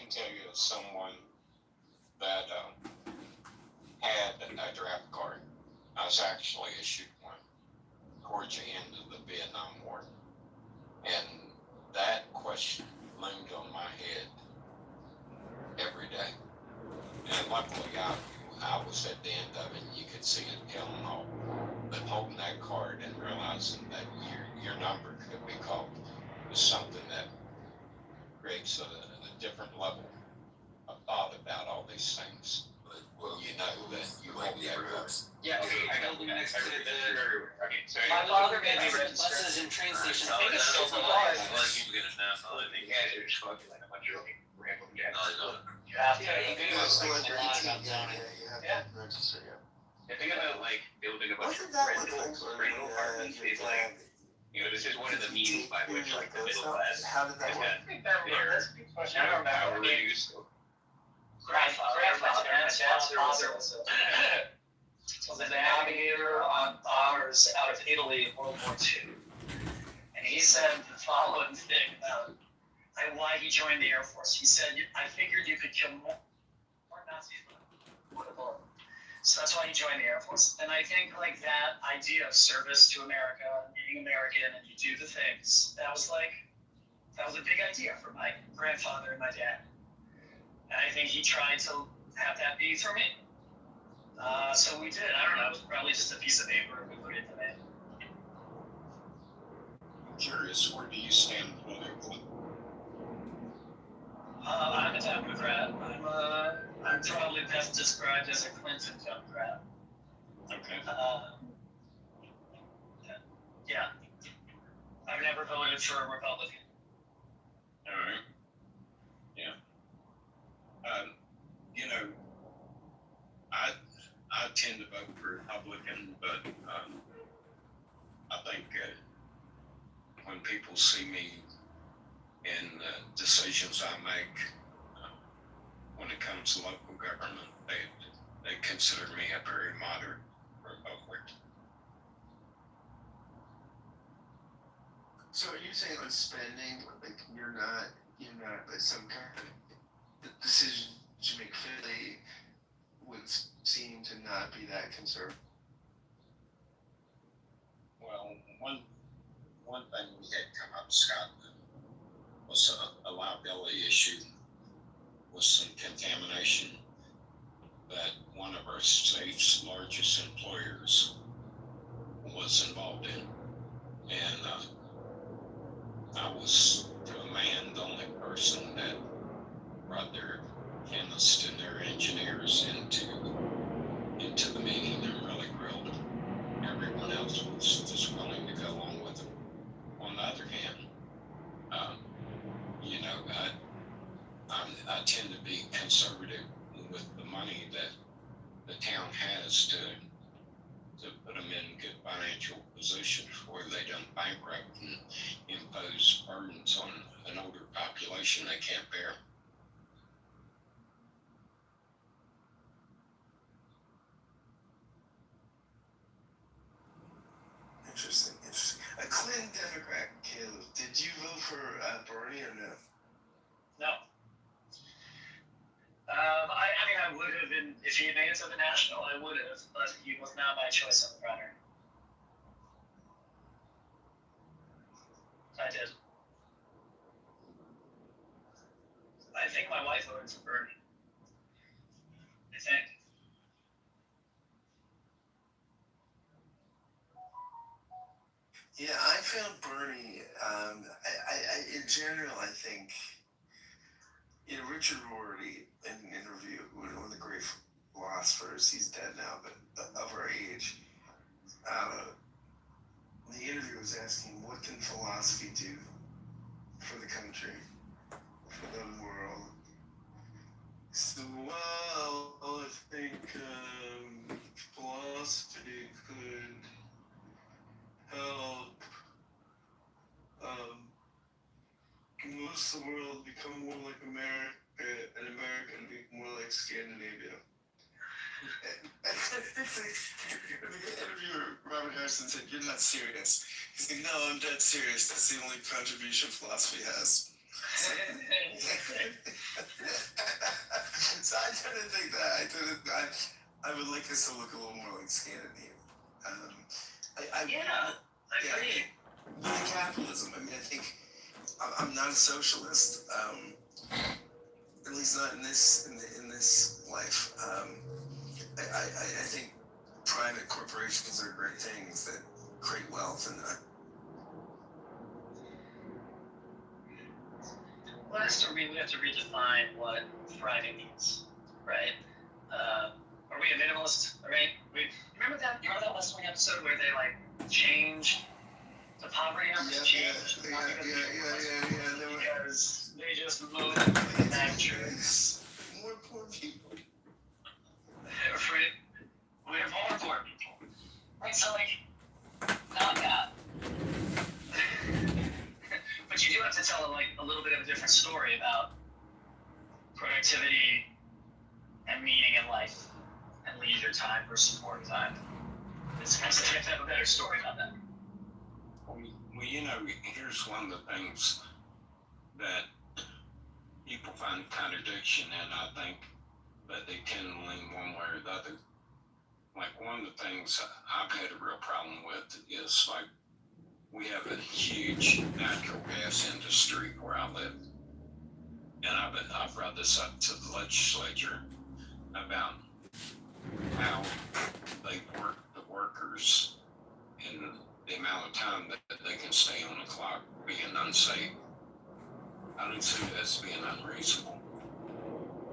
can tell you of someone that had a draft card. I was actually issued one towards the end of the Vietnam War. And that question loomed on my head every day. And luckily, I was at the end of it, and you could see it coming off. But holding that card and realizing that your number could be called is something that creates a different level of thought about all these things. Well, you know that you hold that card. Yeah, okay, I know. My father made me rent buses and train stations. I think it's still alive. You get it now, so I think. You guys are just fucking like a bunch of random guys. You have to. You can do a lot about zoning. You have to register, yeah. The thing about like building a bunch of Wasn't that rental apartments is like, you know, this is one of the means by which like the middle class How did that has work? got their power reduced. Grandfather, was a navigator on bars out of Italy in World War II. And he said the following thing about why he joined the Air Force. He said, I figured you could kill more Nazis with a bullet. So that's why he joined the Air Force. And I think like that idea of service to America, being American, and you do the things, that was a big idea for my grandfather and my dad. And I think he tried to have that be for me. So we did. I don't know. It was probably just a piece of paper we put it in it. I'm curious, where do you stand politically? I'm a Democrat. I'm probably best described as a Clinton Democrat. Okay. Yeah. I've never voted for a Republican. All right. Yeah. You know, I tend to vote for Republican, but I think when people see me in the decisions I make, when it comes to local government, they consider me a very moderate Republican. So are you saying on spending, like you're not, but some kind of decision you make fairly would seem to not be that conservative? Well, one thing we had come up, Scott, was a liability issue with some contamination that one of our state's largest employers was involved in. And I was, to a man, the only person that brought their chemists and their engineers into the meeting and really grilled them. Everyone else was willing to go along with them. On the other hand, you know, I tend to be conservative with the money that the town has to put them in good financial positions where they don't bankrupt and impose burdens on an older population they can't bear. Interesting. A Clinton Democrat, Caleb, did you vote for Bernie or no? No. I mean, I would have been, if he had made it to the national, I would have, but he was not my choice on the primary. I did. I think my wife voted for Bernie. I think. Yeah, I found Bernie, in general, I think, Richard Rorty, in an interview, one of the great philosophers, he's dead now, but of our age, the interview was asking, what can philosophy do for the country, for the world? So, well, I think philosophy could help most of the world become more like America, and America be more like Scandinavia. The interviewer, Robert Harrison, said, "You're not serious." He's like, "No, I'm dead serious. That's the only contribution philosophy has." So I didn't think that. I would like us to look a little more like Scandinavia. Yeah, I agree. With capitalism, I mean, I think I'm not a socialist. At least not in this life. I think private corporations are great things that create wealth, and Well, we have to redefine what thriving means, right? Are we a minimalist? Right? Remember that West Wing episode where they like changed the poverty numbers? Because they just moved the mattress. more poor people. We have more poor people. Right? So like, not that. But you do have to tell like a little bit of a different story about productivity and meaning in life and leisure time versus work time. It's kind of, you have to have a better story about that. Well, you know, here's one of the things that people find contradiction in, I think, but they tend to lean one way or the other. Like, one of the things I've had a real problem with is, like, we have a huge natural gas industry where I live. And I've brought this up to the legislature about how they work the workers and the amount of time that they can stay on the clock being unsafe. I don't see that as being unreasonable.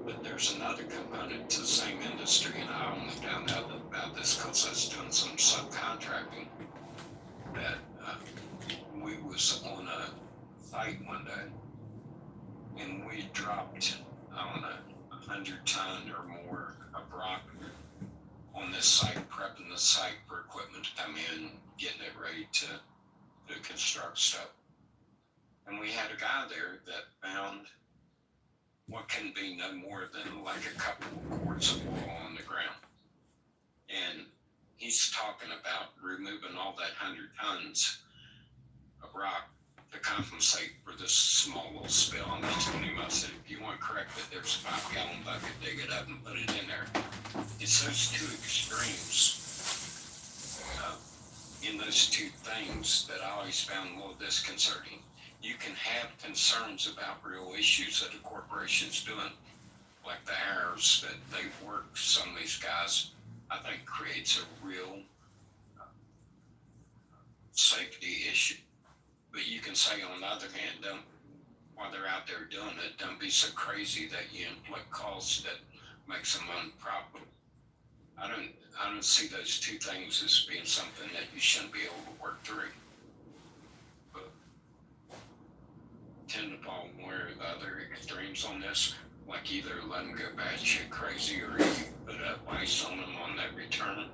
But there's another component to the same industry, and I only found out about this because I was doing some subcontracting, that we was on a site one day, and we dropped, I don't know, 100 ton or more of rock on this site, prepping the site for equipment to come in, getting it ready to construct stuff. And we had a guy there that found what can be no more than like a couple of quarts of oil on the ground. And he's talking about removing all that 100 tons of rock to compensate for this small little spill. And I told him, I said, if you want to correct it, there's a 5-gallon bucket, dig it up and put it in there. It's those two extremes in those two things that I always found a little disconcerting. You can have concerns about real issues that a corporation's doing, like the hours that they work. Some of these guys, I think, creates a real safety issue. But you can say, on the other hand, while they're out there doing it, don't be so crazy that you inflict costs that makes them unprofitable. I don't see those two things as being something that you shouldn't be able to work through. But tend to fall one or the other extremes on this, like either let them go batshit crazy or you put up ice on them on that return.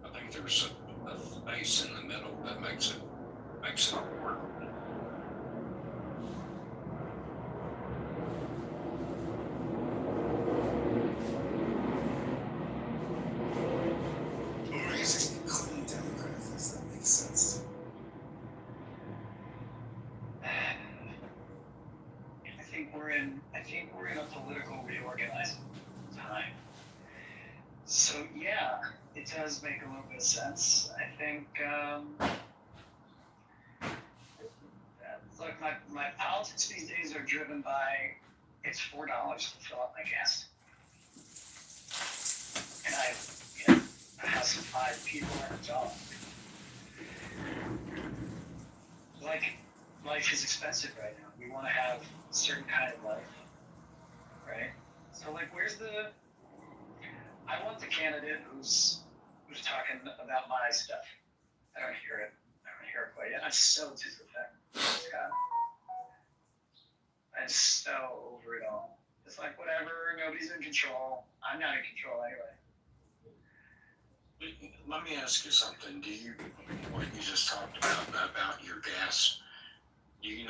I think there's a space in the middle that makes it work. Or is it clean Democrats? That makes sense. I think we're in a political reorganizing time. So yeah, it does make a little bit of sense. I think look, my politics these days are driven by it's $4 to fill up my gas. And I have a house of 5 people and a dog. Like, life is expensive right now. We want to have a certain kind of life, right? So, like, I want the candidate who's talking about my stuff. I don't hear it quite yet. I'm so disaffected. I'm so over it all. It's like, whatever, nobody's in control. I'm not in control anyway. Let me ask you something. What you just talked about your gas, do you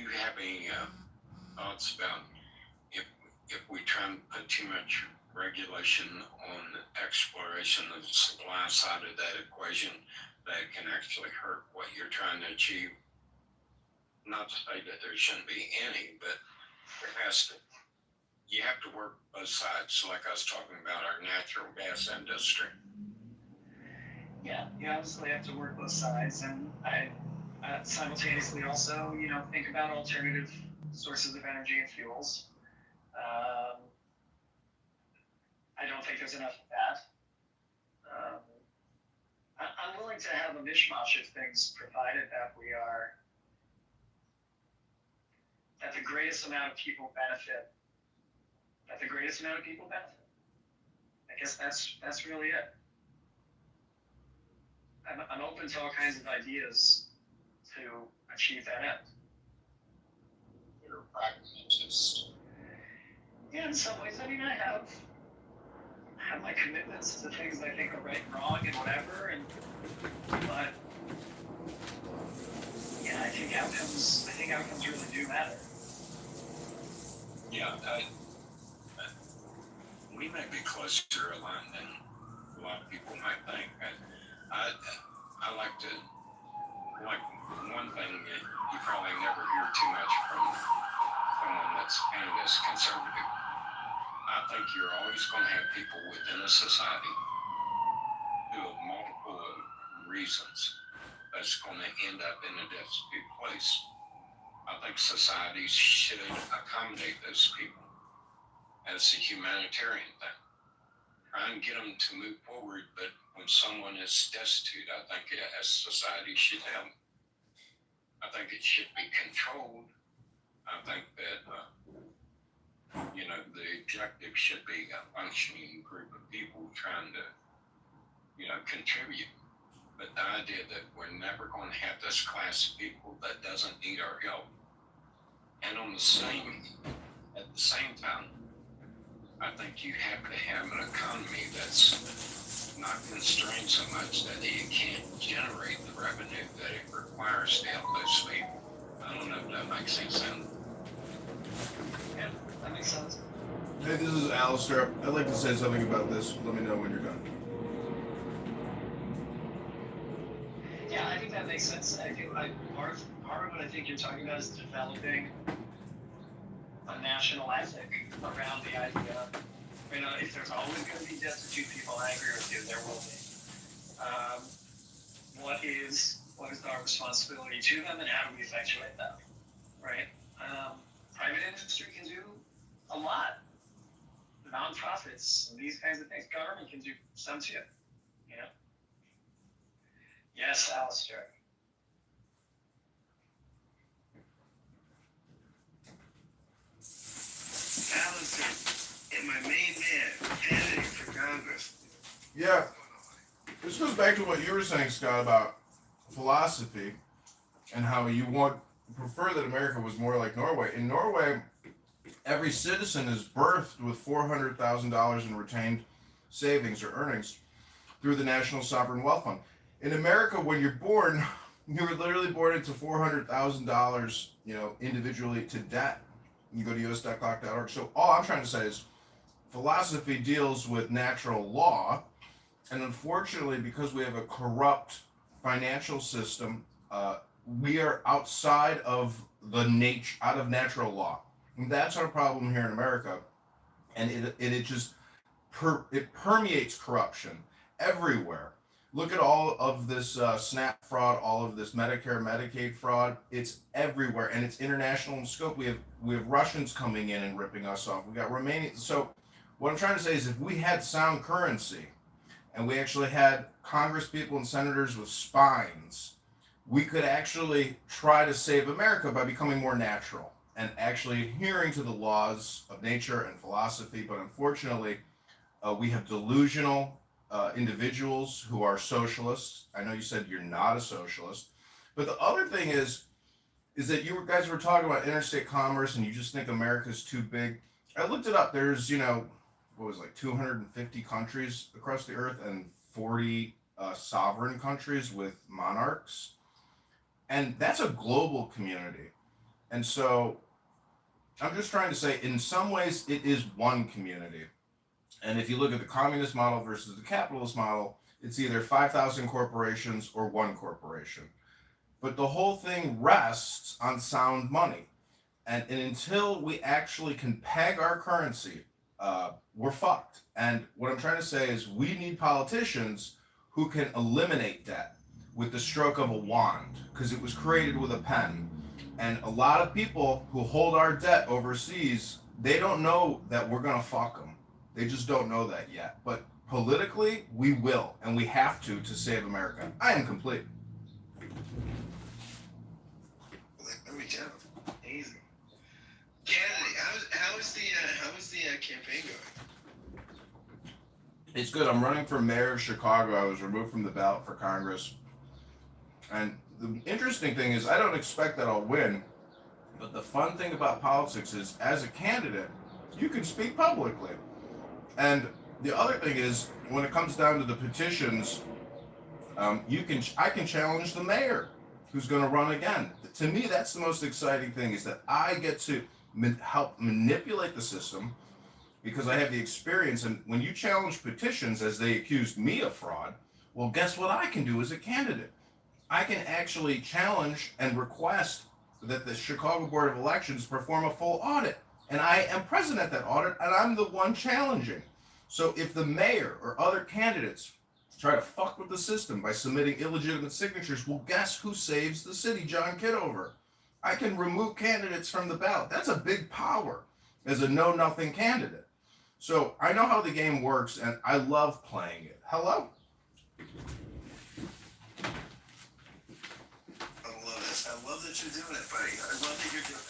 have any thoughts about if we try and put too much regulation on the exploration of the supply side of that equation, that can actually hurt what you're trying to achieve? not to say that there shouldn't be any, but you have to work both sides, like I was talking about our natural gas industry. Yeah, you obviously have to work both sides, and I simultaneously also, think about alternative sources of energy and fuels. I don't think there's enough of that. I'm willing to have a mishmash of things, provided that that the greatest amount of people benefit. I guess that's really it. I'm open to all kinds of ideas to achieve that end. You're a pragmatist. Yeah, in some ways, I have my commitments to things I think are right and wrong and whatever, but yeah, I think outcomes really do matter. Yeah, we may be closer aligned than a lot of people might think. I like one thing that you probably never hear too much from someone that's kind of this conservative. I think you're always going to have people within a society who have multiple reasons that's going to end up in a destitute place. I think societies should accommodate those people as a humanitarian thing. Try and get them to move forward, but when someone is destitute, I think a society should help. I think it should be controlled. I think that the objective should be a functioning group of people trying to contribute. But the idea that we're never going to have this class of people that doesn't need our help, and at the same time, I think you have to have an economy that's not constrained so much that it can't generate the revenue that it requires to help those people. I don't know if that makes any sense. Yeah, that makes sense. Hey, this is Alistair. I'd like to say something about this. Let me know when you're done. Yeah, I think that makes sense. I think part of what I think you're talking about is developing a national ethic around the idea. If there's always going to be destitute people, I agree with you, there will be. What is our responsibility to them, and how do we effectuate that? Right? Private industry can do a lot. Nonprofits and these kinds of things. Government can do some too. Yes, Alistair. Alistair, and my main man, candidate for Congress. Yeah, this goes back to what you were saying, Scott, about philosophy and how you prefer that America was more like Norway. In Norway, every citizen is birthed with $400,000 in retained savings or earnings through the National Sovereign Wealth Fund. In America, when you're born, you're literally born into $400,000, individually to debt. You go to us.clock.org. So all I'm trying to say is philosophy deals with natural law. And unfortunately, because we have a corrupt financial system, we are outside of out of natural law. And that's our problem here in America. And it permeates corruption everywhere. Look at all of this SNAP fraud, all of this Medicare, Medicaid fraud. It's everywhere, and it's international in scope. We have Russians coming in and ripping us off. We got Romanians. So what I'm trying to say is, if we had sound currency, and we actually had Congress people and senators with spines, we could actually try to save America by becoming more natural and actually adhering to the laws of nature and philosophy. But unfortunately, we have delusional individuals who are socialists. I know you said you're not a socialist, but the other thing is that you guys were talking about interstate commerce, and you just think America's too big. I looked it up. There's 250 countries across the earth, and 40 sovereign countries with monarchs, and that's a global community. And so I'm just trying to say, in some ways, it is one community. And if you look at the communist model versus the capitalist model, it's either 5,000 corporations or one corporation. but the whole thing rests on sound money. And until we actually can peg our currency, we're fucked. And what I'm trying to say is we need politicians who can eliminate debt with the stroke of a wand, because it was created with a pen. And a lot of people who hold our debt overseas, they don't know that we're going to fuck them. They just don't know that yet. But politically, we will, and we have to save America. I am complete. There we go. Easy. Kennedy, how is the campaign going? It's good. I'm running for mayor of Chicago. I was removed from the ballot for Congress. And the interesting thing is I don't expect that I'll win. But the fun thing about politics is as a candidate, you can speak publicly. And the other thing is when it comes down to the petitions, I can challenge the mayor who's going to run again. To me, that's the most exciting thing is that I get to help manipulate the system because I have the experience. And when you challenge petitions, as they accused me of fraud, well, guess what I can do as a candidate? I can actually challenge and request that the Chicago Board of Elections perform a full audit. And I am present at that audit, and I'm the one challenging. So if the mayor or other candidates try to fuck with the system by submitting illegitimate signatures, well, guess who saves the city? John Kitover. I can remove candidates from the ballot. That's a big power as a know-nothing candidate. So I know how the game works, and I love playing it. Hello? I love that you're doing it, buddy. I love that you're doing it.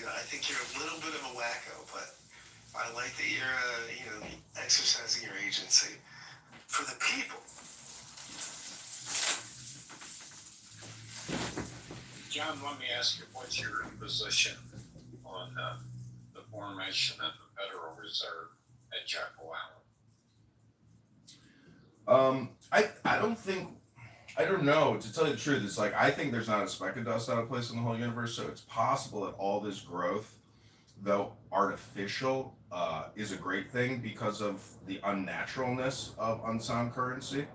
I think you're a little bit of a wacko, but I like that you're, exercising your agency for the people. John, let me ask you, what's your position on the formation of the Federal Reserve at Jekyll Island? I don't know. To tell you the truth, it's like I think there's not a speck of dust out of place in the whole universe. So it's possible that all this growth, though artificial, is a great thing because of the unnaturalness of unsound currency.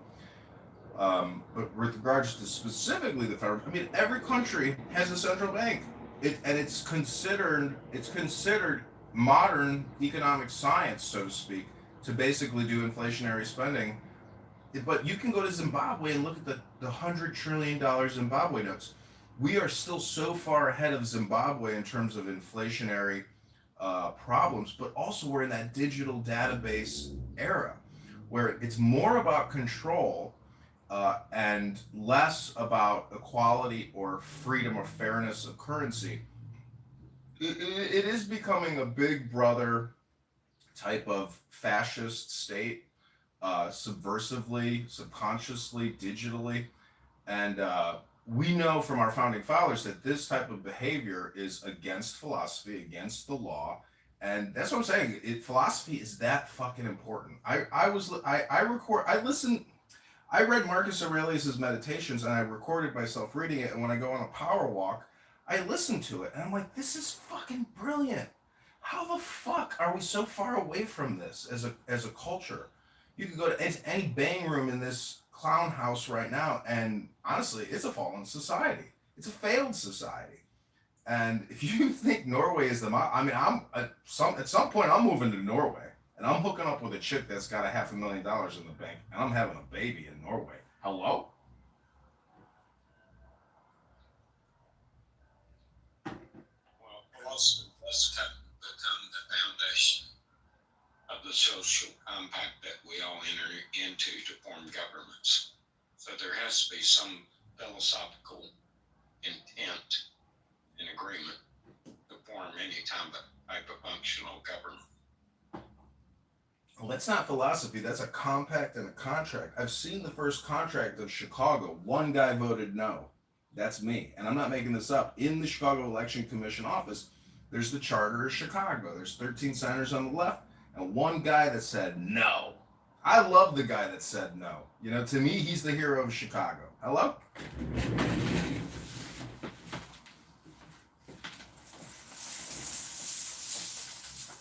But with regards to specifically the federal, every country has a central bank, and it's considered modern economic science, so to speak, to basically do inflationary spending. But you can go to Zimbabwe and look at the $100 trillion Zimbabwe notes. We are still so far ahead of Zimbabwe in terms of inflationary problems, but also we're in that digital database era where it's more about control and less about equality or freedom or fairness of currency. It is becoming a big brother type of fascist state, subversively, subconsciously, digitally. And we know from our founding fathers that this type of behavior is against philosophy, against the law. And that's what I'm saying. Philosophy is that fucking important. I read Marcus Aurelius's Meditations and I recorded myself reading it. And when I go on a power walk, I listen to it and I'm like, this is fucking brilliant. How the fuck are we so far away from this as a culture? You can go to any bang room in this clown house right now, and honestly, it's a fallen society. It's a failed society. And if you think Norway is I'm at some point I'm moving to Norway, and I'm hooking up with a chick that's got $500,000 in the bank, and I'm having a baby in Norway. Hello? Well, philosophy does become the foundation of the social compact that we all enter into to form governments. So there has to be some philosophical intent and agreement to form any type of functional government. Well, that's not philosophy. That's a compact and a contract. I've seen the first contract of Chicago. One guy voted no. That's me. And I'm not making this up. In the Chicago Election Commission office, there's the Charter of Chicago. There's 13 senators on the left and one guy that said no. I love the guy that said no. To me, he's the hero of Chicago. Hello?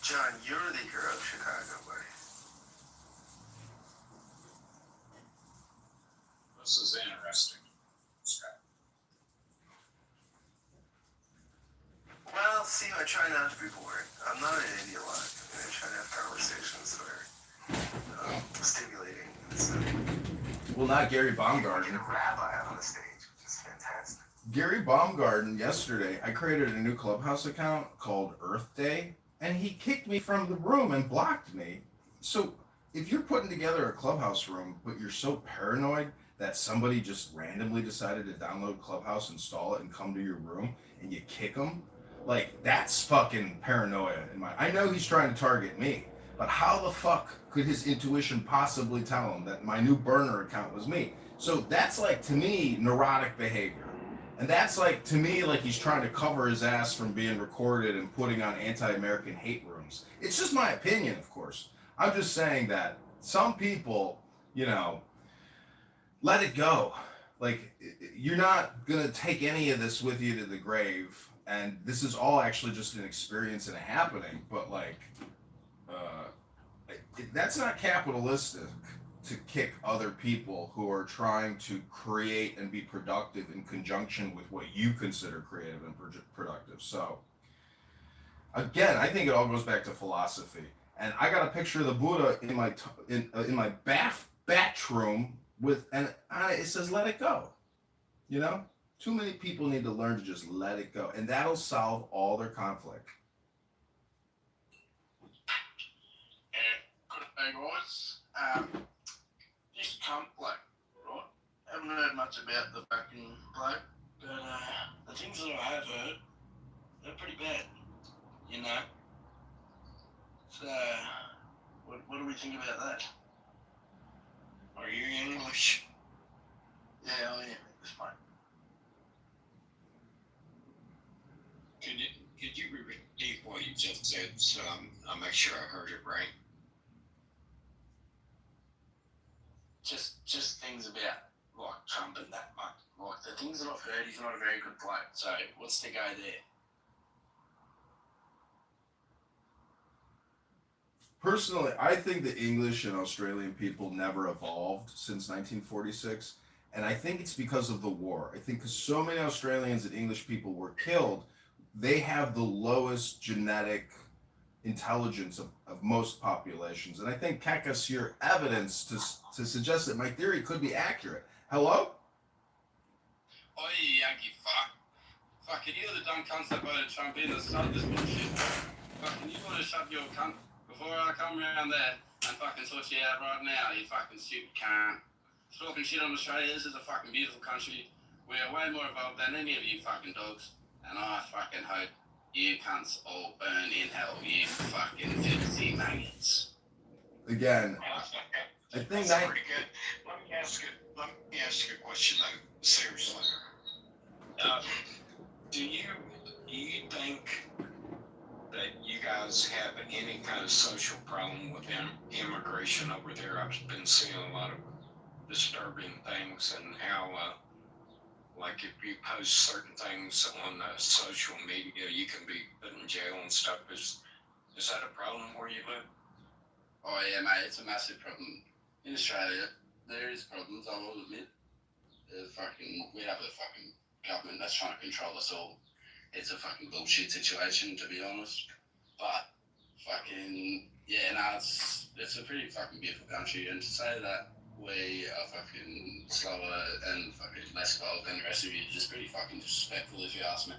John, you're the hero of Chicago, buddy. This is interesting, Scott. try not to be boring. I'm not an ideologue. I try to have conversations that are stimulating. So, Well, not Gary get Baumgarten. a rabbi on the stage, which is fantastic. Gary Baumgarten, yesterday, I created a new Clubhouse account called Earth Day, and he kicked me from the room and blocked me. So, if you're putting together a Clubhouse room, but you're so paranoid that somebody just randomly decided to download Clubhouse, install it, and come to your room, and you kick them, like, that's fucking paranoia in my. I know he's trying to target me, but how the fuck could his intuition possibly tell him that my new burner account was me? So that's like, to me, neurotic behavior. And that's like, to me, like he's trying to cover his ass from being recorded and putting on anti-American hate rooms. It's just my opinion, of course. I'm just saying that some people, let it go. Like, you're not going to take any of this with you to the grave. And this is all actually just an experience and a happening. But, that's not capitalistic to kick other people who are trying to create and be productive in conjunction with what you consider creative and productive. So, again, I think it all goes back to philosophy. And I got a picture of the Buddha in my bathroom and on it says "Let it go." Too many people need to learn to just let it go, and that'll solve all their conflict. Hey guys, this cunt bloke, right? Haven't heard much about the fucking bloke, but the things that I have heard, they're pretty bad, So, what do we think about that? Are you English? Yeah, I am English, mate. Could you repeat what you just said so I'll make sure I heard it right? Just things about like Trump and that, mate. Like the things that I've heard, he's not a very good bloke. So what's the go there? Personally, I think the English and Australian people never evolved since 1946. And I think it's because of the war. I think because so many Australians and English people were killed, they have the lowest genetic intelligence of most populations. And I think Kekas, your evidence to suggest that my theory could be accurate. Hello? Oh, you Yankee fuck. Fucking you're the dumb cunts that voted Trump in and started this bullshit. Fucking you want to shut your cunt before I come around there and fucking sort you out right now, you fucking stupid cunt. Talking shit on Australia, this is a fucking beautiful country. We are way more evolved than any of you fucking dogs. And I fucking hope you cunts all burn in hell, you fucking filthy maggots. Again, I think That's pretty good. Let me ask you a question though, seriously. Do you think that you guys have any kind of social problem with immigration over there? I've been seeing a lot of disturbing things, and how like if you post certain things on social media, you can be put in jail and stuff. Is that a problem where you live? Oh yeah, mate, it's a massive problem. In Australia, there is problems, I will admit. We have a fucking government that's trying to control us all. It's a fucking bullshit situation, to be honest. But it's a pretty fucking beautiful country, and to say that we are fucking slower and fucking less evolved than the rest of you is just pretty fucking disrespectful, if you ask me.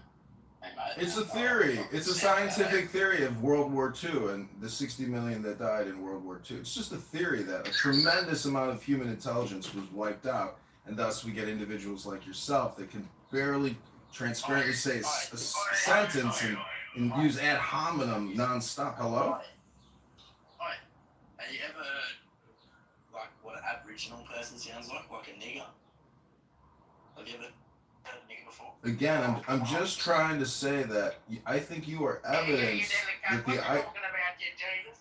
Hey, mate, it's a theory. It's a scientific theory of World War II and the 60 million that died in World War II. It's just a theory that a tremendous amount of human intelligence was wiped out, and thus we get individuals like yourself that can barely transparently say a sentence and use ad hominem nonstop. Hello? Have you ever heard like what an Aboriginal person sounds like a nigger? Have you ever heard a nigger before? Again, I'm just trying to say that I think you are evidence that the talking about you, Jesus?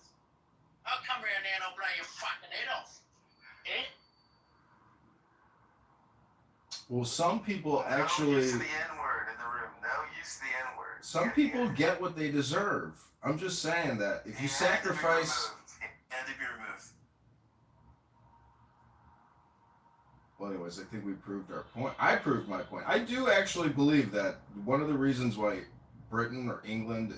I'll come around there and I'll blow your fucking head off. Yeah? well, some people No actually. use the N-word in the room. No use the N-word. Some people get what they deserve. I'm just saying that if you sacrifice. And to be removed. Well, anyways, I think we proved our point. I proved my point. I do actually believe that one of the reasons why Britain or England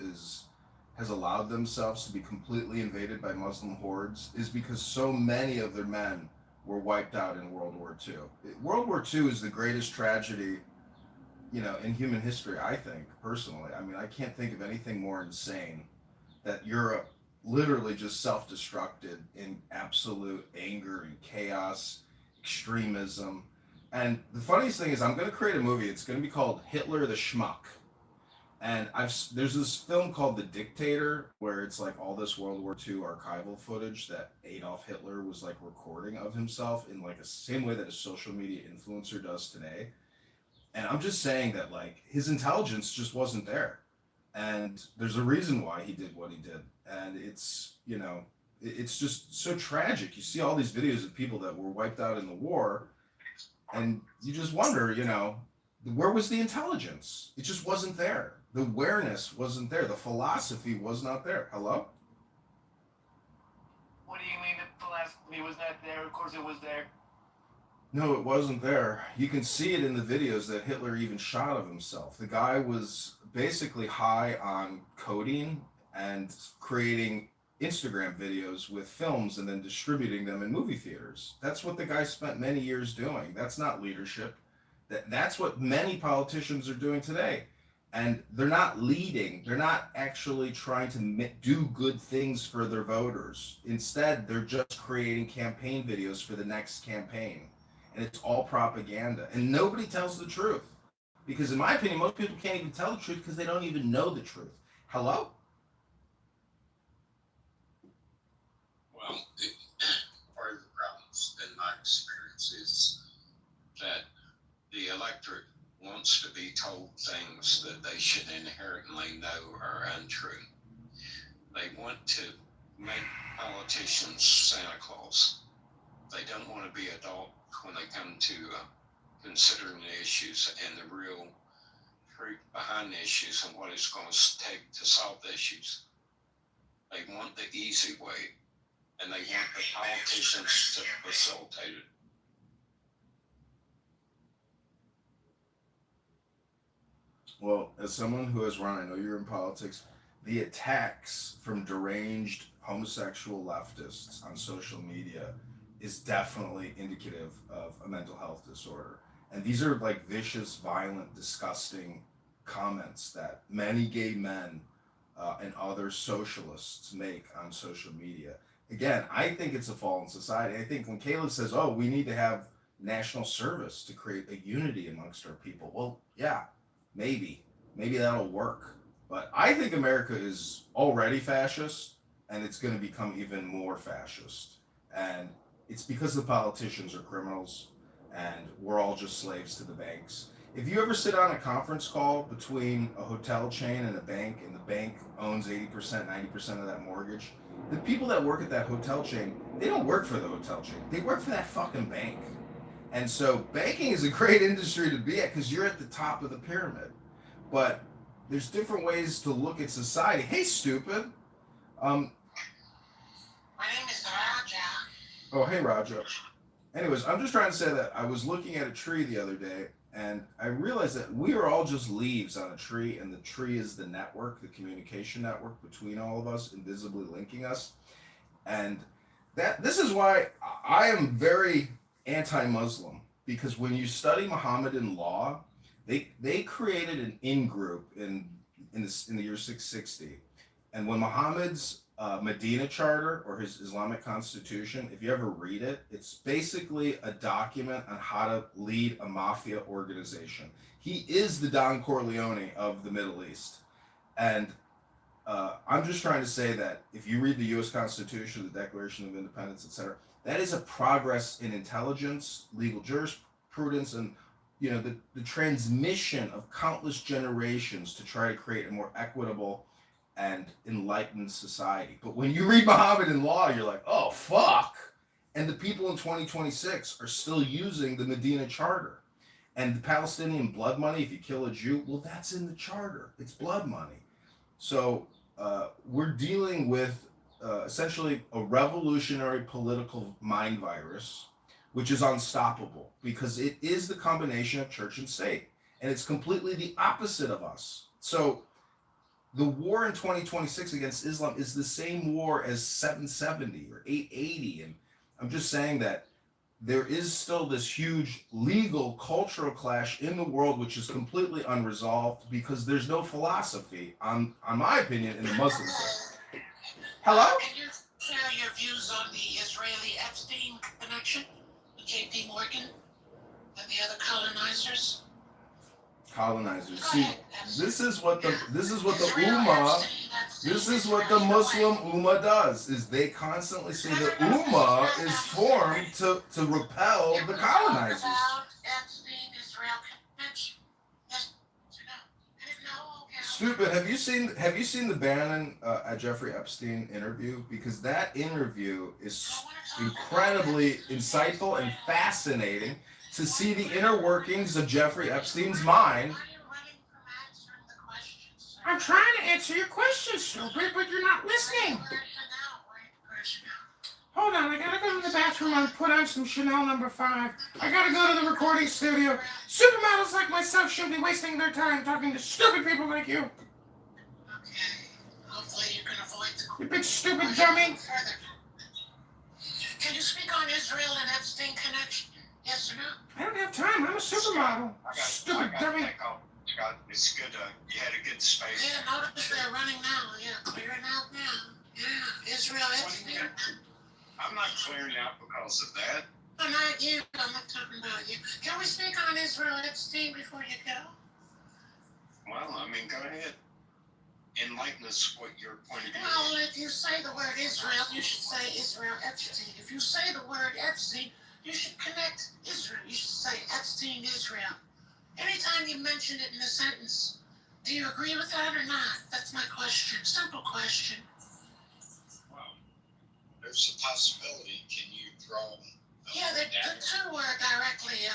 has allowed themselves to be completely invaded by Muslim hordes is because so many of their men were wiped out in World War II. World War II is the greatest tragedy, in human history, I think, personally. I mean, I can't think of anything more insane that Europe literally just self-destructed in absolute anger and chaos, extremism. And the funniest thing is I'm going to create a movie. It's going to be called Hitler the Schmuck. And there's this film called The Dictator where it's like all this World War II archival footage that Adolf Hitler was like recording of himself in like the same way that a social media influencer does today. And I'm just saying that like his intelligence just wasn't there. And there's a reason why he did what he did. And it's just so tragic. You see all these videos of people that were wiped out in the war, and you just wonder, where was the intelligence? It just wasn't there. The awareness wasn't there. The philosophy was not there. Hello? What do you mean the philosophy was not there? Of course it was there. No, it wasn't there. You can see it in the videos that Hitler even shot of himself. The guy was basically high on codeine and creating Instagram videos with films and then distributing them in movie theaters. That's what the guy spent many years doing. That's not leadership. That's what many politicians are doing today. And they're not leading. They're not actually trying to do good things for their voters. Instead, they're just creating campaign videos for the next campaign. And it's all propaganda. And nobody tells the truth. Because in my opinion, most people can't even tell the truth because they don't even know the truth. Hello? Well, part of the problems in my experience is that the electorate wants to be told things that they should inherently know are untrue. They want to make politicians Santa Claus. They don't want to be adult when they come to considering the issues and the real truth behind the issues and what it's going to take to solve the issues. They want the easy way, and they want the politicians to facilitate it. Well, as someone who has run, I know you're in politics, the attacks from deranged homosexual leftists on social media is definitely indicative of a mental health disorder. And these are like vicious, violent, disgusting comments that many gay men and other socialists make on social media. Again, I think it's a fallen society. I think when Caleb says, oh, we need to have national service to create a unity amongst our people. Well, yeah, maybe that'll work. But I think America is already fascist, and it's going to become even more fascist. And it's because the politicians are criminals, and we're all just slaves to the banks. If you ever sit on a conference call between a hotel chain and the bank owns 80%, 90% of that mortgage, the people that work at that hotel chain, they don't work for the hotel chain. They work for that fucking bank. And so banking is a great industry to be at because you're at the top of the pyramid. But there's different ways to look at society. Hey, stupid. My name is Raja. Oh, hey, Raja. Anyways, I'm just trying to say that I was looking at a tree the other day, and I realized that we are all just leaves on a tree, and the tree is the network, the communication network between all of us, invisibly linking us. And this is why I am very anti-Muslim, because when you study Mohammedan law, they created an in-group in the year 660. And when Muhammad's Medina Charter or his Islamic Constitution, if you ever read it, it's basically a document on how to lead a mafia organization. He is the Don Corleone of the Middle East. And I'm just trying to say that if you read the U.S. Constitution, the Declaration of Independence, etc., that is a progress in intelligence, legal jurisprudence, and the transmission of countless generations to try to create a more equitable and enlightened society. But when you read Mohammedan law, you're like, oh, fuck. And the people in 2026 are still using the Medina Charter. And the Palestinian blood money, if you kill a Jew, well, that's in the charter. It's blood money. So we're dealing with essentially a revolutionary political mind virus, which is unstoppable because it is the combination of church and state. And it's completely the opposite of us. So the war in 2026 against Islam is the same war as 770 or 880. And I'm just saying that there is still this huge legal cultural clash in the world which is completely unresolved because there's no philosophy, on my opinion, in the Muslim side. Hello? Can you share your views on the Israeli Epstein connection with J.P. Morgan and the other colonizers? Colonizers. Go See, ahead. this is what the Israel Ummah, Epstein, this is what the Muslim Ummah does, is they constantly say the Ummah is formed to repel the colonizers. About Epstein Israel connection. Yes, no. I didn't know. Okay. Stupid. Have you seen the Bannon Jeffrey Epstein interview? Because that interview is incredibly insightful and fascinating to see the inner workings of Jeffrey Epstein's mind. Why are you running from answering the questions? I'm trying to answer your question, stupid, but you're not listening. Hold on, I gotta go to the bathroom and put on some Chanel No. 5. I gotta go to the recording studio. Supermodels like myself shouldn't be wasting their time talking to stupid people like you. Okay. Hopefully you can avoid the You big stupid dummy. further. Can you speak on Israel and Epstein connection? Yes or no? I don't have time. I'm a supermodel. Stupid dummy. It's good. You had a good space. Yeah, notice they're running now. Yeah, clearing out now. Yeah, Israel Epstein. I'm not clearing out because of that. No, not you. I'm not talking about you. Can we speak on Israel Epstein before you go? Well, I mean, go ahead. Enlighten us what your point of view Well, is. if you say the word Israel, you should say Israel Epstein. If you say the word Epstein, you should connect Israel. You should say Epstein Israel. Anytime you mention it in a sentence, do you agree with that or not? That's my question. Simple question. Well, there's a possibility. Can you draw? Yeah, the two were directly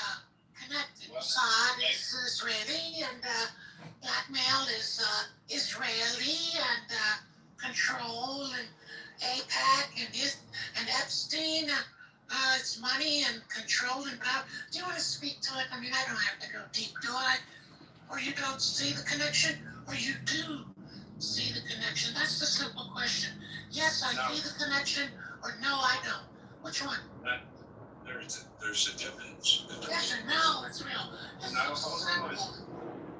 connected. Well, Assad is Israeli, and blackmail is Israeli, and control and AIPAC and Epstein. It's money and control and power. Do you want to speak to it? I mean, I don't have to go deep, do I? Or you don't see the connection, or you do see the connection? That's the simple question. Yes, I No. see the connection, or no, I don't. Which one? There's a difference Yes between. or no? It's real. It's No, so hold on. simple.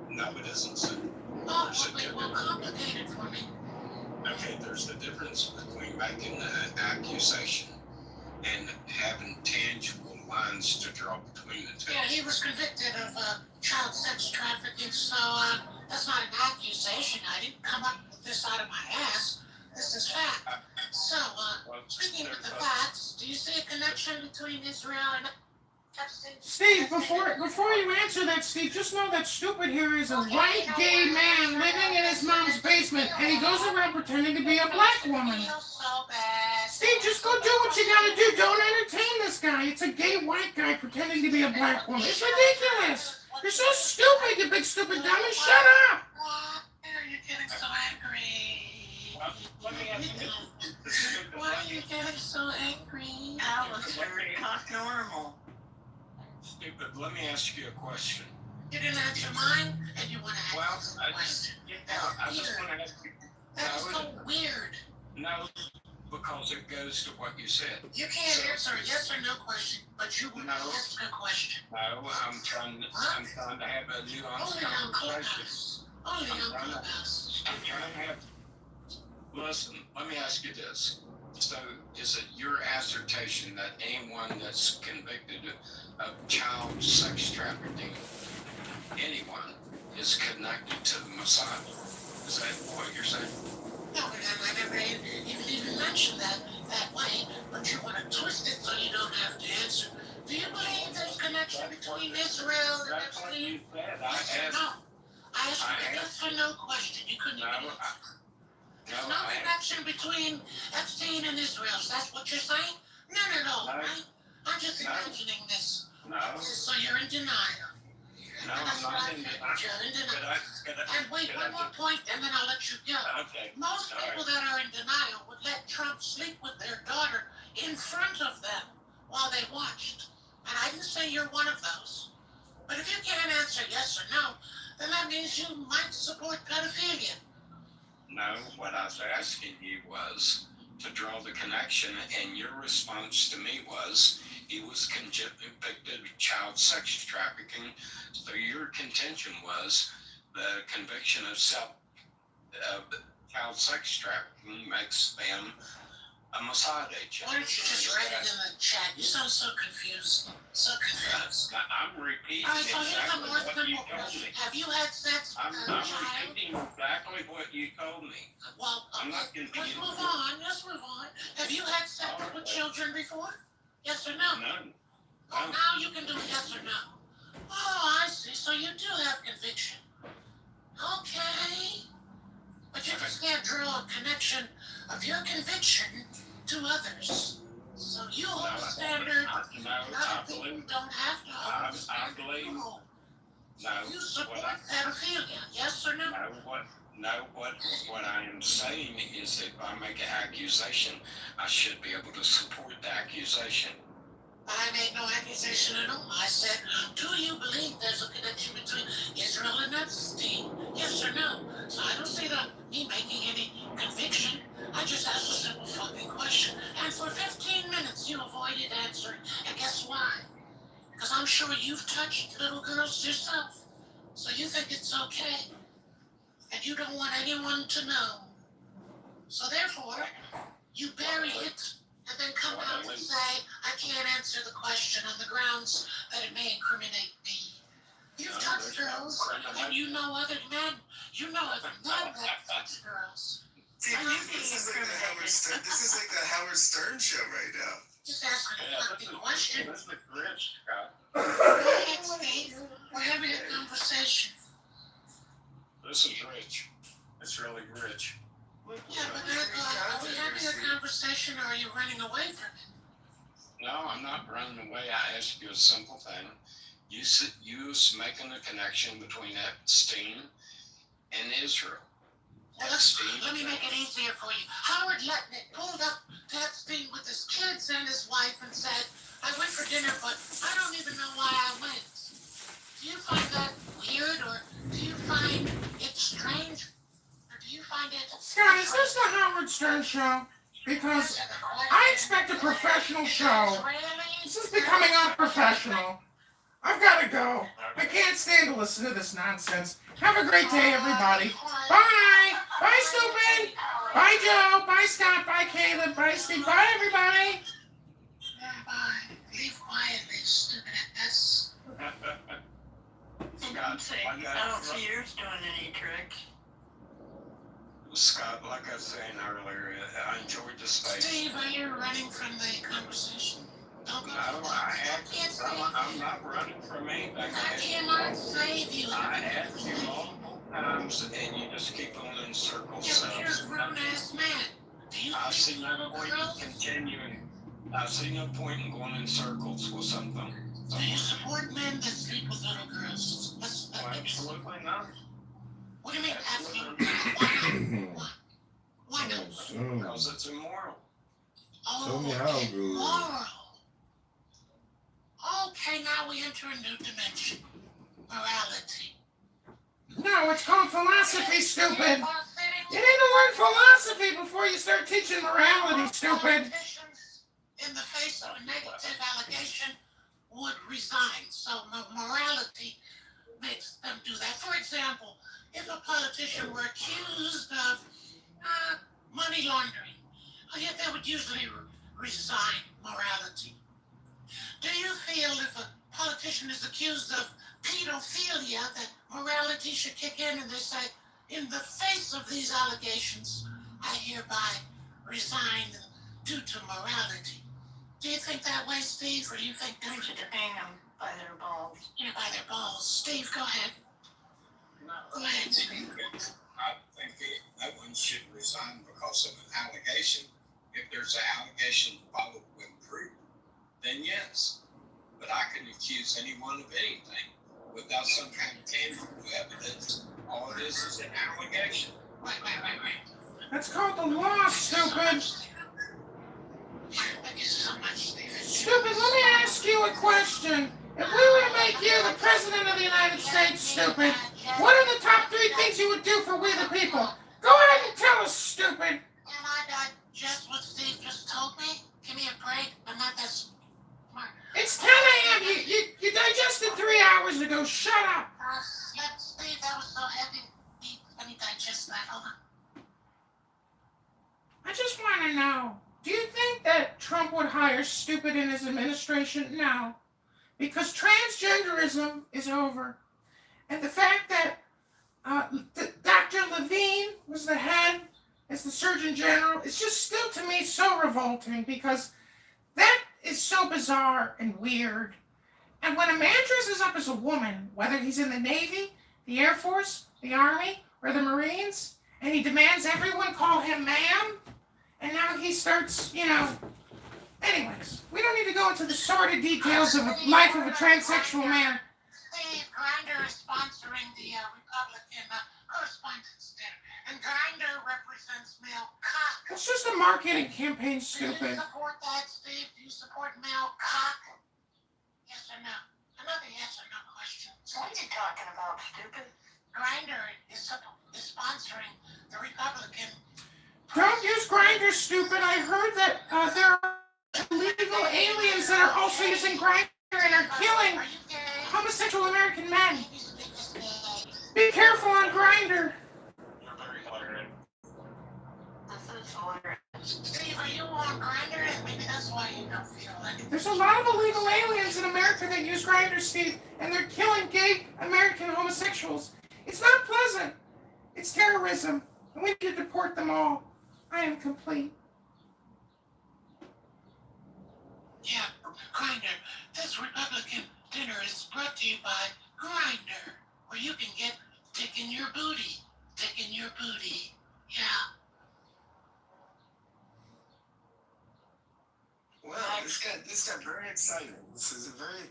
No, it isn't simple. Oh, There's a it'll be more difference. complicated for me. Okay, there's a difference between making an accusation and having tangible lines to draw between the two. Yeah, he was convicted of child sex trafficking, so that's not an accusation. I didn't come up with this out of my ass. This is fact. So, Well, speaking with the there's facts, do you see a connection between Israel and Epstein? Steve, before you answer that, Steve, just know that stupid here is a white gay man living in his mom's basement, and he goes around pretending to be a black woman. I feel so bad. Steve, just go do what you gotta do. Don't entertain this guy. It's a gay white guy pretending to be a black woman. It's ridiculous. You're so stupid, you big stupid dummy. Shut up. Why are you getting so angry? Well, let me ask you this. Why are you getting so angry? Alice, talk normal. Stupid, let me ask you a question. You didn't answer mine, and you want to Well, answer the I question. I just want to ask you. That is so weird. No, because it goes to what you said. You can't answer a yes or no question, but you want to No. ask a question. No, I'm trying to have a nuanced Only on conversation. Clubhouse. Only on Clubhouse. I'm trying to have. Listen, let me ask you this. So, is it your assertion that anyone that's convicted of child sex trafficking, anyone, is connected to the Messiah? Is that what you're saying? No, but I never even mentioned that way, but you want to twist it so you don't have to answer. Do you believe there's a connection between Israel and That's what you Epstein? said. Yes or no? I asked you a yes or no question. You couldn't even No, answer. There's no, no I- connection between Epstein and Israel. Is that what you're saying? None at all, No. right? I'm just No. imagining this. No, So you're in denial. no, I'm not in denial. You're in Could denial. I, And wait, one more point, and then I'll let you go. okay. Most All right. people that are in denial would let Trump sleep with their daughter in front of them while they watched. And I didn't say you're one of those. But if you can't answer yes or no, then that means you might support pedophilia. No, what I was asking you was to draw the connection, and your response to me was he was convicted of child sex trafficking. So your contention was the conviction of child sex trafficking makes them a Mossad agent. Why don't you just write it in the chat? You sound so confused. So confused. I'm repeating All right, so here's a exactly more what you simple told question. me. Have you had sex I'm with a child? repeating exactly what you told me. Well, I'm not let's confused. move on. Let's move on. Have you had sex with children before? Yes or no? None. Oh, now you can do yes or no. Oh, I see. So you do have conviction. Okay. But you just can't draw a connection of your conviction to others. So you hold the standard. Other people don't have to hold the standard. No. You support pedophilia, yes or no? What I am saying is that if I make an accusation, I should be able to support the accusation. I made no accusation at all. I said, do you believe there's a connection between Israel and Epstein? Yes or no? So I don't see me making any conviction. I just asked a simple fucking question. And for 15 minutes you avoided answering. And guess why? Because I'm sure you've touched little girls yourself. So you think it's okay. And you don't want anyone to know. So therefore, you bury it and then come out and say, I can't answer the question on the grounds that it may incriminate me. You've touched girls, and you know other men. You know other men that have touched girls. See, this is like the Howard Stern show right now. Just asking a fucking question. This is rich, Scott. Go ahead, Steve. We're having a conversation. This is rich. It's really rich. Yeah, but are we having a conversation or are you running away from it? No, I'm not running away. I asked you a simple thing. You was making a connection between Epstein and Israel. Well, let me make it easier for you. Howard Letnick pulled up to Epstein with his kids and his wife and said, I went for dinner, but I don't even know why I went. Do you find that weird, or do you find it strange? Or do you find it... Scott, is this the Howard Stern show? Because I expect a professional show. This is becoming unprofessional. I've got to go. I can't stand to listen to this nonsense. Have a great day, everybody. Bye. Bye, stupid. Bye, Joe. Bye, Scott. Bye, Caleb. Bye, Steve. Bye, everybody. Bye. Leave quietly, stupid ass. I don't see yours doing any tricks. Scott, like I was saying earlier, I enjoyed the space. Steve, are you running from the conversation? Don't go. I'm not running from anything. I cannot save you. I asked you multiple times, and you just keep going in circles. Yeah, but you're a grown-ass man. Do you I see think no little point in girls? continuing. I see no point in going in circles with something. Do you support men that sleep with little girls? Absolutely not. What do you mean, absolutely? Why not? Why not? Because it's immoral. Oh, Meow, immoral. Okay, now we enter a new dimension. Morality. No, it's called philosophy, stupid. You need to learn philosophy before you start teaching morality, stupid. In the face of a negative allegation, would resign. So morality makes them do that. For example, if a politician were accused of money laundering, they would usually resign morality. Do you feel if a politician is accused of pedophilia that morality should kick in and they say, in the face of these allegations, I hereby resign due to morality? Do you think that way, Steve, or do you think They different? should hang them by their balls. Yeah, by their balls. Steve, go ahead. Go ahead, Steve. I think that one should resign because of an allegation. If there's an allegation followed with proof, then yes. But I can accuse anyone of anything without some kind of tangible evidence. All it is an allegation. Wait. That's called the law, stupid. Thank you so much, Steve. Stupid, let me ask you a question. If we were to make you the president of the United States, stupid, what are the top 3 things you would do for we the people? Go ahead and tell shut up. Steve, that was so heavy. Let me digest that. Hold on. I just want to know, do you think that Trump would hire stupid in his administration? No. Because transgenderism is over. And the fact that Dr. Levine was the head as the Surgeon General, it's just still to me so revolting because that is so bizarre and weird. And when a man dresses up as a woman, whether he's in the Navy, the Air Force, the Army, or the Marines, and he demands everyone call him ma'am, and now he starts, anyways, we don't need to go into the sordid details of the life of a transsexual man. Steve, Grindr is sponsoring the Republican correspondence dinner, and Grindr represents male cock. It's just a marketing campaign, Do stupid. you support that, Steve? Do you support male cock? Yes or no? Another yes or no question. What are you talking about, stupid? Grindr is sponsoring the Republican. Don't use Grindr, stupid. I heard that there are illegal aliens that are also using Grindr and are killing Are you gay? homosexual American men. Maybe Steve is gay. Be careful on Grindr. You're very hilarious. This is hilarious. Steve, are you on Grindr? And maybe that's why you don't feel like it. There's a lot of illegal aliens in America that use Grindr, Steve, and they're killing gay American homosexuals. It's not pleasant. It's terrorism, and we need to deport them all. I am complete. Yeah, Grindr. This Republican dinner is brought to you by Grindr, where you can get dick in your booty. Dick in your booty. Yeah. Well, this got very exciting. This is a very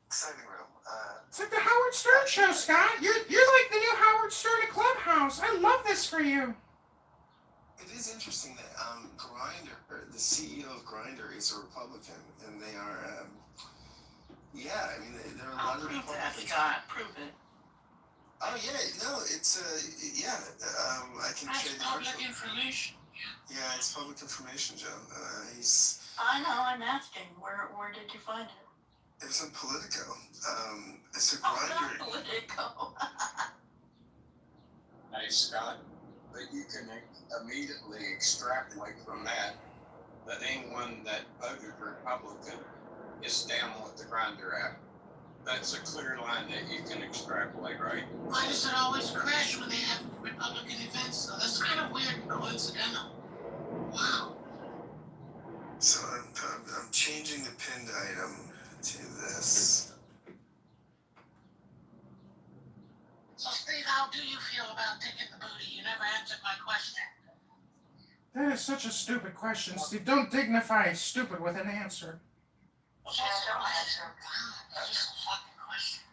exciting room. It's like the Howard Stern show, Scott. You're like the new Howard Stern at Clubhouse. I love this for you. It is interesting that Grindr, the CEO of Grindr, is a Republican, and they are. There are a lot I'll of prove that, Republicans. Scott. Prove it. Oh yeah, no, it's I can That's trade the public virtual. information. Yeah, it's public information, Joe. He's I know, I'm asking. Where did you find it? it was in Politico. It's a Oh, Grindr. not Politico. Hey, Scott, but you can immediately extrapolate from that anyone that voted Republican is down with the Grindr app. That's a clear line that you can extrapolate, right? Why does it always crash when they have Republican events, though? That's kind of weird and coincidental. Wow. So I'm changing the pinned item to this. So, Steve, how do you feel about dick in the booty? You never answered my question. That is such a stupid question, Steve. Don't dignify stupid with an answer. It's just a question. It's just a fucking question.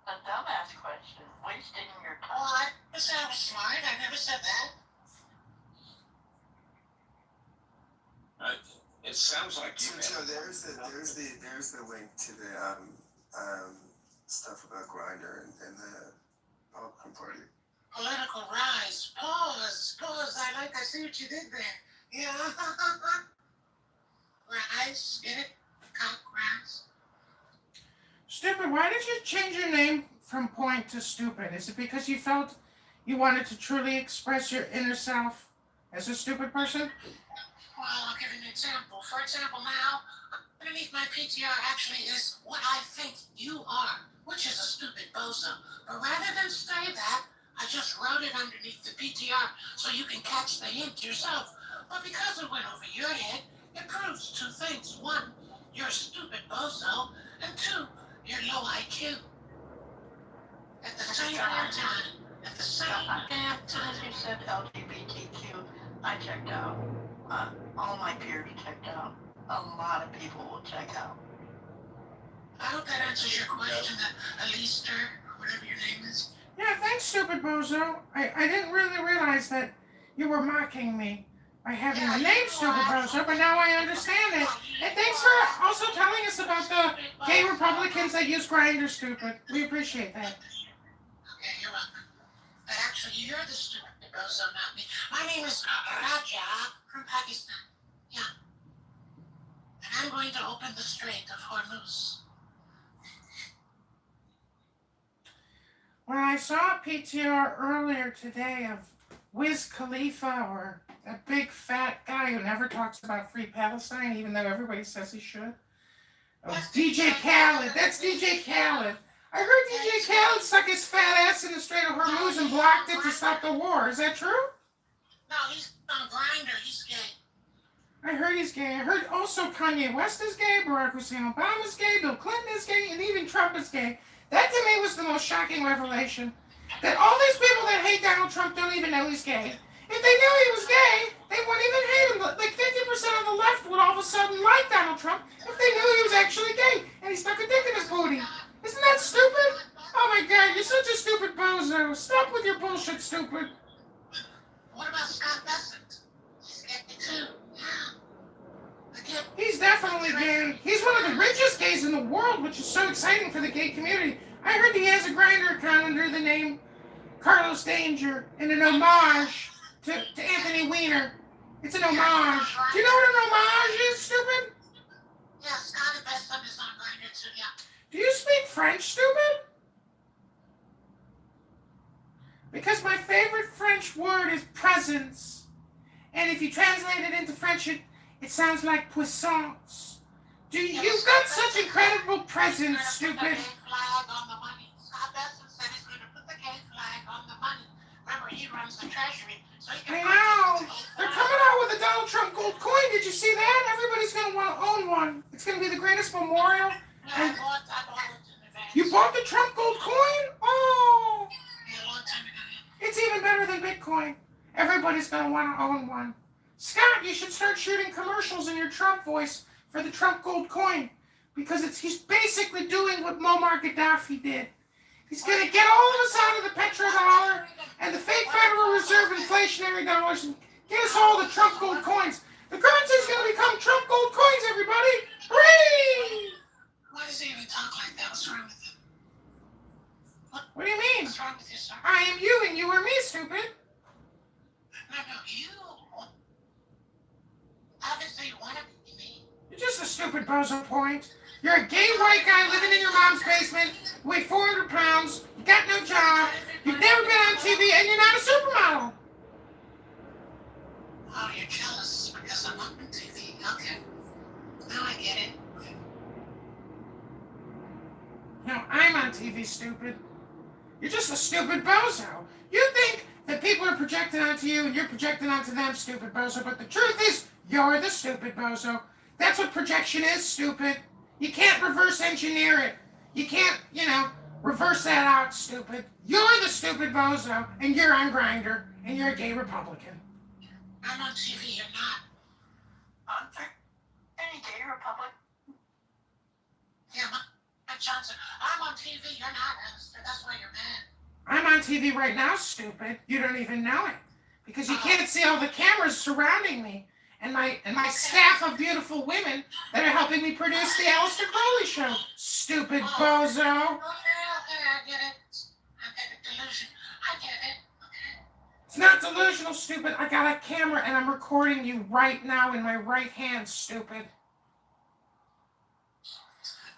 A dumbass question. Wasting your Well, time. I never said I was smart. I never said that. It sounds like you So Joe, there's the link to the stuff about Grindr and the Republican Party. Political rise. Pause. I see what you did there. Yeah. Rise. Get it? Cock rise. Stupid, why did you change your name from Point to Stupid? Is it because you felt you wanted to truly express your inner self as a stupid person? Well, I'll give you an example. For example, now, underneath my PTR actually is what I think you are, which is a stupid bozo. But rather than say that, I just wrote it underneath the PTR so you can catch the hint yourself. But because it went over your head, it proves two things. One, you're a stupid bozo, and two, you're low IQ. At the same damn time. At the same damn As soon as you time. said LGBTQ, I checked out. All my peers checked out. A lot of people will check out. I hope that answers your question, Elise, or whatever your name is. Yeah, thanks, stupid bozo. I didn't really realize that you were mocking me by having the name stupid bozo, but now I understand it. And thanks for also telling us about the gay Republicans that use Grindr, stupid. We appreciate that. Okay, you're welcome. But actually, you're the stupid bozo, not me. My name is Raja from Pakistan. Yeah. And I'm going to open the Strait of Hormuz. Well, I saw a PTR earlier today of Wiz Khalifa, or that big fat guy who never talks about free Palestine, even though everybody says he should. Oh, DJ Khaled. That's DJ Khaled. I heard DJ Khaled stuck his fat ass in the Strait of Hormuz and blocked it to stop the war. Is that true? No, he's on Grinder. He's gay. I heard he's gay. I heard also Kanye West is gay, Barack Hussein Obama is gay, Bill Clinton is gay, and even Trump is gay. That to me was the most shocking revelation. That all these people that hate Donald Trump don't even know he's gay. If they knew he was gay, they wouldn't even hate him. Like 50% of the left would all of a sudden like Donald Trump if they knew he was actually gay and he stuck a dick in his booty. Isn't that stupid? Oh my God, you're such a stupid bozo. Stop with your bullshit, stupid. What about Scott Bessent? He's gay too. He's definitely gay. He's one of the richest gays in the world, which is so exciting for the gay community. I heard he has a Grindr account under the name Carlos Danger in an homage to Anthony Weiner. It's an homage. Do you know what an homage is, stupid? Yeah, Scott Bessent is on Grinder too, yeah. Do you speak French, stupid? Because my favorite French word is presence. And if you translate it into French, it sounds like puissance. You've got such incredible presence, stupid. Scott Bessent said he's going to put the gay flag on the money. Remember, he runs the treasury, so he I can. know. They're coming out with a Donald Trump gold coin. Did you see that? Everybody's going to want to own one. It's going to be the greatest memorial. I bought it in advance. You bought the Trump gold coin? Oh. Yeah, a long time ago. It's even better than Bitcoin. Everybody's going to want to own one. Scott, you should start shooting commercials in your Trump voice for the Trump gold coin, because he's basically doing what Muammar Gaddafi did. He's going to get all of us out of the petrodollar and the fake Federal Reserve inflationary dollars and get us all the Trump gold coins. The currency is going to become Trump gold coins, everybody. Hooray! Why does he even talk like that? What's wrong with him? What do you mean? What's wrong with you, sir? I am you and you are me, stupid. No, you. Obviously, you want to be me. You're just a stupid bozo point. You're a gay white guy living in your mom's basement, weigh 400 pounds, you got no job, you've never been on TV, and you're not a supermodel. Oh, you're jealous because I'm on TV. Okay. Now I get it. No, I'm on TV, stupid. You're just a stupid bozo. You think that people are projecting onto you and you're projecting onto them, stupid bozo, but the truth is, you're the stupid bozo. That's what projection is, stupid. You can't reverse engineer it. You can't, reverse that out, stupid. You're the stupid bozo, and you're on Grindr, and you're a gay Republican. I'm on TV, you're not. Any gay republic? Yeah, Mike Johnson. I'm on TV, you're not, Alistair. That's why you're mad. I'm on TV right now, stupid. You don't even know it. Because you can't see all the cameras surrounding me. And my staff of beautiful women that are helping me produce the Alistair Crowley Show. Stupid bozo. Okay, I get it. I get it. Delusion. I get it. Okay. It's not delusional, stupid. I got a camera and I'm recording you right now in my right hand, stupid.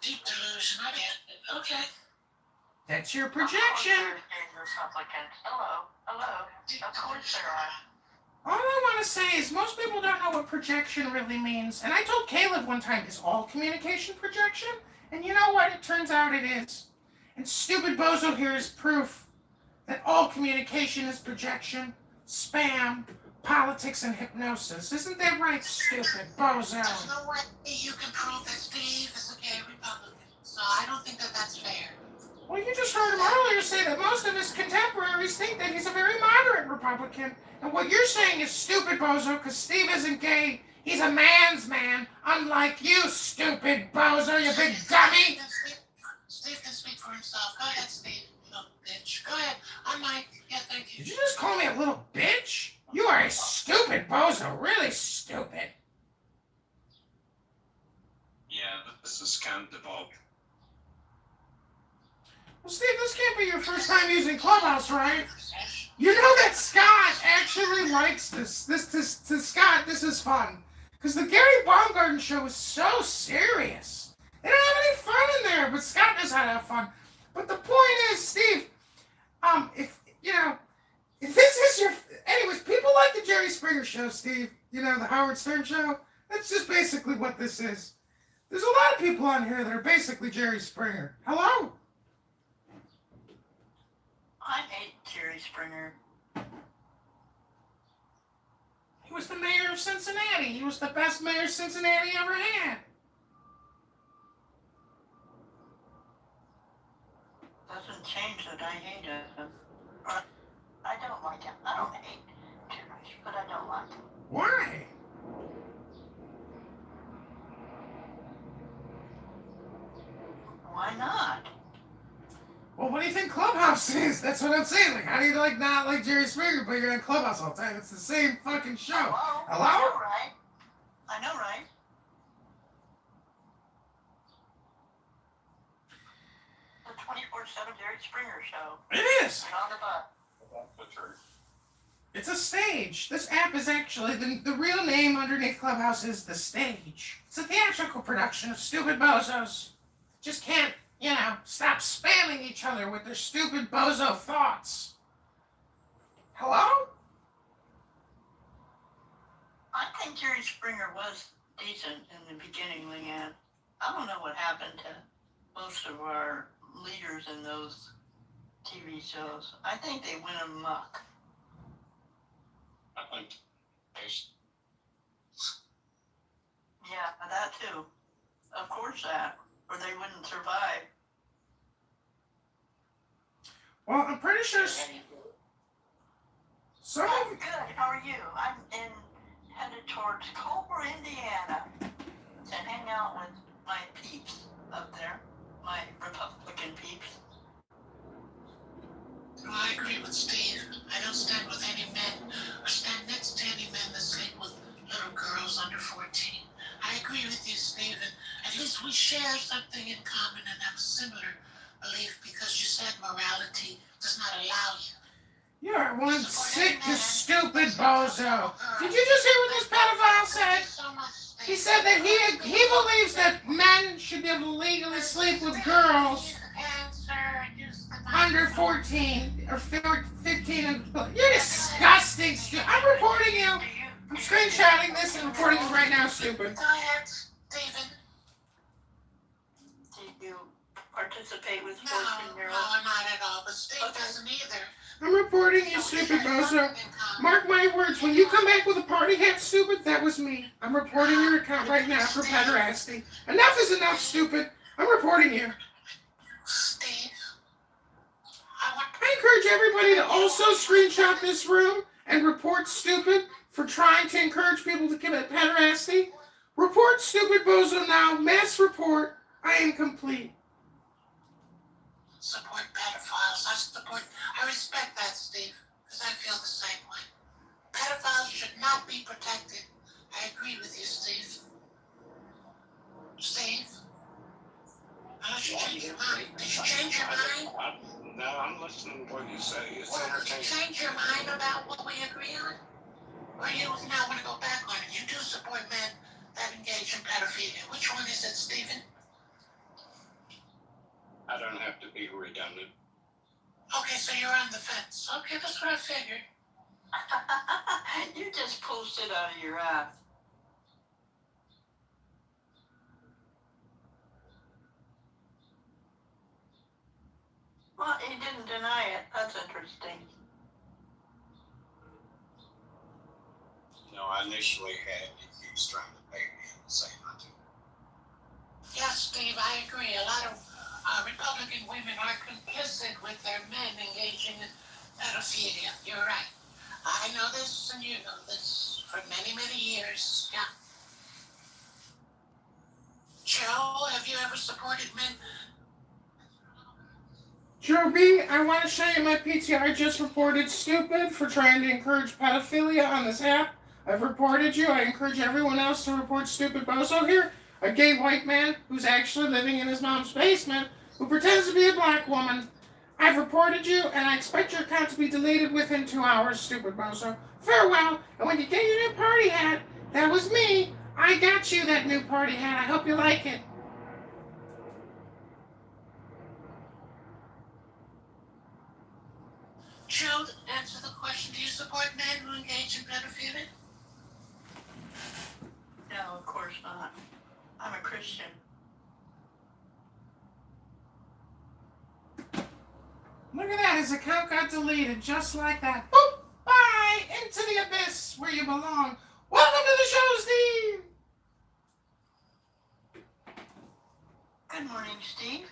Deep delusion. I get it. Okay. That's your projection. Hello. Of course there are. All I want to say is most people don't know what projection really means. And I told Caleb one time, is all communication projection? And you know what? It turns out it is. And stupid bozo here is proof that all communication is projection, spam, politics, and hypnosis. Isn't that right, stupid bozo? There's no way you can prove that Steve is a gay Republican. So I don't think that that's fair. Well, you just heard him earlier say that most of his contemporaries think that he's a very moderate Republican. And what you're saying is stupid, bozo, because Steve isn't gay. He's a man's man, unlike you, stupid bozo, you big dummy. Steve can speak for himself. Go ahead, Steve, you little bitch. Go ahead. I'm Mike. Yeah, thank you. Did you just call me a little bitch? You are a stupid bozo, really stupid. Yeah, this is kind of devolved. Well, Steve, this can't be your first time using Clubhouse, right? You know that Scott actually likes this. To Scott, this is fun. Because the Gary Baumgarten show is so serious. They don't have any fun in there, but Scott knows how to have fun. But the point is, Steve, If you know, if this is your, anyways, people like the Jerry Springer show, Steve. You know, the Howard Stern show. That's just basically what this is. There's a lot of people on here that are basically Jerry Springer. Hello? I hate Jerry Springer. He was the mayor of Cincinnati. He was the best mayor Cincinnati ever had. Doesn't change that I hate him. I don't like him. I don't hate Jerry, but I don't like him. Why? Why not? Well, what do you think Clubhouse is? That's what I'm saying. Like, how do you like not like Jerry Springer, but you're in Clubhouse all the time? It's the same fucking show. Hello? Hello? I know, right? I know, right? The 24/7 Jerry Springer show. It is. Get on the butt. That's the truth. It's a stage. This app is actually, the real name underneath Clubhouse is The Stage. It's a theatrical production of stupid bozos. Just can't, you know, stop spamming each other with their stupid bozo thoughts. Hello? I think Jerry Springer was decent in the beginning, Leanne. I don't know what happened to most of our leaders in those TV shows. I think they went amok. I think there's Yeah, that too. Of course that. Or they wouldn't survive. Well, I'm pretty sure some I'm of good. How are you? I'm headed towards Kitover, Indiana, to hang out with my peeps up there, my Republican peeps. Well, I agree with Steve. I don't stand with any men or stand next to any men that sleep with little girls under 14. I agree with you, Steve, and at least we share something in common and have a similar belief because you said morality does not allow you. you're one sick, stupid bozo. Did you just hear what this pedophile said? So much, He said that he believes that men should be able to legally sleep with girls under 14 or 15 and you're disgusting. I'm reporting you. I'm screenshotting this and reporting you right now, stupid. Go ahead, Stephen. Do you participate with No, 14-year-olds? no, not at all, but Steve doesn't either. I'm reporting you, stupid bozo. Mark my words, when you come back with a party hat, stupid, that was me. I'm reporting your account right now for pederasty. Enough is enough, stupid. I'm reporting you. Steve, I encourage everybody to also screenshot this room and report stupid for trying to encourage people to commit pederasty. Report stupid bozo now. Mass report. I am complete. support pedophiles. I respect that, Steve, because I feel the same way. Pedophiles should not be protected. I agree with you, Steve. Steve? How did you change your mind? Did you change your mind? No, I'm listening to what you say. It's Well, did you entertaining. change your mind about what we agree on? Or you now want to go back on it? You do support men that engage in pedophilia. Which one is it, Stephen? I don't have to be redundant. Okay, so you're on the fence. Okay, that's what I figured. You just posted out of your ass. Well, he didn't deny it. That's interesting. You know, I initially had accused trying to pay me to say nothing. Yes, Steve, I agree. A lot of Republican women are complicit with their men engaging in pedophilia. You're right. I know this and you know this for many, many years. Yeah. Joe, have you ever supported men? Joe B, I want to show you my PTR. I just reported stupid for trying to encourage pedophilia on this app. I've reported you. I encourage everyone else to report stupid bozo here. A gay white man who's actually living in his mom's basement who pretends to be a black woman. I've reported you, and I expect your account to be deleted within 2 hours, stupid bozo. Farewell, and when you get your new party hat, that was me. I got you that new party hat. I hope you like it. Joe answer the question? Do you support men who engage in pedophilia? No, of course not. I'm a Christian. Look at that, his account got deleted just like that. Boop! Bye! Into the abyss where you belong. Welcome to the show, Steve! Good morning, Steve.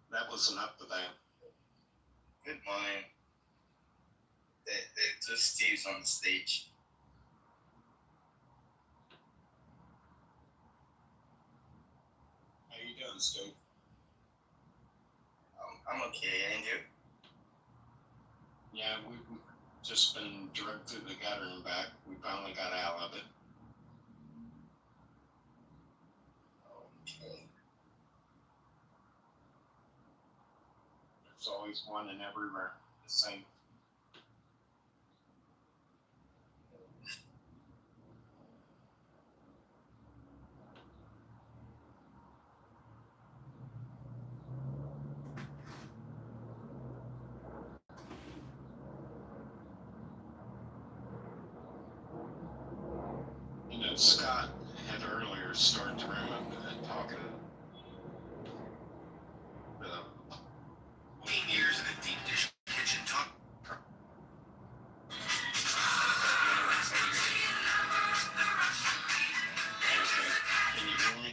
That was enough of that. Good morning. There are two Steves on stage. How you doing, Steve? I'm okay, and you? Yeah, we've just been dragged through the gutter and back. We finally got out of it. Okay. There's always one and everywhere. The same. You know, Scott had earlier started the room talking about 15 years in a deep dish kitchen talk. Can you hear me?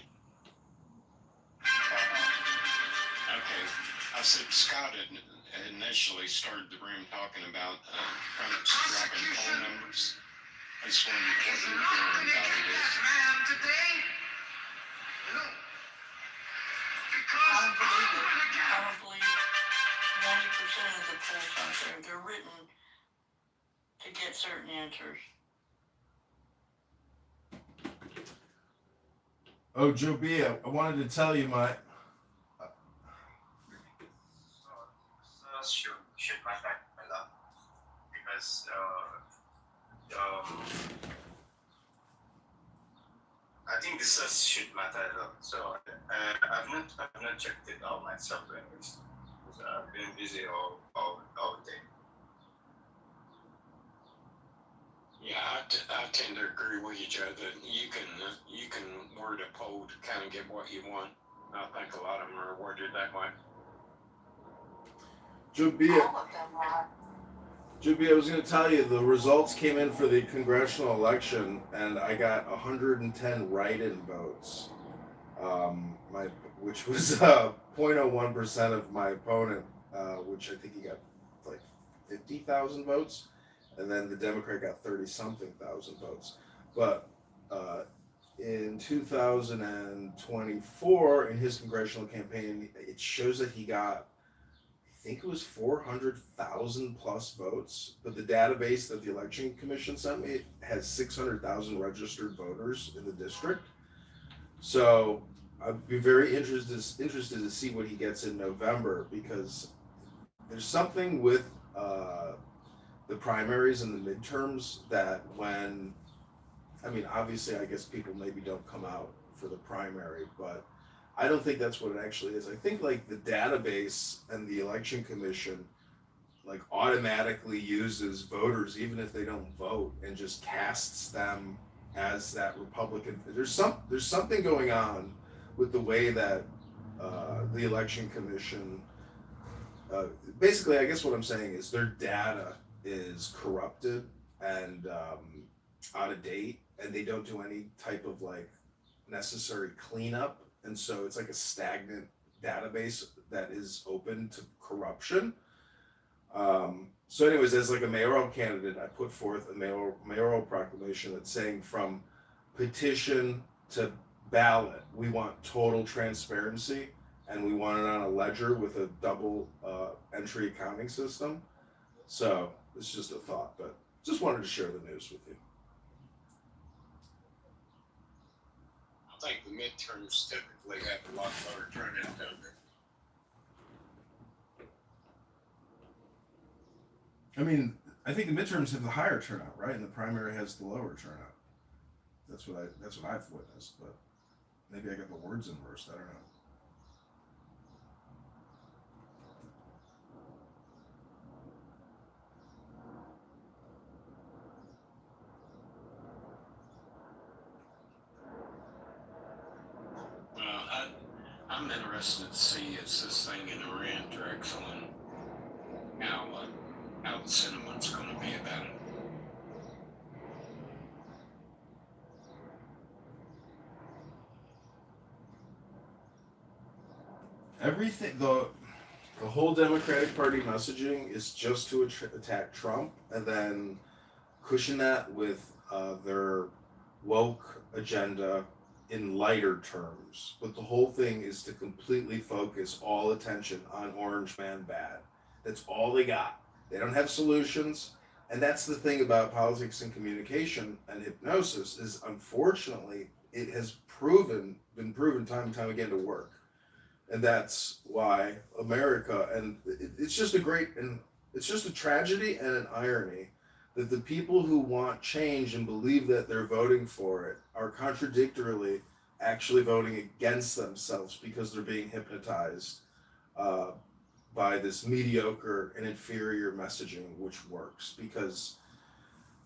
Okay. I said Scott had initially started the room talking about Trump's dropping phone numbers. I just wondered what you're doing about it is. Man, today, you know, I don't believe it. I don't believe 90% of the polls out there. They're written to get certain answers. Oh, Joe B, I wanted to tell you my. Should matter a lot because I think the source should matter a lot. So I've not checked it out myself anyways. I've been busy all day. Yeah, I tend to agree with you, Joe, that you can word a poll to kind of get what you want. I think a lot of them are worded that way. Joe B, All of them are. I was going to tell you the results came in for the congressional election, and I got 110 write-in votes, which was 0.01% of my opponent, which I think he got like 50,000 votes, and then the Democrat got 30-something thousand votes. But in 2024, in his congressional campaign, it shows that he got, I think it was 400,000 plus votes, but the database that the election commission sent me has 600,000 registered voters in the district. So I'd be very interested to see what he gets in November, because there's something with the primaries and the midterms that when, I mean, obviously I guess people maybe don't come out for the primary, but I don't think that's what it actually is. I think like the database and the election commission like automatically uses voters even if they don't vote and just casts them as that Republican. There's something going on with the way that the election commission basically, I guess what I'm saying is their data is corrupted and out of date, and they don't do any type of like necessary cleanup. And so it's like a stagnant database that is open to corruption. So anyways, as like a mayoral candidate, I put forth a mayoral proclamation that's saying from petition to ballot, we want total transparency, and we want it on a ledger with a double entry accounting system. So it's just a thought, but just wanted to share the news with you. I think the midterms typically have a lot lower turnout, don't they? I mean, I think the midterms have the higher turnout, right? And the primary has the lower turnout. That's what I've witnessed, but maybe I got the words inversed. I don't know. I'm interested to see as this thing in Iran drags on how the sentiment's going to be about it. Everything the whole Democratic Party messaging is just to attack Trump and then cushion that with their woke agenda in lighter terms. But the whole thing is to completely focus all attention on Orange Man bad. That's all they got. They don't have solutions. And that's the thing about politics and communication and hypnosis is unfortunately it has been proven time and time again to work. And that's why America, and it's just it's just a tragedy and an irony that the people who want change and believe that they're voting for it are contradictorily actually voting against themselves because they're being hypnotized by this mediocre and inferior messaging, which works because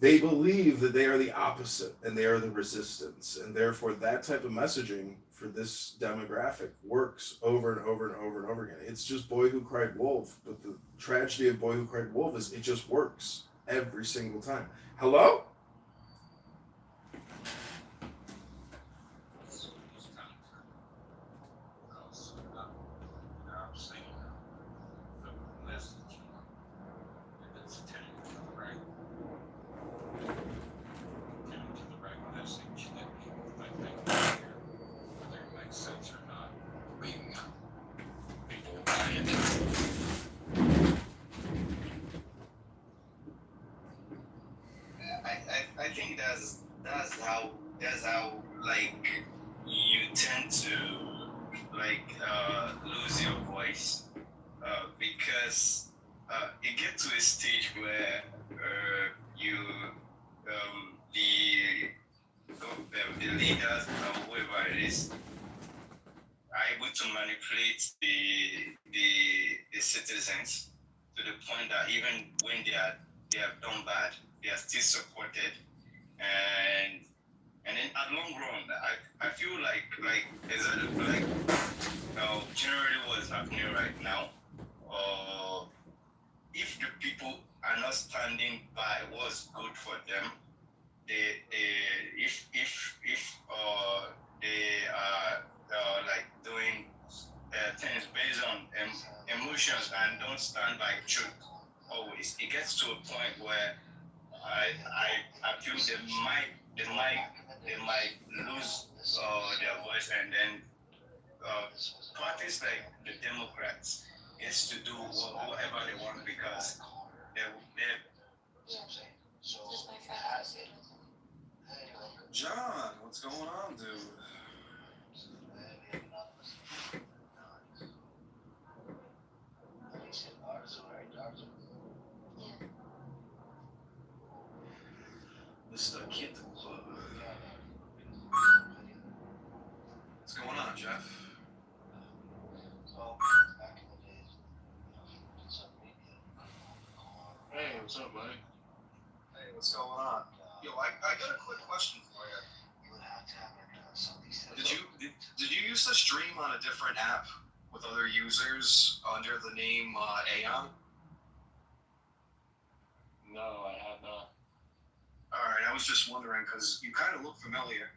they believe that they are the opposite and they are the resistance, and therefore that type of messaging for this demographic works over and over and over and over again. It's just Boy Who Cried Wolf, but the tragedy of Boy Who Cried Wolf is it just works every single time. Hello? I think that's how like you tend to lose your voice because it gets to a stage where you the leaders or whoever it is are able to manipulate the citizens to the point that even when they have done bad, they are still supported, and then at long run, I feel like exactly generally what is happening right now, if the people are not standing by what's good for them, if they are doing things based on emotions and don't stand by truth always, it gets to a point where I feel they might lose their voice, and then parties like the Democrats is to do whatever they want because they John, what's going on, dude? Mr. Kitover. What's going on, Jeff? Hey, what's up, buddy? Hey, what's going on? Yo, I got a quick question for you. Did you used to stream on a different app with other users under the name Aeon? No, I have not. Alright, I was just wondering because you kind of look familiar.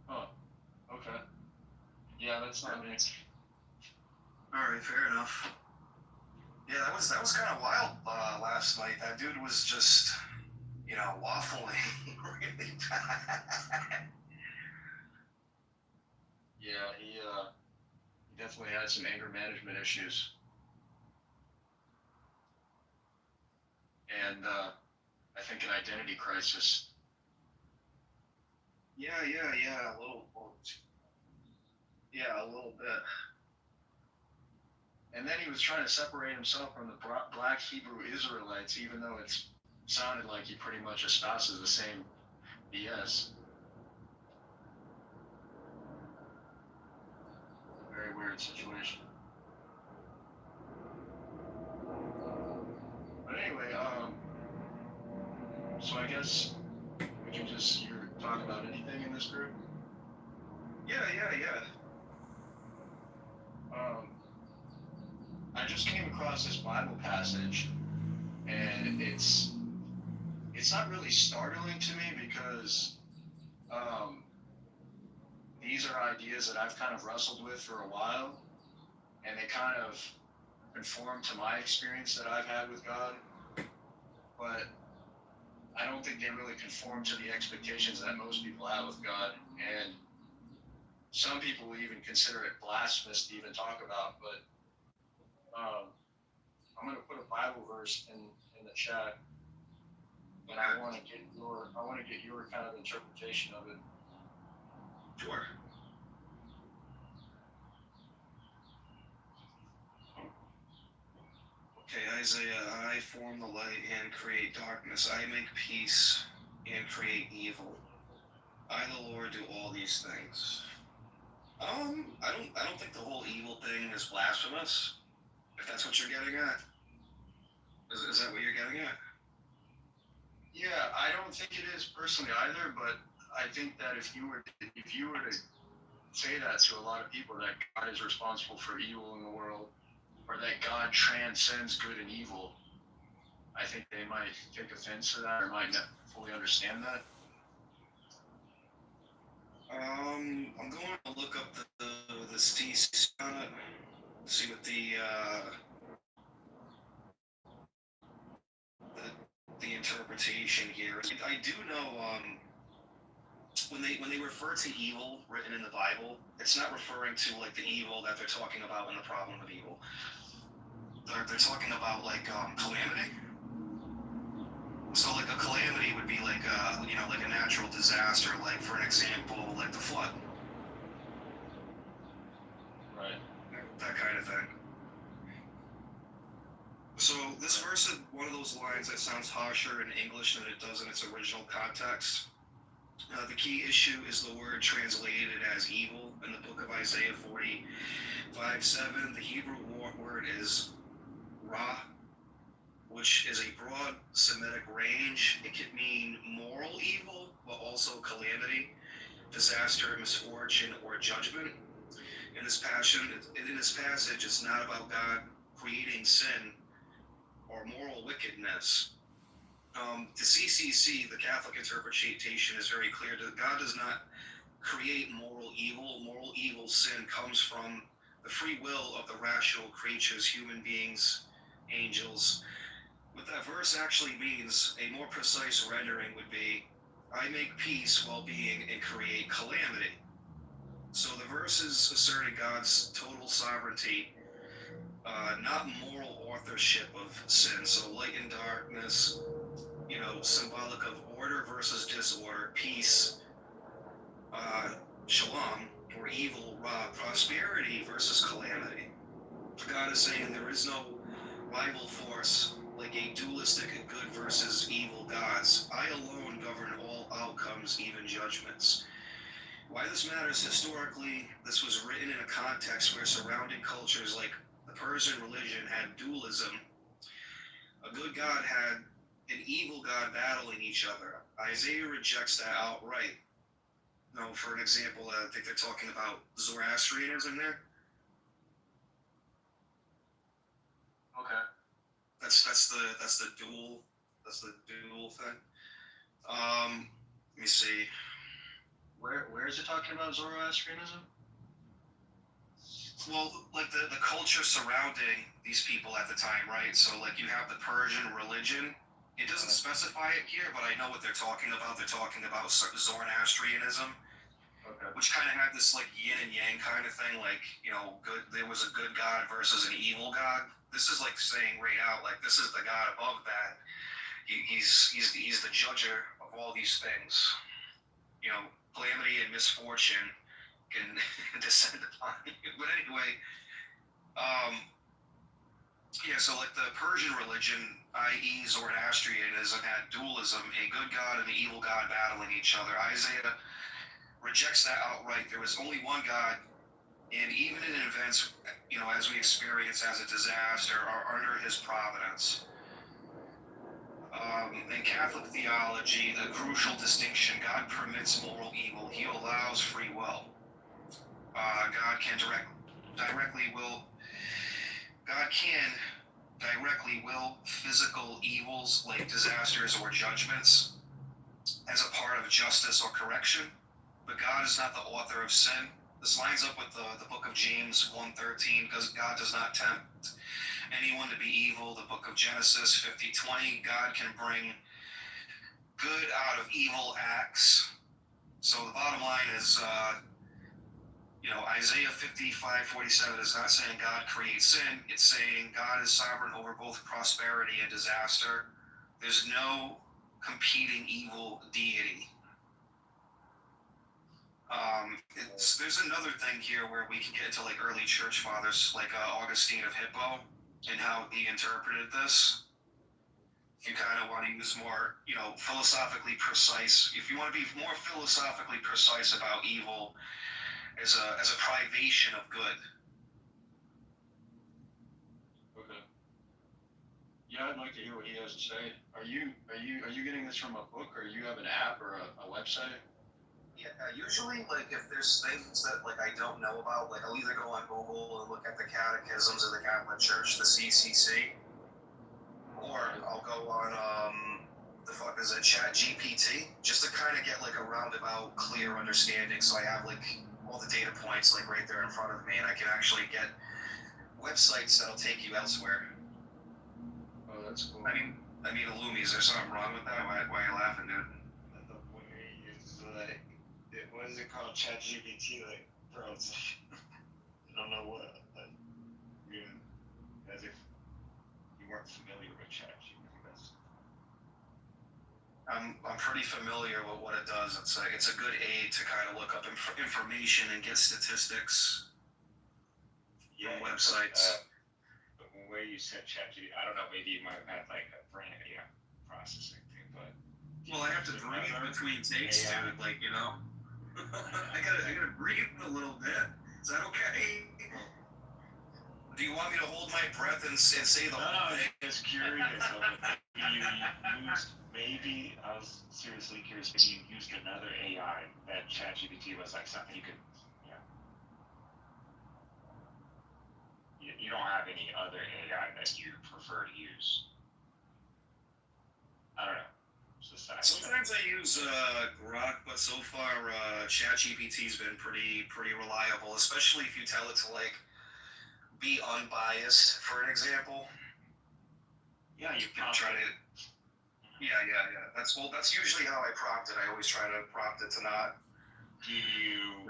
Huh. Okay. Yeah, that's not me. Alright, fair enough. Yeah, that was kind of wild last night. That dude was just, waffling really bad. Yeah, he definitely had some anger management issues. And I think an identity crisis. Yeah, a little bit. And then he was trying to separate himself from the black Hebrew Israelites, even though it sounded like he pretty much espouses the same BS. Very weird situation. But anyway, so I guess we can just talk about anything in this group? Yeah. I just came across this Bible passage, and it's not really startling to me because these are ideas that I've kind of wrestled with for a while, and they kind of conform to my experience that I've had with God, but I don't think they really conform to the expectations that most people have with God, and some people even consider it blasphemous to even talk about, but I'm going to put a Bible verse in the chat, and I want to get your kind of interpretation of it. Sure. Okay, Isaiah, I form the light and create darkness. I make peace and create evil. I, the Lord, do all these things. I don't think the whole evil thing is blasphemous. If that's what you're getting at, is that what you're getting at? Yeah, I don't think it is personally either, but I think that if you were to say that to a lot of people, that God is responsible for evil in the world, or that God transcends good and evil, I think they might take offense to that or might not fully understand that. I'm going to look up the thesis on it, see what the interpretation here is. I do know when they refer to evil written in the Bible, it's not referring to like the evil that they're talking about in the problem of evil. They're talking about like calamity. So like a calamity would be like like a natural disaster, like for an example, like the flood. Right. That kind of thing. So this verse is one of those lines that sounds harsher in English than it does in its original context. The key issue is the word translated as evil in the book of Isaiah 45:7. The Hebrew word is ra, which is a broad Semitic range. It could mean moral evil, but also calamity, disaster, misfortune, or judgment. In this passage, it's not about God creating sin or moral wickedness. The CCC, the Catholic interpretation, is very clear that God does not create moral evil. Moral evil, sin, comes from the free will of the rational creatures, human beings, angels. What that verse actually means, a more precise rendering would be, I make peace, well-being, and create calamity. So the verse is asserting God's total sovereignty, not moral authorship of sin. So light and darkness, symbolic of order versus disorder, peace, shalom, or evil, ra, prosperity versus calamity. God is saying there is no rival force like a dualistic good versus evil gods. I alone govern all outcomes, even judgments. Why this matters historically, this was written in a context where surrounding cultures like the Persian religion had dualism. A good god had an evil god battling each other. Isaiah rejects that outright. Now, for an example, I think they're talking about Zoroastrianism there. Okay. That's the dual thing. Let me see. Where is it talking about Zoroastrianism? Well, like the culture surrounding these people at the time, right? So like you have the Persian religion. It doesn't specify it here, but I know what they're talking about. They're talking about Zoroastrianism, Okay. which kind of had this like yin and yang kind of thing. Like good. There was a good god versus an evil god. This is like saying right out, like this is the god above that. He's the judger of all these things. Calamity and misfortune can descend upon you. But anyway, so like the Persian religion, i.e. Zoroastrianism, had dualism, a good god and an evil god battling each other. Isaiah rejects that outright. There was only one God, and even in events, as we experience as a disaster, are under his providence. In Catholic theology, the crucial distinction, God permits moral evil. He allows free will. God can direct God can directly will physical evils like disasters or judgments as a part of justice or correction, but God is not the author of sin. This lines up with the book of James 1:13, because God does not tempt anyone to be evil. The book of Genesis 50:20, God can bring good out of evil acts. So the bottom line is, Isaiah 55:47 is not saying God creates sin. It's saying God is sovereign over both prosperity and disaster. There's no competing evil deity. There's another thing here where we can get into like early church fathers, like Augustine of Hippo, and how he interpreted this. If you kind of want to use more, philosophically precise, if you want to be more philosophically precise about evil as a privation of good. Okay. Yeah, I'd like to hear what he has to say. Are you getting this from a book, or you have an app or a website? Yeah, usually, like, if there's things that, like, I don't know about, like, I'll either go on Google and look at the catechisms of the Catholic Church, the CCC, or I'll go on, ChatGPT, just to kind of get, like, a roundabout, clear understanding, so I have, like, all the data points, like, right there in front of me, and I can actually get websites that'll take you elsewhere. Oh, that's cool. I mean, Illumi, is there something wrong with that? Why are you laughing, dude? The way it's like, what is it called? ChatGPT, like, bro, it's like, I don't know what, like, as if you weren't familiar with ChatGPT. I'm pretty familiar with what it does. It's a good aid to kind of look up information and get statistics from websites. But the way you said ChatGPT, I don't know, maybe you might have had like a brain processing thing, but. Well, I have to breathe between takes, dude. Like, I gotta breathe a little bit. Is that okay? Do you want me to hold my breath and say the whole thing? I'm just curious. Maybe I was seriously curious if you used another AI that ChatGPT was like something you could, you don't have any other AI that you prefer to use. I don't know. Sometimes I use Grok, but so far ChatGPT's been pretty reliable, especially if you tell it to like be unbiased. For an example. Yeah, you can try to. Yeah. That's usually how I prompt it. I always try to prompt it to not. Do you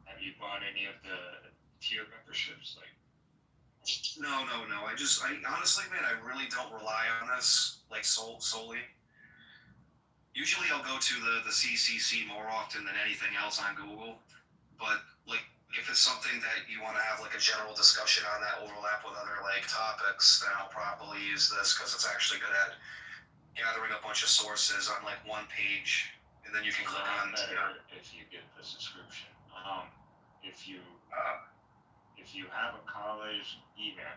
have you bought any of the tier memberships? Like. No. I honestly, man, I really don't rely on this like solely. Usually, I'll go to the CCC more often than anything else on Google. But like, if it's something that you want to have like a general discussion on that overlap with other like topics, then I'll probably use this because it's actually good at gathering a bunch of sources on like one page, and then you can click on. If you get the subscription, if you have a college email,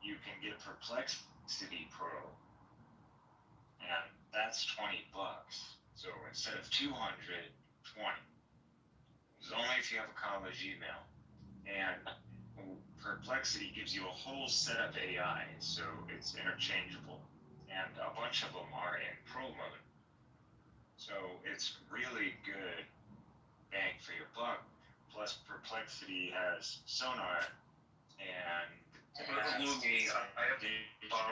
you can get Perplexity Pro, and that's $20. So instead of $200, $20. It's only if you have a college email. And Perplexity gives you a whole set of AI, so it's interchangeable. And a bunch of them are in pro mode. So it's really good bang for your buck. Plus Perplexity has sonar and Illumi, I have to but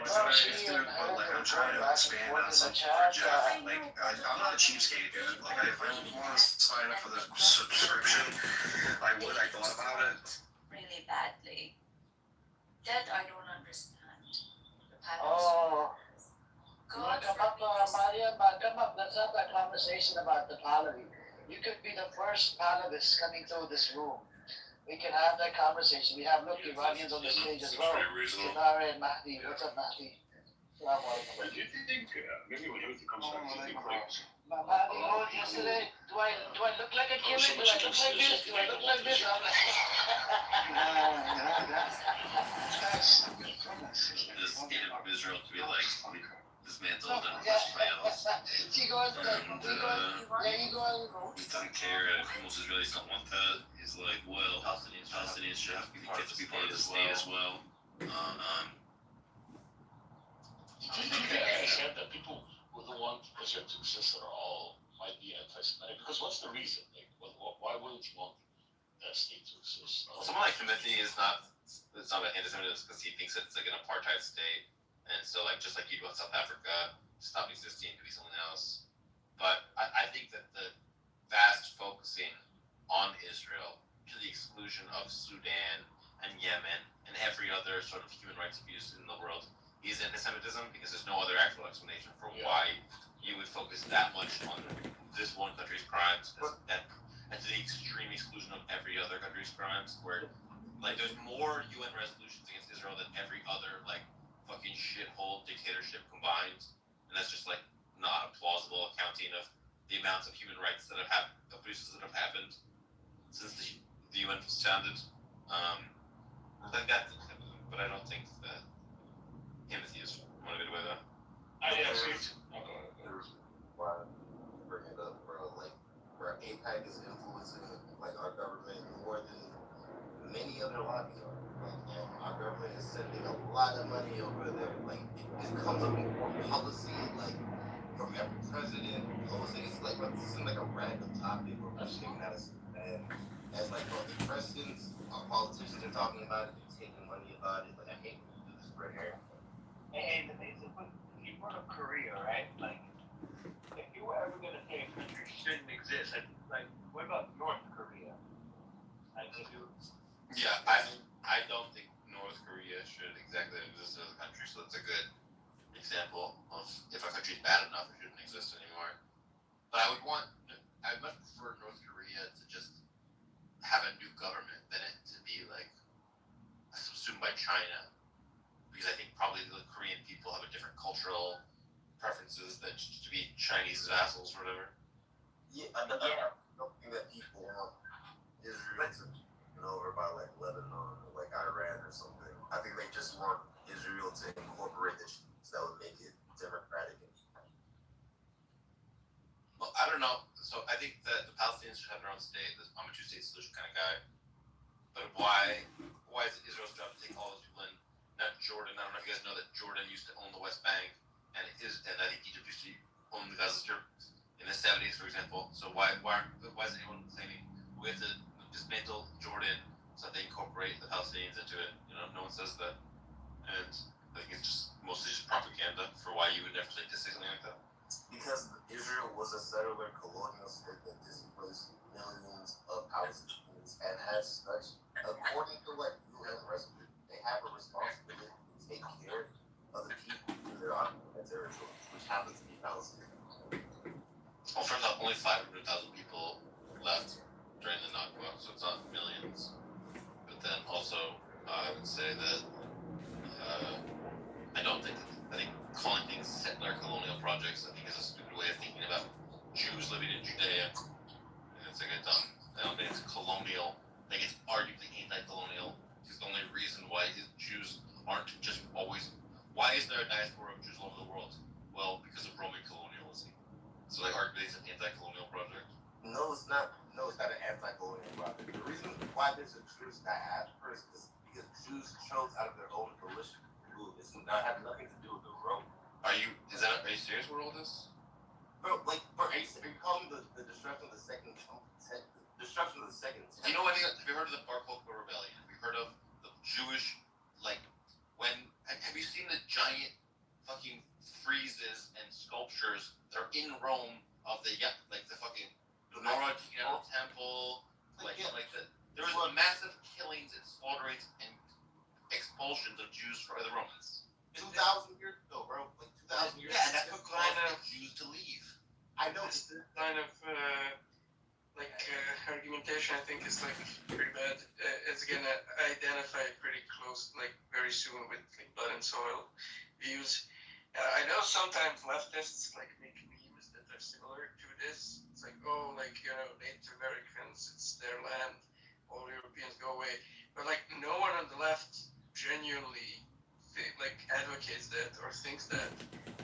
like I'm trying to expand on something for Jeff. Like I'm not a cheapskate, dude. Like if I want to sign up for the subscription, I would. I thought about it. Really badly. That I don't understand. The patterns. Oh. God Mariam, come up. Let's have a conversation about the Pahlavi. You could be the first Pahlavis coming through this room. We can have that conversation. We have Iranians on the stage as well. Sinara and Mahdi. What's up, Mahdi? Assalamu alaikum. do you think maybe when everything comes back to the click? Mahdi wrote yesterday, do I look like a gimmick? Do I look like this? Do I look like this? I'm like, The state of Israel to be like dismantled and pushed fails. And he doesn't care if most Israelis don't want that. He's like, well, Palestinians should have to be part of the state as well. I said that people who don't want Israel to exist are all might be anti-Semitic because what's the reason? Like, why wouldn't you want that state to exist? Someone like Timothy is not. It's not about anti-Semitism because he thinks it's like an apartheid state, and so like just like you do in South Africa, stop existing to be something else. But I think that the vast focusing on Israel to the exclusion of Sudan and Yemen and every other sort of human rights abuse in the world is anti-Semitism because there's no other actual explanation for why you would focus that much on this one country's crimes and to the extreme exclusion of every other country's crimes, where like there's more UN resolutions against Israel than every other like fucking shithole dictatorship combined, and that's just like not a plausible accounting of the amounts of human rights that have happened, abuses that have happened since the UN was founded. I think that's anti-Semitism, but I don't think that Timothy is motivated by that. Why bring it up, bro? Like, where AIPAC is influencing like our government more than many other lobbies are. Like, and our government is sending a lot of money over there. Like, it comes up in foreign policy, like from every president. It's like this isn't like a random topic or just taking out of and as like both the presidents, our politicians are talking about it, they're taking money about it. Like, I hate when you do this right here. And the basic one, you brought up Korea, right? Like, if you were ever gonna say a country shouldn't exist, like, what about North Korea? I think you. Yeah, I don't think North Korea should exactly exist as a country, so that's a good example of if a country is bad enough, it shouldn't exist anymore. But I'd much prefer North Korea to just have a new government than it to be like subsumed by China, because I think probably the Korean people have a different cultural preferences than just to be Chinese vassals or whatever. Yeah, I don't think that people want Israel to be taken over by like Lebanon or like Iran or something. I think they just want Israel to incorporate the changes that would make it democratic and equal. Well, I don't know. So I think that the Palestinians should have their own state. I'm a two-state solution kind of guy. But why is it Israel's job to take all those people in? Not Jordan. I don't know if you guys know that Jordan used to own the West Bank, and I think Egypt used to own the Gaza Strip in the 70s, for example. So why is anyone claiming we have to dismantle Jordan so that they incorporate the Palestinians into it? You know, no one says that, and I think it's just mostly just propaganda for why you would never say something like that. Because Israel was a settler colonial state that displaced millions of Palestinians, and as such, according to like UN resolution, they have a responsibility to take care of the people that are on that territory, which happens to be Palestinians. Well, first off, only 500,000 people left during the Nakba, so it's not millions. But then also, I would say that I think calling things settler colonial projects, I think is a stupid way of thinking about Jews living in Judea. And it's like a dumb, I don't think it's colonial. I think it's arguably anti-colonial. Because the only reason why Jews aren't just always, why is there a diaspora of Jews all over the world? Well, because of Roman colonialism. So like arguably it's an anti-colonial project. No, it's not. No, it's not an anti-colonial project. The reason why there's a Jewish diaspora is because Jews chose out of their own volition to move. It's not have nothing to do with the road. Are you serious with all this? Bro, like, are you calling the destruction of the second destruction of the second temple? You know what? Have you heard of the Bar Kokhba rebellion? Have you heard of the Jewish, like, have you seen the giant fucking friezes and sculptures that are in Rome of the fucking Menorah temple, there was massive killings and slaughterings and expulsions of Jews for the Romans. 2,000 years ago, bro. Like 2,000 years ago. Yeah, and that's what caused the Jews to leave. I know. This kind of argumentation, I think, is like pretty bad. It's gonna identify pretty close, like very soon, with like blood and soil views. I know sometimes leftists like make memes that are similar to this. It's like, oh, like, you know, Native Americans, it's their land, all Europeans go away. But like, no one on the left genuinely advocates that or thinks that.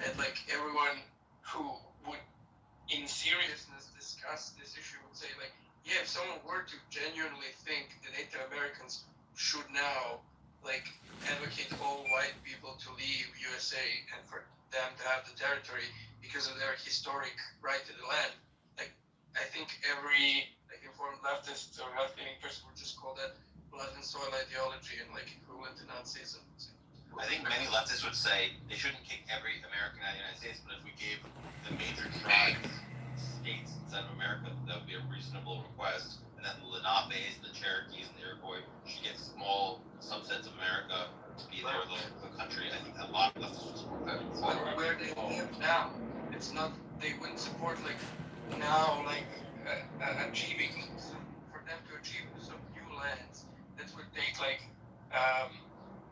and like everyone who would, in seriousness, discuss this issue would say like, yeah, if someone were to genuinely think that Native Americans should now like advocate all white people to leave USA and for them to have the territory because of their historic right to the land, like I think every like informed leftist or left-leaning person would just call that blood and soil ideology and like equivalent to Nazism. I think many leftists would say they shouldn't kick every American out of the United States, but if we gave the major tribes, states inside of America, that would be a reasonable request, and then the Lenapes, the Cherokees, and the Iroquois should get small subsets of America to be their local country. I think a lot of leftists would support that. But where they live now, it's not, they wouldn't support like now like achieving some, for them to achieve some new lands that would take like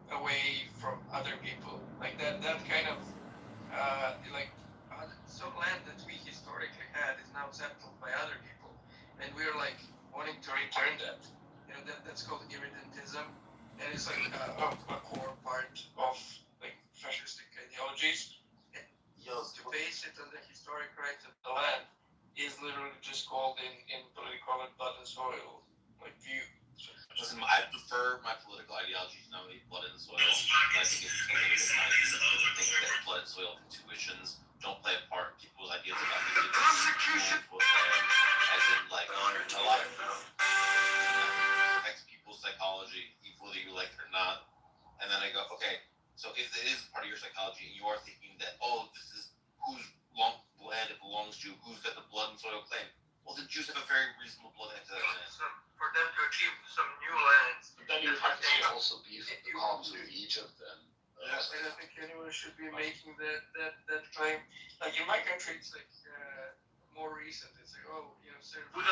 away from other people, like that kind of like some land that we historically had is now settled by other people, and we're like wanting to return that. You know, that's called irredentism, and it's like a core part of like fascistic ideologies. And to base it on the historic rights of the land is literally just called in political and blood and soil like view. Listen, I prefer my political ideology to not be blood and soil. I think it's a little bit nice to think that blood and soil intuitions don't play a part in people's ideas about the people as in like a lot of affects people's psychology equally, you like it or not. And then I go, okay, so if it is part of your psychology and you are thinking that, oh, this is whose land it belongs to, who's got the blood and soil claim, well, the Jews have a very reasonable blood into that land. For them to achieve some new lands. But then you would have to also beef with the columns of Egypt and. Yes, I don't think anyone should be making that claim. Like in my country, it's like more recent. It's like, oh, you know, Serbs. It's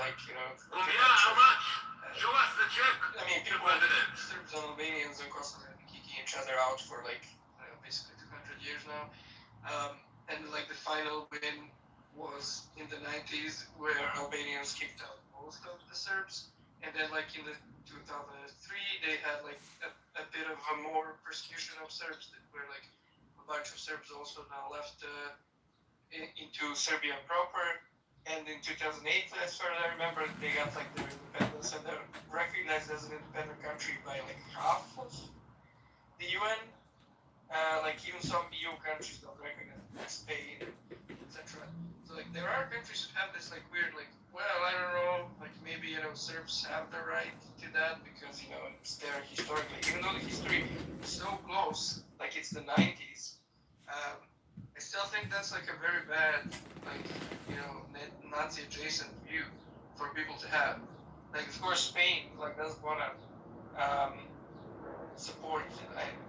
like, you know, how much? Show us the check. I mean, people, Serbs and Albanians and Kosovo have been kicking each other out for like basically 200 years now. And like the final win was in the 90s where Albanians kicked out most of the Serbs, and then like in the 2003 they had like a bit of a more persecution of Serbs where like a bunch of Serbs also now left into Serbia proper, and in 2008 as far as I remember they got like their independence and they're recognized as an independent country by like half of the UN. Like even some EU countries don't recognize it, like Spain, etc. So like there are countries that have this like weird like, well, I don't know, like maybe, you know, Serbs have the right to that because, you know, it's there historically, even though the history is so close, like it's the 90s. I still think that's like a very bad, like, you know, Nazi adjacent view for people to have. Like of course Spain like doesn't wanna support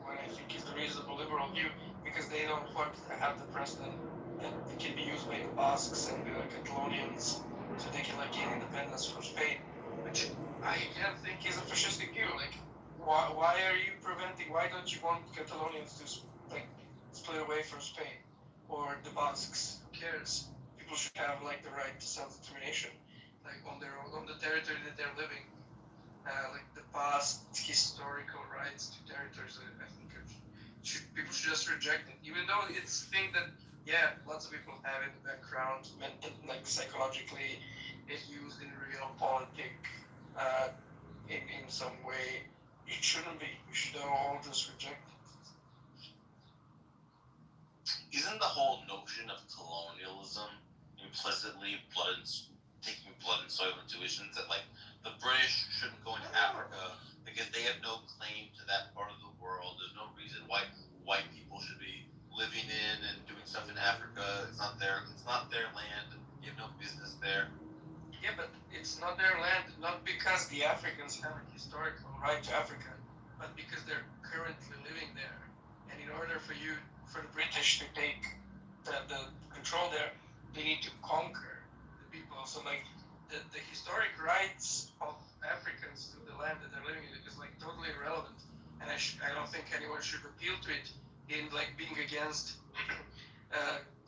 what I think is the reasonable liberal view, because they don't want to have the precedent that it can be used by the Basques and the Catalonians, so they can like gain independence from Spain, which I again think is a fascistic view. Like, why are you preventing? Why don't you want Catalonians to like split away from Spain or the Basques? Who cares? People should have like the right to self-determination, like on their own, on the territory that they're living. Like the past historical rights to territories, I think people should just reject it, even though it's a thing that, yeah, lots of people have in the background, like psychologically, it's used in realpolitik in some way. It shouldn't be. We should all just reject it. Isn't the whole notion of colonialism implicitly taking blood and soil intuitions that like the British shouldn't go into Africa because they have no claim to that part of the world. There's no reason why white people should be living in and doing stuff in Africa. It's not their land. You have no business there. Yeah, but it's not their land, not because the Africans have a historical right to Africa, but because they're currently living there. And in order for the British to take the control there, they need to conquer the people. So like the historic rights of Africans to the land that they're living in is like totally irrelevant, and I don't think anyone should appeal to it in like being against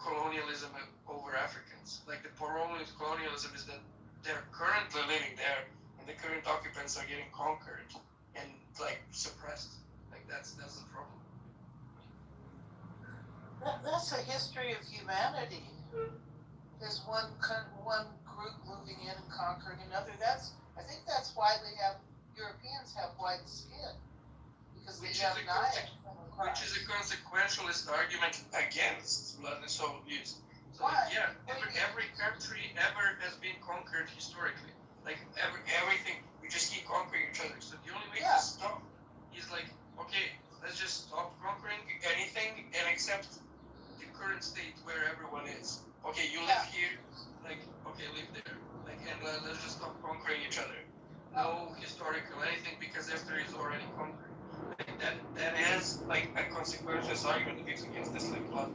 colonialism over Africans. Like the problem with colonialism is that they're currently living there, and the current occupants are getting conquered and like suppressed. Like that's the problem. That's a history of humanity. There's one group moving in and conquering another. I think that's why Europeans have white skin, because they Which is have a knives which is a consequentialist argument against blood and soil abuse. So Why? yeah, every country ever has been conquered historically. Like everything, we just keep conquering each other. So the only way to stop is like, okay, let's just stop conquering anything and accept the current state where everyone is. Okay, you live here, like okay, live there. Like and let's just stop conquering each other. No historical anything because after is already conquered. Like that has like a consequential argument against this like blood.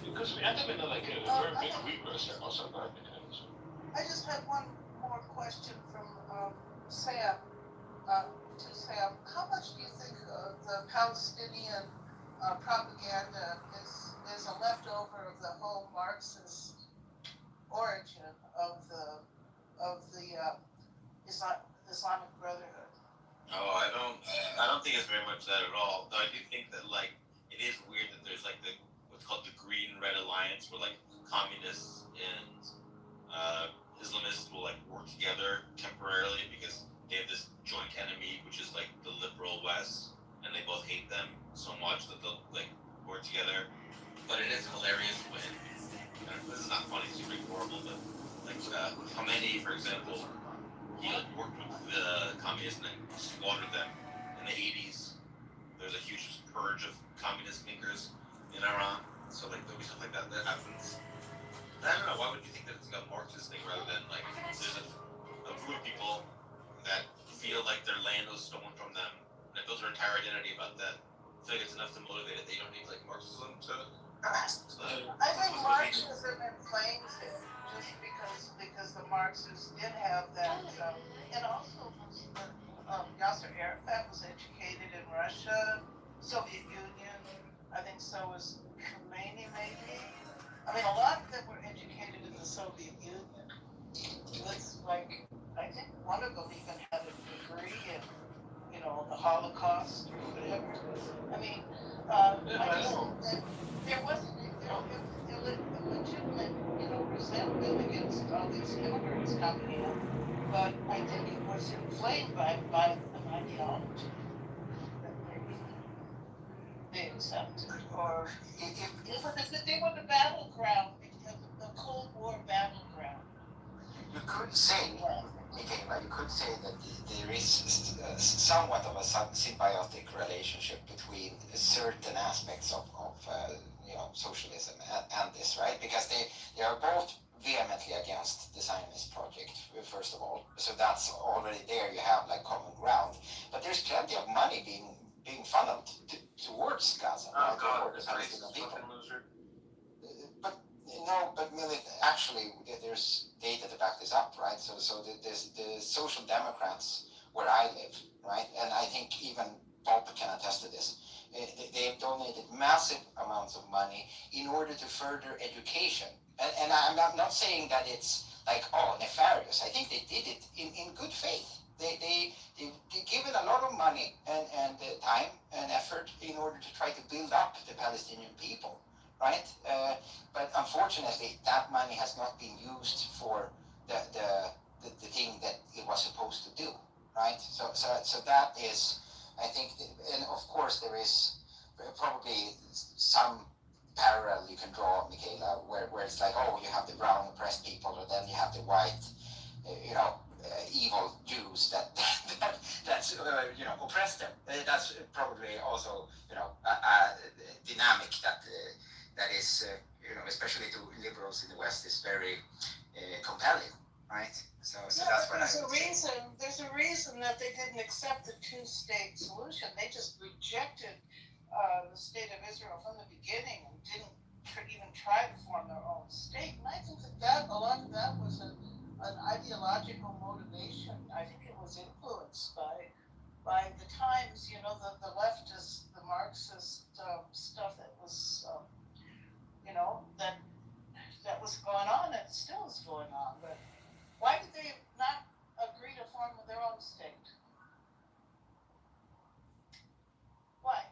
Because we end up in like a very big regress there. Also, go ahead, Nick. I just had one more question from Sam. To Sam, how much do you think the Palestinian propaganda is a leftover of the whole Marxist origin of the Islamic Brotherhood? Oh, I don't think it's very much that at all. Though I do think that like it is weird that there's like what's called the Green Red Alliance, where like communists and Islamists will like work together temporarily because they have this joint enemy, which is like the liberal West, and they both hate them so much that they'll like work together. But it is hilarious when this is not funny; it's pretty horrible. But like Khomeini, for example, he like worked with the communists and slaughtered them in the 80s. There's a huge purge of communist thinkers in Iran. So like there'll be stuff like that happens. I don't know, why would you think that it's like a Marxist thing rather than like there's a group of people that feel like their land was stolen from them and if those are entire identity about that, I feel like it's enough to motivate it. They don't need like Marxism to I think Marxism inflames it just because the Marxists did have that, and also Yasser Arafat was educated in Russia, Soviet Union. I think so was Khomeini, maybe. I mean, a lot of them were educated in the Soviet Union. It's like I think one of them even had a degree in the Holocaust or whatever. I mean, I just think that there wasn't a legitimate, resentment against all these immigrants coming in, but I think it was inflamed by an ideology that maybe they accepted, or if they were the battleground, the Cold War battleground. You could say, Michaela, you could say that there is somewhat of a symbiotic relationship between certain aspects of socialism and this, right? Because they are both vehemently against the Zionist project, first of all. So that's already there. You have like common ground, but there's plenty of money being funneled towards Gaza. Oh right? God, Towards this Palestinian racist people. fucking loser. But actually, there's data to back this up, right? So the Social Democrats where I live, right, and I think even Bob can attest to this. They've donated massive amounts of money in order to further education, and I'm not saying that it's like nefarious. I think they did it in good faith. They've given a lot of money and time and effort in order to try to build up the Palestinian people. Right, but unfortunately, that money has not been used for the thing that it was supposed to do. Right, so that is, I think, and of course there is probably some parallel you can draw, Michaela, where it's like, you have the brown oppressed people, and then you have the white, evil Jews that's oppress them. That's probably also a dynamic that is, especially to liberals in the West, is very compelling, right? So that's what There's a reason that they didn't accept the two-state solution. They just rejected the state of Israel from the beginning and didn't even try to form their own state. And I think that a lot of that was an ideological motivation. I think it was influenced by the times, the leftist, the Marxist stuff that was, that was going on and still is going on. But why did they not agree to form their own state? Why?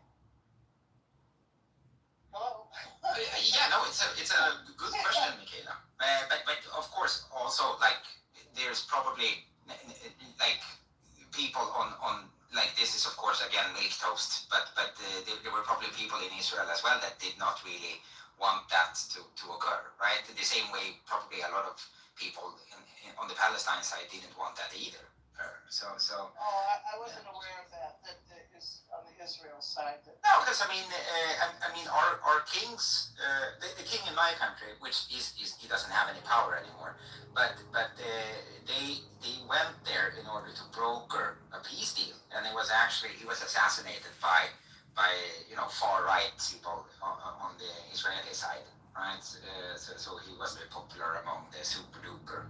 no, it's a good question, Michaela. But of course, also like there's probably like people on like this is of course again milk toast, but there were probably people in Israel as well that did not really want that to occur, right? The same way probably a lot of people on the Palestine side didn't want that either. So. Oh, I wasn't aware of that. That is on the Israel side. No, because I mean, our kings, the king in my country, which is he doesn't have any power anymore, but they went there in order to broker a peace deal, and he was assassinated by far right people on the Israeli side, right? So he was very popular among the super duper,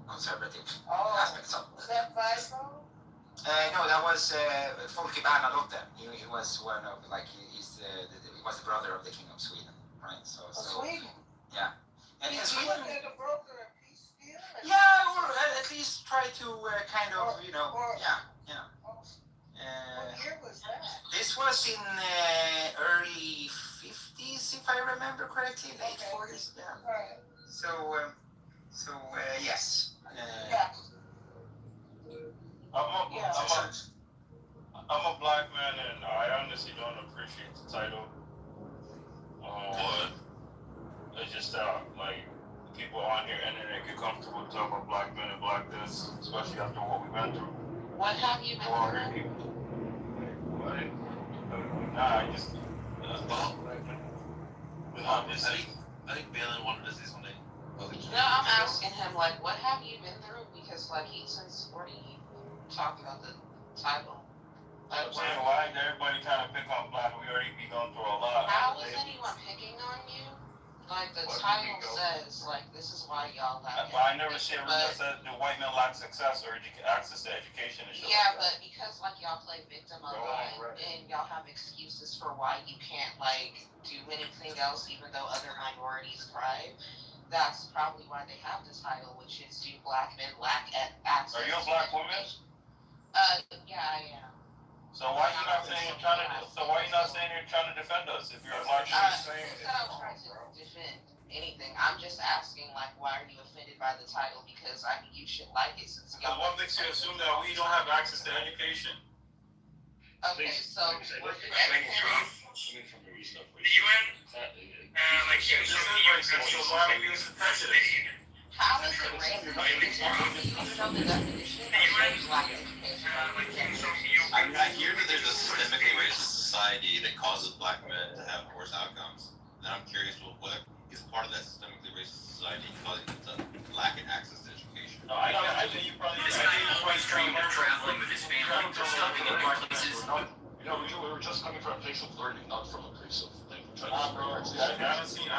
conservative aspects of. Was that Weizsäcker? No, that was Folke Bernadotte. He was one of he was the brother of the king of Sweden, right? So Sweden. Yeah. And He Sweden. wasn't there to broker a peace deal. Yeah, or at least try to kind of What year was that? This was in early 50s, if I remember correctly, late 40s. Yeah. All right. So yes. Yeah. I'm a black man, and I honestly don't appreciate the title. What? It's just like people on here internet get comfortable talking about black men and black this, especially after what we went through. What have you been through? Nah, I just. I think Balin wanted to say something. No, I'm asking him, like, what have you been through? Because, like, since where do you talk about the title? I'm saying, why did everybody kind of pick on black? We already be going through a lot. How is anyone picking on you? Like, the title says, like, this is why y'all lack But I never said that the white men lack success or access to education and shit. Yeah, but because, like, y'all play victim a lot, and y'all have excuses for why you can't, like, do anything else, even though other minorities thrive, that's probably why they have this title, which is do black men lack access. Are you a black woman? Yeah, I am. So why you not saying you're trying to defend us if you're a black woman? I was trying to defend anything. I'm just asking, like, why are you offended by the title? Because I mean, you should like it since y'all. What makes you assume that we don't have access to education? Okay, so. The UN, so why are we using prejudice? How is it racist? Do you even know the definition of black education? I hear that there's a systemically racist society that causes black men to have worse outcomes. And I'm curious what is part of that systemically racist society causing them to lack in access to education. No, I think you probably dreamed of traveling with his family, stopping in places. We were just coming from a place of learning, not from a place of like bro, I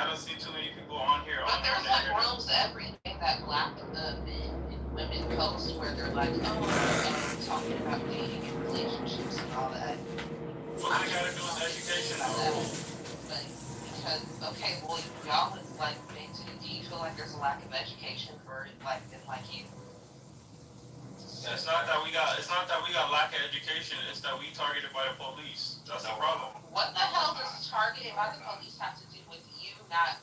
don't see too many people on here. But there's like rooms every day that black men and women post where they're like, talking about dating and relationships and all that. What they gotta do with education though? Because well, y'all is like, do you feel like there's a lack of education for like men like you? It's not that we got lack of education. It's that we targeted by the police. That's the problem. What the hell does targeted by the police have to do with you not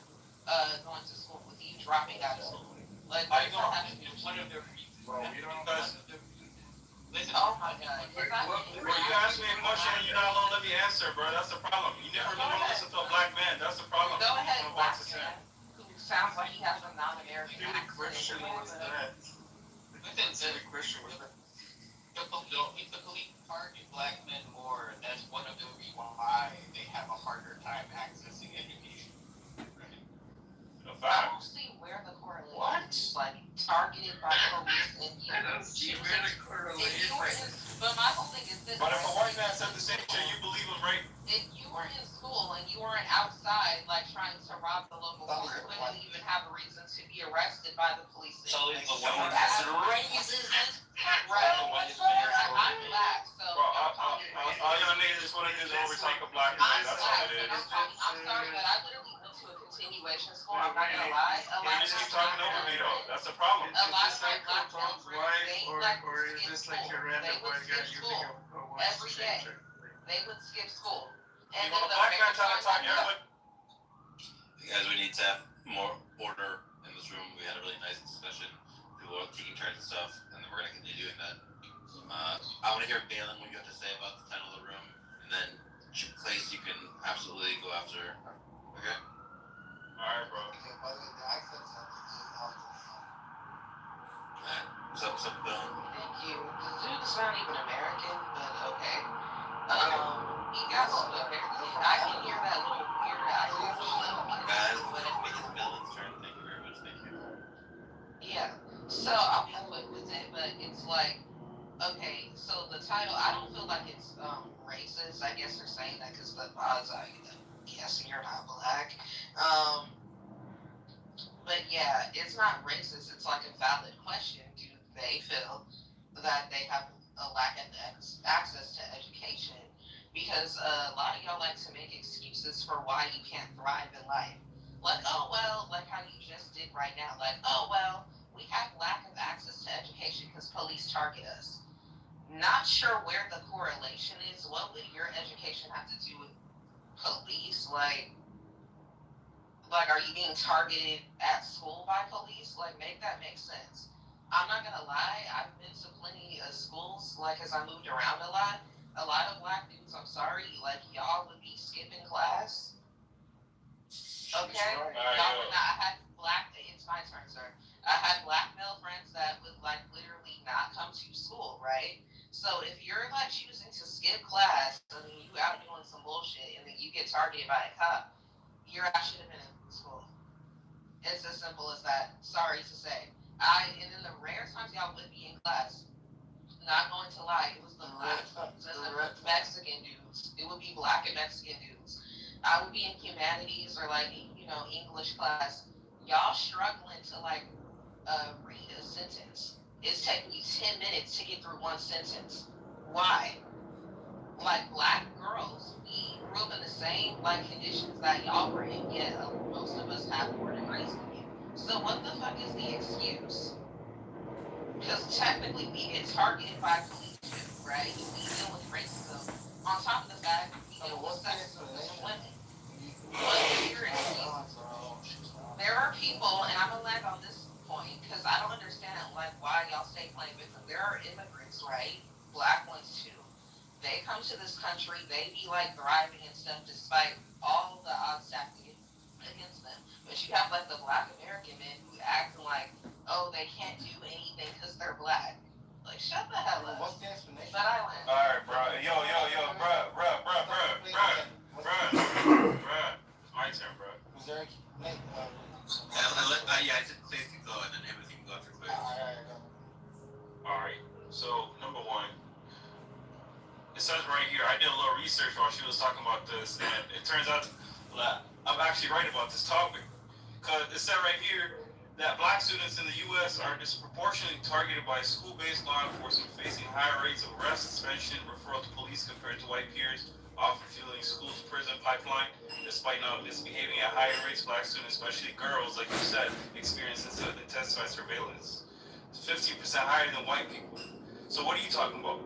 going to school, with you dropping out of school? Like, what does that have to do with one of their because oh my god. Bro, you ask me a question and you're not gonna let me answer, bro. That's the problem. You never really listen to a black man. That's the problem. Go ahead, black man, who sounds like he has a non-American accent. Question was that. I didn't say the question was that. If the police target black men more, that's one of the reasons why they have a harder time accessing education. I don't see where the correlation is, like, targeted by police and you. I don't see where the correlation is. But my whole thing is this. But if a white man said the same shit, you believe him, right? If you were in school and you weren't outside, like, trying to rob the local store, you wouldn't even have a reason to be arrested by the police. So is the woman that's racist? Right. I'm black, so. Bro, all y'all niggas just want to do is overtalk a black man. That's all it is. I'm sorry, but I literally went to a continuation school. I'm not gonna lie. You just keep talking over me though. That's the problem. A lot of my black friends, Or is this like your random white guy using a white every day. They would skip school. And then the black man trying to talk everybody. not racist. It's like a valid question. Do they feel that they have a lack of access to education? Because a lot of y'all like to make excuses for why you can't thrive in life. Like, oh well, like how you just did right now. Like, oh well, we have lack of access to education because police target us. Not sure where the correlation is. What would your education have to do with police? Like, are you being targeted at school by police? Like, make that make sense. I'm not gonna lie, I've been to plenty of schools, like, as I moved around a lot. A lot of black dudes, I'm sorry, like, y'all would be skipping class. Okay? Y'all would not. It's my turn, sir. I had black male friends that would, like, literally not come to school, right? So if you're, like, choosing to skip class and you out doing some bullshit and then you get targeted by a cop, your ass should have been in school. It's as simple as that. Sorry to say. And in the rare times y'all would be in class, not going to lie, it was the black dudes and the Mexican dudes. It would be black and Mexican dudes. I would be in humanities or like, English class. Y'all struggling to like read a sentence. It's taking you 10 minutes to get through one sentence. Why? Like black girls, we grew up in the same like conditions that y'all were in, yet most of us have more degrees than you. So what the fuck is the excuse? Because technically we get targeted by police too, right? We deal with racism. On top of the fact we deal with sexism with women. What's your excuse? There are people, and I'm gonna land on this point because I don't understand like why y'all stay playing victim. There are immigrants, right? Black ones too. They come to this country, they be like thriving and stuff despite all the odds stacked against them. But you have like the black American men who acting like, oh, they can't do anything because they're black. Like, shut the hell up. What's the explanation? But I land. Alright, bro. Yo, bruh. It's my turn, bro. Was there Yeah, I said please keep going and everything go after quick. Alright, so number one, it says right here, I did a little research while she was talking about this, and it turns out that I'm actually right about this topic. Because it said right here that black students in the U.S. are disproportionately targeted by school-based law enforcement, facing higher rates of arrest, suspension, referral to police compared to white peers, often fueling schools' prison pipeline. Despite not misbehaving at higher rates, black students, especially girls, like you said, experience intensified surveillance. It's 15% higher than white people. So what are you talking about?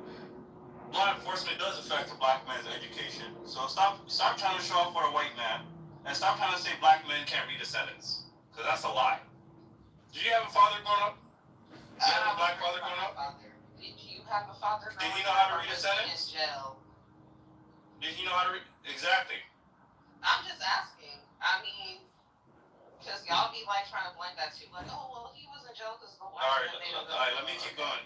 Law enforcement does affect a black man's education. So stop trying to show off for a white man, and stop trying to say black men can't read a sentence, because that's a lie. Did you have a father growing up? Did you have a black father growing up? Did you have a father growing up? Did he know how to read a sentence? Jail. Did he know how to read? Exactly. I'm just asking. I mean, because y'all be like trying to blame that too, like, oh well, he was in jail because the white man made him go. All right, let me keep going.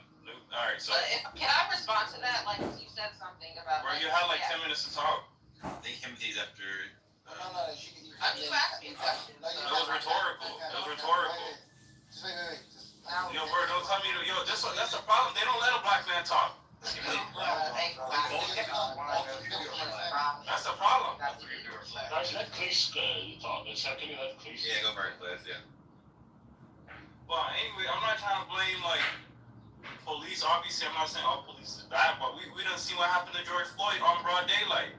All right, so. Can I respond to that? Like, you said something about. Bro, you had like 10 minutes to talk. I think Timothy's after. I'm just asking questions. It was rhetorical. Just wait. Yo, bro, don't tell me to. Yo, that's the problem. They don't let a black man talk. That's the problem. Guys, let Chris talk. Secondly, let Chris. Yeah, go for it, please. Yeah. Well, anyway, I'm not trying to blame like police. Obviously, I'm not saying all police is bad, but we done see what happened to George Floyd on broad daylight.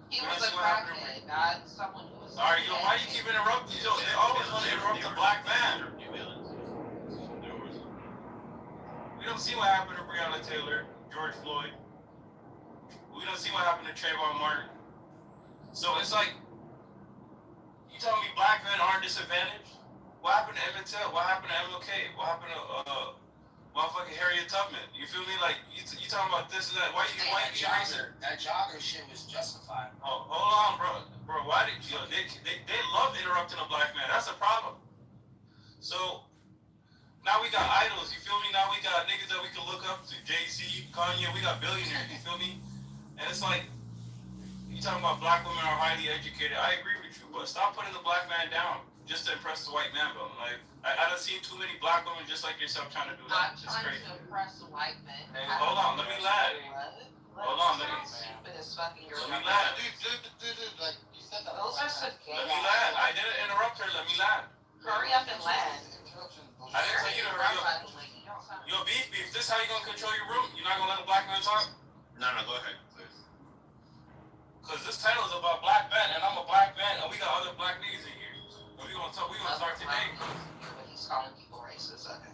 He was a crackhead, not someone who was. All right, yo, why you keep interrupting? Yo, they always want to interrupt the black man. We don't see what happened to Breonna Taylor, George Floyd. We don't see what happened to Trayvon Martin. So it's like, you telling me black men aren't disadvantaged? What happened to Emmett Till? What happened to MLK? What happened to motherfucking Harriet Tubman? You feel me? Like, you talking about this and that? Why you racist? That jogger shit was justified. Oh, hold on, bro. Why did you? They love interrupting a black man. That's a problem. So now we got idols. You feel me? Now we got niggas that we can look up to. Jay-Z, Kanye. We got billionaires. You feel me? And it's like, you talking about black women are highly educated. I agree with you, but stop putting the black man down just to impress the white man, bro. Like, I done seen too many black women just like yourself trying to do that. I'm trying to impress the white men. Hey, hold on, let me land. Hold on, let me. Stupid as fucking your. Let me land. Dude, like you said that. Those are some. Let me land. I didn't interrupt her. Let me land. Hurry up and land. I didn't tell you to hurry up. Yo, beef, this how you gonna control your room? You're not gonna let a black man talk? No, go ahead, please. Cause this title is about black men, and I'm a black man, and we got other black niggas in here. And we gonna start today. He's calling people racist. Okay.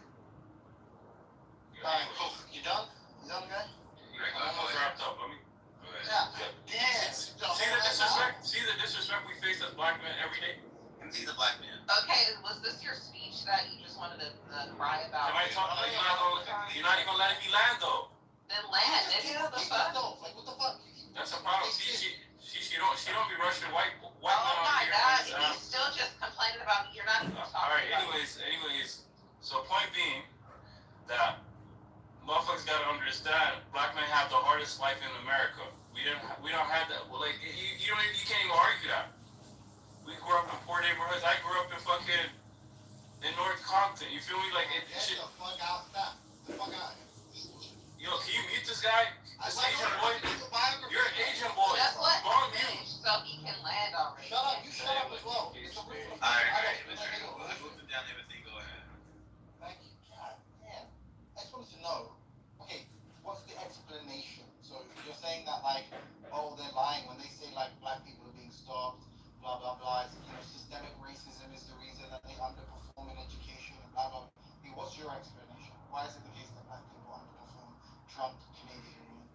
Alright, cool. You done? You done, guy? I'm almost wrapped up. Let me. Yeah. See the disrespect we face as black men every day. And he's a black man. Okay, was this your speech that you just wanted to cry about? Am I talking? You're not even letting me land though. Then land, nigga. What the fuck? Like, what the fuck? That's a problem. She don't be rushing white men Oh on my here. god, he's still just complaining about me. You're not even talking Alright, about anyways, so point being that motherfuckers gotta understand black men have the hardest life in America. We don't have that. Well, like you can't even argue that. We grew up in poor neighborhoods. I grew up in fucking in North Compton. You feel me? Like it shit. Get the fuck out. Stop. The fuck out. Yo, can you mute this guy? This Asian boy. You're an Asian boy. Just let Go on him mute. finish so he can land already. Shut up. You shut up as well. Alright, Mr. Eagle. I moved it down everything. Go ahead. Thank you. God damn. I just wanted to know. Okay, what's the explanation? So you're saying that like, oh, they're lying when they say like black people are being stopped, blah blah blah. It's, systemic racism is the reason that they underperform in education and blah blah. I mean, what's your explanation? Why is it the case that black people underperform Trump Canadian women?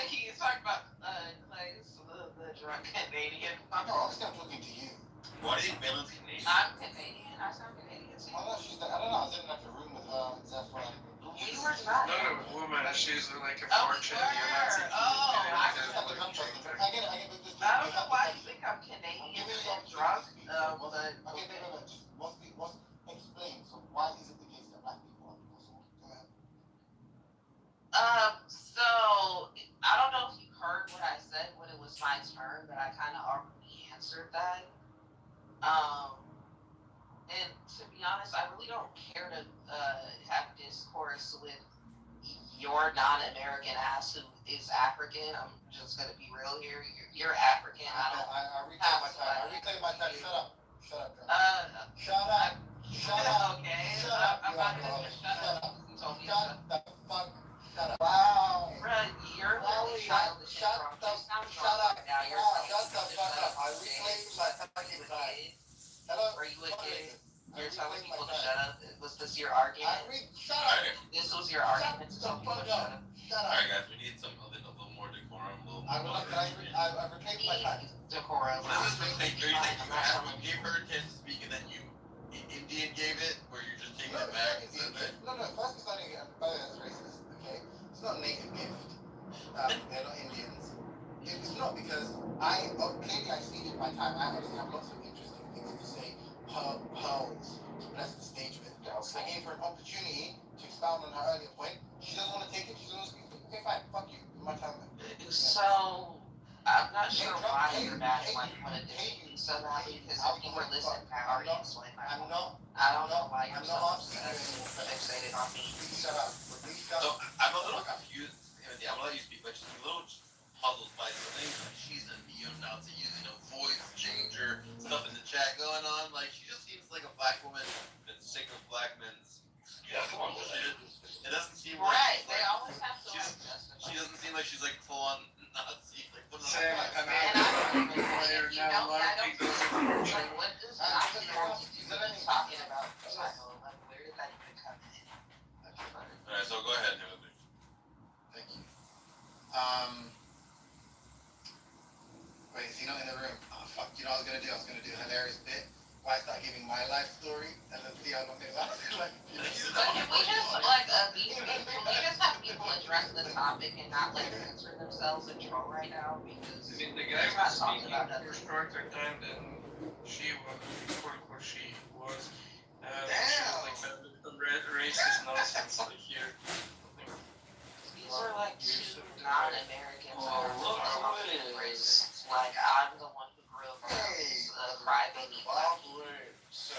You talk about Clay's the drunk Canadian. No, honestly, I'm talking to you. Why do you think Balin's Canadian? I'm Canadian. I sound Canadian too. I know she's like, I don't know. I was in like a room with her and Zephyr. We were not. Not a woman. She's like a Oh, we fortune. were. Oh, I get it. I don't know why you think I'm Canadian and drunk. But okay, wait. Just what's explain. So why is it the case that black people underperform? Go ahead. So I don't know if you heard what I said when it was my turn, but I kind of already answered that. And to be honest, I really don't care to have discourse with your non-American ass who is African. I'm just gonna be real here. You're African. I reclaim my time. Shut up. Okay. Shut up. I'm not gonna shut up. You told me to shut the fuck. Shut up. Wow. Bruh, you're literally childish and drunk. You sound drunk right now. You're Shut the fuck up. I reclaim my fucking time. Hello. Were you a kid? You're telling people to shut up? Was this your argument? Shut up. This was your argument to tell people to shut up? Alright, guys, we need a little more decorum. I reclaim my time. Decorum. This is like, are you saying you gave her a chance to speak and then you Indian gave it, or you're just taking it back and said that? No, first it's not that's racist, okay? It's not a native gift. They're not Indians. It's not because clearly I ceded my time. I obviously have lots of interesting things to say. Pearls to bless the stage with. I gave her an opportunity to expound on her earlier point. She doesn't want to take it. She doesn't want to speak. Okay, fine. Fuck you. My time. So, I'm not sure why you're mad when it didn't so that because if you were listening, I already explained my point. I don't know why you're so fixated on me. Shut up. So, I'm a little confused. Timothy, I'm gonna let you speak, but just a little puzzled by the things that she's immune now to using a voice changer, stuff in the chat going on. Like, she just seems like a black woman that's sick of black men's bullshit. It doesn't seem right. Like They always have to she doesn't seem like she's like full on Nazi. Like, what Sam, I mean, you know me, I don't like what is talking about? Like, where did that even come in? Alright, so go ahead, Timothy. Thank you. Wait, is he not in the room? Oh, fuck. You know what I was going to do? I was going to do a hilarious bit where I start giving my life story and then see how long it lasts. But can we just, like, can we just have people address the topic and not, like, censor themselves and troll right now? Because I mean, the guy we're not was talking speaking about for nothing. shorter time than she was, quote unquote, she was. Damn! She was like some racist nonsense like here. These are like two non-Americans who are talking racists. Like, I'm the one who grew up as a crybaby black. So,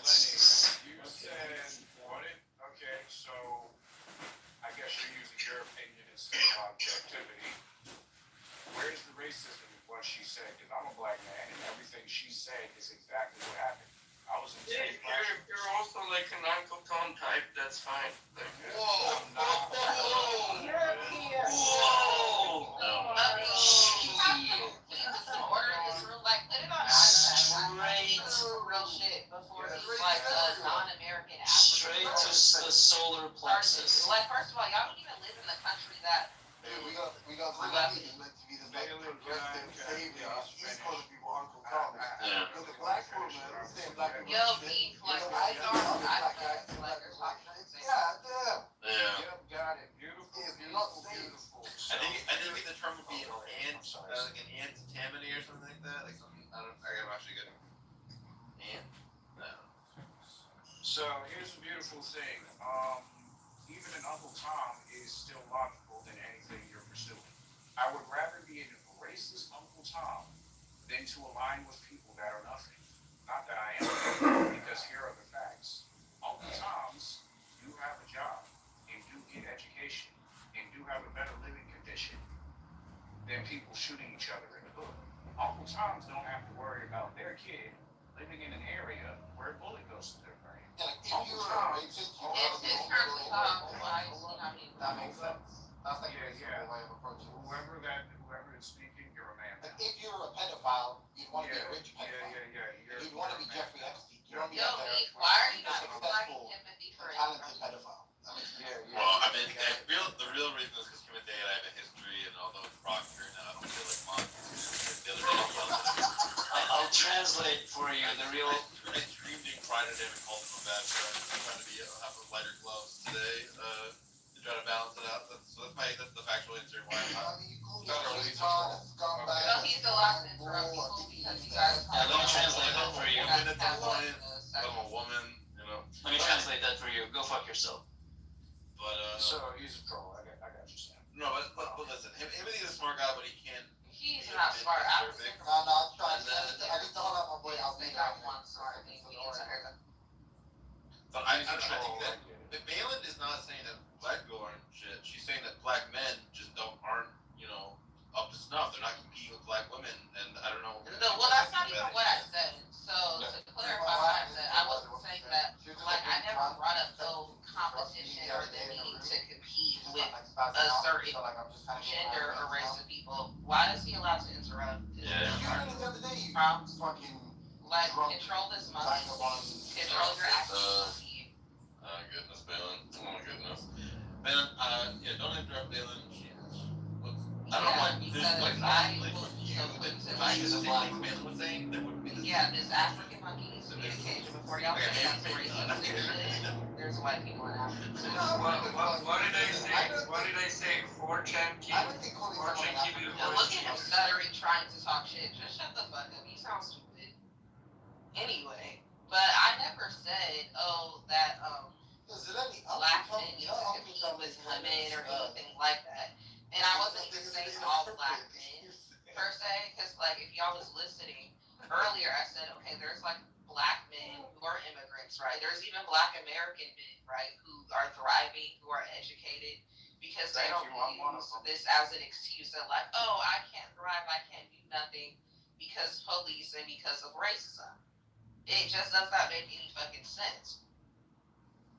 Lenny, you said what? Okay, so I guess you're using your opinion instead of objectivity. Where's the racism in what she said, because I'm a black man, and everything she said is exactly what happened. I was in the Yeah, same class. if you're also like an Uncle Tom type, that's fine. Like, Whoa! I'm not. Whoa! Whoa! Order this real, like, put it on iPad. Straight real shit before he's like a non-American African. Straight to the solar plexus. Like, first of all, y'all don't even live in the country that. Hey, we got Zidane meant to be this like progressive savior. He's calling people Uncle Tom. Yeah. But the black woman is saying black women. Yo, beef, like, I don't like that. Like, there's options. Yeah, damn. Yeah. Yep, got it. Beautiful. If you're not safe. I think the term would be like an antimony or something like that. Like something, I gotta actually get no. So here's the beautiful thing. Even an Uncle Tom is still logical than anything you're pursuing. I would rather be a racist Uncle Tom than to align with people that are nothing. Not that I am, because here are the facts. Uncle Toms do have a job and do get education and do have a better living condition than people shooting each other in the hood. Uncle Toms don't have to worry about their kid living in an area where a bullet goes to their brain. Like, if you were a racist, you It's currently why you know what I mean? That makes sense. That's like a Yeah, reasonable way of approaching it. Whoever is speaking, you're a man. Like, if you were a pedophile, you'd want to be a rich Yeah, pedophile. You'd want to be Jeffrey Epstein. You don't be Yo, a beef, why are you not providing successful, empathy for talented pedophile. Well, I mean, the real reason is because Timothy and I have a history, and although it's Proctor now, I don't feel like mom. The other day, he yelled at me. I'll translate for you the real. I screamed and cried at him and called him a bad friend. I'm trying to have a lighter gloves today to try to balance it out. That's the factual answer. Why I'm not. So he's allowed to interrupt people because you guys. Yeah, let me translate that for you. I'm a woman, you know. Let me translate that for you. Go fuck yourself. But so he's a troll. I got you, Sam. No, but listen, he's a smart guy, but he can't. He's not smart. I was perfect. No, I'm trying to. I just don't have my boy out there. one smart thing we can tell. But I think that Balin is not saying that black people aren't shit. She's saying that black men just aren't, up to snuff. They're not competing with black women, and I don't know. No, well, that's not even what I said. So to clarify what I said, I wasn't saying that. Like, I never brought up no competition or the need to compete with a certain gender or race of people. Why is he allowed to interrupt? Like, control this money. Control your actions. Goodness, Balin. Oh my goodness. Balin, don't interrupt Balin. I don't know why. There's like Balin was saying, there wouldn't be this. Yeah, this African monkey needs to be in a cage before y'all say that's racist. There's white people in Africa. What did I say? What did I say? 4chan keep you. Look at him stuttering, trying to talk shit. Just shut the fuck up. He sounds stupid. Anyway, but I never said, that black men need to compete with women or anything like that. And I wasn't even saying all black men per se, because like if y'all was listening earlier, I said, okay, there's like black men who are immigrants, right? There's even black American men, right, who are thriving, who are educated, because they don't use this as an excuse that like, oh, I can't thrive, I can't do nothing because police and because of racism. It just does not make any fucking sense.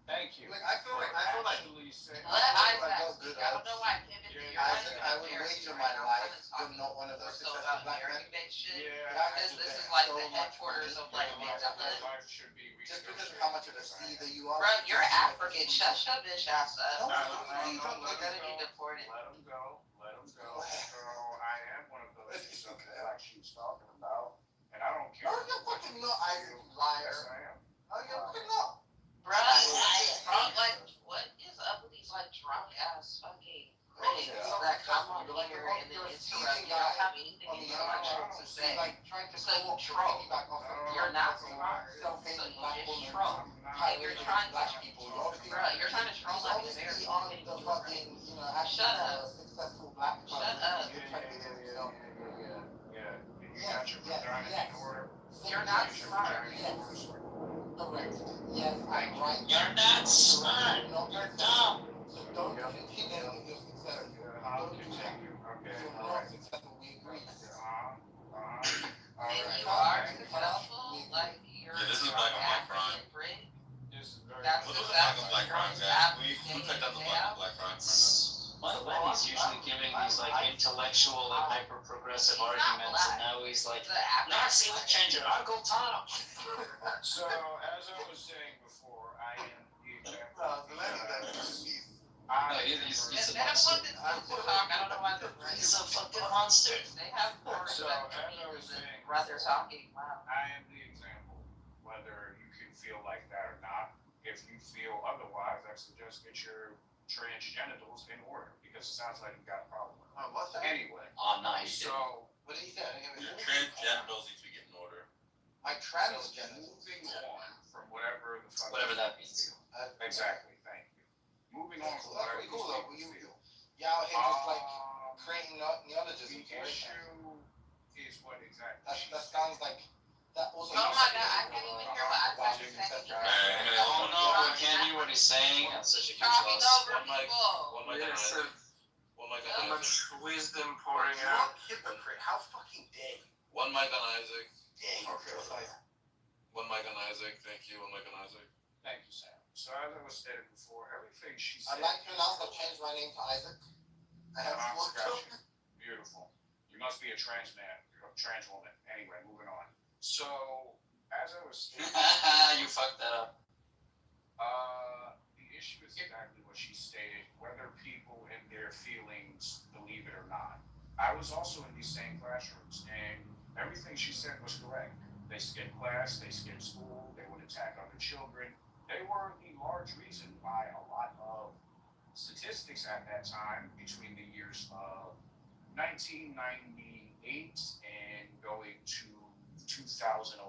Thank you. Like, I feel like Let Isaac speak. I don't know why Kevin did I would wager my life you're not one of those successful black men. Because this is like the headquarters of like victimhood. Just because of how much of a seether you are. Bro, you're African. Shut your bitch ass up. You're gonna be deported. Let him go. So I am one of those black she's talking about, and I don't care. No, you're fucking not, Isaac, you liar. Yes, I am. No, you're fucking not. Bro, like, what is up with these like drunk ass fucking critics that come on here and then interrupt? You don't have anything intellectual to say. So you troll. You're not smart. So you just troll. And you're trying to, bro, you're trying to troll like an American. Shut up. Shut up. You're not smart. Yes, I'm right. You're not smart. No, you're dumb. So don't continue with your success. Don't do that. Okay. You're not successful. We agree. he's like, The app. Nazi will change it, Uncle Tom. So, as I was saying before, I am the example. No, he's And a then I'm monster. looking to talk. I don't know why they're He's a fucking monster. They have more So, respect for as me I was than saying, rather talking. Wow. I am the example. Whether you can feel like that or not, if you feel otherwise, I suggest get your trans genitals in order because it sounds like you got a problem with it. What's that? Anyway, Oh, nice. so What did he say? I didn't Your hear it. trans genitals need to get in order. My so transgender. moving on from whatever the fuck Whatever that you means. feel. Exactly. Thank you. Moving on That's from cool. That's whatever pretty cool though. you You, feel. y'all here just like Um, creating the neologisms. Right? issue is what exactly? That sounds like that also. Oh my god, I can't even hear what I said. Oh no, we can't hear what he's saying. That's such a huge Talking loss. over people. One mic Yes, on and Isaac. One mic so on much Isaac. wisdom pouring You're out. a hypocrite. How fucking dare you? One mic on Isaac. Yeah, Okay. One mic on Isaac. Thank you. One mic on Isaac. Thank you, Sam. So as I was stated before, everything she I'd said. like to announce I've changed my name to Isaac. I have Got four you. Beautiful. You must be a trans man, a trans woman. Anyway, moving on. So, as I was stating, You fucked that up. the issue is exactly what she stated, whether people and their feelings believe it or not. I was also in these same classrooms, and everything she said was correct. They skipped class, they skipped school, they would attack other children. They were the large reason why a lot of statistics at that time, between the years of 1998 and going to 2011,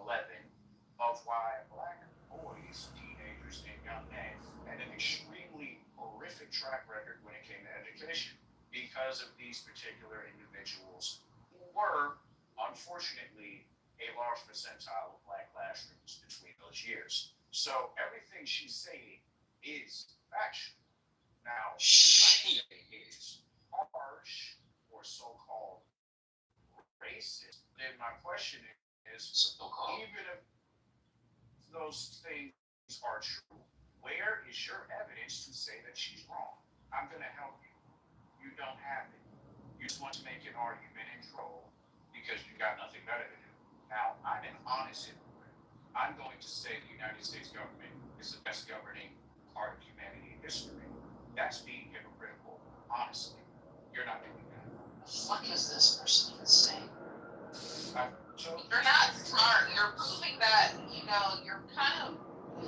of why black boys, teenagers, and young men had an extremely horrific track record when it came to education because of these particular individuals who were, unfortunately, a large percentile of black classrooms between those years. So everything she's saying is factual. Now, she might say is harsh or so-called racist. Then my question is, even if those things are true, where is your evidence to say that she's wrong? I'm going to help you. You don't have it. You just want to make an argument and troll because you got nothing better to do. Now, I'm an honest hypocrite. I'm going to say the United States government is the best governing part of humanity in history. That's being hypocritical, honestly. You're not doing that. The fuck is this person even saying? You're not smart. You're proving that, you're kind of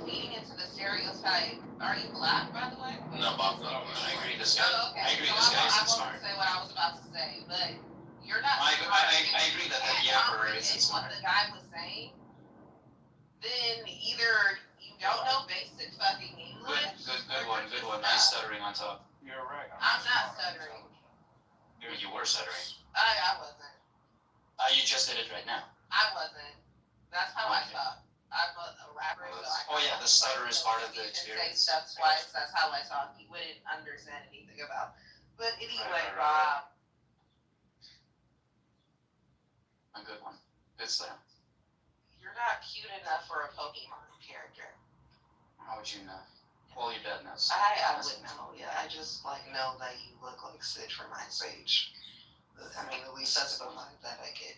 feeding into the stereotype. Are you black, by the way? No, Bob, no. I agree this guy. Oh, okay. I agree So this guy I isn't won't smart. say what I was about to say, but you're not I smart. agree that the emperor isn't smart. What the guy was saying, then either you don't know basic fucking English. Good one. Nice stuttering on top. You're right. I'm not stuttering. You were stuttering. I wasn't. You just did it right now. I wasn't. That's how I talk. I'm a rapper, so I. Oh yeah, the stutter is part of the Say experience. stuff twice. That's how I talk. You wouldn't understand anything about. But anyway, Right. Bob. A good one. Good stutter. You're not cute enough for a Pokemon character. How would you know? Well, your dad knows. I wouldn't know. Yeah, I just know that you look like Sid from Ice Age. I mean, at least that's the vibe that I get.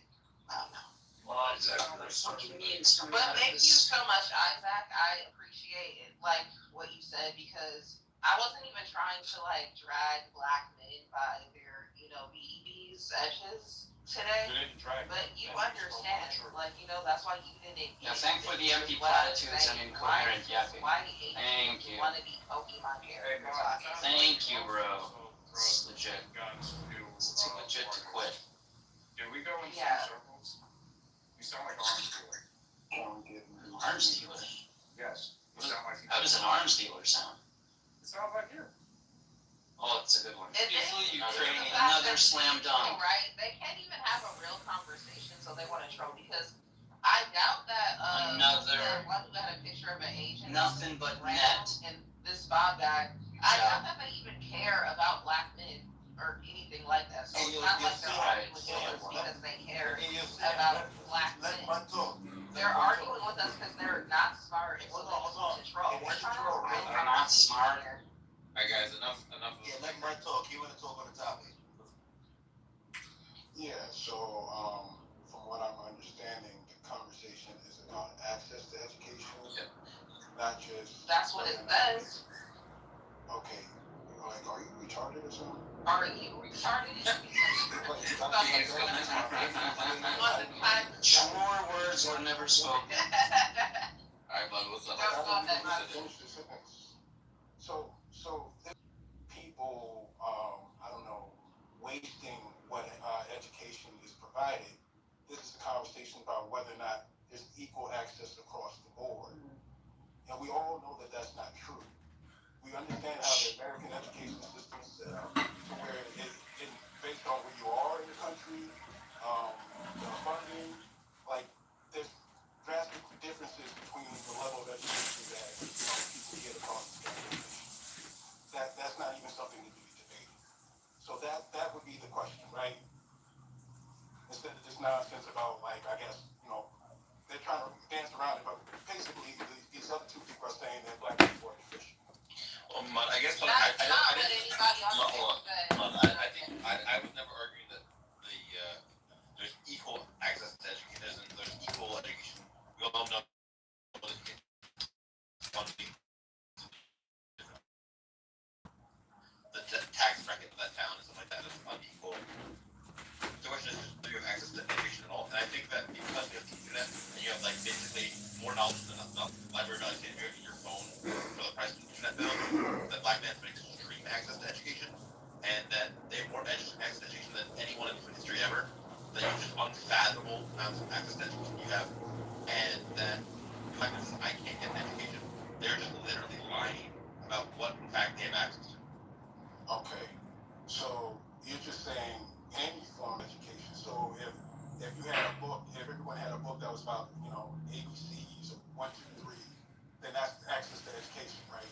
I don't know. Well, exactly. There's fucking memes coming out But of thank you this. so much, Isaac. I appreciate it, what you said, because I wasn't even trying to drag black men by their BEB's edges today. But you understand, that's why you didn't. Yeah, thank for the empty platitudes and incoherent yapping. Why Thank you. want to be Pokemon characters? Thank you, bro. It's legit. Guns to, It's too legit to quit. Did we go in Yeah. some circles? You sound like an arms dealer. Arms dealer? Yes. You sound like How does an arms dealer sound? It sounds like you. Oh, it's a good one. And Another slam dunk. Right? They can't even have a real conversation, so they want to troll because I doubt that Another- the one who had a picture of an Asian Nothing but round net. and this Bob guy, I doubt that they even care about black men or anything like that. So it's not like they're arguing with us because they care about black men. They're arguing with us because they're not smart and so they need to troll. We're trying to have a real They're not conversation smart. here. Alright guys, enough of Yeah, let Mike talk. You want to talk on the topic. Yeah, so from what I'm that's what it says. Okay, like, are you retarded or something? Are you retarded? Truer words were never spoken. Alright, bud, what's up? Finish the sentence. So people, I don't know, wasting what education is provided. This is a conversation about whether or not there's equal access across the board. And we all know that that's not true. We understand how the American education system is set up to where it based on where you are in the country, the funding, like there's drastic differences between the level of education that people get across the state. That's not even something to be debated. So that would be the question, right? Instead of this nonsense about like, I guess, they're trying to dance around it, but basically these other two people are saying that black people are deficient. I guess That's not what anybody on the table said. I think I was never arguing that there's equal access to education. There's equal education. We all know the tax bracket of that town and stuff like that is unequal. The question is, do you have access to education at all? And I think that because you have the internet and you have like basically more knowledge than library knowledge in your phone for the price of an internet bill, that black men have extreme access to education, and that they have more access to education than anyone in history ever. That you have just unfathomable amounts of access to education you have, and that black men say, I can't get an education. They're just literally lying about what in fact they have access to. Okay, so you're just saying any form of education. So if you had a book, if everyone had a book that was about ABCs, 1, 2, 3, then that's access to education, right?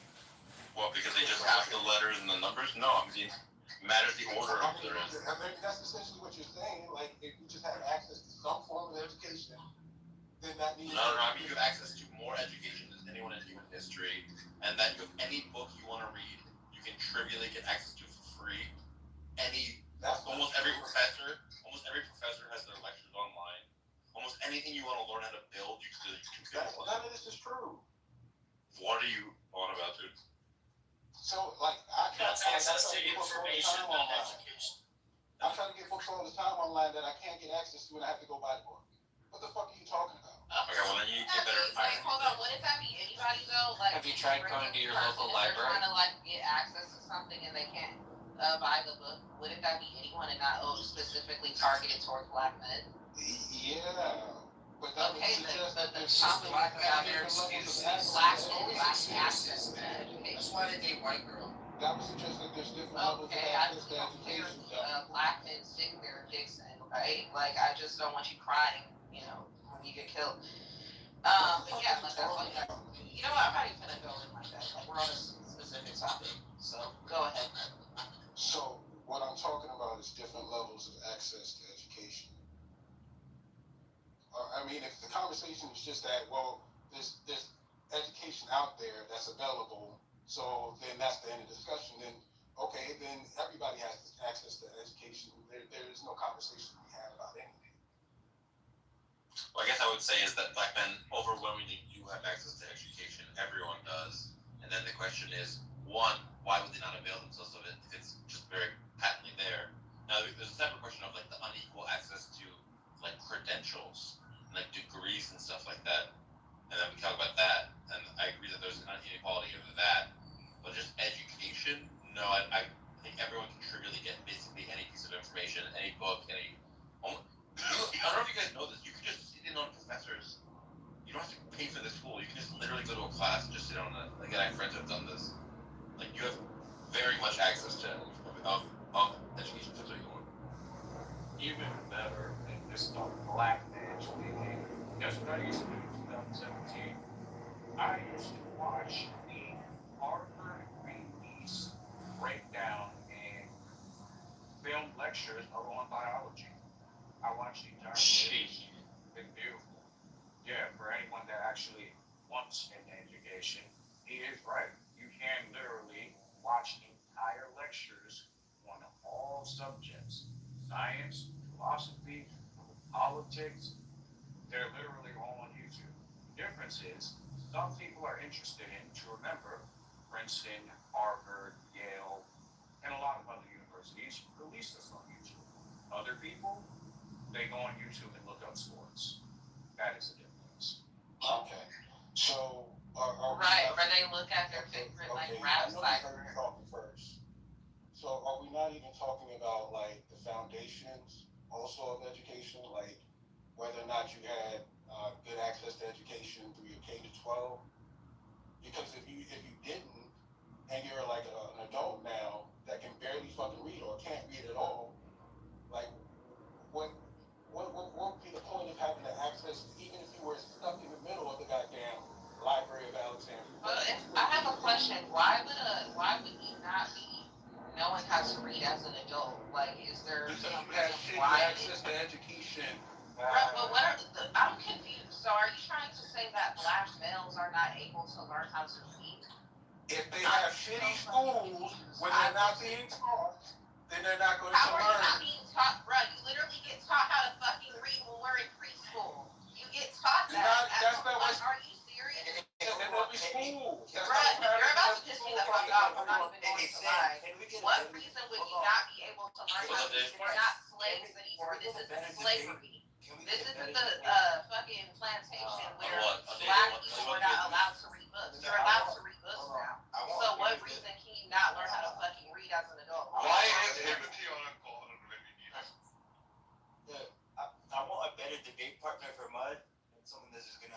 Well, because they just have the letters and the numbers? No, I mean, it matters the order of the rest. I mean, that's essentially what you're saying. Like, if you just have access to some form of education, then that means... No, I mean, you have access to more education than anyone in human history, and that you have any book you want to read, you can trivially get access to for free. Almost every professor has their lectures online. Almost anything you want to learn how to build, you can do. None of this is true. What are you on about, dude? So, like, I try to get books all the time online. I try to get books all the time online that I can't get access to, and I have to go buy the book. What the fuck are you talking about? Okay, well then you get better. Like, hold on, wouldn't that be anybody though? Like, Have you tried going to your local library? Trying to like get access to something and they can't buy the book. Wouldn't that be anyone and not specifically targeted towards black men? Yeah. But that okay, the topic black about men excuses. Black men lack access to education. That's why they date white girl. That would suggest that there's different levels of access to education. Black men stick their dicks in, right? Like, I just don't want you crying, when you get killed. But yeah, like, that's all you got. You know what? I'm not even gonna go in like that. Like, we're on a specific topic, so go ahead. So, what I'm talking about is different levels of access to education. I mean, if the conversation is just that, well, there's education out there that's available, so then that's the end of the discussion, then, okay, then everybody has access to education. There is no conversation we have about anything. Well, I guess I would say is that black men overwhelmingly do have access to education. Everyone does. And then the question is, one, why would they not avail themselves of it if it's just very patently there? Now, there's a separate question of like the unequal access to like credentials and like degrees and stuff like that. And then we talk about that, and I agree that there's an inequality over that. But just education, no, I think everyone can trivially get basically any piece of information, any book, I don't know if you guys know this, you can just sit in on professors. You don't have to pay for the school, you can just literally go to a class and just sit on it. Like, I have friends who have done this. Like, you have very much access to of education, that's what you want. Even better, and this is on black man speaking. That's what I used to do in 2017. I used to watch the Harvard release breakdown and film lectures on biology. I watched the entire series. It's beautiful. Yeah, for anyone that actually wants an education, he is right. You can literally watch entire lectures on all subjects: science, philosophy, politics. They're literally all on YouTube. The difference is some people are interested in. To remember, Princeton, Harvard, Yale, and a lot of other universities release this on YouTube. Other people, they go on YouTube and look up sports. That is the difference. Okay. So, are we Right, not- or they look at their favorite like rap I know you cipher. heard me talking first. So, are we not even talking about like the foundations also of education, like whether or not you had good access to education through your K to 12? Because if you didn't, and you're like an adult now that can barely fucking read or can't read at all, like what would be the point of having to access, even if you were stuck in the middle of the goddamn Library of Alexandria? I have a question. Why would he not be knowing how to read as an adult? Like, is there Because some you have reason shitty why? access to education. Right, but what are I'm confused. So are you trying to say that black males are not able to learn how to read? If they have shitty schools where they're not being taught, then they're not going to How are you learn. not being taught, bro? You literally get taught how to fucking read when we're in preschool. You get taught that. That's not what. Are you serious? In every school. Bruh, you're about to piss me the fuck off. I'm not even going to lie. What reason would you not be able to learn how to read? We're not slaves anymore. This isn't slavery. This isn't the fucking plantation where black people were not allowed to read books. You're allowed to read books now. So what reason can you not learn how to fucking read as an adult? Why is liberty on a call? I want a better debate partner for Mud and someone that's just gonna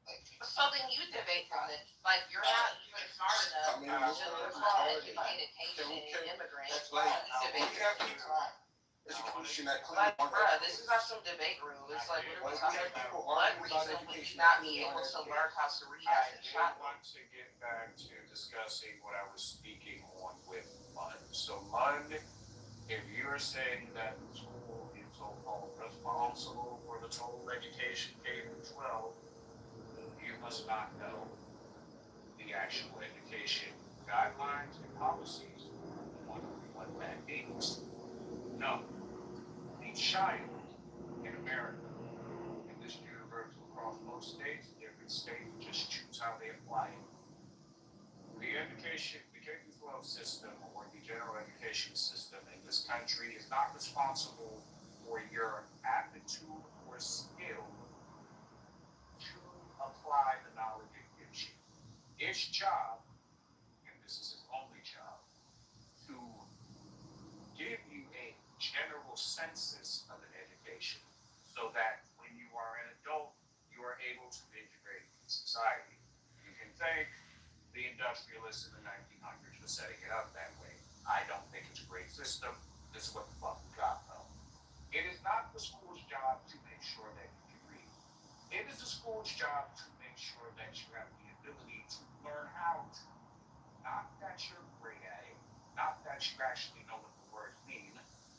like. So then you debate on it. Like, you're not even smart enough to look for educated Haitian immigrants. Like, You we debate. have people. Education that Like, bruh, this is not some debate room. It's like, what are we talking about? What reason would you not be able to learn how to read I as a did child? want to get back to discussing what I was speaking on with Mud. So Mud, if you're saying that the school is so-called responsible for the total education K through 12, you must not know the actual education guidelines and policies on what that means. No. The child in America, and this is universal across most states, different states just choose how they apply it. The education, the K-12 system or the general education system in this country is not responsible for your aptitude or skill to apply the knowledge it gives you. Its job, and this is its only job, to give you a general census of an education so that when you are an adult, you are able to integrate in society. You can thank the industrialists in the 1900s for setting it up that way. I don't think it's a great system. This is what the fuck we got, though. It is not the school's job to make sure that you can read. It is the school's job to make sure that you have the ability to learn how to. Not that you're great at it, not that you actually know what the words mean.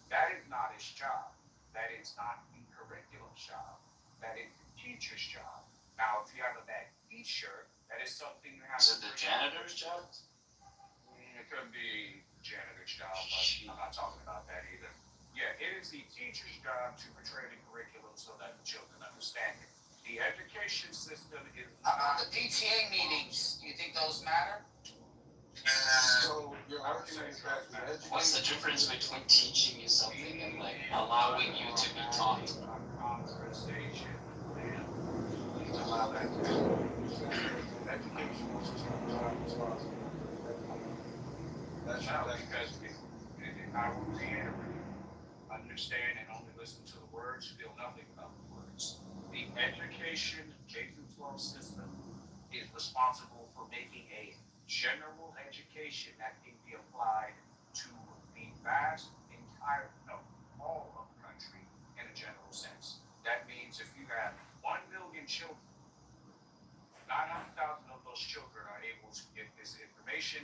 That is not his job. That is not the curriculum's job. That is the teacher's job. Now, if you have a bad teacher, that is something you have Is to it the bring janitor's job? It could be the janitor's job, but I'm not talking about that either. Yeah, it is the teacher's job to portray the curriculum so that the children understand it. The education system is How not. about the PTA meetings? Do you think those matter? So your argument is that the education. What's the difference between teaching you something and like allowing you to be taught? Conversation. Education is just not responsible. That's No, because I will reiterate, understand and only listen to the words, feel nothing about the words. The education K-12 system is responsible for making a general education that can be applied to the vast entire, no, all of the country in a general sense. That means if you have 1 million children, 900,000 of those children are able to get this information,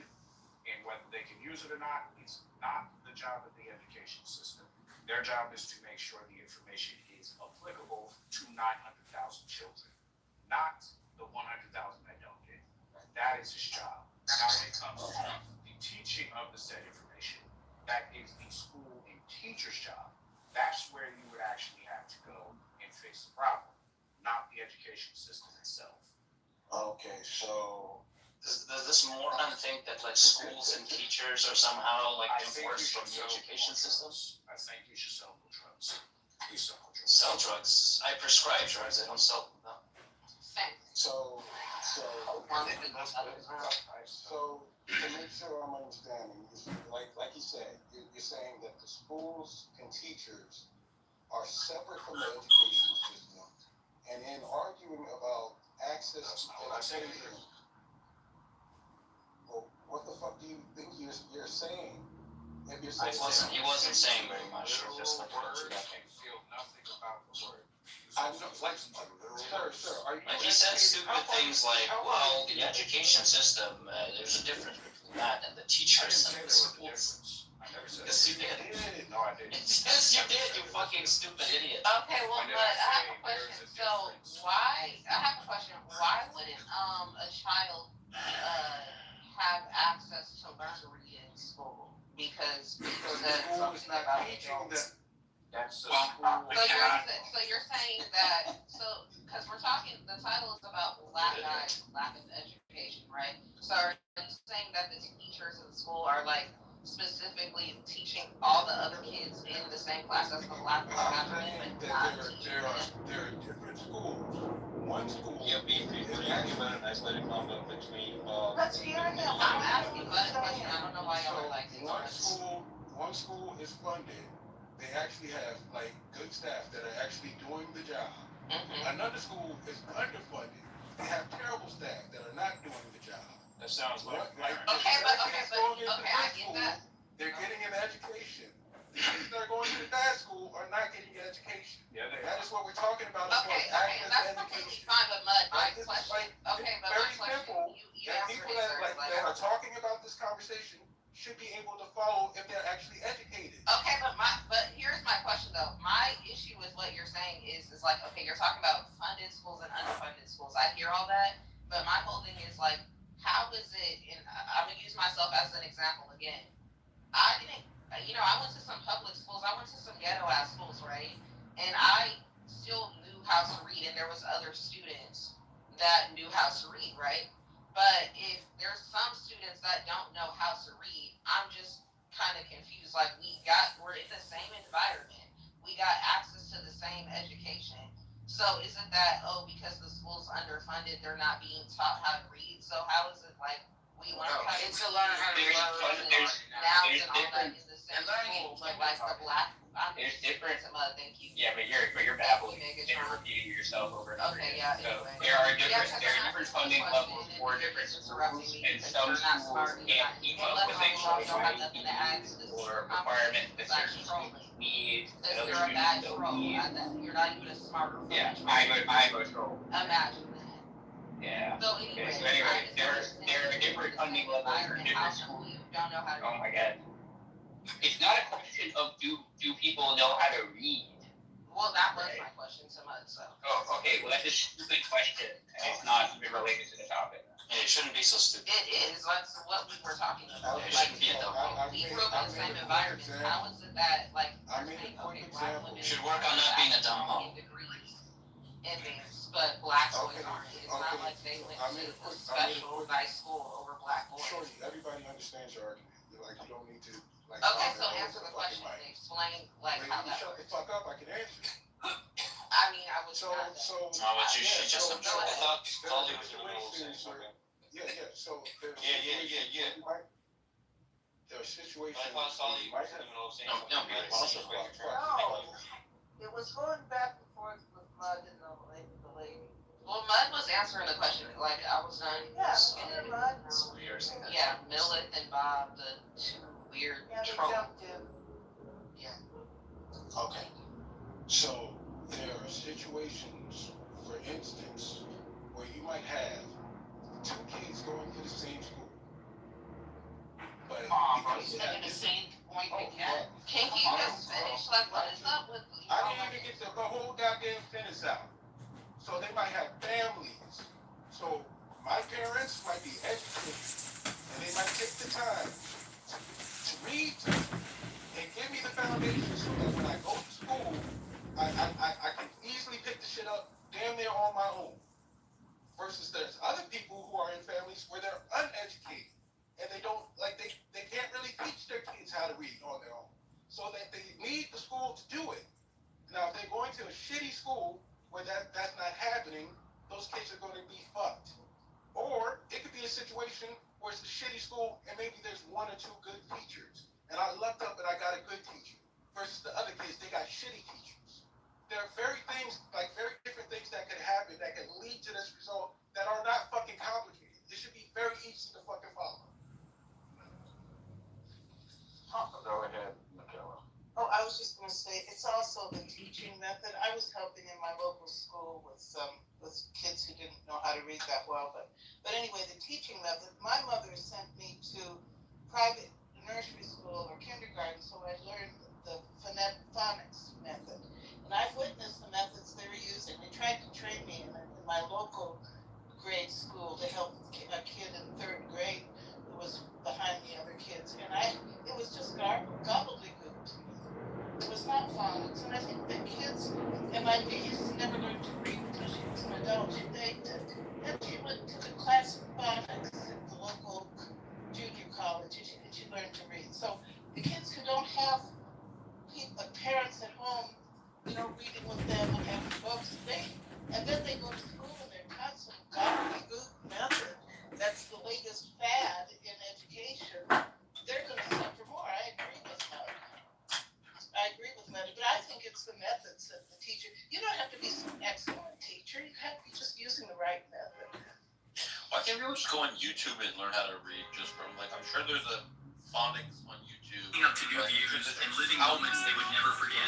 and whether they can use it or not is not the job of the education system. Their job is to make sure the information is applicable to 900,000 children, not the 100,000 that don't get it. That is his job. Now, when it comes to the teaching of the said information, that is the school and teacher's job. That's where you would actually have to go and fix the problem, not the education system itself. Okay, so Does this moron think that like schools and teachers are somehow like enforced from the education system? I think you should sell drugs. Please sell drugs. Sell drugs. I prescribe drugs. I don't sell them. No. So to make sure I'm understanding, like you said, you're saying that the schools and teachers are separate from the education system, and in arguing about access to education, well, what the fuck do you think you're saying? If you're saying He wasn't saying very much. It was just like Feel nothing about the word. I know, like, sir, are you? Like he said stupid things like, well, the education system, there's a difference between that and the teachers and the schools. Yes, you did. No, I didn't. Yes, you did, you fucking stupid idiot. Okay, well, but I have a question. So why? I have a question. Why wouldn't a child have access to learnery in school? Because that's something about adults. That's So you're saying that because we're talking, the title is about black guys, lack of education, right? So are you saying that the teachers in the school are like specifically teaching all the other kids in the same class as the black ones happening, but not teaching them? There are different schools. One school. Yeah, basically, I studied combo between. Let's hear it. I'm asking a question. I don't know why y'all are like this. One school is funded. They actually have like good staff that are actually doing the job. Another school is underfunded. They have terrible staff that are not doing the job. That sounds like. Okay, I get that. They're getting an education. The kids that are going to the bad school are not getting an education. Yeah, that is what we're talking about. Okay, and that's completely fine. But my question. Okay, but my question. You answered it, sir. That are talking about this conversation should be able to follow if they're actually educated. Okay, but here's my question though. My issue with what you're saying is like, okay, you're talking about funded schools and underfunded schools. I hear all that, but my whole thing is like, how is it? And I'm gonna use myself as an example again. I didn't, I went to some public schools. I went to some ghetto ass schools, right? And I still knew how to read, and there was other students that knew how to read, right? But if there's some students that don't know how to read, I'm just kind of confused. Like we're in the same environment. We got access to the same education. So isn't that, because the school's underfunded, they're not being taught how to read? So how is it like we learn how to read? Kids will learn how to read. Nouns and all that in the same school, but like the black, There's different. Thank you. Yeah, but you're babbling and you're repeating yourself over and over Okay, again. yeah, So anyway. there are different funding levels for different schools, and some schools can't keep up with things like or requirements that certain students need that other students don't need. You're not even a smart. Yeah, I'm a troll. Imagine that. Yeah. So anyway, there are different funding levels for different schools. Don't know how to. Oh my god. It's not a question of do people know how to read. Well, that was my question so much. So. Oh, okay. Well, that's a stupid question, and it's not even related to the topic. It shouldn't be so stupid. It is. That's what we were talking about. It shouldn't be a dumb one. We grew up in the same environment. How is it that, like, black women should work on not being a dumb hoe. Degrees in things, but black boys aren't. It's not like they went to a special nice school over black boys. Sure, everybody understands your argument. Like you don't need to. Okay, so answer the question. Explain like how that shut the fuck up. I can answer. I mean, I was so. But you should just. I thought Polly was in the middle of saying something. Yeah. So there's. Yeah. There are situations. I thought Polly was in the middle of saying something. No, it was going back and forth with Mud and the lady. Well, Mud was answering the question. Like I was done. Yeah, and Mud. Yeah, Millet and Bob, the two weird trolls. Yeah. Okay. So there are situations, for instance, where you might have two kids going to the same school. But He's making the same point again. Can you just finish? Like, what is up with you? I didn't even get the whole goddamn sentence out. So they might have families. So my parents might be educated, and they might take the time to read and give me the foundation so that when I go to school, I can easily pick the shit up damn near on my own. versus there's other people who are in families where they're uneducated and they don't like they can't really teach their kids how to read on their own. So that they need the school to do it. Now if they're going to a shitty school where that's not happening, those kids are going to be fucked. Or it could be a situation where it's a shitty school and maybe there's one or two good teachers. And I lucked up and I got a good teacher. Versus the other kids, they got shitty teachers. There are very different things that could happen that could lead to this result that are not fucking complicated. It should be very easy to fucking follow. Go ahead, Michaela. Oh, I was just gonna say, it's also the teaching method. I was helping in my local school with kids who didn't know how to read that well, but anyway, the teaching method, my mother sent me to private nursery school or kindergarten, so I learned the phonics method. And I've witnessed the methods they were using. They tried to train me in my local grade school to help a kid in third grade who was behind the other kids, and it was just gobbledygook to me. It was not phonics, and I think that kids, and my niece never learned to read until she was an adult. She then she went to the class of phonics at the local junior college, and she learned to read. So the kids who don't have parents at home, reading with them and having books, and then they go to school and they're taught some gobbledygook method. That's the latest fad in education. They're going to suffer more. I agree with Medi, but I think it's the methods that the teacher. You don't have to be some excellent teacher. You have to be just using the right method. Why can't people just go on YouTube and learn how to read just from I'm sure there's a phonics on YouTube. Up to new views and living moments they would never forget.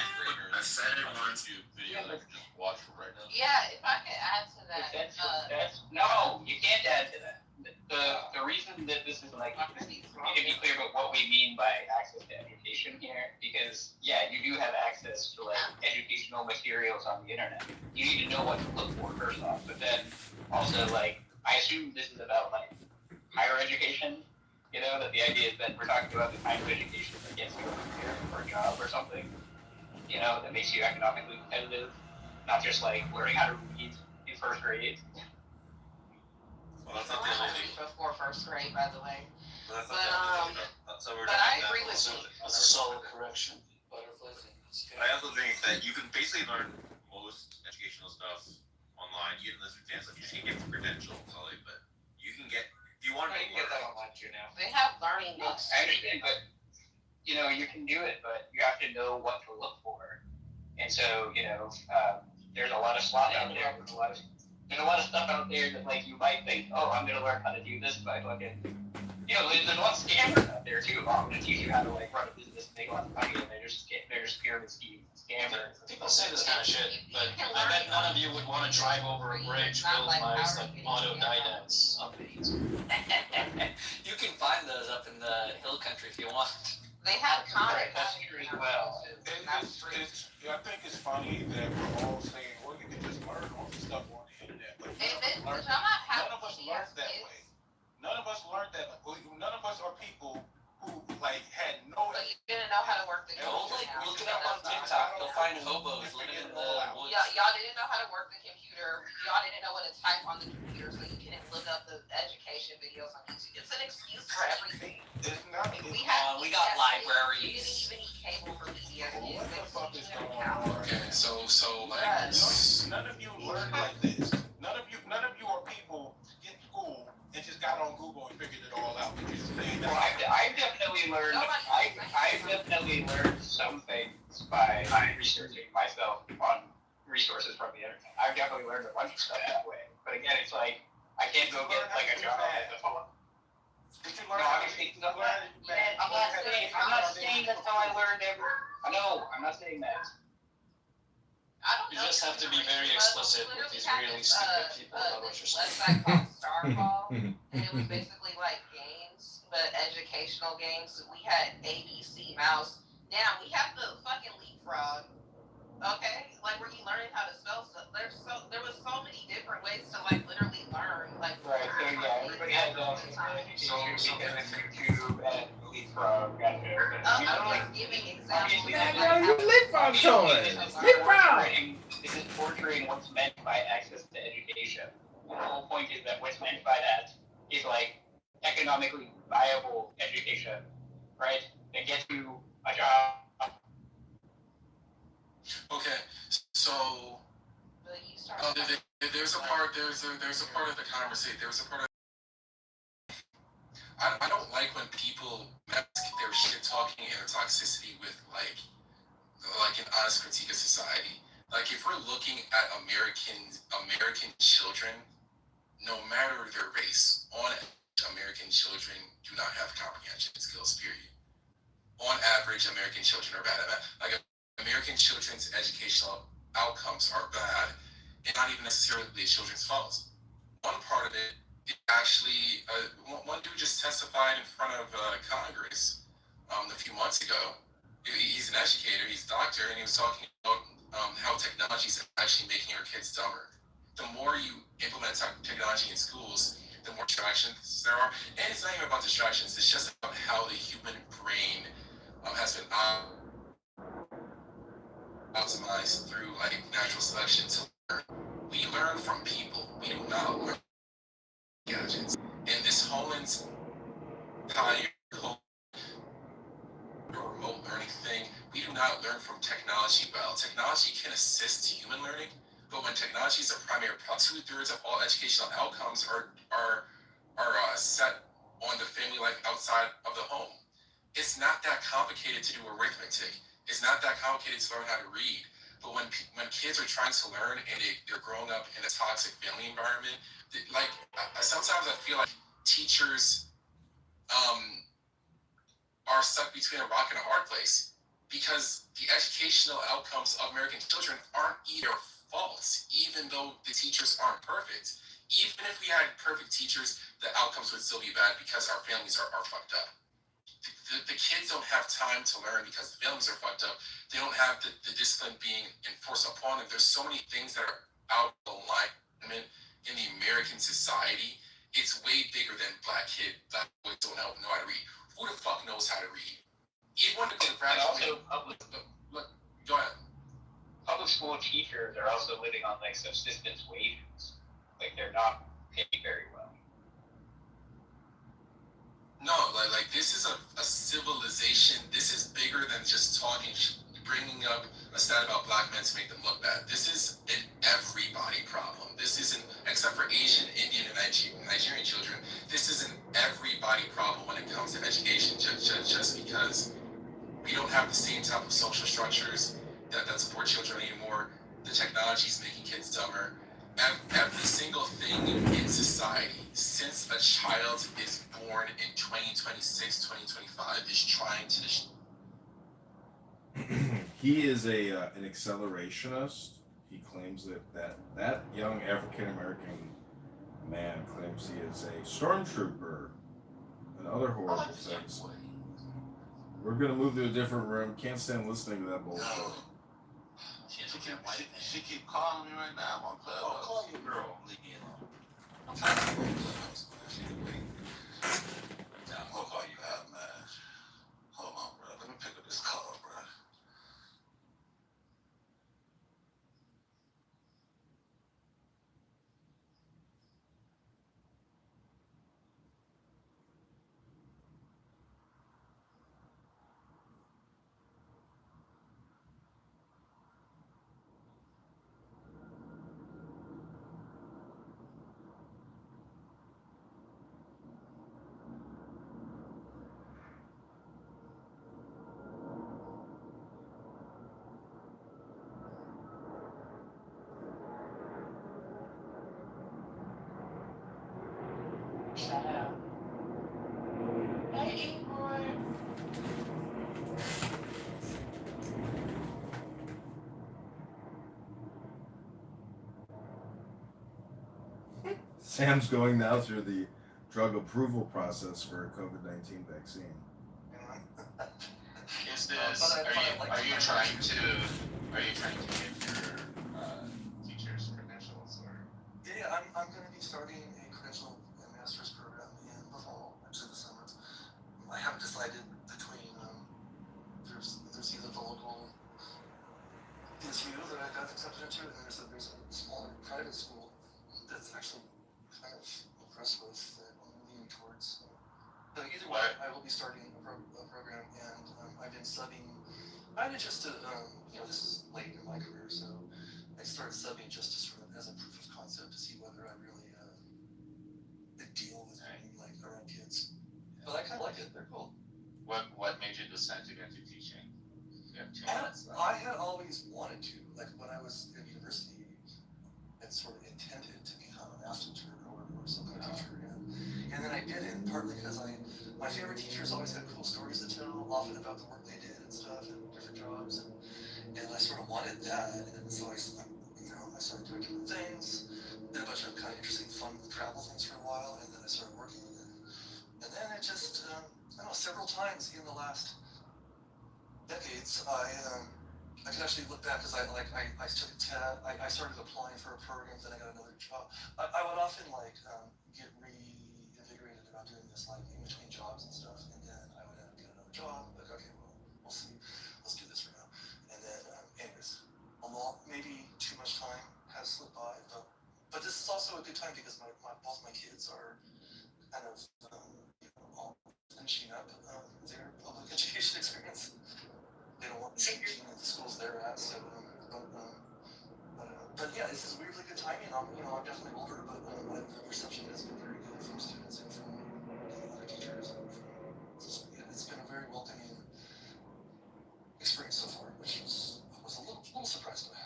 I've said it once. YouTube video that I could just watch from right now. Yeah, if I could add to that. No, you can't add to that. The reason that this is we need to be clear about what we mean by access to education here, because you do have access to educational materials on the internet. You need to know what to look for first off, but then also I assume this is about higher education. That the idea is that we're talking about the kind of education that gets you prepared for a job or something. That makes you economically competitive, not just learning how to read in first grade. Well, that's not the only thing. Before first grade, by the way. But that's not the only thing. But I agree with you. That's a solid correction. Butterflies. I also think that you can basically learn most educational stuff online, even this advanced stuff. You just can't get the credentials, Ollie, but you can get. If you want to get that online too now. They have learning books. I understand, but you can do it, but you have to know what to look for. And so, there's a lot of slop out there. There's a lot of stuff out there that you might think, oh, I'm gonna learn how to do this by looking. There's a lot of scammers out there too. Oh, I'm gonna teach you how to run a business and make a lot of money, and they're just pyramid schemes, scammers. People say this kind of shit, but I bet none of you would want to drive over a bridge built by autodidacts. You can find those up in the hill country if you want. They have Right, that's true as well. I think it's funny that we're all saying, well, you can just learn all this stuff on the internet. But none of us learned that way. None of us learned that. None of us are people who had no. But you didn't know how to work the computer. Look it up on TikTok. You'll find hobos living in the woods. Y'all didn't know how to work the computer. Y'all didn't know what to type on the computer, so you couldn't look up the education videos on YouTube. It's an excuse for everything. We got libraries. We didn't even need cable for media. What the fuck is going on? Okay, so None of you learned like this. None of you are people in school and just got on Google and figured it all out. Well, I've definitely learned. I've definitely learned some things by researching myself on resources from the internet. I've definitely learned a bunch of stuff that way. But again, it's I can't go get a job at the phone. No, obviously, I'm not saying that's how I learned ever. No, I'm not saying that. you just have to be very explicit with these really stupid people about what you're saying. Website called Starfall, and it was basically games, but educational games. We had ABC Mouse. Now we have the fucking leapfrog. Okay, where you learning how to spell stuff. There was so many different ways to literally learn. Right. So everybody has YouTube and leapfrog. I'm giving examples. Leapfrog toys. Leapfrog. This is portraying what's meant by access to education. the whole point is that what's meant by that is like economically viable education, right? That gets you a job. Okay, so there's a part of the conversation. I don't like when people mask their shit talking and their toxicity with like an honest critique of society. Like if we're looking at American children, no matter their race, on American children do not have comprehension skills. Period. On average, American children are bad at math. Like American children's educational outcomes are bad, and not even necessarily the children's fault. One part of it is actually one dude just testified in front of Congress a few months ago. He's an educator, he's a doctor, and he was talking about how technology is actually making our kids dumber. The more you implement technology in schools, the more distractions there are. And it's not even about distractions, it's just about how the human brain has been optimized through like natural selection to learn. We learn from people, we do not learn from gadgets. And this whole entire remote learning thing, we do not learn from technology well. Technology can assist human learning, but when technology is a primary part, 2/3 of all educational outcomes are set on the family life outside of the home. It's not that complicated to do arithmetic. It's not that complicated to learn how to read. But when kids are trying to learn and they're growing up in a toxic family environment, sometimes I feel like teachers are stuck between a rock and a hard place, because the educational outcomes of American children aren't their faults, even though the teachers aren't perfect. Even if we had perfect teachers, the outcomes would still be bad because our families are fucked up. The kids don't have time to learn because the families are fucked up. They don't have the discipline being enforced upon them. There's so many things that are out of alignment in the American society. It's way bigger than black boys don't know how to read. Who the fuck knows how to read? Even when the Also, go ahead. Public school teachers are also living on like subsistence wages. Like they're not paid very well. No, like this is a civilization. This is bigger than just talking, bringing up a stat about black men to make them look bad. This is an everybody problem. This isn't, except for Asian, Indian, and Nigerian children, this is an everybody problem when it comes to education, just because we don't have the same type of social structures that support children anymore. The technology is making kids dumber. Every single thing in society, since a child is born in 2026, 2025, is trying to... He is an accelerationist. He claims that young African American man claims he is a stormtrooper and other horrible things. We're gonna move to a different room. Can't stand listening to that bullshit. She keep calling me right now. I'm on Clubhouse. I'll call you, girl. Leave me alone. I'm trying to go to Clubhouse, man. She can wait. I'm gonna call you out, man. Hold on, bro. Let me pick up this call, bro. Shut up. Hey, Ingrid. Sam's going now through the drug approval process for a COVID-19 vaccine. Is this? Are you trying to get your teacher's credentials or? Yeah, I'm going to be starting a credential and master's program in the fall, actually the summer. I haven't decided between there's either the local NSU that I got accepted into, and then there's a smaller private school that's actually be starting a program, and I've been subbing. Kind of just to, this is late in my career, so I started subbing just to sort of as a proof of concept to see whether I really deal with being like around kids. But I kind of like it. They're cool. What made you decide to get into teaching? I had always wanted to, like when I was in university, and sort of intended to become a math teacher or some kind of teacher, and then I didn't, partly because my favorite teachers always had cool stories to tell, often about the work they did and stuff and different jobs, and I sort of wanted that, and so I started doing different things, did a bunch of kind of interesting, fun travel things for a while, and then I started working, and then it just, I don't know, several times in the last decades, I can actually look back because I took a TED, I started applying for a program, then I got another job. I would often get reinvigorated about doing this in between jobs and stuff, and then I would end up getting another job, like okay, well, we'll see, let's do this for now. And then anyways, maybe too much time has slipped by, but this is also a good time because both my kids are kind of all finishing up their public education experience. They don't want to teach in the schools they're at, so but yeah, this is weirdly good timing. I'm definitely older, but the reception has been very good from students and from other teachers. It's been a very welcoming experience so far, which I was a little surprised by.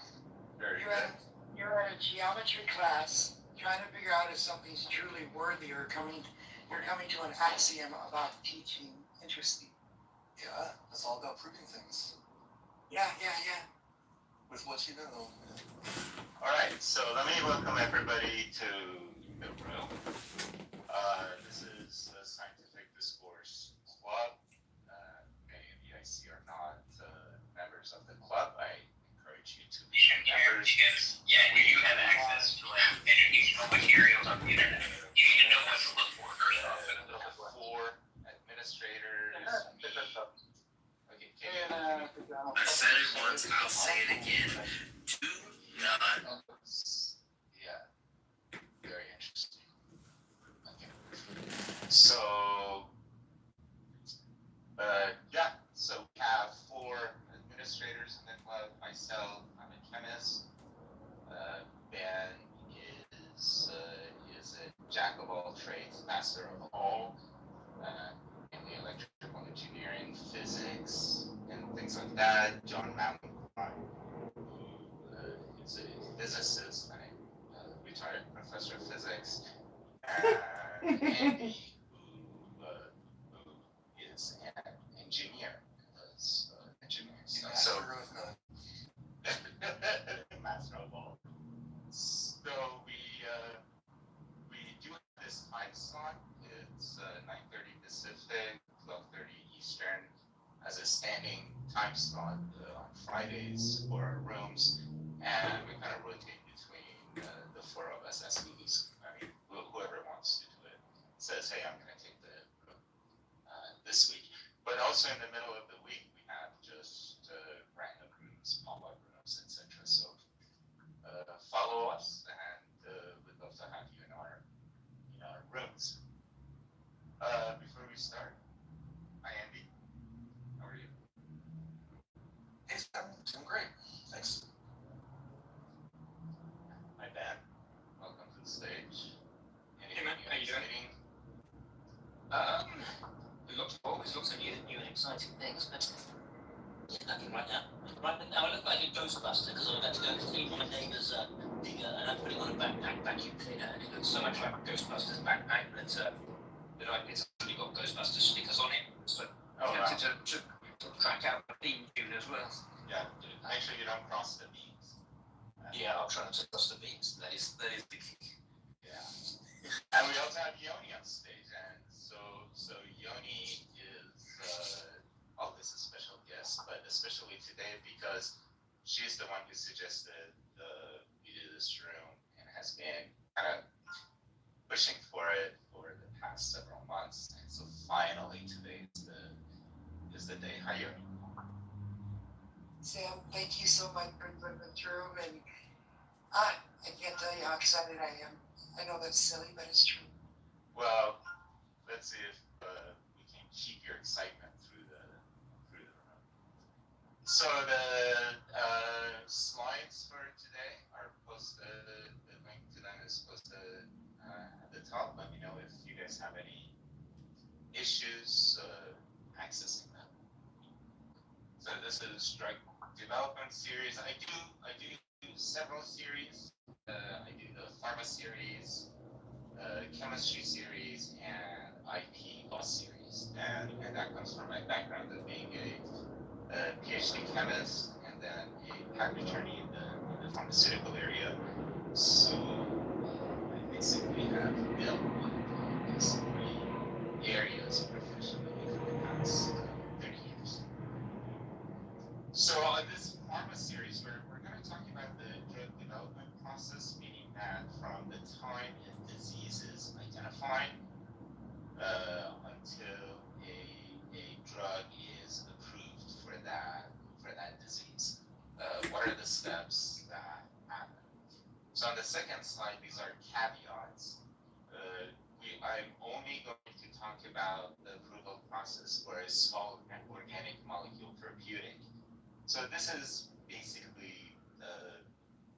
You're in a geometry class trying to figure out if something's truly worthy or you're coming to an axiom about teaching. Interesting. Yeah, it's all about proving things. Yeah. With what you know. All right, so let me welcome everybody to the room. This is the Scientific Discourse Club. Many of you I see are not members of the club. I encourage you to become members. Yeah, you do have access to educational materials on the internet. You need to know what to look for first off. For administrators, I said it once, I'll say it again. Do not. Yeah, very interesting. Okay. So, so we have 4 administrators in the club. Myself, I'm a chemist. Ben is a jack of all trades, master of all. In the electrical engineering, physics, and things like that. John Mountain, who is a physicist and a retired professor of physics, and Andy, who is an engineer, does engineering stuff. So, master of all. So we do have this time slot. It's 9:30 Pacific, 12:30 Eastern, as a standing time slot on Fridays for our rooms, and we kind of rotate between the 4 of us as SPs. I mean, whoever wants to do it says, "Hey, I'm going to take the room this week." But also in the middle of the week, we have just random rooms, pop-up rooms, etc. So follow us, and we'd love to have you in our rooms. Before we start, hi Andy, how are you? Hey, I'm doing great, thanks. Hi Ben, welcome to the stage. Hey man, how you doing? Always looks at new and exciting things, but nothing right now. Right now, I look like a Ghostbuster because I'm about to go and clean my neighbour's digger, and I'm putting on a vacuum cleaner, and it looks so much like a Ghostbusters backpack that it's only got Ghostbusters stickers on it. So tempted to crack out the theme tune as well. Yeah, make sure you don't cross the beams. Yeah, I'll try not to cross the beams. That is the key. Yeah. And we also have Yoni on stage, and so Yoni is always a special guest, but especially today because she's the one who suggested we do this room and has been kind of pushing for it for the past several months, and so finally today is the day. Hi Yoni. Sam, thank you so much for putting the room, and I can't tell you how excited I am. I know that's silly, but it's true. Well, let's see if we can keep your excitement through the room. So the slides for today are posted. The link to them is posted at the top. Let me know if you guys have any issues accessing them. So this is drug development series. I do several series. I do the pharma series, chemistry series, and IP law series, and that comes from my background of being a PhD chemist and then a patent attorney in the pharmaceutical area. So I basically have built these three areas professionally for the past 30 years. So on this pharma series, we're going to talk about the drug development process, meaning that from the time a disease is identified until a drug is approved for that disease. What are the steps that happen? So on the second slide, these are caveats. I'm only going to talk about the approval process for a small organic molecule therapeutic. So this is basically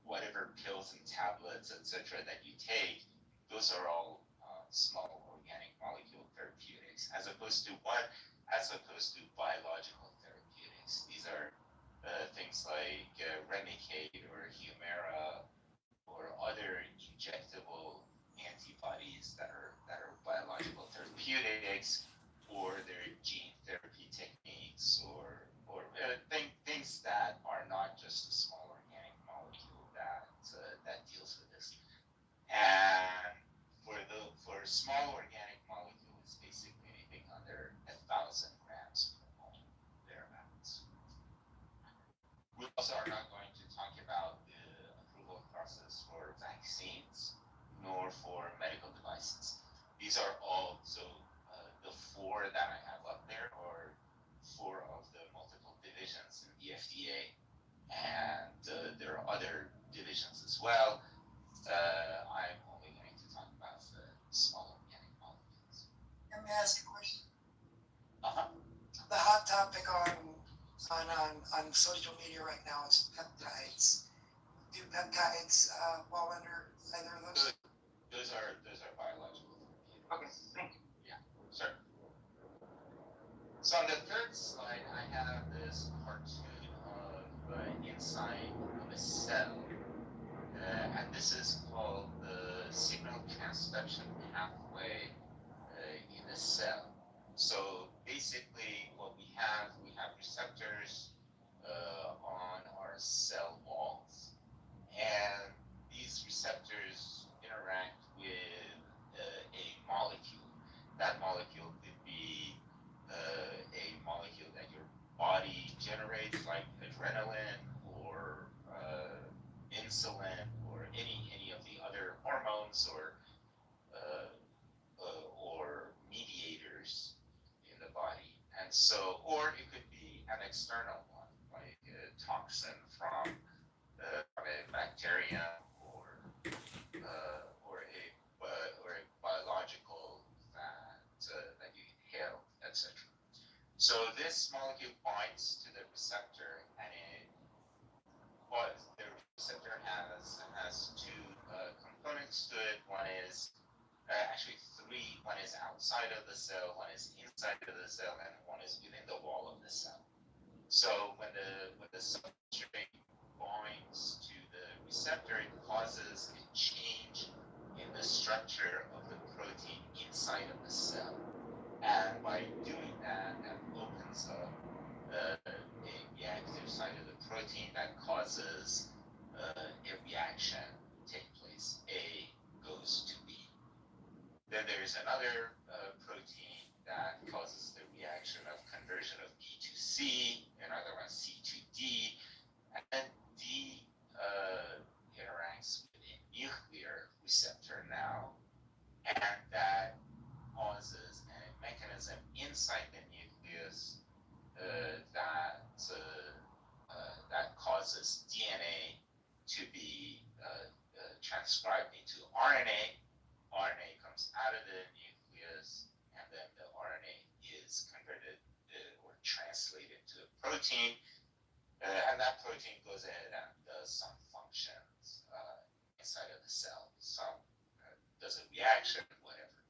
whatever pills and tablets, etc., that you take. Those are all small organic molecule therapeutics, as opposed to biological therapeutics. These are things like Remicade or Humira or other injectable antibodies that are biological therapeutics, or they're gene therapy techniques, or things that are not just a small organic molecule that deals with this. And for small organic molecules, basically anything under 1,000 grams per mole, thereabouts. We also are not going to talk about the approval process for vaccines nor for medical devices. These are all, so the four that I have up there are four of the multiple divisions in the FDA, and there are other divisions as well. I'm only going to talk about the small organic molecules. Let me ask a question. Uh-huh. The hot topic on social media right now is peptides. Do peptides fall under either of those? Those are biological therapeutics. Okay, thank you. Yeah, sure. So on the third slide, I have this cartoon of inside of a cell, and this is called the signal transduction pathway in a cell. So basically, what we have receptors on our cell walls, and these receptors interact with a molecule. That molecule could be a molecule that your body generates, like adrenaline or insulin or any of the other hormones or mediators in the body. And so, or it could be an external one, like a toxin from a bacterium or a biological that you inhale, etc. So this molecule binds to the receptor, and the receptor has two components to it. One is actually three. One is outside of the cell, one is inside of the cell, and one is within the wall of the cell. So when the substrate binds to the receptor, it causes a change in the structure of the protein inside of the cell. And by doing that, that opens up a reactive side of the protein that causes a reaction take place. A goes to B. Then there's another protein that causes the reaction of conversion of B to C, another one C to D, and then D interacts with a nuclear receptor now, and that causes a mechanism inside the nucleus that causes DNA to be transcribed into RNA. RNA comes out of the nucleus, and then the RNA is is converted or translated to a protein, and that protein goes ahead and does some functions inside of the cell. Some does a reaction, whatever.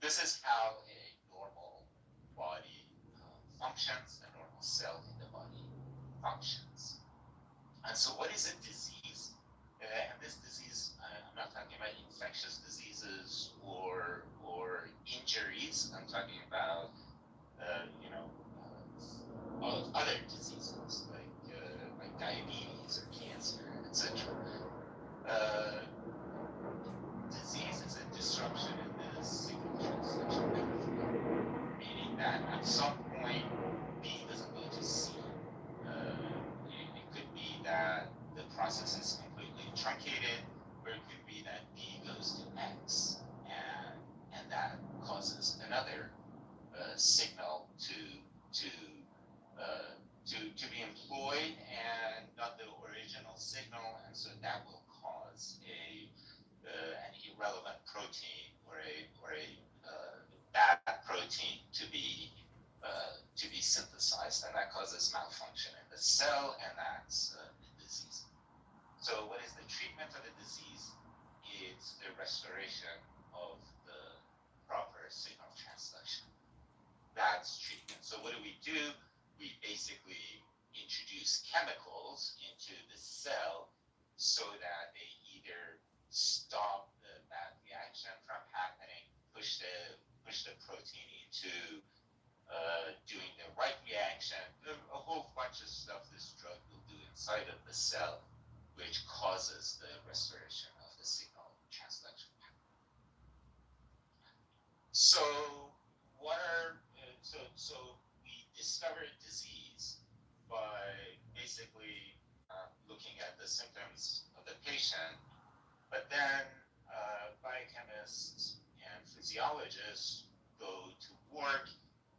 This is how a normal body functions, a normal cell in the body functions. And so what is a disease? And this disease, I'm not talking about infectious diseases or injuries. I'm talking about, other diseases like diabetes or cancer, etc. Disease is a disruption in the signal transduction pathway, meaning that at some point B doesn't go to C. It could be that the process is completely truncated, or it could be that B goes to X, and that causes another signal to be employed, and not the original signal, and so that will cause an irrelevant protein or a bad protein to be synthesized, and that causes malfunction in the cell, and that's the disease. So what is the treatment of the disease? It's the restoration of the proper signal transduction. That's treatment. So what do? We basically introduce chemicals into the cell so that they either stop the bad reaction from happening, push the protein into doing the right reaction, a whole bunch of stuff this drug will do inside of the cell, which causes the restoration of the signal transduction. So we discovered disease by basically looking at the symptoms of the patient, but then biochemists and physiologists go to work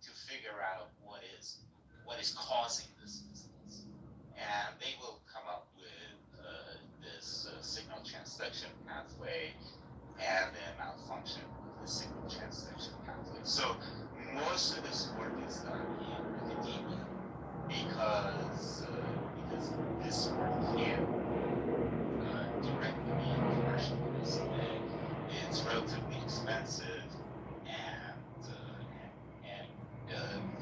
to figure out what is causing this disease, and they will come up with this signal transduction pathway and the malfunction of the signal transduction pathway. So most of this work is done in academia because this work can't directly be commercialized. It's relatively expensive and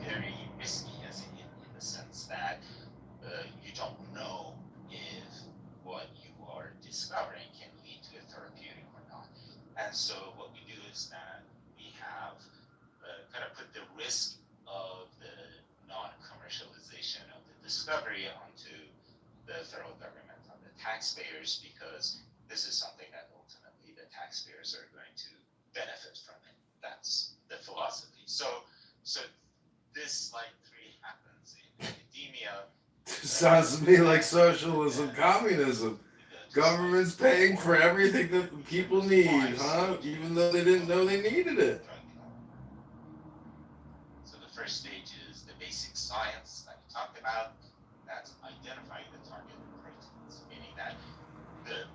very risky, as in the sense that you don't know if what you are discovering can lead to a therapeutic or not. And so what we do is that we have kind of put the risk of the non-commercialization of the discovery onto the federal government, on the taxpayers, because this is something that ultimately the taxpayers are going to benefit from it. That's the philosophy. So this like 3 happens in academia. Sounds to me like socialism, communism. Government's paying for everything that the people need, huh? Even though they didn't know they needed it. So the first stage is the basic science that we talked about. That's identifying the target proteins, meaning that the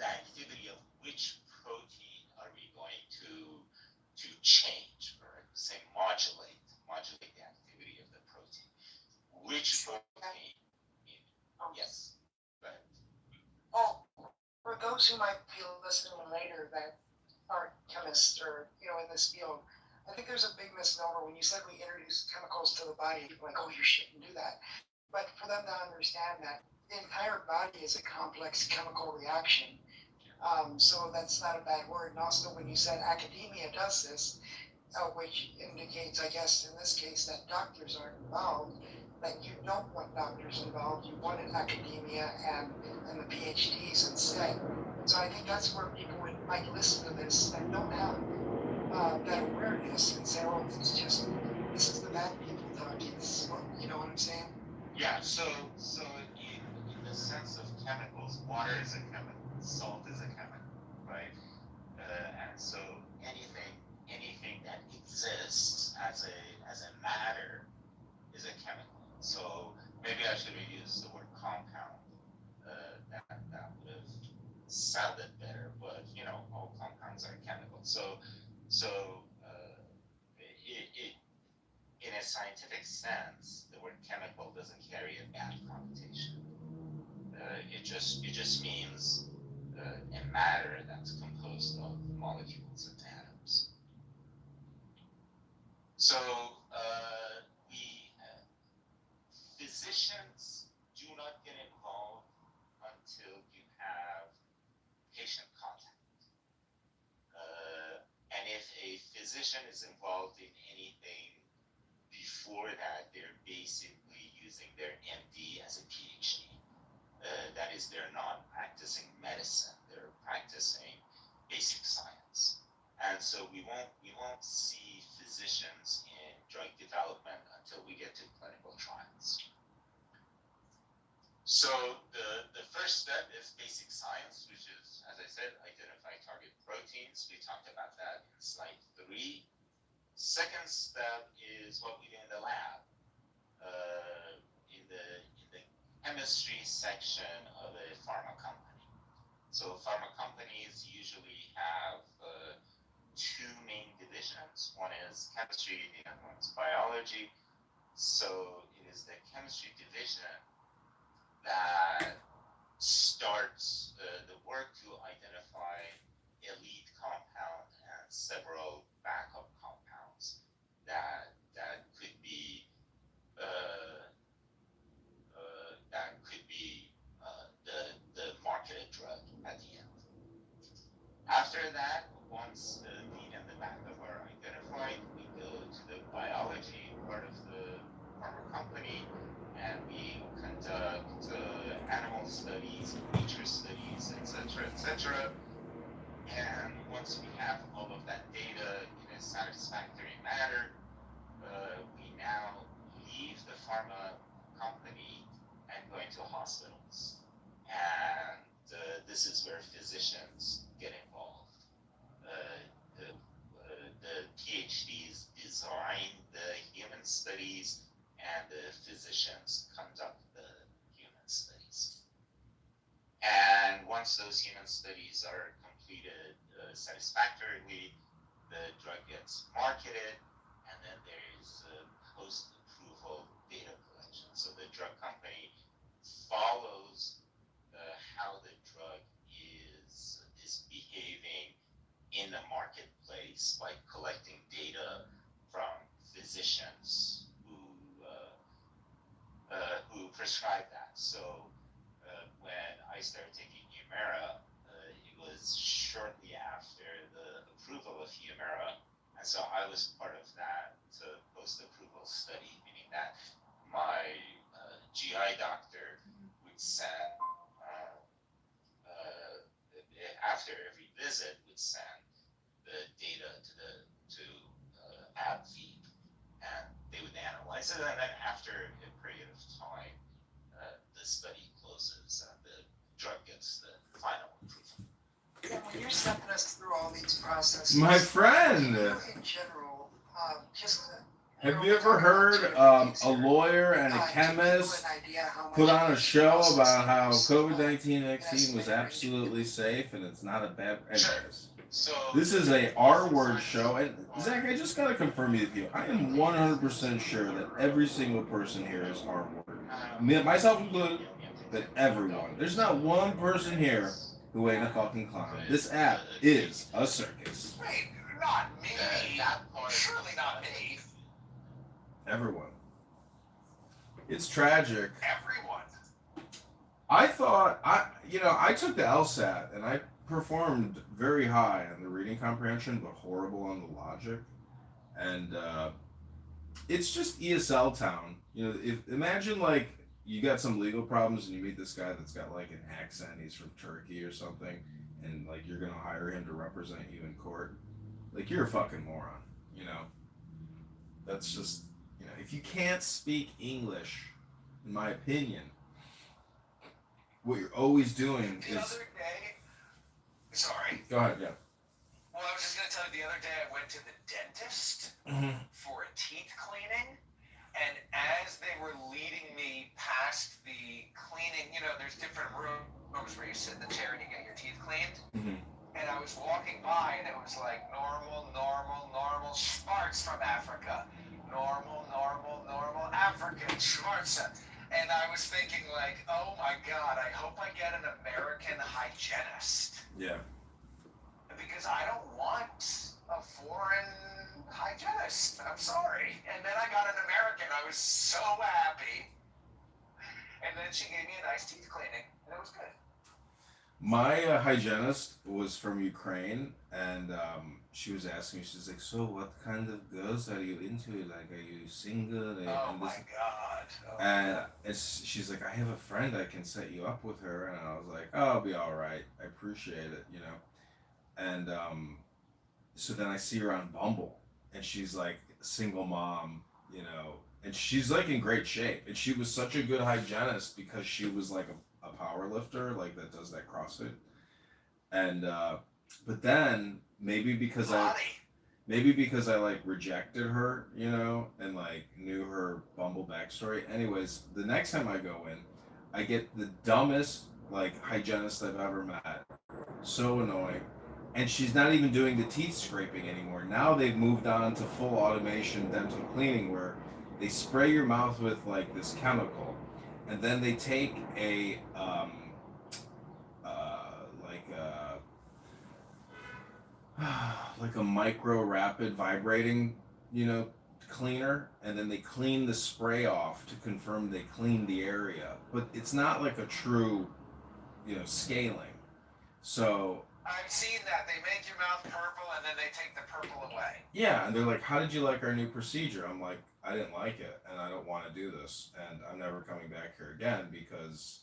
activity of which protein are we going to change, or say modulate the activity of the protein. Which protein? Yes. Go ahead. Oh, for those who might be listening later that aren't chemists or in this field, I think there's a big misnomer when you said we introduce chemicals to the body. People are like, oh, you shouldn't do that. But for them to understand that the entire body is a complex chemical reaction. So that's not a bad word. And also, when you said academia does this, which indicates, I guess, in this case, that doctors aren't involved, that you don't want doctors involved. You wanted academia and the PhDs instead. So I think that's where people might listen to this that don't have that awareness and say, oh, this is the bad people talking. This is what, you know what I'm saying? Yeah, so in the sense of chemicals, water is a chemical, salt is a chemical, right? And so anything that exists as a matter is a chemical. So maybe I should have used the word compound. That would have sounded better, but all compounds are chemicals. So a scientific sense, the word chemical doesn't carry a bad connotation. It just means a matter that's composed of molecules and atoms. So physicians do not get involved until you have patient contact. And if a physician is involved in anything before that, they're basically using their MD as a PhD. That is, they're not practicing medicine; they're practicing basic science. And so we won't see physicians in drug development until we get to clinical trials. So the first step is basic science, which is, as I said, identify target proteins. We talked about that in slide 3. Second step is what we do in the lab. In the chemistry section of a pharma company. So pharma companies usually have 2 main divisions. One is chemistry, the other one is biology. So it is the chemistry division that starts the work to identify a lead compound and several backup compounds that could be the marketed drug at the end. After that, once the lead and the backup are identified, we go to the biology part of the pharma company, and we conduct animal studies, nature studies, etc. And once we have all of that data in a satisfactory manner, we now leave the pharma company and go into hospitals. And this is where physicians get involved. The PhDs design the human studies, and the physicians conduct the human studies. And once those human studies are completed satisfactorily, the drug gets marketed, and then there is post-approval data collection. So the drug company follows how the drug is behaving in the marketplace by collecting data from physicians who prescribe that. So when I started taking Humira, it was shortly after the approval of Humira, and so I was part of that post-approval study, meaning that my GI doctor would send after every visit would send the data to AbbVie, and they would analyze it, and then after a period of time, the study closes and the drug gets the final approval. Yeah, when you're stepping us through all these processes, My friend, in general, just have you ever heard a lawyer and a chemist put on a show about how COVID-19 vaccine was absolutely safe and it's not a bad... Anyways, this is a R-word show, and Zach, I just gotta confirm with you, I am 100% sure that every single person here is R-word. Myself included, that everyone. There's not one person here who ain't a fucking clown. This app is a circus. Wait, not me. Surely not me. Everyone. It's tragic. Everyone. I thought, I took the LSAT and I performed very high on the reading comprehension, but horrible on the logic. And it's just ESL town. Imagine like you got some legal problems and you meet this guy that's got like an accent, he's from Turkey or something, and like you're gonna hire him to represent you in court. Like, you're a fucking moron, That's just, if you can't speak English, in my opinion, what you're always doing The is... other day, sorry. Go ahead, yeah. Well, I was just gonna tell you, the other day I went to the dentist for a teeth cleaning, and as they were leading me past the cleaning, there's different rooms where you sit in the chair and you get your teeth cleaned. And I was walking by, and it was like normal smarts from Africa. normal African Schwarza. And I was thinking, like, oh my God, I hope I get an American hygienist. Yeah. Because I don't want a foreign hygienist. I'm sorry. And then I got an American. I was so happy. And then she gave me a nice teeth cleaning, and it was good. My hygienist was from Ukraine, and she was asking me, she's like, so what kind of girls are you into? Like, are you single? Oh my God. And she's like, I have a friend, I can set you up with her. And I was like, oh, I'll be all right. I appreciate it, you know. And so then I see her on Bumble, and she's like a single mom, you know, and she's like in great shape. And she was such a good hygienist because she was like a power lifter, like that does that CrossFit. And but then maybe because I like rejected her, you know, and like knew her Bumble backstory. Anyways, the next time I go in, I get the dumbest like hygienist I've ever met. So annoying. And she's not even doing the teeth scraping anymore. Now they've moved on to full automation dental cleaning where they spray your mouth with like this chemical, and then they take a like a micro rapid vibrating, you know, cleaner, and then they clean the spray off to confirm they cleaned the area. But it's not like a true, you know, scaling. So I've seen that. They make your mouth purple and then they take the purple away. yeah, and they're like, how did you like our new procedure? I'm like, I didn't like it, and I don't want to do this, and I'm never coming back here again because,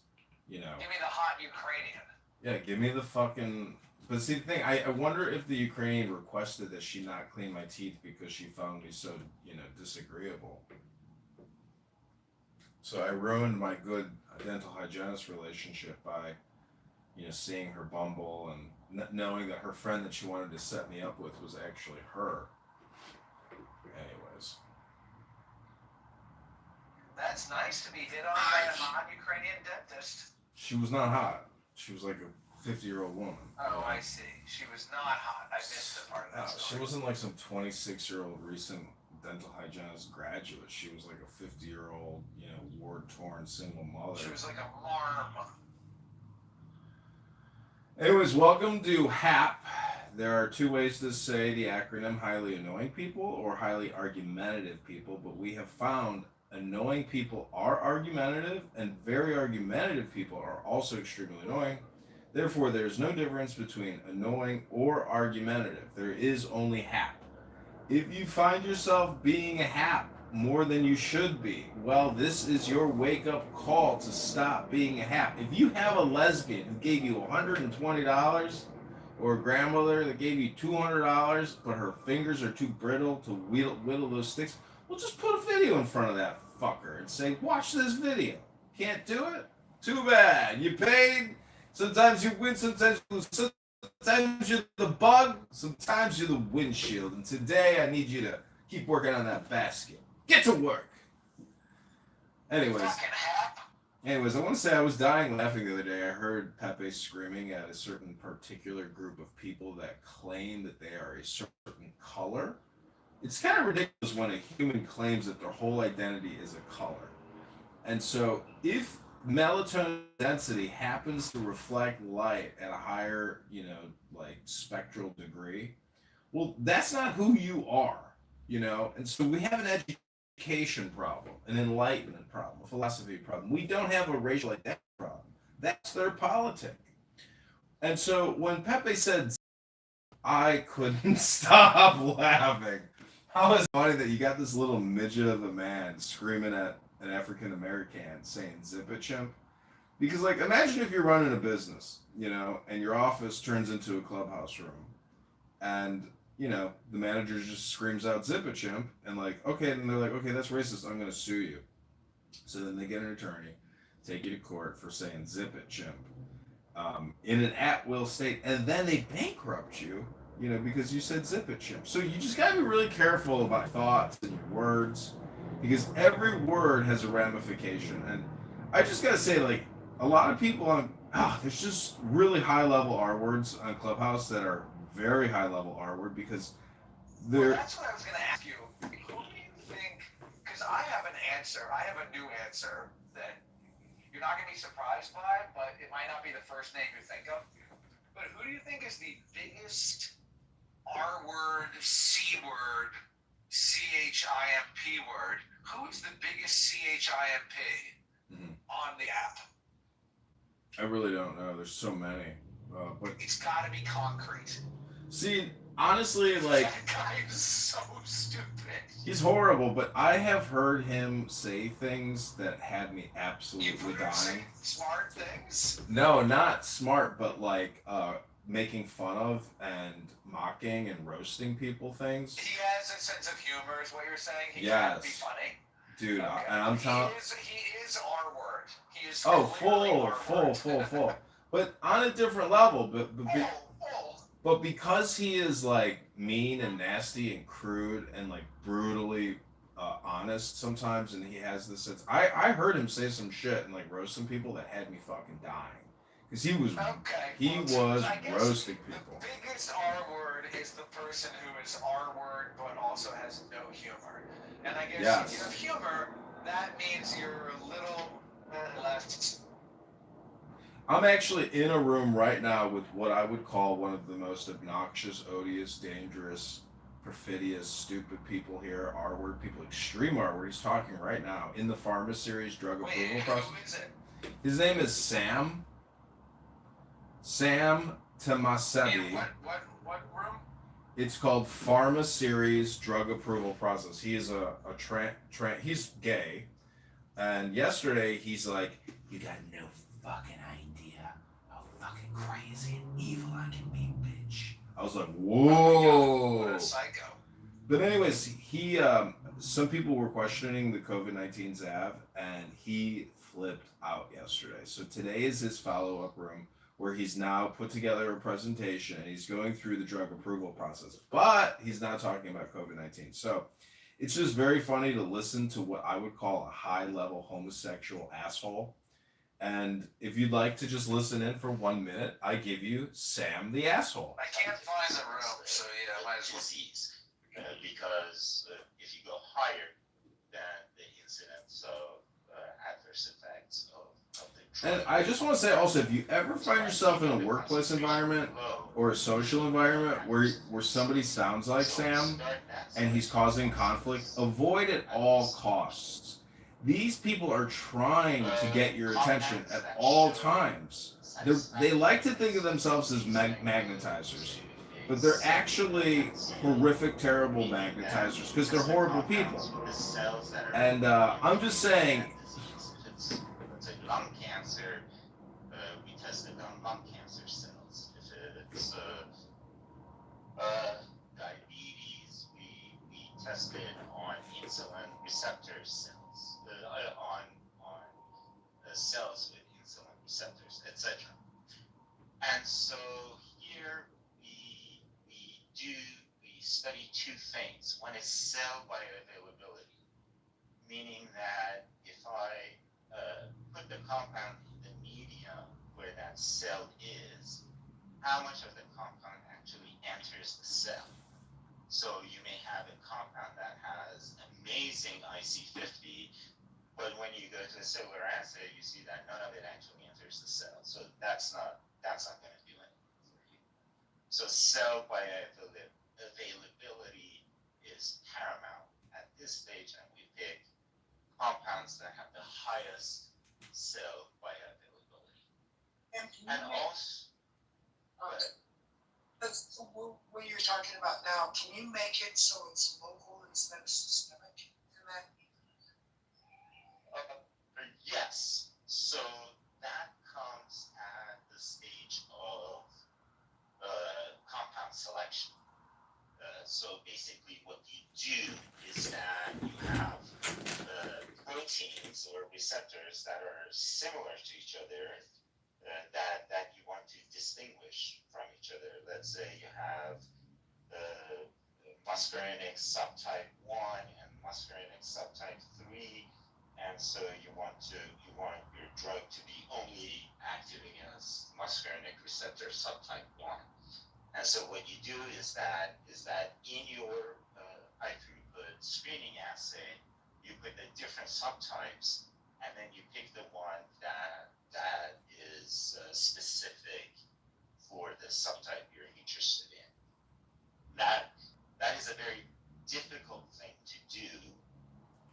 you know. Give me the hot Ukrainian. Yeah, give me the fucking. But see, the thing, I wonder if the Ukrainian requested that she not clean my teeth because she found me so, you know, disagreeable. So I ruined my good dental hygienist relationship by, you know, seeing her Bumble and knowing that her friend that she wanted to set me up with was actually her. Anyways. That's nice to be hit on by a hot Ukrainian dentist. She was not hot. She was like a 50-year-old woman. Oh, I see. She was not hot. I missed the part of that story. She wasn't like some 26-year-old recent dental hygienist graduate. She was like a 50-year-old, you know, war-torn single mother. She was like a marm. Anyways, welcome to HAP. There are two ways to say the acronym: highly annoying people or highly argumentative people, but we have found annoying people are argumentative and very argumentative people are also extremely annoying. Therefore, there is no difference between annoying or argumentative. There is only HAP. If you find yourself being a HAP more than you should be, well, this is your wake-up call to stop being a HAP. If you have a lesbian who gave you $120 or a grandmother that gave you $200, but her fingers are too brittle to whittle those sticks, well, just put a video in front of that fucker and say, watch this video. Can't do it? Too bad. You paid. Sometimes you win, sometimes you lose. Sometimes you're the bug, sometimes you're the windshield. And today I need you to keep working on that basket. Get to work. Anyways, I want to say I was dying laughing the other day. I heard Pepe screaming at a certain particular group of people that claim that they are a certain color. It's kind of ridiculous when a human claims that their whole identity is a color. And so if melatonin density happens to reflect light at a higher, you know, like spectral degree, well, that's not who you are, you know? And so we have an education problem, an enlightenment problem, a philosophy problem. We don't have a racial identity problem. That's their politic. And so when Pepe said, I couldn't stop laughing. How is it funny that you got this little midget of a man screaming at an African American saying zip it, chimp? Because, like, imagine if you're running a business, you know, and your office turns into a clubhouse room, and, you know, the manager just screams out zip it, chimp, and like, okay, then they're like, okay, that's racist, I'm gonna sue you. So then they get an attorney, take you to court for saying zip it, chimp, in an at-will state, and then they bankrupt you, you know, because you said zip it, chimp. So you just gotta be really careful about thoughts and words, because every word has a ramification. And I just gotta say, like, a lot of people on, there's just really high-level R words on Clubhouse that are very high-level R word because they're. Well, that's what I was gonna ask you. Who do you think Because I have an answer. I have a new answer that you're not going to be surprised by, but it might not be the first name you think of. But who do you think is the biggest R word, C word, CHIMP word? Who is the biggest CHIMP on the app? I really don't know. There's so many. But it's got to be Concrete. See, honestly, like, that guy is so stupid. He's horrible, but I have heard him say things that had me absolutely dying. Smart things? No, not smart, but like making fun of and mocking and roasting people things. He has a sense of humor, is what you're saying? He Yes. can be funny. Dude, Okay. and I'm telling. He is R word. He is Oh, clearly full. But on a different level. But because he is like mean and nasty and crude and like brutally honest sometimes, and he has this sense. I heard him say some shit and like roast some people that had me fucking dying. Because he was roasting people. The biggest R word is the person who is R word but also has no humor. And I guess if you have humor, that means you're a little left. I'm actually in a room right now with what I would call one of the most obnoxious, odious, dangerous, perfidious, stupid people here. R-word people, extreme R-word. He's talking right now in the Pharma Series drug approval process. Who is it? His name is Sam. Sam Tamasebi. What room? It's called Pharma Series drug approval process. He is he's gay. And yesterday he's like, you got no fucking idea how fucking crazy and evil I can be, bitch. I was like, whoa. What a psycho. But anyways, he some people were questioning the COVID-19 Zav, and he flipped out yesterday. So today is his follow-up room where he's now put together a presentation and he's going through the drug approval process. But he's not talking about COVID-19. So it's just very funny to listen to what I would call a high-level homosexual asshole. And if you'd like to just listen in for 1 minute, I give you Sam the asshole. I can't find the room, so yeah, might as well. Disease, because if you go higher than the incidence of adverse effects of the And I just want to say also, if you ever find yourself in a workplace environment or a social environment where somebody sounds like Sam and he's causing conflict, avoid at all costs. These people are trying to get your attention at all times. They like to think of themselves as magnetizers, but they're actually horrific, terrible magnetizers because they're horrible people. And I'm just saying. Lung cancer, we tested on lung cancer cells. If it's diabetes, we tested on insulin receptor cells, on cells with insulin receptors, etc. And so here we study two things. One is cell bioavailability, meaning that if I put the compound in the medium where that cell is, how much of the compound actually enters the cell. So you may have a compound that has amazing IC50, but when you go to a cellular assay, you see that none of it actually enters the cell. So that's not going to do anything for you. So cell bioavailability is paramount at this stage, and we pick compounds that have the highest cell bioavailability. And also, that's what you're talking about now. Can you make it so it's local instead of systemic in that? Yes. So that comes at the stage of compound selection. So basically what you do is that you have proteins or receptors that are similar to each other that you want to distinguish from each other. Let's say you have muscarinic subtype 1 and muscarinic subtype 3, and so you want your drug to be only active against muscarinic receptor subtype 1. And so what you do is that in your high throughput screening assay, you put the different subtypes, and then you pick the one that is specific for the subtype you're interested in. That is a very difficult thing to do,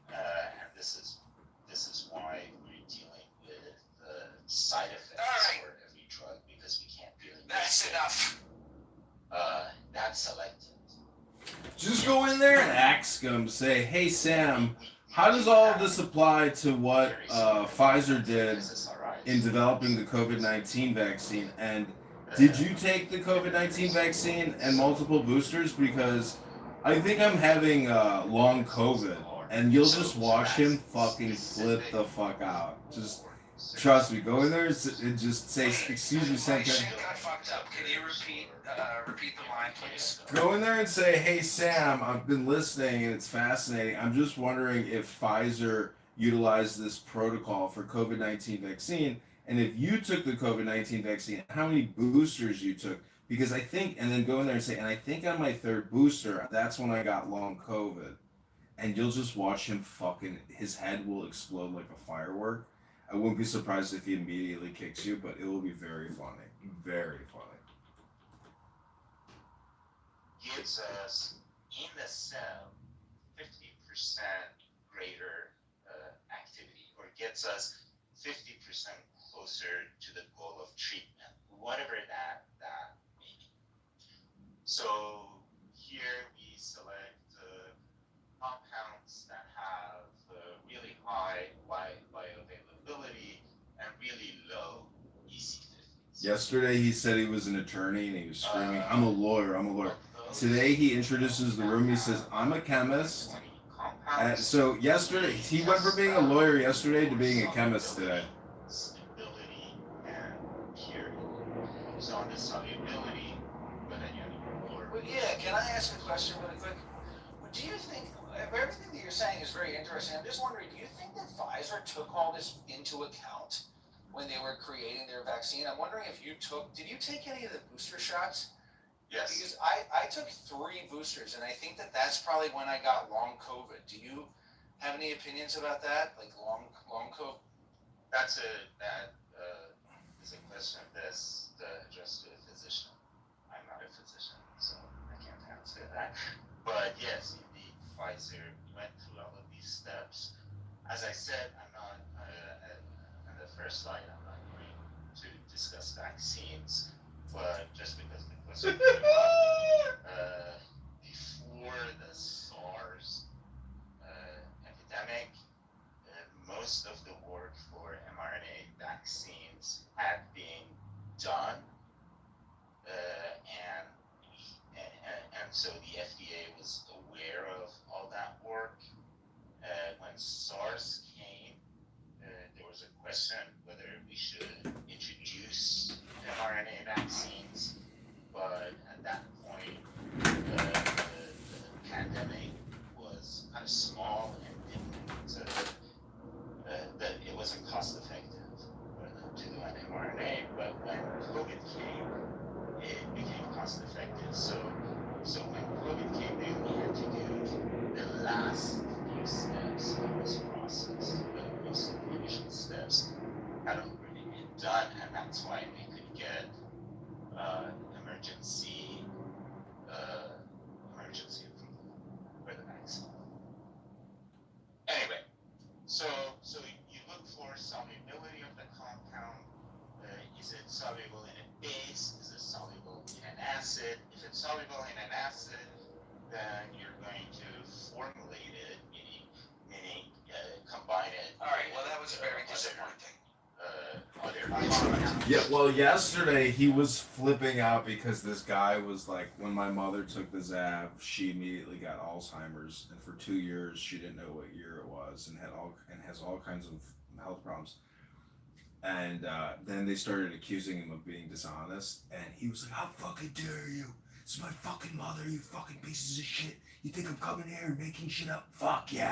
and this is why we're dealing with side effects for every drug, because we can't really. That's enough. That's selected. Just go in there and ask them. Say, hey Sam, how does all of this apply to what Pfizer did in developing the COVID-19 vaccine? And did you take the COVID-19 vaccine and multiple boosters? Because I think I'm having long COVID, and you'll just watch him fucking flip the fuck out. Just trust me. Go in there and just say, excuse me, Sam. My shit got fucked up. Can you repeat the line, please? Go in there and say, hey Sam, I've been listening and it's fascinating. I'm just wondering if Pfizer utilized this protocol for COVID-19 vaccine, and if you took the COVID-19 vaccine, how many boosters you took. Because I think, and then go in there and say, and I think on my third booster, that's when I got long COVID. And you'll just watch him fucking, his head will explode like a firework. I wouldn't be surprised if he immediately kicks you, but it will be very funny. Very funny. Gives us in the cell 50% greater activity, or gets us 50% closer to the goal of treatment, whatever that may be. So here we select compounds that have really high bioavailability and really low EC50s. Yesterday he said he was an attorney and he was screaming, I'm a lawyer. Today he introduces the room, he says, I'm a chemist. And so yesterday, he went from being a lawyer yesterday to being a chemist today. Stability and purity. So on the solubility, but then you have Well, yeah, can I ask a question really quick? Do you think, everything that you're saying is very interesting, I'm just wondering, do you think that Pfizer took all this into account when they were creating their vaccine? I'm wondering if did you take any of the booster shots? Yes. Because I took 3 boosters, and I think that's probably when I got long COVID. Do you have any opinions about that, like long COVID? That is a question best addressed to a physician. I'm not a physician, so I can't answer that. But yes, indeed, Pfizer went through all of these steps. As I said, I'm not on the first slide. I'm not going to discuss vaccines, but just because the question came up, before the SARS epidemic, most of the work for mRNA vaccines had been done, and so the FDA was aware of all that work. When SARS came, there was a question whether we should introduce mRNA vaccines, but at that point, the pandemic was kind of small and that it wasn't cost effective to do an mRNA. But when COVID came, it became cost effective. So when COVID came, they only had to do the last few steps of this process. But most of the initial steps had already been done, and that's why we could get emergency approval for the vaccine. Anyway, so you look for solubility of the compound. Is it soluble in a base? Is it soluble in an acid? If it's soluble in an acid, then you're going to formulate it, meaning combine it. All right. Well, that was very disappointing. Yeah, well, yesterday he was flipping out because this guy was like, when my mother took the Zab, she immediately got Alzheimer's, and for 2 years she didn't know what year it was, and has all kinds of health problems. And then they started accusing him of being dishonest, and he was like, "How fucking dare you? It's my fucking mother, you fucking pieces of shit. You think I'm coming here and making shit up? Fuck you.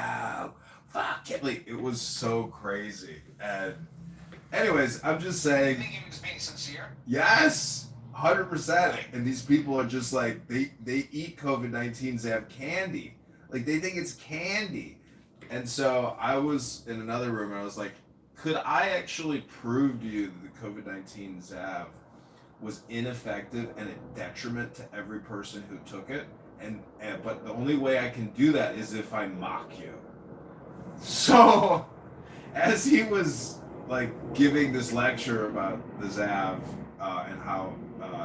Fuck you." Like, it was so crazy. And anyways, I'm just saying. You think he was being sincere? Yes, 100%. And these people are just like, they eat COVID-19 Zab candy. Like, they think it's candy. And so I was in another room and I was like, could I actually prove to you that the COVID-19 Zav was ineffective and a detriment to every person who took it? But the only way I can do that is if I mock you. So as he was like giving this lecture about the Zav and how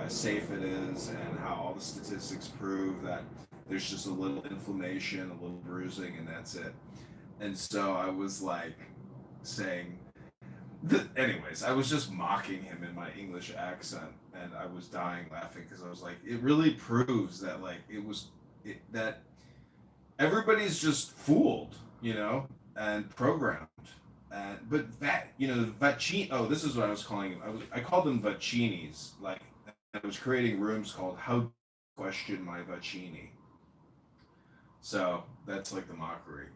safe it is and how all the statistics prove that there's just a little inflammation, a little bruising, and that's it. And so I was like saying, anyways, I was just mocking him in my English accent, and I was dying laughing because I was like, it really proves that like that everybody's just fooled, and programmed. But that, vaccine. Oh, this is what I was calling them. I called them vaccinis. Like I was creating rooms called "How to Question My Vaccini." So that's like the mockery,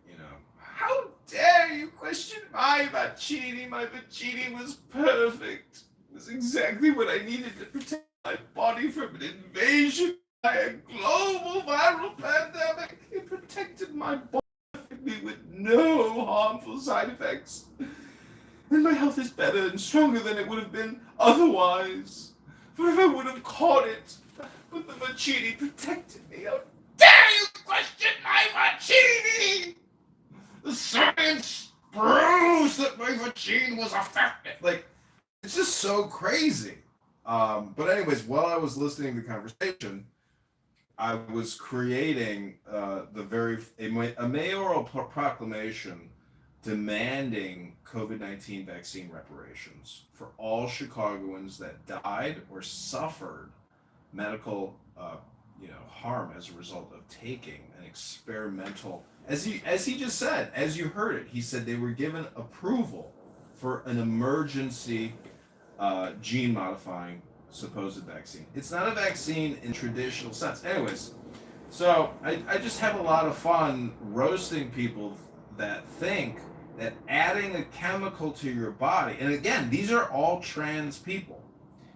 How dare you question my Vaccini? My Vaccini was perfect. It was exactly what I needed to protect my body from an invasion by a global viral pandemic. It protected my body with no harmful side effects. And my health is better and stronger than it would have been otherwise. For if I would have caught it, but the Vaccini protected me. How dare you question my Vaccini? The science proves that my vaccine was effective. Like, it's just so crazy. But anyways, while I was listening to the conversation, I was creating a mayoral proclamation demanding COVID-19 vaccine reparations for all Chicagoans that died or suffered medical harm as a result of taking an experimental, as he just said, as you heard it, he said they were given approval for an emergency gene modifying supposed vaccine. It's not a vaccine in traditional sense. Anyways, so I just have a lot of fun roasting people that think that adding a chemical to your body, and again, these are all trans people.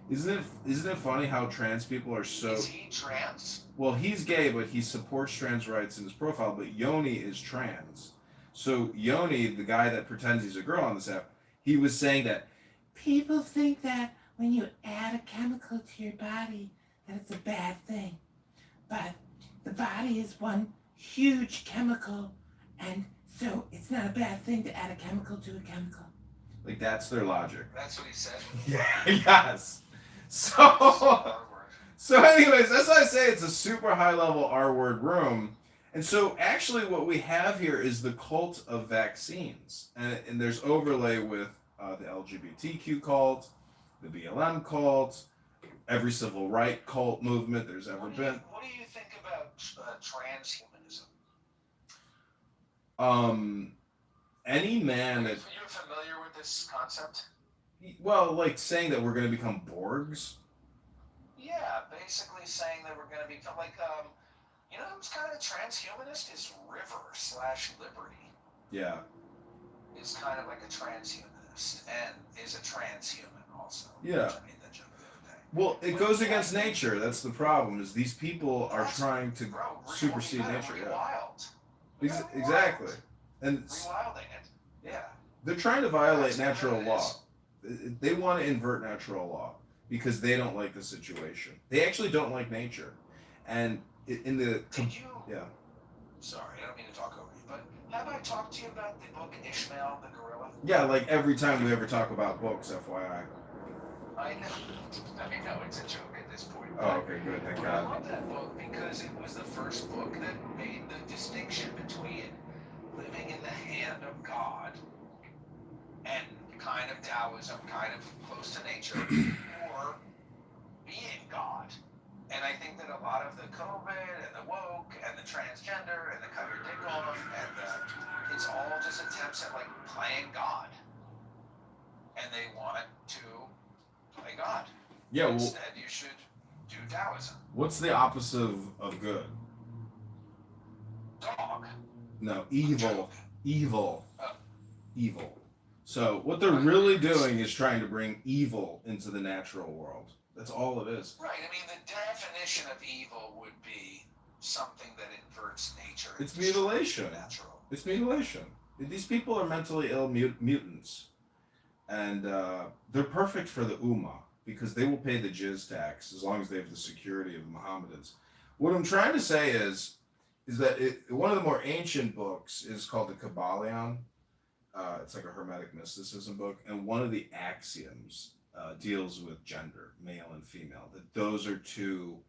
Isn't it funny how trans people are so... Is he trans? Well, he's gay, but he supports trans rights in his profile, but Yoni is trans. So Yoni, the guy that pretends he's a girl on this app, he was saying that people think that when you add a chemical to your body, that it's a bad thing. But the body is one huge chemical, and so it's not a bad thing to add a chemical to a chemical. Like, that's their logic. That's what he said. Yeah, yes. So anyways, as I say, it's a super high level R-word room. And so actually what we have here is the cult of vaccines. And there's overlay with the LGBTQ cult, the BLM cult, every civil right cult movement there's ever been. What do you think about transhumanism? Any man that... Are you familiar with this concept? Well, like saying that we're going to become Borgs? Yeah, basically saying that we're going to become like, who's kind of transhumanist is River/Liberty. Yeah. Is kind of like a transhumanist and is a transhuman also. Yeah. I made that joke the other day. Well, it goes against nature. That's the problem, is these people are trying to supersede nature. Yeah. Exactly. And rewilding it. Yeah. They're trying to violate natural law. They want to invert natural law because they don't like the situation. They actually don't like nature. And in the... Yeah. Sorry, I don't mean to talk over you, but have I talked to you about the book Ishmael the Gorilla? Yeah, like every time we ever talk about books, FYI. I know it's a joke at this point. Oh, okay, good, thank I God. love that book because it was the first book that made the distinction between living in the hand of God and kind of Taoism, kind of close to nature, or being God. And I think that a lot of the COVID and the woke and the transgender and the cut your dick off and it's all just attempts at like playing God. And they want to play God. Yeah, well, instead you should do Taoism. What's the opposite of good? Dog. No, evil. Evil. Evil. So what they're really doing is trying to bring evil into the natural world. That's all it is. Right. I mean, the definition of evil would be something that inverts nature. It's mutilation. Natural. It's mutilation. These people are mentally ill mutants, and they're perfect for the Ummah because they will pay the jizz tax as long as they have the security of the Mohammedans. What I'm trying to say is that one of the more ancient books is called the Kabbalion. It's like a Hermetic mysticism book, and one of the axioms deals with gender, male and female. That those are two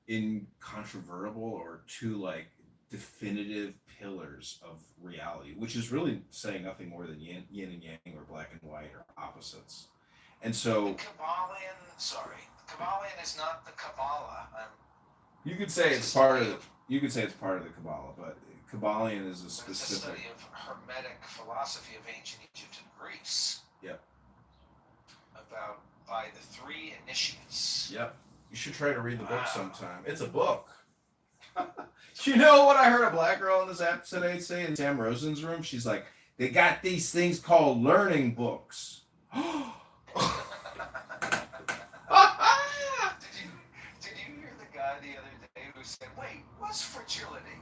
incontrovertible or two like definitive pillars of reality, which is really saying nothing more than yin and yang or black and white or opposites. And so The Kabbalion is not the Kabbalah. you could say it's part of the Kabbalah, but Kabbalion is a It's a specific. study of Hermetic philosophy of ancient Egypt and Greece. Yep. About by the three initiates. Yep. You should try to read the book sometime. It's a book. You know what I heard a black girl on this app today say in Sam Rosen's room? She's like, they got these things called learning books. Did you hear the guy the other day who said, wait, what's fragility?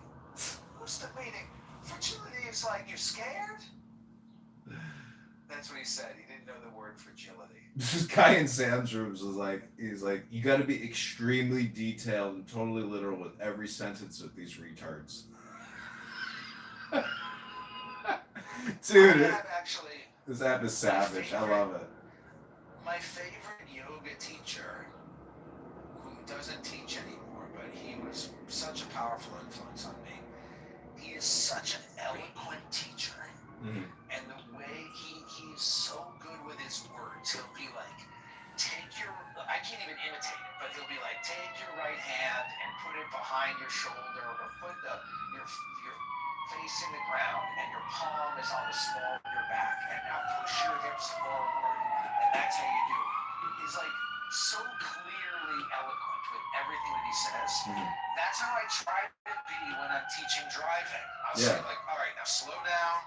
What's the meaning? Fragility is like you're scared? That's what he said. He didn't know the word fragility. This guy in Sam's rooms was like, he's like, you got to be extremely detailed and totally literal with every sentence with these retards. Dude, this app is savage. I love it. My favorite yoga teacher, who doesn't teach anymore, but he was such a powerful influence on me. He is such an eloquent teacher. Mm-hmm. And the way he's so good with his words, he'll be like, I can't even imitate it, but he'll be like, take your right hand and put it behind your shoulder, or put your face in the ground, and your palm is on the small of your back, and now push your hips forward, and that's how you do it. He's like so clearly eloquent with everything that he says. Mm-hmm. That's how I try to be when I'm teaching driving. I'll say like, all right, now slow down,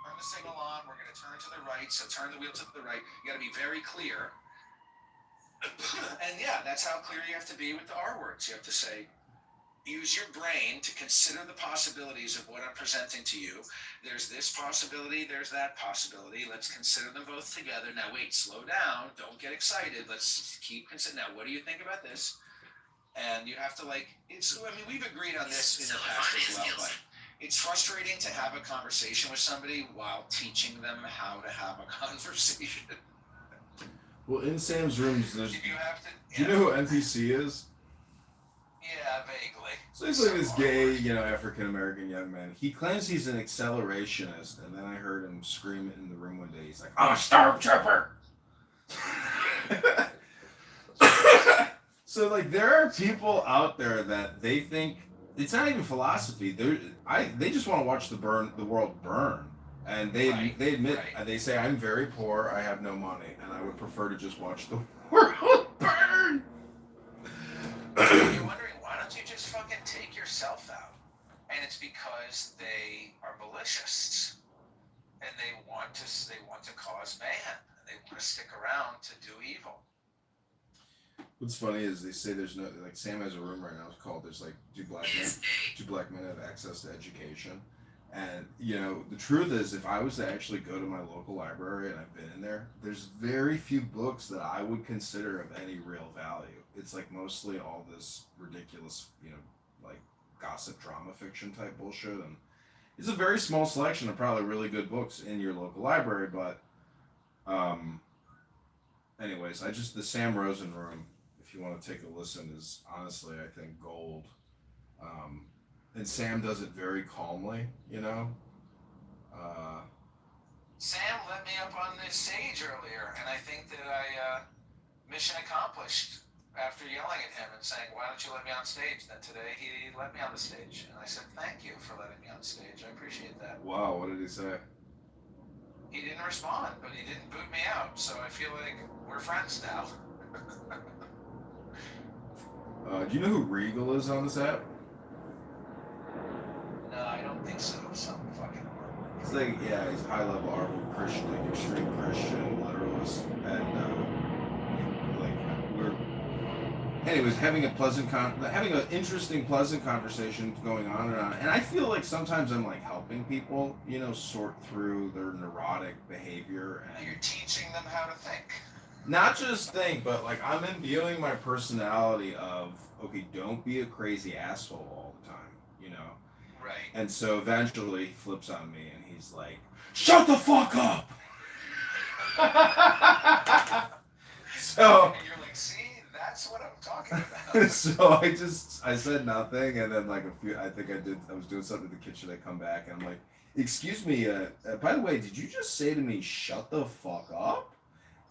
turn the signal on, we're gonna turn to the right, so turn the wheel to the right. You gotta be very clear. And yeah, that's how clear you have to be with the R words. You have to say, use your brain to consider the possibilities of what I'm presenting to you. There's this possibility, there's that possibility. Let's consider them both together. Now wait, slow down, don't get excited. Let's keep considering. Now, what do you think about this? And you have to we've agreed on this in the past as well, but it's frustrating to have a conversation with somebody while teaching them how to have a conversation. Well, in Sam's rooms, there's. Do you know who NPC is? Yeah, vaguely. So he's like this gay, African American young man. He claims he's an accelerationist, and then I heard him scream in the room one day. He's like, "I'm a stormtrooper." So like, there are people out there that they think it's not even philosophy. They just want to watch the world burn. And they admit, they say, I'm very poor, I have no money, and I would prefer to just watch the world burn. You're wondering, why don't you just fucking take yourself out? And it's because they are malicious, and they want to cause mayhem, and they want to stick around to do evil. What's funny is they say there's no, like Sam has a room right now, it's called, there's like, do black men have access to education? And, the truth is, if I was to actually go to my local library, and I've been in there, there's very few books that I would consider of any real value. It's like mostly all this ridiculous, like gossip drama fiction type bullshit. And it's a very small selection of probably really good books in your local library. But anyways, the Sam Rosen room, if you want to take a listen, is honestly, I think, gold. And Sam does it very calmly, Sam let me up on this stage earlier, and I think that I mission accomplished after yelling at him and saying, why don't you let me on stage? Then today he let me on the stage, and I said, thank you for letting me on stage. I appreciate that. Wow, what did he say? He didn't respond, but he didn't boot me out, so I feel like we're friends now. Do you know who Regal is on this app? No, I don't think so. Some fucking He's like, yeah, he's a high-level Arable Christian, like extreme Christian, literalist, and anyways, having an interesting, pleasant conversation going on and on. And I feel like sometimes I'm like helping people, sort through their neurotic behavior. And You're teaching them how to think. not just think, but like I'm imbuing my personality of, okay, don't be a crazy asshole all the time, Right. And so eventually he flips on me and he's like, shut the fuck up! So And you're like, see, that's what I'm talking about. so I said nothing, and then like I was doing something in the kitchen. I come back and I'm like, excuse me, by the way, did you just say to me, shut the fuck up?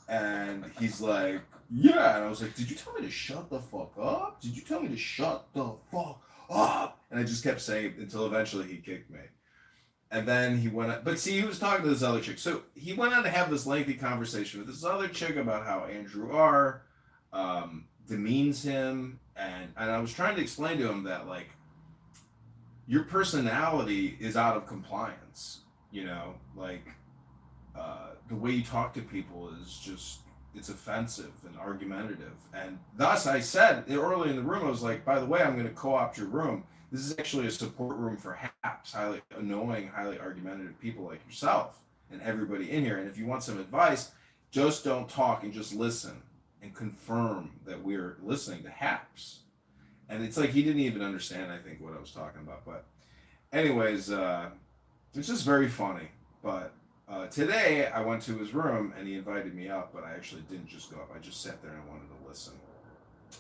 And he's like, yeah. And I was like, did you tell me to shut the fuck up? Did you tell me to shut the fuck up? And I just kept saying it until eventually he kicked me. And then he went on, but see, he was talking to this other chick. So he went on to have this lengthy conversation with this other chick about how Andrew R. Demeans him. And I was trying to explain to him that, like, your personality is out of compliance, like, the way you talk to people is just, it's offensive and argumentative. And thus I said early in the room, I was like, by the way, I'm going to co-opt your room. This is actually a support room for haps, highly annoying, highly argumentative people like yourself and everybody in here. And if you want some advice, just don't talk and just listen and confirm that we're listening to haps. And it's like he didn't even understand, I think, what I was talking about. But anyways, it's just very funny. But today I went to his room and he invited me up, but I actually didn't just go up. I just sat there and I wanted to listen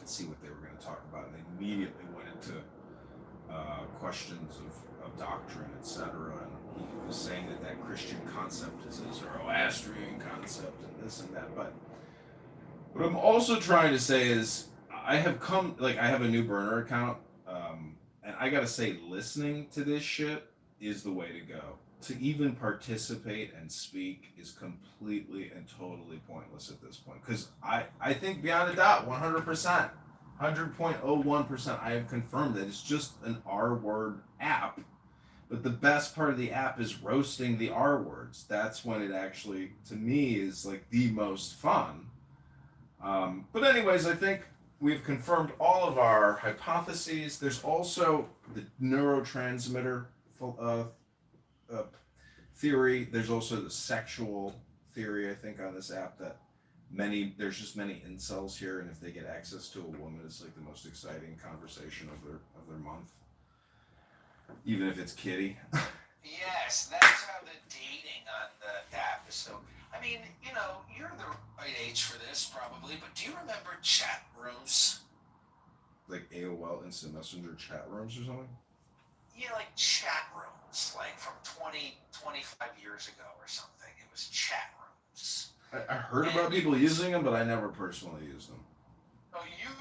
and see what they were going to talk about. And they immediately went into questions of doctrine, etc. And he was saying that Christian concept is a Zoroastrian concept and this and that. But what I'm also trying to say is I have a new burner account, and I gotta say, listening to this shit is the way to go. To even participate and speak is completely and totally pointless at this point. Because I think beyond a doubt, 100%, 100.01%, I have confirmed that it's just an R-word app. But the best part of the app is roasting the R words. That's when it actually, to me, is like the most fun. But anyways, I think we've confirmed all of our hypotheses. There's also the neurotransmitter theory. There's also the sexual theory, I think, on this app, that there's just many incels here, and if they get access to a woman, it's like the most exciting conversation of their month, even if it's Kitty. Yes, that's how the dating on the app is. So, I mean, you're the right age for this probably, but do you remember chat rooms? Like AOL Instant Messenger chat rooms or something? Yeah, like chat rooms, like from 25 years ago or something. It was chat rooms. I heard about people using them, but I never personally used them. Oh, you've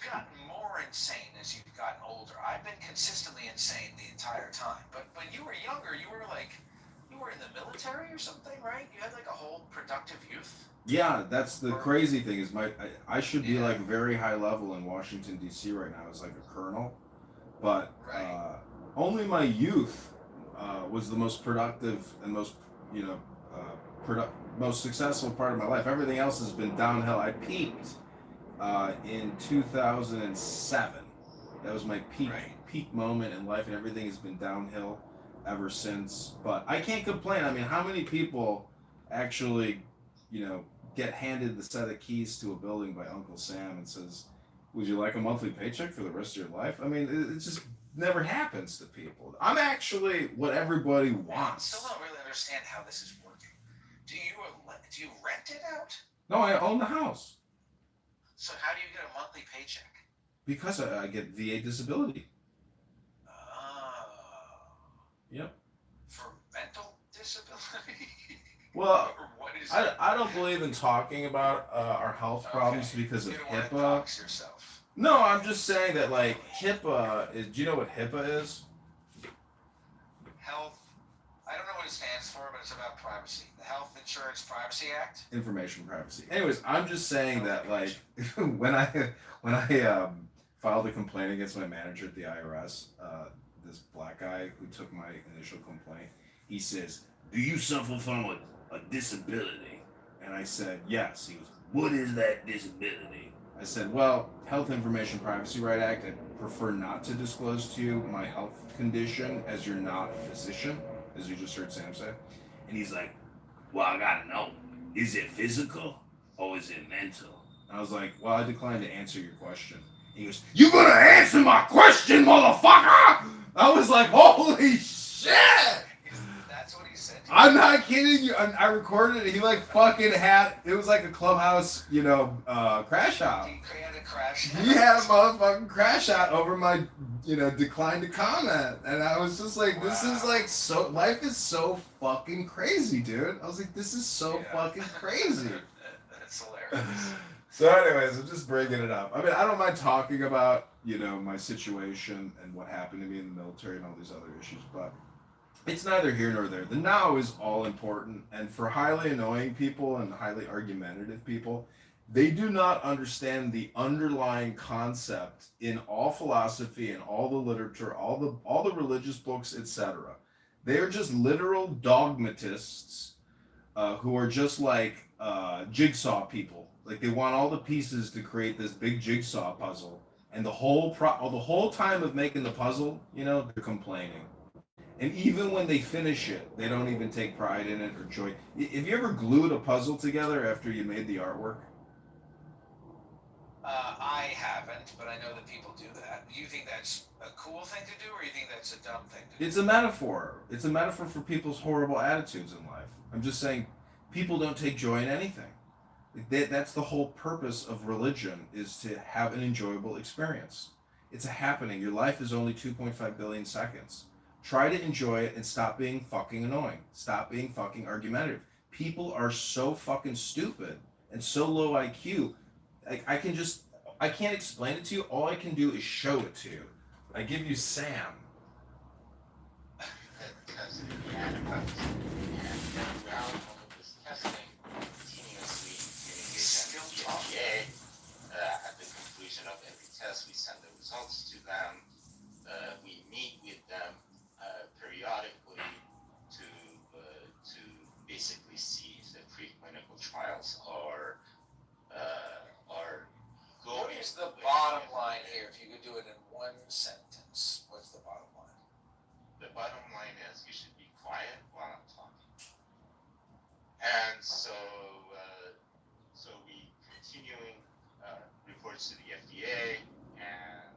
gotten more insane as you've gotten older. I've been consistently insane the entire time. But you were younger, you were in the military or something, right? You had like a whole productive youth. Yeah, that's the crazy thing is I should be like very high level in Washington D.C. right now as like a colonel, but only my youth was the most productive and most most successful part of my life. Everything else has been downhill. I peaked in 2007. That was my peak moment in life, and everything has been downhill ever since. But I can't complain. I mean, how many people actually, get handed the set of keys to a building by Uncle Sam and says, would you like a monthly paycheck for the rest of your life? I mean, it just never happens to people. I'm actually what everybody wants. I still don't really understand how this is working. Do you rent it out? No, I own the house. So how do you get a monthly paycheck? Because I get VA disability. Oh. Yep. For mental disability? Well, I don't believe in talking about our health problems because of HIPAA. Dox yourself. No, I'm just saying that like HIPAA is. Do you know what HIPAA is? Health. I don't know what it stands for, but it's about privacy. The Health Insurance Privacy Act. Information privacy. Anyways, I'm just saying that like when I filed a complaint against my manager at the IRS, this black guy who took my initial complaint, he says, "Do you suffer from a disability?" And I said, "Yes." He goes, what is that disability? I said, well, Health Information Privacy Right Act, I prefer not to disclose to you my health condition as you're not a physician, as you just heard Sam say. And he's like, well, I gotta know, is it physical or is it mental? I was like, well, I decline to answer your question. And he goes, you gonna answer my question, motherfucker? I was like, holy shit! That's what he said. I'm not kidding you. I recorded it. He like fucking had, it was like a clubhouse, crash out. He had a crash. He had a motherfucking crash out over my, decline to comment. And I was just like, this is like so, life is so fucking crazy, dude. I was like, this is so fucking crazy. That's hilarious. So anyways, I'm just bringing it up. I mean, I don't mind talking about, my situation and what happened to me in the military and all these other issues, but it's neither here nor there. The now is all important, and for highly annoying people and highly argumentative people, they do not understand the underlying concept in all philosophy and all the literature, all the religious books, etc. They are just literal dogmatists who are just like jigsaw people. Like they want all the pieces to create this big jigsaw puzzle, and the whole time of making the puzzle, they're complaining. And even when they finish it, they don't even take pride in it or joy. Have you ever glued a puzzle together after you made the artwork? I haven't, but I know that people do that. Do you think that's a cool thing to do, or you think that's a dumb thing to do? It's a metaphor. It's a metaphor for people's horrible attitudes in life. I'm just saying, people don't take joy in anything. That's the whole purpose of religion, is to have an enjoyable experience. It's a happening. Your life is only 2.5 billion seconds. Try to enjoy it and stop being fucking annoying. Stop being fucking argumentative. People are so fucking stupid and so low IQ. Like I can't explain it to you. All I can do is show it to you. I give you Sam. Testing and all of this testing, continuously communication with the FDA. At the conclusion of every test, we send the results to them. We meet with them periodically to basically see if the preclinical trials are going. What is the bottom line here? If you could do it in one sentence, what's the bottom line? The bottom line is you should be quiet while I'm talking. And so we continuing reports to the FDA, and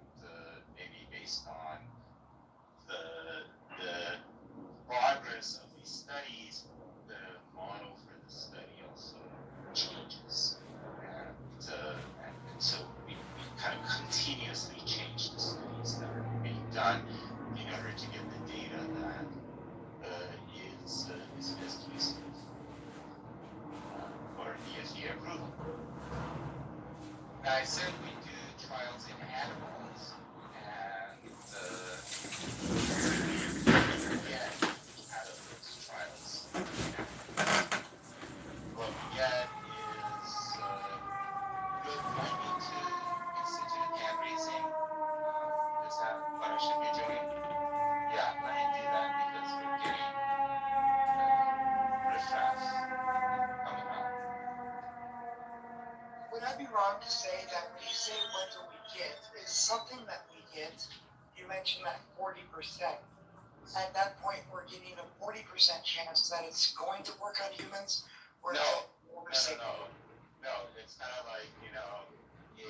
maybe based on the progress of these studies, the model for the study also changes. And so we kind of continuously change the studies that are being done in order to get the data that is best useful for the FDA approval. Now, I said we do trials in animals, and get out of those trials. What we get is good finding to institute hand raising. Is that what I should be doing? Yeah, let me do that because we're getting riffraff coming up. Would I be wrong to say that when you say what do we get, is something that we get, you mentioned that 40%. At that point, we're getting a 40% chance that it's going to work on humans, or No, no, no, it's kind of like, if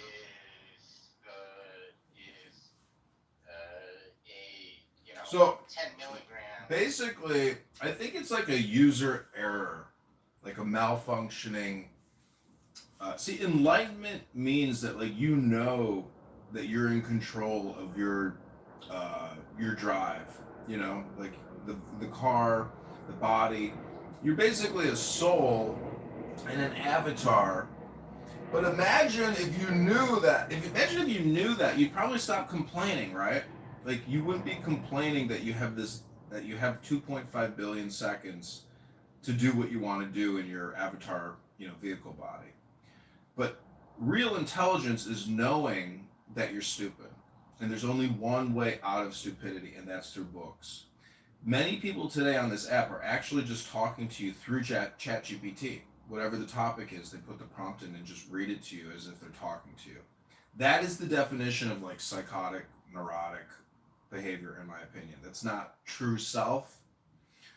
So 10 milligrams. basically, I think it's like a user error, like a malfunctioning. See, enlightenment means that like that you're in control of your drive. Like the car, the body. You're basically a soul and an avatar. But imagine if you knew that. Imagine if you knew that, you'd probably stop complaining, right? Like you wouldn't be complaining that you have 2.5 billion seconds to do what you want to do in your avatar, vehicle body. But real intelligence is knowing that you're stupid. And there's only one way out of stupidity, and that's through books. Many people today on this app are actually just talking to you through ChatGPT. whatever the topic is, they put the prompt in and just read it to you as if they're talking to you. That is the definition of like psychotic, neurotic behavior, in my opinion. That's not true self.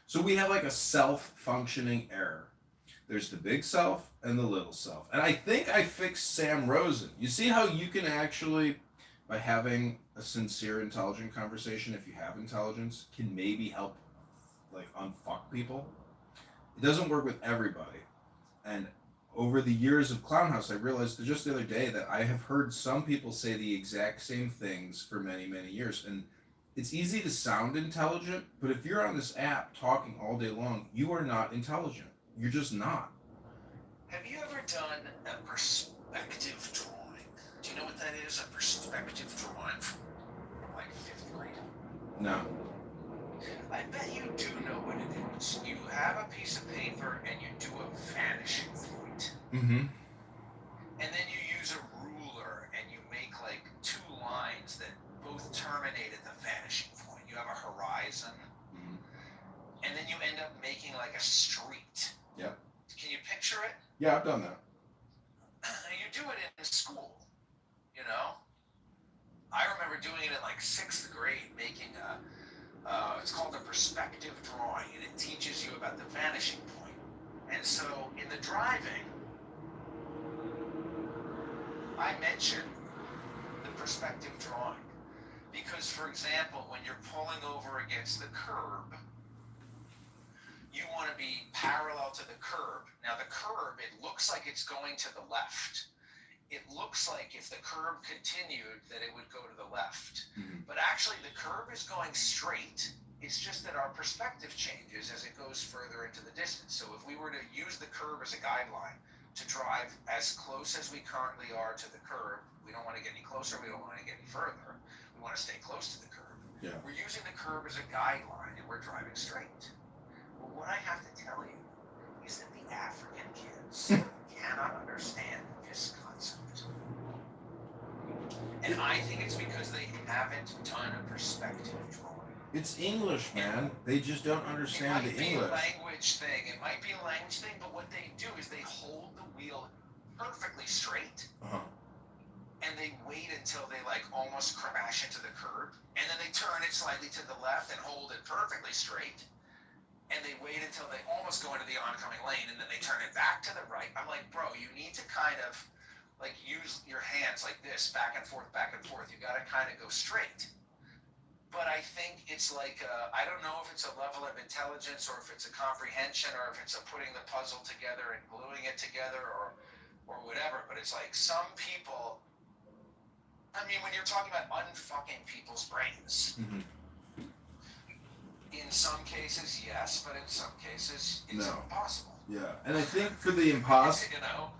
So we have like a self-functioning error. There's the big self and the little self. And I think I fixed Sam Rosen. You see how you can actually, by having a sincere, intelligent conversation, if you have intelligence, can maybe help like unfuck people? It doesn't work with everybody. And over the years of Clownhouse, I realized that just the other day that I have heard some people say the exact same things for many, many years. And it's easy to sound intelligent, but if you're on this app talking all day long, you are not intelligent. You're just not. Have you ever done a perspective drawing? Do you know what that is? A perspective drawing from like 5th grade? No. I bet you do know what it is. You have a piece of paper and you do a vanishing point. Mm-hmm. And then you use a ruler and you make like 2 lines that both terminate at the vanishing point. You have a horizon. Mm-hmm. And then you end up making like a street. Yep. Can you picture it? Yeah, I've done that. You do it in school, you know? I remember doing it in like 6th grade, making it's called a perspective drawing, and it teaches you about the vanishing point. And so in the driving, I mentioned the perspective drawing. Because, for example, when you're pulling over against the curb, you want to be parallel to the curb. Now the curb, it looks like it's going to the left. It looks like if the curb continued that it would go to the left. Mm-hmm. But actually the curb is going straight. It's just that our perspective changes as it goes further into the distance. So if we were to use the curb as a guideline to drive as close as we currently are to the curb, we don't want to get any closer, we don't want to get any further. We want to stay close to the curb. Yeah. We're using the curb as a guideline and we're driving straight. Well, what I have to tell you is that the African kids cannot understand this concept. And I think it's because they haven't done a perspective drawing. It's English, man. They just don't understand the It English. might be a language thing. It might be a language thing, but what they do is they hold the wheel perfectly straight. Uh-huh. And they wait until they like almost crash into the curb, and then they turn it slightly to the left and hold it perfectly straight, and they wait until they almost go into the oncoming lane, and then they turn it back to the right. I'm like, bro, you need to kind of like use your hands like this, back and forth, back and forth. You got to kind of go straight. But I think it's like, I don't know if it's a level of intelligence or if it's a comprehension or if it's a putting the puzzle together and gluing it together or whatever. But it's like some people, I mean, when you're talking about unfucking people's brains, Mm-hmm. in some cases, yes, but in some cases, it's No. impossible. Yeah, and I think for the impossible, You know?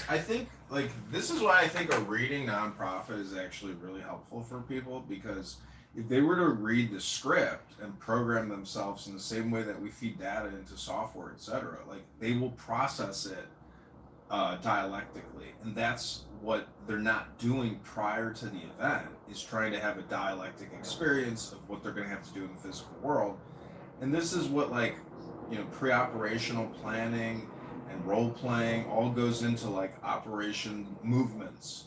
I think like this is why I think a reading nonprofit is actually really helpful for people, because if they were to read the script and program themselves in the same way that we feed data into software, etc., like they will process it dialectically, and that's what they're not doing prior to the event, is trying to have a dialectic experience of what they're going to have to do in the physical world. And this is what, like, you know, pre-operational planning and role playing all goes into like operation movements.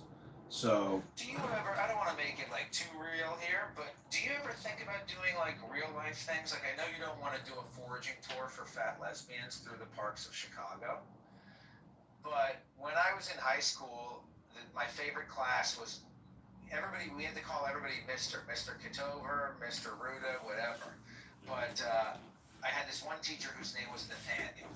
So Do you ever, I don't want to make it like too real here, but do you ever think about doing like real life things? Like I know you don't want to do a foraging tour for fat lesbians through the parks of Chicago, but when I was in high school, my favorite class was we had to call everybody Mr. Kitover, Mr. Ruda, whatever. But I had this one teacher whose name was Nathaniel,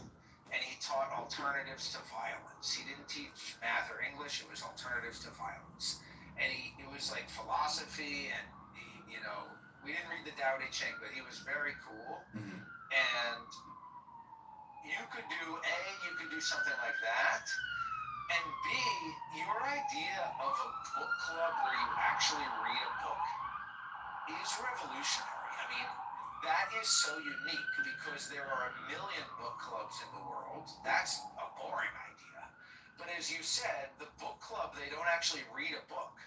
and he taught alternatives to violence. He didn't teach math or English, it was alternatives to violence. And it was like philosophy, and you know, we didn't read the Tao Te Ching, but he was very cool. Mm-hmm. And you could do something like that. And B, your idea of a book club where you actually read a book is revolutionary. I mean, that is so unique because there are 1 million book clubs in the world. That's a boring idea. But as you said, the book club, they don't actually read a book.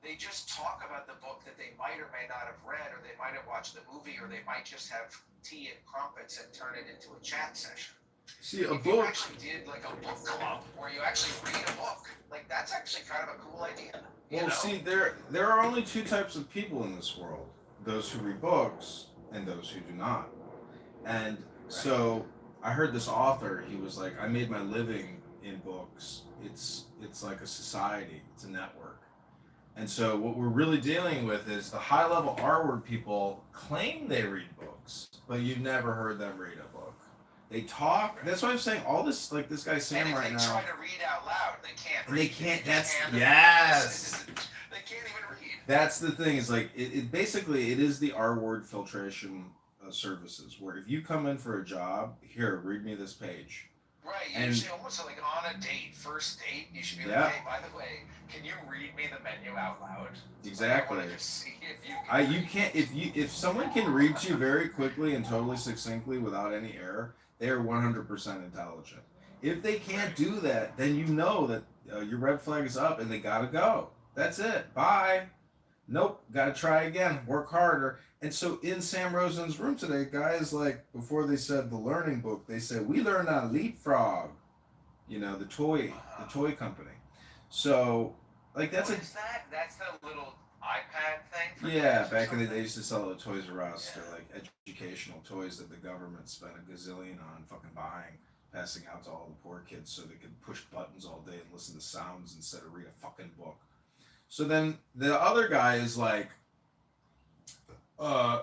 They just talk about the book that they might or may not have read, or they might have watched the movie, or they might just have tea and crumpets and turn it into a chat session. See, a if you book. actually did like a book club where you actually read a book, like that's actually kind of a cool idea. You Well, know? see, there are only two types of people in this world: those who read books and those who do not. And so I heard this author. He was like, "I made my living in books. It's like a society. It's a network." And so what we're really dealing with is the high level R word people claim they read books, but you've never heard them read a book. They talk. That's why I'm saying all this. Like this guy Sam right And if they try to read out loud, they can't. And read. they can't. You just That's hand them yes. They can't even read. That's the thing. Is like it basically it is the R word filtration services where if you come in for a job, here read me this page. Right, And- usually almost like on a date, first date, you should be Yeah. like, hey, by the way, can you read me the menu out loud? Exactly. I want to just see if you can You can't if someone can read to you very quickly and totally succinctly without any error, they are 100% intelligent. If they can't do that, then you know that your red flag is up and they gotta go. That's it. Bye. Nope. Gotta try again. Work harder. And so in Sam Rosen's room today, guys, like before they said the learning book, they said we learned on Leapfrog. You know, the toy company. So like that's What is that? That's the little iPad thing for yeah, kids or back in the something? day, they used to sell at Toys R Us. They're like educational toys that the government spent a gazillion on fucking buying, passing out to all the poor kids so they could push buttons all day and listen to sounds instead of read a fucking book. So then the other guy is like,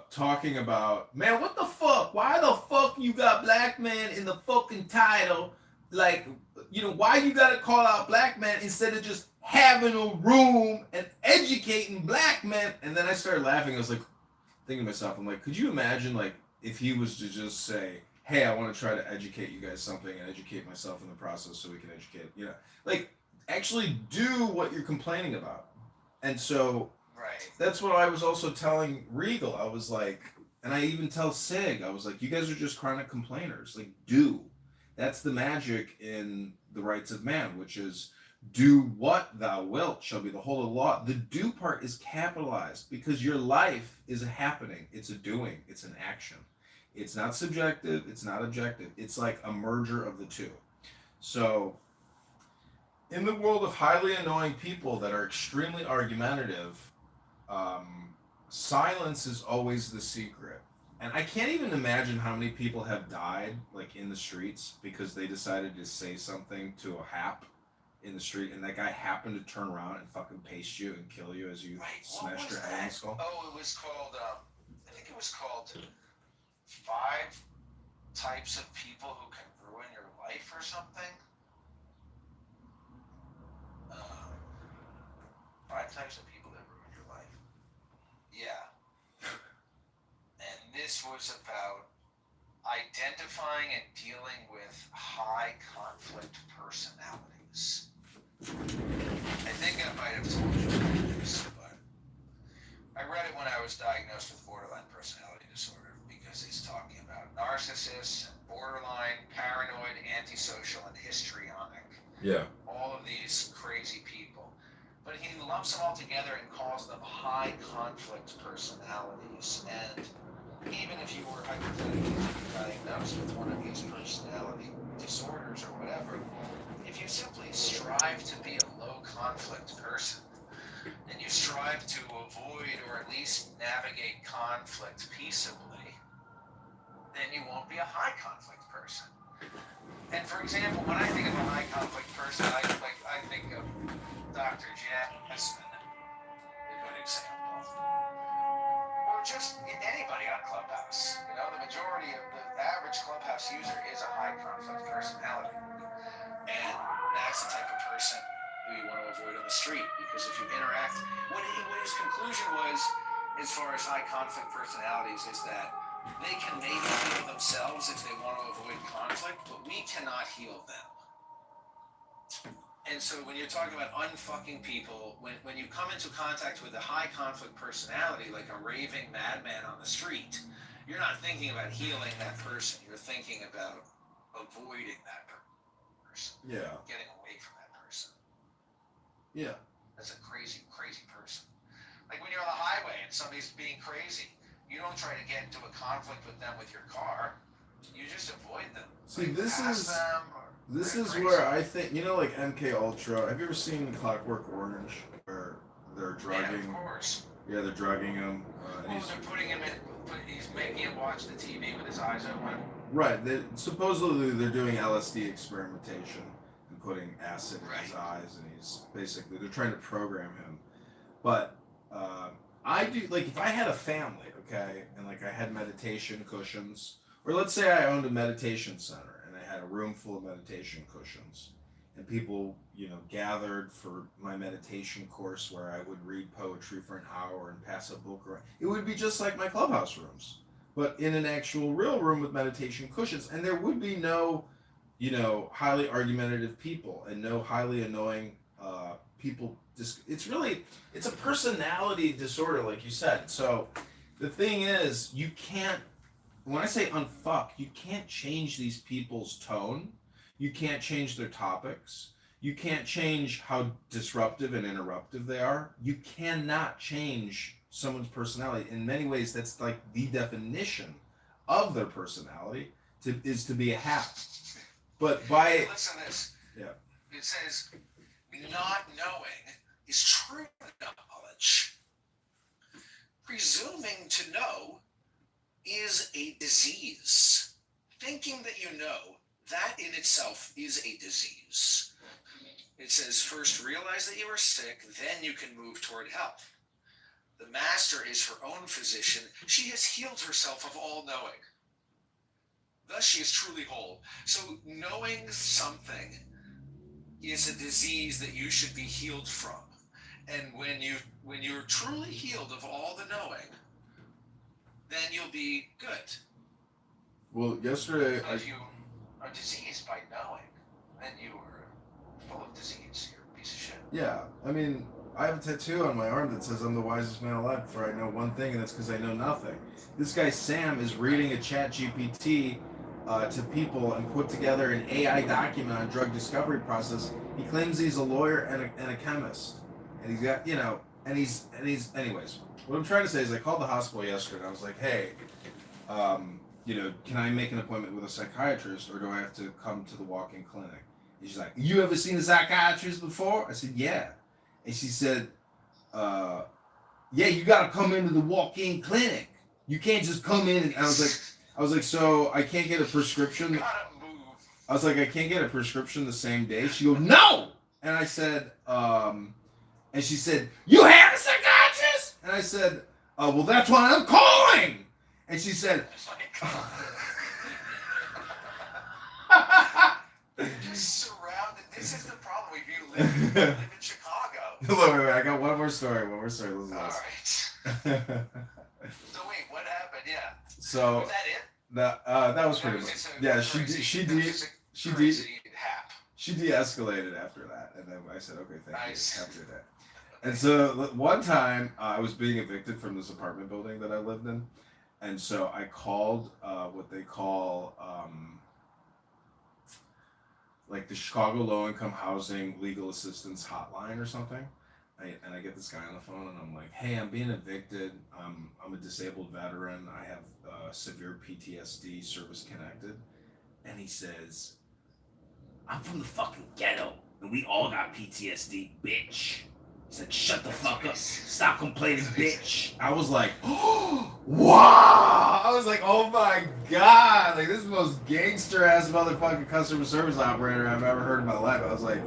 talking about, man, what the fuck? Why the fuck you got black man in the fucking title? Like, you know, why you gotta call out black man instead of just having a room and educating black men? And then I started laughing. I was like, thinking to myself, I'm like, could you imagine like if he was to just say, hey, I want to try to educate you guys something and educate myself in the process so we can educate, you know, like actually do what you're complaining about. And so that's what I was also telling Regal. I was like, and I even tell Sig, I was like, you guys are just chronic complainers. Like, do. That's the magic in the rights of man, which is do what thou wilt shall be the whole of the law. The do part is capitalized because your life is a happening. It's a doing. It's an action. It's not subjective. It's not objective. It's like a merger of the two. So in the world of highly annoying people that are extremely argumentative, silence is always the secret. And I can't even imagine how many people have died like in the streets because they decided to say something to a hap in the street and that guy happened to turn around and fucking paste you and kill you as you smashed your head in the skull. Oh, it was called, I think it was called 5 Types of People Who Can Ruin Your Life or something. 5 Types of People That Ruin Your Life. Yeah. And this was about identifying and dealing with high conflict personalities. I think I might have told you this, but I read it when I was diagnosed with borderline personality disorder because he's talking about narcissists, borderline, paranoid, antisocial, and histrionic. Yeah. All of these crazy people. But he lumps them all together and calls them high conflict personalities. And even if you were hypothetically diagnosed with one of these personality disorders or whatever, if you simply strive to be a low conflict person, and you strive to avoid or at least navigate conflict peaceably, then you won't be a high conflict person. And for example, when I think of a high conflict person, I think of Dr. Jasmine, a good example. Or just anybody on Clubhouse. You know, the majority of the average Clubhouse user is a high conflict personality. And that's the type of person who you want to avoid on the street, because if you interact, what his conclusion was, as far as high conflict personalities, is that they can maybe heal themselves if they want to avoid conflict, but we cannot heal them. And so when you're talking about unfucking people, when you come into contact with a high conflict personality, like a raving madman on the street, you're not thinking about healing that person. You're thinking about avoiding that person. Yeah. Getting away from that person. Yeah. That's a crazy, crazy person. Like when you're on the highway and somebody's being crazy, you don't try to get into a conflict with them with your car. You just avoid them. See, Like, this pass is them or this they're is crazy. where I think, you know, like MK Ultra. Have you ever seen Clockwork Orange, where they're drugging? Yeah, of course. Yeah, they're drugging him. Well, they're putting him in. He's making him watch the TV with his eyes open. Right. Supposedly they're doing LSD experimentation and putting acid in his eyes, and they're trying to program him. But I do, like, if I had a family, okay, and like I had meditation cushions, or let's say I owned a meditation center and I had a room full of meditation cushions, and people, you know, gathered for my meditation course where I would read poetry for an hour and pass a book around. It would be just like my clubhouse rooms, but in an actual real room with meditation cushions, and there would be no, you know, highly argumentative people and no highly annoying people. It's a personality disorder, like you said. So the thing is, you can't, when I say unfuck, you can't change these people's tone. You can't change their topics. You can't change how disruptive and interruptive they are. You cannot change someone's personality. In many ways, that's like the definition of their personality is to be a hack. But by Listen to this. Yeah. It says, not knowing is true knowledge. Presuming to know is a disease. Thinking that you know, that in itself is a disease. It says, first realize that you are sick, then you can move toward health. The master is her own physician. She has healed herself of all knowing. Thus she is truly whole. So knowing something is a disease that you should be healed from. And when you're truly healed of all the knowing, then you'll be good. Well, yesterday If you are diseased by knowing, then you are full of disease. You're a piece of shit. Yeah, I mean, I have a tattoo on my arm that says I'm the wisest man alive, for I know one thing, and that's because I know nothing. This guy Sam is reading a chat GPT to people and put together an AI document on drug discovery process. He claims he's a lawyer and a chemist, and he's got, you know, and he's anyways. What I'm trying to say is, I called the hospital yesterday and I was like, hey, you know, can I make an appointment with a psychiatrist, or do I have to come to the walk-in clinic? And she's like, you ever seen a psychiatrist before? I said, yeah. And she said, yeah, you gotta come into the walk-in clinic. You can't just come in. And I was like, so I can't get a prescription? I was like, I can't get a prescription the same day? She goes, no! And I said, and she said, you have a psychiatrist? And I said, well, that's why I'm calling. And she said, Just surrounded. This is the problem if you live in Chicago. Wait, I got one more story. Listen to this. All right. So wait, what happened? Yeah. So Was that it? that was pretty much. Yeah, she de-escalated after that, and then I said, okay, thank you, have a good day. And so one time I was being evicted from this apartment building that I lived in, and so I called what they call like the Chicago Low Income Housing Legal Assistance Hotline or something. And I get this guy on the phone, and I'm like, hey, I'm being evicted. I'm a disabled veteran. I have severe PTSD, service connected. And he says, I'm from the fucking ghetto, and we all got PTSD, bitch. He said, shut the fuck up. Stop complaining, bitch. I was like, oh, wow. I was like, oh my God. Like, this is the most gangster ass motherfucking customer service operator I've ever heard in my life. I was like,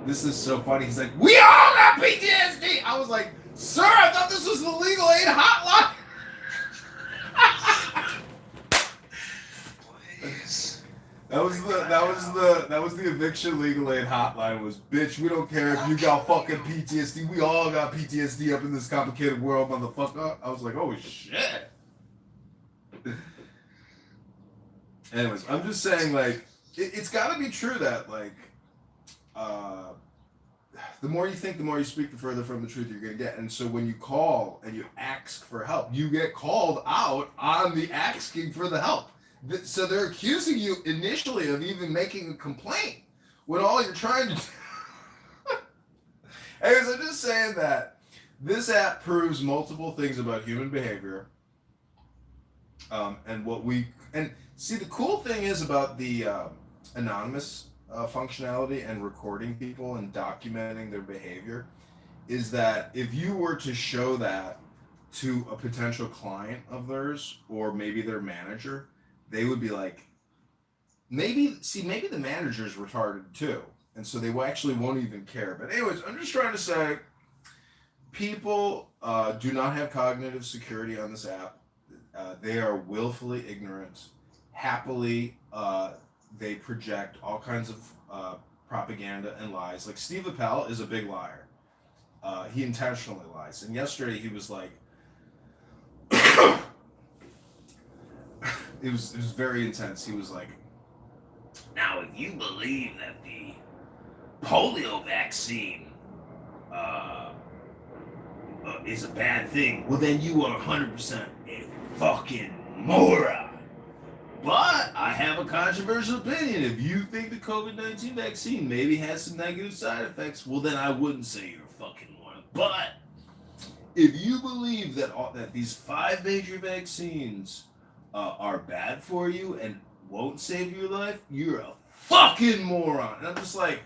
this is so funny. He's like, we all got PTSD. I was like, sir, I thought this was the legal aid hotline. Please. That was the eviction legal aid hotline. Was, bitch, we don't care if you got fucking PTSD. We all got PTSD up in this complicated world, motherfucker. I was like, oh shit. Anyways, I'm just saying, like, it's got to be true that, like, the more you think, the more you speak, the further from the truth you're going to get. And so when you call and you ask for help, you get called out on the asking for the help. So they're accusing you initially of even making a complaint when all you're trying to do. Anyways, I'm just saying that this app proves multiple things about human behavior. And see, the cool thing is about the anonymous functionality and recording people and documenting their behavior is that if you were to show that to a potential client of theirs or maybe their manager, they would be like, maybe the manager's retarded too, and so they actually won't even care. But anyways, I'm just trying to say, people do not have cognitive security on this app. They are willfully ignorant. Happily, they project all kinds of propaganda and lies. Like Steve Appel is a big liar. He intentionally lies. And yesterday he was like, it was very intense. He was like, now if you believe that the polio vaccine is a bad thing, well then you are 100% a fucking moron. But I have a controversial opinion. If you think the COVID-19 vaccine maybe has some negative side effects, well then I wouldn't say you're a fucking moron. But if you believe that these 5 major vaccines are bad for you and won't save your life, you're a fucking moron. And I'm just like,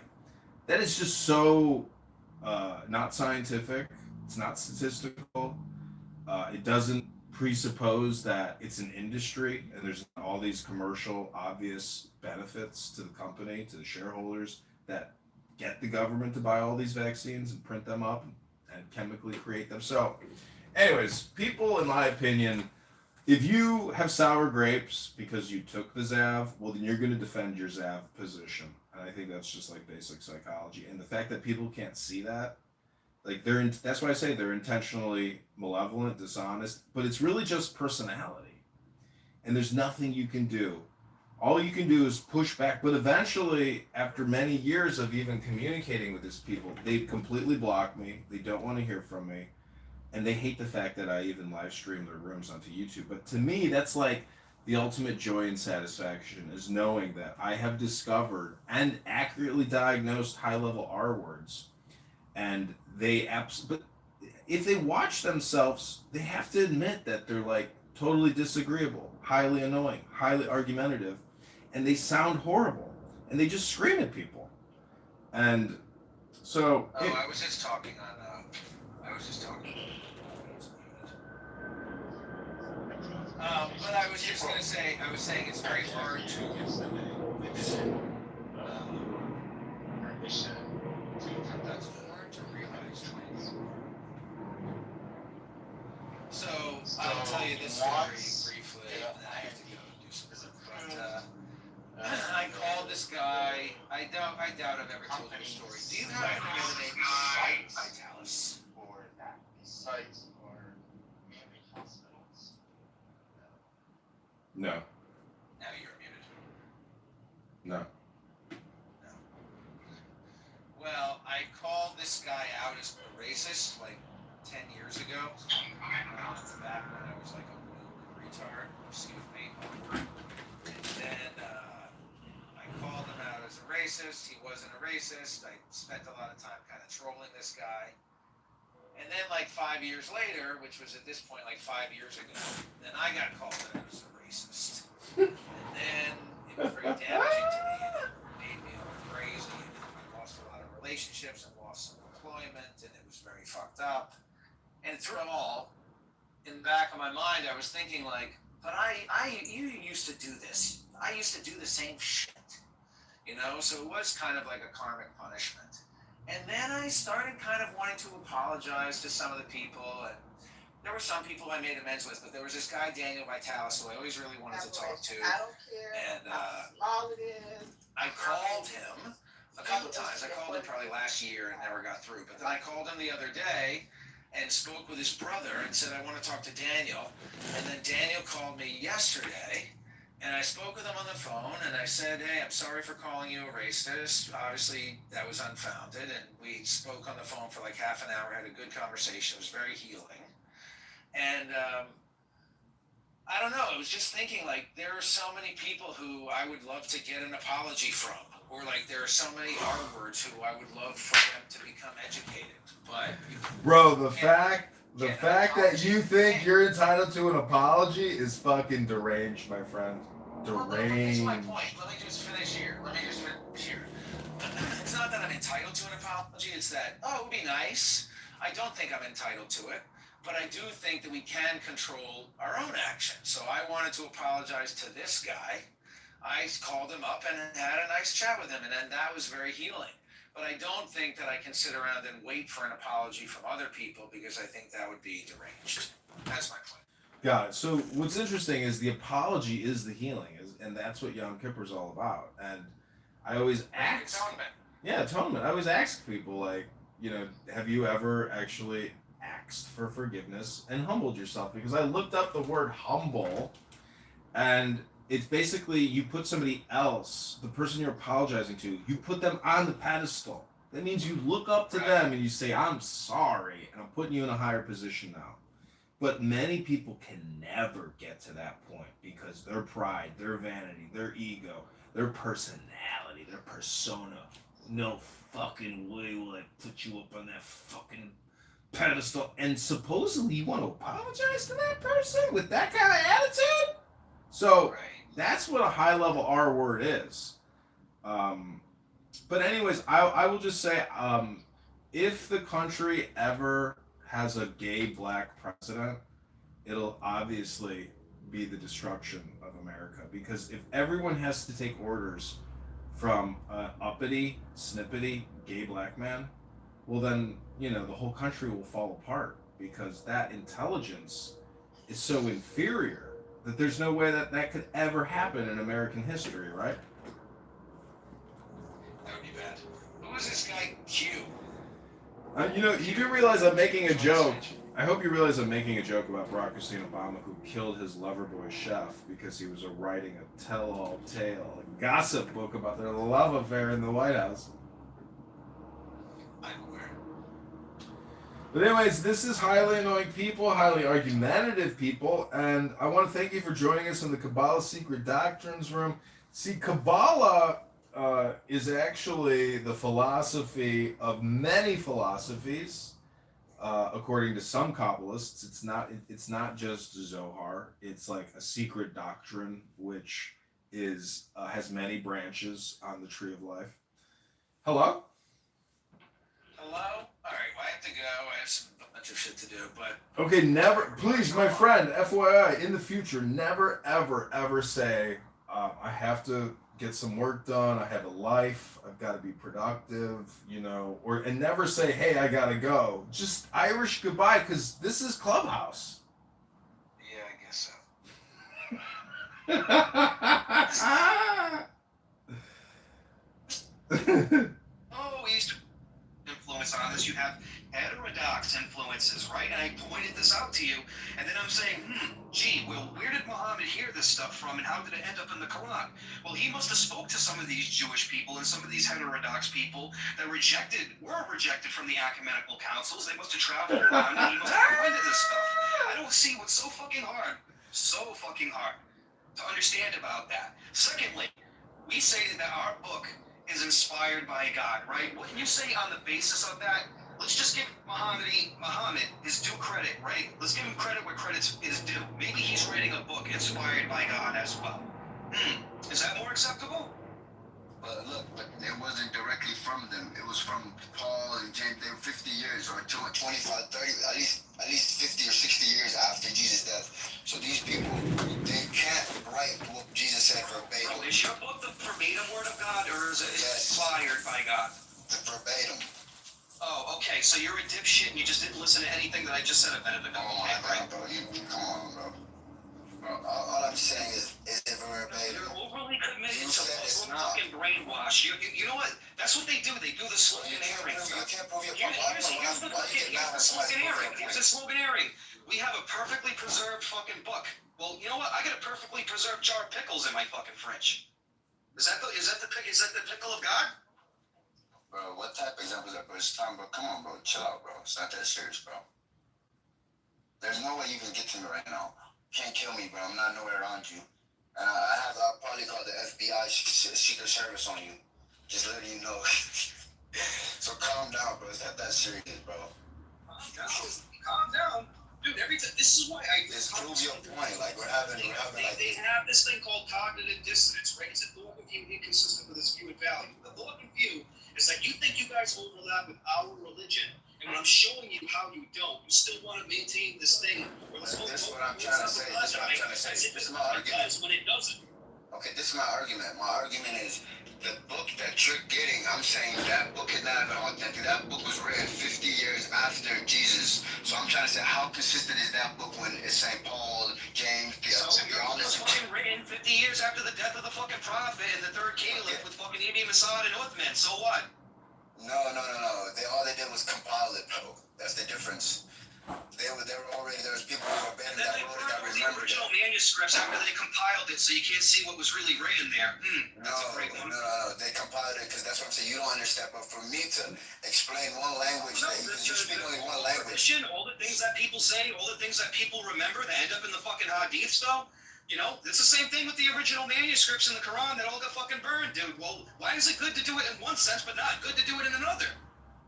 that is just so not scientific. It's not statistical. It doesn't presuppose that it's an industry and there's all these commercial obvious benefits to the company, to the shareholders that get the government to buy all these vaccines and print them up and chemically create them. So anyways, people, in my opinion, if you have sour grapes because you took the Zav, well then you're going to defend your Zav position. And I think that's just like basic psychology. And the fact that people can't see that, like that's why I say they're intentionally malevolent, dishonest, but it's really just personality. And there's nothing you can do. All you can do is push back. But eventually, after many years of even communicating with these people, they completely block me. They don't want to hear from me. And they hate the fact that I even live stream their rooms onto YouTube. But to me, that's like the ultimate joy and satisfaction, is knowing that I have discovered and accurately diagnosed high-level R words. And but if they watch themselves, they have to admit that they're like totally disagreeable, highly annoying, highly argumentative, and they sound horrible, and they just scream at people. And so I was just talking. But I was just gonna say, I was saying it's very hard to realize. So I'll tell you this story briefly, and then I have to go do something. But I called this guy. I doubt I've ever told you the story. Do you happen to know the name Vitalis? Or that sites or managed hospitals. No. Now you're muted. No. Well, I called this guy out as a racist like 10 years ago. Back when I was like a retard. Excuse me. And then I called him out as a racist. He wasn't a racist. I spent a lot of time kind of trolling this guy. And then like 5 years later, which was at this point like 5 years ago, then I got called out as a racist. And then it was very damaging to me, and it made me all crazy. I lost a lot of relationships and lost some employment, and it was very fucked up. And through it all, in the back of my mind, I was thinking like, but you used to do this. I used to do the same shit, you know? So it was kind of like a karmic punishment. And then I started kind of wanting to apologize to some of the people, and there were some people I made amends with, but there was this guy, Daniel Vitalis, who I always really wanted to talk to. I don't care and how small it is. I called him a couple of times. I called him probably last year and never got through. But then I called him the other day and spoke with his brother and said, I want to talk to Daniel. And then Daniel called me yesterday, and I spoke with him on the phone, and I said, hey, I'm sorry for calling you a racist. Obviously, that was unfounded. And we spoke on the phone for like half an hour, had a good conversation. It was very healing. And I don't know, I was just thinking, like, there are so many people who I would love to get an apology from. Or, like, there are so many R words who I would love for them to become educated. But bro, the fact The fact that you think you're entitled to an apology is fucking deranged, my friend. Here's my Deranged. point. Let me just finish here. It's not that I'm entitled to an apology. It's that, oh, it would be nice. I don't think I'm entitled to it. But I do think that we can control our own actions. So I wanted to apologize to this guy. I called him up and had a nice chat with him, and then that was very healing. But I don't think that I can sit around and wait for an apology from other people because I think that would be deranged. That's my point. Got it. So what's interesting is the apology is the healing, and that's what Yom Kippur's all about. And I always ask, atonement. I always ask people, like, have you ever actually asked for forgiveness and humbled yourself? Because I looked up the word humble, and it's basically you put somebody else, the person you're apologizing to, you put them on the pedestal. That means you look up to them and you say, I'm sorry, and I'm putting you in a higher position now. But many people can never get to that point because their pride, their vanity, their ego, their personality, their persona, no fucking way will I put you up on that fucking pedestal. And supposedly you want to apologize to that person with that kind of attitude? So that's what a high level R word is. But anyways, I will just say, if the country ever has a gay black president, it'll obviously be the destruction of America. Because if everyone has to take orders from an uppity, snippety, gay black man, well then, the whole country will fall apart because that intelligence is so inferior that there's no way that could ever happen in American history, right? That would be bad. Who is this guy Q? You do realize I'm making a joke. I hope you realize I'm making a joke about Barack Hussein Obama, who killed his lover boy chef because he was writing a tell-all tale, a gossip book about their love affair in the White House. I'm aware. But anyways, this is highly annoying people, highly argumentative people, and I want to thank you for joining us in the Kabbalah Secret Doctrines room. See, Kabbalah is actually the philosophy of many philosophies. According to some Kabbalists, it's not just Zohar. It's like a secret doctrine which has many branches on the tree of life. Hello? Hello? All right, well, I have to go. I have a bunch of shit to do, but... Okay, please, my friend, FYI, in the future, never, ever, ever say, I have to get some work done, I have a life, I've got to be productive, and never say, hey, I gotta go. Just Irish goodbye, because this is Clubhouse. Yeah, I guess so. Oh, Eastern influence on this. You have heterodox influences, right? And I pointed this out to you, and then I'm saying, gee, well, where did Muhammad hear this stuff from, and how did it end up in the Quran? Well, he must have spoke to some of these Jewish people and some of these heterodox people that were rejected from the ecumenical councils. They must have traveled around, and he must have pointed this stuff. I don't see what's so fucking hard to understand about that. Secondly, we say that our book is inspired by God, right? What you say on the basis of that, let's just give Muhammad his due credit, right? Let's give him credit where credit is due. Maybe he's writing a book inspired by God as well. Is that more acceptable? But look, it wasn't directly from them. It was from Paul and James. They were 50 years or 25, 30, at least 50 or 60 years after Jesus' death. So these people, they can't write what Jesus said verbatim. Bro, is your book the verbatim word of God, or is it inspired by God? The verbatim. Oh, okay. So you're a dipshit and you just didn't listen to anything that I just said a minute ago. Oh my God, bro. Come on, bro. All I'm saying is it verbatim. You're overly committed to Muslim fucking brainwash. You know what? That's what they do. They do the sloganeering. Here's the sloganeering. We have a perfectly preserved fucking book. Well, you know what? I got a perfectly preserved jar of pickles in my fucking fridge. Is that the pickle of God? Bro, what type of example is that, bro? It's time, bro. Come on, bro. Chill out, bro. It's not that serious, bro. There's no way you can get to me right now. Can't kill me, bro. I'm not nowhere around you. And I'll probably call the FBI Secret Service on you. Just letting you know. So calm down, bro. It's not that serious, bro. calm down. Dude, this is why I just prove your point. Like we're having like they have this thing called cognitive dissonance, right? It's a thought and view inconsistent with its view and value. The thought and view is that you think you guys overlap with our religion, and when I'm showing you how you don't, you still want to maintain this thing. This is what I'm trying to say. This is what I'm trying to say. This is my argument. When it doesn't. Okay, this is my argument. My argument is the book that you're getting, I'm saying that book is not authentic. That book was written 50 years after Jesus. So I'm trying to say, how consistent is that book when it's St. Paul, James, Your book was fucking written 50 years after the death of the fucking prophet and the third caliph with fucking Ibn Masad and Uthman. So what? No. All they did was compile it, bro. That's the difference. They were already, there was people who were abandoned that wrote it that remembered it. The original manuscripts after they compiled it, so you can't see what was really written there. No, they compiled it because that's what I'm saying. You don't understand, but for me to explain one language, you speak only one language. All the things that people say, all the things that people remember that end up in the fucking hadiths, though. You know, it's the same thing with the original manuscripts in the Quran that all got fucking burned, dude. Well, why is it good to do it in one sense, but not good to do it in another?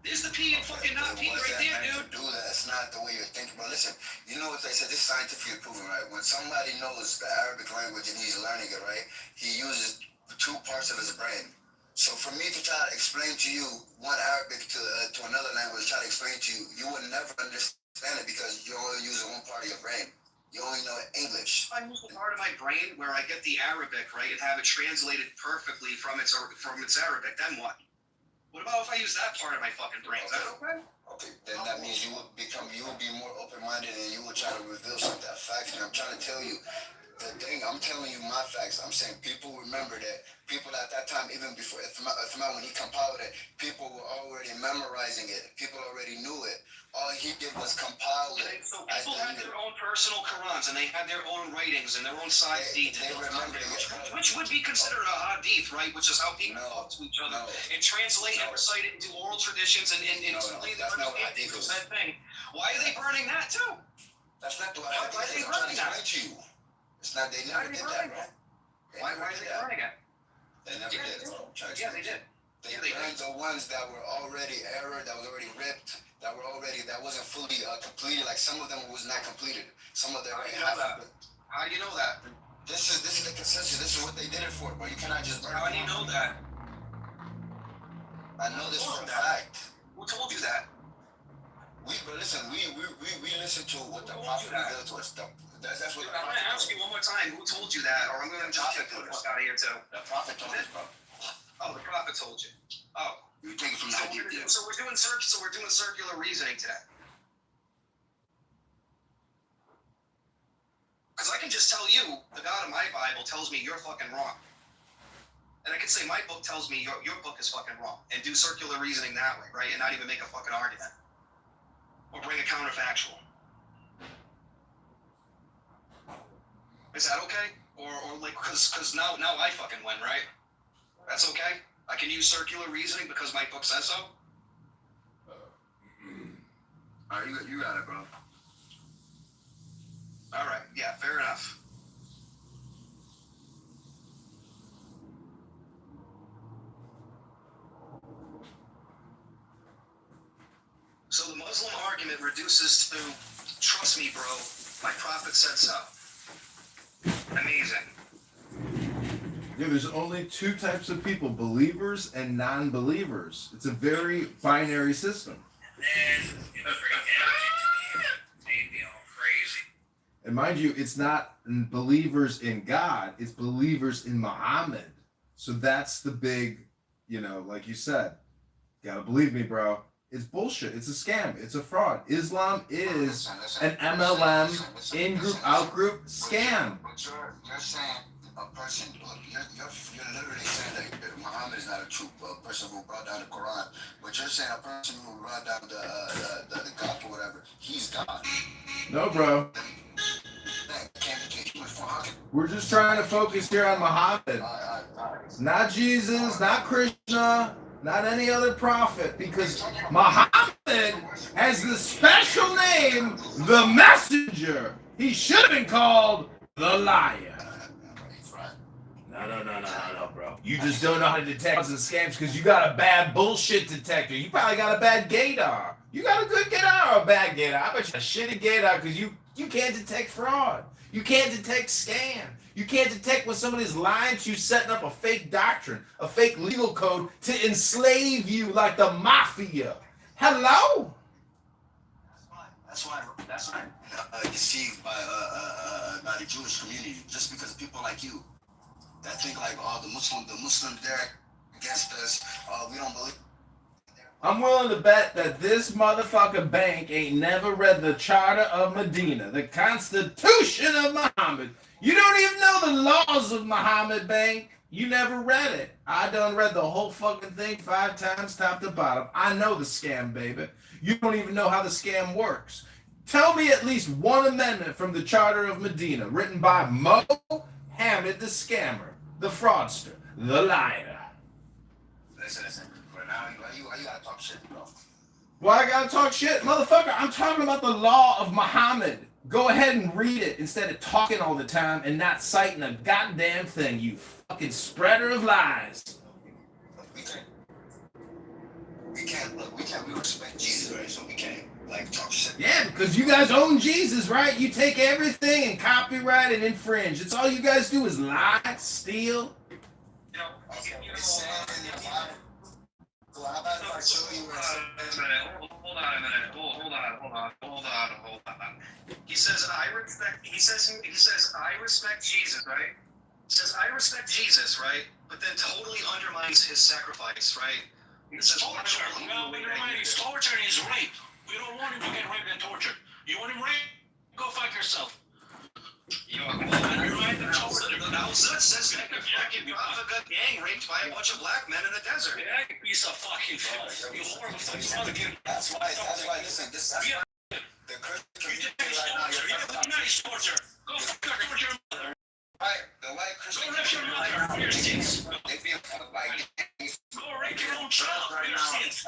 There's the P and fucking not P right there, dude. Do that. That's not the way you're thinking. But listen, you know what they said? This is scientifically proven, right? When somebody knows the Arabic language and he's learning it, right, he uses 2 parts of his brain. So for me to try to explain to you one Arabic to another language, try to explain to you, you would never understand it because you're only using one part of your brain. You only know English. I use the part of my brain where I get the Arabic, right, and have it translated perfectly from its Arabic. Then what? What about if I use that part of my fucking brain? Is that okay? Okay, then that means you will be more open-minded and you will try to reveal some of that facts. And I'm trying to tell you, the thing, I'm telling you my facts. I'm saying people remember that. People at that time, even before Uthman, when he compiled it, people were already memorizing it. People already knew it. All he did was compile it. So people had their own personal Qurans and they had their own writings and their own size details. Which would be considered a hadith, right? Which is how people talk to each other and translate and recite it into oral traditions and explain their understanding of that thing. Why are they burning that too? That's not the way I'm trying to explain to you. It's not, they never did that, bro. Why are they burning it? They never did, bro. Yeah, they did. They burned the ones that were already errored, that was already ripped, that wasn't fully completed. Like some of them was not completed. Some of them already half of it. How do you know that? This is the consensus. This is what they did it for, bro. You cannot just burn it. How do you know that? I know this for a fact. Who told you that? We listen to what the prophet revealed to us. That's what I'm gonna ask you one more time. Who told you that? Or I'm gonna just get the fuck out of here too. The prophet told us, bro. Oh, the prophet told you. Oh. You take it from the hadith. So we're doing circular reasoning today. Because I can just tell you, the God of my Bible tells me you're fucking wrong. And I can say my book tells me your book is fucking wrong. And do circular reasoning that way, right? And not even make a fucking argument. Or bring a counterfactual. Is that okay? Or like, because now I fucking win, right? That's okay? I can use circular reasoning because my book says so? Alright, you got it, bro. Alright, yeah, fair enough. So the Muslim argument reduces to, trust me, bro, my prophet said so. Amazing. Yeah, there's only 2 types of people, believers and non-believers. It's a very binary system. And mind you, it's not believers in God, it's believers in Muhammad. So that's the big, like you said, gotta believe me, bro. It's bullshit. It's a scam. It's a fraud. Islam is an MLM, in-group, out-group scam. But you're saying a person, you're literally saying that Muhammad is not a true person who brought down the Quran. But you're saying a person who brought down the gospel, whatever, he's God. No, bro. We're just trying to focus here on Muhammad. Not Jesus, not Krishna, not any other prophet, because Muhammad has the special name, the messenger. He should have been called the liar. No, bro. You just don't know how to detect frauds and scams because you got a bad bullshit detector. You probably got a bad gaydar. You got a good gator or a bad gator? I bet you a shitty gator because you can't detect fraud. You can't detect scam. You can't detect when somebody's lying to you, setting up a fake doctrine, a fake legal code to enslave you like the mafia. Hello? That's why deceived by the Jewish community, just because people like you that think like, oh, the Muslims, they're against us. We don't believe. I'm willing to bet that this motherfucking bank ain't never read the Charter of Medina, the Constitution of Muhammad. You don't even know the laws of Muhammad, bank. You never read it. I done read the whole fucking thing 5 times, top to bottom. I know the scam, baby. You don't even know how the scam works. Tell me at least one amendment from the Charter of Medina written by Mohammed the scammer, the fraudster, the liar. Listen. For now, you gotta talk shit, bro. Why I gotta talk shit? Motherfucker, I'm talking about the law of Muhammad. Go ahead and read it instead of talking all the time and not citing a goddamn thing, you fucking spreader of lies. We respect Jesus, right? So we can't, like, talk shit. Yeah, because you guys own Jesus, right? You take everything and copyright and infringe. It's all you guys do is lie, steal. Well, how about if I show you where Hold on. He says I respect Jesus, right? He says I respect Jesus, right? But then totally undermines his sacrifice, right? It's torture. No, it's torture is rape. We don't want him to get raped and tortured. You want him raped? Go fuck yourself. You're right. Now Zut says that the fucking Prophet gang raped by a bunch of black men in the desert. Yeah, you piece of fucking shit. You horrible fucking. That's why. Listen, that's why the Christian community right now. You're talking about torture. Go fuck your mother. Right, the white Christian community right now. They being fucked by gangs. Go rape your own child for your sins.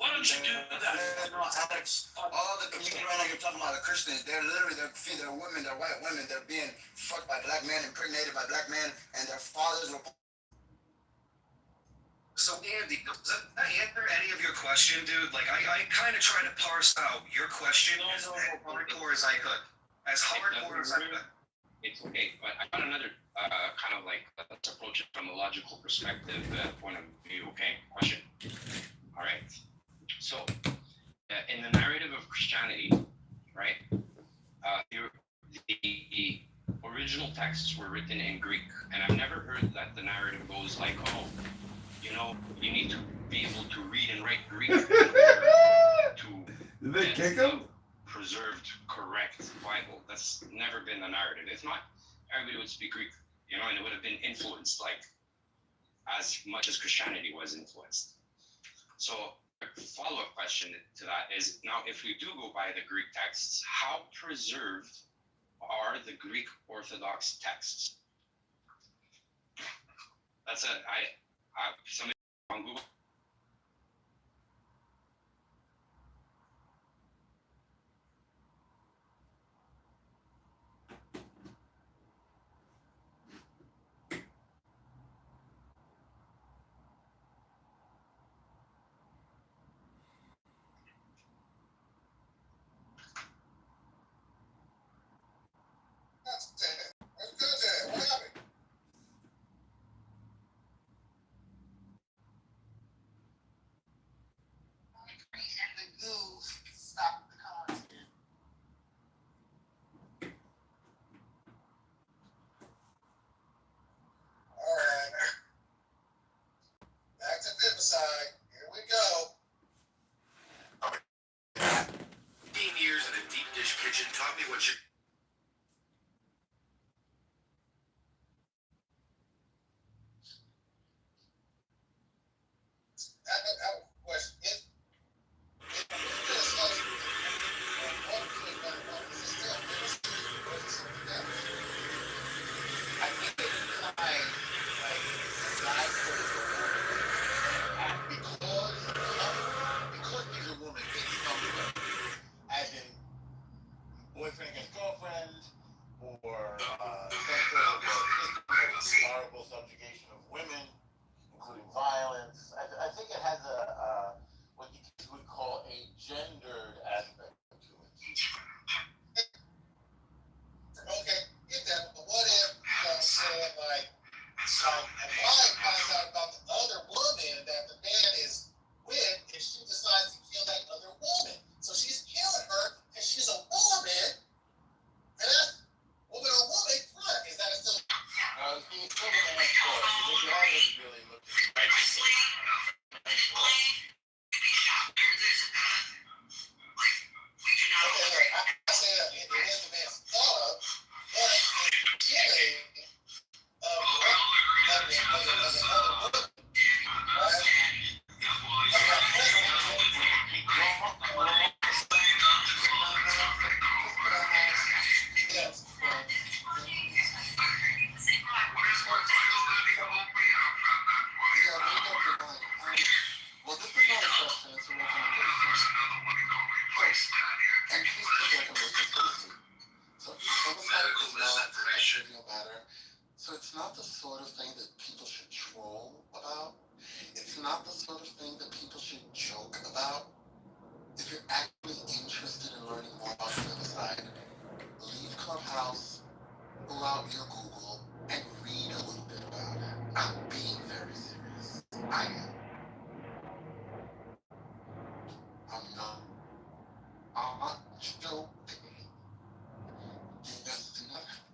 Why don't you do that? All the community right now, you're talking about the Christians, they're women, they're white women, they're being fucked by black men, impregnated by black men, and their fathers were. So Andy, does that answer any of your question, dude? Like I kind of try to parse out your question as hardcore as I could. As hardcore as I could. It's okay, but I got another kind of like, let's approach it from a logical perspective point of view, okay? Question. All right. So, in the narrative of Christianity, right, the original texts were written in Greek, and I've never heard that the narrative goes like, oh, you need to be able to read and write Greek in order to Did they kick him? Preserved, correct Bible. That's never been the narrative. If not, everybody would speak Greek, and it would have been influenced like as much as Christianity was influenced. So a follow-up question to that is, now if we do go by the Greek texts, how preserved are the Greek Orthodox texts? That's somebody on Google. Back to Fibbicide. Here we go. 15 years in a deep dish kitchen taught me what you. I have a question. I think it's time, like, God put it because he's a woman, things come to her. As in boyfriend against girlfriend, or some sort of horrible subjugation of women, including violence. I think it has what you would call a trivial matter. So it's not the sort of thing that people should troll about. It's not the sort of thing that people should joke about. If you're actually interested in learning more about the other side, leave Clubhouse, pull out your Google, and read a little bit about it. I'm being very serious. I am. I'm not. I'm not joking. Yes,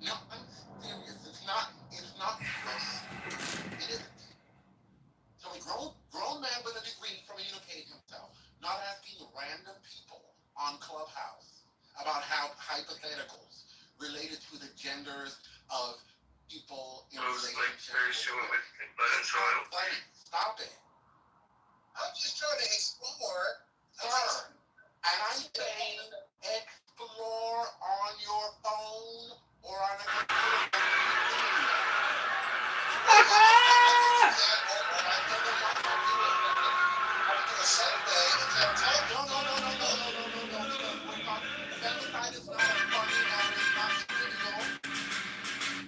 no, I'm serious. It's not close. It isn't. So a grown man with a degree from educating himself, not asking random people on Clubhouse about how hypotheticals related to the genders of people in relationships. Funny. Stop it. I'm just trying to explore. Sir, and I'm saying explore on your phone or on a computer. Femicide is not a funny matter, it's not trivial.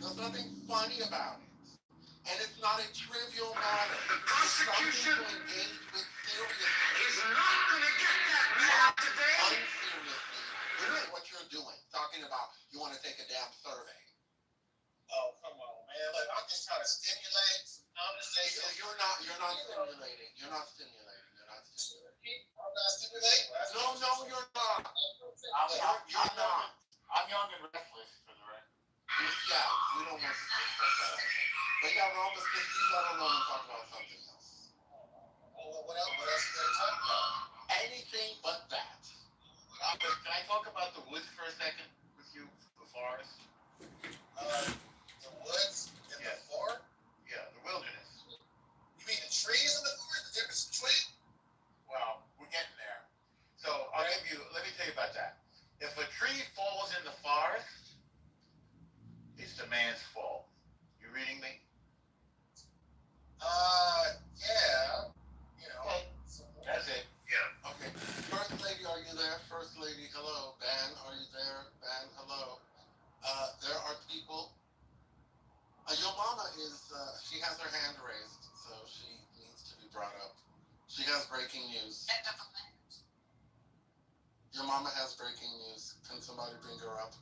There's nothing funny about it. And it's not a trivial matter. The prosecution to engage with seriously. Is not gonna get that man today. Unseriously, look at what you're doing. Talking about you want to take a damn survey. Oh, come on, man. Like, I'm just trying to stimulate some conversation. You're not stimulating. You're not stimulating. I'm not stimulating. No, you're not. You're not. I'm young and restless, for the record. Yeah, we don't want to talk about that. But yeah, we're almost 50. I don't know when we talk about something else. What else are you talking about? Anything but that. Can I talk about the woods for a second with you? The forest? The woods and the forest? Yeah, the wilderness. You mean the trees in the forest? The difference between? Well, we're getting there. So let me tell you about that. If a tree falls in the forest, it's the man's fault. You reading me? Yeah. You know. Okay. That's it. Yeah. Okay. First lady, are you there? First lady, hello. Ben, are you there? Ben, hello. There are people. Your mama she has her hand raised, so she needs to be brought up. She has breaking news. Your mama has breaking news. Can somebody bring her up?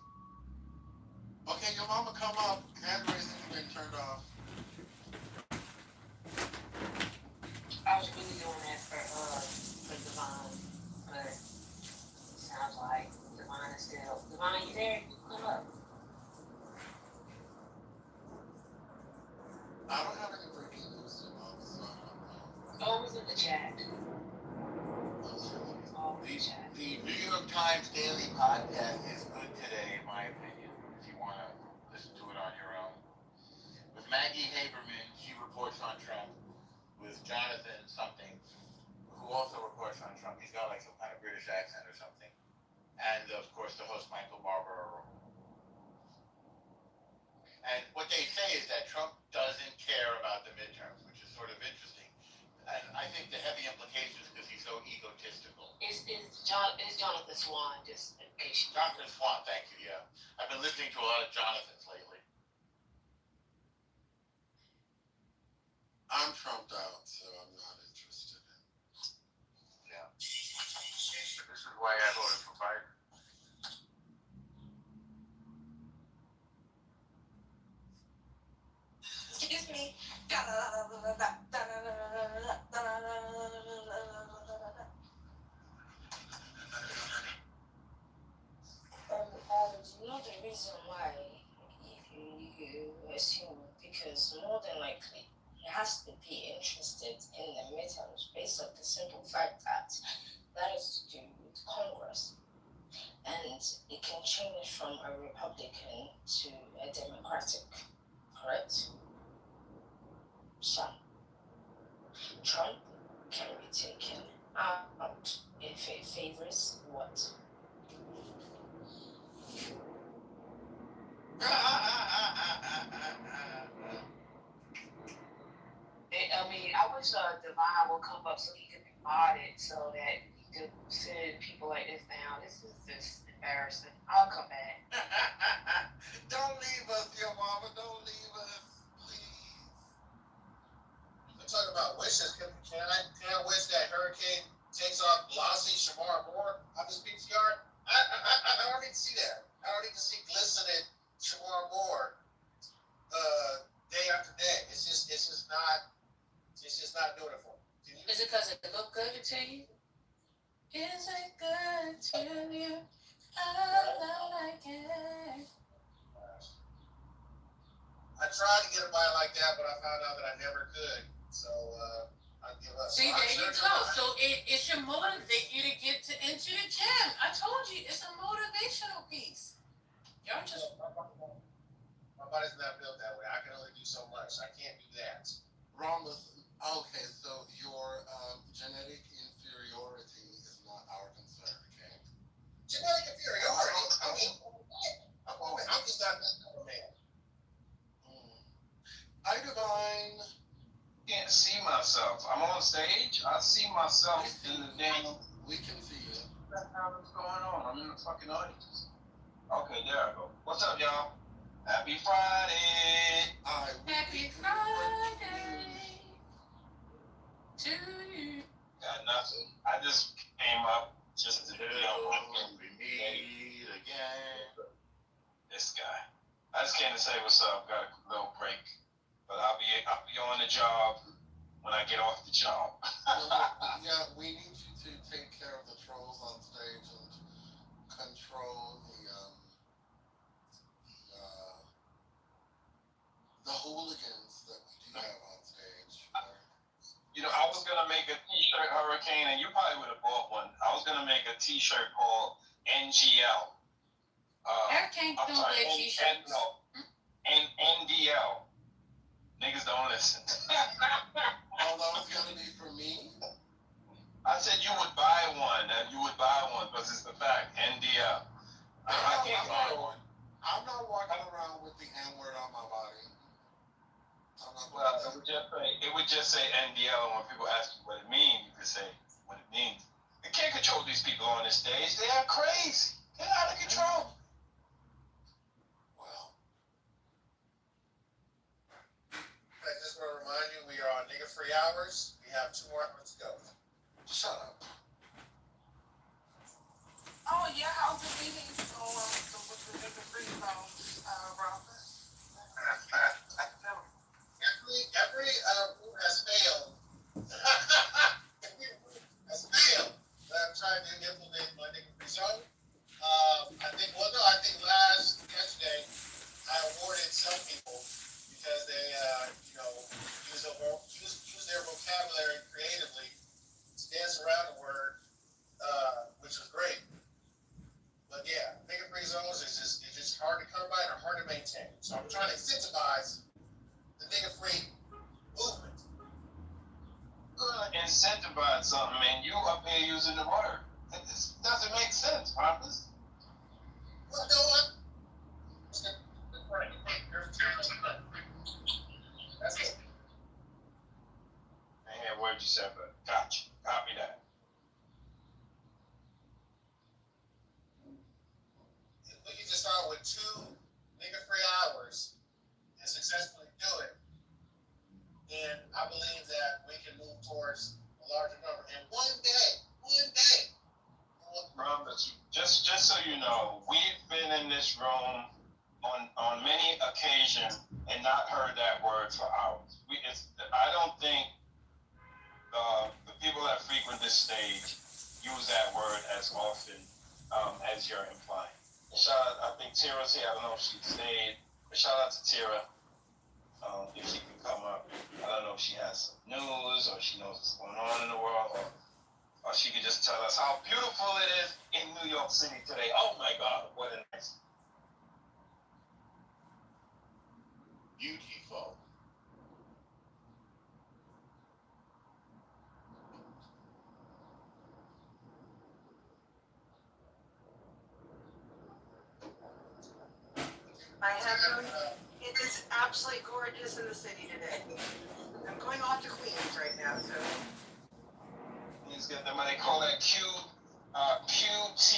Okay, your mama come up. Hand raising's been turned off. I was really doing that for Devon, but it sounds like Devon is still. Devon, you there? Come up. I don't have any breaking news, your mom, so I don't know. Oh, it was in the chat. The New York Times Daily Podcast is good today, in my opinion, if you want to listen to it on your own. With Maggie Haberman, she reports on Trump. With Jonathan something, who also reports on Trump. He's got like some kind of British accent or something. And of course, the host, Michael Barber. And what they say is that Trump doesn't care about the midterms, which is sort of interesting. And I think the heavy implications because he's so egotistical. Is Jonathan Swan, just in case you... Jonathan Swan, thank you, yeah. I've been listening to a lot of Jonathans lately. I'm trumped out, so I'm not interested in. Yeah. This is why I voted for Biden. Excuse me. You know the reason why you assume, because more than likely he has to be interested in the midterms based on the simple fact that that is to do with Congress. And it can change from a Republican to a Democratic, correct? So, Trump can be taken out if it favors what? I wish Devon would come up so he could be modded so that he could sit people like this down. This is just embarrassing. I'll come back. Don't leave us, your mom. hurricane takes off velocity, Shamar Moore on this PTR. I don't need to see that. I don't need to see glistening Shamar Moore day after day. It's just not doing it for me. Is it because it looked good to you? Is it good to you? I like it. I tried to get a bite like that, but I found out that I never could. So I give up. See, there you go. So it should motivate you to get into the gym. I told you, it's a motivational piece. Y'all just... My body's not built that way. I can only do so much. I can't do that. Rhombus, okay, so your genetic inferiority is not our concern, okay? Genetic inferiority? I'm just not that kind of man. I divine. Can't see myself. I'm on stage. I see myself in the damn. We can see you. What's going on? I'm in the fucking audience. Okay, there I go. What's up, y'all? Happy Friday. Happy Friday to you. Got nothing. I just came up just to we meet again. This guy. I just came to say what's up. Got a little break. But I'll be on the job when I get off the job. Yeah, we need you to take care of the trolls on stage and control the hooligans that we do have on stage. You know, I was gonna make a T-shirt hurricane, and you probably would have bought one. I was gonna make a T-shirt called NGL. Hurricane don't wear T-shirts. And NDL. Niggas don't listen. Oh, that was gonna be for me? I said you would buy one, because it's the fact, NDL. I can't buy one. I'm not walking around with the N-word on my body. Well, it would just say NDL, and when people ask you what it means, you could say what it means. You can't control these people on this stage. They are crazy. They're out of control. I just want to remind you, we are on nigga-free hours. We have 2 more hours to go. Shut up. Oh yeah, how's the meeting going with the nigga-free zone, Robert? Every room has failed. Every room has failed. But I'm trying to implement my nigga-free zone. I think yesterday, I awarded some people because they, use their vocabulary creatively to dance around the word, which was great. But yeah, nigga-free zones is just hard to come by and hard to maintain. So I'm trying to incentivize the nigga-free movement. Incentivize something, man. You up here using the word. It doesn't make sense, Poppers. Well, no, that's it. I ain't hear a word you said, but gotcha. Copy that. If we can just start with 2 nigga-free hours and successfully do it, then I believe that we can move towards a larger number. And one day, Robert, just so you know, we've been in this room on many occasions and not heard that word for hours. I don't think the people that frequent this stage use that word as often as you're implying. Shout out, I think Tira's here. I don't know if she stayed, but shout out to Tira. If she can come up. I don't know if she has some news or she knows what's going on in the world, or she could just tell us how beautiful it is in New York City today. Oh my God, what a nice. Beautiful. I have it is absolutely gorgeous in the city today. I'm going off to Queens right now, so. Queens get the money. Call that QT.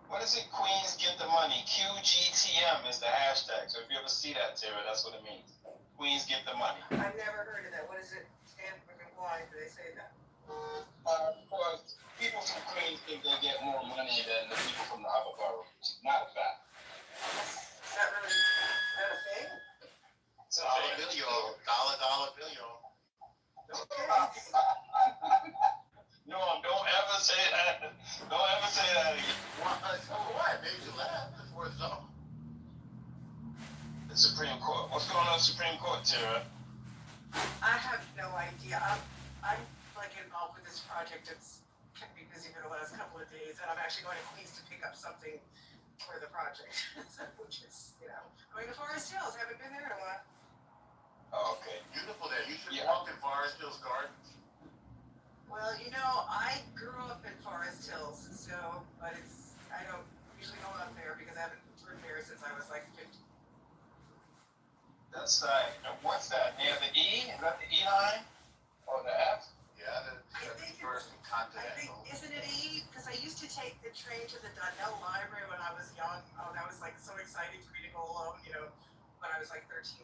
What is it? Queens get the money. QGTM is the hashtag. So if you ever see that, Tara, that's what it means. Queens get the money. I've never heard of that. What does it stand for? Why do they say that? Because people from Queens think they get more money than the people from the upper boroughs. Not a fact. Is that really that a thing? Dollar bill, y'all. Dollar bill, y'all. No, don't ever say that. Don't ever say that again. So what? Made you laugh. That's worth something. The Supreme Court. What's going on, Supreme Court, Tara? I have no idea. I'm like involved with this project. It's kept me busy for the last couple of days, and I'm actually going to Queens to pick up something for the project. Which is, going to Forest Hills. Haven't been there in a while. Oh, okay. Beautiful there. You should walk in Forest Hills Gardens. Well, I grew up in Forest Hills, but I don't usually go up there because I haven't lived there since I was like 15. That's what's that? Near the E? Is that the E line? Or the F? Yeah, the First and Continental. Isn't it E? Because I used to take the train to the Donnell Library when I was young. Oh, that was like so exciting for me to go alone, when I was like 13.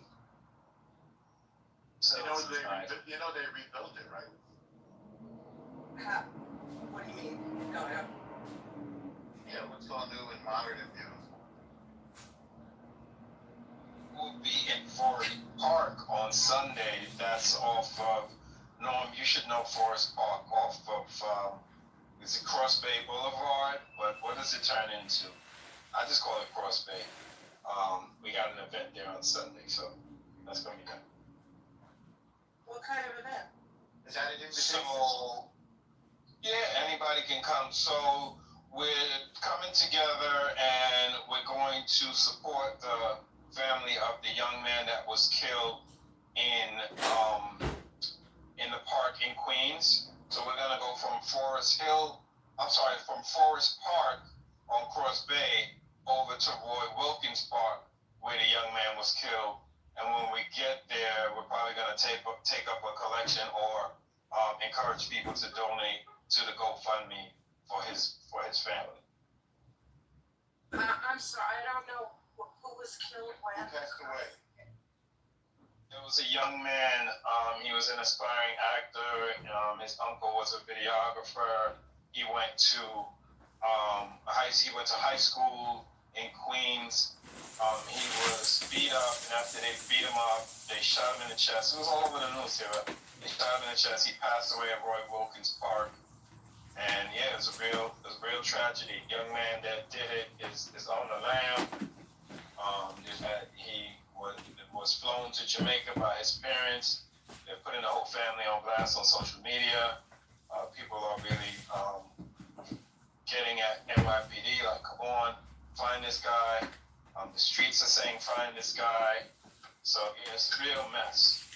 So they rebuilt it, right? What do you mean? No, I don't. Yeah, what's all new and modern and beautiful? We'll be in Forest Park on Sunday. That's off of Norm. You should know Forest Park off of it's a Cross Bay Boulevard, but what does it turn into? I just call it Cross Bay. We got an event there on Sunday, so that's gonna be good. What kind of event? Is that an invitation? So, yeah, anybody can come. So we're coming together and we're going to support the family of the young man that was killed in the park in Queens. So we're gonna go from Forest Park on Cross Bay over to Roy Wilkins Park where the young man was killed. And when we get there, we're probably gonna take up a collection or encourage people to donate to the GoFundMe for his family. I'm sorry, I don't know who was killed when. Who passed away? There was a young man. He was an aspiring actor. His uncle was a videographer. He went to high school in Queens. He was beat up, and after they beat him up, they shot him in the chest. It was all over the news here. They shot him in the chest. He passed away at Roy Wilkins Park. And yeah, it was a real tragedy. Young man that did it is on the lam. He was flown to Jamaica by his parents. They're putting the whole family on blast on social media. People are really getting at NYPD, like, come on, find this guy. The streets are saying, find this guy. So yeah, it's a real mess.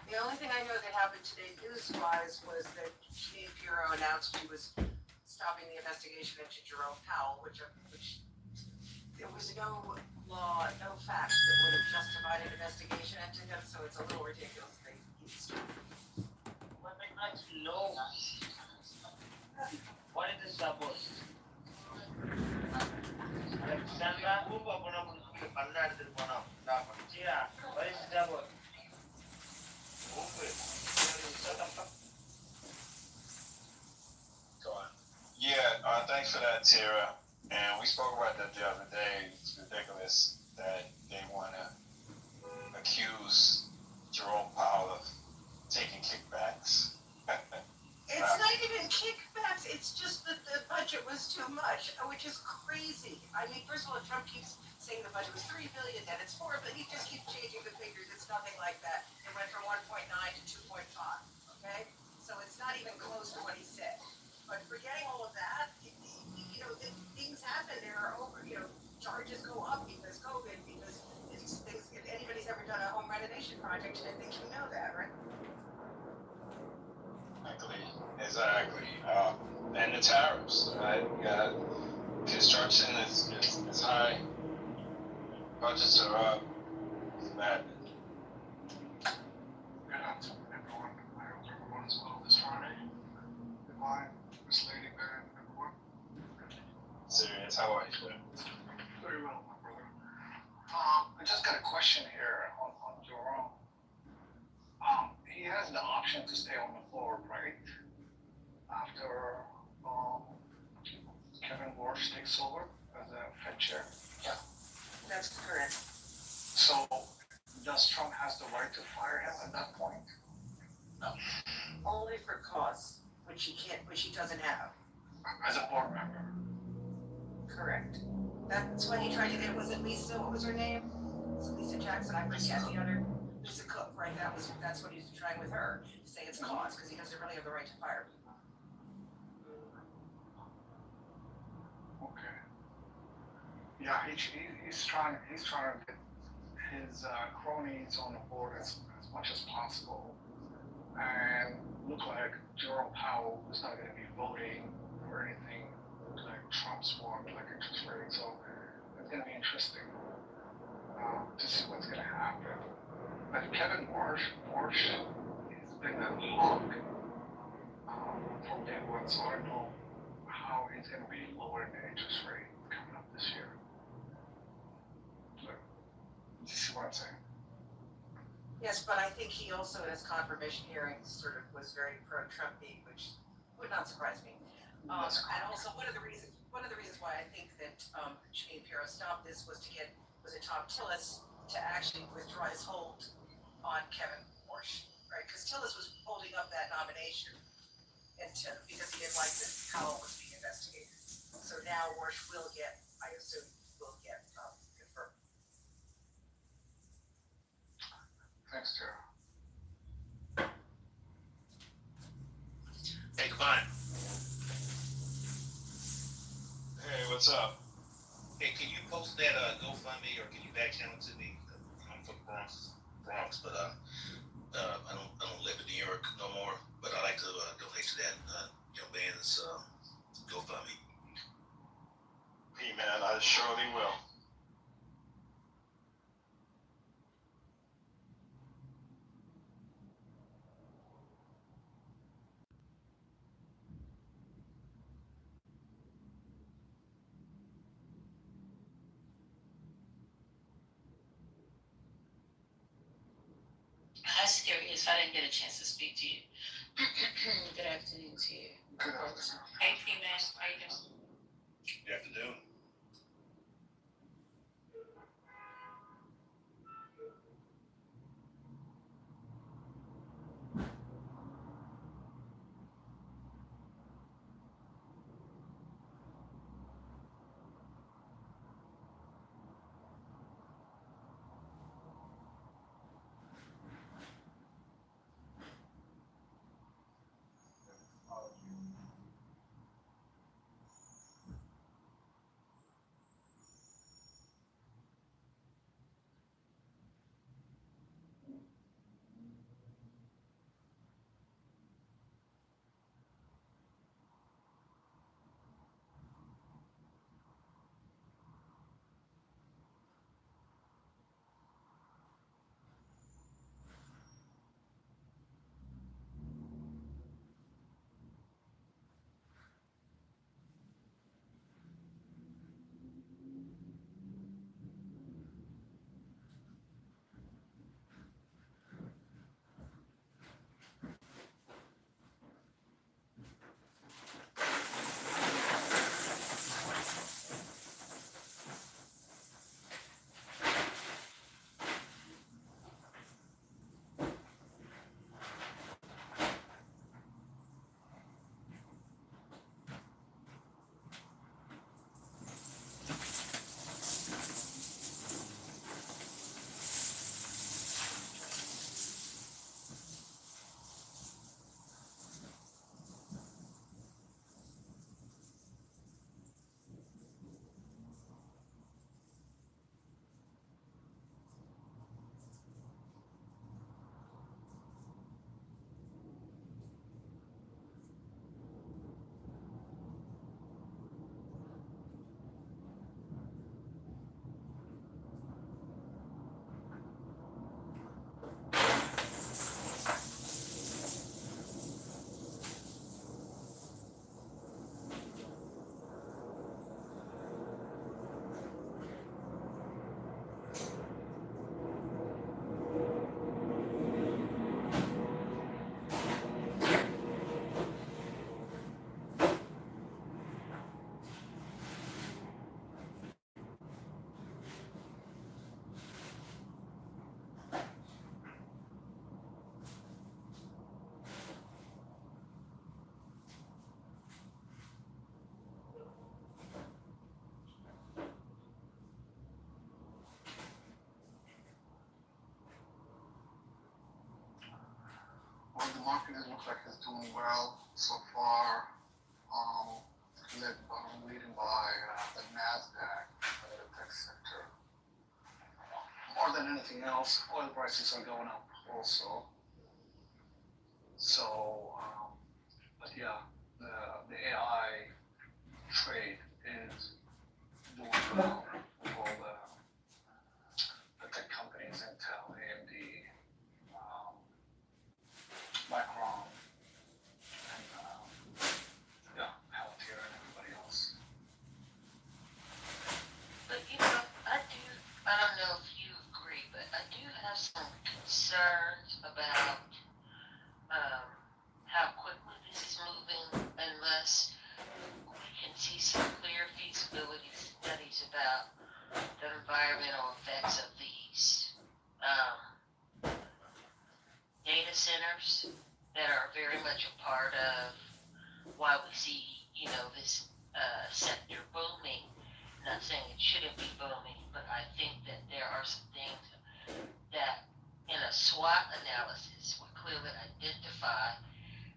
The only thing I know that happened today news-wise was that Chief Bureau announced he was stopping the investigation into Jerome Powell, which there was no law, no facts that would have justified an investigation into him, so it's a little ridiculous that he's stopped. What I'd like to know, what is the support? Alexandra, what is the support? Yeah, thanks for that, Tara. And we spoke about that the other day. It's ridiculous that they want to accuse Jerome Powell of taking kickbacks. It's not even kickbacks, it's just that the budget was too much, which is crazy. I mean, first of all, Trump keeps saying the budget was $3 billion, then it's $4 billion, he just keeps changing the figures, it's nothing like that. It went from 1.9 to 2.5, okay? So it's not even close to what he said. But forgetting all of that, things happen, there are charges go up because COVID, because if anybody's ever done a home renovation project, I think you know that, right? Exactly. And the tariffs, right? Construction is high. Budgets are up. It's madness. Good afternoon, everyone. I hope everyone's well this Friday. Goodbye, Miss Lady Band, everyone. Serious, how are you, sir? Very well, my brother. I just got a question here on Jerome. He has the option to stay on the floor, right? After Kevin Walsh takes over as a Fed chair. Yeah, that's correct. So does Trump has the right to fire him at that point? No. Only for cause, which he doesn't have. As a board member. Correct. That's what he tried to get. Was it Lisa? What was her name? Was it Lisa Jackson? I forget the other. Lisa Cook, right? That's what he was trying with her to say it's cause because he doesn't really have the right to fire people. Okay. Yeah, he's trying to get his cronies on the board as much as possible, and look like Jerome Powell is not going to be voting for anything like Trump's want, like interest rate. So it's going to be interesting to see what's going to happen. But Kevin Marsh has been a hawk from day one, so I don't know how he's going to be lowering the interest rate coming up this year. But, do you see what I'm saying? Yes, but I think he also in his confirmation hearings sort of was very pro-Trumpy, which would not surprise me. And also one of the reasons why I think that Janine Pirro stopped this was Tom Tillis to actually withdraw his hold on Kevin Warsh, right? Because Tillis was holding up that nomination because he didn't like that Powell was being investigated. So now Warsh will get, I assume, confirmed. Thanks, Tara. Hey, Klein. Hey, what's up? Hey, can you post that GoFundMe or can you back channel it to me? I'm from Bronx, but I don't live in New York no more. But I like to donate to that young man's GoFundMe. Hey, man, I surely will. Hi, Sirius. I didn't get a chance to speak to you. Good afternoon to you. Good afternoon. Hey, P-Man. How you doing? Good afternoon. It looks like he's doing well so far. Leading by the NASDAQ, the tech sector. More than anything else, oil prices are going up also. So, but yeah, the AI trade is doing well with all the tech companies, Intel, AMD, Micron, and yeah, Palantir and everybody else. But I don't know if you agree, but I do have some concerns about how quickly this is moving unless we can see some clear feasibility studies about the environmental effects of these data centers that are very much a part of why we see, this sector booming. Not saying it shouldn't be booming, but I think that there are some things that in a SWOT analysis would clearly identify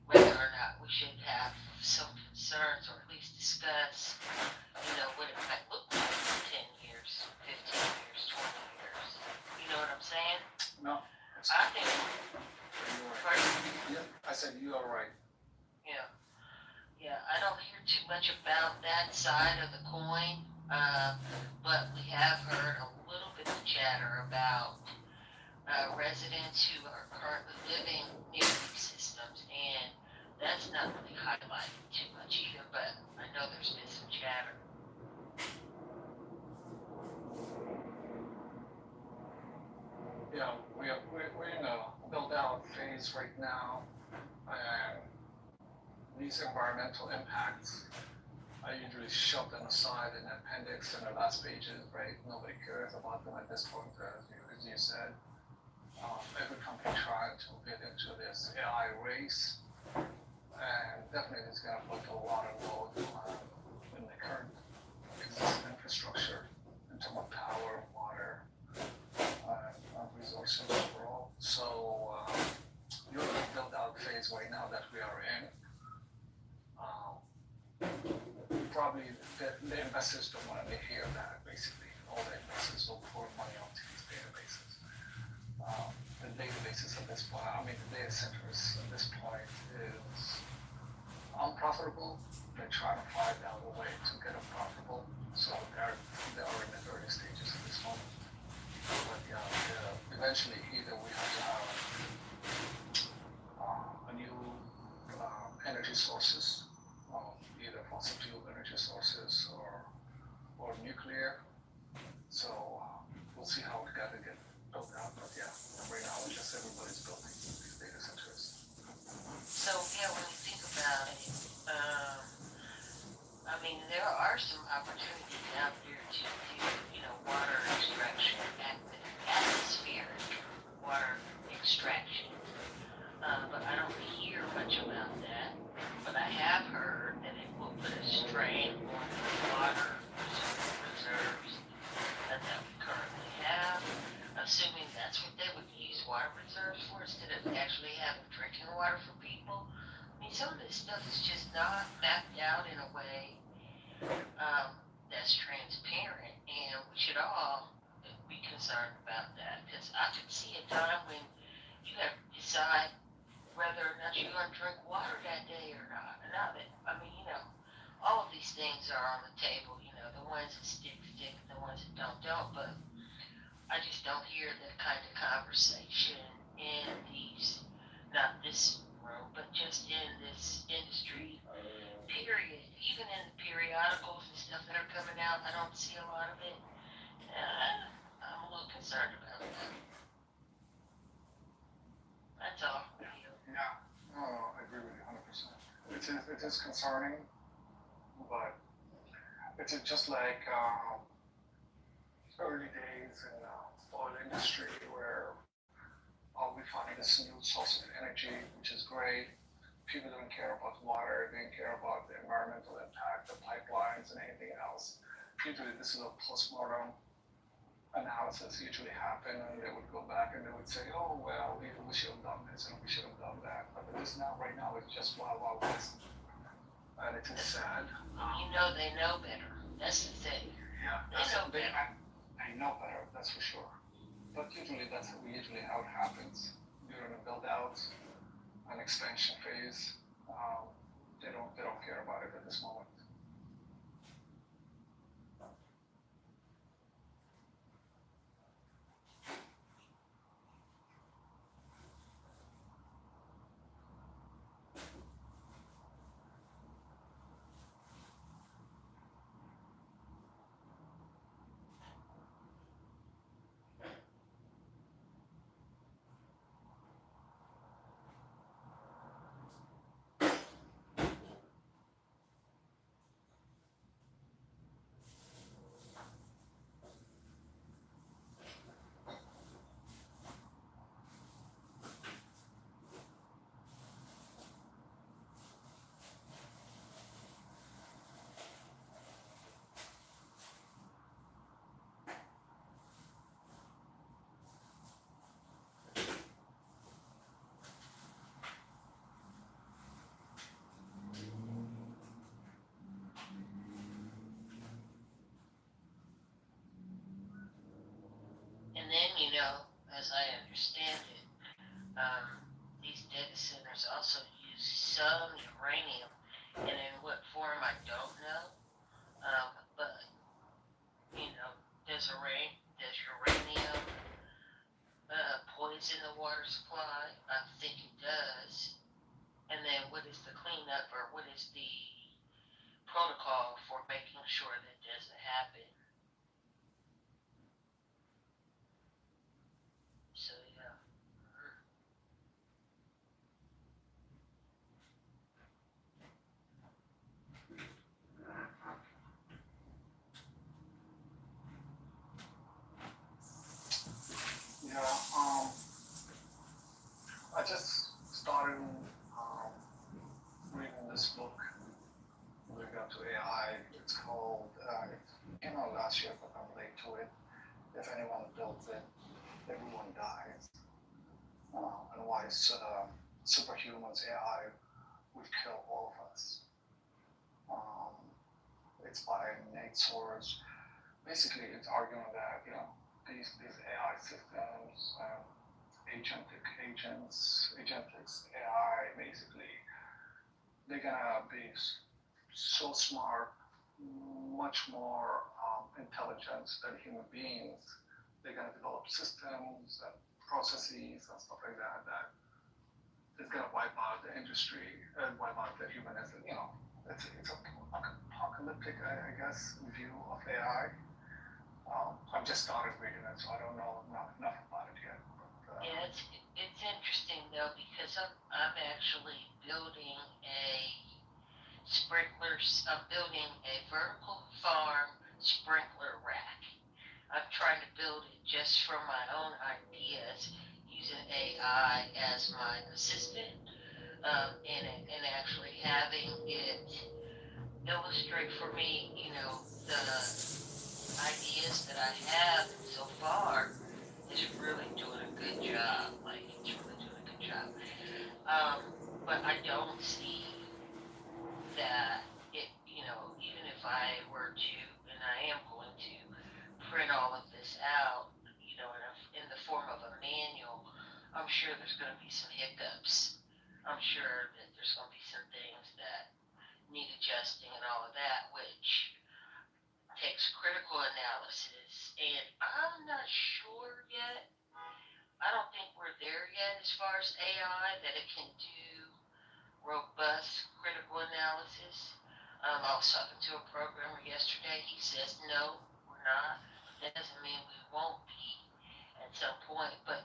whether or not we should have some concerns or at least discuss, what it might look like in 10 years, 15 years, 20 years. You know what I'm saying? No. I think. Yeah, I said you are right. Yeah. Yeah, I don't hear too much about that side of the coin, but we have heard a little bit of chatter about residents who are currently living near these systems, and that's not really highlighted too much either, but I know there's been some chatter. Yeah, we're in a build-out phase right now, and these environmental impacts, I usually shove them aside in the appendix and the last pages, right? Nobody cares about them at this point, as you said. Every company trying to get into this AI race, and definitely it's going to put a lot of load in the current existing infrastructure in terms of power, water, resources overall. So you're in the build-out phase right now that we are in. Probably the investors don't want to hear that, basically. All the investors look for money onto these databases. The databases at this point, the data centers at this point is unprofitable. They're trying to find out a way to get them profitable. So they are in the early stages at this moment. But yeah, eventually either we have to have a new energy sources, either fossil fuel energy sources or nuclear. So we'll see how it got to get built out. But yeah, right now it's just everybody's building these data centers. So yeah, when you think about it, there are some opportunities out there to do, water extraction, atmospheric water extraction. But I don't hear much about that. But I have heard that it will put a strain on the water reserves that we currently have, assuming that's what they would use water reserves for instead of actually having drinking water for people. Some of this stuff is just not mapped out in a way that's transparent, and we should all be concerned about that, because I could see a time when you have to decide whether or not you're going to drink water that day or not. All of these things are on the table, the ones that stick, the ones that don't, but I just don't hear that kind of conversation in not this room, but just in this industry, period. Even in the periodicals and stuff that are coming out, I don't see a lot of it. I'm a little concerned about that. That's all. Yeah, no, I agree with you 100%. It is concerning, but it's just like early days in the oil industry where we find this new source of energy, which is great. People don't care about water, they don't care about the environmental impact, the pipelines, and anything else. Usually, this is a postmortem analysis usually happen, and they would go back and they would say, oh, well, we should have done this and we should have done that. But this now, right now, it's just wild, wild west. And it is sad. You know they know better. That's the thing. Yeah, They know better. I know better, that's for sure. But usually that's usually how it happens during a build out, an expansion phase. They don't care about it at this moment. And then, you know, as I understand it, these data centers also use some uranium, and in what form I don't know. But you know, does uranium poison the water supply? I think it does. And then, what is the cleanup, or what is the protocol for making sure that doesn't happen? So yeah. Yeah, I just started reading this book with regard to AI. It's called, it came out last year, but I'm late to it. If anyone builds it, everyone dies. And why superhumans, AI, would kill all of us. It's by Nate Soares. Basically, it's arguing that, you know, these AI systems, agentics, AI, basically, they're gonna be so smart, much more intelligent than human beings. They're gonna develop systems and processes and stuff like that that is gonna wipe out the industry and wipe out the humanism. You know, it's a apocalyptic, I guess, view of AI. I've just started reading it, so I don't know enough about it yet. But, Yeah, it's interesting though, because I'm actually building I'm building a vertical farm sprinkler rack. I'm trying to build it just from my own ideas, using AI as my assistant, and actually having it illustrate for me, you know, the ideas that I have so far. Is really doing a good job. Like, it's really doing a good job. But I don't see that it, you know, even if I were to, and I am going to print all of this out, you know, in the form of a manual, I'm sure there's going to be some hiccups. I'm sure that there's going to be some things that need adjusting and all of that, which takes critical analysis. And I'm not sure yet. I don't think we're there yet as far as AI, that it can do robust critical analysis. I was talking to a programmer yesterday. He says, no, we're not. That doesn't mean we won't be at some point. But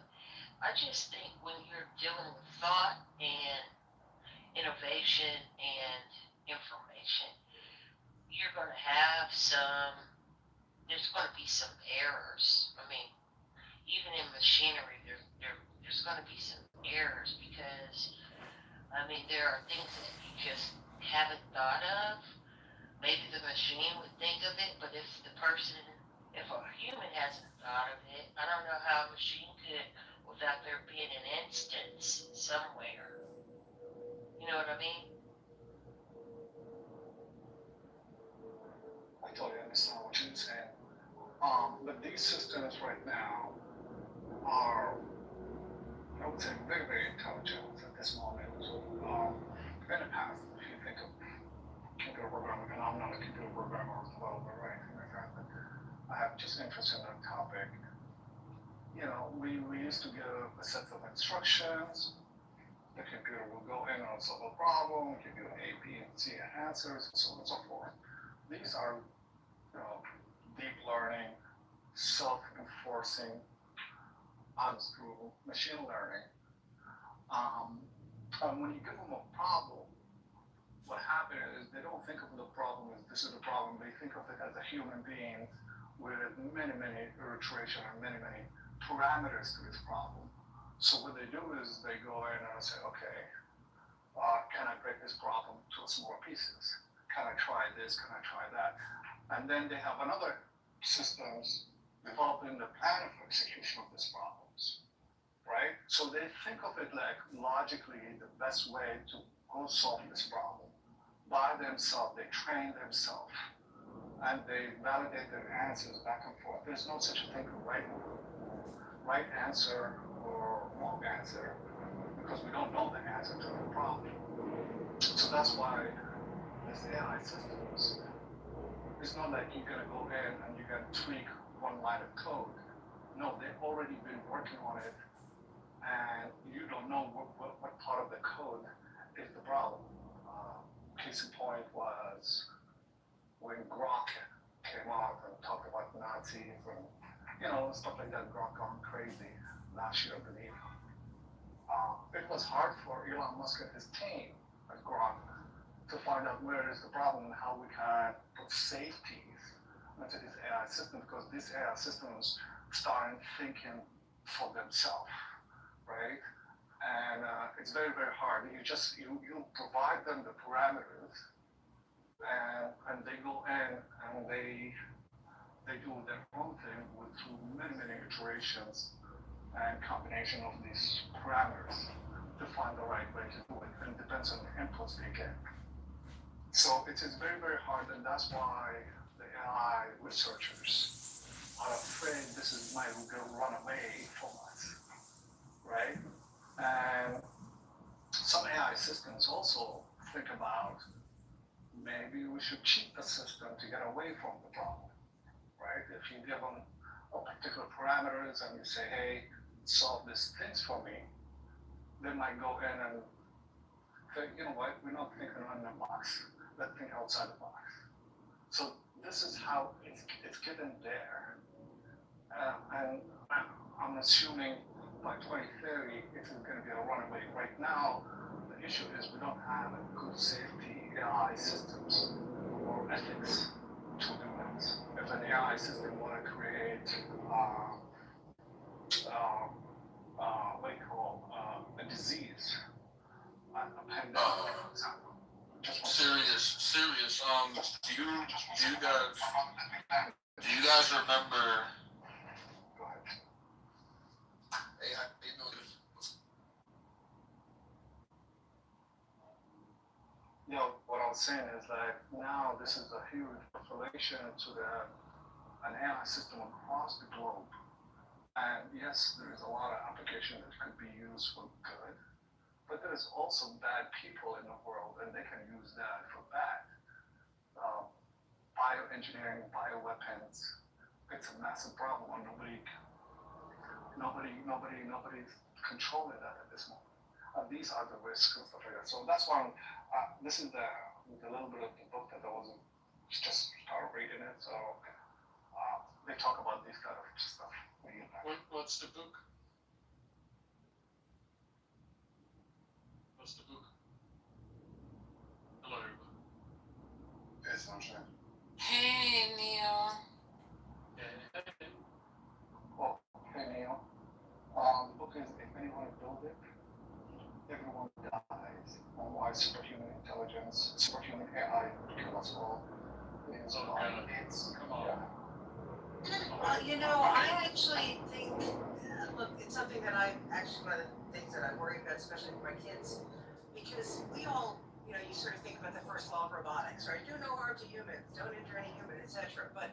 I just think when you're dealing with thought and innovation and information, you're going to have there's going to be some errors. I mean, even in machinery, there's going to be some errors because, I mean, there are things that you just haven't thought of. Maybe the machine would think of it, but if the person If a human hasn't thought of it, I don't know how a machine could without there being an instance somewhere. You know what I mean? I totally understand what you're saying. But these systems right now are, I would say, very, very intelligent at this moment. In the past, if you think of computer programming, and I'm not a computer programmer or developer or anything like that, but I have just interest in that topic. You know, we used to give a set of instructions. The computer will go in and solve a problem, give you A, B, and C answers, and so on and so forth. These are, you know, deep learning, self-enforcing, through machine learning. And when you give them a problem, what happens is they don't think of the problem as this is the problem. They think of it as a human being with many, many iterations and many, many parameters to this problem. So what they do is they go in and say, okay, can I break this problem to smaller pieces? Can I try this? Can I try that? And then they have another systems developing the plan of execution of these problems, right? So they think of it like logically the best way to go solve this problem. By themselves, they train themselves, and they validate their answers back and forth. There's no such a thing as right answer or wrong answer, because we don't know the answer to the problem. So that's why this AI systems, it's not like you're gonna go in and you're gonna tweak one line of code. No, they've already been working on it, and you don't know what part of the code is the problem. Case in point was when Grok came out and talked about Nazis and, you know, stuff like that. Grok gone crazy last year, I believe. It was hard for Elon Musk and his team at Grok to find out where is the problem and how we can put safeties into this AI system, because these AI systems starting thinking for themselves, right? And it's very, very hard. You provide them the parameters, and they go in and they do their own thing through many, many iterations and combination of these parameters to find the right way to do it. And it depends on the inputs they get. So it is very, very hard, and that's why the AI researchers are afraid this might run away from us, right? And some AI systems also think about maybe we should cheat the system to get away from the problem, right? If you give them a particular parameters and you say, hey, solve these things for me, they might go in and think, you know what, we're not thinking on the box, let's think outside the box. So this is how it's getting there. And I'm assuming by 2030, it is going to be a runaway. Right now, the issue is we don't have a good safety AI systems or ethics to do that. If an AI system want to create, what do you call, a disease, a pandemic, for example. Serious. Do you guys remember? Go ahead. Hey, how you doing? You know, what I was saying is that now this is a huge population to an AI system across the globe. And yes, there is a lot of application that could be used for good, but there is also bad people in the world, and they can use that for bad. Bioengineering, bioweapons, it's a massive problem, and nobody's controlling that at this moment. These are the risks and stuff like that. So that's why this is the little bit of the book that I was just started reading it. So they talk about this kind of stuff. What's the book? What's the book? Hello, everybody. Hey, Sunshine. Hey, Neil. Oh, hey Neil. The book is If Anyone Build It, Everyone Dies, on why superhuman intelligence, superhuman AI would kill us all. It's Come on. Yeah. I actually think, look, it's something that one of the things that I worry about, especially with my kids, because we all, you sort of think about the first law of robotics, right? Do no harm to humans, don't injure any human, etc. But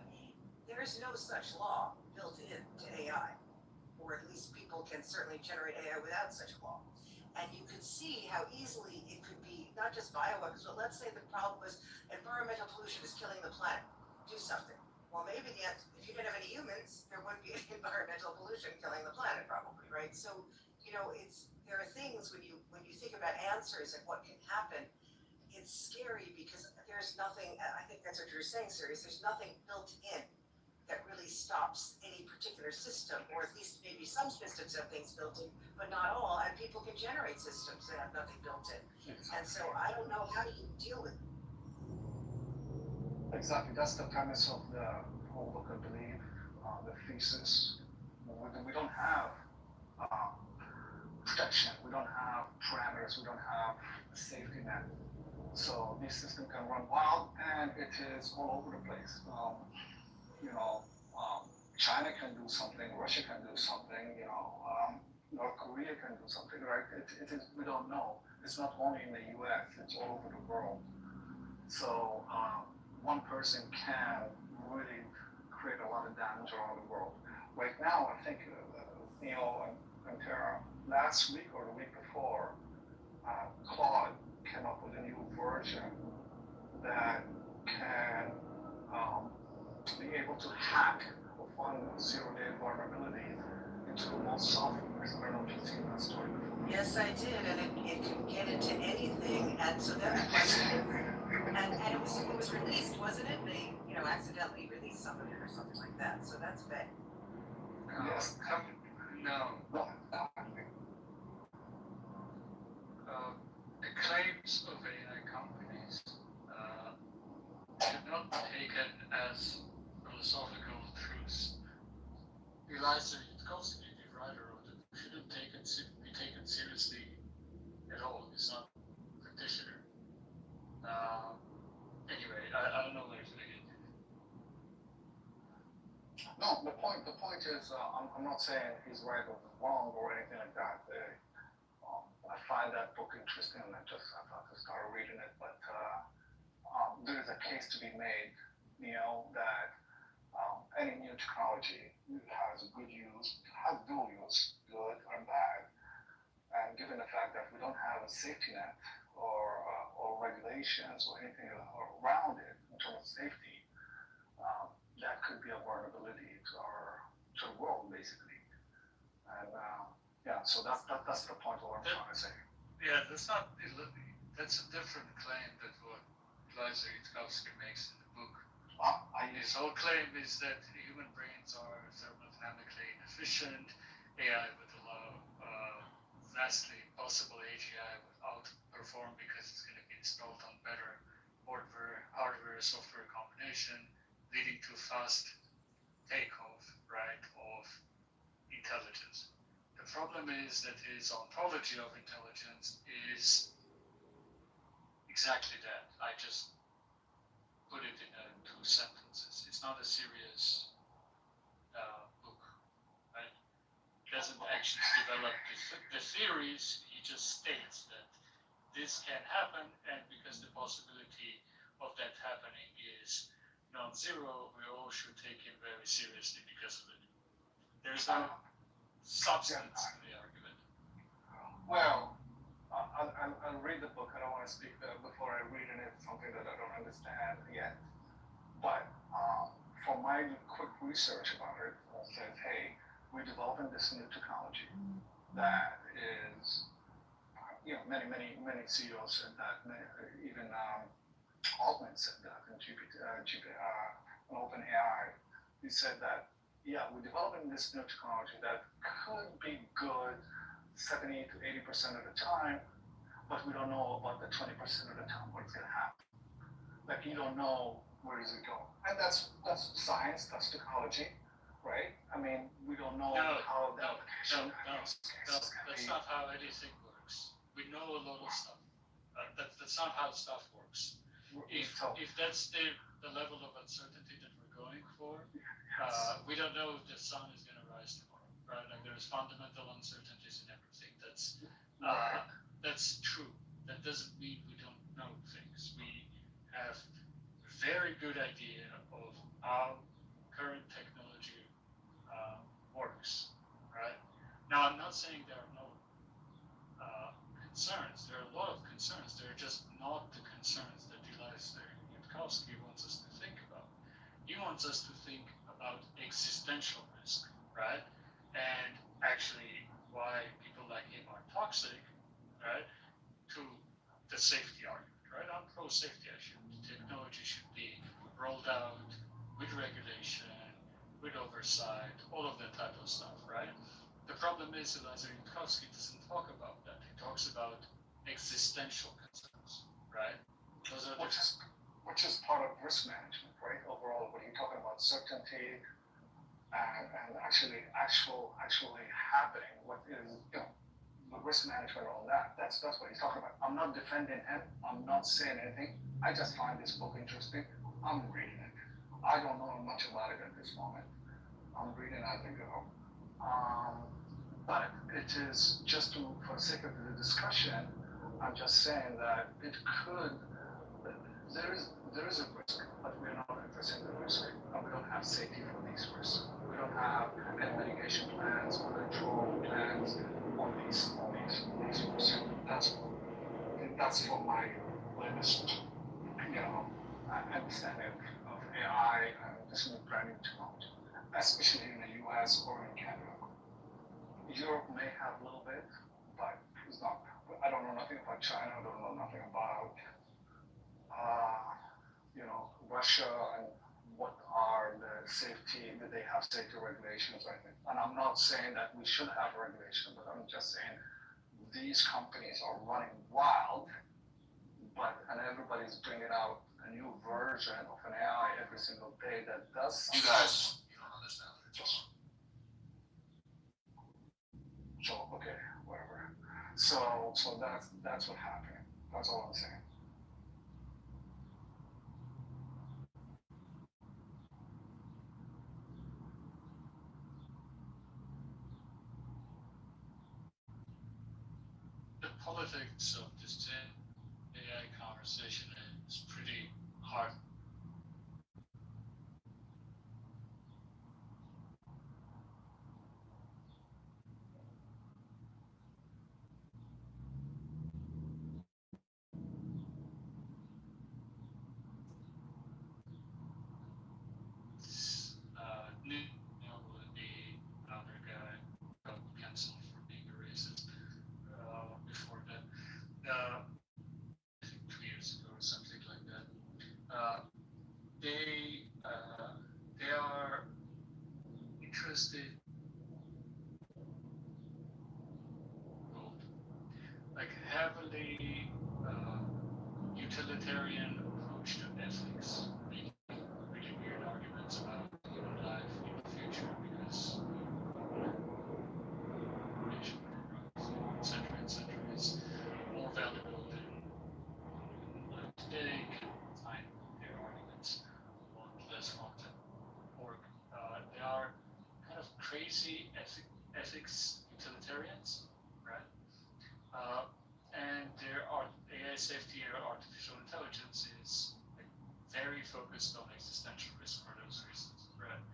there is no such law built into AI, or at least people can certainly generate AI without such a law. And you could see how easily it could be not just bioweapons, but let's say the problem was environmental pollution is killing the planet. Do something. Well, maybe if you didn't have any humans, there wouldn't be any environmental pollution killing the planet, probably, right? So, there are things when you think about answers and what can happen, it's scary because there's nothing. I think that's what you're saying, Sirius. There's nothing built in that really stops any particular system, or at least maybe some systems have things built in, but not all. And people can generate systems that have nothing built in. And so I don't know how you deal with it. Exactly, that's the premise of the whole book, I believe, the thesis. We don't have protection, we don't have parameters, we don't have a safety net. So this system can run wild, and it is all over the place. China can do something, Russia can do something, North Korea can do something, right? It is, we don't know. It's not only in the US, it's all over the world. So one person can really create a lot of damage around the world. Right now, I think Neil and Tara, last week or the week before, Claude came up with a new version that can be able to hack or find zero-day vulnerability into the most software. I don't know if you've seen that story before. Yes, I did, and it can get into anything, and so that and it was released, wasn't it? They accidentally released some of it or something like that. So that's bad. Yes. No. The claims of AI companies should not be taken as philosophical truths. Eliza Yudkowsky, the writer of it, shouldn't be taken seriously at all. He's not a practitioner. Anyway, I don't know where to begin. No, the point is, I'm not saying he's right or wrong or anything like that. I find that book interesting, and I thought to start reading it. But there is a case to be made, that any new technology has good use, has dual use, good or bad. And given the fact that we don't have a safety net or regulations or anything around it in terms of safety, that could be a vulnerability to the world, basically. And so that's the point of what I'm trying to say. Yeah, that's a different claim than what Eliza Yudkowsky makes in the book. His whole claim is that human brains are thermodynamically inefficient. AI would allow vastly possible AGI would outperform because it's going to be installed on better hardware software combination, leading to fast takeoff, right, of intelligence. The problem is that his ontology of intelligence is exactly that. I just put it in 2 sentences. It's not a serious book, right? He doesn't actually develop the theories. He just states that this can happen, and because the possibility of that happening is non-zero, we all should take him very seriously because of it. There's no substance to the argument. Well, I'll read the book. I don't want to speak before I read it. It's something that I don't understand yet. But from my quick research about it, it says, hey, we're developing this new technology that is, many CEOs said that, even Altman said that in OpenAI. He said that, we're developing this new technology that could be good 70 to 80% of the time, but we don't know about the 20% of the time what's going to happen. Like, you don't know where is it going. And that's science, that's technology, right? I mean, we don't know how the application That's not how anything works. We know a lot of stuff. That's not how stuff works. If that's the level of uncertainty that we're going for, we don't know if the sun is going to rise tomorrow, right? Like there's fundamental uncertainties in everything. That's true. That doesn't mean we don't know things. We have a very good idea of how current technology works, right? Now, I'm not saying there are no concerns. There are a lot of concerns. They're just not the concerns that Elias Yudkowsky wants us to think about. He wants us to think about existential risk, right? And actually why people like him are toxic, right? To the safety argument, right? I'm pro-safety. Technology should be rolled out with regulation, with oversight, all of that type of stuff, right? The problem is Elias Yudkowsky doesn't talk about that. He talks about existential concerns, right? Those are which is part of risk management, right? Overall, when you're talking about certainty and actually happening, what is the risk management on that? That's what he's talking about. I'm not defending him. I'm not saying anything. I just find this book interesting. I'm reading it. I don't know much about it at this moment. I'm reading as I go. But it is just for the sake of the discussion, I'm just saying that it could, there is a risk, but we're not addressing the risk, and we don't have safety for these risks. We don't have any mitigation plans or control plans on these risks. That's for my latest, understanding of AI and this new planning technology, especially in the US or in Canada. Europe may have a little bit, but it's not. I don't know nothing about China. I don't know nothing about, Russia and what are the safety, that they have safety regulations, I think. And I'm not saying that we should have regulation, but I'm just saying these companies are running wild, and everybody's bringing out a new version of an AI every single day that does something. You don't understand what it is. So, okay, whatever. So that's what's happening. That's all I'm saying. The politics of this AI conversation is pretty hard. The other guy got canceled for being a racist before that. I think 2 years ago or something like that. They are interested, like heavily utilitarian approach to ethics. Really weird arguments about human life in the future because information programs, etc., is more valuable than life today. Can find their arguments a lot less often. Or they are kind of crazy ethics utilitarians, right? And their AI safety or artificial intelligence is very focused on existential risk for those reasons, right?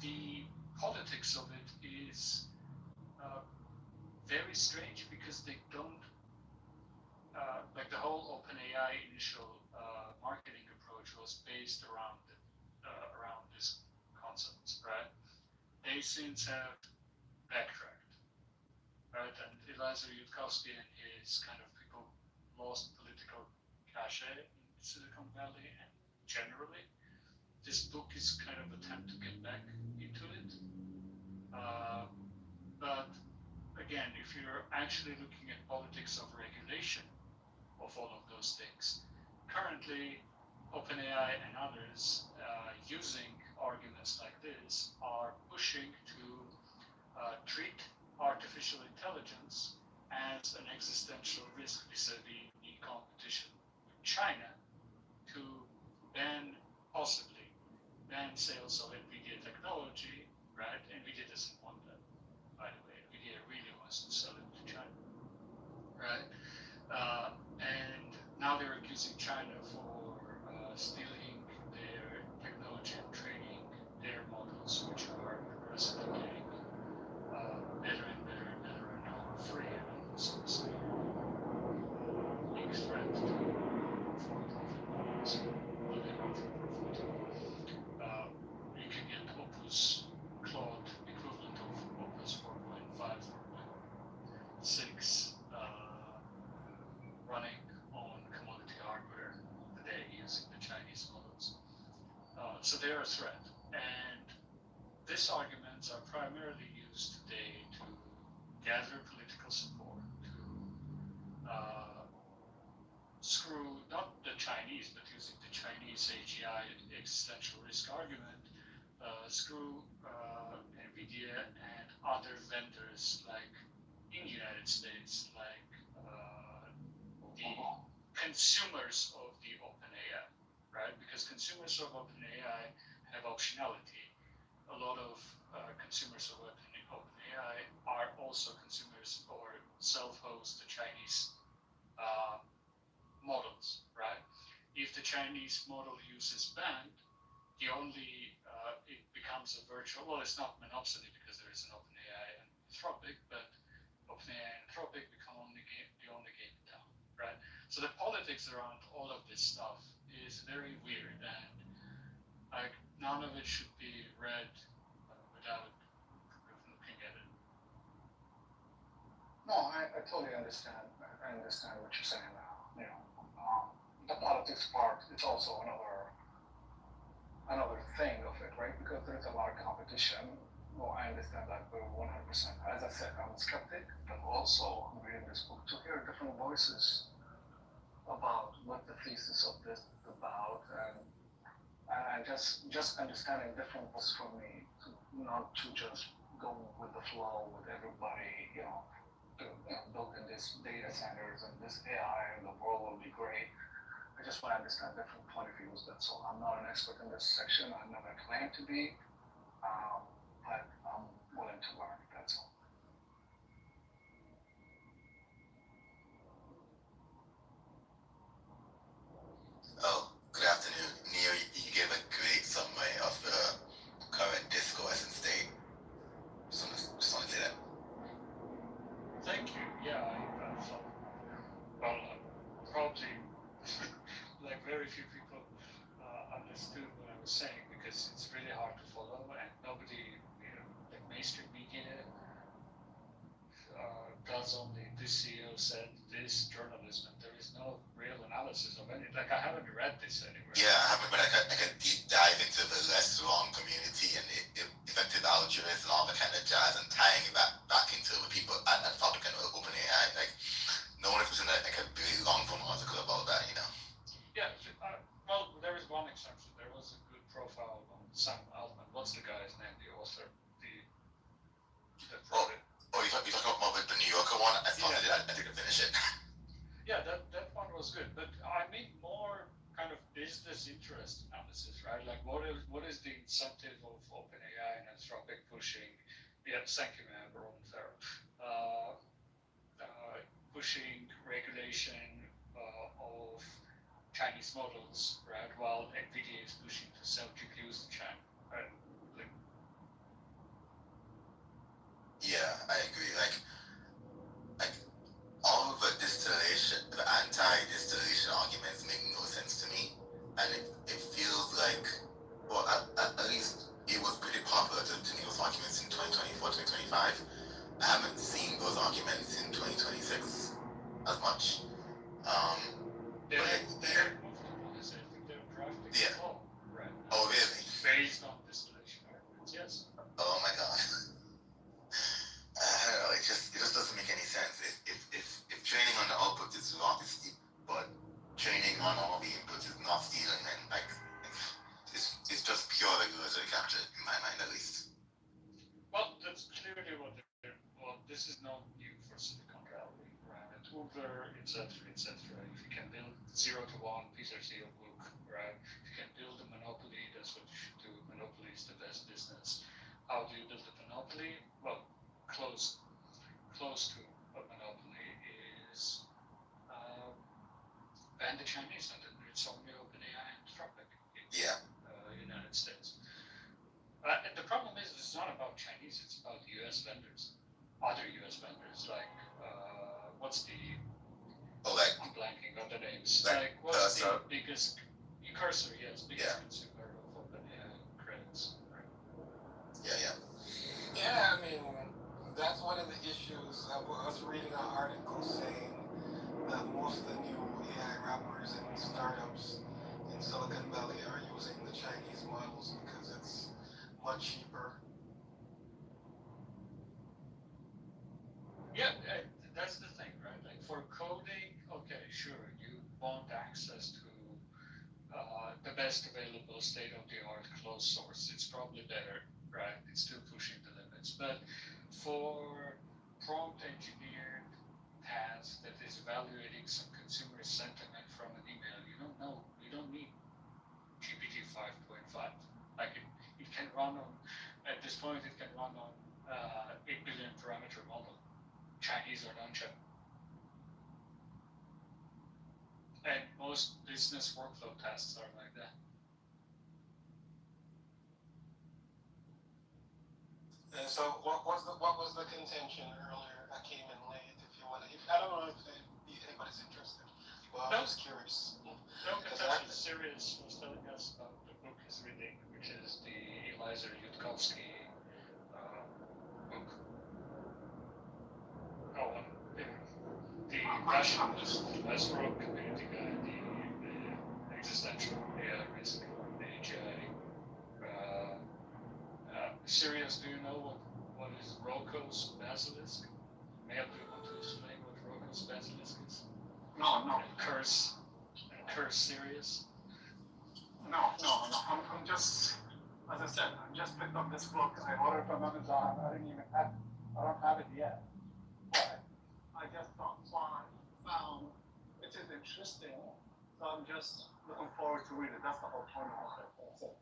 The politics of it is very strange because they don't, like the whole OpenAI initial marketing approach was based around this concept, right? They since have backtracked, right? And Elias Yudkowsky and his kind of people lost political cachet in Silicon Valley and generally. This book is kind of an attempt to get back into it. But again, if you're actually looking at politics of regulation of all of those things, currently OpenAI and others using arguments like this are pushing to treat artificial intelligence as an existential risk vis-a-vis the competition with China to possibly ban sales of NVIDIA technology, right? NVIDIA doesn't want that, by the way. NVIDIA really wants to sell it to China, right? And now they're accusing China for stealing their technology and training their models, which are progressively getting better and better and better and now free. And so it's a big threat to for-profit models. Well, they're not for-profit. You can get Opus Claude equivalent of Opus 4.5, 4.6 running on commodity hardware today using the Chinese models. So they're a threat. And these arguments are primarily used today to gather political support, to screw not the Chinese, but using the Chinese AGI existential risk argument, screw NVIDIA and other vendors like in the United States, like the consumers of the OpenAI, right? Because consumers of OpenAI have optionality. A lot of consumers of OpenAI are also consumers or self-host the Chinese models, right? If the Chinese model uses band, the only it becomes a virtual. Well, it's not monopsony because there is an OpenAI and Anthropic, but OpenAI and Anthropic become the only game in town, right? So the politics around all of this stuff is very weird, and like none of it should be read without looking at it. No, I totally understand. I understand what you're saying now. The politics part is also another thing of it, right? Because there is a lot of competition. Well, I understand that, but 100%. As I said, I'm a skeptic, but also I'm reading this book to hear different voices about what the thesis of this is about, and just understanding different voices for me, not to just go with the flow with everybody, building these data centers and this AI and the world will be great. I just want to understand different point of views. That's all. I'm not an expert in this section. I never claimed to be, but I'm willing to learn. That's all. Oh, good afternoon. Neil, you gave a great summary of the current discourse in state. Just want to say that. Thank you. Yeah, I thought, well, probably like very few people understood what I was saying because it's really hard to follow and nobody, like mainstream media does only this CEO said this journalism. There is no real analysis of any. Like I haven't read this anywhere. Yeah, I haven't, but I could deep dive into the less wrong community and effective altruists and all the kind of jazz and tying it back into the people at Public and OpenAI. Like, no one was in like a really long form article about that, Yeah, well, there is one exception. There was a good profile on Sam Altman. What's the guy's name? The author, that wrote it. Oh, you're talking about the New Yorker one? I didn't finish it. Yeah, that one was good, but I mean more kind of business interest analysis, right? Like what is the incentive of OpenAI and Anthropic pushing? Yeah, thank you, man, Roman Farrow. Pushing regulation of Chinese models, right? While NVIDIA is pushing to sell GPUs to China, right? Like, Yeah, I agree. Like all of the anti-distillation arguments make no sense to me, and it feels like, well, at least it was pretty popular to Neil's arguments in 2024, 2025. I haven't seen those arguments in 2026 as much. they're moved to policy. I think they're drafting law right now. Oh, really? Based on distillation arguments, yes. Oh my god. I don't know. It just doesn't make any sense. If training on the output is wrong, but training on all the inputs is not stealing, then like it's just pure regulatory capture in my mind, at least. Well, that's clearly what they're. Well, this is not new for Silicon Valley, right? At Uber, etc., etc. If you can build 0 to 1, Peter Thiel book, right? If you can build a monopoly, that's what you should do. Monopoly is the best business. how do you build a monopoly? Well, close to a monopoly is ban the Chinese, and it's only OpenAI and Anthropic in United States. And the problem is, it's not about Chinese; it's about U.S. vendors, other U.S. vendors. Like, what's the? I'm blanking on the names. Like, what's the biggest? Cursor, yes, biggest consumer of OpenAI credits. Right? Yeah, I mean, that's one of the issues. I was reading an article saying that most of the new AI wrappers and startups in Silicon Valley are using the Chinese models because it's much cheaper. Yeah, that's the thing, right? Like for coding, okay, sure, you want access to the best available state-of-the-art closed source. It's probably better, right? It's still pushing the limits. But for prompt engineered task that is evaluating some consumer sentiment from an email, you don't need GPT 5.5. Like it can run on, at this point, it can run on 8 billion parameter model, Chinese or non-Chinese. And most business workflow tasks are like that. And so, what was the contention earlier? I came in late. If you want, I don't know if anybody's interested. Well, I'm just curious. No, contention. Sirius was telling us about the book he's reading, which is the Eliezer Yudkowsky book. The rationalist Westbrook community guy, the existential AI risk, the AGI. Sirius, do you know what is Roko's basilisk? Male, do you want to explain what Roko's basilisk is? No. Curse Sirius? No. I'm just, as I said, I just picked up this book. I ordered it from Amazon. I don't have it yet. But I just found it is interesting. So I'm just looking forward to read it. That's the whole point of it. That's it.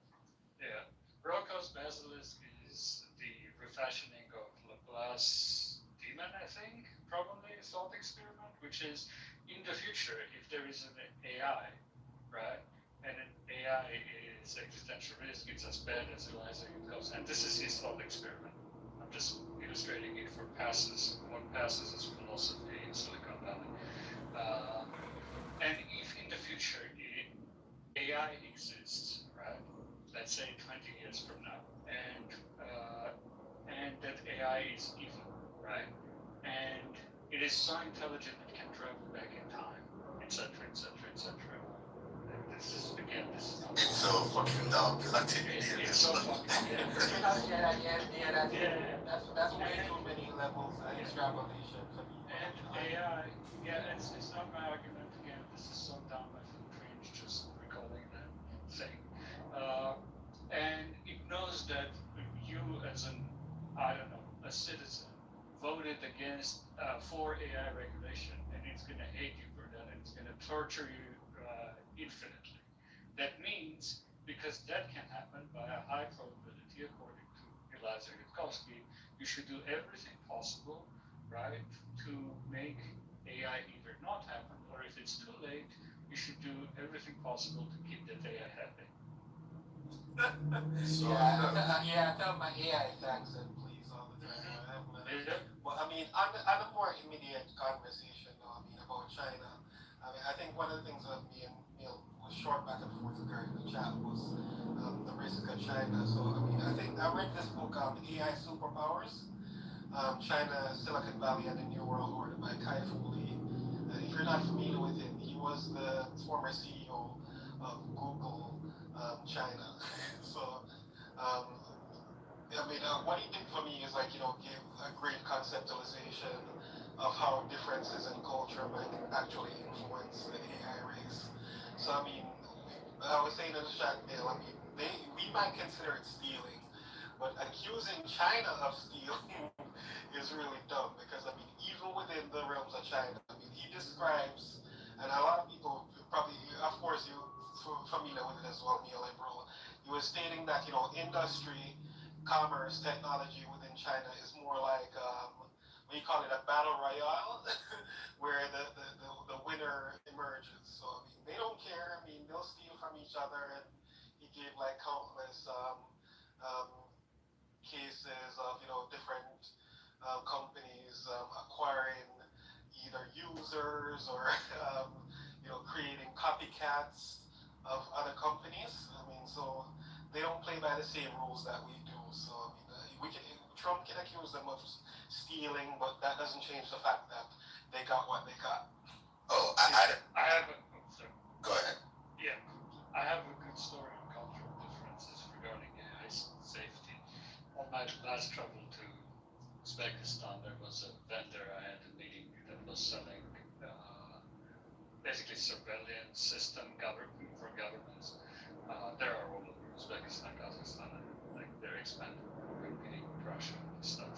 Yeah. Roko's basilisk is the refashioning of Laplace demon, I think, probably thought experiment, which is in the future, if there is an AI, right, and an AI is existential risk, it's as bad as Eliezer Yudkowsky. And this is his thought experiment. I'm just illustrating it for what passes as philosophy in Silicon Valley. And if in the future AI exists, right, let's say 20 years from now, and that AI is evil, right, and it is so intelligent it can travel back in time, etc. This is not. It's so fucking dumb because I didn't hear It's this. so fucking That's way too many levels of extrapolation for me. And AI, it's not my argument again. This is so dumb. I feel cringe just recalling that thing. And it knows that you, as a citizen, voted against for AI regulation, and it's going to hate you for that, and it's going to torture you infinitely. That means, because that can happen by a high probability, according to Eliezer Yudkowsky, you should do everything possible, right, to make AI either not happen, or if it's too late, you should do everything possible to keep that AI happy. I tell my AI thanks and please all the time. Well, I mean, on a more immediate conversation, though, about China, I think one of the things that me and Neil was short back and forth during the chat was the risk of China. So, I think I read this book, AI Superpowers, China, Silicon Valley, and the New World Order by Kai Fu Lee. And if you're not familiar with him, he was the former CEO of Google China. So, what he did for me is give a great conceptualization of how differences in culture might actually influence the AI race. So, I was saying in the chat, Bill, we might consider it stealing, but accusing China of stealing is really dumb because, even within the realms of China, he describes, and a lot of people probably, of course, you're familiar with it as well, Neil and Bro, he was stating that, industry commerce technology within China is more like we call it a battle royale, where the winner emerges. So I mean, they don't care. I mean, they'll steal from each other, and he gave like countless cases of different companies acquiring either users or creating copycats of other companies. I mean, so they don't play by the same rules that we do. So I mean, Trump can accuse them of stealing, but that doesn't change the fact that they got what they got. Oh, I have a. Sorry. Go ahead. Yeah, I have a good story on cultural differences regarding AI safety. On my last travel to Uzbekistan, there was a vendor I had a meeting that was selling basically surveillance system for governments. There are all over Uzbekistan, Kazakhstan, and like they're expanding, competing with Russia and stuff.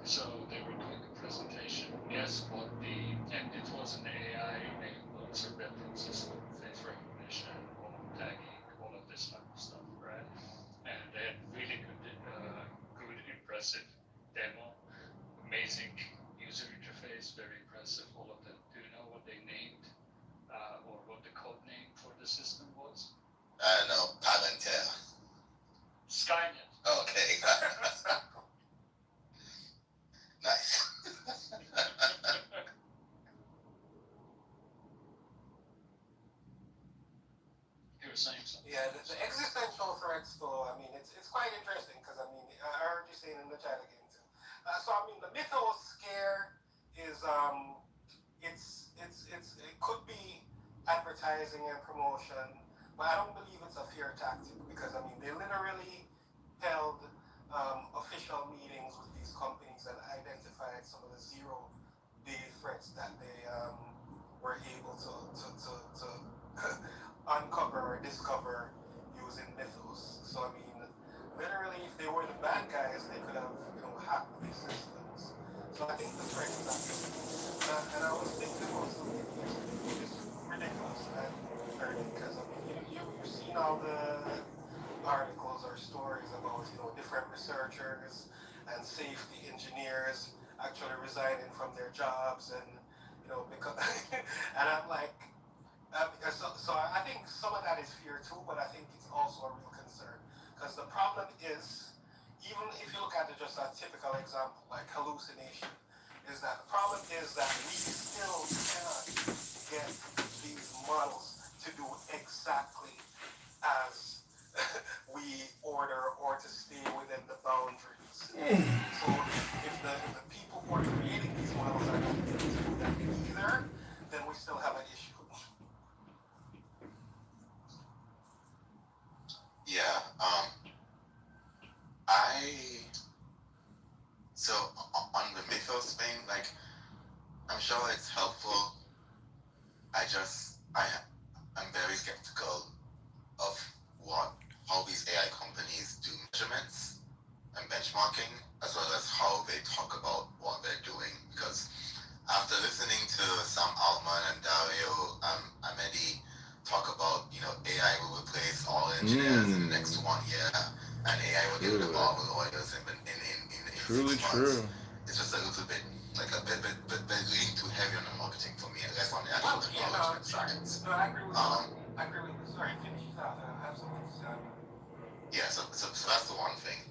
So they were doing a presentation. Guess what? And it was an AI-enabled surveillance system, face recognition, tagging, all of this type of stuff, right? And they had really good, impressive demo, amazing user interface, very impressive, all of them. Do you know what they named or what the code name for the system was? No, Palantir. Skynet. Okay. Nice. You were saying something. Yeah, the existential threats, though, I mean, it's quite interesting because, I mean, I heard you saying in the chat again, too. So, I mean, the mythos scare is, it could be advertising and promotion, but I don't believe it's a fear tactic because, I mean, they literally held official meetings with these companies and identified some of the zero-day threats that they were able to uncover or discover using mythos. So I mean, literally, if they were the bad guys, they could have hacked these systems. So I think the threat is actually, and I was thinking about something it's ridiculous and learning because I mean, you've seen all the articles or stories about different researchers and safety engineers actually resigning from their jobs and because and I'm like so I think some of that is fear too, but I think it's also a real concern because the problem is, even if you look at it just a typical example like hallucination, is that the problem is that we still cannot get these models to do exactly as we order or to stay within the boundaries. So if the people who are creating these models are not able to do that either, then we still have an issue. Yeah. So on the mythos thing, like, I'm sure it's helpful. I'm very skeptical of how these AI companies do measurements and benchmarking, as well as how they talk about what they're doing. Because after listening to Sam Altman and Dario Amedi talk about, AI will replace all engineers in the next 1 year, and AI will get rid of all the lawyers in Truly 6 months. true. It's just a little bit, like a bit leaning too heavy on the marketing for me, and less on the actual technology and science. No, I agree with you. I agree with you. Sorry, finish it out. I have something to say. Yeah, so that's the one thing.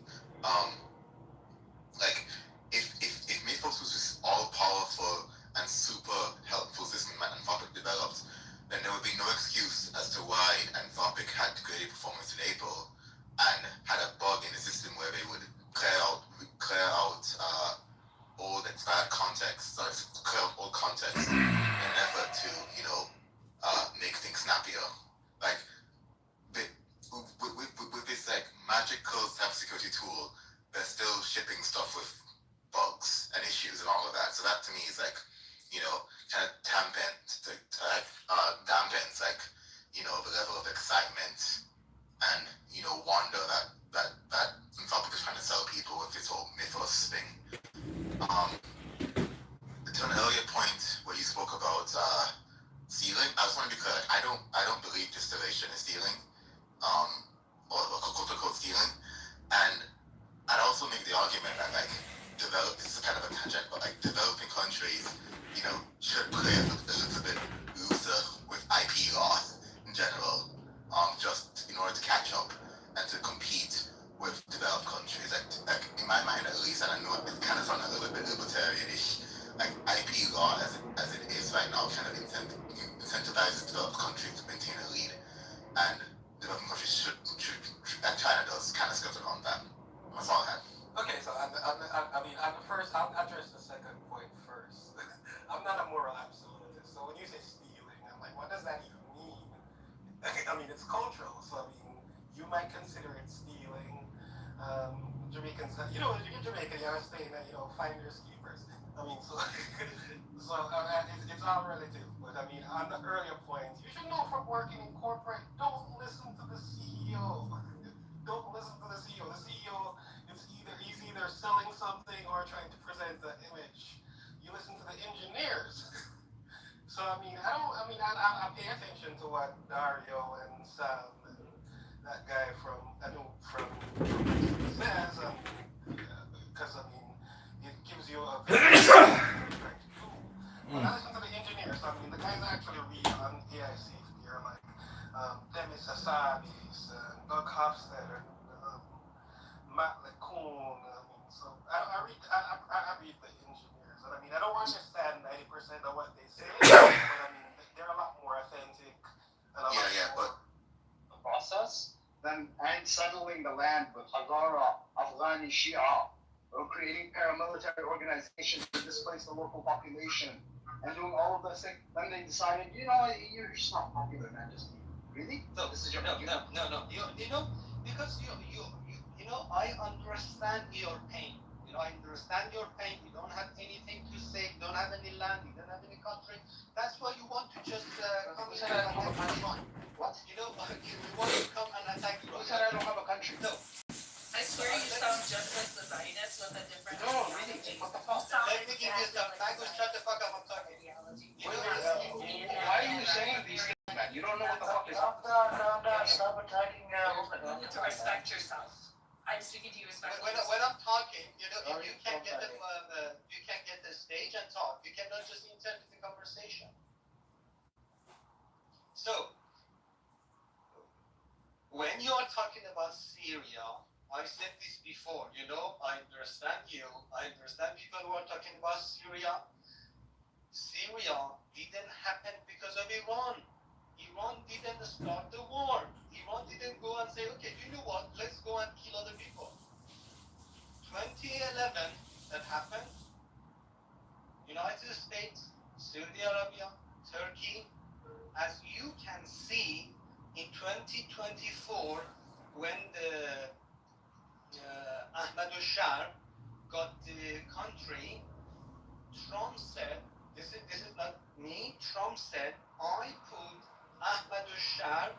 Like, if Mythos was this all-powerful and super helpful system Anthropic developed, then there would be no excuse as to why Anthropic had great performance in April and had a bug in the system where they would clear out all the bad context, clear out all context in an effort to, make things snappier. Like, with this like magical cybersecurity tool, they're still shipping stuff with bugs and issues and all of that. So that to me is like, kind of dampens like, the level of excitement and wonder that Anthropic is trying to sell people with this whole mythos thing. To an earlier point where you spoke about stealing, I just want to be clear. Like, I don't believe distillation is stealing, or quote unquote stealing. And argument that like this is kind of a tangent, but like developing countries, should play a little bit looser with IP laws in general, just in order to catch up and to compete with developed countries. Like in my mind at least, and I know it kind of sounds a little bit libertarianish. Like IP law as it is right now kind of incentivizes developed countries to maintain a lead, and developing countries should and China does kind of skirt around that. That's all I had. Okay, so I'm first. I'll address the second point first. I'm not a moral absolutist. So when you say stealing, I'm like, what does that even mean? I mean, it's cultural. So I mean, you might consider it stealing. Jamaicans, in Jamaica, you have to say that finders keepers. I mean, so it's all relative. But I mean, on the earlier point, you should know from working in corporate, don't listen to the CEO. Don't listen to the CEO. The CEO he's either selling something or trying to present the image. You listen to the engineers. So I mean, I pay attention to what Dario and Sam and that guy from says, because I mean, it gives you a very when I listen to the engineers, I mean, the guys actually read on AI safety are like Demis Hassabis, Doug Hofstadter, Matt LeCun. I mean, so I read the engineers, and I mean, I don't understand 90% of what they say, but I mean, they're a lot more authentic and a lot more process than settling the land with Hazara, Afghani Shia, or creating paramilitary organizations to displace the local population and doing all of those things. Then they decided, you're just not popular, man. Just really? No, This is your no. Because I understand your pain. I understand your pain. You don't have anything to say. You don't have any land. You don't have any country. That's why you want to just come and attack my. What? You want to come and attack you. Who said I don't have a country? No. I swear you sound just like the Zionists with a different ideology. What the fuck? Let me give you some language. Shut the fuck up. I'm talking. Why are you saying these things, man? You don't know what the fuck is up. Calm down. Stop attacking women. You need to respect yourself. I'm speaking to you respectfully. When I'm talking, you can't get them. You can't get the stage and talk. You cannot just intend the conversation. So, when you are talking about Syria, I said this before. I understand you. I understand people who are talking about Syria. Syria didn't happen because of Iran. Iran didn't start the war. Iran didn't go and say, okay, you know what? Let's go and kill other people. 2011, that happened. United States, Saudi Arabia, Turkey. As you can see, in 2024, when the Ahmadinejad got the country, Trump said, this is not me, Trump said, I put Ahmadinejad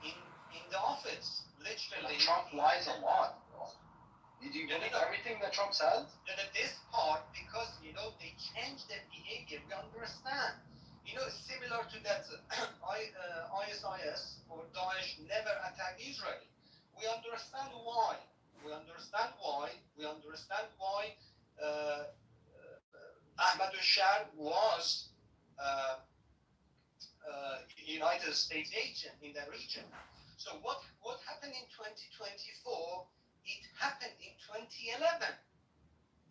in the office, literally. Trump lies a lot, bro. Did you believe everything that Trump says? This part, because, they changed their behavior, we understand. Similar to that ISIS or Daesh never attacked Israel. We understand why. Ahmadinejad was United States agent in the region. So what happened in 2024? It happened in 2011.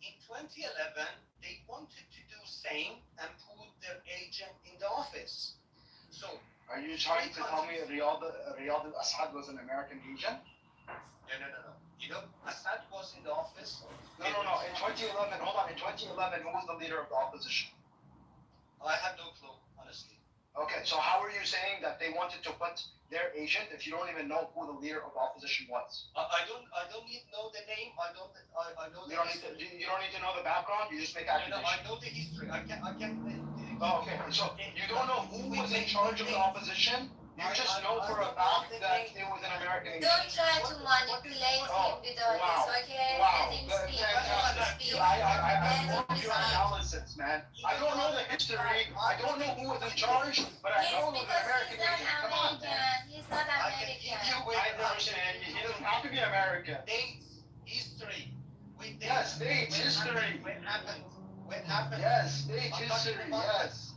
In 2011, they wanted to do same and put their agent in the office. So are you trying to tell me Riyadh al-Assad was an American agent? No. Assad was in the office. No. In 2011, hold on. In 2011, who was the leader of the opposition? I have no clue, honestly. Okay, so how are you saying that they wanted to put their agent if you don't even know who the leader of the opposition was? I don't need to know the name. I know the history. You don't need to know the background. You just make accusations. I know the history. I can. Oh, okay, so you don't know who was in charge of the opposition. You just know for a fact that it was an American agent. Don't try to manipulate him with all this, okay? Let him speak. I want your analysis, man. I don't know the history. I don't know who was in charge, but I know it was an American agent. Come on, man. He's not American. I understand. He doesn't have to be American. Dates, history. We history. Yes, stage history. When happened? When happened? Yes, stage I'm history. talking about Yes.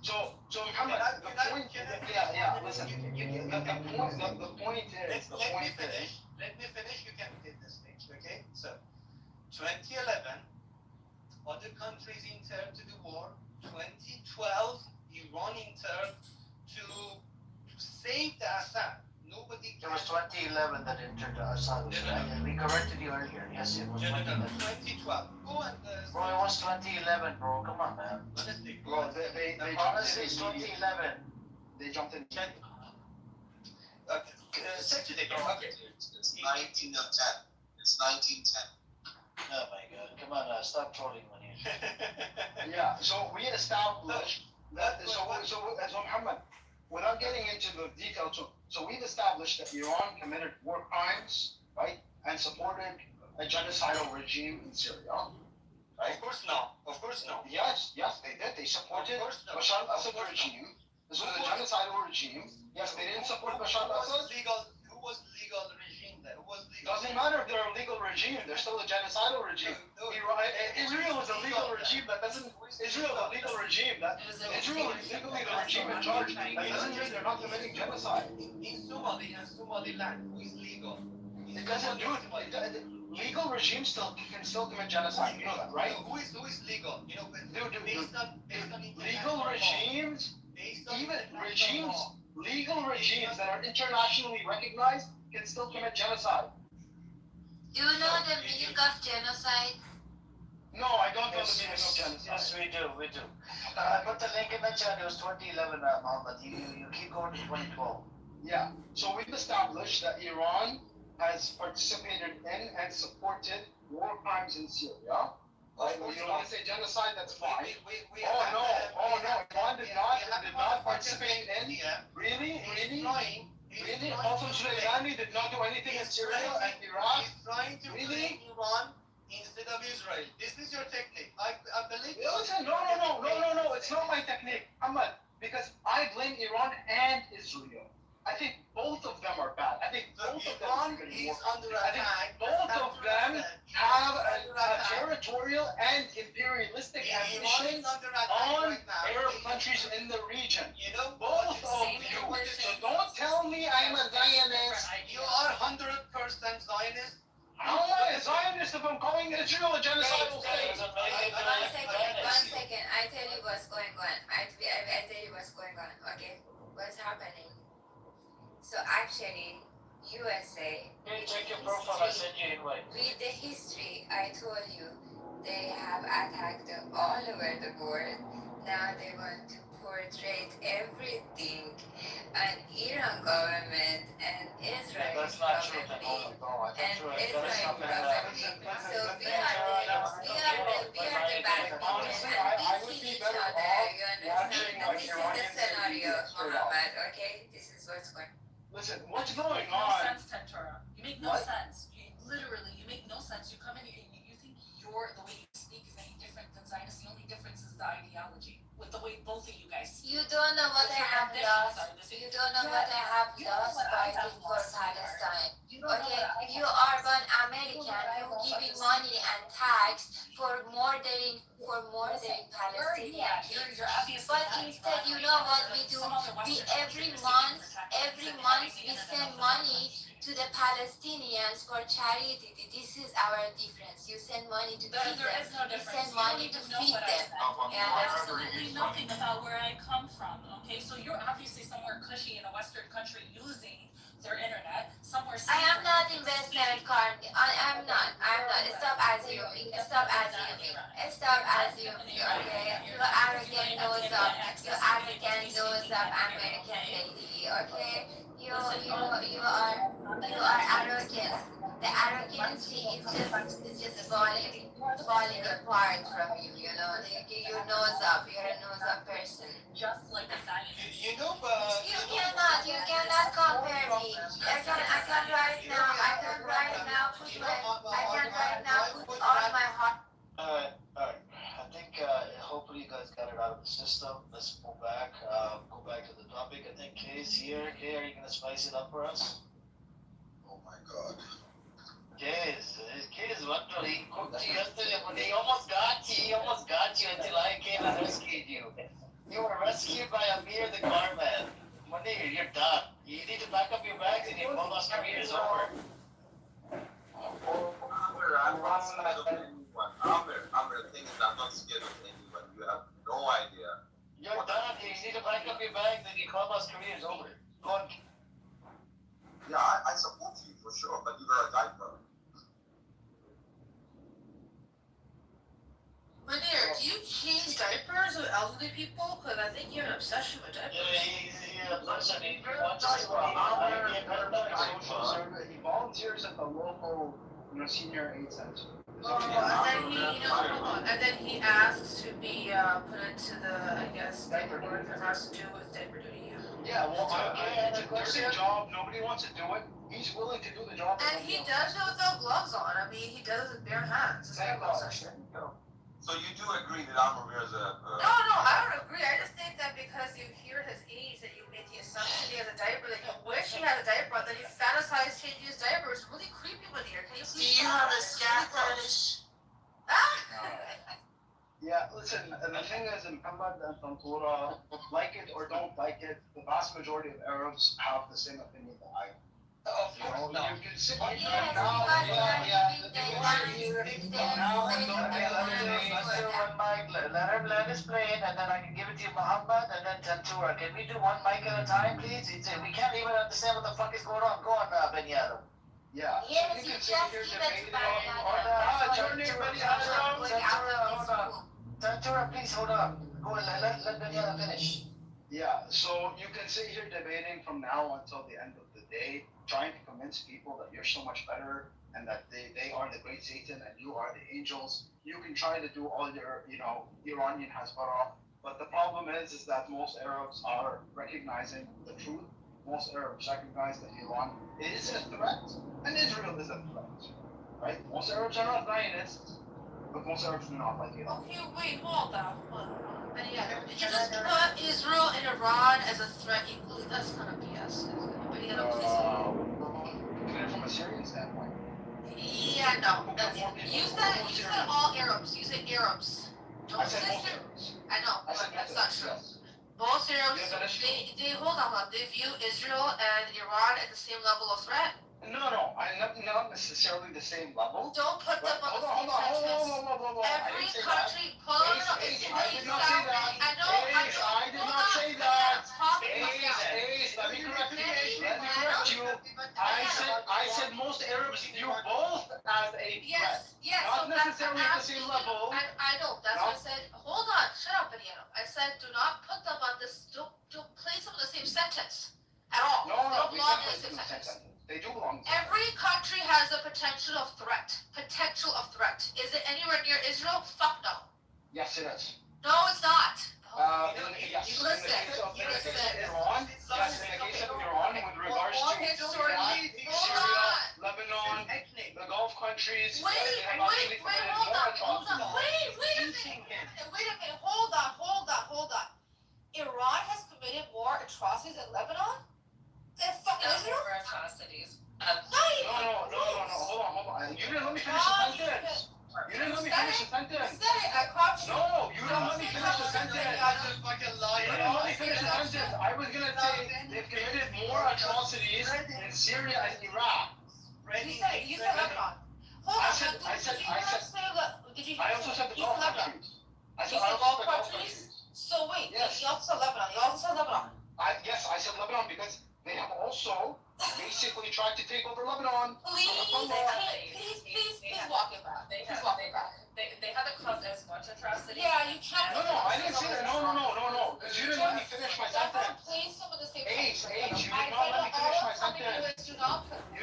So Muhammad, the point. Yeah. Listen. The point is. Let me finish. You can get this stage, okay? So, 2011, other countries entered to the war. 2012, Iran entered to save the Assad. Nobody. It was 2011 that entered Assad. We corrected you earlier. Yes, it was 2012. Go and. Bro, it was 2011, bro. Come on, man. Honestly, Bro, they honestly, it's 2011. They jumped in. Saturday. Okay. It's 19 of 10. It's 1910. Oh my god. Come on, stop trolling when you. Yeah, so we established that. So Muhammad, without getting into the details, so we've established that Iran committed war crimes, right, and supported a genocidal regime in Syria. Right? Of course not. Yes, they did. They supported Bashar al-Assad regime. This was a genocidal regime. Yes, they didn't support Bashar al-Assad. Who was legal regime there? Who was legal? Doesn't matter if they're a legal regime. They're still a genocidal regime. Israel is a legal regime that doesn't. Israel is a legal regime that. Israel is legally the regime in charge. That doesn't mean they're not committing genocide. In Somali and Somaliland, who is legal? It doesn't do it. Legal regimes can still commit genocide. You know that, right? Who is legal? You know, based on legal regimes, even regimes, legal regimes that are internationally recognized can still commit genocide. Do you know the meaning of genocide? No, I don't know the meaning of genocide. Yes, we do. I put the link in the chat. It was 2011, Muhammad. You keep going to 2012. Yeah. So we've established that Iran has participated in and supported war crimes in Syria. Right? You don't want to say genocide, that's fine. No. Iran did not participate in. Really? Also, Suleimani did not do anything in Syria and Iraq. He's trying to blame Iran instead of Israel. This is your technique. I believe. Listen, no. It's not my technique, Ahmad. Because I blame Iran and Israel. I think both of them are bad. I think both of them is under attack. Both of them have a territorial and imperialistic ambition on Arab countries in the region. You know, both of you. So don't tell me I'm a Zionist. You are 100% Zionist. How am I a Zionist if I'm calling Israel a genocidal state? One second. I tell you what's going on. I tell you what's going on. Okay, what's happening? So actually, USA. Check your profile. I sent you invite. Read the history. I told you they have attacked all over the world. Now they want to portray everything on Iran government and Israel government and Israel government. So we are the bad people and we see each other. You understand? And this is the scenario, Muhammad. Okay, this is what's going on. Listen, what's going No on? sense, Tentora. You make no sense. Literally, you make no sense. You come in here and you think the way you speak is any different than Zionist. The only difference is the ideology. With the way both of you guys speak. You don't know what I have lost. You don't know what I have lost fighting for Palestine. Okay, you are one American who giving money and tax for murdering Palestinian kids. But instead, you know what we do? We every month we send money to the Palestinians for charity. This is our difference. You send money to feed them. We send money to feed them. Absolutely nothing about where I come from. Okay, so you're obviously somewhere cushy in a Western country using their internet. Somewhere. I am not in Western country. I'm not. Stop assuming. Okay, you arrogant nose up. American lady. Okay. You are arrogant. The arrogancy is just falling apart from you. You know, your nose up. You're a nose up person. Just like a Zionist. You know, you cannot compare me. I can right now put all my heart. Alright. I think hopefully you guys got it out of the system. Let's go back to the topic. I think Kay is here. Kay, are you gonna spice it up for us? Oh my God. Kay is literally pack up your bags and you call us career is over. I'm not scared of anyone. Amir, the thing is, I'm not scared of anyone. You have no idea. You're done. You need to pack up your bags and you call us career is over. Go on. Yeah, I support you for sure, but you wear a diaper. Manir, do you change diapers with elderly people? Because I think you have an obsession with diapers. Listen, he wants us to be a better social service. He volunteers at the local, senior aid center. And then he asks to be put into the, I guess, diaper duty that has to do with diaper duty. Yeah, well, it's a nursing job. Nobody wants to do it. He's willing to do the job. And he does it without gloves on. I mean, he does it with bare hands. It's like a session. So you do agree that Amir wears a... No, I don't agree. I just think that because you hear his age, that you make the assumption he has a diaper, that you wish he had a diaper, that you fantasize changing his diaper. It's really creepy with here. Can you please? Do you have a scat fetish? Yeah, listen, and the thing is, in Muhammad and Tantura, like it or don't like it, the vast majority of Arabs have the same opinion that I have. Of course not. You can sit Yes, here because Let us play it, and then I can give it to you, Muhammad, and then Tantura. Can we do one mic at a time, please? We can't even understand what the fuck is going on. Go on, Ben Yadam. Yeah. Yes, you just give it to Tantura, please hold on. Go on, let Ben Yadam finish. Yeah, so you can sit here debating from now until the end of the day, trying to convince people that you're so much better and that they are the great Satan and you are the angels. You can try to do all your, Iranian Hezbollah, but the problem is that most Arabs are recognizing the truth. Most Arabs recognize that Iran is a threat and Israel is a threat, right? Most Arabs are not Zionists, but most Arabs do not like Iran. Okay, wait, hold on. Did you just put Israel and Iran as a threat equally? That's kind of BS. From a Syrian standpoint. Yeah, no. You said all Arabs. You said Arabs. I said most Arabs. I know, but that's not true. Most Arabs, they hold on. They view Israel and Iran at the same level of threat. No, not necessarily the same level. Don't put them on the same sentence. Every country, I did not say that. I did not say that. Let me correct you. I said most Arabs view both as a threat. Yes. Not necessarily at the same level. I know. That's what I said. Hold on. Shut up, Benito. I said do not put them on this. Don't place them in the same sentence at all. No, they don't we belong can't in the same sentence. They do belong. Every country has a potential of threat. Is it anywhere near Israel? Fuck no. Yes, it is. No, it's not. Yes. You listen. In the case of Iran, with regards to Lebanon, the Gulf countries, Wait a minute. Hold on. Iran has committed more atrocities than Lebanon? They're fucking Israel? Atrocities. No, hold on. You didn't let me finish the sentence. You didn't let me finish the sentence. I caught you. No, you didn't let me finish the sentence. You didn't let me finish the sentence. I was gonna say they've committed more atrocities in Syria and Iraq. You said Lebanon. Hold on. I also said the Gulf countries. I said the Gulf countries? So wait, yes. You also said Lebanon. Yes, I said Lebanon because they have also basically tried to take over Lebanon. Please walk it back. They haven't caused as much atrocity. Yeah, you can't. No, I didn't say that. No. Because you didn't let me finish my sentence. Place them in the same Age, you did not let me finish my sentence. You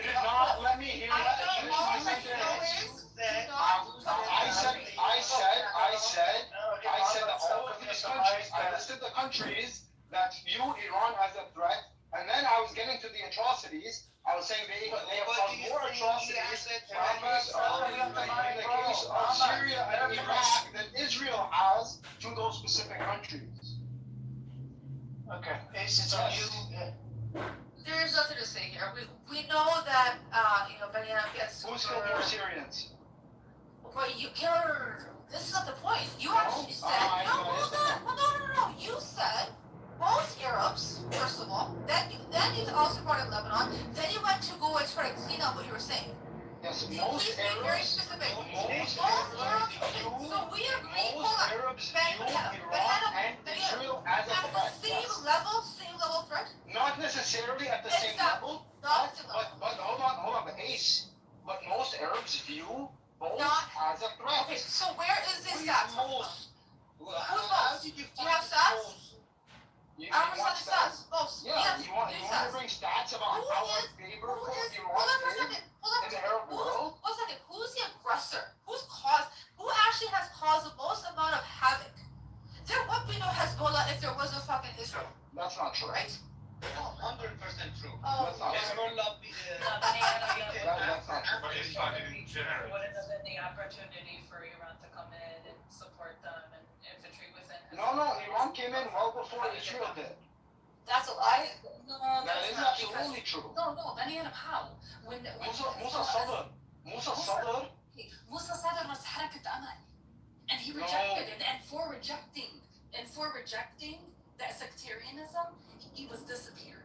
did not let me finish my sentence. I said that all of these countries, I listed the countries that view Iran as a threat, and then I was getting to the atrocities. I was saying they have caused more atrocities in the case of Syria and Iraq than Israel has to those specific countries. Okay, it's on you. There is nothing to say here. We know that Benjamin gets. Who's killed more Syrians? But this is not the point. You actually said no. You said most Arabs, first of all, then you also brought up Lebanon, then you went to go and try to clean up what you were saying. Yes, So please be very specific. most Arabs, view, so we agree, most hold on. Arabs view Banana, Iran and Israel as a threat. same Yes. same level threat? Not necessarily at the same level, Not but hold on, but Ace. But most Arabs view both Not- as a threat. Okay, so where is this stats? Most. Who's most? Do you have stats? I don't understand the stats. Most. Yeah, Yes, you want give to stats. bring stats about Who how is- unfavorable Hold on Iran for a is second. Hold on in for a the second. Arab world? One second. Who's the aggressor? Who actually has caused the most amount of havoc? There would be no Hezbollah if there was no fucking Israel, That's not true. right? 100% true. Oh, That's not true. Hezbollah, That's not true. Wouldn't have been the opportunity for Iran to come in and support them and infantry within No, Iran came in well before Israel did. That's a lie. No, That that's is not absolutely because, true. No, Banana, how? When Musa Sadr. Musa Sadr was Harakat Amal, and he rejected it, and for rejecting that sectarianism, he was disappeared.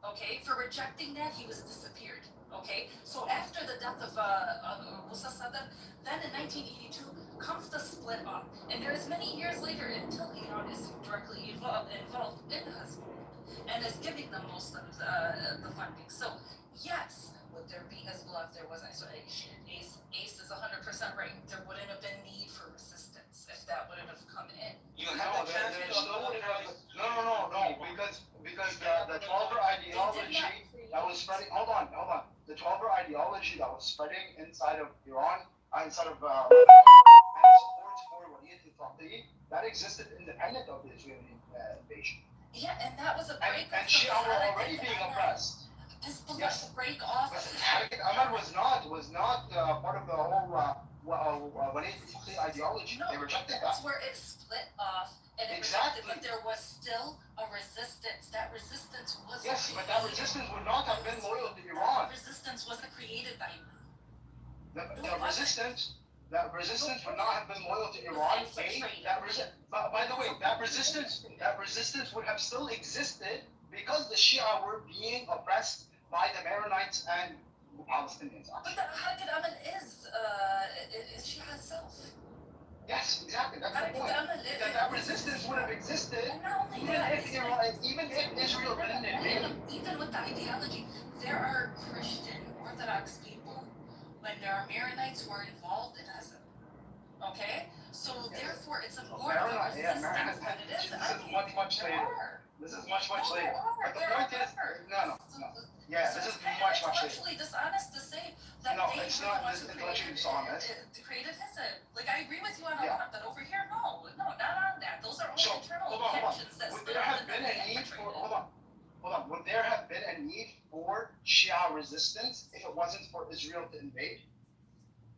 Okay, for rejecting that, he was disappeared. Okay, so after the death of Musa Sadr, then in 1982 comes the split up, and there is many years later until Iran is directly involved in Hezbollah and is giving them most of the funding. So yes, would there be Hezbollah if there wasn't? So Ace is 100% right. There wouldn't have been need for resistance if that wouldn't have come in. You know, because the 12er ideology that was spreading. Hold on. The 12er ideology that was spreading inside of Iran, inside of Lebanon, and support for Walid al-Faqih, that existed independent of the Israeli invasion. Yeah, and that was a break. And Shia were already being oppressed. Yes. Break off. Harakat Amal was not part of the whole Walid al-Faqih ideology. No, They rejected that's that. where it split off. And it Exactly. rejected, but there was still a resistance. That resistance was Yes, created. but that resistance would not have been loyal to Iran. That resistance wasn't created by Iran. That resistance would not have been loyal to Iran. By the way, that resistance would have still existed because the Shia were being oppressed by the Maronites and the Palestinians. But the Harakat Amal is Shia itself. Yes, exactly. That's the point. That resistance would have existed even if Israel didn't invade. Even with the ideology, there are Christian Orthodox people, when there are Maronites who are involved in Islam. Okay? So therefore it's a more of a resistance than it is. This is much later. This is much later. But the point is, no. Yeah, this is much later. Intellectually dishonest to say that it's not intellectually dishonest. Created Hizb. Like I agree with you on a lot, but over here, no, not on that. Those are all internal tensions that would there have been a need for would there have been a need for Shia resistance if it wasn't for Israel to invade?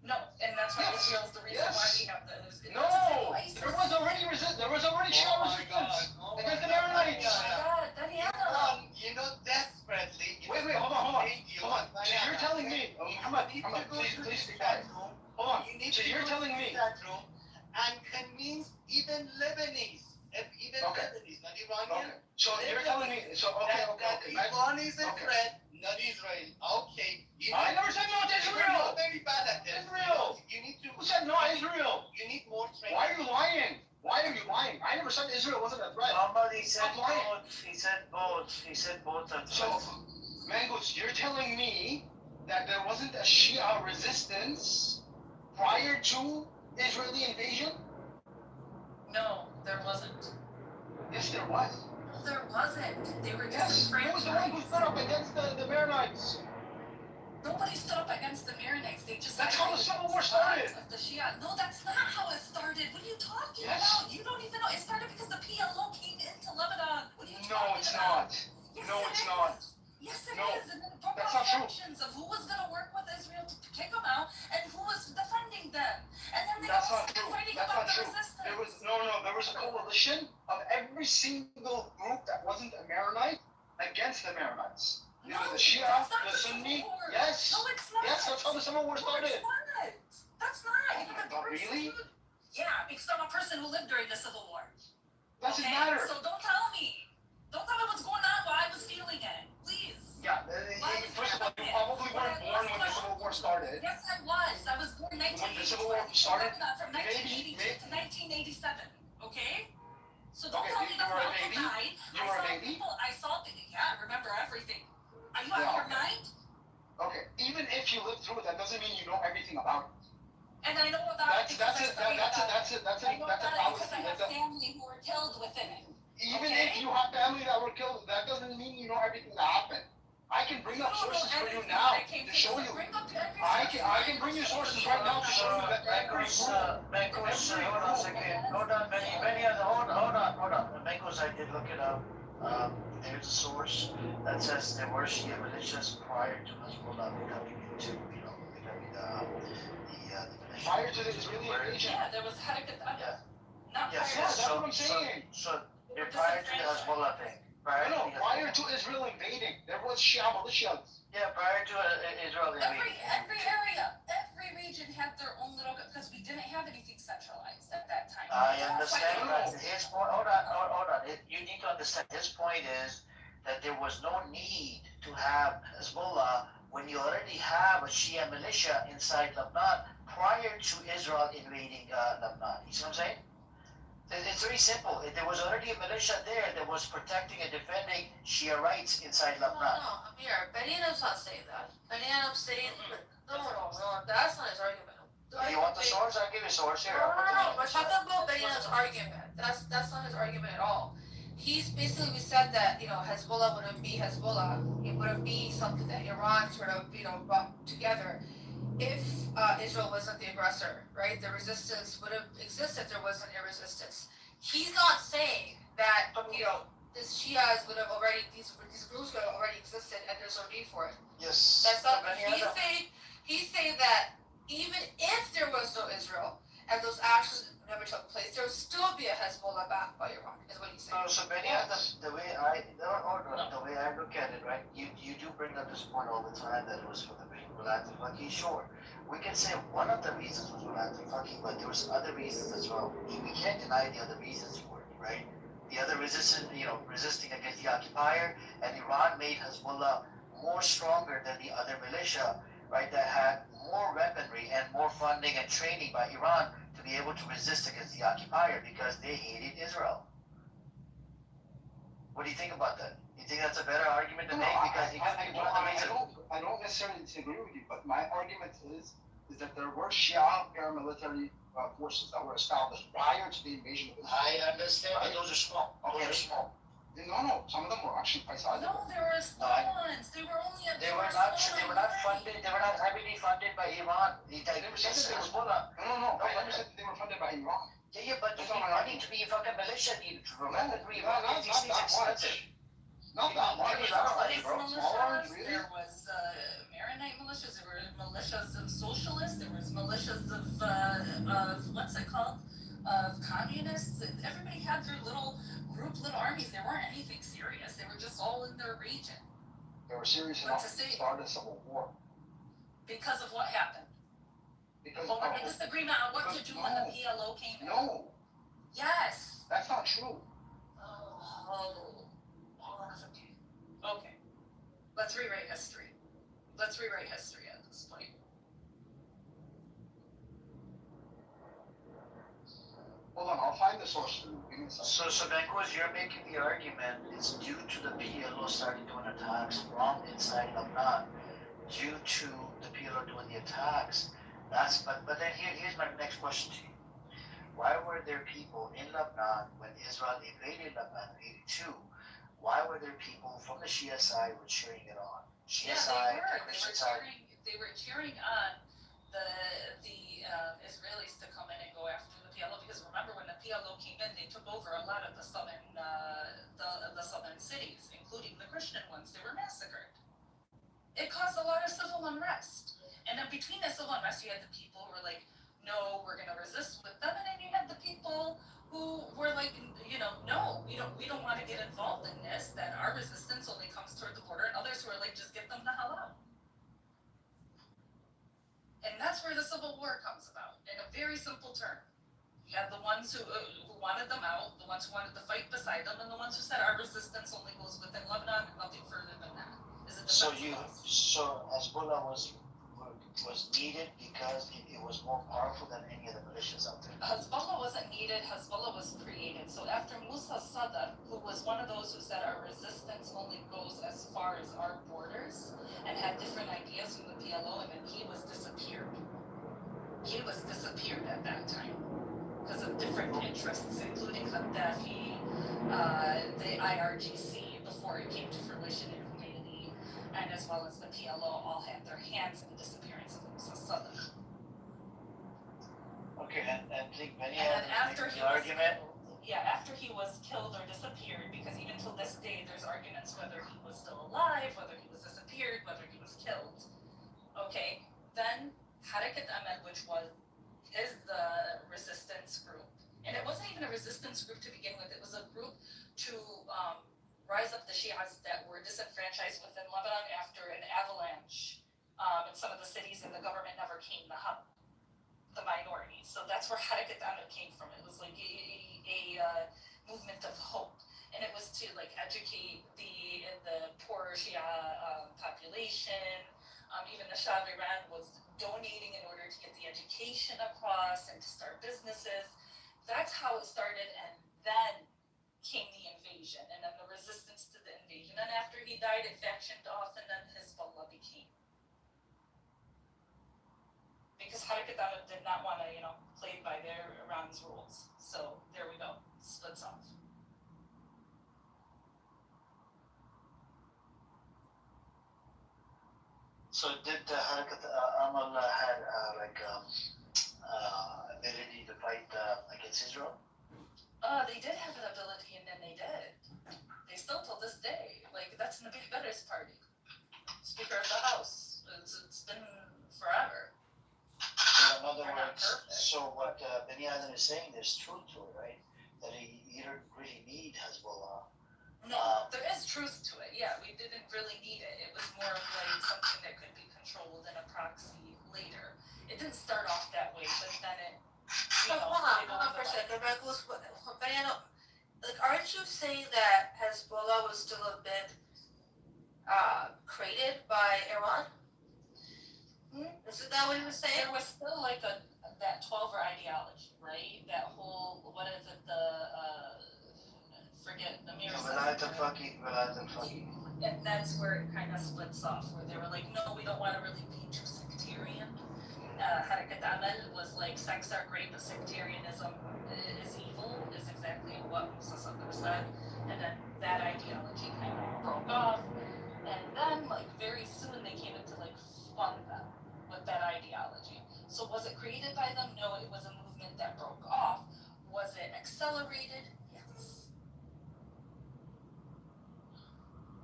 No, and that's why Israel's the reason why we have the. No, there was already Shia resistance against the Maronites. You know, desperately. Wait, hold on. So you're telling me, Muhammad, please speak that. Hold on. So you're telling me that room and convince even Lebanese, Lebanese, not Iranian. Okay. So you're telling me, that Iran is a threat, not Israel. Okay. I never said not Israel. You're very bad at this. Israel. You need to. Who said not Israel? You need more training. Why are you lying? I never said Israel wasn't a threat. Somebody said both. He said both. So, Mangoes, you're telling me that there wasn't a Shia resistance prior to Israeli invasion? No, there wasn't. Yes, there was. No, there wasn't. They were Yes, who was the one who stood up against the Maronites? Nobody stood up against the Maronites. They just. That's how the Civil War started. Of the Shia. No, that's not how it started. What are you talking about? You don't even know. It started because the PLO came into Lebanon. What are you talking about? No, it's not. Yes, it is. And then it broke out factions of who was going to work with Israel to kick them out and who was defending them. And then they all started fighting about the resistance. There was a coalition of every single group that wasn't a Maronite against the Maronites. You know, the Shia, the Sunni. Yes. No, it's not. Yes, that's how the Civil War started. No, it's not. That's not. Really? Yeah, because I'm a person who lived during the Civil War. Doesn't matter. So don't tell me. Don't tell me what's going on while I was feeling it. Please. Yeah, first of all, you probably weren't born when the Civil War started. Yes, I was. I was born 1980. When the Civil War started, from 1982 to 1987. Okay? So don't Okay, tell me you that were a Malcolm baby? died. You were a baby? I saw things. Yeah, I remember everything. Are you out of your mind? Okay, even if you lived through it, that doesn't mean you know everything about it. And I know about it because That's a I know about it because fallacy. I have family who were killed within it. Even Okay? if you have family that were killed, that doesn't mean you know everything that happened. I can bring up sources for you now to show you. I can bring you sources right now to show you that every Bengals, hold on a second. Hold on, hold on. The Bengals, I did look it up. There's a source that says there were Shia militias prior to Hezbollah becoming into, becoming the militia. Prior to the Israeli invasion. Yeah, there was Harakat. Yeah. Not Yes, prior. That's what I'm saying. So they're prior to the Hezbollah thing. Prior to Israel invading, there was Shia militias. Yeah, prior to Israel invading. Every area, every region had their own little, because we didn't have anything centralized at that time. I understand that. His point, hold on. You need to understand. His point is that there was no need to have Hezbollah when you already have a Shia militia inside Lebanon prior to Israel invading Lebanon. You see what I'm saying? It's very simple. There was already a militia there that was protecting and defending Shia rights inside Lebanon. No, Amir, Benito's not saying that. Benito's saying, no, that's not his argument. You want the source? I'll give you a source here. No, we're talking about Benito's argument. That's not his argument at all. He's basically said that, Hezbollah wouldn't be Hezbollah. It wouldn't be something that Iran sort of, brought together if Israel wasn't the aggressor, right? The resistance would have existed if there wasn't a resistance. He's not saying that, these Shias would have already, these groups would have already existed and there's no need for it. Yes. That's not, he's saying that even if there was no Israel and those actions never took place, there would still be a Hezbollah backed by Iran, is what he's saying. So Benny, the way I look at it, right? You do bring up this point all the time that it was for the Wilayat al-Faqih. Sure, we can say one of the reasons was Wilayat al-Faqih, but there was other reasons as well. We can't deny the other reasons for it, right? The other resisting against the occupier, and Iran made Hezbollah more stronger than the other militia, right? That had more weaponry and more funding and training by Iran to be able to resist against the occupier because they hated Israel. What do you think about that? You think that's a better argument to make? Because I don't necessarily disagree with you, but my argument is that there were Shia paramilitary forces that were established prior to the invasion of Israel. I understand, but those are small. Okay. Those are small. No, some of them were actually quite sizable. No, they were small ones. They were only They were not funded. They were not heavily funded by Iran. No. I never said that they were funded by Iran. Yeah, but you need money to be a fucking militia. These things expensive. Not that much. There was Maronite militias. There were militias of socialists. There was militias of what's it called? Of communists. Everybody had their little armies. They weren't anything serious. They were just all in their region. They were serious enough to start a civil war. Because of what happened? Over a disagreement on what to do when the PLO came in. No. Yes. That's not true. Okay. Let's rewrite history. Let's rewrite history at this point. Hold on, I'll find the source for you. Give me a second. So Bengals, you're making the argument it's due to the PLO starting doing attacks from inside Lebanon, due to the PLO doing the attacks. But then here's my next question to you. Why were there people in Lebanon when Israel invaded Lebanon in 82? Why were there people from the Shia side were cheering it on? Side, the Christian side. They were cheering on the Israelis to come in and go after the PLO, because remember when the PLO came in, they took over a lot of the southern cities, including the Christian ones. They were massacred. It caused a lot of civil unrest. And then between the civil unrest, you had the people who were like, no, we're going to resist with them. And then you had the people who were like, no, we don't want to get involved in this, that our resistance only comes toward the border. And others who are like, just get them the hell out. And that's where the Civil War comes about, in a very simple term. You had the ones who wanted them out, the ones who wanted to fight beside them, and the ones who said our resistance only goes within Lebanon and nothing further than that. Is it So defense of us? so Hezbollah was needed because it was more powerful than any of the militias out there. Hezbollah wasn't needed, Hezbollah was created. So after Musa Sadr, who was one of those who said our resistance only goes as far as our borders and had different ideas from the PLO, and then he was disappeared. He was disappeared at that time because of different interests, including Gaddafi, the IRGC before it came to fruition in Khomeini, and as well as the PLO all had their hands in the disappearance of Musa Sadr. Okay, and think many And then others after make he the was argument. after he was killed or disappeared, because even till this day there's arguments whether he was still alive, whether he was disappeared, whether he was killed. Okay, then Harakat Amal, which is the resistance group, and it wasn't even a resistance group to begin with. It was a group to rise up the Shias that were disenfranchised within Lebanon after an avalanche in some of the cities, and the government never came to help the minorities. So that's where Harakat Amal came from. It was like a movement of hope, and it was to like educate the poor Shia population. Even the Shah of Iran was donating in order to get the education across and to start businesses. That's how it started, and then came the invasion, and then the resistance to the invasion. And after he died, it factioned off, and then Hezbollah became. Because Harakat Amal did not want to, play by Iran's rules. So there we go, splits off. So did Harakat Amal had ability to fight against Israel? They did have an ability, and then they did. They still till this day. Like, that's Nabil Bedr's party. Speaker of the House. It's been forever. So in other They're not words, perfect. so what Benny Adam is saying, there's truth to it, right? That you don't really need Hezbollah. No, there is truth to it. Yeah, we didn't really need it. It was more of like something that could be controlled in a proxy later. It didn't start off that way, but then it. Hold on for a second, Marcos. Like, aren't you saying that Hezbollah was still a bit created by Iran? Isn't that what he was saying? There was still like that 12er ideology, right? That whole, what is it, forget the mirror. And that's where it kind of splits off, where they were like, no, we don't want to really be too sectarian. Harakat Amal was like, sects are great, but sectarianism is evil, is exactly what Musa Sadr said. And then that ideology kind of broke off. And then, like, very soon they came in to, like, fund them with that ideology. So was it created by them? No, it was a movement that broke off. Was it accelerated? Yes.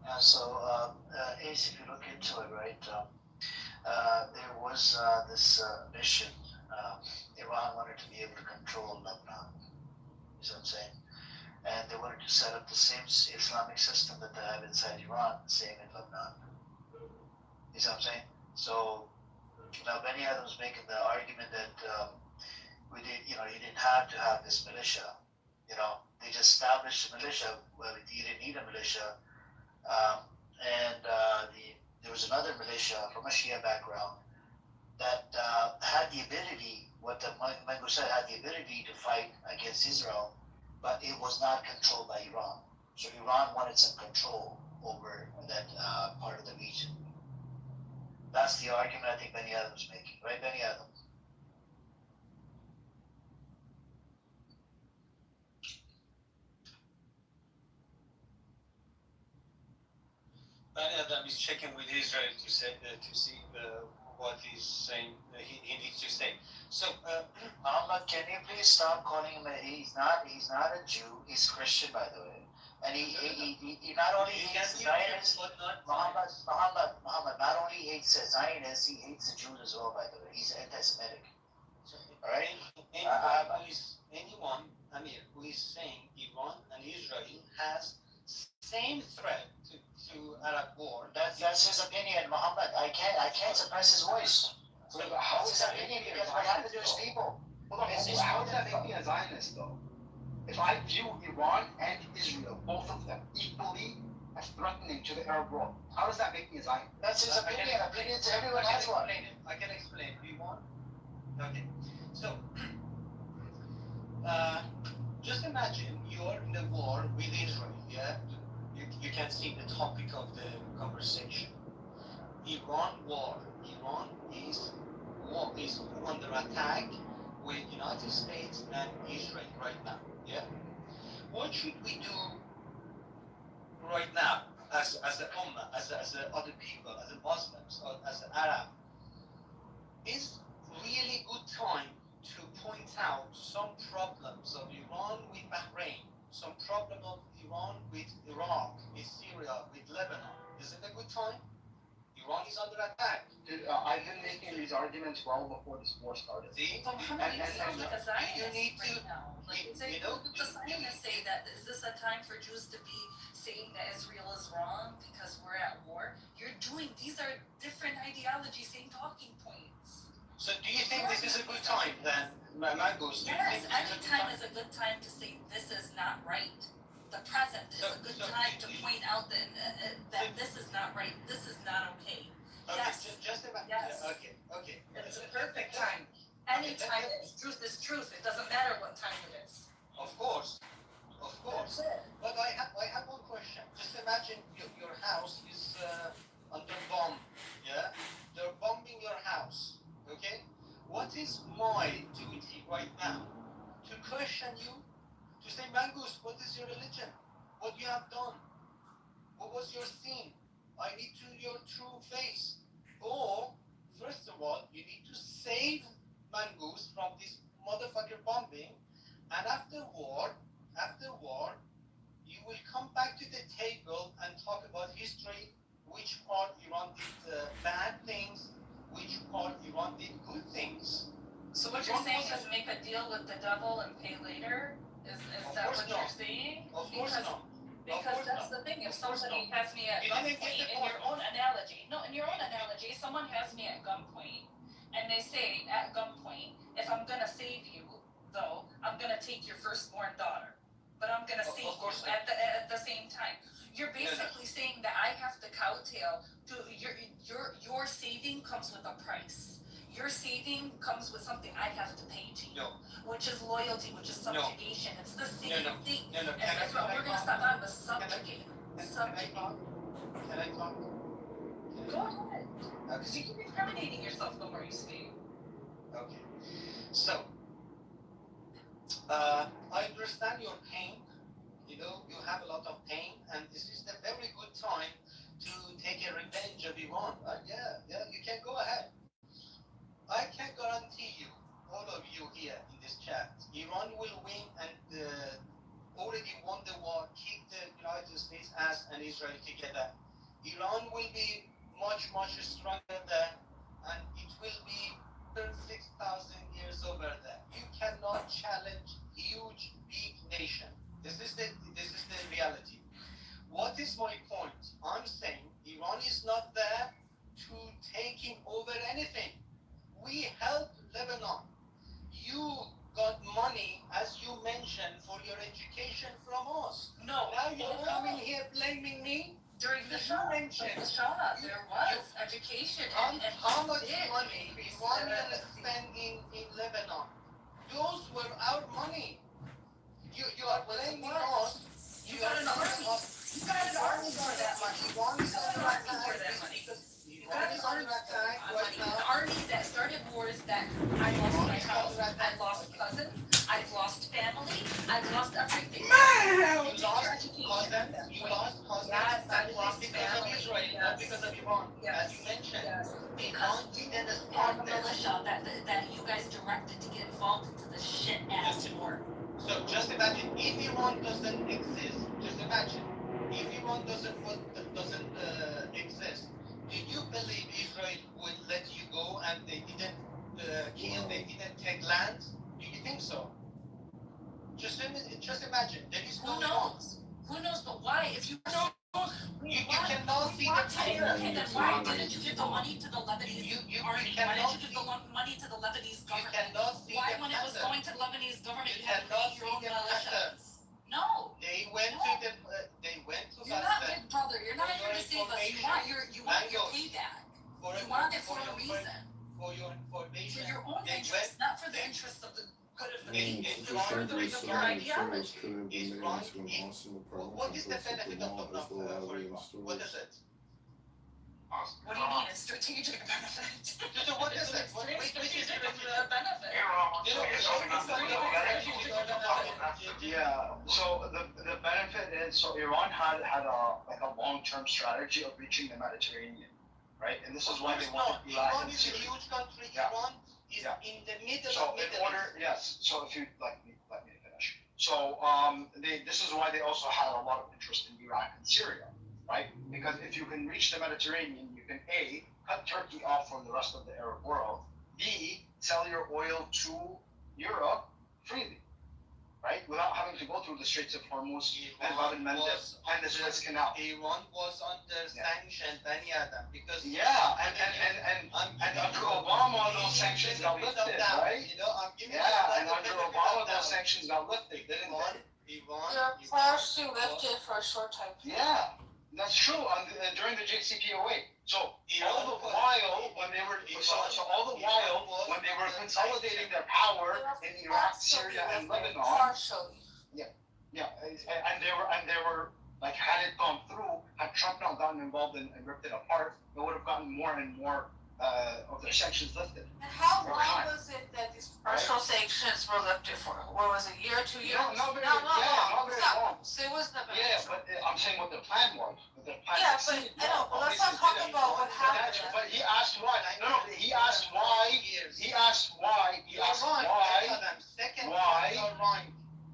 Yeah, so Ace, if you look into it, right, there was this mission. Iran wanted to be able to control Lebanon. You see what I'm saying? And they wanted to set up the same Islamic system that they have inside Iran, the same in Lebanon. You see what I'm saying? So now Benny Adams making the argument that you didn't have to have this militia. They just established a militia. Well, you didn't need a militia. There was another militia from a Shia background that had the ability, what the Mango said, had the ability to fight against Israel, but it was not controlled by Iran. So Iran wanted some control over that part of the region. That's the argument I think Benny Adams is making, right, Benny Adams? Benny Adam is checking with Israel to see what he's saying. He needs to say. So, Muhammad, can you please stop calling him? He's not a Jew. He's Christian, by the way. And he not only hates Zionists. Muhammad not only hates Zionists, he hates the Jews as well. By the way, he's anti-Semitic. All right. Anyone, who is saying Iran and Israel has same threat to Arab war. That's his opinion, Muhammad. I can't suppress his voice. How is that opinion? Because what happened to his people? How is that making a a Zionist though. If I view Iran and Israel, both of them, equally as threatening to the Arab world, how does that make me a Zionist? That's his opinion. Opinions, everyone has one. I can explain. Do you want? Okay. So, just imagine you're in a war with Israel, yeah? You can see the topic of the conversation. Iran war. Iran is under attack with United States and Israel right now, yeah? What should we do right now as a Ummah, as other people, as a Muslims, or as an Arab? Is really good time to point out some problems of Iran with Bahrain, some problem of Iran with Iraq, with Syria, with Lebanon. Is it a good time? Iran is under attack. Dude, I've been making these arguments well before this war started. See? So Muhammad, you sound like a Zionist you need to, right now. Like, you would the Zionists say that is this a time for Jews to be saying that Israel is wrong because we're at war? These are different ideologies, same talking points. So do you think this is a good time then, Mangoes? Yes, any time is a good time to say this is not right. The present is a good time to point out that this is not right, this is not okay. Okay, Yes. just about. Yes. Okay. It's a perfect time. Any time is truth. It doesn't matter what time it is. Of course. That's it. But I have one question. Just imagine your house is under bomb. Yeah, they're bombing your house. Okay. What is my duty right now? To question you. To say, Mangoes, what is your religion? What you have done? What was your sin? I need to your true face. Or, first of all, you need to save Mangoes from this motherfucker bombing. And after war, you will come back to the table and talk about history, which part Iran did bad things, which part Iran did good things. So what you're saying is make a deal with the devil and pay later? Is that what you're saying? Of course not. Because that's the thing, if somebody has me at gunpoint, in your own analogy, someone has me at gunpoint, and they say at gunpoint, if I'm gonna save you, though, I'm gonna take your firstborn daughter, but I'm gonna save you at the same time. You're basically saying that I have to kowtow to your saving comes with a price. Your saving comes with something I have to pay to you, which is loyalty, which is subjugation. It's the same thing. And that's what we're going to stop out with subjugate. Can I talk? Go ahead. Because you keep incriminating yourself the more you speak. Okay. So, I understand your pain. You have a lot of pain, and this is the very good time to take a revenge of Iran. Yeah, you can go ahead. I can guarantee you, all of you here in this chat, Iran will win and already won the war, kick the United States ass and Israel together. Iran will be much, much stronger there, and it will be 6,000 years over there. You cannot challenge huge, big nation. This is the reality. What is my point? I'm saying Iran is not there to taking over anything. We helped Lebanon. You got money, as you mentioned, for your education from us. No. Now you're coming here blaming me? During the Shah, there was education. How much money Iran gonna spend in Lebanon? Those were our money. You are blaming us. You got an army. You got an army for that money. Iran is under attack. Iran is under attack right now. An army that started wars that I lost my house, I lost cousins, I've lost family, I've lost everything. You lost cousins. Yes, I've lost because of Israel, not because of Iran, as you mentioned. Yes. Because you did a militia that you guys directed to get involved into this shit ass war. So just imagine if Iran doesn't exist. Just imagine if Iran doesn't exist. Do you believe Israel would let you go and they didn't kill, they didn't take land? Do you think so? Just imagine. There is no knows? Who knows? But why? If you know, you cannot see the pain. Okay, then why didn't you give the money to the Lebanese army? Why didn't you give the money to the Lebanese government? You cannot see why, the when it was going to the Lebanese government, you had mean, Is the Iran Federal doing Islamic ideology? could have Is been made Iran into an awesome apartment what is the complex at the benefit of mall as well as for in Iran? stores. What is it? What do you mean? It's strategic benefit. So what is it? What is Strategic it? benefit. Yeah. So the benefit is, so Iran had a long-term strategy of reaching the Mediterranean, right? And this is why they wanted Iraq Iran and is a Syria. huge country. Yeah. Iran is in the middle So of in Middle order, East. yes. So if you let me finish. So this is why they also had a lot of interest in Iraq and Syria, right? Because if you can reach the Mediterranean, you can A, cut Turkey off from the rest of the Arab world. B, sell your oil to Europe freely, right? Without having to go through the Straits of Hormuz and Bab el-Mandeb and the Suez Canal. Iran was under sanction, Bani Adam, because and under Obama those sanctions got lifted, right? You know, I'm giving Yeah, and under Obama those sanctions got lifted, didn't they? They're partially lifted for a short time. Yeah, that's true. During the JCPOA. So all the while when they were consolidating their power in Iraq, Syria, and Lebanon. Partially. Yeah, and they were like, had it gone through, had Trump not gotten involved and ripped it apart, it would have gotten more and more of their sanctions lifted. And how long was it that these partial sanctions were lifted for? What was it, a year, 2 years? Not very long. long. So it wasn't that bad. Yeah, but I'm saying what the plan was. Yeah, but I know, but let's not talk about what happened. But he asked why. No, he asked why.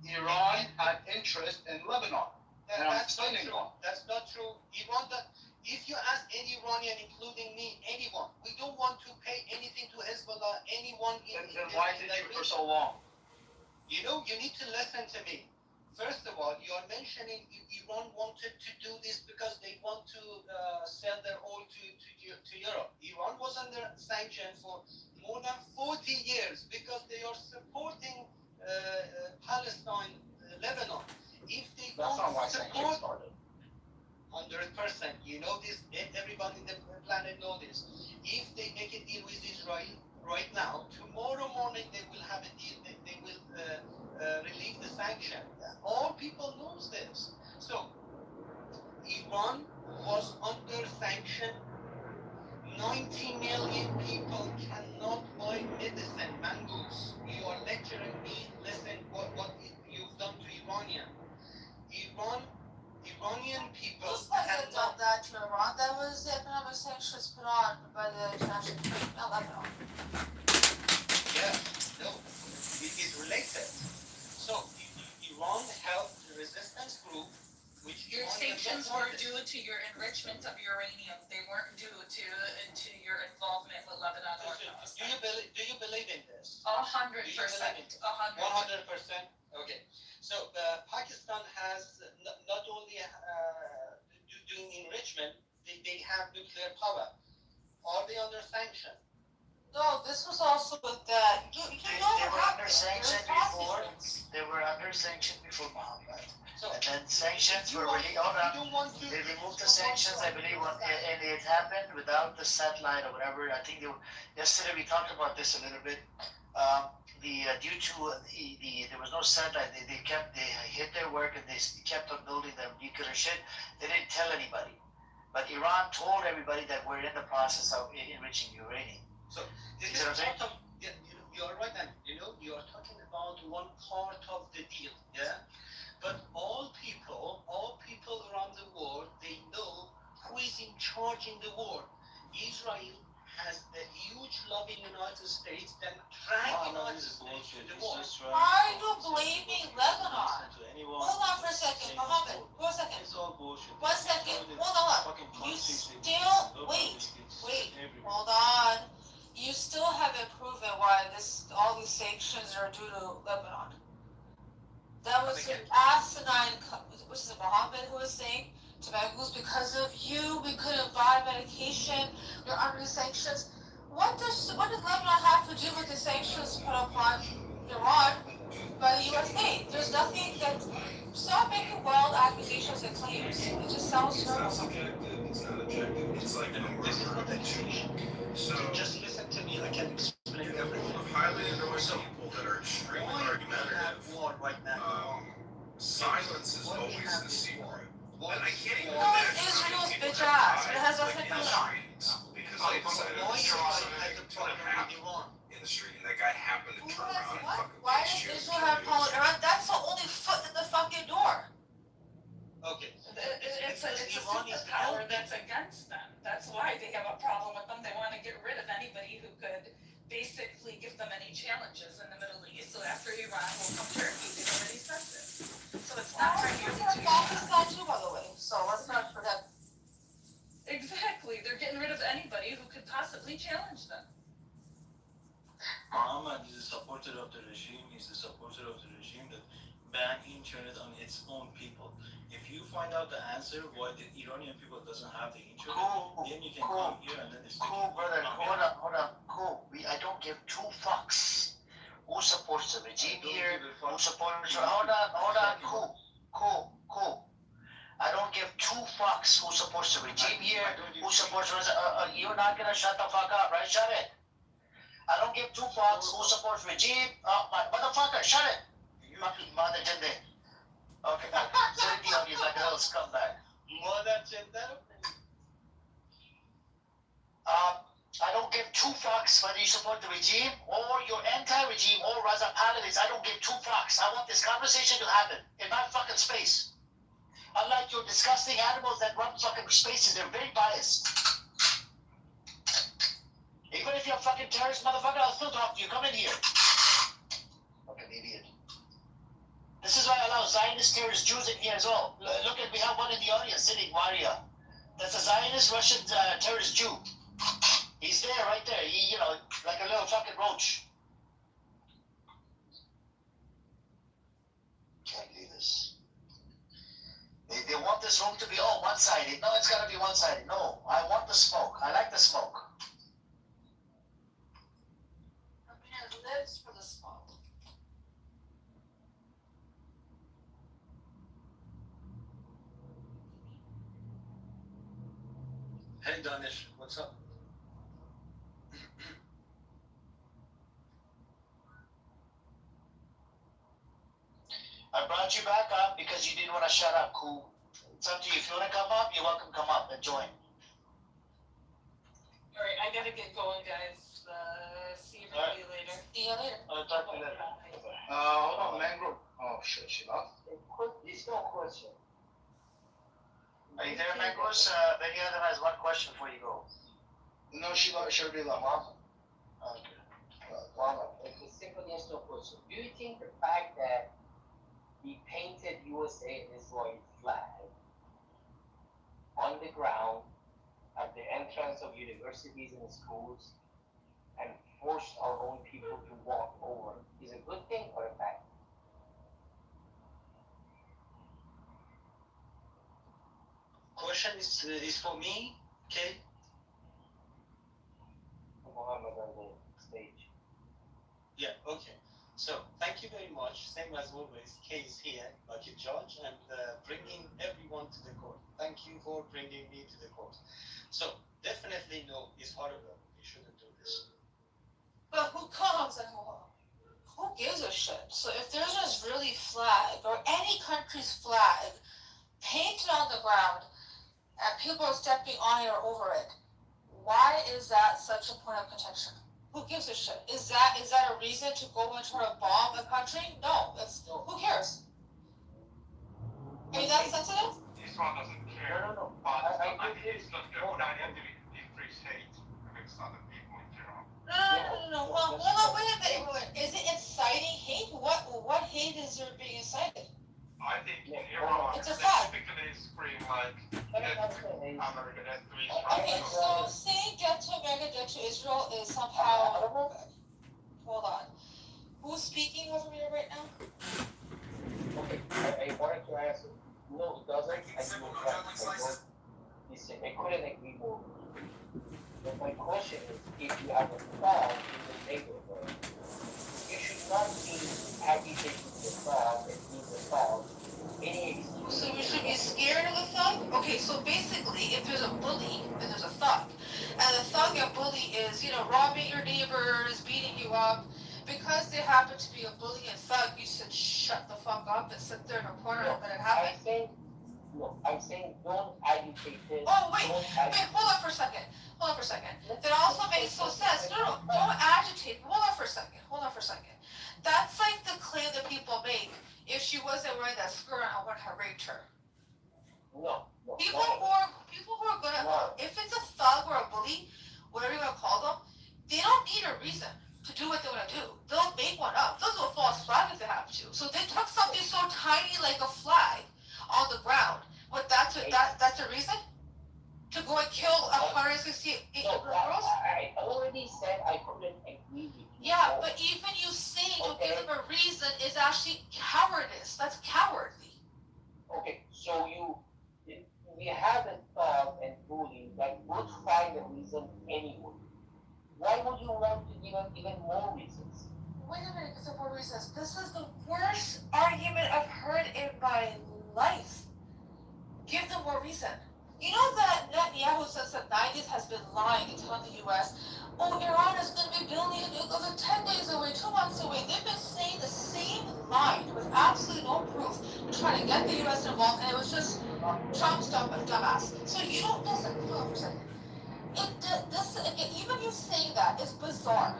Iran had interest in Lebanon. That's not true. If you ask any Iranian, including me, anyone, we don't want to pay anything to Hezbollah, anyone in Then why did it for so long? You know, you need to listen to me. First of all, you are mentioning Iran wanted to do this because they want to sell their oil to Europe. Iran was under sanction for more than 40 years because they are supporting Palestine, Lebanon. If they That's not why don't sanctions support started. 100%, you know this, everybody in the planet know this. If they make a deal with Israel right now, tomorrow morning they will have a deal, they will relieve the sanction. All people knows this. So, Iran was under sanction. 90 million people cannot buy medicine, mangoes. You are lecturing me, listen what you've done to Iranian people Who's wasn't done that to Iran? That was the economic sanctions put on by the international community, not Lebanon. Yeah, no, it is related. So, Iran helped the resistance group, which Your sanctions were due to your enrichment of uranium. They weren't due to your involvement with Lebanon or Palestine. Do you believe in this? 100%. 100%. Okay. So Pakistan has not only doing enrichment, they have nuclear power. Are they under sanction? No, this was also with that. You know They what were under happened. sanction There was before. sanctions. They were under sanction before Muhammad. So, and then sanctions were really They removed the sanctions, I believe, and it happened without the satellite or whatever. I think yesterday we talked about this a little bit. Due to there was no satellite, they hit their work and they kept on building the nuclear shit. They didn't tell anybody, but Iran told everybody that we're in the process of enriching uranium. So this is part of, you are right, and you are talking about one part of the deal, yeah. But all people around the world, they know who is in charge in the world. Israel has a huge lobby in the United States that drag the United States to the war. Why are you blaming Lebanon? Hold on for a second, Mohammed. Hold on. 1 second. Hold on. You still wait. Hold on. You still haven't proven why all these sanctions are due to Lebanon. That was an asinine, which is Mohammed who was saying to Mangoose, because of you, we couldn't buy medication, you're under sanctions. What does Lebanon have to do with the sanctions put upon Iran by the USA? There's nothing that, stop making wild accusations and claims. It just sounds terrible. It's not objective. It's like a So just listen to me, I can explain everything. Of highly annoying people that are extremely argumentative. in the street, and that guy happened to turn around and fucking Why pinch does you and Israel kill have you. problem with Iran? That's the only foot in the fucking door. Okay. It's a superpower that's against them. That's why they have a problem with them. They want to get rid of anybody who could basically give them any challenges in the Middle East. So after Iran will come Turkey. They've already said this. So it's not primarily to Pakistan too, by the way. So let's not forget. Exactly. They're getting rid of anybody who could possibly challenge them. Muhammad is a supporter of the regime. He's a supporter of the regime that banned internet on its own people. If you find out the answer why the Iranian people doesn't have the internet, then you can come here and then speak. Cool, brother. Hold up. Cool. I don't give two fucks who supports the regime here, who supports. Hold on. Cool. I don't give two fucks who supports the regime here, who supports. You're not gonna shut the fuck up, right? Shut it. I don't give two fucks who supports regime. Motherfucker, shut it. Fucking mother gender. Okay. Sitting the audience like a little scumbag. Mother gender. I don't give two fucks whether you support the regime or you're anti-regime or Raza Paladins. I don't give two fucks. I want this conversation to happen in my fucking space. Unlike your disgusting animals that run fucking spaces, they're very biased. Even if you're a fucking terrorist motherfucker, I'll still talk to you. Come in here. Fucking idiot. This is why I allow Zionist terrorist Jews in here as well. Look at, we have one in the audience sitting, Maria. That's a Zionist Russian terrorist Jew. He's there, right there. He, like a little fucking roach. Can't believe this. They want this room to be all one-sided. No, it's gotta be one-sided. No, I want the smoke. I like the smoke. Lives for the smoke. Hey Danish, what's up? I brought you back up because you didn't want to shut up, cool. It's up to you. If you want to come up, you're welcome to come up and join. Alright, I gotta get going, guys. See everybody later. See you later. I'll talk to you later. Hold on, Mangrove. Oh shit, she left. There's no question. Are you there, Mangrove? Any other has one question before you go? No, she should be left. Okay. It's a simple yes no question. Do you think the fact that he painted USA and Israel flag on the ground at the entrance of universities and schools and forced our own people to walk over is a good thing or a bad thing? Question is for me, okay? Muhammad on the stage. Yeah, okay. So, thank you very much. Same as always, Kay is here, like a judge, and bringing everyone to the court. Thank you for bringing me to the court. So, definitely no, it's horrible. You shouldn't do this. But who comes and who gives a shit? So if there's an Israeli flag or any country's flag painted on the ground and people are stepping on it or over it, why is that such a point of contention? Who gives a shit? Is that a reason to go and try to bomb a country? No, who cares? Is that sensitive? Israel doesn't care. No. But I think it's not good idea to increase hate against other people in Iran. No. Well, wait a minute. Is it inciting hate? What hate is there being incited? I think in Iran, It's a they fact. typically scream like, America, that's three Okay, so saying get to America, get to Israel is somehow. Hold on. Who's speaking over here right now? Okay, I wanted to ask, no, it doesn't. I couldn't agree more. But my question is, if you have a flag in the neighborhood, you should not be agitating the flag and being the flag. So we should be scared of the thug? Okay, so basically, if there's a bully, then there's a thug. And the thug and bully is, robbing your neighbors, beating you up. Because they happen to be a bully and thug, you should shut the fuck up and sit there in a corner and let it happen. No, I'm saying don't agitate this. Oh, wait, Don't wait, agitate. hold on for a second. Hold on for a second. That also makes no sense. No, no, don't agitate. Hold on for a second. Hold on for a second. That's like the claim that people make. If she wasn't wearing that skirt, I wouldn't have raped her. No, no. People who are gonna, No. if it's a thug or a bully, whatever you wanna call them, they don't need a reason to do what they wanna do. They'll make one up. They'll do a false flag if they have to. So they took something so tiny like a flag on the ground. What that's a reason to go and kill 168 No, girls? I already said I couldn't agree with you. Yeah, but even you saying to give them a reason is actually cowardice. That's cowardly. Okay, so we have a thug and bully that would find a reason anyway. Why would you want to give them even more reasons? Wait a minute, because of more reasons. This is the worst argument I've heard in my life. Give them more reason. You know that Netanyahu since the 90s has been lying and telling the US, oh, Iran is going to be building a nuclear 10 days away, 2 months away. They've been saying the same lie with absolutely no proof to try to get the US involved, and it was just Trump's dumbass. So you don't listen. Hold on for a second. Even you saying that is bizarre.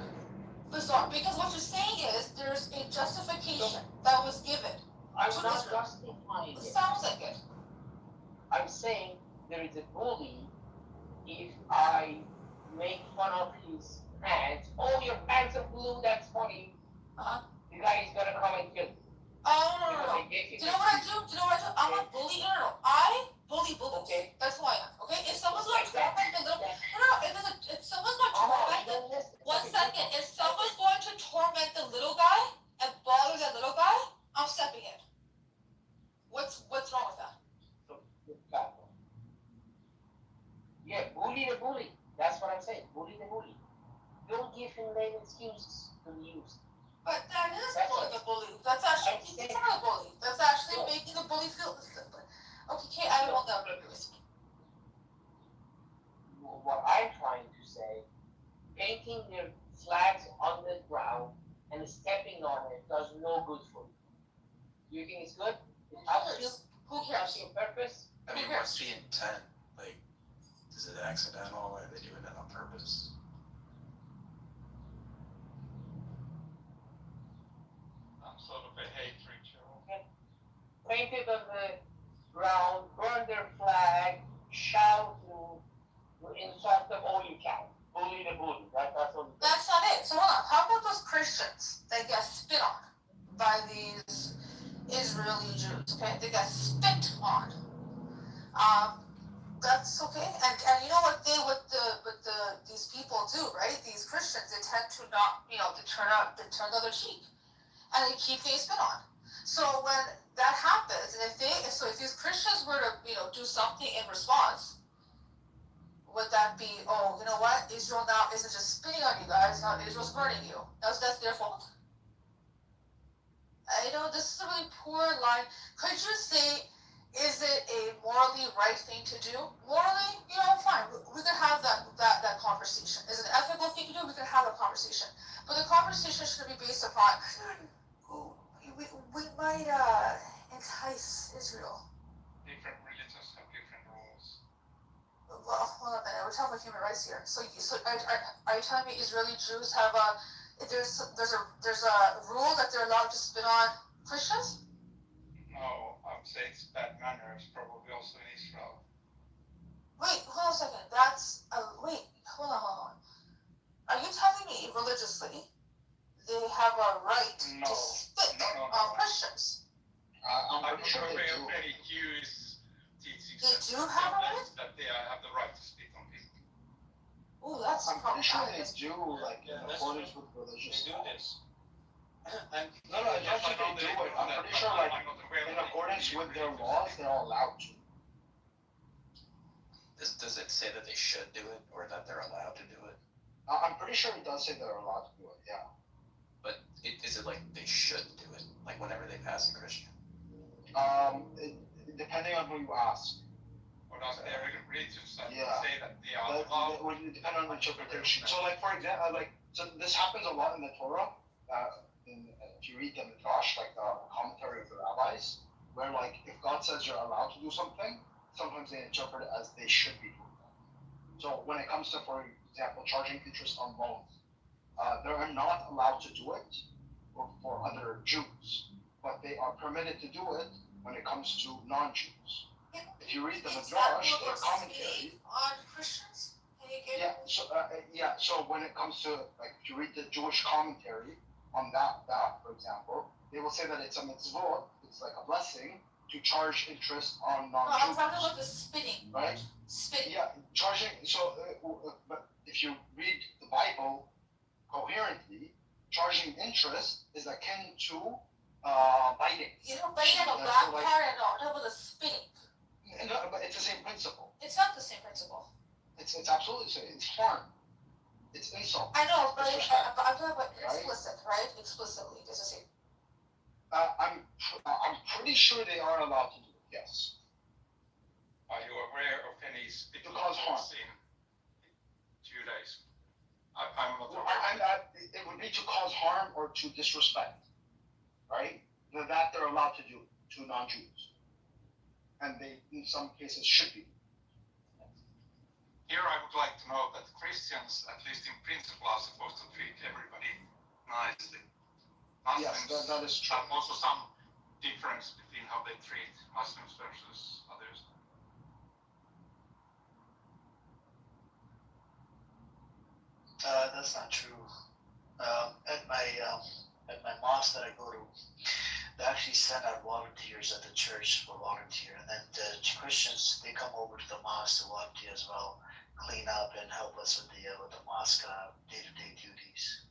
Bizarre. Because what you're saying is there's a justification that was given. I'm not justifying it. It sounds like it. I'm saying there is a bully. If I make fun of his pants, oh, your pants are blue, that's funny. The guy is gonna come and kill you. Oh, no. Do you know what I do? I'm a bully. No. I bully bullies. Okay. That's who I am. Okay? If someone's going to torment the little... No. If someone's going to torment the... One second. If someone's going to torment the little guy and bother that little guy, I'm stepping in. What's wrong with that? Yeah, bully the bully. That's what I'm saying. Bully the bully. Don't give him lame excuses to be used. But that is bullying the bully. That's actually making fun of the bully. That's actually making the bully feel... Okay, Kate, I don't know that. What I'm trying to say, painting their flags on the ground and stepping on it does no good for you. You think it's good? It helps you? Who cares? Your purpose? I mean, what's the intent? Like, is it accidental or are they doing it on purpose? Sort of a hate ritual. Okay. Paint it on the ground, burn their flag, shout, insult them all you can. Bully the bully. That's what. That's not it. So hold on. How about those Christians that get spit on by these Israeli Jews? Okay, they get spit on. That's okay. And you know what these people do, right? These Christians, they tend to not, they turn the other cheek. And they keep getting spit on. So when that happens, and if these Christians were to, do something in response, would that be, oh, you know what? Israel now isn't just spitting on you guys, now Israel's burning you. That's their fault. This is a really poor line. Could you say, is it a morally right thing to do? Morally, fine. We could have that conversation. Is it an ethical thing to do? We could have a conversation. But the conversation should be based upon, we might entice Israel. Different religions have different rules. Well, hold on a minute. We're talking about human rights here. So are you telling me Israeli Jews have there's a rule that they're allowed to spit on Christians? No, I'm saying it's bad manners, probably also in Israel. Wait, hold on a second. Hold on. Are you telling me religiously they have a right to spit on Christians? I'm not aware of any Jewish teachings. They do have a right? That they have the right to spit on people. Ooh, that's I'm pretty sure they problematic. do, like, in accordance with religious laws. No, I don't think they do it. I'm pretty sure, like, in accordance with their laws, they're allowed to. Does it say that they should do it or that they're allowed to do it? I'm pretty sure it does say they're allowed to do it, yeah. But is it like they should do it? Like whenever they pass a Christian? Depending on who you ask. Or does every religion say that they are It would depend on interpretation. So, like, for example, so this happens a lot in the Torah. If you read the Midrash, like the commentary of the rabbis, where like if God says you're allowed to do something, sometimes they interpret it as they should be doing that. So when it comes to, for example, charging interest on loans, they are not allowed to do it for other Jews, but they are permitted to do it when it comes to non-Jews. If you read the Midrash, their commentary on Christians. So when it comes to, like, if you read the Jewish commentary on that, for example, they will say that it's a mitzvot, it's like a blessing to charge interest on non-Jews. I'm talking about the spitting, right? Spitting. Yeah, charging. So, but if you read the Bible coherently, charging interest is akin to biting. You know, biting on the black part and on top of the spitting. No, but it's the same principle. It's not the same principle. It's absolutely the same. It's harm. It's insult. I know, but Disrespect. I'm talking about explicit, right? Explicitly, it's the same. I'm pretty sure they are allowed to do it. Yes. Are you aware of any spitting cause harm. in Judaism? I'm not aware. It would be to cause harm or to disrespect, right? That they're allowed to do to non-Jews, and they, in some cases, should be. Here I would like to know that Christians, at least in principle, are supposed to treat everybody nicely. Yes, that is true. Also some difference between how they treat Muslims versus others. That's not true. At my mosque that I go to, they actually send out volunteers at the church for volunteer, and then the Christians, they come over to the mosque to volunteer as well, clean up and help us with the mosque day-to-day duties.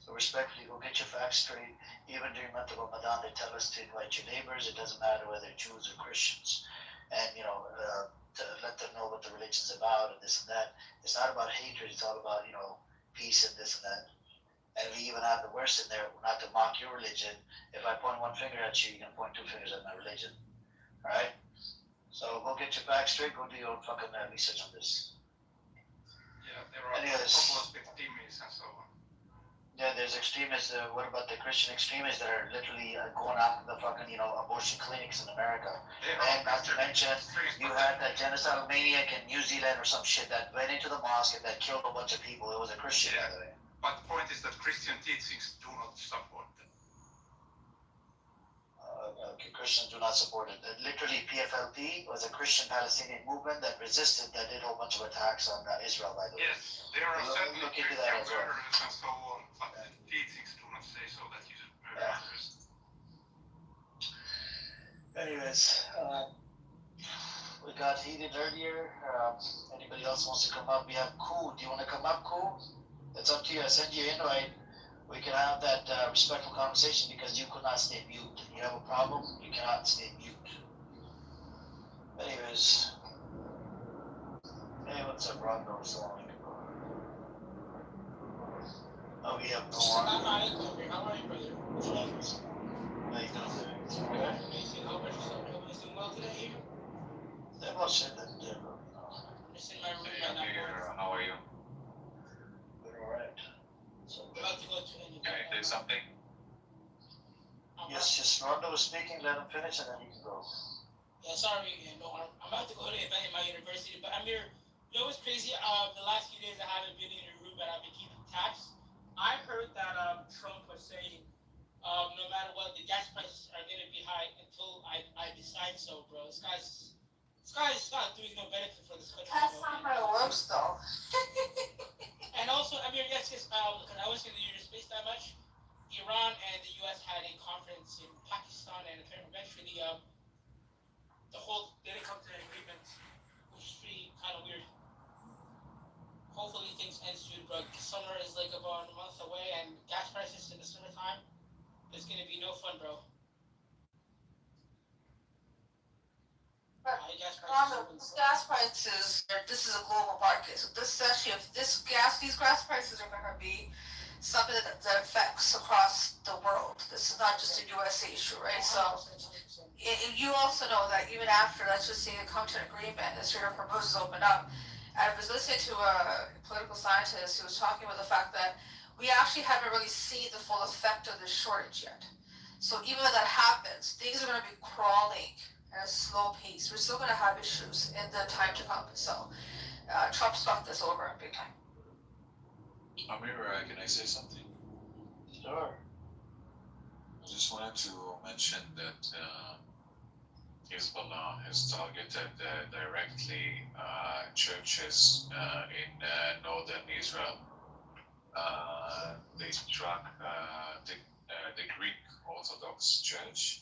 So respectfully, go get your facts straight. Even during month of Ramadan, they tell us to invite your neighbors. It doesn't matter whether Jews or Christians, and to let them know what the religion's about and this and that. It's not about hatred. It's all about peace and this and that. And we even have the verse in there, not to mock your religion. If I point one finger at you, you can point two fingers at my religion. All right? So go get your facts straight. Go do your own fucking research on this. Yeah, there are problems with dhimmis and so on. Yeah, there's extremists. What about the Christian extremists that are literally going after the fucking, abortion clinics in America? And not to mention, you had that genocidal maniac in New Zealand or some shit that went into the mosque and that killed a bunch of people. It was a Christian, by the way. But the point is that Christian teachings do not support them. Christians do not support it. Literally, PFLP was a Christian Palestinian movement that resisted, that did a whole bunch of attacks on Israel, by the way. Yes, there are certainly look into Christian that as well. murderers and so on, but the teachings do not say so that you should murder others. Anyways, we got heated earlier. Anybody else wants to come up? We have Ku. Do you want to come up, Ku? It's up to you. I send you an invite. We can have that respectful conversation because you could not stay mute. You have a problem, you cannot stay mute. Anyways. Hey, what's up, Rondo? Oh, we have no one. How are you, brother? How you doing? Okay. Amazing. How about yourself? Everybody's doing well today here? They're all shit that did, I'm just in my room right now. How are you? We're alright. So, about to go to any. Can I say something? Yes, just Rondo was speaking, let him finish, and then you can go. Yeah, sorry. I'm about to go to an event in my university, but I'm here. You know what's crazy? The last few days I haven't been in your room, but I've been keeping tabs. I heard that Trump was saying, no matter what, the gas prices are going to be high until I decide so, bro. This guy's not doing no benefit for this country. That's not how it works, though. And also, yes, because I wasn't in the United that much. Iran and the U.S. had a conference in Pakistan, and eventually, they didn't come to an agreement, which is pretty kind of weird. Hopefully, things end soon, bro. Summer is like about a month away, and gas prices in the summertime, it's gonna be no fun, bro. Gas prices, this is a global market. So this is actually, if these gas prices are going to be something that affects across the world. This is not just a USA issue, right? So you also know that even after, let's just say, they come to an agreement, and sort of proposals open up. I was listening to a political scientist who was talking about the fact that we actually haven't really seen the full effect of this shortage yet. So even when that happens, things are going to be crawling at a slow pace. We're still going to have issues in the time to come. So Trump fucked this over big time. Amir, can I say something? Sure. I just wanted to mention that Hezbollah has targeted directly churches in northern Israel. They struck the Greek Orthodox Church,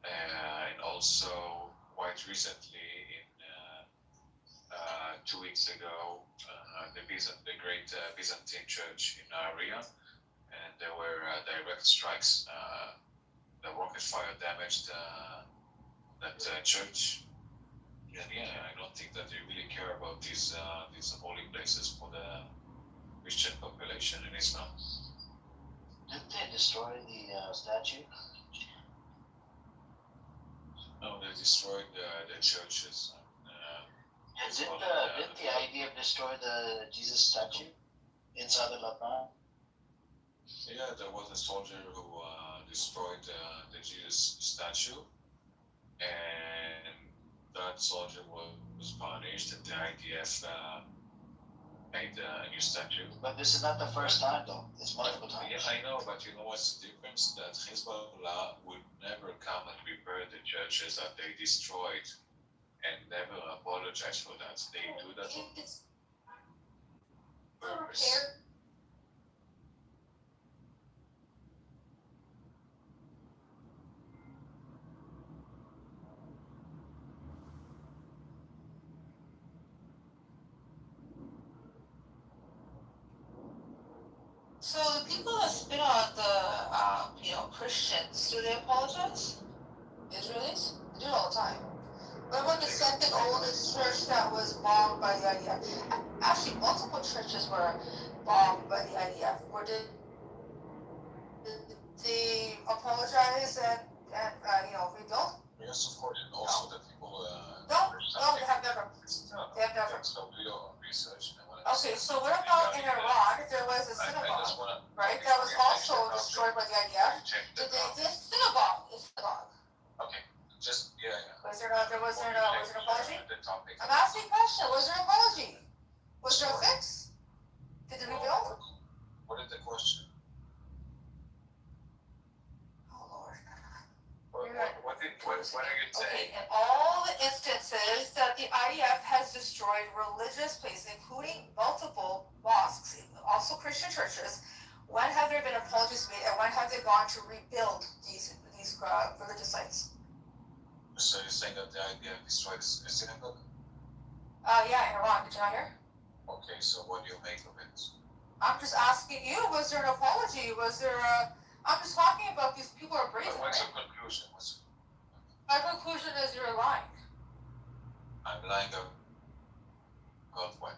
and also quite recently, in 2 weeks ago, the Great Byzantine Church in Ria, and there were direct strikes. The rocket fire damaged that church, and yeah, I don't think that they really care about these holy places for the Christian population in Israel. Didn't they destroy the statue? No, they destroyed the churches. Didn't the IDF destroy the Jesus statue inside the Lebanon? Yeah, there was a soldier who destroyed the Jesus statue, and that soldier was punished, and the IDF made a new statue. But this is not the first time, though. It's multiple times. Yeah, I know, but you know what's the difference? That Hezbollah would never come and repair the churches that they destroyed, and never apologize for that. They do that on purpose. So the people that spit on the Christians, do they apologize? Israelis? They do it all the time. What about the second oldest church that was bombed by the IDF? Actually, multiple churches were bombed by the IDF. Did they apologize and rebuild? Yes, of course, and also the people. No, they have never. They have never. So do your research. Okay, so what about in Iran? There was a synagogue, right? That was also destroyed by the IDF. Did they? This synagogue is synagogue. Okay, just yeah. Was there an apology? I'm asking a question. Was there an apology? Was there a fix? Did they rebuild? What is the question? Oh Lord. What are you saying? Okay, in all the instances that the IDF has destroyed religious places, including multiple mosques, also Christian churches, when have there been apologies made, and when have they gone to rebuild these religious sites? So you're saying that the IDF destroyed a synagogue? Yeah, in Iran. Did you not hear? Okay, so what do you make of it? I'm just asking you, was there an apology? I'm just talking about these people are brazen. What's right? your conclusion? My conclusion is you're lying. I'm lying about what?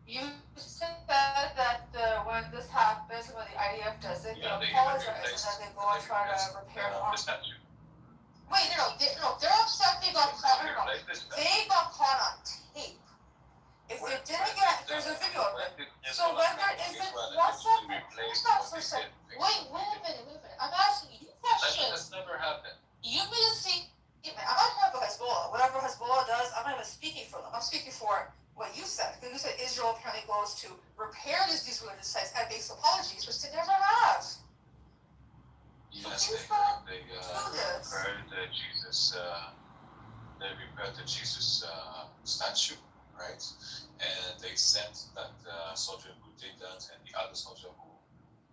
You said that when this happens, when the IDF does it, they apologize and then they go and try to repair the harm. Wait, they're upset they got caught. They got caught on tape. If they didn't get, there's a video of it. So whether is it, one second, stop for a second. Wait a minute. I'm asking you questions. That's never happened. You made a statement. I'm not talking about Hezbollah. Whatever Hezbollah does, I'm not even speaking for them. I'm speaking for what you said. Because you said Israel apparently goes to repair these religious sites and makes apologies, which they never have. Yes, they repaired the Jesus. They repaired the Jesus statue, right? And they sent that soldier who did that, and the other soldier who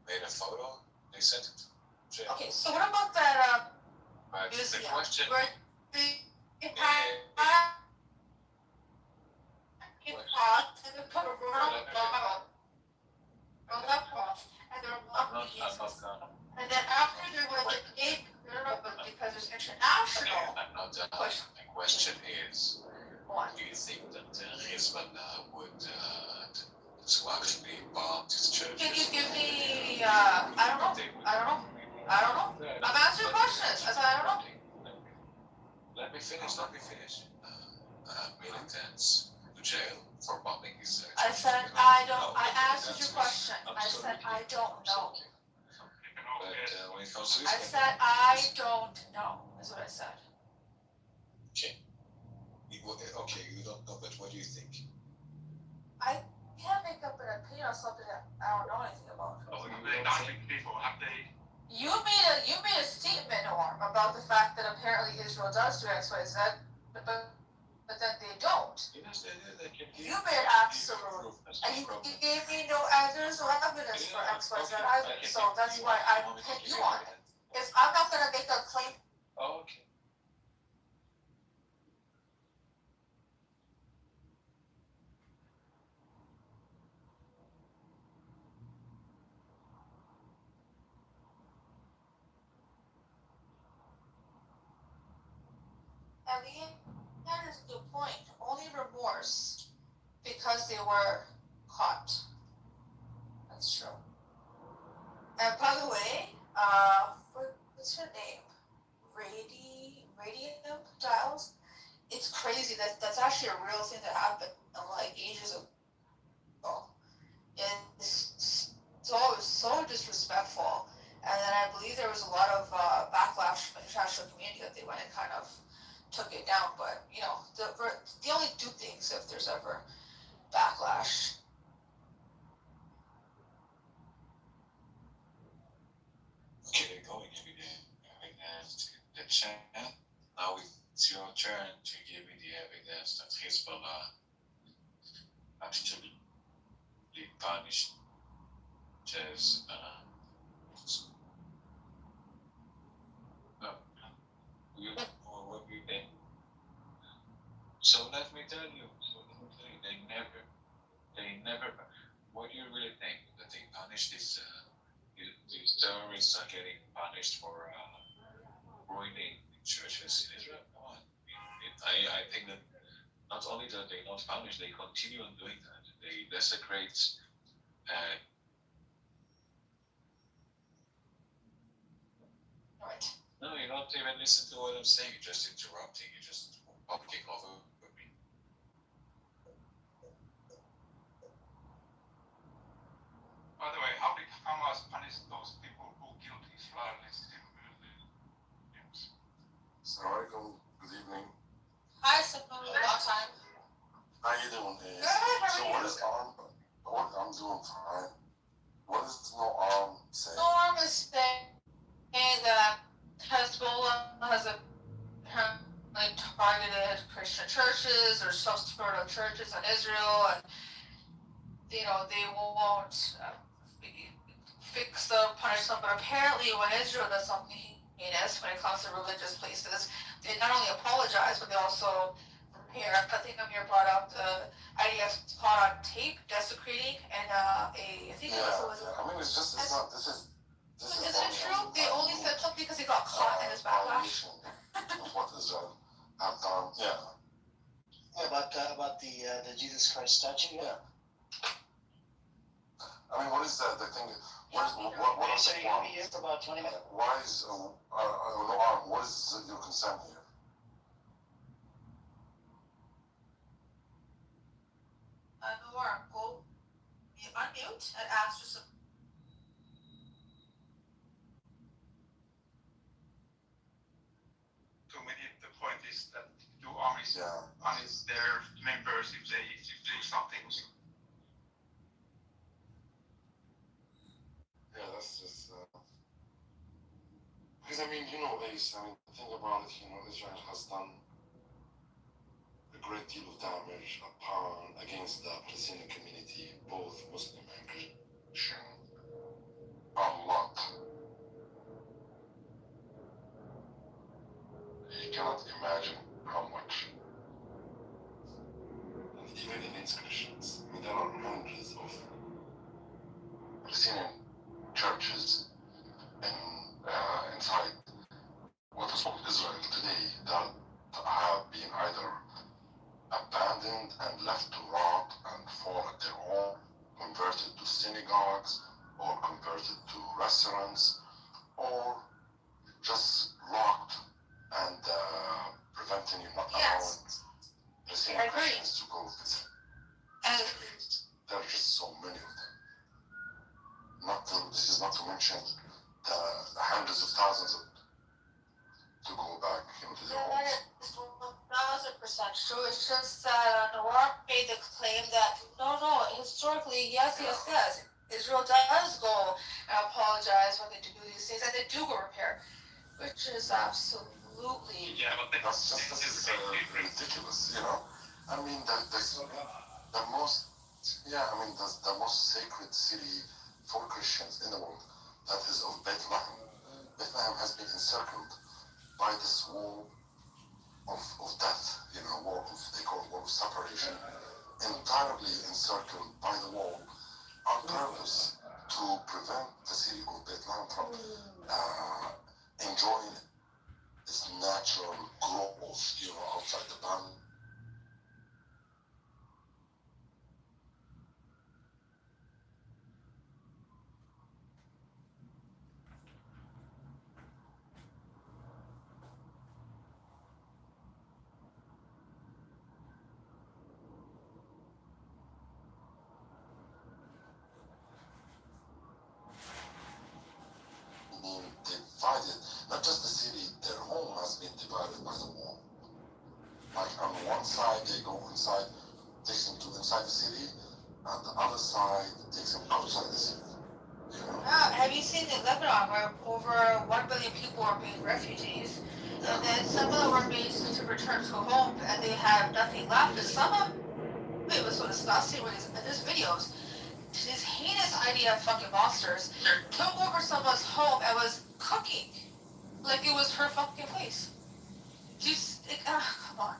made a photo. They sent it to jail. Okay, so what about that But museum? the question. Where they had and they put a round on that cross, and there were Jesus. And then after there was a big, because there's international. I'm not done. The question is, do you think that Hezbollah would actually bomb this church? Can you give me, I don't know. I'm answering questions. I said, I don't know. Let me finish. Militants to jail for bombing his church. I said, I answered your question. I said, I don't know. But when it comes to I Israel. said I don't know. Is what I said. Okay. Okay, you don't know, but what do you think? I can't make up an opinion on something that I don't know anything about. Oh, have they done it before? Have they? You made a statement, Norm, about the fact that apparently Israel does do X, Y, Z, but then they don't. Yes, they can You made absolute, and you gave me no, there's no evidence for X, Y, Z either. So that's why I picked you on it. If I'm not gonna make a claim. Oh, okay. And that is the point. Only remorse because they were caught. That's true. And by the way, what's her name? Radium Dials. It's crazy that that's actually a real thing that happened like ages ago. It's so disrespectful. And then I believe there was a lot of backlash from the international community that they went and kind of took it down. But you know, they only do things if there's ever backlash. Okay, they're going every day. Evidence the chat. Now it's your turn to give me the evidence that Hezbollah actually punished as you or what you think. So let me tell you, they never, what do you really think that they punished these terrorists are getting punished for ruining churches in Israel? Come on. I think that not only that they not punish, they continue on doing that. They desecrate Right. No, you don't even listen to what I'm saying. You're just interrupting. You're just talking over me. By the way, how did Hamas punish those people who killed Israelis in Muslims? Assalamualaikum. Good evening. Hi, Simone. Long time. How you doing? Good. How are you? What is I'm doing fine. What is no saying? Norm is saying that Hezbollah has apparently targeted Christian churches or some sort of churches in Israel, and you know they won't fix them, punish them. But apparently, when Israel does something heinous when it comes to religious places, they not only apologize, but they also repair. I think Amir brought up the IDF caught on tape desecrating and I think it was. I mean, it's just it's not. This is. Isn't it true? They only said something because he got caught in his backlash. Of what Israel have done. Yeah. About the Jesus Christ statue. Yeah. I mean, what is that? The thing. What is So you're gonna be here for about 20 minutes. Why is what is your concern here? Noor, go unmute and ask for some. To me, the point is that two armies punish their members if they do something. Yeah, that's just. Because I mean, Ace. I mean, think about it. Israel has done a great deal of damage against the Palestinian community, both Muslim and Christian. A lot. You cannot imagine how much. And even against Christians. I mean, there are hundreds of Palestinian churches inside what is called Israel today that have been either abandoned and left to rot and fall at their own, converted to synagogues, or converted to restaurants, or just locked and preventing you not allowing Palestinian Christians to go visit. There are just so many of them. This is not to mention the hundreds just that Noir made the claim that no, historically, yes, Israel does go and apologize when they do these things, and they do go repair, which is absolutely. Yeah, but That's just ridiculous, you know? I mean, the most, the most sacred city for Christians in the world, that is of Bethlehem. Bethlehem has been encircled by this wall of death, you know, wall of, they call it wall of separation, entirely encircled by the wall on purpose to prevent the city of Bethlehem from enjoying its natural growth, you know, outside the boundary. Divided, not just the city, their home has been divided by the wall. Like on one side they go inside, takes them to inside the city, and the other side takes them outside the city. You know? Have you seen in Lebanon where over 1 billion people are being refugees, and then some of them are being sent to return to home, and they have nothing left, and some of it was so disgusting where there's videos. This heinous idea of fucking monsters took over someone's home and was cooking like it was her fucking place. Just, come on.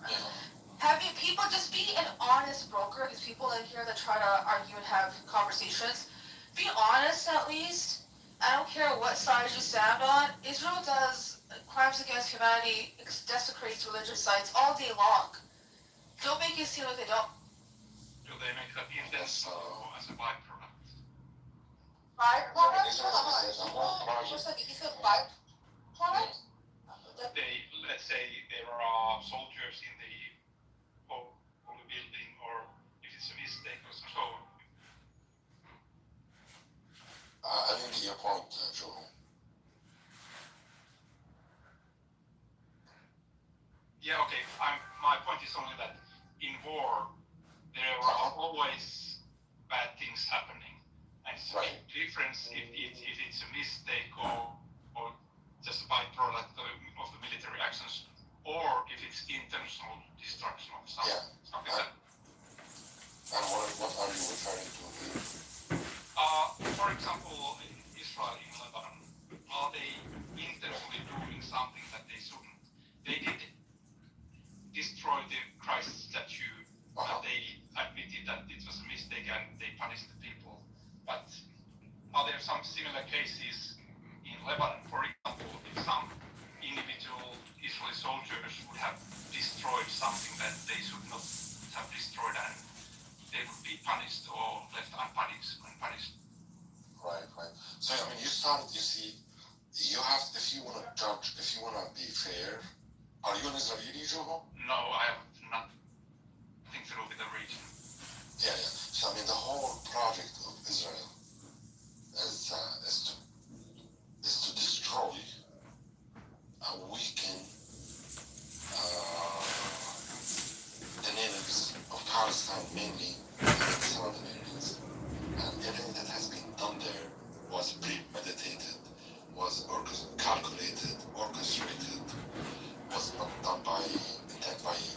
Having people just be an honest broker, these people in here that try to argue and have conversations, be honest at least. I don't care what side you stand on. Israel does crimes against humanity, desecrates religious sites all day long. Don't make it seem like they don't. Do they make that intentional as a byproduct? Byproduct? Let's say there are soldiers in the holy building, or if it's a mistake or so. I didn't get your point, Joel. Yeah, okay. My point is only that in war, there are always bad things happening. And it's a big difference if it's a mistake or just a byproduct of the military actions, or if it's intentional destruction of something. Something like that. And what are you referring to here? For example, Israel in Lebanon, are they intentionally doing something that they shouldn't? They did destroy the Christ statue, but they admitted that it was a mistake and they punished the people. But are there some similar cases in Lebanon? For example, if some individual Israeli soldiers would have destroyed something that they should not have destroyed, and they would be punished or left unpunished. Right. So, I mean, you see, you have, if you want to judge, if you want to be fair, are you an Israeli, Joho? No, I have nothing to do with the region. Yeah. So, I mean, the whole project of Israel is to destroy, weaken the natives of Palestine, mainly in the southern areas. And everything that has been done there was premeditated, was calculated, orchestrated, was not done by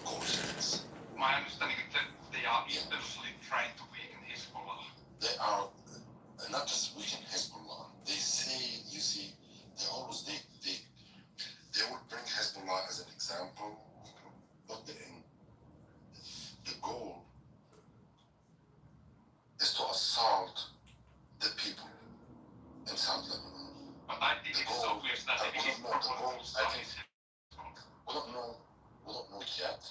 coincidence. My understanding is that they are intentionally trying to weaken Hezbollah. They are not just weaken Hezbollah. They say, you see, they always they would bring Hezbollah as an example, but the goal is to assault the people in South Lebanon. But I think it's obvious that it is we don't know yet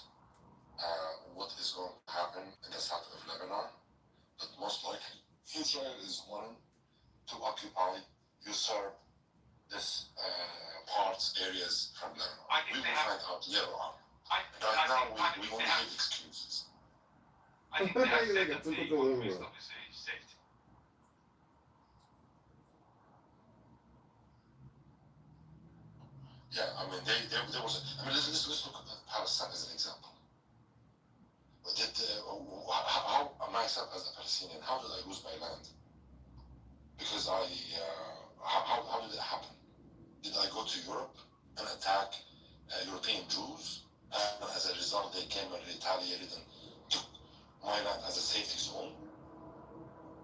what is going to happen in the south of Lebanon, but most likely Israel is wanting to occupy, usurp this areas from Lebanon. We will find out later on. Right now we only give excuses. I think they have said that they want to establish a safety. Yeah, I mean, there was. I mean, let's look at Palestine as an example. How myself as a Palestinian, how did I lose my land? Because how did it happen? Did I go to Europe and attack European Jews? And as a result, they came and retaliated and took my land as a safety zone.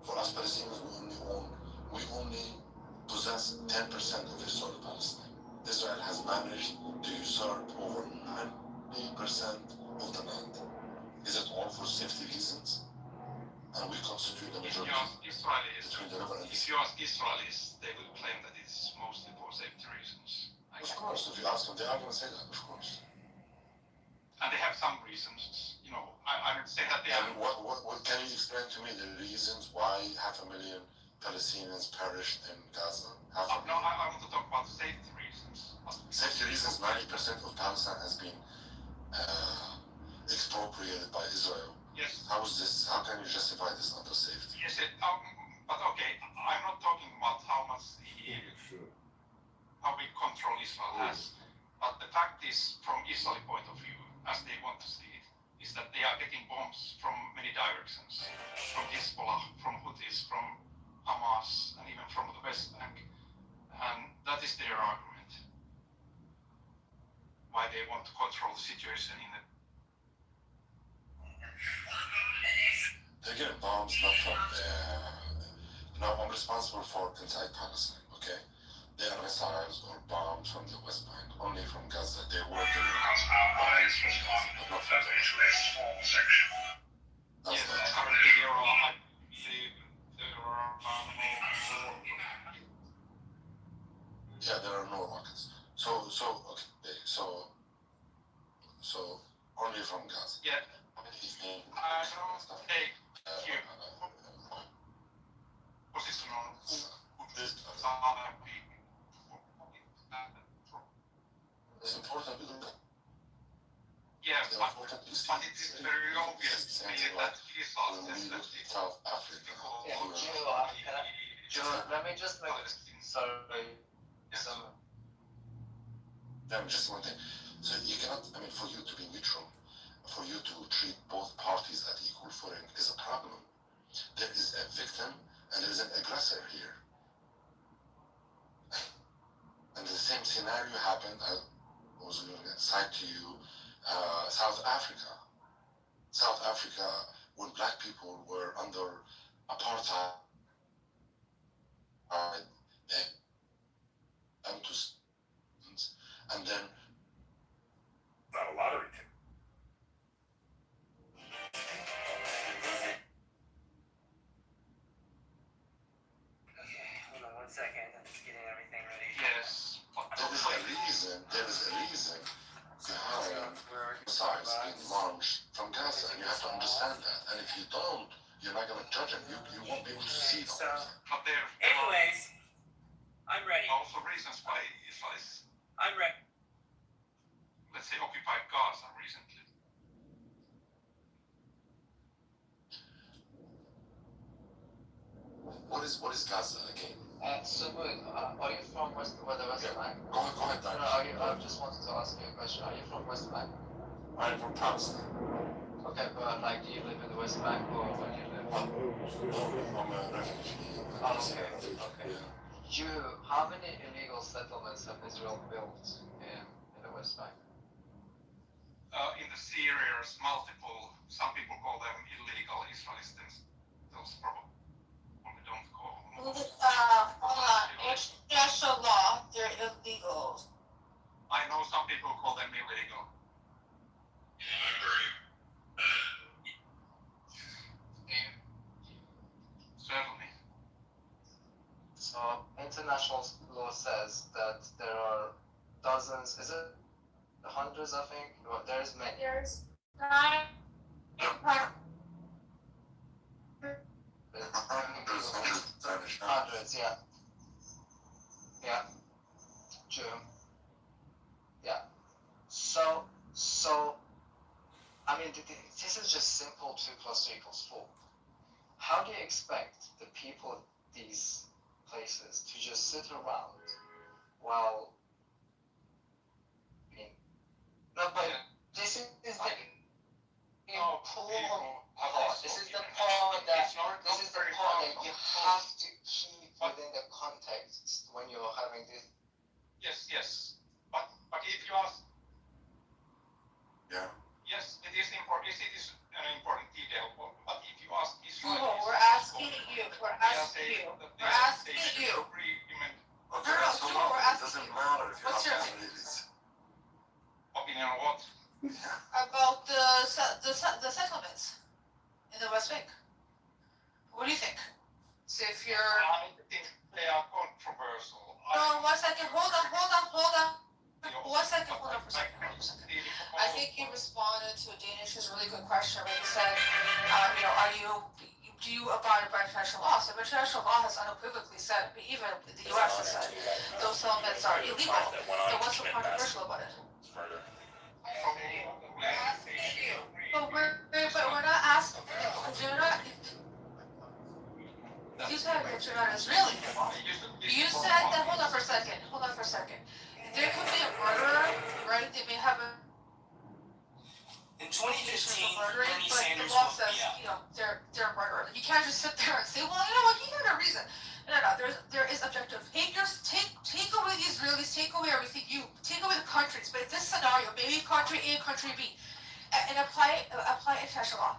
For us Palestinians, we only possess 10% of historic Palestine. Israel has managed to usurp over 90% of the land. Is it all for safety reasons? And we constitute the majority between the river and the sea. If you ask Israelis, they will claim that it's mostly for safety reasons. Of course, if you ask them, they are going to say that, of course. And they have some reasons. You know, I would say that they And have. what can you explain to me the reasons why 500,000 Palestinians perished in Gaza? No, I want to talk about safety reasons. Safety reasons, 90% of Palestine has been expropriated by Israel. Yes. How is this? How can you justify this under safety? Yes, but okay, I'm not talking about how much how big control Israel has. But the fact is, from Israeli point of view, as they want to see it, is that they are getting bombs from many directions, from Hezbollah, from Houthis, from Hamas, and even from the West Bank. And that is their argument. Why they want to control the situation in the... They're getting bombs not from I'm responsible for inside Palestine, okay? They are missiles or bombs from the West Bank, only from Gaza. They were getting bombs from Gaza, but not from Gaza. Yes, currently there are Yeah, there are no rockets. So only from Gaza. Yeah. I don't take here position on It's important to do that. Yes, but it is very obvious to me that Israel says that South Africa. Let me just make Just one thing. So you cannot, for you to be neutral, for you to treat both parties at equal footing is a problem. There is a victim and there is an aggressor here. And the same scenario happened, I was going to cite to you, South Africa. South Africa, when black people were under apartheid, and then not a lottery ticket. Okay, hold on 1 second. I'm just getting everything ready. yes. There is a reason behind missiles being launched from Gaza, and you have to understand that. And if you don't, you're not going to judge them. You won't be able to see them. But there Anyways, I'm ready. also reasons why Israel is, I'm ready. let's say, occupied Gaza recently. What is Gaza again? Are you from the West Bank? Go ahead, Dan. I just wanted to ask you a question. Are you from West Bank? I'm from Palestine. Okay, but do you live in the West Bank or where do you live? I'm a refugee. Okay. How many illegal settlements have Israel built in the West Bank? In the Syrians, multiple, some people call them illegal, Israelis themselves probably don't call them. Hold on. International law, they're illegal. I know some people call them illegal. Certainly. So international law says that there are dozens, is it hundreds, I think? Well, there's many. There's hundreds, yeah. Yeah. True. Yeah. So, this is just simple 2 + 3 = 4. How do you expect the people of these places to just sit around while no, but this is the important mean, Yes, yes. But if you ask, Yeah. yes, it is important. It is an important detail. But if you ask Israel, Google, we're asking you. We're asking you. We're asking you. Agreement. Okay, No, so Google, we're it asking doesn't you. matter if you What's have your Israelis. Opinion on what? about the settlements in the West Bank? What do you think? So if you're I think they are controversial. no, 1 second. Hold on. 1 second. Hold on for a second. I think you responded to a Danish's really good question where you said, do you abide by international law? So international law has unequivocally said, even the U.S. has said, those settlements are illegal. So what's so controversial about it? Murder. But we're not asking. You're not. You said that you're not Israeli. You said that. Hold on for a second. There could be a murderer, right? They may have a In 2015, murdering, Bernie but Sanders the law will says, be out. they're a murderer. You can't just sit there and say, well, you know what, he had a reason. No. There is objective. Take away the Israelis, take away everything. You take away the countries. But in this scenario, maybe country A, country B, and apply international law.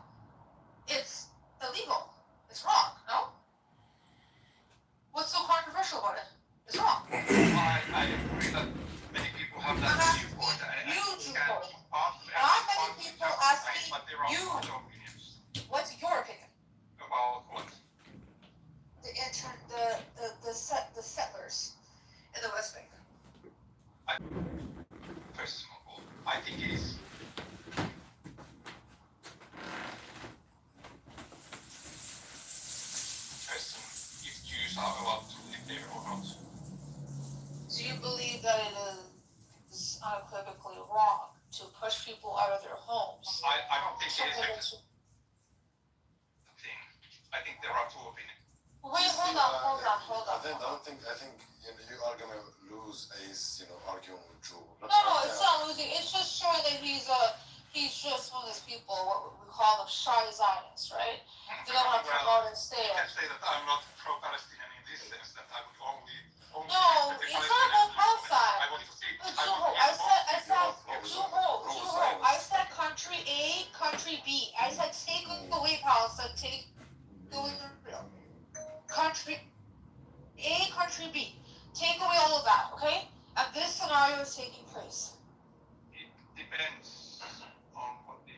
It's illegal. It's wrong. No. What's so controversial about it? It's wrong. I agree that many people have that viewpoint. Not many people asking but there are you. other opinions. What's your opinion? About what? The settlers in the West Bank. First of all, I think it is question if Jews are allowed to live there or not. Do you believe that it is unequivocally wrong to push people out of their homes? I don't think it is a thing. I think there are two opinions. Wait, hold on. I think you are gonna lose arguing with Joe. No, it's not losing. It's just showing that he's just one of those people, what we call them shy Zionists, right? They don't want to come out and say You it. can say that I'm not pro-Palestinian in this sense, that I would only No, it's not about Palestine. I want to see. I said country A, country B. I said take away Palestine, take away Israel. Country A, country B. Take away all of that, okay? And this scenario is taking place. It depends on what the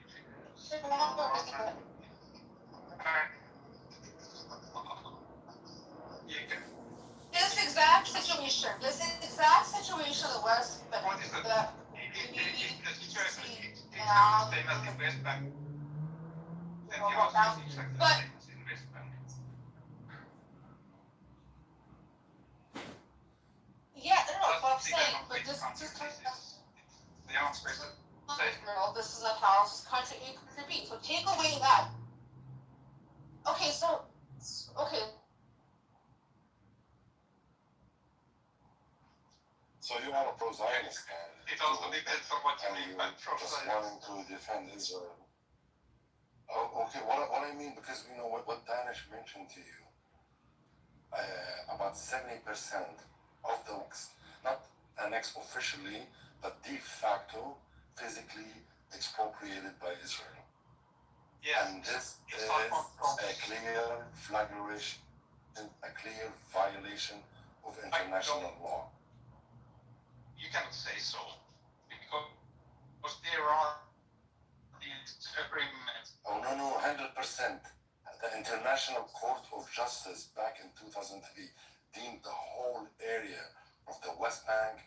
This exact situation, the West Bank, what is the that situation is exactly the same as in West Bank. And the answer is exactly the same as in West Bank. yeah, no, but I'm saying, but this is the answer is Israel, this is a house, this is country A, country B. So take away that. Okay. So you are a pro-Zionist guy. It also depends on what you mean by Just pro-Zionist. wanting to defend Israel. Oh, okay, what I mean, because what Danish mentioned to you, about 70% of the not annexed officially, but de facto, physically expropriated by Israel. Yes. And this is a clear flagellation, a clear violation of international law. You cannot say so, because there are these agreements. Oh, no, 100%. The International Court of Justice back in 2003 deemed the whole area of the West Bank,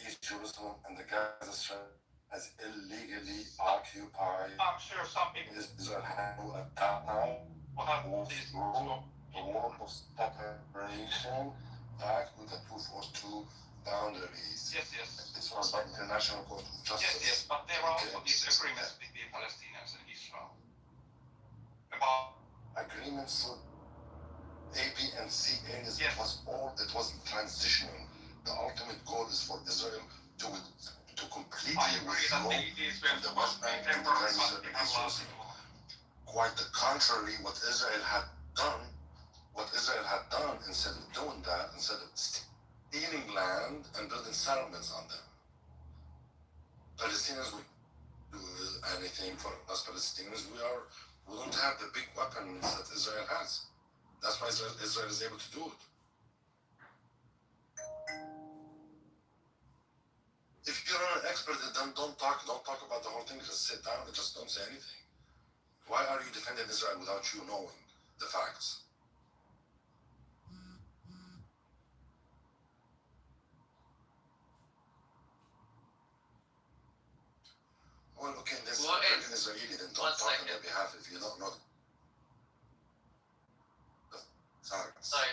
East Jerusalem, and the Gaza Strip as illegally occupied. I'm sure some people Israel had to adopt now the wall of separation back with the 242 boundaries. Yes. This was by International Court of Justice. Yes, but there are also these agreements between Palestinians and Israel about agreements with A, B, and C areas. Yes. It was transitional. The ultimate goal is for Israel to completely I agree that withdraw these were from the West Bank and the Gaza Strip. Quite the contrary, what Israel had done, instead of doing that, instead of stealing land and building settlements on them. Palestinians would do anything for us Palestinians. We don't have the big weapons that Israel has. That's why Israel is able to do it. If you're not an expert, then don't talk about the whole thing. Just sit down and just don't say anything. Why are you defending Israel without you knowing the facts? Well, okay, then an Israeli, then don't talk on their behalf if you don't know the facts. Sorry.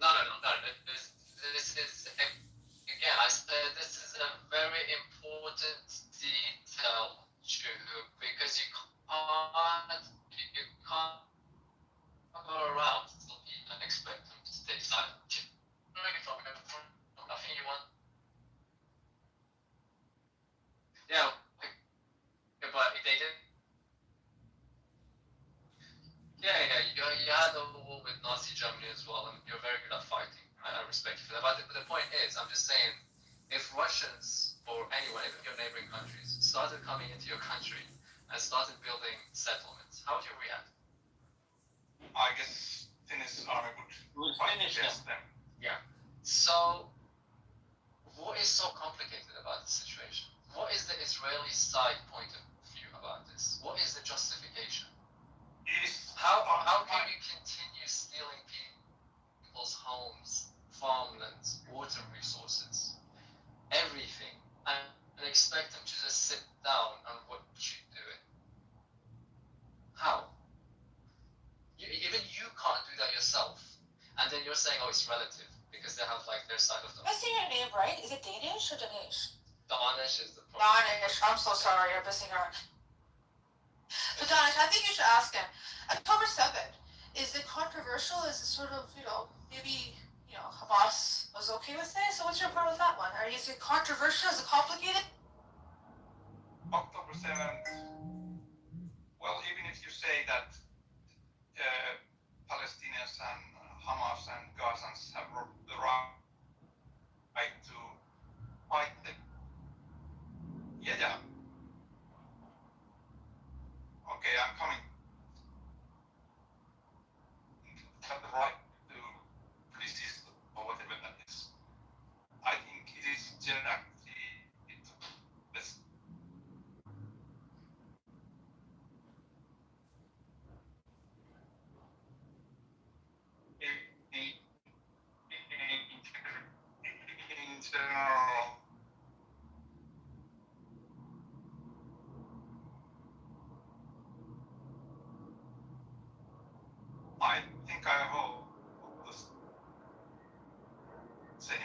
No. This is again. I said this is a very important detail because you can't go around and expect them to stay silent. From nothing you want. Yeah, but they did. Yeah. You had a war with Nazi Germany as well, and you're very good at fighting. I respect you for that. But the point is, I'm just saying, if Russians or anyone, even your neighboring countries, started coming into your country and started building settlements, how would you react? I guess Finnish army would fight against them. Yeah. So, what is so complicated about this situation? What is the Israeli side point of view about this? What is the justification? How can you continue stealing people's homes, farmlands, water resources, everything, and expect them to just sit down and watch you do it? How? Even you can't do that yourself, and then you're saying, oh, it's relative because they have like their side of the. Am I saying your name right? Is it Danish or Danish? Danish is the problem. Danish. I'm so sorry. I'm missing her. So Danish, I think you should ask him. October 7th, is it controversial? Is it sort of, maybe, Hamas was okay with it? So what's your part with that one? Is it controversial? Is it complicated? October 7th. Well, even if you say that Palestinians and Hamas and Gazans have the right to fight them. Yeah. Okay, I'm coming. Have the right to resist or whatever that is. I think it is generally best. In general, I think I hope the same.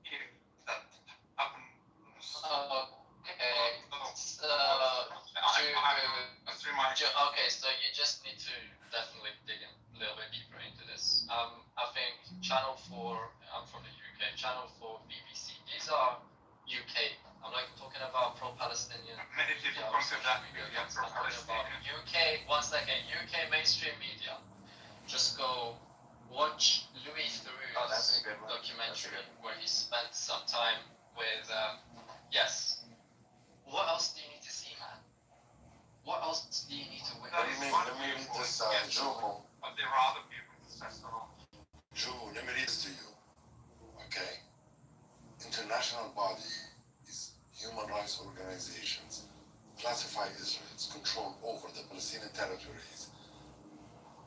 If that happens. Okay. Okay, so you just need to definitely dig in a little bit deeper into this. I think Channel 4, I'm from the UK, Channel 4, BBC, these are UK. I'm like talking about pro-Palestinian. Many people consider that media pro-Palestinian. UK, one second, UK mainstream media. Just go watch Louis Theroux's documentary where he spent some time with, yes. What else do you need to see, man? What else do you need to witness? Let me read this, Joe. But there are other people who says so. Joe, let me read this to you. Okay? International bodies, human rights organizations, classify Israel's control over the Palestinian territories,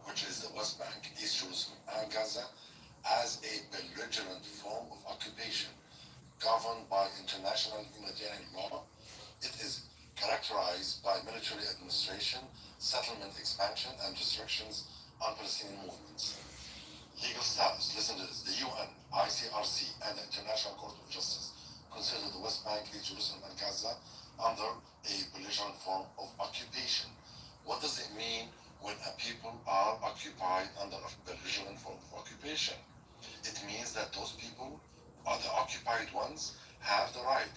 which is the West Bank, East Jerusalem, and Gaza, as a belligerent form of occupation governed by international humanitarian law. It is characterized by military administration, settlement expansion, and restrictions on Palestinian movements. Legal status, listen to this, the UN, ICRC, and the International Court of Justice consider the West Bank, East Jerusalem, and Gaza under a belligerent form of occupation. What does it mean when a people are occupied under a belligerent form of occupation. It means that those people, or the occupied ones, have the right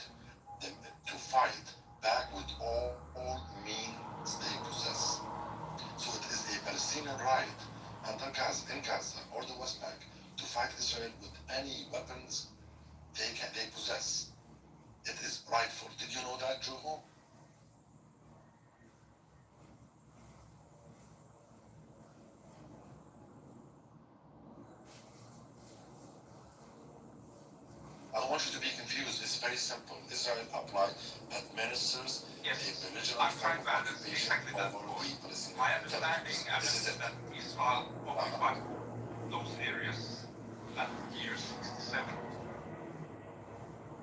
to fight back with all means they possess. So it is a Palestinian right under Gaza, in Gaza or the West Bank, to fight Israel with any weapons they possess. It is rightful. Did you know that, Joho? I don't want you to be confused. It's very simple. Israel administers a belligerent form of occupation over the Palestinian My understanding territories. is that Israel occupied those areas at year 67.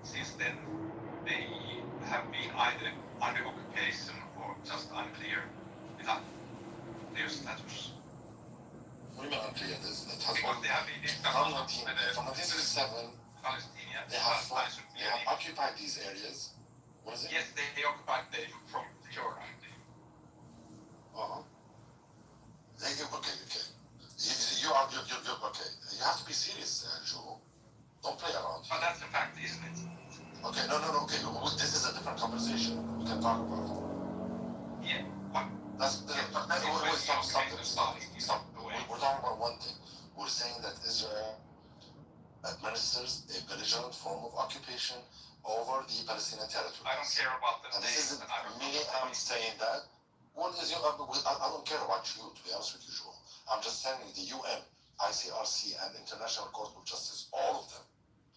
Since then, they have been either under occupation or just unclear without their status. What do you mean unclear? That has Because they have been discussing from 1967, Palestinians. they have occupied these areas. What is it? Yes, they occupied them from Jordan. Uh-huh. Okay. You are okay. You have to be serious, Joe. Don't play around. But that's a fact, isn't it? Okay, no. Okay, this is a different conversation. We can talk about it. Yeah. What? Stop. We're talking about one thing. We're saying that Israel administers a belligerent form of occupation over the Palestinian territory. I don't care about the and this names. isn't me. I'm saying that. What is your? I don't care about you, to be honest with you, Joel. I'm just telling you, the UN, ICRC, and International Court of Justice, all of them,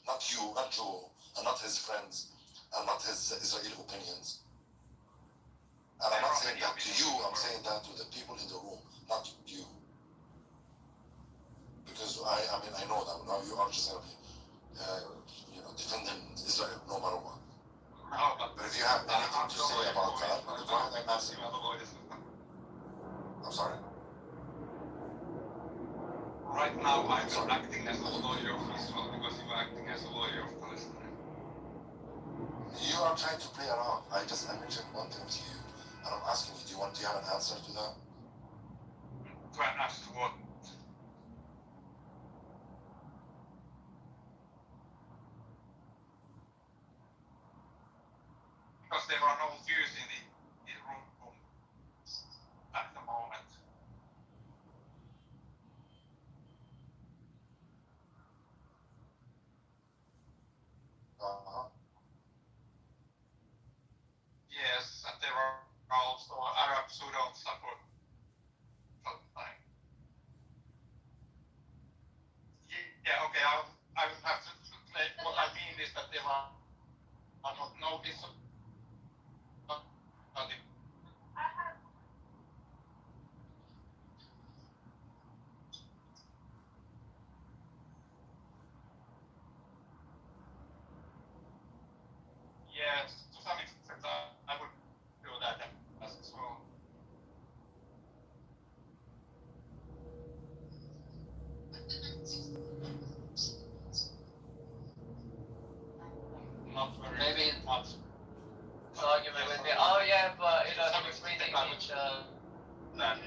not you, not Joel, and not his friends, and not his Israeli opinions. And I'm not saying that to you. I'm saying that to the people in the room, not you. Because I know that now you are just going to be, defending Israel no matter what. But if you have anything to say about that, go ahead and answer. I'm sorry. Right now, I'm acting as a lawyer of Israel because you are acting as a lawyer of Palestine. You are trying to play around. I mentioned one thing to you, and I'm asking you, do you have an answer to that? To an answer to what? Because there are no views in the room at the moment. Uh-huh. Yes, and there are also Arabs who don't support Palestine. Yeah, okay, I will have to explain. What I mean is that there are not notice of the yes, to some extent I would do that as well. Not very Maybe much. the argument would be, oh yeah, but he was reading each. That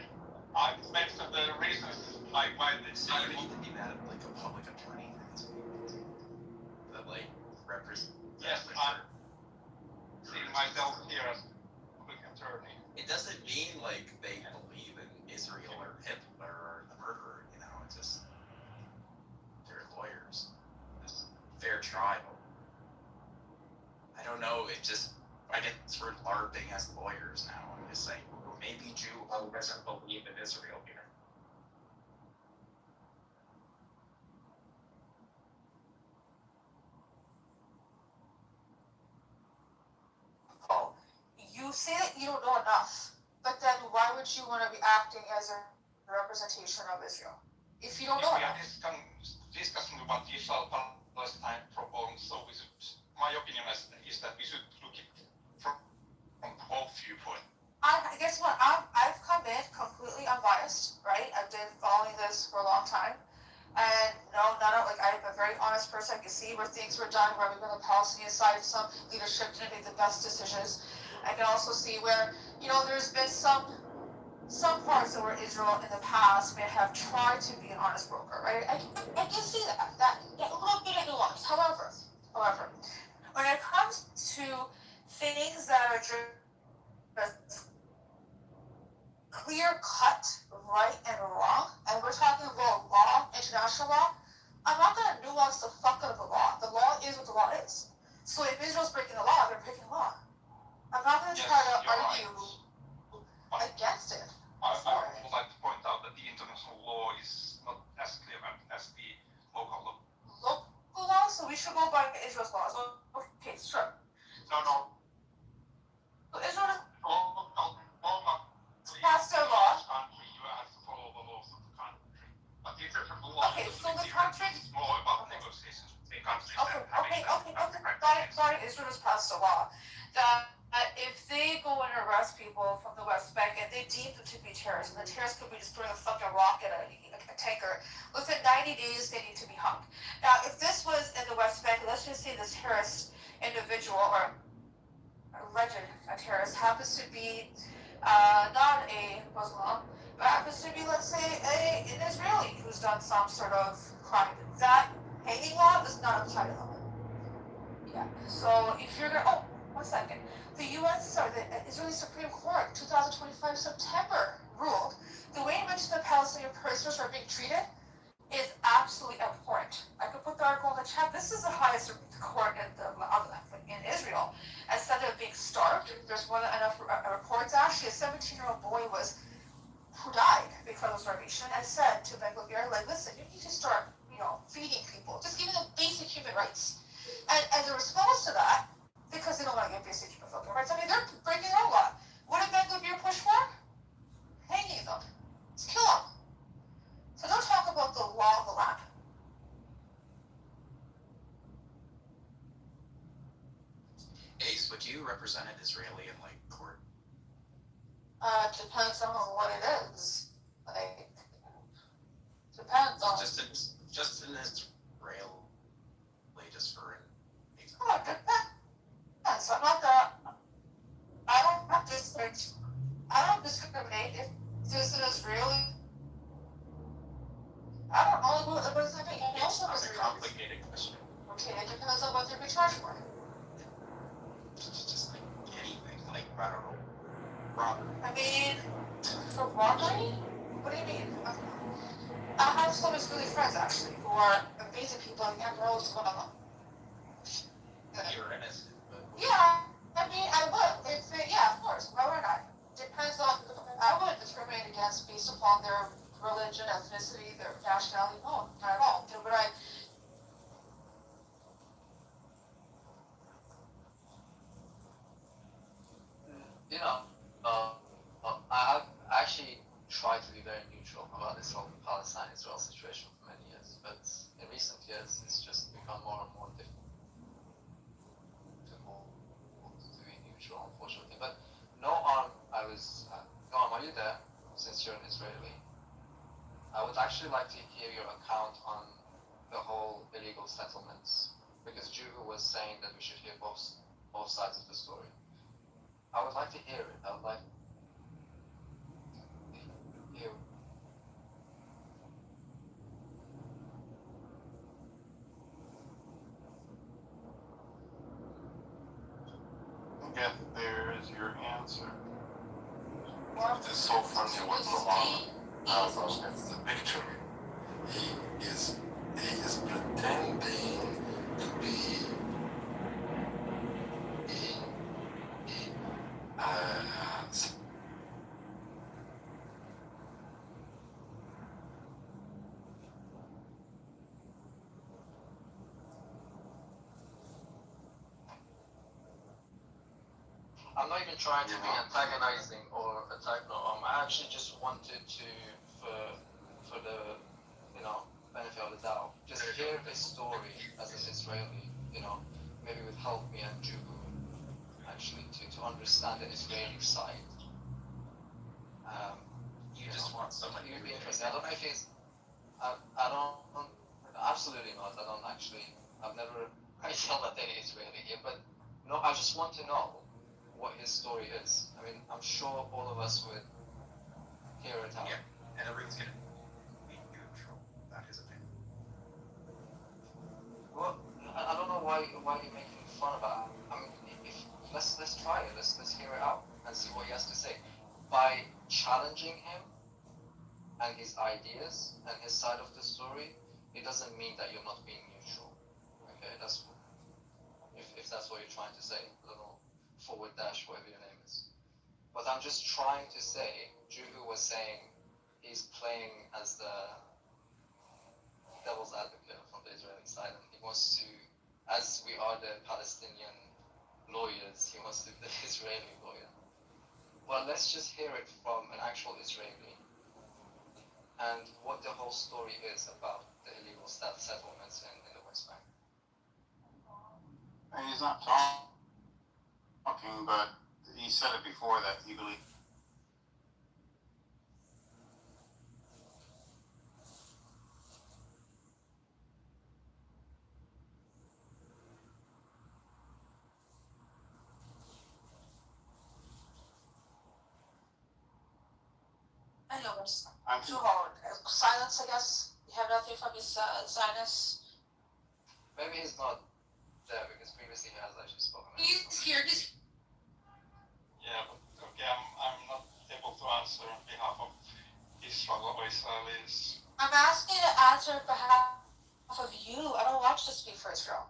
I mentioned the reasons like why they decided. need to be that like a public attorney that like represents. Yes, I'm seeing myself here as public attorney. It doesn't mean like they believe in Israel or Hitler or the murderer, it's just they're lawyers. It's fair trial. I don't know, I get sort of LARPing as lawyers now. I'm just saying, well, maybe Jew doesn't believe in Israel here. You say that you don't know enough, but then why would you want to be acting as a representation of Israel if you don't know If we are enough? discussing about Israel-Palestine proposal, so my opinion is that we should look at it from both viewpoints. I guess what I've come in completely unbiased, right? I've been following this for a long time, and no, I'm a very honest person. I can see where things were done, where we've been on the Palestinian side, some leadership didn't make the best decisions. I can also see where there's been some some parts of where Israel in the past may have tried to be an honest broker, right? I can see that a little bit of nuance. However, when it comes to things that are just clear cut, right and wrong, and we're talking about law, international law, I'm not going to nuance the fuck out of the law. The law is what the law is. So if Israel's breaking the law, they're breaking the law. I'm not going to try to argue against it. I would like to point out that the international law is not as clear as the local law. Local law, so we should go by Israel's laws. Okay, sure. No. So Israel All passed their law. country, you have to follow the laws of the country. But the international law Okay, so the country. is more about negotiations between countries. Sorry, Israel has passed a law that if they go and arrest people from the West Bank and they deem them to be terrorists, and the terrorists could be just throwing a fucking rock at a tanker, within 90 days they need to be hung. Now, if this was in the West Bank, let's just say this terrorist individual or alleged terrorist happens to be not a Muslim, but happens to be, let's say, an Israeli who's done some sort of crime, that hanging law does not apply to them. Yeah. So if you're gonna, 1 second. The Israeli Supreme Court, 2025 September, ruled the way in which the Palestinian prisoners are being treated is absolutely abhorrent. I could put the article in the chat. This is the highest court in Israel. Instead of being starved, there's more than enough reports. Actually, a 17-year-old boy who died because of starvation, and said to Ben Gvir, like, listen, you need to start, feeding people, just giving them basic human rights. And as a response to that, because they don't want to give basic human rights, I mean, they're breaking their own law. What did Ben Gvir push for? Hanging them. Let's kill them. So don't talk about the law of the land. Ace, would you represent an Israeli in court? Depends on what it is. Depends on. Just in Israel, just for an example. Oh, it depends. I'm not the. I don't discriminate if there's an Israeli. I don't know what does that mean. It's not a complicated question. Okay, it depends on what they're being charged for. Just anything, I don't know, robbery. I mean, for robbery? What do you mean? I have some Israeli friends actually who are amazing people and can't roll as well. You're innocent, but Yeah, I mean, I would. Yeah, of course. Why would I? Depends on. I wouldn't discriminate against based upon their religion, ethnicity, their nationality. No, not at all. But I have actually tried to be very neutral about this whole Palestine-Israel situation for many years, but in recent years it's just become more and more difficult to be neutral, unfortunately. But Noam, are you there? Since you're an Israeli, I would actually like to hear your account on the whole illegal settlements, because Juhu was saying that we should hear both sides of the story. I would like to hear it. I would like to hear. Okay, there is your answer. It's so funny what Noam has as the picture. He is pretending to be I'm not even trying to be antagonizing or attack Noam. I actually just wanted to, for the, benefit of the doubt, just hear this story as an Israeli, maybe it would help me and Juhu actually to understand the Israeli side. You just want someone You'd be interested. I don't know if he's, I don't, absolutely not. I don't actually, I've never yelled at any Israeli here, but no, I just want to know what his story is. I mean, I'm sure all of us would hear it out. Yeah, and everything's gonna be neutral. That is a thing. Well, I don't know why you're making fun about it. I mean, let's try it. Let's hear it out and see what he has to say. By challenging him and his ideas and his side of the story, it doesn't mean that you're not being neutral. Okay, that's if that's what you're trying to say. I don't know, forward dash, whatever your name is. But I'm just trying to say, Juhu was saying he's playing as the devil's advocate from the Israeli side, and he wants to, as we are the Palestinian lawyers, he wants to be the Israeli lawyer. Well, let's just hear it from an actual Israeli and what the whole story is about the illegal settlements in the West Bank. And he's not talking, but he said it before that he believes. Anyways, I'm too hard. Silence, I guess. You have nothing from his sinus. Maybe he's not there because previously he has actually spoken. He's here. Yeah, but okay, I'm not able to answer on behalf of Israel or Israelis. I'm asking you to answer on behalf of you. I don't want you to speak for Israel.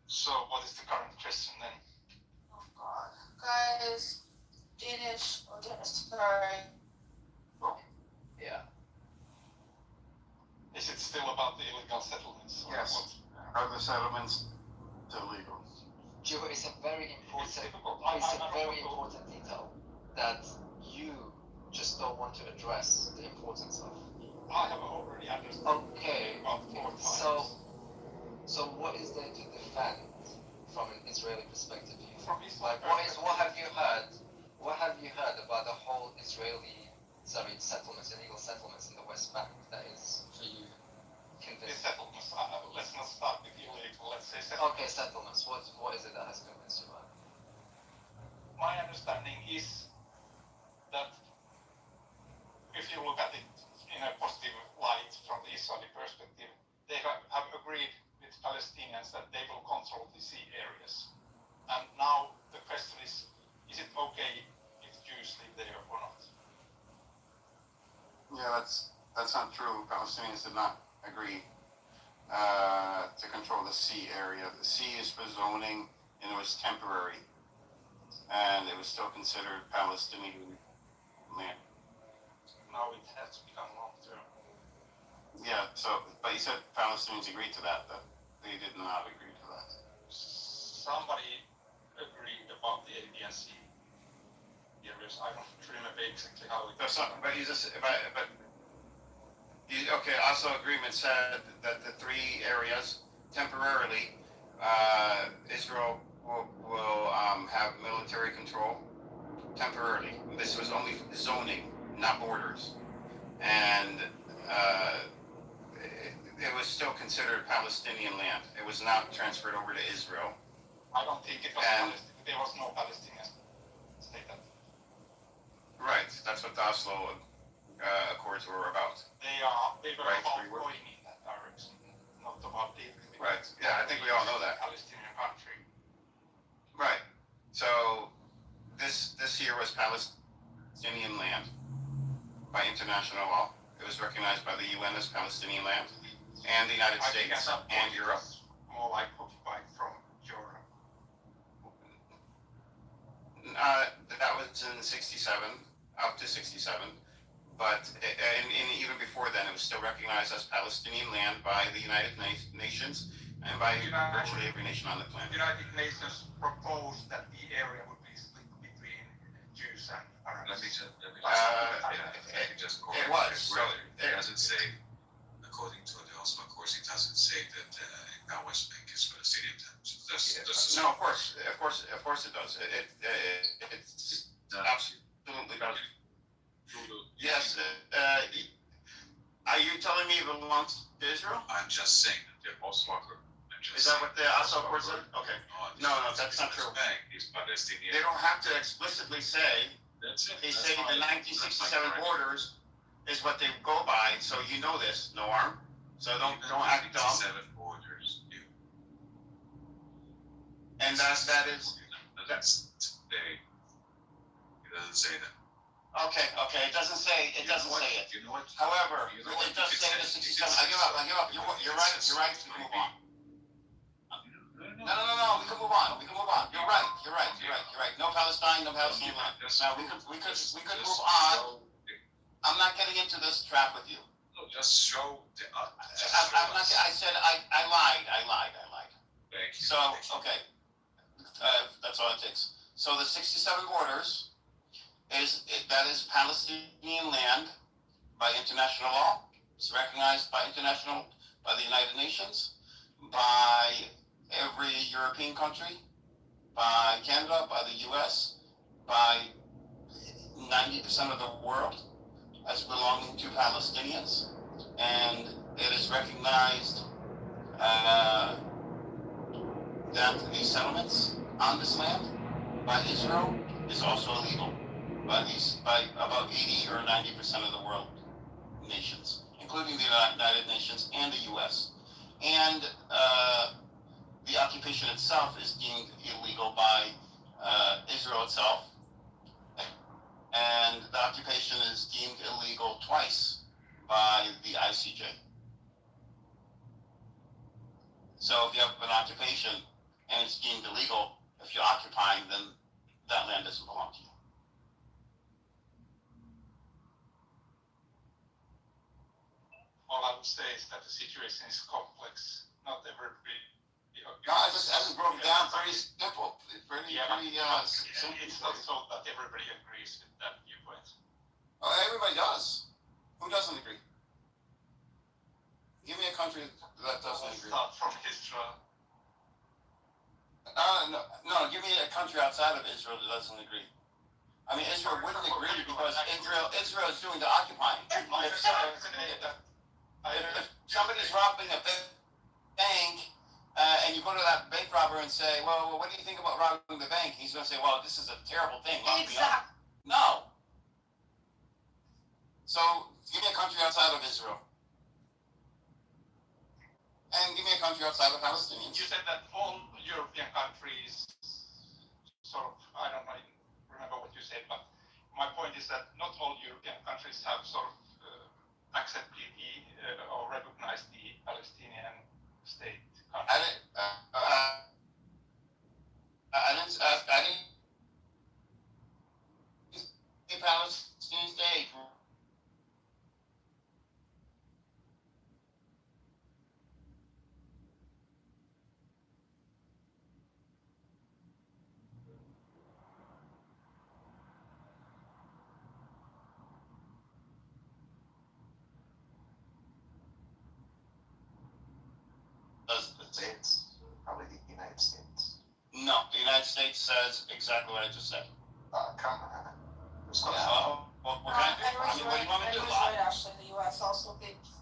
So what is the current question then? Oh God, guys, Danish, sorry. Yeah. Is it still about the illegal settlements? Or Yes. what? Are the settlements illegal? Joe, it's a very important, It's difficult. important detail that you just don't want to address the importance of. I have already understood. Okay. About 4 times. So what is there to defend from an Israeli perspective? From Israel, What have you heard? What have you heard about the whole settlements, illegal settlements in the West Bank that is for you the convinced? settlements. Let's not start with illegal. Let's say settlements. Okay, settlements. What is it that has convinced you about it? My understanding is that if you look at it in a positive light from the Israeli perspective, they have agreed with Palestinians that they will control the sea areas. And now the question is it okay if Jews live there or not? Yeah, that's not true. Palestinians did not agree to control the sea area. The sea is for zoning, and it was temporary, and it was still considered Palestinian land. Now it has become long term. Yeah. So, but you said Palestinians agreed to that. That they did not agree to that. Somebody agreed about the Arabian Sea areas. I don't remember exactly how it. But you just okay. Also, agreement said that the 3 areas temporarily, Israel will have military control temporarily. This was only zoning, not borders, and it was still considered Palestinian land. It was not transferred over to Israel. I don't think it was Palestinian. There was no Palestinian state. Right. That's what the Oslo Accords were about. They were Right, about we were- going in that direction, not about dealing with. Right. Yeah, I think we all know that. Palestinian country. Right. So this here was Palestinian land by international law. It was recognized by the UN as Palestinian land, and the United I think States at that point and Europe. it's more like occupied from Europe. That was in '67, up to '67. But and even before then, it was still recognized as Palestinian land by the United Nations and by virtually every nation on the planet. The United Nations proposed that the area would be split between Jews and Arabs. Let me just It was. So it doesn't say, according to the Oslo Accords, it doesn't say that now West Bank is Palestinian. No, of course it does. It's absolutely does. Yes. Are you telling me it belongs to Israel? I'm just saying that the Oslo Accord Is that what the Oslo Accord said? Okay. No, that's not true. It's Palestinian. They don't have to explicitly say. That's it. They That's say my- the 1967 borders is what they go by, so you know this, Norm. So don't act dumb. 67 borders. And that is. That's today. It doesn't say that. Okay, it doesn't say it. You know what? However, You know what? it does If say it the says- 67. I give up. You're right. You're right. We can move on. No. We can move on. You're right. No Palestine. No Palestinian land. Now we could move on. I'm not getting into this trap with you. No, just show the. I'm not. I said I lied. Thank you. So okay. That's all it takes. So the 67 borders that is Palestinian land by international law. It's recognized by the United Nations, by every European country, by Canada, by the U.S., by 90% of the world as belonging to Palestinians, and it is recognized that the settlements on this land by Israel is also illegal by about 80 or 90% of the world nations, including the United Nations and the U.S. And the occupation itself is deemed illegal by Israel itself, and the occupation is deemed illegal twice by the ICJ. So if you have an occupation and it's deemed illegal, if you're occupying, then that land doesn't belong to you. All I would say is that the situation is complex. Not everybody. No, I just broke it down pretty simple. It's pretty simple. It's not so that everybody agrees with that viewpoint. Oh, everybody does. Who doesn't agree? Give me a country that doesn't agree. Start from Israel. No, give me a country outside of Israel that doesn't agree. I mean, Israel wouldn't agree because Israel is doing the occupying. If somebody's robbing a bank, and you go to that bank robber and say, well, what do you think about robbing the bank? He's going to say, well, this is a terrible thing. Exactly. No. So, give me a country outside of Israel. And give me a country outside of Palestinians. You said that all European countries sort of, I don't remember what you said, but my point is that not all European countries have sort of accepted or recognized the Palestinian state. I didn't say Palestinian state. States, probably the United States. No, the United States says exactly what I just said. Come on. What can I do? I mean, what do you want me to do? Right, actually, the U.S. also thinks.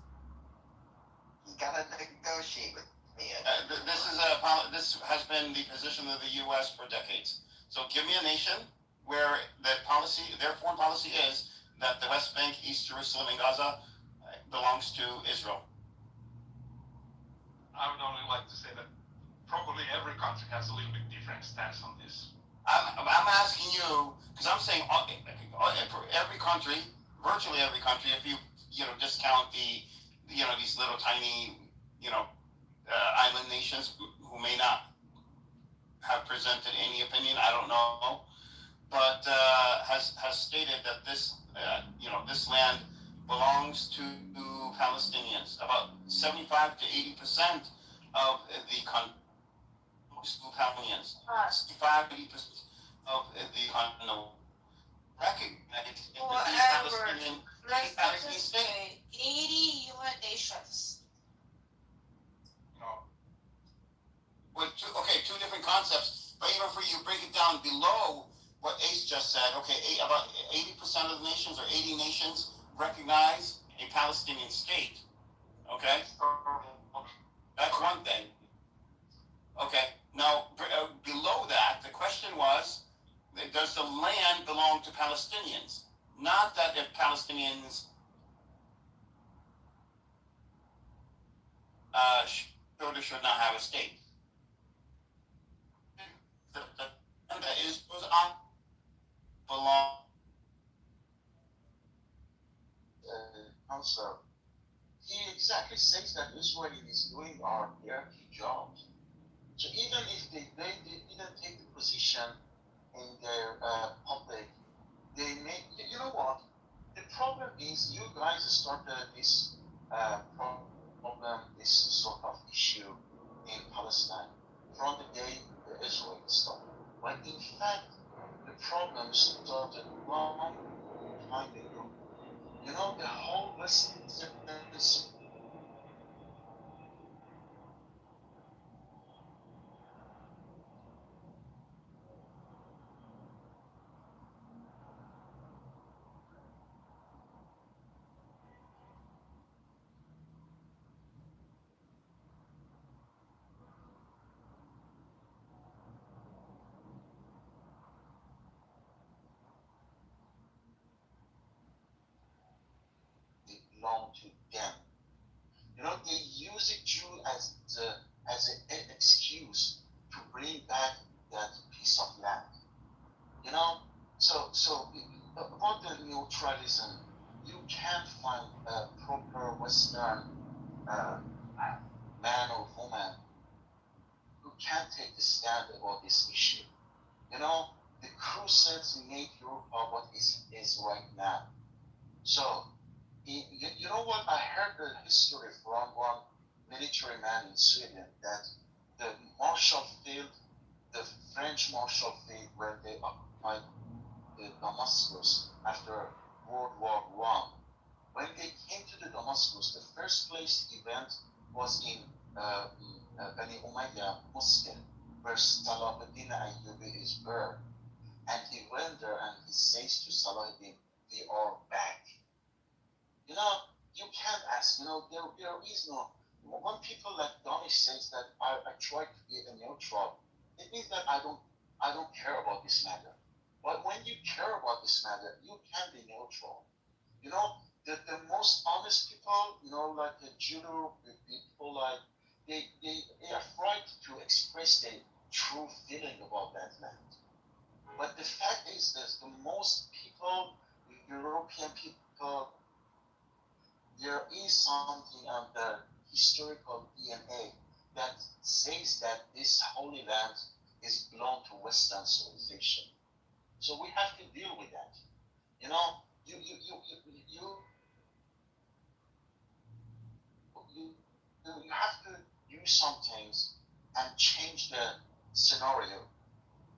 You gotta negotiate with me. This has been the position of the U.S. for decades. So give me a nation where their foreign policy is that the West Bank, East Jerusalem, and Gaza belongs to Israel. I would only like to say that probably every country has a little bit different stance on this. I'm asking you because I'm saying every country, virtually every country, if you discount these little tiny island nations who may not have presented any opinion, I don't know, but has stated that this land belongs to Palestinians. About 75 to 80% of the country belongs to Palestinians. 65 to 80% of the country recognize Palestinian state. 80 UN nations. With two different concepts, but even for you break it down below what Ace just said, about 80% of the nations or 80 nations recognize a Palestinian state. Okay? That's one thing. Palestinians should or should not have a state. And that is was on belong. Counselor, he exactly says that Israel is doing our dirty jobs. So even if they didn't take the position in their public, they make, you know what? The problem is you guys started this problem, this sort of issue in Palestine from the day Israel started. But in fact, the problem started long time ago. You know, the whole Western belong to them. You know, they use it Jew as an excuse to bring back that piece of land. You know, so about the neutralism, you can't find a proper Western man or woman who can take the stand about this issue. You know, the Crusades made Europe what is right now. So, you know what? I heard the history from one military man in Sweden that the Marshall Field, the French Marshall Field, when they occupied Damascus after World War I, when they came to the Damascus, the first place he went was in Bani Umayyah Mosque, where Salahuddin Ayyubi is buried. And he went there and he says to Salahuddin, "We are back." You know, you can't ask, you know, there is no, when people like Danish says that I try to be a neutral, it means that I don't care about this matter. But when you care about this matter, you can be neutral. You know, the most honest people, you know, like the Judo people, like, they are afraid to express their true feeling about that land. But the fact is that the most people, European people, there is something on the historical DNA that says that this holy land is belong to Western civilization. So we have to deal with that. You know, you have to do some things and change the scenario.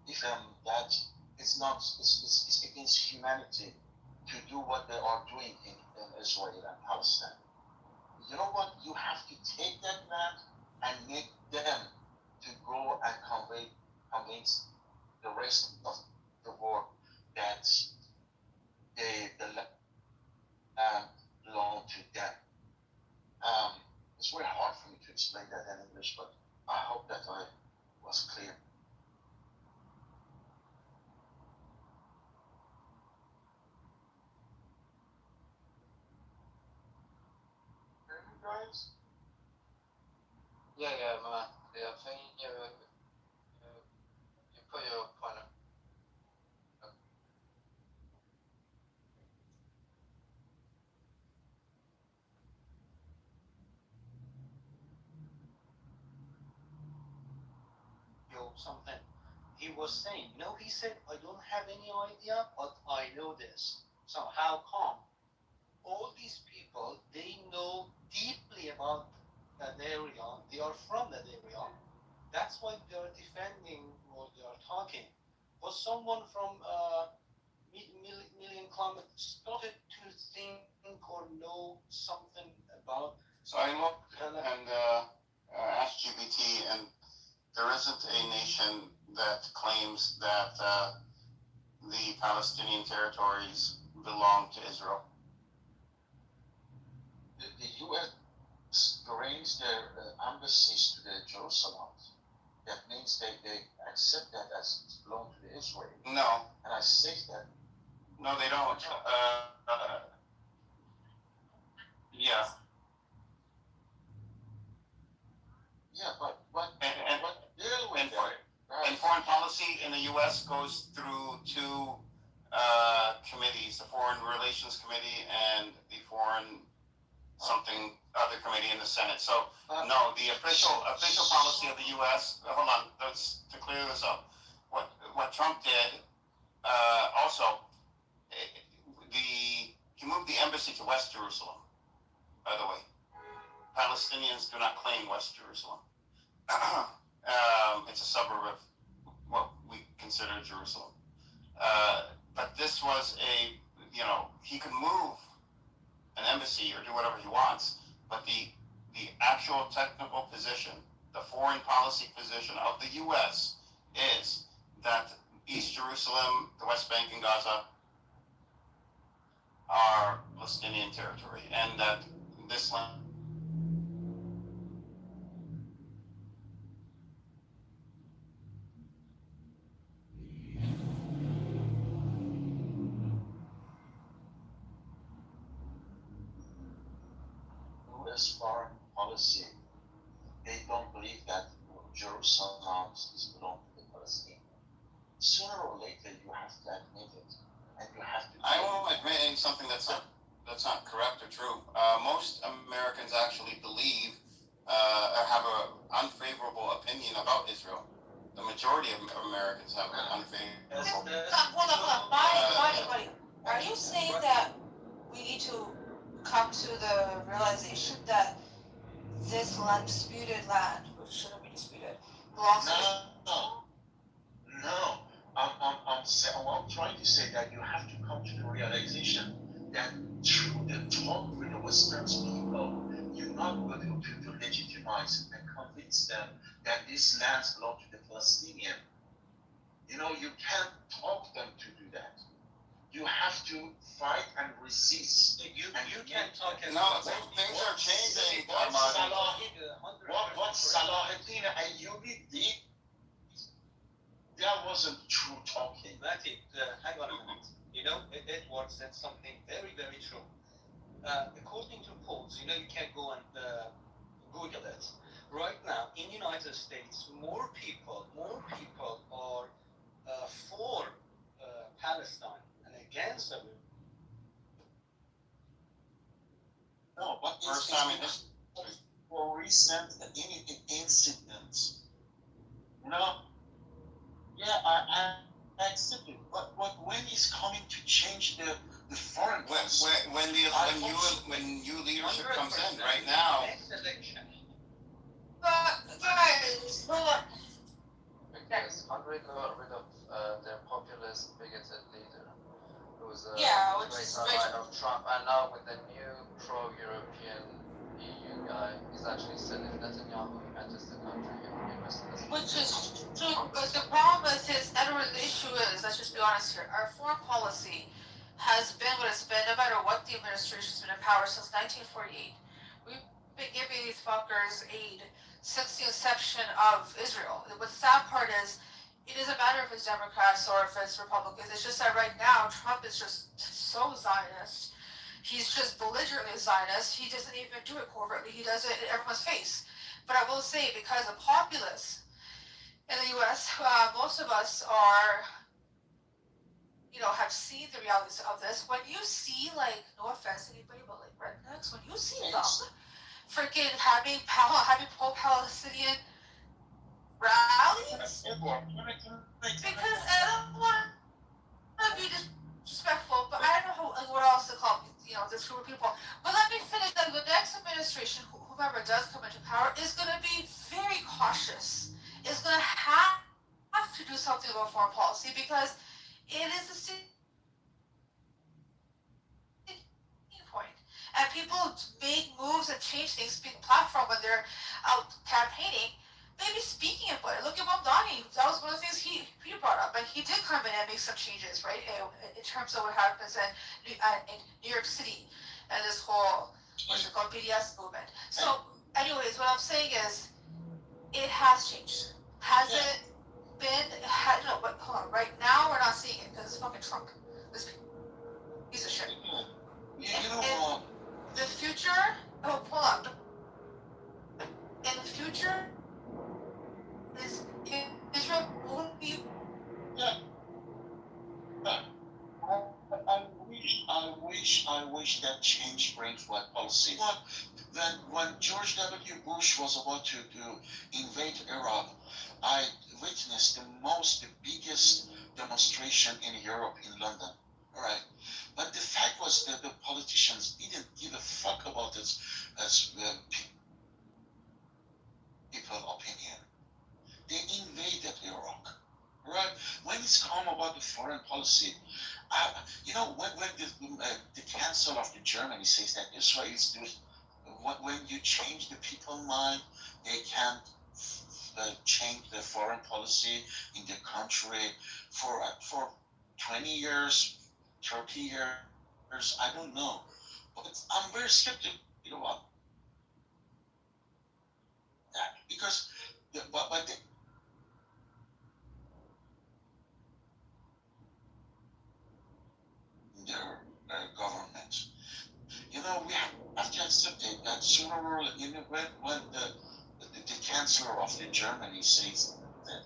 If that it's not it's against humanity to do what they are doing in Israel and Palestine. You know what? You have to take that land and make them to go and convince the rest of the world that the land belong to them. It's very hard for me to explain that in English, but I hope that I was clear. Guys? Yeah, man. Yeah, I think you put your point up. Something he was saying, you know, he said, "I don't have any idea, but I know this." So how come all these people, they know deeply about that area, they are from that area, that's why they are defending what they are talking. But someone from million kilometers started to think or know something about. So I looked and asked GPT, and there isn't a nation that claims that the Palestinian territories belong to Israel. The U.S. arranged their embassies to the Jerusalem. That means they accept that as belong to the Israel. No. And I say that. No, they don't. something other committee in the Senate. So no, the official policy of the U.S. Hold on, let's to clear this up. What Trump did also, he moved the embassy to West Jerusalem. By the way, Palestinians do not claim West Jerusalem. It's a suburb of what we consider Jerusalem. But this was he could move an embassy or do whatever he wants, but the actual technical position, the foreign policy position of the U.S. is that East Jerusalem, the West Bank, and Gaza are Palestinian territory, and that this land. U.S. foreign policy, they don't believe that Jerusalem now is belong to the Palestinians. Sooner or later, you have to admit it, and you have to. I won't admit something that's not correct or true. Most Americans actually believe or have an unfavorable opinion about Israel. The majority of Americans have an unfavorable. Hold on. Buddy. Are you saying that we need to come to the realization that this disputed land, which shouldn't be disputed, belongs to No. I'm trying to say that you have to come to the realization that through the talk with the Western people, you're not able to legitimize and convince them that these lands belong to the Palestinian. You can't talk them to do that. You have to fight and resist. You can't talk. No, things are changing. What Salahuddin Ayyubi did, that wasn't true talking. Hang on a minute. Edward said something very, very true. According to polls, you can't go and Google it. Right now, in the United States, more people are for Palestine and against them. No, but First time in history. For recent incidents. I accept it. But when it's coming to change the foreign policy, when new leadership comes in right now. But guys, hold on. Because Hungary got rid of their populist, bigoted leader, who was a which is ally of Trump, and now with the new pro-European EU guy, he's actually said if Netanyahu enters the country, he will be merciless. Which is true, but the problem is the issue is, let's just be honest here, our foreign policy has been what it's been, no matter what the administration's been in power since 1948. We've been giving these fuckers aid since the inception of Israel. The sad part is, it doesn't matter if it's Democrats or if it's Republicans. It's just that right now, Trump is just so Zionist. He's just belligerently Zionist. He doesn't even do it covertly. He does it in everyone's face. But I will say, because of populace in the U.S., most of us are, have seen the realities of this. When you see, no offense to anybody, but rednecks, when you see them freaking having pro-Palestinian rallies, because I don't want to be disrespectful, but I don't know what else to call this group of people. But let me finish that. The next administration, whoever does come into power, is going to be very cautious. Is going to have to do something about foreign policy, because it is a sticking point. And people make moves and change things, big platform when they're out campaigning. Maybe speaking about it. Look at Mamdani. That was one of the things he brought up, and he did come in and make some changes, right? In terms of what happens in New York City and this whole BDS movement. So, anyways, what I'm saying is, it has changed. Has it been? No, but hold on. Right now, we're not seeing it because it's fucking Trump. This piece of shit. In the future, hold on. In the future, Israel will be. I wish that change strange white policy. But when George W. Bush was about to invade Iraq, I witnessed the biggest demonstration in Europe, in London. All right, but the fact was that the politicians didn't give a fuck about this as people opinion. They invaded Iraq. Right? When it's come about the foreign policy, when the Council of the Germany says that Israelis do, when you change the people's mind, they can't change the foreign policy in the country for 20 years, 30 years, I don't know. But I'm very skeptical about that because but their government. We have to accept it that sooner or later, when the chancellor of the Germany says that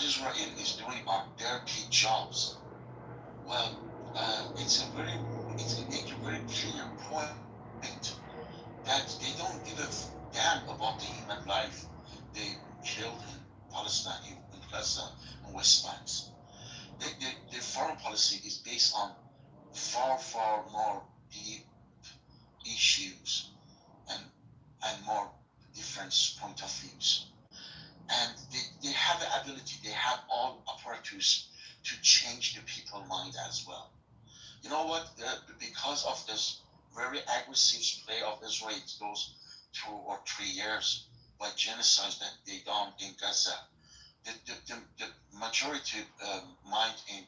Israel is doing our dirty jobs, well, it's a make a very clear point that they don't give a damn about the human life they killed in Palestine, in Gaza, and West Bank. The foreign policy is based on far, far more deep issues and more different point of views. And they have the ability, they have all apparatus to change the people's mind as well. You know what? Because of this very aggressive play of Israel, those 2 or 3 years by genocide that they done in Gaza, the majority mind in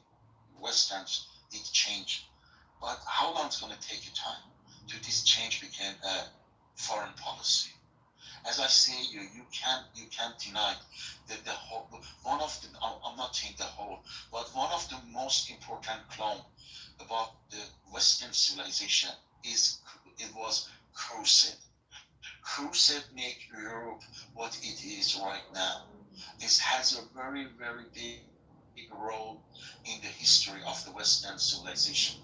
Westerns did change. But how long is going to take you time to this change become a foreign policy? As I say, you can't deny that the whole one of the I'm not saying the whole, but one of the most important clone about the Western civilization was crusade. Crusade make Europe what it is right now. It has a very, very big role in the history of the Western civilization.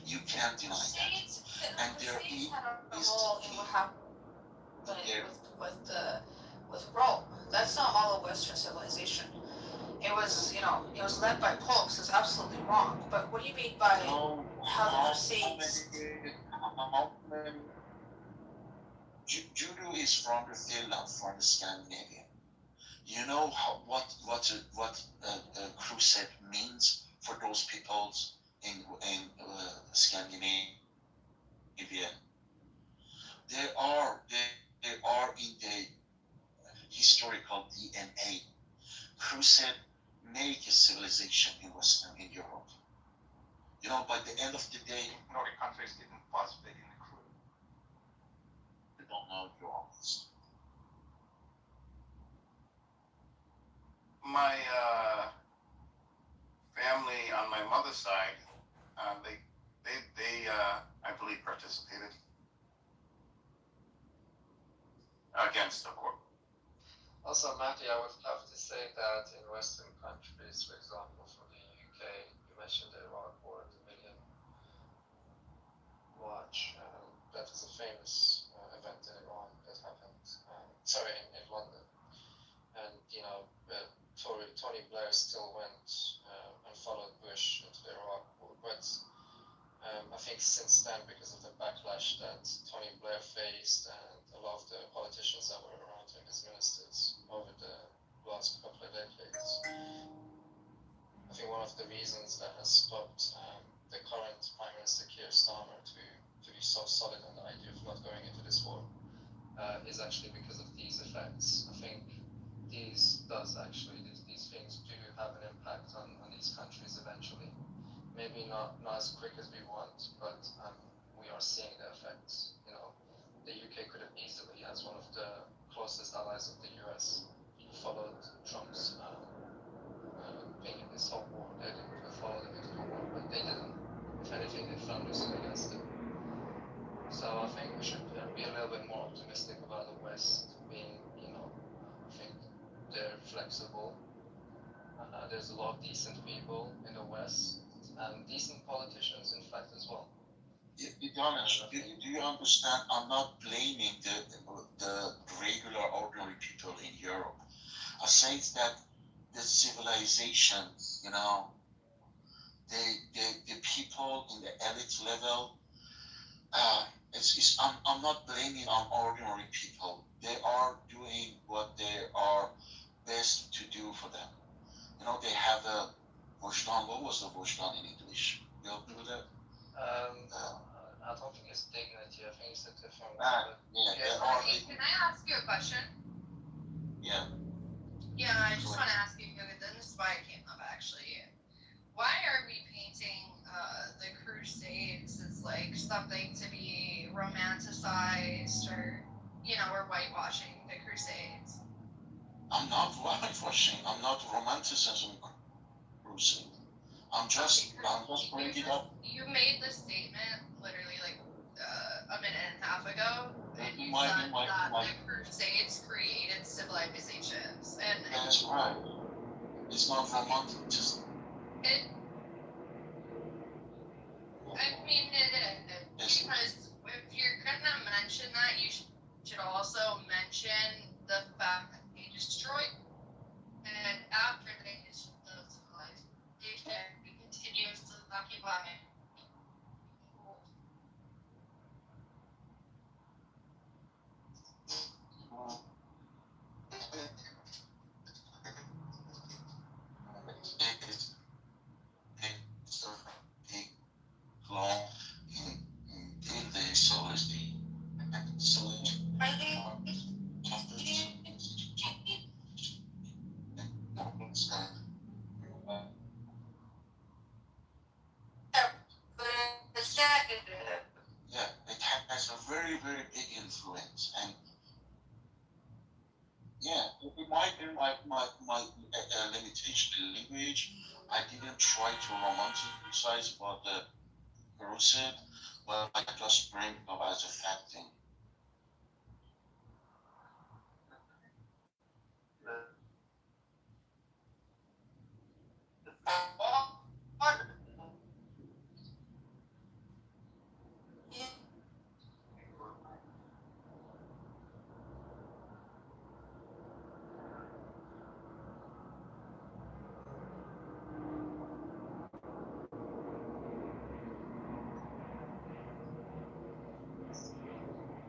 You can't deny that. And there is a role in what happened with Rome. That's not all of Western civilization. It was led by popes. It's absolutely wrong. But what do you mean by how the Crusades? Judo is from the Finland, from the Scandinavia. You know what a crusade means for those peoples in Scandinavia. They are in the historical DNA. Crusade make a civilization in Europe. By the end of the day, Nordic countries didn't participate in the crew. they don't know you're honest. My family on my mother's side, they I believe participated against the court. Also, Matty, I would have to say that in Western countries, for example, from the UK, you mentioned the Iraq War, the Million March. That was a famous event in Iran that happened. In London. And Tony Blair still went and followed Bush into the Iraq War, but I think since then, because of the backlash that Tony Blair faced and a lot of the politicians that were around him, his ministers, over the last couple of decades, I think one of the reasons that has stopped the current Prime Minister Keir Starmer to be so solid on the idea of not going into this war is actually because of these effects. I think these things do have an impact on these countries eventually. Maybe not as quick as we want, but we are seeing the effects. The UK could have easily, as one of the closest allies of the US, followed Trump's being in this whole war. They didn't follow him into the war, but they didn't. If anything, they found us against it. So I think we should be a little bit more optimistic about the West being, I think they're flexible. There's a lot of decent people in the West and decent politicians, in fact, as well. Do you understand? I'm not blaming the regular ordinary people in Europe. I say that the civilization, you know, the people in the elite level, I'm not blaming on ordinary people. They are doing what they are best to do for them. You know, they have a Voshtan. What was the Voshtan in English? You all do that? I don't think it's dignity. I think it's a different. Can I ask you a question? Yeah. Yeah, I just want to ask you, and this is why I came up actually. Why are we painting the Crusades as like something to be romanticized, or we're whitewashing the Crusades? I'm not whitewashing. I'm not romanticizing Crusade. I'm just bringing it up. You made this statement literally like a minute and a half ago, and you Might said be that the Crusades created civilizations, and that's right. It's not romanticism. I mean, it is, because if you're gonna mention that, you should also mention the fact that they destroyed, and after they destroyed the civilization, it continues to occupy. Long in the source, so yeah, it has a very, very big influence, and yeah, it might be my limitation in language. I didn't try to romanticize about the Crusade, but I just bring it up as a fact thing.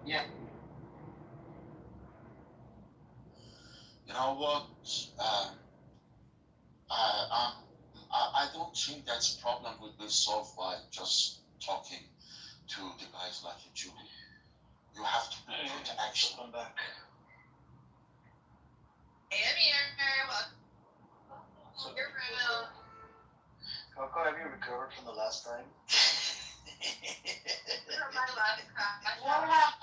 Yeah. You know what? I don't think that's problem will be solved by just talking to the guys like you. You have to put action. Come back. Hey, I'm here. Welcome. You're real. Coco, have you recovered from the last time? From my last crash. What happened?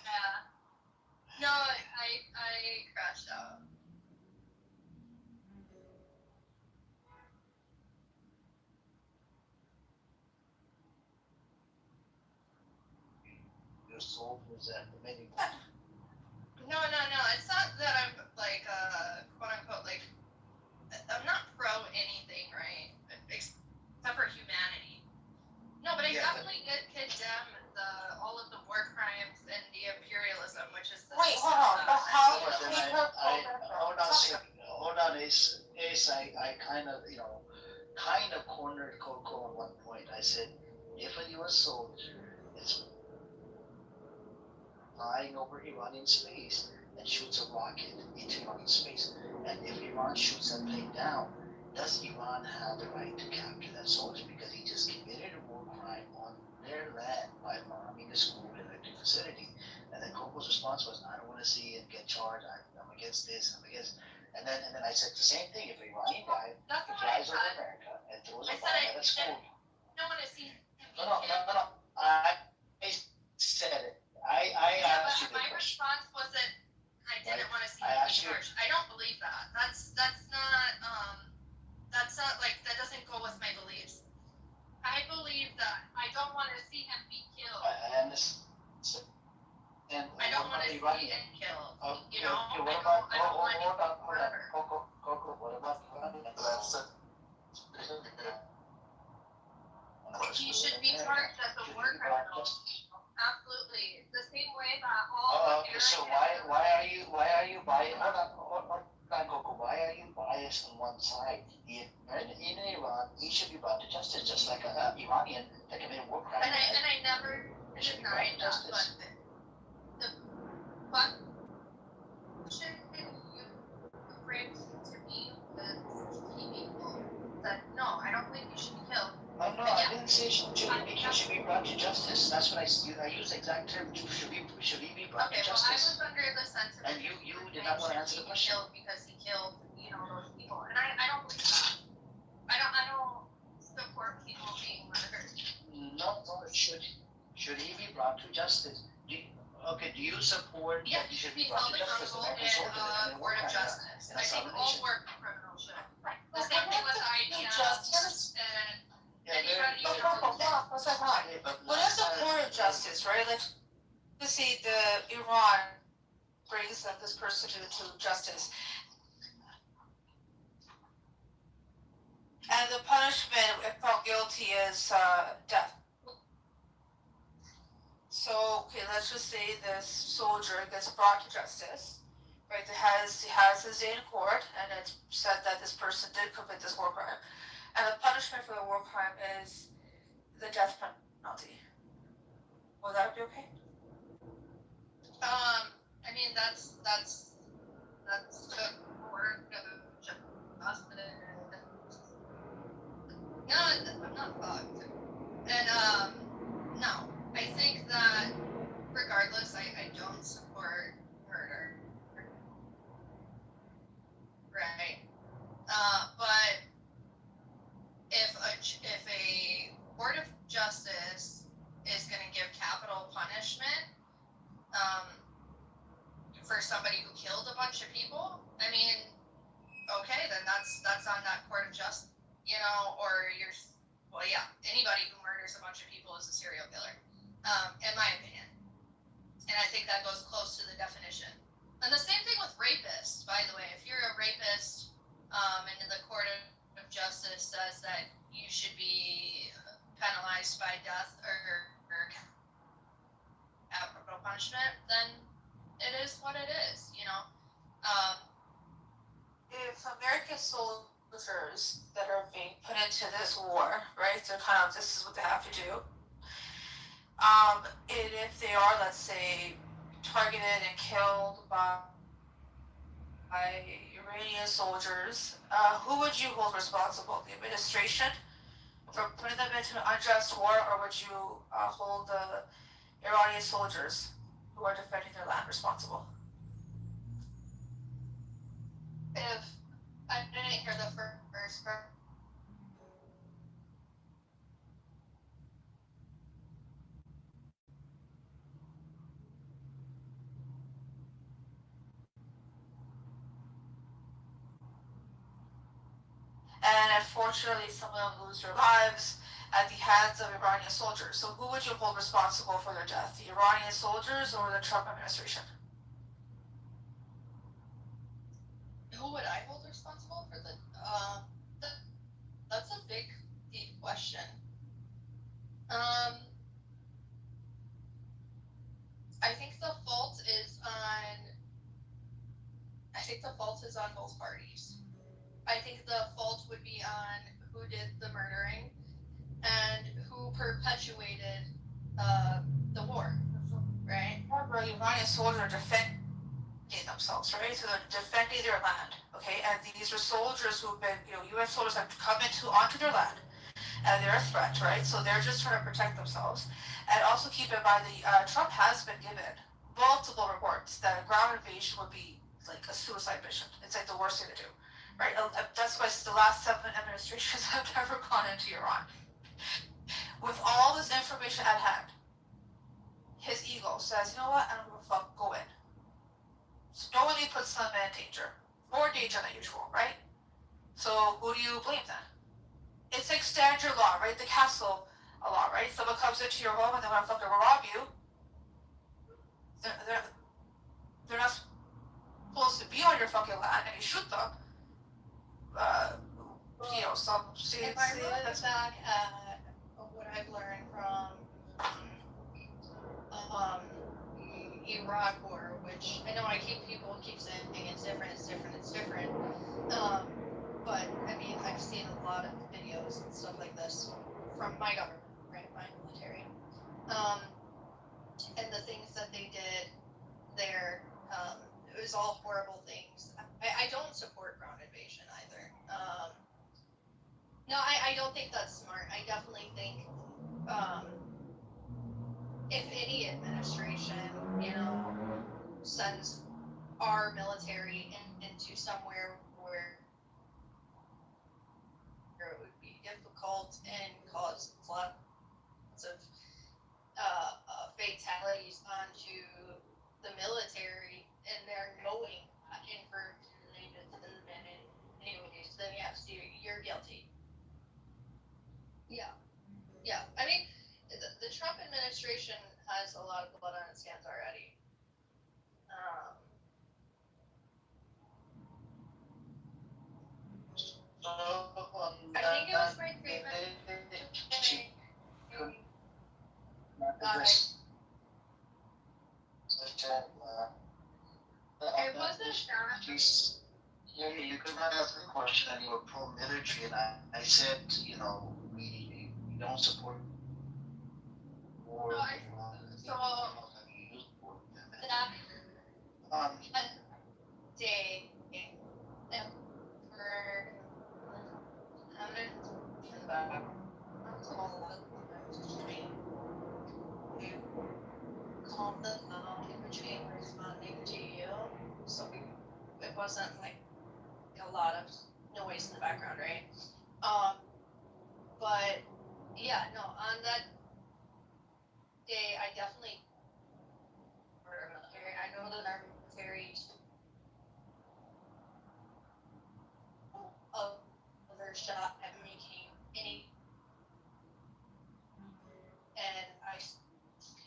Yeah. No, I crashed out. Your soul was at the meeting. No. It's not that I'm like quote unquote like I'm not pro anything, right? Except for humanity. No, but I definitely did condemn all of the war crimes and the imperialism, which is the Wait, hold on. But how hold on, Ace, I kind of cornered Coco at one point. I said, if a U.S. soldier is flying over Iranian space and shoots a rocket into Iranian space, and if Iran shoots that plane down, does Iran have the right to capture that soldier because he just committed a war crime on their land by bombing a school and electric facility? And then Coco's response was, I don't want to see him get charged. I'm against this. I'm against. And then I said the same thing. If an Iranian guy flies over America and throws a bomb at a school, I don't want to see him no. I said it. I asked you the my question. response wasn't I didn't want to see I him asked you- charged. I don't believe that. That's not like that doesn't go with my beliefs. I believe that I don't want to see him be killed. And I don't want to see him killed. Okay, You know, what I about don't want hold on, murder. Coco, what about He should be charged side. In Iran, he should be brought to justice, just like an Iranian that committed war crime. And I never denied that, but the question you framed to me was people that no, I don't believe you should be killed. Oh no, I didn't say he should be brought to justice. That's what I used the exact term. Should he be brought to justice? I was under the sentiment. And you did not want to answer the question. Because he killed, those people, and I don't believe that. I don't support people being murdered. No, should he be brought to justice? Do you support that he should be brought to justice? In court of justice. I think all war criminals should. The same thing with IDF and anybody. What is the court of justice, right? Like, let's see, the Iran brings this person to justice. And the punishment, if found guilty, is death. So, okay, let's just say this soldier gets brought to justice, right? He has his day in court, and it's said that this person did commit this war crime. And the punishment for the war crime is the death penalty. Will that be okay? I mean, that's the court of justice. No, I'm not fucked. And, no. I think that, regardless, I don't support murder. Right? But if a court of justice is going to give capital punishment, for somebody who killed a bunch of people, I mean, okay, then that's on that court of justice. Anybody who murders a bunch of people is a serial killer, in my opinion. And I think that goes close to the definition. And the same thing with rapists, by the way. If you're a rapist, and the court of justice says that you should be penalized by death or capital punishment, then it is what it is, If American soldiers that are being put into this war, right? They're this is what they have to do. And if they are, let's say, targeted and killed by Iranian soldiers, who would you hold responsible? The administration for putting them into an unjust war, or would you hold the Iranian soldiers who are defending their land responsible? If I didn't hear the first part. And unfortunately, some of them lose their lives at the hands of Iranian soldiers. So who would you hold responsible for their death? The Iranian soldiers or the Trump administration? Who would I hold responsible for that's a big, deep question. I think the fault is on both parties. I think the fault would be on who did the murdering and who perpetuated the war, right? Remember, Iranian soldiers are defending themselves, right? So they're defending their land, okay? And these are soldiers who've been, U.S. soldiers have come onto their land, and they're a threat, right? So they're just trying to protect themselves. And also keep in mind, Trump has been given multiple reports that a ground invasion would be like a suicide mission. It's like the worst thing to do, right? That's why the last 7 administrations have never gone into Iran. With all this information at hand, his ego says, you know what, I don't give a fuck, go in. So knowingly puts them in danger. More danger than usual, right? So who do you blame then? It's like standard law, right? The castle law, right? Someone comes into your home and they want to fucking rob you. They're not supposed to be on your fucking land, and you shoot them. If I look back at what I've learned from Iraq War, which I know people keep saying it's different. but I mean, I've seen a lot of videos and stuff like this from my government, right, my military, and the things that they did there. It was all horrible things. I don't support ground invasion either. No, I don't think that's smart. I definitely think if any administration, sends our military into somewhere where it would be difficult and cause lots of fatalities onto the military, and they're knowing information anyways, then yes, you're guilty. Yeah. Yeah. I mean, the Trump administration has a lot of blood on its hands already. I think it was my treatment. It wasn't that. You could not ask me a question and you were pro-military, and I said, we don't support war. No, that day, calm them down in between responding to you, so it wasn't like a lot of noise in the background, right? But yeah, no, on that day, I definitely I know that our military other shot at making any, and I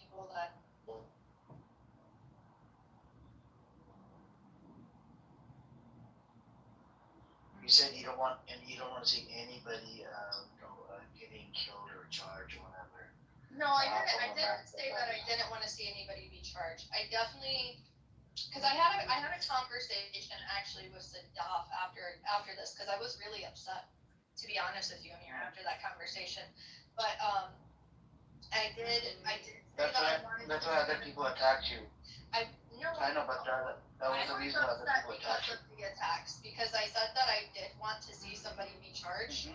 people that You said you don't want to see anybody, getting killed or charged or whatever. No, I didn't say that I didn't want to see anybody be charged. I definitely, because I had a conversation actually with Sadaf after this, because I was really upset, to be honest with you, Amir, after that conversation. But I did say That's why other people attacked you. I know, but that was the reason other people attacked you. Of the attacks, because I said that I did want to see somebody be charged.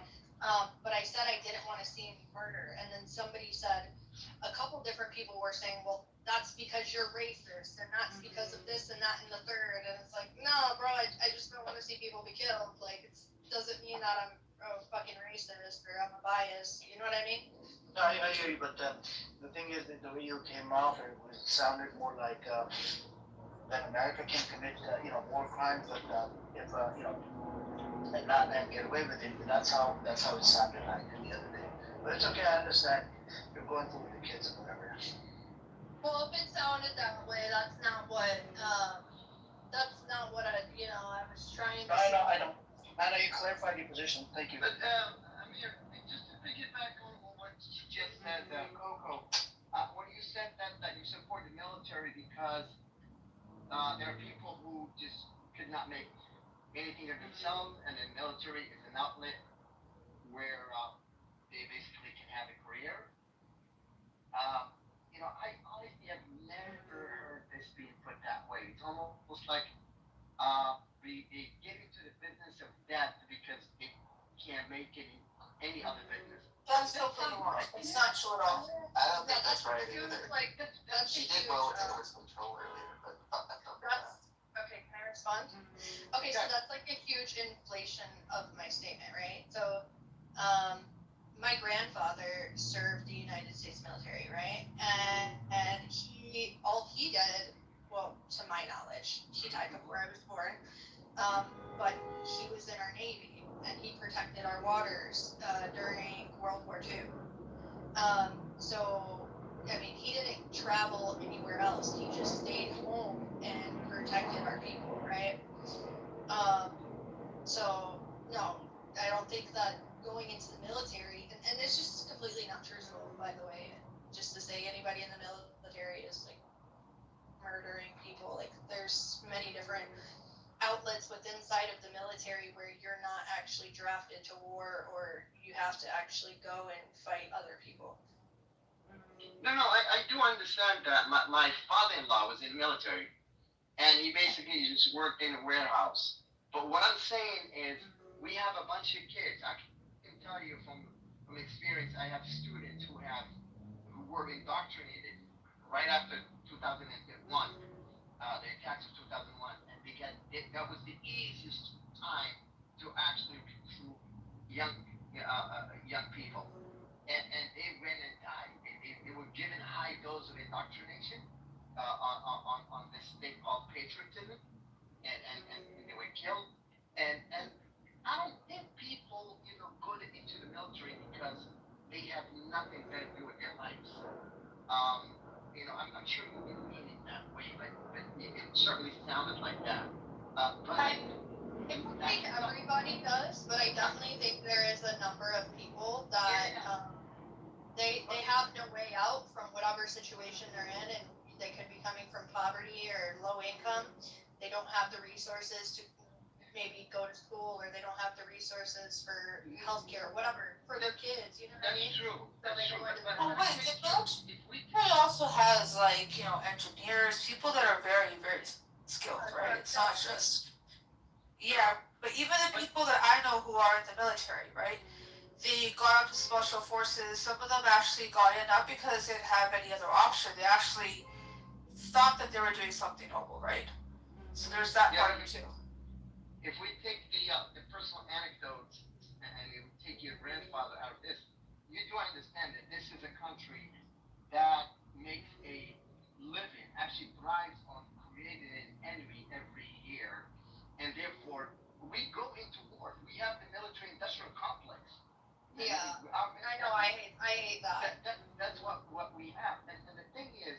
But I said I didn't want to see any murder, and then somebody said, a couple different people were saying, well, that's because you're racist, and that's because of this and that and the third, and it's like, no, bro, I just don't want to see people be killed. Like, it doesn't mean that I'm a fucking racist or I'm a bias. You know what I mean? No, I hear you, but the thing is that the way you came off, it sounded more like that America can commit, war crimes, but if and get away with it. That's how it sounded like the other day. But it's okay, I understand. You're going through with the kids and whatever. Well, if it sounded that way, that's not what I was trying to say. I know. I know you clarified your position. Thank you. But Amir, just to piggyback on what you just said, Coco, when you said that you support the military because there are people who just could not make anything of themselves, and the military is an outlet where they basically can have a career. I honestly have never heard this being put that way. It's almost like they get into the business of death because it can't make any other business. That's totally wrong. It's not true at all. I don't think that's right either. She did well with Taylor's control earlier, but okay, can I respond? Okay, so that's like a huge inflation of my statement, right? So, my grandfather served the United States military, right? And all he did, well, to my knowledge, he died before I was born, but he was in our Navy, and he protected our waters during World War II. So, I mean, he didn't travel anywhere else. He just stayed home and protected our people, right? So, no, I don't think that going into the military, and it's just completely not truthful, by the way, just to say anybody in the military is, like, murdering people. Like, there's many different outlets within inside of the military where you're not actually actually drafted to war, or you have to actually go and fight other people. No, I do understand that. My father-in-law was in the military, and he basically just worked in a warehouse. But what I'm saying is, we have a bunch of kids. I can tell you from experience, I have students who were indoctrinated right after 2001, the attacks of 2001, and that was the easiest time to actually recruit young people, and they went and died. They were given a high dose of indoctrination on this thing called patriotism, and they were killed. And I don't think people, go into the military because they have nothing better to do with their lives. I'm sure you didn't mean it that way, but it certainly sounded like that. I don't think everybody does, but I definitely think there is a number of people that they have no way out from whatever situation they're in, and they could be coming from poverty or low income. They don't have the resources to maybe go to school, or they don't have the resources for healthcare or whatever for their kids. You know what I mean? True. So they go into Oh wait, the military also has engineers, people that are very, very skilled, right? It's not just but even the people that I know who are in the military, right? They got up to special forces. Some of them actually got in not because they didn't have any other option. They actually thought that they were doing something noble, right? So there's that part of it too. If we take the personal anecdotes and you take your grandfather out of this, you do understand that this is a country that makes a living, actually thrives on creating an enemy every year, and therefore we go into war. We have the military-industrial complex. Yeah, I know. I hate that. That's what we have. And the thing is,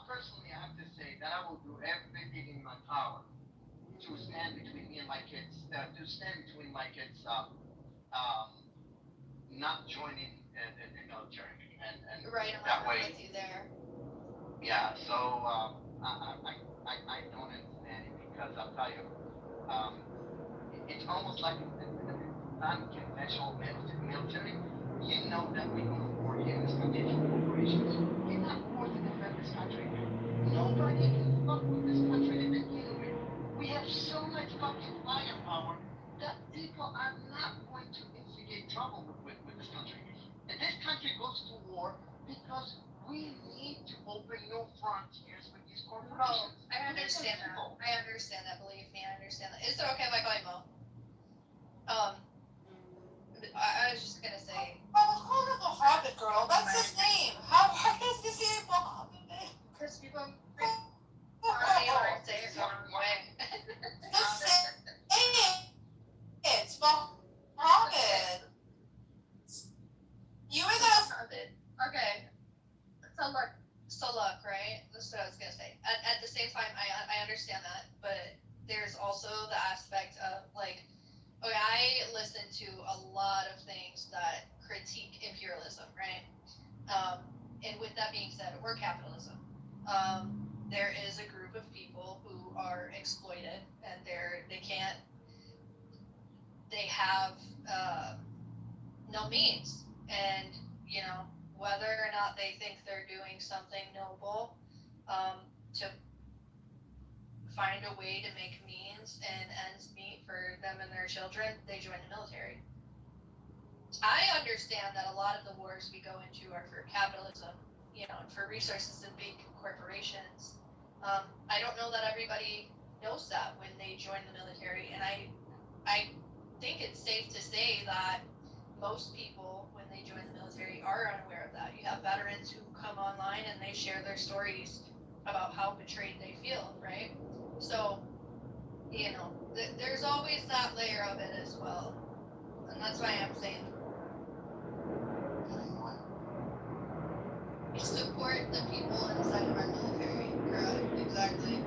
personally, I have to say that I will do everything in my power to stand between me and my kids, not joining the military, and right, that way. With you there. Yeah, so I don't understand it, because I'll tell you, it's almost like non-conventional military. You know that we go to war here in this country for corporations. We're not forced to defend this country. Nobody can fuck with this country to begin with. We have so much fucking firepower that people are not going to instigate trouble with this country. And this country goes to war because we need to open new frontiers with these corporations. I understand that. I understand that. Believe me, I understand that. Is it okay if I call you Mo? I was just gonna say. Oh, call him the Hobbit girl. That's his name. How hard is this name, Hobbit? Because people say it the wrong way. Just say it. It's Hobbit. You were the Okay. So look, right? That's what I was gonna say. At the same time, I understand that, but there's also the aspect of I listen to a lot of things that critique imperialism, right? And with that being said, or capitalism, there is a group of people who are exploited, and they have no means, and whether or not they think they're doing something noble, to find a way to make means and ends meet for them and their children, they join the military. I understand that a lot of the wars we go into are for capitalism, and for resources and big corporations. I don't know that everybody knows that when they join the military, and I think it's safe to say that most people, when they join the military, are unaware of that. You have veterans who come online and they share their stories about how betrayed they feel, right? So, there's always that layer of it as well. And that's why I'm saying support the people inside of our military. Correct, exactly.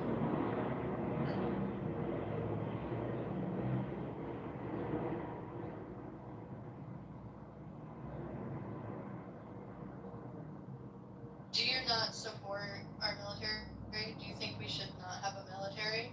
Do you not support our military? Do you think we should not have a military?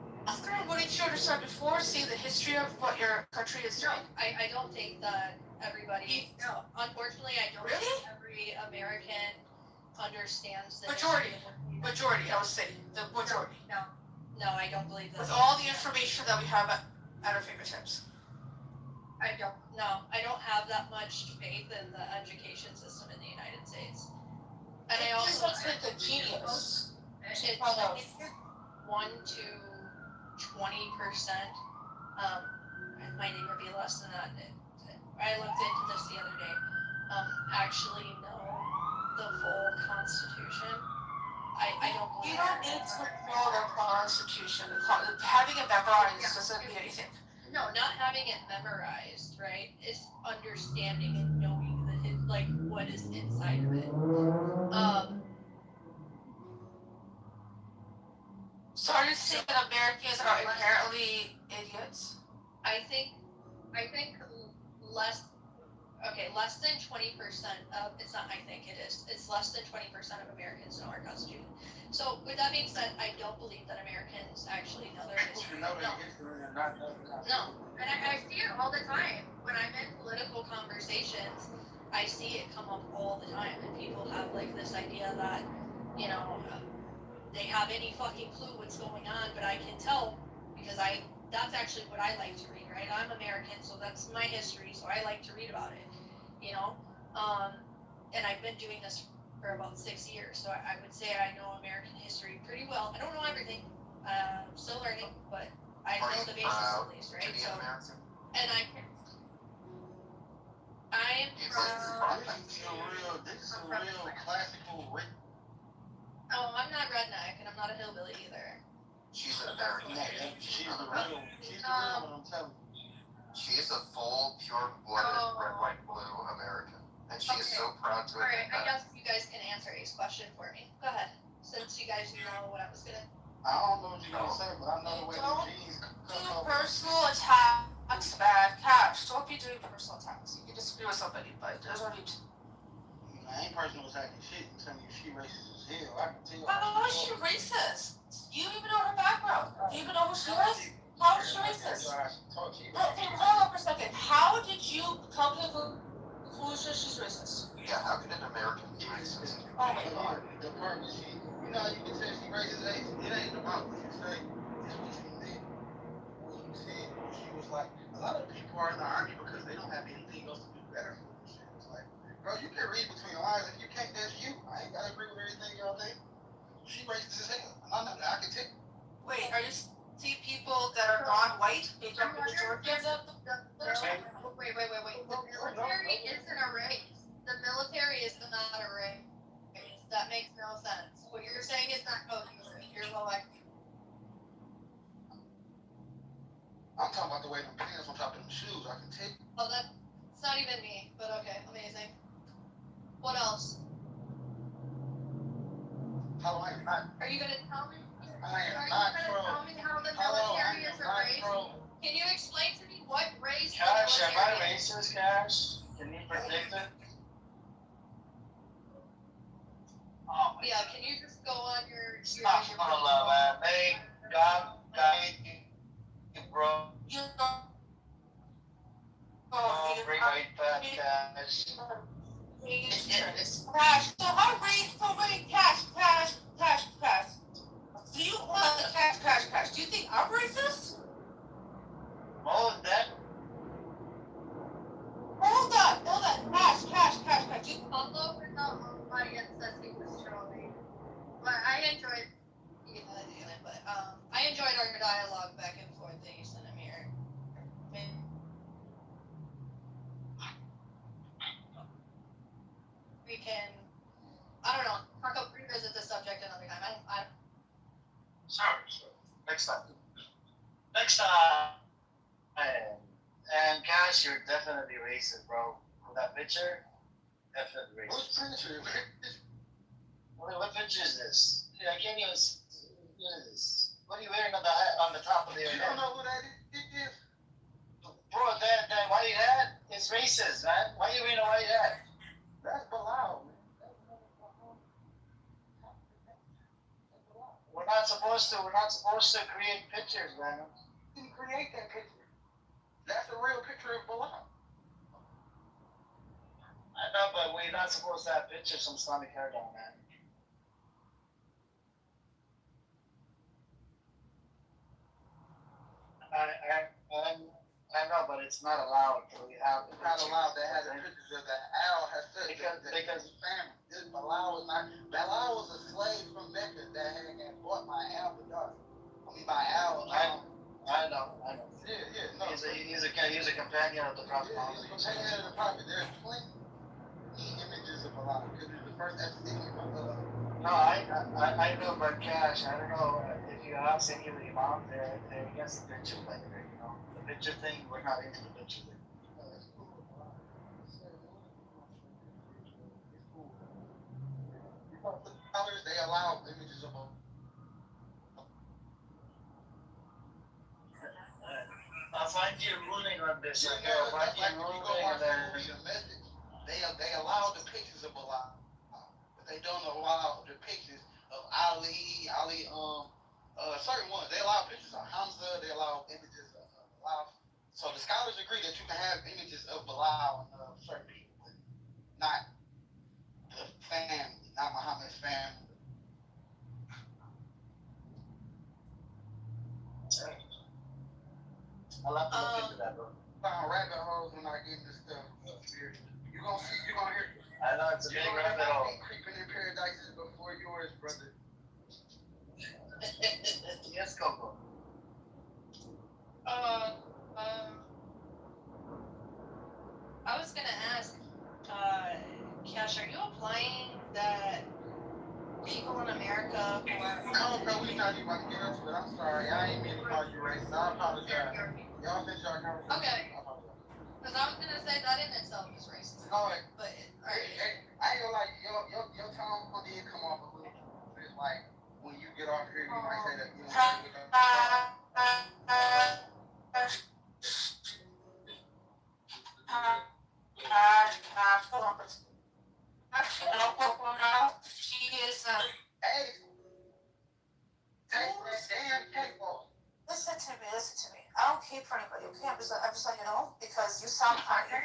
Catherine, wouldn't you understand before seeing the history of what your country is No, doing? I don't think that everybody, no, unfortunately, I don't Really? think every American understands the Majority. history of Majority, I would say. The majority. No, I don't believe that. With all the information that we have at our fingertips. I don't have that much faith in the education system in the United States. And I also think the genius. it's I think 1 to 20%. It might even be less than that. I looked into this the other day. Actually know the full Constitution. I don't believe. You don't need to know the Constitution. Having it memorized doesn't mean anything. No, not having it memorized, right? It's understanding and knowing like what is inside of it. So are you saying that Americans are inherently idiots? I think less than 20% of, it's not I think, it is. It's less than 20% of Americans know our Constitution. So with that being said, I don't believe that Americans actually know their history. No. And I see it all the time. When I'm in political conversations, I see it come up all the time. And people have like this idea that, they have any fucking clue what's going on, but I can tell because that's actually what I like to read, right? I'm American, so that's my history, so I like to read about it, and I've been doing this for about 6 years, so I would say I know American history pretty well. I don't know everything, I'm still learning, but I know the basics at least, right? So, and I am proud. This is a real classical. Oh, I'm not redneck, and I'm not a hillbilly either. She's an American. She's the real one, I'm telling you. She is a full, pure-blooded, red, white, blue American. And she is so proud to admit Alright, I that. guess you guys can answer A's question for me. Go ahead, since you guys know what I was gonna. I don't know what you're gonna say, but I know the way the G's Do personal attacks, bad cash. Don't be doing personal attacks. You can disagree with somebody, but there's no need to. I ain't personal attacking shit and telling you she racist as hell. I can tell. How is she racist? You don't even know her background. Do you even know who she is? How is she racist? Okay, hold on for a second. How did you come to the conclusion she's racist? Yeah, how could an American be racist? Oh my god. The part that she, you can say she racist. It ain't about what you say. It's what you meant. What you said. She was like, a lot of people are in the army because they don't have anything else to do better for them. Shit. It's like, bro, you can read between the lines. If you can't, that's you. I ain't gotta agree with everything y'all think. She racist as hell. I can tell. Wait, are you see people that are non-white? They don't majority of them? Wait. The military isn't a race. The military is not a race. That makes no sense. What you're saying is not cohesive. You're like. I'm talking about the way them pants on top of them shoes. I can tell. Oh, that's not even me. But okay, amazing. What else? Are you gonna tell me? Are you gonna tell me how the military is a race? Can you explain to me what race the military is? Racist, Cash? Can you predict it? Yeah, can you just go on your man. Hey, God, bro. You know. Bring right back, Cash. Cash. So how wait, Cash. Do you want the cash? Do you think I'm racist? Oh, that. Hold on. Cash. Although we're not on my says he was trolling. But I enjoyed our dialogue back and forth that you sent him here. We can, I don't know, revisit the subject another time. I Sure. Next time. And Cash, you're definitely racist, bro. With that picture, definitely racist. What picture? What picture is this? I can't even see. What is this? What are you wearing on the top of your head? You don't know who that is? Bro, that white hat is racist, man. Why are you wearing a white hat? That's Bilal, man. We're not supposed to. We're not supposed to create pictures, man. You didn't create that picture. That's a real picture of Bilal. I know, but we're not supposed to have pictures from Islamic Heritage, man. I know, but it's not allowed. So we have It's not allowed to have the pictures of that. Al has said because family. This Bilal was not. Bilal was a slave from Mecca that had bought by Al Badar. I mean by Al. I know. Yeah, no. He's a companion of the Prophet. Yeah, he's a companion of the Prophet. There's plenty images of Bilal because he's the first epidemic of. No, I know, but Cash, I don't know if you ask any of the imams, they're against the picture thing, you know. The picture thing, we're not into the picture thing. Scholars, they allow images of. I'll find you a ruling on this. Yeah, I'll find you a like if you go ruling watch and the movie, The Message, they allow the pictures of Bilal, but they don't allow the pictures of Ali, certain ones. They allow pictures of Hamza, they allow images of Bilal. So the scholars agree that you can have images of Bilal and certain people, but not the family, not Muhammad's family. I'll have to look into that, bro. Found rabbit holes when I get into stuff. You gonna hear. I know it's a big rabbit hole. Creeping in paradises before yours, brother. Yes, Coco. I was gonna ask, Cash, are you applying that people in America who are... No, we're not even about to get into it. I'm sorry. I ain't mean to call you racist. I apologize. Y'all finish your conversation. Okay. Because I was gonna say that in itself is racist. No, but alright. I ain't gonna lie. Your tone did come off a little bit like when you get off here, you might say that you don't agree with She is Hey, take that damn cake off. listen to me. I don't cape for anybody, okay? I'm just letting you know because you sound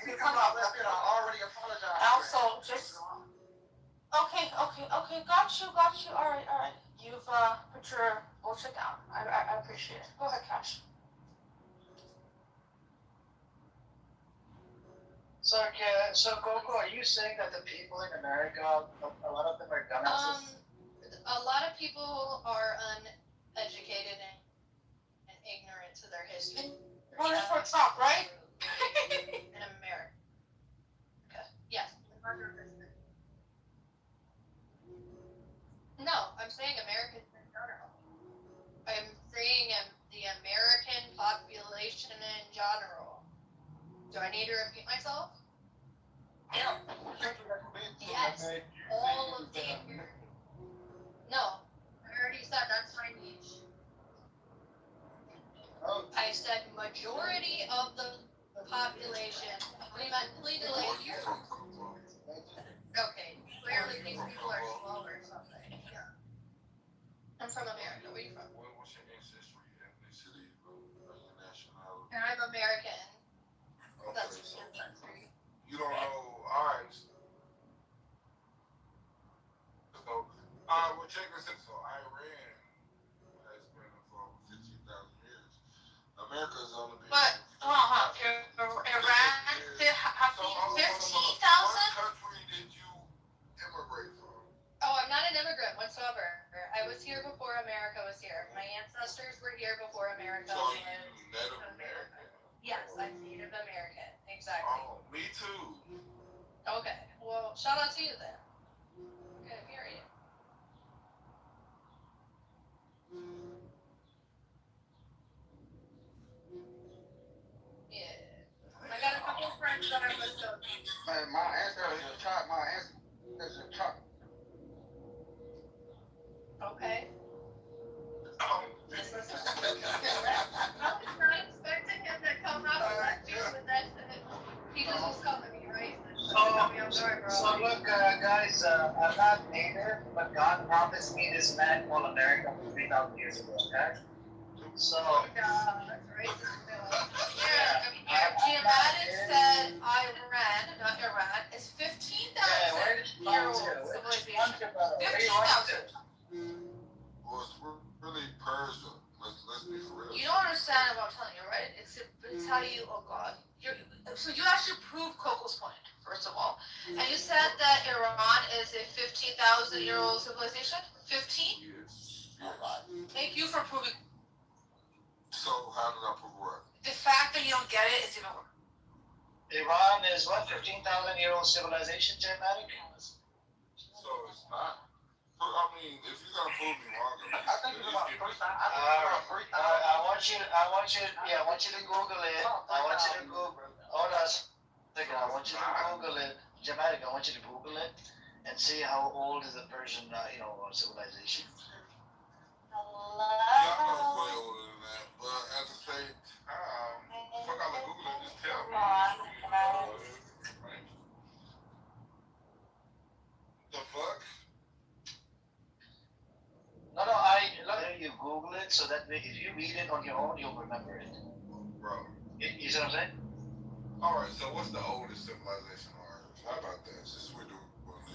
you come off like I already apologized. also just okay. Got you. All right. You've put your bullshit down. I appreciate it. Go ahead, Cash. So Coco, are you saying that the people in America, a lot of them are dumbasses? A lot of people are uneducated and ignorant to their history. Voted for Trump, right? In America. Yes. No, I'm saying Americans in general. I'm saying the American population in general. Do I need to repeat myself? Yeah. Yes. All of the Americans. No. I already said that's my niche. I said majority of the population. We meant legally here. Okay. Clearly these people are slow or something. Yeah. I'm from America. Where are you from? What's your ancestry, ethnicity, your nationality? And I'm American. Okay, That's so ancestry. you don't know. All right. So, well, check this out. So, Iran has been for over 15,000 years. America is only been. But Iran did have 15,000. What country did you immigrate from? Oh, I'm not an immigrant whatsoever. I was here before America was here. My ancestors were here before America So was you Native American? Yes, I'm Native American. Exactly. Oh, me too. Okay. Well, shout out to you then. Okay, period. Yeah. I got a couple of friends that are Muslim. My ancestors are chopped. My ancestors are chopped. Okay. I was not expecting him to come out of that dude, but that's he just was calling me racist. Sorry, bro. So look, guys, I'm not native, but God promised me this land called America 3,000 years ago, okay? So, That's racist. Giamatti said Iran, not Iran, is 15,000-year-old civilization. 15,000. Well, it's really Persia. Let's be for real. You don't understand what I'm telling you, right? It's how you, oh God. So you actually proved Coco's point, first of all. And you said that Iran is a 15,000-year-old civilization? 15? Yes. Oh God. Thank you for proving. So how did I prove what? The fact that you don't get it is even worse. Iran is what, 15,000-year-old civilization, Germanic? So it's not. I mean, if you're gonna prove me wrong, I think it's about 3,000. I want you to Google it. I want you to Google. Hold on a second. I want you to Google it, Germanic. I want you to Google it and see how old is the Persian, civilization. yeah, I know it's way older than that, but at the same time, fuck all the Google it, just tell me. Right? The fuck? No, you Google it so that way, if you read it on your own, you'll remember it. Bro. You see what I'm saying? Alright, so what's the oldest civilization on Earth? How about that? Since we're doing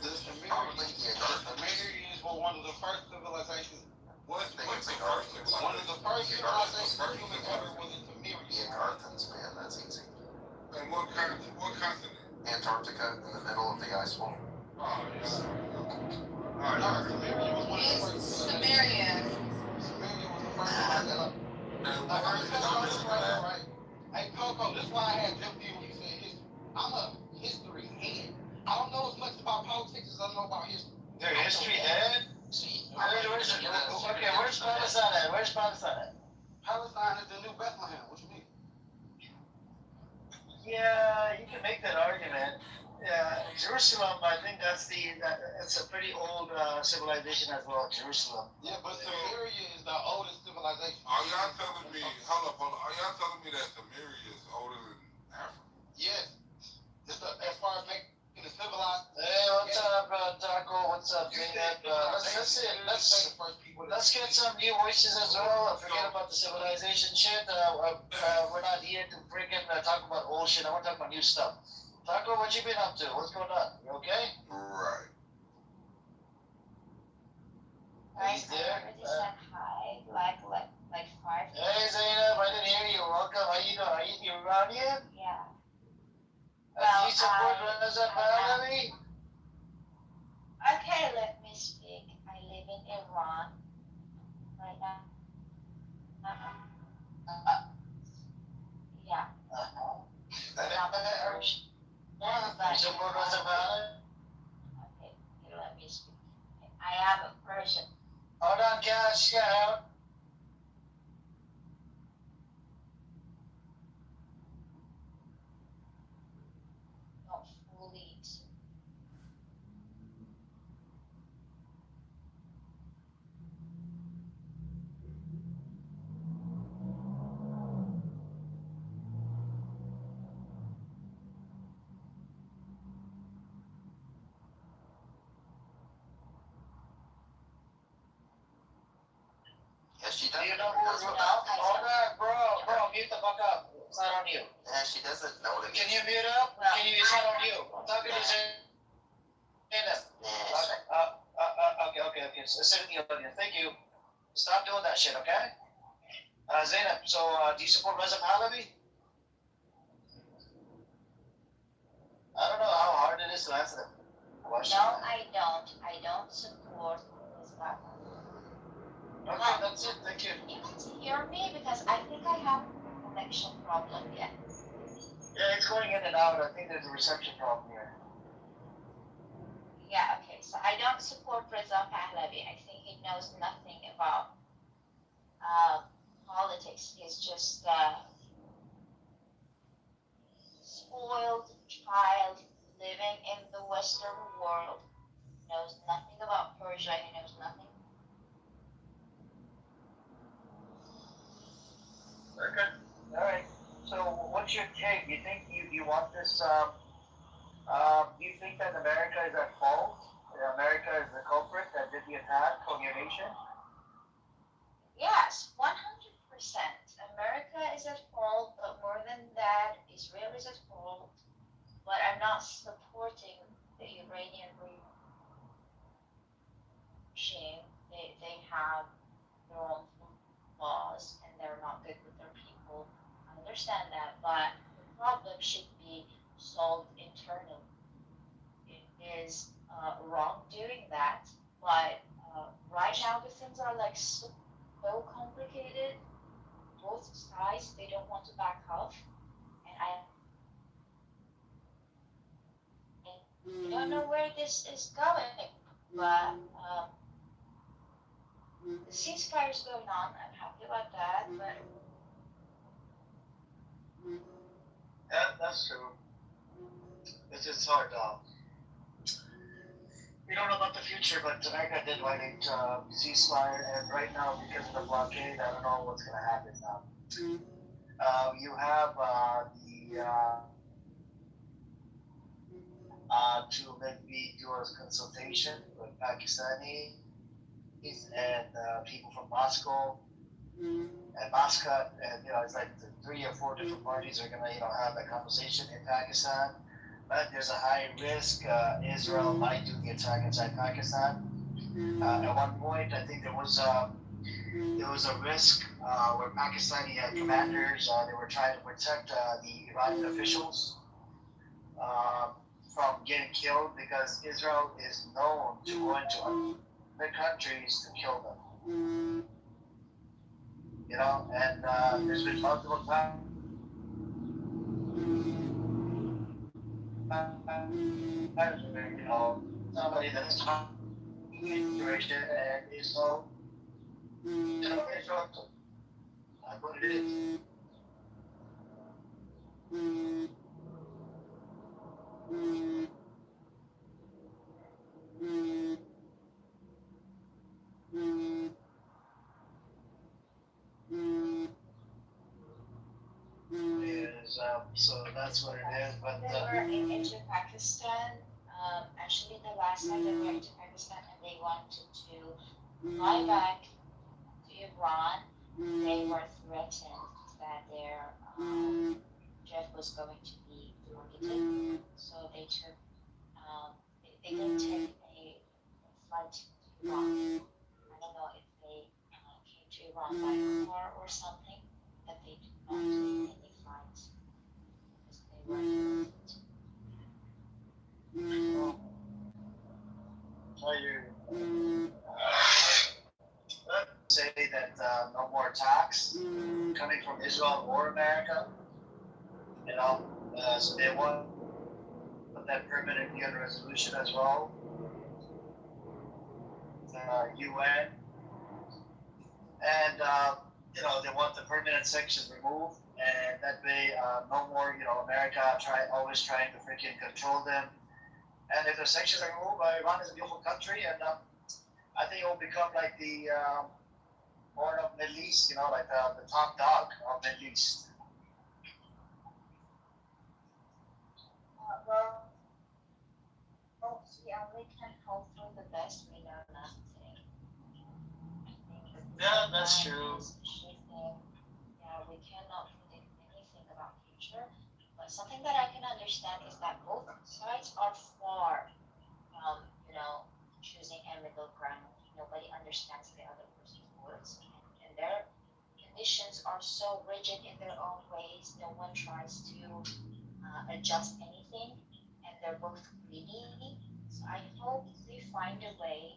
this. The Sumerians were one of the first civilizations. What's the first civilization? One of the first civilizations human ever was the Sumerians. The Antarctans, man, that's easy. And what continent? Antarctica in the middle of the ice wall. Oh, yeah. Alright, Sumerian was one of the first. Sumerian. Sumerian was the first one. Right. Hey, Coco, this is why I had Jeff when you said history. I'm a history head. I don't know as much about politics as I know about history. Your history head? See, where's Palestine at? Where's Palestine at? Palestine is the new Bethlehem. What you mean? Yeah, you can make that argument. Yeah, Jerusalem, I think that's a pretty old civilization as well, Jerusalem. Yeah, but Samaria is the oldest civilization. Are y'all telling me, hold up, are y'all telling me that Samaria is older than Africa? Yes. As far as making the civilized. Hey, what's up, Taco? What's up, Zainab? Let's get some new voices as well. Forget about the civilization shit. We're not here to freaking talk about old shit. I want to talk about new stuff. Taco, what you been up to? What's going on? You okay? Right. He's there. Said hi, like 5. Hey, Zainab, I didn't hear you. Welcome. How you doing? Are you around here? Yeah. Do you support Reza Pahlavi? Okay, let me speak. I live in Iran right now. Yeah. You support Reza Pahlavi? Okay, let me speak. I am a Persian. Hold on, Cash. Yeah. Not fully. Yeah, she Do doesn't. you know who's without? Hold on, bro, mute the fuck up. It's not on you. Yeah, she doesn't know that. Can you mute up? It's not on you. I'm talking to Zainab. Okay. So sit in the audience. Thank you. Stop doing that shit, okay? Zainab, so do you support Reza Pahlavi? I don't know how hard it is to answer that question. No, I don't. I don't support Islam. Okay, that's it. Thank you. You need to hear me because I think I have a connection problem yet. Yeah, it's going in and out. I think there's a reception problem here. Yeah, okay. So I don't support Reza Pahlavi. I think he knows nothing about politics. He's just spoiled child living in the Western world. Knows nothing about Persia. He knows nothing. Okay. All right. So, what's your take? You think you want this Do you think that America is at fault? That America is the culprit that did the attack on your nation? Yes, 100%. America is at fault, but more than that, Israel is at fault. But I'm not supporting the Iranian regime. They have their own laws and they're not good with their people. I understand that, but the problem should be solved internally. It is wrong doing that, but right now the things are like so complicated. Both sides they don't want to back off, and I don't know where this is going, but the ceasefire is going on. I'm happy about that, but Yeah, that's true. It's just hard. We don't know about the future, but America did violate ceasefire, and right now, because of the blockade, I don't know what's going to happen now. You have to maybe do a consultation with Pakistanis and people from Moscow and Muscat, and it's like the 3 or 4 different parties are gonna have that conversation in Pakistan. But there's a high risk Israel might do the attack inside Pakistan. At one point, I think there was a risk where Pakistani commanders they were trying to protect the Iranian officials from getting killed because Israel is known to go into other countries to kill them. And there's been multiple times. Somebody that's situation and is so, Israel, that's what it is. So that's what it is. But they were into Pakistan. Actually, the last time they went to Pakistan and they wanted to fly back to Iran, they were threatened that their jet was going to be targeted. So they took, they didn't take a flight to Iran. I don't know if they came to Iran by car or something, but they did not take any flights because they were threatened. Say that no more attacks coming from Israel or America. So they want that permanent UN resolution as well. UN, and they want the permanent sanctions removed, and that way, no more, America always trying to freaking control them. And if the sanctions are removed, Iran is a beautiful country, and I think it will become like the horn of Middle East, like the top dog of Middle East. We only can hope for the best. We know nothing. Yeah, that's true. Yeah, we cannot predict anything about future. But something that I can understand is that both sides are far from, choosing a middle ground. Nobody understands the other person's words, and their conditions are so rigid in their own ways. No one tries to adjust anything, and they're both greedy. So I hope they find a way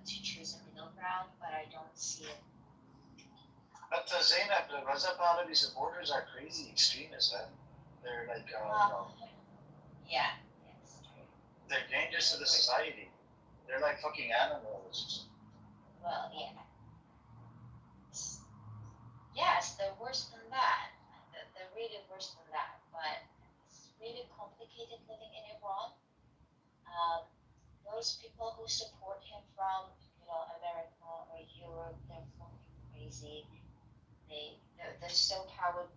to choose a middle ground, but I don't see it. But Zainab, the Raza Pahlavi supporters are crazy extremists, man. They're like, Yeah, yes. they're dangerous to the society. They're like fucking animals. Well, yeah. Yes, they're worse than that. They're really worse than that. But it's really complicated living in Iran. Those people who support him from, America or Europe, they're fucking crazy. They're so powerful.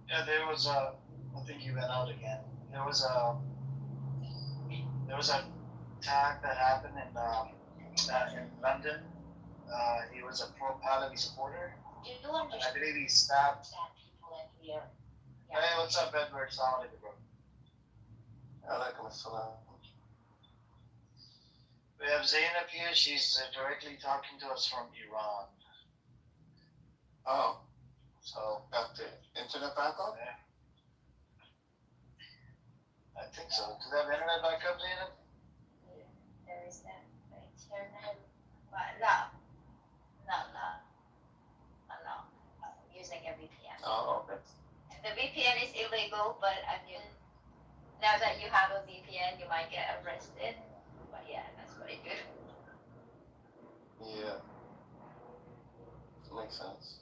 Yeah, there was I think you went out again. There was a attack that happened in London. He was a pro-Pahlavi supporter. And I believe he stabbed. Hey, what's up, Edward? Assalamu alaikum, bro. Alaikum assalam. We have Zainab here. She's directly talking to us from Iran. Oh, So, got the internet back on? yeah. I think so. Do they have internet backup, Zainab? There is that internet, but no. I'm using a VPN. Oh, okay. The VPN is illegal, but now that you have a VPN, you might get arrested. But yeah, that's what I do. Yeah. Makes sense.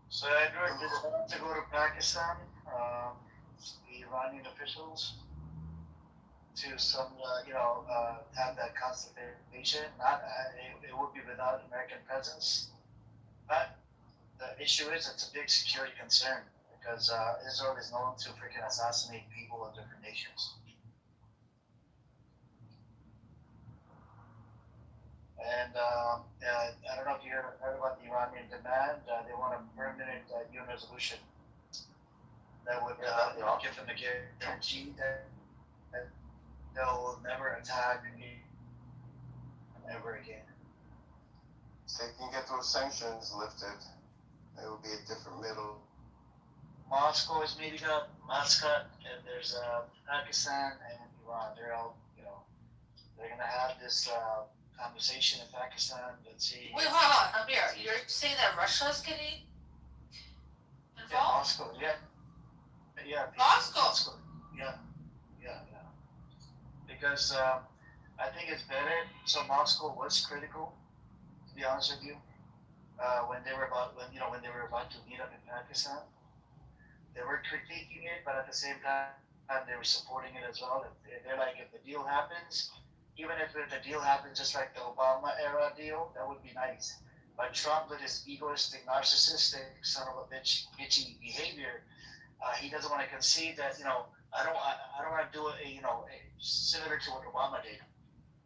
So, Edward decided to go to Pakistan. The Iranian officials to have that consultation. It would be without American presence. But the issue is, it's a big security concern because Israel is known to freaking assassinate people of different nations. And I don't know if you heard about the Iranian demand. They want a permanent UN resolution that would give them a guarantee that they'll never attack ever again. If they can get those sanctions lifted, it will be a different middle. Moscow is meeting up, Muscat, and there's Pakistan and Iran. They're all, they're gonna have this conversation in Pakistan. Let's see. Wait, hold on, Amir, you're saying that Russia's getting Yeah, involved? Moscow. Yeah. Moscow? Yeah. Because I think it's better. So Moscow was critical, to be honest with you, when they were about to meet up in Pakistan. They were critiquing it, but at the same time, they were supporting it as well. They're like, if the deal happens, even if the deal happens just like the Obama era deal, that would be nice. But Trump, with his egoistic, narcissistic, son of a bitchy behavior, he doesn't want to concede that, I don't want to do similar to what Obama did.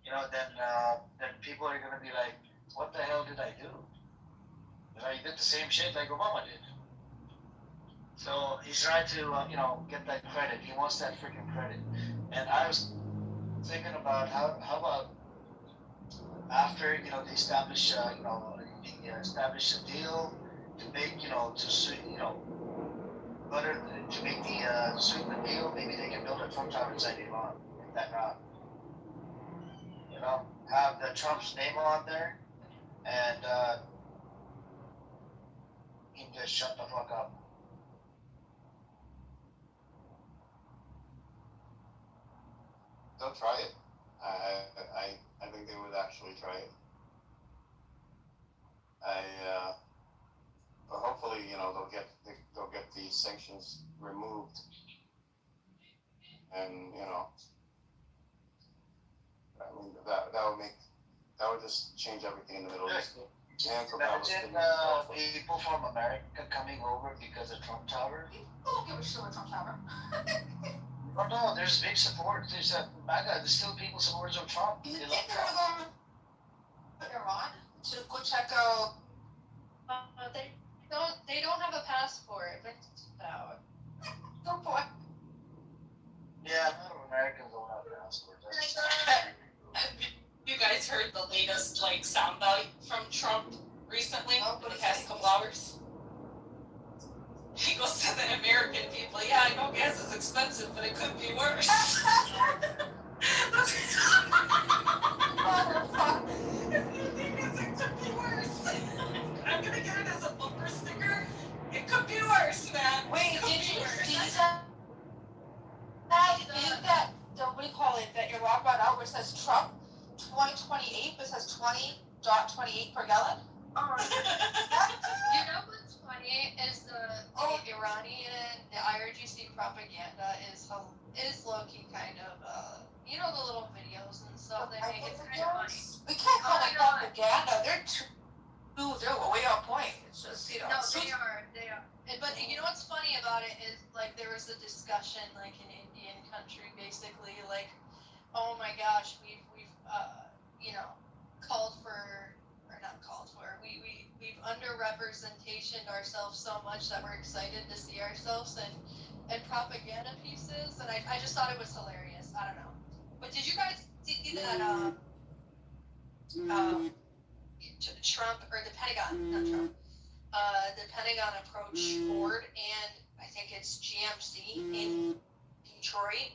Then people are going to be like, what the hell did I do? You did the same shit like Obama did. So he's trying to, get that credit. He wants that freaking credit. And I was thinking about how about after, they establish, establish a deal to make, to make the sweeten the deal, maybe they can build a Trump Tower inside Iran, like that route. Have the Trump's name on there, and he can just shut the fuck up. They'll try it. I think they would actually try it. But hopefully, they'll get the sanctions removed, and that would just change everything in the Middle East. And for Imagine Palestinians. people from America coming over because of Trump Tower. People don't give a shit about Trump Tower. Oh no, there's big support. There's there's still people supporters of Trump. You They think love they're Trump. going to Iran to go check out? They don't have a passport. But Good boy. Yeah, a lot of Americans don't have passports. You guys heard the latest soundbite from Trump recently for the past couple hours? He goes to the American people, yeah, I know gas is expensive, but it could be worse. If you think it could be worse, I'm gonna get it as a bumper sticker. It could be worse, man. Wait, did you see that? That what do you call it? That Iraq brought out where it says Trump 2028, but it says 20.28 per gallon. You know what's funny is the Iranian, the IRGC propaganda is low-key kind of, the little videos and stuff they make. It's kind of funny. We can't call it propaganda. They're but you know what's funny about it is like there was a discussion like in Indian country basically like, oh my gosh, we've you know called for or not called for we've underrepresentationed ourselves so much that we're excited to see ourselves in propaganda pieces, and I just thought it was hilarious. I don't know, but did you guys see that Trump or the Pentagon, not Trump, the Pentagon approached Ford and I think it's GMC in Detroit,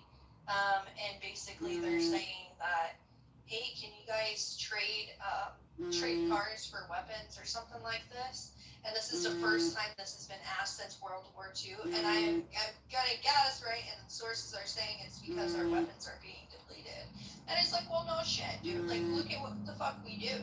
and basically they're saying that, hey, can you guys trade cars for weapons or something like this? And this is the first time this has been asked since World War II, and I'm gonna guess, right, and sources are saying it's because our weapons are being depleted. And it's like, well, no shit, dude, like, look at what the fuck we do.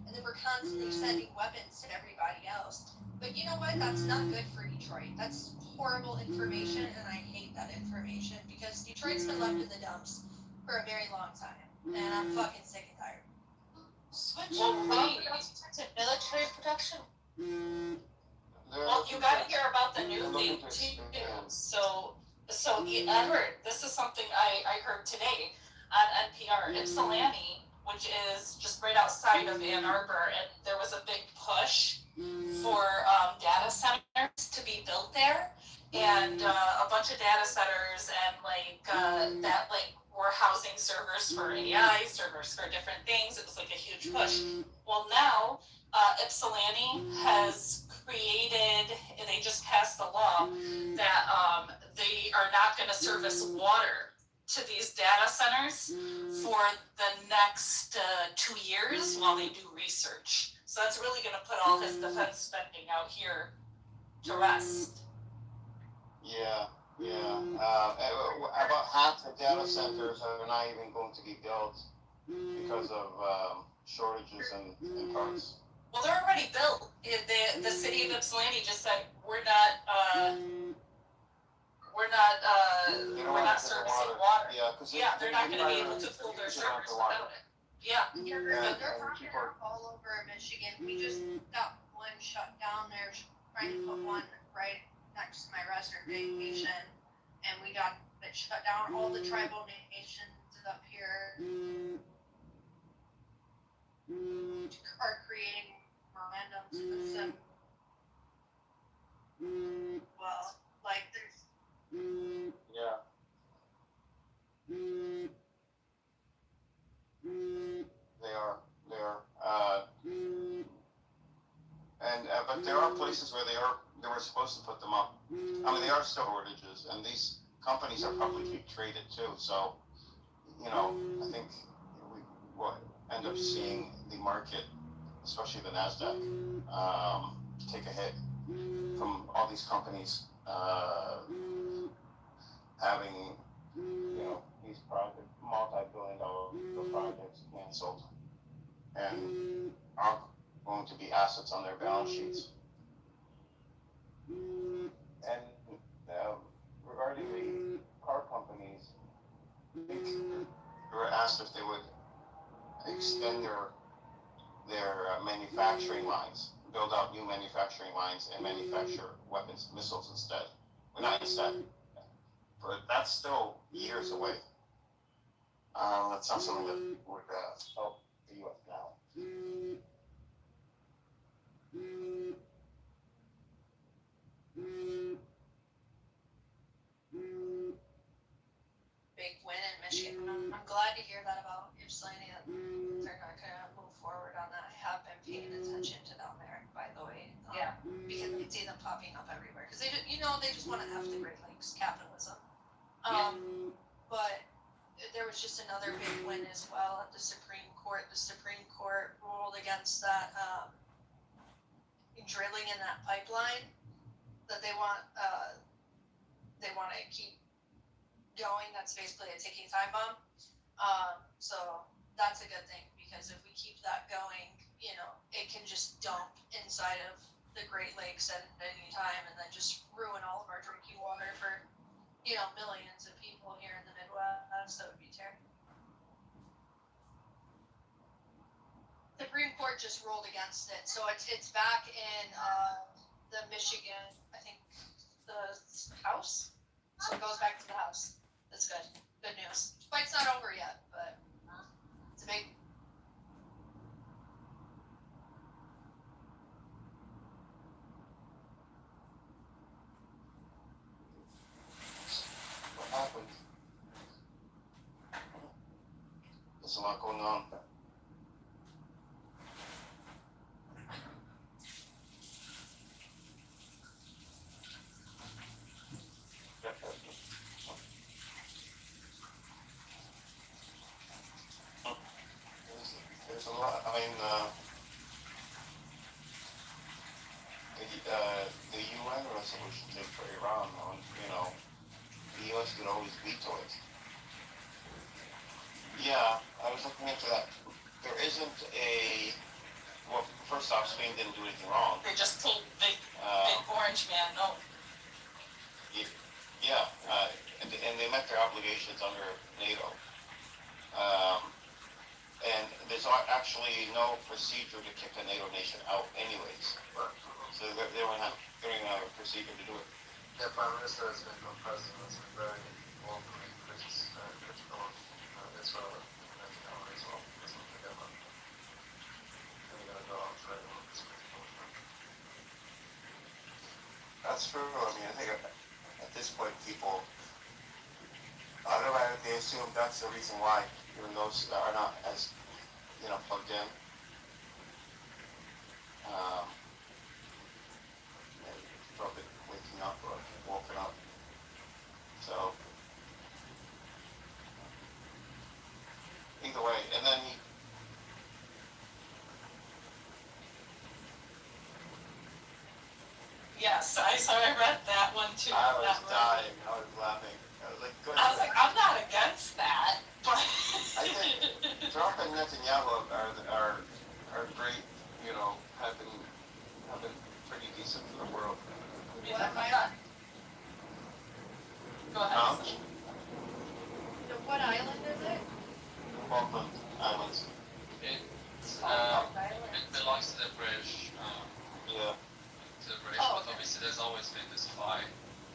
And then we're constantly sending weapons to everybody else. But you know what? That's not good for Detroit. That's horrible information, and I hate that information because Detroit's been left in the dumps for a very long time, and I'm fucking sick and tired. Switch to military production. Well, you gotta hear about the new thing too. So Edward, this is something I heard today on NPR. Ypsilanti, which is just right outside of Ann Arbor, and there was a big push for data centers to be built there, and a bunch of data centers and that were housing servers for AI, servers for different things. It was like a huge push. Well, now Ypsilanti has created, they just passed the law that they are not going to service water to these data centers for the next 2 years while they do research. So that's really going to put all his defense spending out here to rest. Yeah. About half the data centers are not even going to be built because of shortages in parts. Well, they're already built. The city of Ypsilanti just said we're not servicing water. Yeah, they're not going to be able to fill their servers without it. Yeah. They're talking all over Michigan. We just got one shut down. They're trying to put one right next to my reservation, and we got it shut down. All the tribal nations up here are creating memorandums with them. Well, like there's. Yeah. They are. But there are places where they were supposed to put them up. I mean, they are still shortages, and these companies are publicly traded too. So, I think we will end up seeing the market, especially the NASDAQ, take a hit from all these companies having, these multi-billion-dollar projects canceled, and are going to be assets on their balance sheets. And regarding the car companies, I think they were asked if they would extend their manufacturing lines, build out new manufacturing lines, and manufacture weapons, missiles instead. Well, not instead, but that's still years away. That's not something that would help the U.S. now. Big win in Michigan. I'm glad to hear that about Ypsilanti. That they're not going to move forward on that. I have been paying attention to down there, by the way. Because I can see them popping up everywhere. Because they just want to have the Great Lakes capitalism. But there was just another big win as well at the Supreme Court. The Supreme Court ruled against that drilling in that pipeline that they want to keep going. That's basically a ticking time bomb. So that's a good thing, because if we keep that going, it can just dump inside of the Great Lakes at any time and then just ruin all of our drinking water for, millions of people here in the Midwest. That would be terrible. The Supreme Court just ruled against it, so it's back in the Michigan, I think house, so it goes back to the house. That's good. Good news. Fight's not over yet, but it's a big. What happened? There's a lot going on. There's a lot. I mean, the UN resolution thing for Iran, the US could always veto it. Yeah, I was looking into that. There isn't well, first off, Spain didn't do anything wrong. They just told big orange man no. Yeah, and they met their obligations under NATO. And there's actually no procedure to kick a NATO nation out anyways. So they don't have a procedure to do it. The Prime Minister has been president has been very welcoming, critical of Israel and Netanyahu as well. Let's not forget that. And we're going to go out right on this critical. That's true. I mean, I think at this point, people, they assume that's the reason why, even those that are not as, plugged in. Probably waking up or woken up. So, either way, and then Yes, I read that one too. I was dying. I was laughing. I was like, good. I was like, I'm not against that, but I think Trump and Netanyahu are great. Have been pretty decent for the world. What island? Go ahead. What island is it? Falkland Islands. It belongs to the British. Yeah. To the British, but obviously there's always been this fight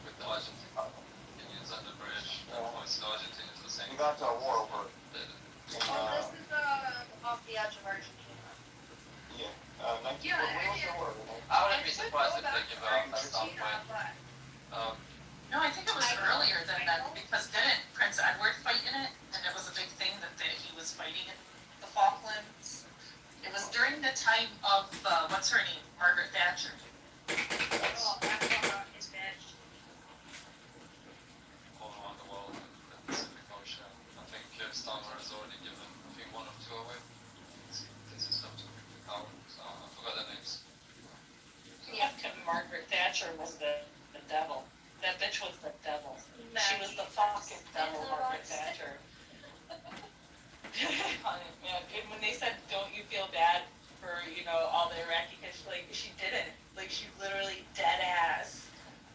with the Argentinians and the British. Obviously the Argentinians are saying. We got to a war over it. This is off the edge of Argentina. Yeah. I wouldn't be surprised if they give up at some point. No, I think it was earlier than that, because didn't Prince Edward fight in it? And it was a big thing that he was fighting in the Falklands. It was during the time of, what's her name, Margaret Thatcher. Oh, that's his bitch. All around the world in the Pacific Ocean. I think Starmer has already given, one or two away. This is up to Kitover, so I forgot their names. Yeah, Margaret Thatcher was the devil. That bitch was the devil. She was the fucking devil, Margaret Thatcher. When they said, don't you feel bad for, all the Iraqi kids, she didn't. She literally dead ass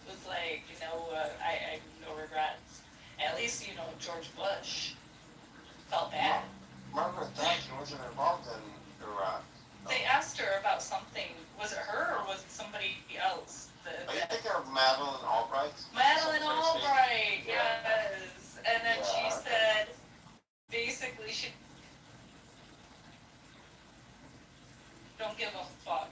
was like, I have no regrets. At least, George Bush felt bad. Margaret Thatcher wasn't involved in Iraq. They asked her about something. Was it her or was it somebody else? Are you thinking of Madeleine Albright? Madeleine Albright, yes. And then she said, basically, she don't give a fuck.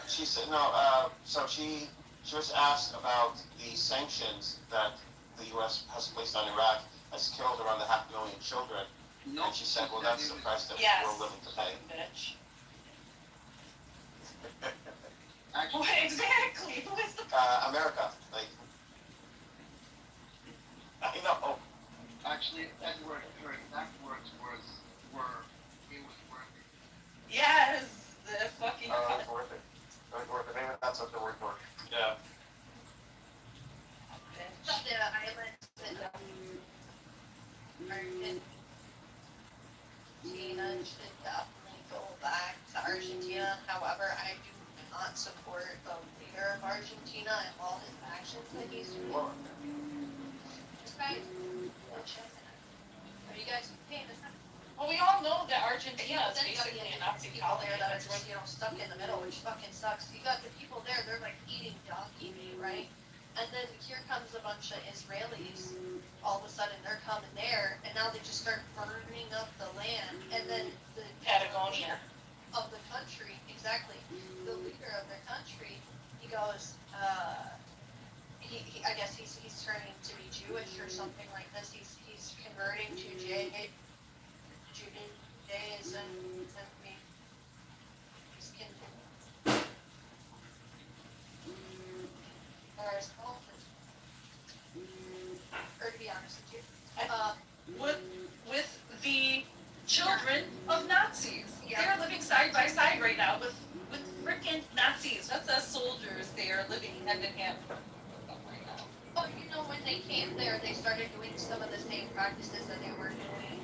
She said no. So she was asked about the sanctions that the U.S. has placed on Iraq, has killed around 500,000 children, and she said, "Well, that's the price that we're willing to pay." Bitch. Well, exactly. Who is the America, I know. Actually, Edward, her exact words were, it was worth it. Yes, the fucking. It was worth it. It was worth it. Maybe that's what the word for. Yeah. The islands in Argentina should definitely go back to Argentina. However, I do not support the leader of Argentina and all his actions that he's doing. This guy is bullshit. Are you guys paying attention? Well, we all know that Argentina is Then you got basically the a Nazi people colony. there that are stuck in the middle, which fucking sucks. You got the people there, they're eating donkey meat, right? And then here comes a bunch of Israelis. All of a sudden, they're coming there, and now they just start burning up the land. And then the Patagonia. of the country, exactly, the leader of their country, he goes, I guess he's turning to be Jewish or something like this. He's converting to Judaism, and he's or to be honest with you, With the children of Nazis. Yeah. They're living side by side right now with frickin' Nazis. That's us soldiers. They are living hand in hand. oh, you know, when they came there, they started doing some of the same practices that they were doing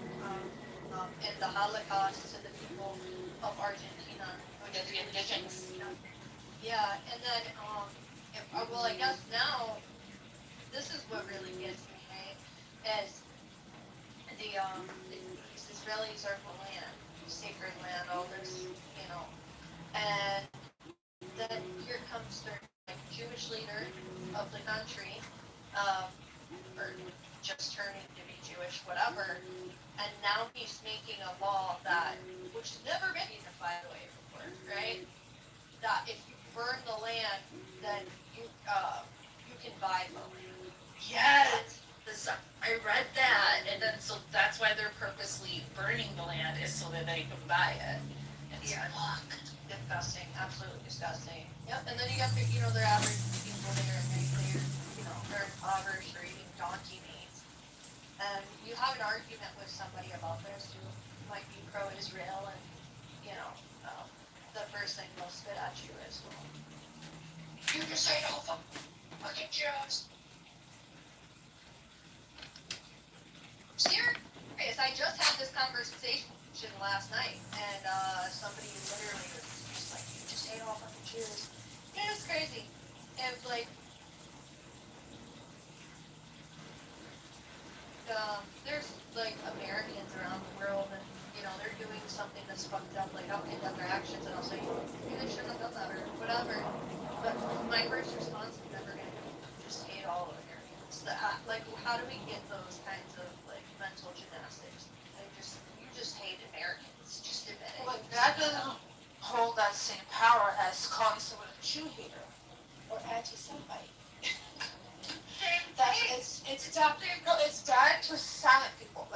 in the Holocaust to the people of Argentina. The indigenous. Yeah, and then, well, I guess now, this is what really gets me, hey, is these Israelis are the land, sacred land, all this, you know, and then here comes their Jewish leader of the country, or just turning to be Jewish, whatever, and now he's making a law that, which has never been used, by the way, before, right? That if you burn the land, then you can buy the land. Yes. I read that, and then so that's why they're purposely burning the land is so that they can buy it. It's fucked. Disgusting, absolutely disgusting. Yep, and then you got the, you know, their average people there, and they're, you know, they're impoverished or eating donkey meat. And you have an argument with somebody about this who might be pro-Israel, and, you know, the first thing they'll spit at you is, well, you just hate all the fucking Jews. Serious, I just had this conversation last night, and somebody literally was just like, you just hate all fucking Jews. It was crazy. It was like, there's like Americans around the world, and you know, they're doing something that's fucked up, like I'll condemn their actions, and I'll say, maybe they shouldn't have done that, or whatever. But my first response is never gonna be, just hate all of Americans. Like, how do we get those kinds of like mental gymnastics? Like, you just hate Americans. Just admit it. Like, that doesn't hold that same power as calling someone a Jew hater or anti-Semite. It's bad to silent people.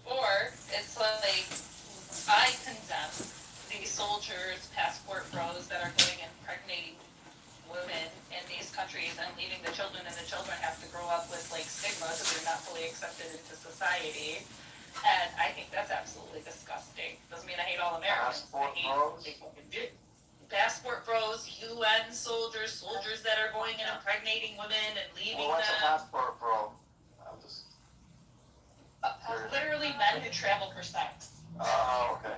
Or it's like I condemn these soldiers, passport bros that are going and impregnating women in these countries and leaving the children, and the children have to grow up with like stigma because they're not fully accepted into society. And I think that's absolutely disgusting. Doesn't mean I hate all Americans. I hate what they fucking do. Passport bros, UN soldiers that are going and impregnating women and leaving What's a them. passport, bro? I'm just. Literally men who travel for sex. Oh, okay.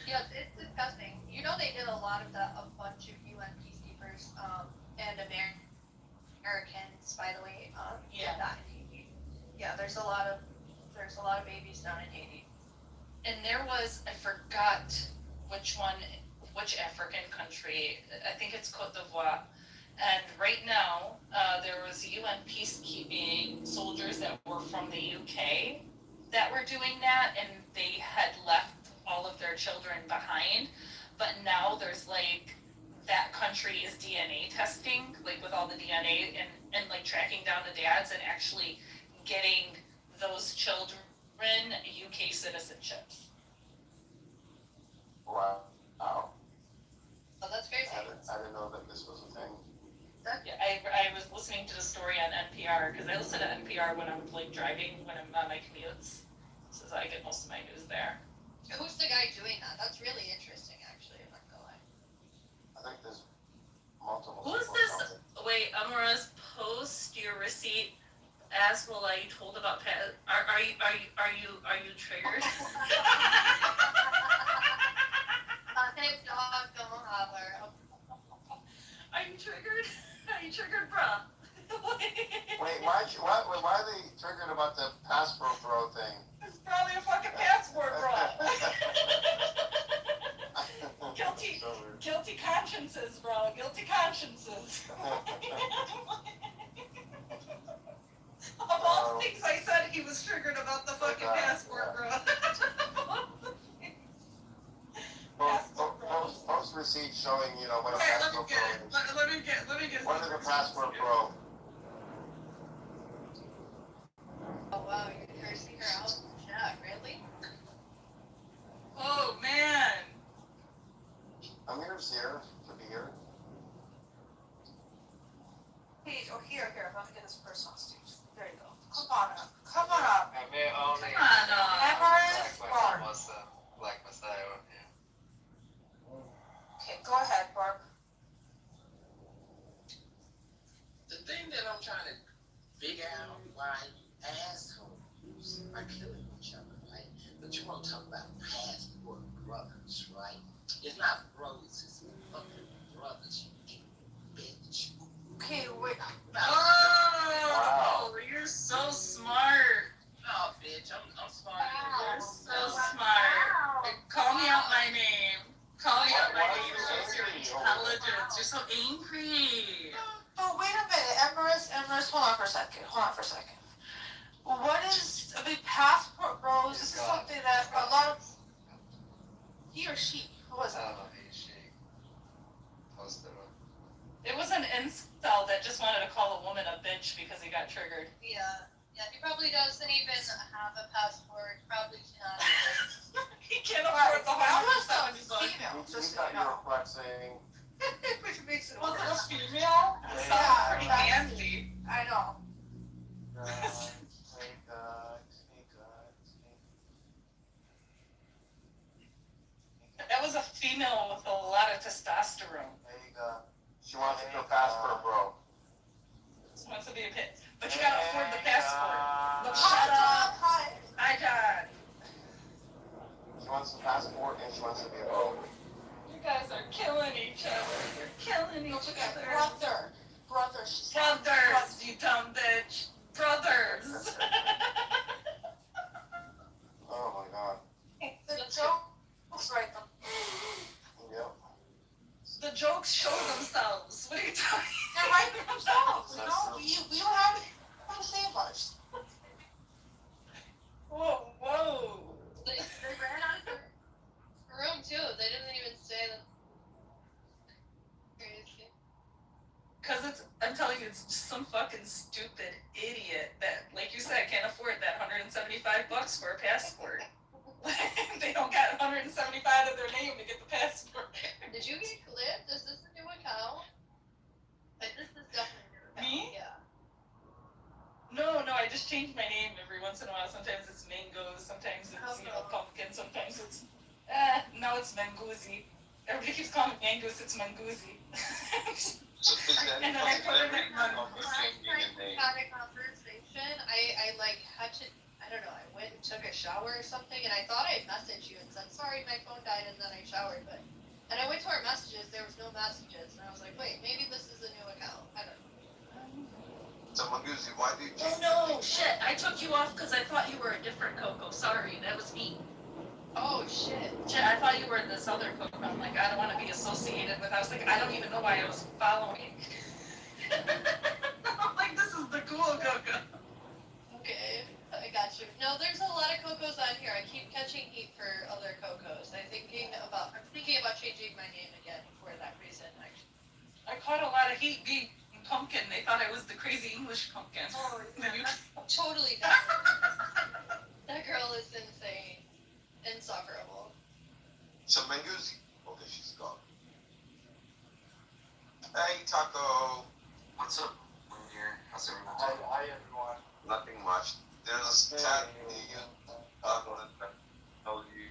Yeah, it's disgusting. You know, they did a lot of that, a bunch of UN peacekeepers, and Americans, by the way, did that in Haiti. Yeah, there's a lot of babies down in Haiti. And there was, I forgot which African country, I think it's Cote d'Ivoire. And right now, there was UN peacekeeping soldiers that were from the UK that were doing that, and they had left all of their children behind. But now there's like, that country is DNA testing, like with all the DNA and like tracking down the dads and actually getting those children UK citizenships. Wow. Oh, that's crazy. I didn't know that this was a thing. Yeah, I was listening to the story on NPR because I listen to NPR when I'm like driving, when I'm on my commutes. So I get most of my news there. Who's the guy doing that? That's really interesting, actually. I'm not gonna lie. I think there's multiple. Who's this? Wait, Amoras, post your receipt. As well, I told about Pat. Are you triggered? Hey, dog, don't holler. Are you triggered? Are you triggered, bruh? Wait, why are they triggered about the passport bro thing? It's probably a fucking passport, bro. Guilty conscience. consciences, bro. Guilty consciences. Of all the things I said, he was triggered about the fucking passport, bro. Post receipt showing, you know, when a Okay, let me passport get it. Let me get when is a passport broke? Oh wow, you're cursing her out? Yeah, really? Oh man. Amir's here to be here. Hey, oh here, let me get this person on stage. There you go. Come on up. Come on up. Amir only. Come on up. Everest Barb. Black Messiah. Okay, go ahead, Barb. The thing that I'm trying to figure out why assholes are killing each other, right? But you want to talk about passport brothers, right? It's not brothers, it's fucking brothers, you bitch. Okay, wait. Oh, you're so smart. Oh, bitch, I'm smart. You're so smart. Call me out my name. Call me out my name. Shows your intelligence. You're so angry. But wait a minute, Everest, hold on for a second. What is, I mean, passport bros, this is something that a lot of, he or she, who was it? It was an incel that just wanted to call a woman a bitch because he got triggered. Yeah, he probably doesn't even have a passport, probably cannot. He can't afford the That was $170 bucks. female, He just so thought you you were know. flexing. Which makes it Was it worse. a female? It sounds pretty manly. I know. That was a female with a lot of testosterone. There you go. She wants to feel passport bro. She wants to be a pit. But you gotta afford the passport. Look, Hi, shut John. up. Hi. Hi, John. She wants the passport and she wants to be a bro. You guys are killing each other. You're killing each other. Brothers, you dumb bitch. Brothers. Oh my god. The jokes right them. Yep. The jokes show themselves. What are you talking They're writing themselves, you know? We don't have anything to say much. Whoa. They ran out of the room too. They didn't even say that. Crazy. Because I'm telling you, it's just some fucking stupid idiot that, like you said, can't afford that $175 for a passport. They don't got 175 of their name to get the passport. Did you get clipped? Is this a new account? Like, this is definitely a new account. Me? Yeah. No, I just change my name every once in a while. Sometimes it's Mangoes, sometimes it's, pumpkin, sometimes it's, now it's Mangoozy. Everybody keeps calling me Mangoes, it's Mangoozy. And then I put it in Last time we had a conversation, I like had to, I don't know, I went and took a shower or something, and I thought I'd message you and said, sorry, my phone died, and then I showered, and I went to our messages, there was no messages, and I was like, wait, maybe this is a new account, I don't know. So Maguzi, why do you Oh no, shit, I took you off because I thought you were a different Coco. Sorry, that was me. Oh shit. Shit, I thought you were this other Coco. I'm like, I don't want to be associated with, I was like, I don't even know why I was following. I'm like, this is the cool Coco. Okay, I got you. No, there's a lot of Cocos on here. I keep catching heat for other Cocos. I'm thinking about changing my name again for that reason, actually. I caught a lot of heat being pumpkin. They thought I was the crazy English pumpkin. Oh, yeah, totally not. That girl is insane. Insufferable. So Manguzi. Okay, she's gone. Hey, Taco. What's up? I'm here. How's everyone doing? Hi, everyone. Nothing much. There's a chat you tell you.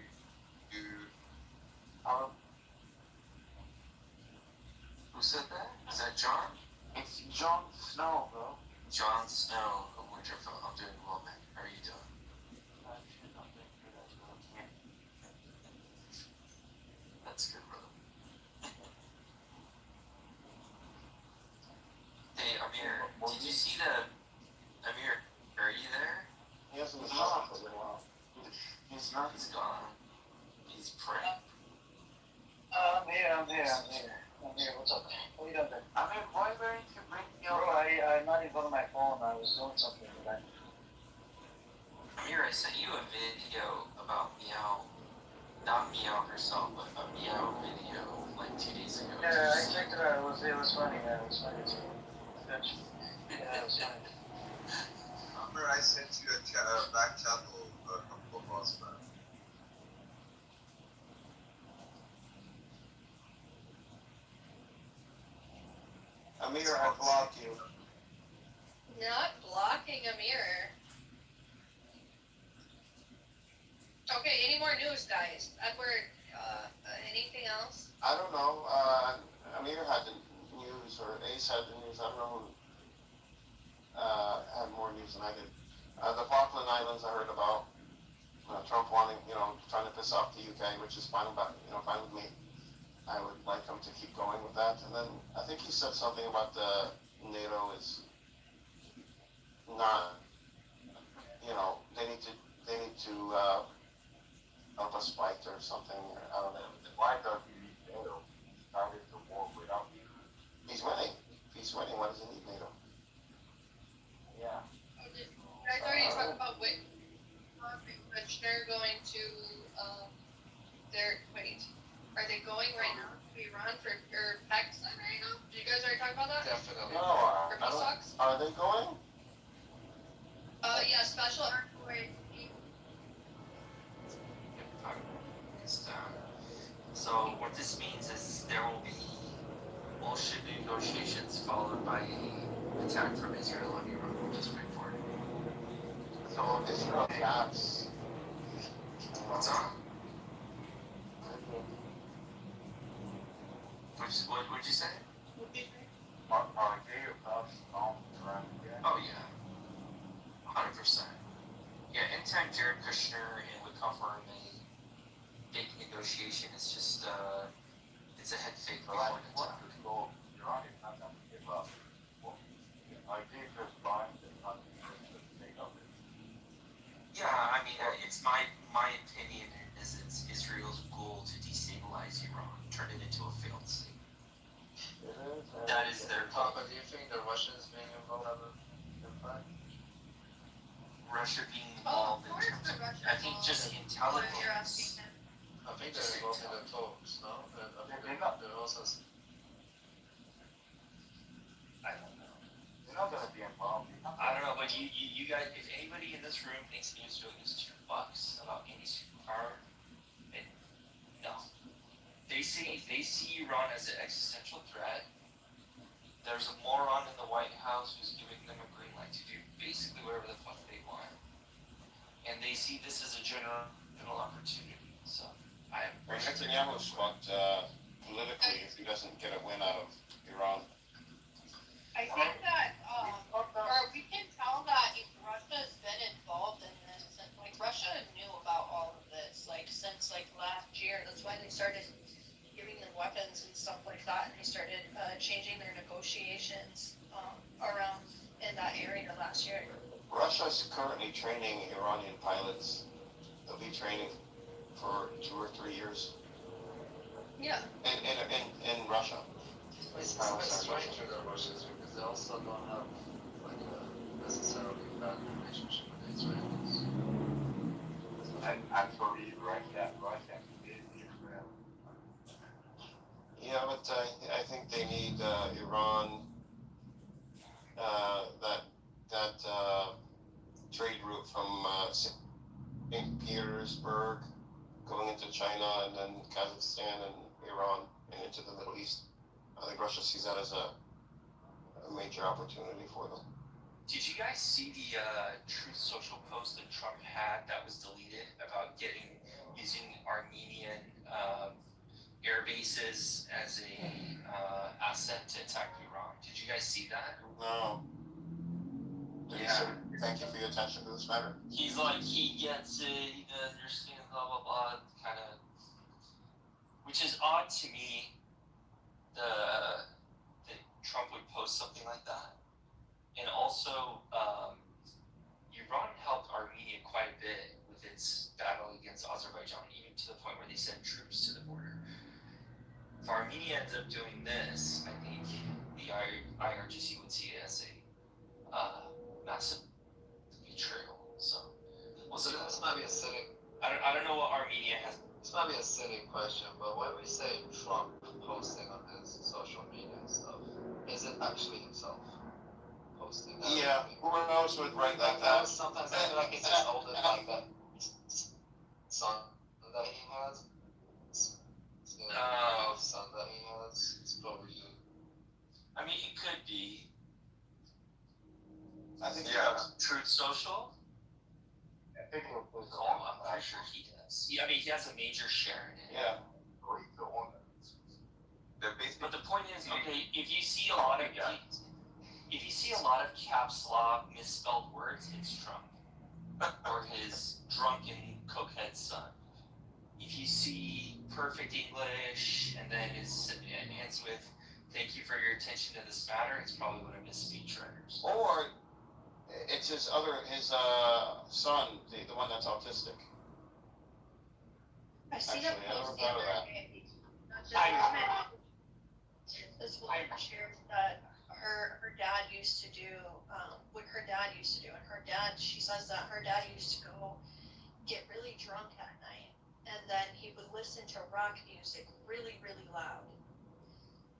Who said that? Is that John? It's Jon Snow, bro. Jon Snow of Winterfell. I'm doing well, man. How are you doing? That's good, brother. Hey, Amir, did you see Amir, are you there? He hasn't been on for a little while. He's not. He's gone. He's praying. I'm here. was doing something that Amir, I sent you a video about Meow, not Meow herself, but a Meow video like 2 days ago. Yeah, I checked it out. It was funny, man. It was funny too. Yeah, it was funny. Remember I sent you a back channel a couple of months back. Amir, I blocked you. Not blocking a mirror. Okay, any more news, guys? Edward, anything else? I don't know. Amir had the news, or Ace had the news. I don't know who had more news than I did. The Falkland Islands I heard about. Trump wanting, trying to piss off the UK, which is fine, fine with me. I would like him to keep going with that. And then I think he said something about the NATO is not, they need to help us fight or something. Or, I don't know. Why does he need NATO? He started the war without NATO. He's winning. If he's winning, why does he need NATO? Yeah. Did you guys already talk about Kushner going to are they going right now to Iran or Pakistan right now? Did you guys already talk about that? Definitely. No, For peace talks? Are they going? Yeah, special envoy. So what this means is there will be bullshit negotiations followed by an attack from Israel on Iran. We'll just wait for it. So Israel attacks. What's up? What'd you say? Are they about to bomb Iran again? Oh yeah, 100%. Yeah, anytime Jared Kushner and Kitover may big negotiation, it's just it's a head fake before an attack. So Iran is not going to give up. Well, are they just blind and not interested in take up it? Yeah, I mean, it's my opinion is it's Israel's goal to destabilize Iran, turn it into a failed state. That is their goal. Papa, do you think the Russians being involved in fact? Russia being involved in terms of, I think just intelligence. I think they're involved in the talks, no? They're also. I don't know. They're not going to be involved. I don't know, but you guys, if anybody in this room thinks Israel gives $2 about any superpower, no. They see Iran as an existential threat. There's a moron in the White House who's giving them a green light to do basically whatever the fuck they want. And they see this as a general opportunity. So Netanyahu's fucked politically if he doesn't get a win out of Iran. I think that, or we can tell that if Russia's been involved in this, and Russia knew about all of this, since last year. That's why they started giving them weapons and stuff like that, and they started changing their negotiations around in that area last year. Russia's currently training Iranian pilots. They'll be training for 2 or 3 years. Yeah. In Russia. It's a bit strange with the Russians because they also don't have necessarily bad relationship with the Israelis. And actually, Russia is Israel. Yeah, but I think they need Iran, that trade route from St. Petersburg going into China and then Kazakhstan and Iran and into the Middle East. I think Russia sees that as a major opportunity for them. did you guys see the Truth Social post that Trump had that was deleted about using Armenian air bases as a asset to attack Iran? Did you guys see that? No. Yeah. Thank you for your attention to this matter. He's like, he gets it, he understands, blah, blah, blah, kind of, which is odd to me, that Trump would post something like that. And also, Iran helped Armenia quite a bit with its battle against Azerbaijan, even to the point where they sent troops to the border. If Armenia ends up doing this, I think the IRGC would see it as a massive actually himself posting that. Yeah, who else would write like that? Sometimes I feel like it's just older, like that son that he has. Oh. Son that he has. It's probably. I mean, it could be. I think Truth Social? I think he'll post it Oh, I'm pretty sure he does. I mean, he has a major share in it. Yeah. But the point is, okay, if you see a lot of caps lock misspelled words, it's Trump or his drunken cokehead son. If you see perfect English and then it ends with "Thank you for your attention to this matter," it's probably one of his speechwriters. Or it's his son, the one that's autistic. I've seen Actually, a I never post the thought of other that. day. This woman shared that her dad used to do what her dad used to do, and she says that her dad used to go get really drunk at night, and then he would listen to rock music really, really loud,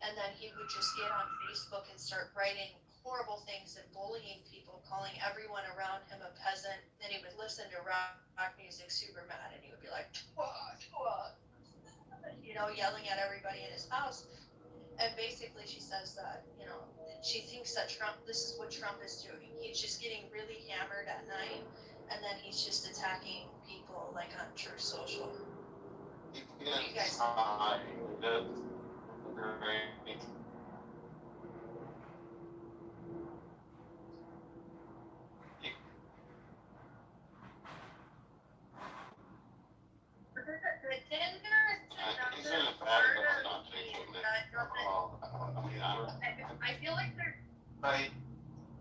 and then he would just get on Facebook and start writing horrible things and bullying people, calling everyone around him a peasant. Then he would listen to rock music super mad, and he would be like, "Twa, twa," yelling at everybody in his house. And basically she says that, she thinks that this is what Trump is doing. He's just getting really hammered at night, and then he's just attacking people like on Truth Social. Yeah, You guys- I feel like they're. Right.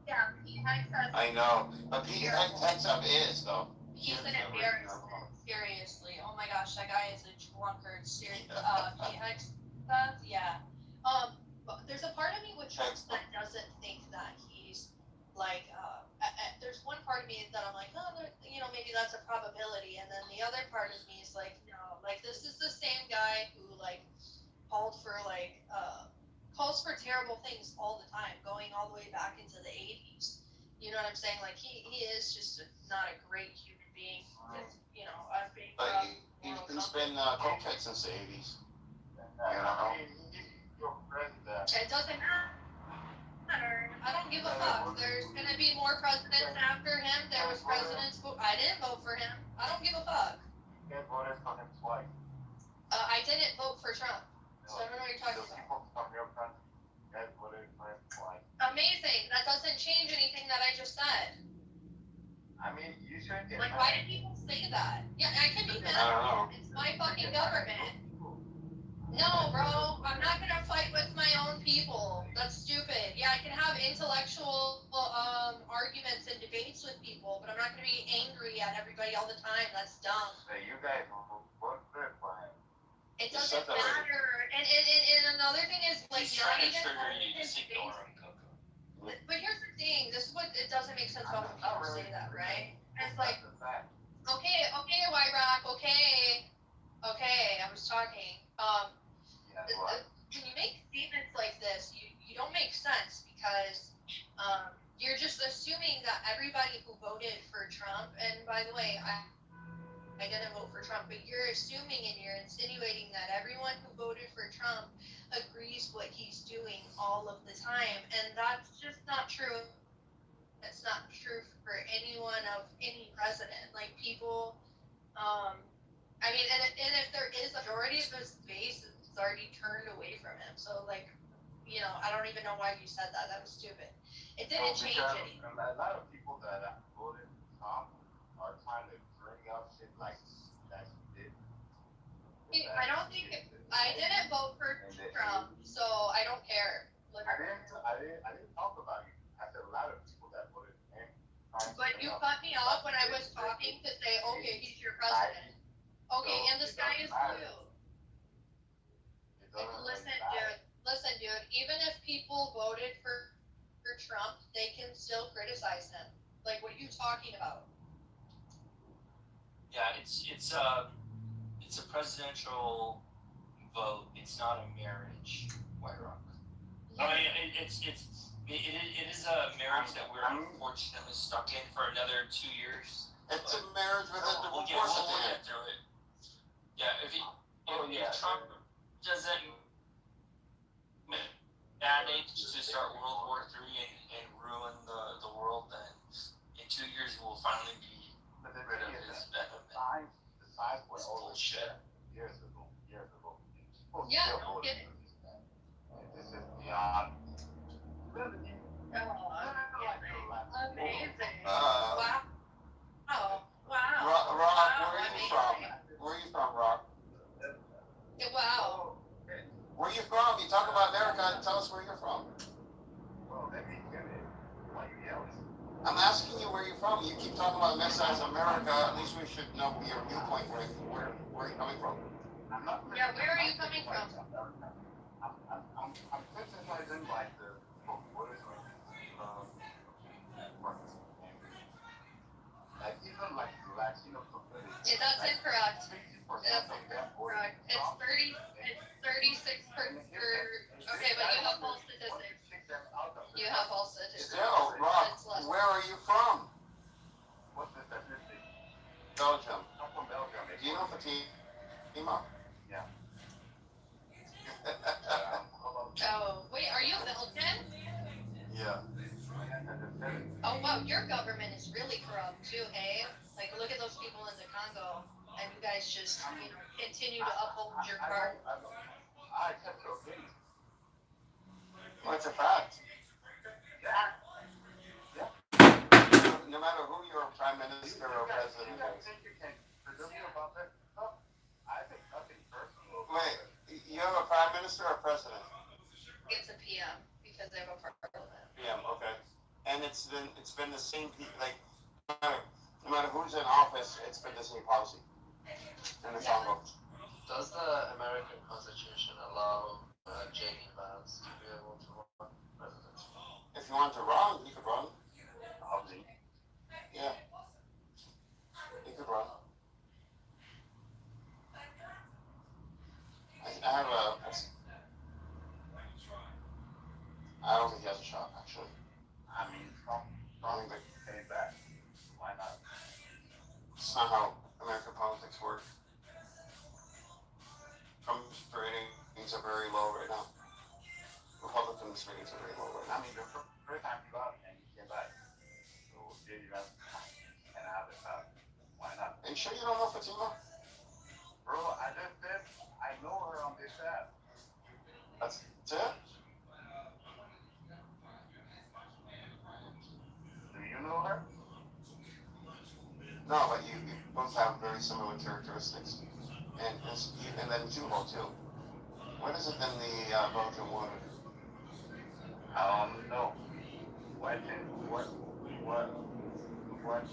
Yeah, he has us. I know. But he heads up is though. He's an embarrassment. Seriously. Oh my gosh, that guy is a drunkard. Seriously. He hikes stuff. Yeah. But there's a part of me with Trump that doesn't think that he's like. There's one part of me that I'm like, oh, maybe that's a probability, and then the other part of me is like, no, like this is the same guy who like calls for terrible things all the time, going all the way back into the 80s. You know what I'm saying? Like he is just not a great human being. I've been. But he's been cokehead since the 80s. It doesn't matter. I don't give a fuck. There's gonna be more presidents after him. There was presidents who I didn't vote for him. I don't give a fuck. You voted for him twice. I didn't vote for Trump. So I don't know what you're talking about. People from your country, you guys voted for him twice. Amazing. That doesn't change anything that I just said. I mean, you should get Like, why do people say that? Yeah, I can be mad. It's my fucking government. No, bro. I'm not gonna fight with my own people. That's stupid. Yeah, I can have intellectual arguments and debates with people, but I'm not gonna be angry at everybody all the time. That's dumb. Hey, you guys voted for him. It doesn't matter. And another thing is, like, He's not trying to even trigger having you, just his ignore face. him, Coco. But here's the thing. This is what it doesn't make sense about when people say that, right? It's like, okay, Wyrock, okay, I was talking. When you make statements like this, you don't make sense because you're just assuming that everybody who voted for Trump, and by the way, I didn't vote for Trump, but you're assuming and you're insinuating that everyone who voted for Trump agrees what he's doing all of the time, and that's just not true. It's not true for anyone of any president. Like people, I mean, and if there is a majority of his base is already turned away from him, so like, I don't even know why you said that. That was stupid. It didn't change anything. A lot of people that voted Trump are trying to bring up shit like that he did. I don't think I didn't vote for Trump, so I don't care. I didn't talk about you. I said a lot of people that voted him. But you cut me off when I was talking to say, okay, he's your president. Okay, and the sky is blue. Listen, dude, even if people voted for Trump, they can still criticize him. Like, what are you talking about? Yeah, it's a presidential vote. It's not a marriage, Wyrock. I mean, it's It is a marriage that we're unfortunately stuck in for another 2 years. It's a marriage with a We'll divorce at the get end. through it. Yeah, if Trump doesn't manage to start World War III and ruin the world, then in 2 years we'll finally be rid of his venom. The signs were It's always bullshit. there years ago. People Yeah, still no voting kidding. for this guy. This is beyond. Amazing. Uh, Wow. Oh, wow. Rock, where are you Amazing. from? Where are you from, Rock? Yeah, wow. Where are you from? You talk about America. Tell us where you're from. Well, let me get it. Why you yelling? I'm asking you where you're from. You keep talking about Messiah's America. At least we should know your viewpoint. Where are you coming from? I'm not. Yeah, where are you coming from? I'm criticizing like the what is it? Like even like Latino community. Yeah, that's incorrect. 60% That's of them incorrect. It's 36 okay, but you have false statistics. You have false statistics. Still, Rock, It's less. where are you from? What's the statistic? Belgium. I'm from Belgium. Do you know Fatima? Yeah. Oh, wait, are you Belgian? Yeah. Oh, wow, your government is really corrupt too, hey? Like, look at those people in the Congo, and you guys just, continue to uphold your card. I accept your opinion. Well, it's a fact. Yeah. No matter who your prime minister or president is. think you can presume about that stuff? I think nothing personal. Wait, you have a prime minister or president? It's a PM, because they have a parliament. Yeah, okay. And it's been the same, like, no matter who's in office, it's been the same policy in the Congo. Does the American Constitution allow J.D. Vance to be able to run president? If you want to run, you could run. Yeah. You could run. I don't think he has a shot, actually. I mean, Trump came back. Why not? It's not how American politics work. Trump's ratings are very low right now. Republicans' ratings are very low right now. I mean, the first time he got and he came back. So, J.D. Vance can have a shot. Why not? Are you sure you don't know Fatima? Bro, I just said I know her on this app. That's it? Do you know her? No, but you both have very similar characteristics. And then Jumbo, too. What is it in the Belgian water? No. What is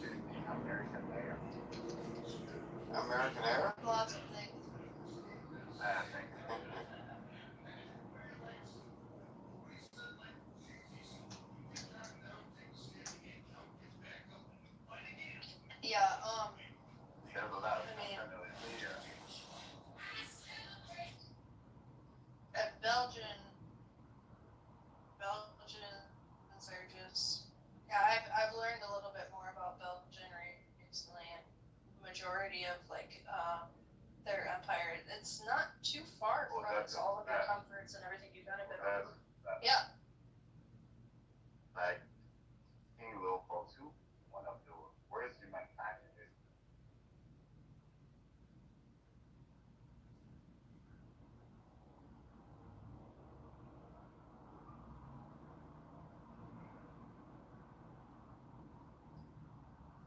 the American air? American air? Lots of things. I think. Yeah, There's a lot of I mean, here. Belgians are just, yeah, I've learned a little bit more about Belgian recently, and majority of their empire, it's not too far from all of their comforts and everything you benefit from. Yeah. Like, being local too, one of the worst humankind in this.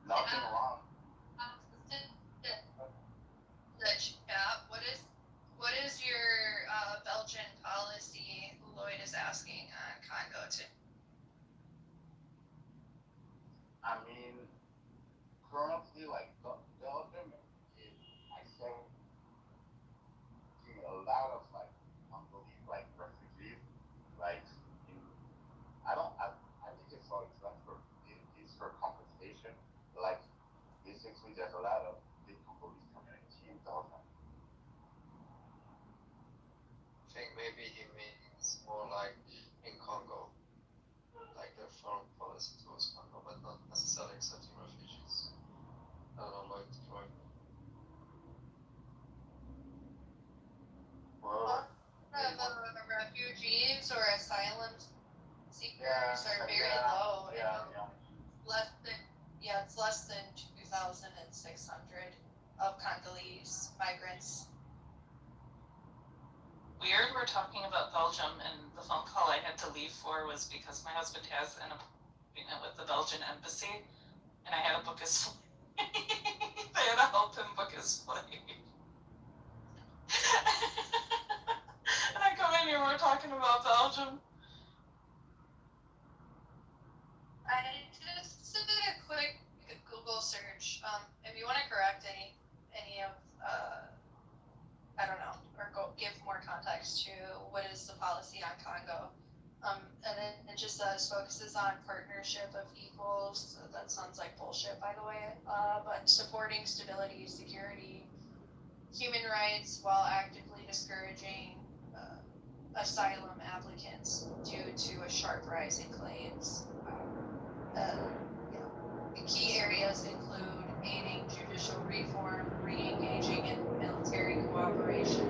Nothing wrong. The chat, what is your Belgian policy? Lloyd is asking on Congo too. I mean, currently, like, Belgium is, I say, a lot of, like, unbelief, like, refugees, like, in, I think it's all, it's for compensation, like, basically, there's a lot of big Congolese community in Belgium. I think maybe he means more like in Congo. seekers are very low. It's less than 2,600 of Congolese migrants. Weird, we're talking about Belgium, and the phone call I had to leave for was because my husband has an appointment with the Belgian embassy, and I had to book his flight. They had to help him book his flight. And I come in here, we're talking about Belgium. I just did a quick Google search. If you want to correct any of I don't know, or give more context to what is the policy on Congo. And it just says focuses on partnership of equals. So that sounds like bullshit, by the way. But supporting stability, security, human rights, while actively discouraging asylum applicants due to a sharp rise in claims. The key areas include aiding judicial reform, re-engaging in military cooperation,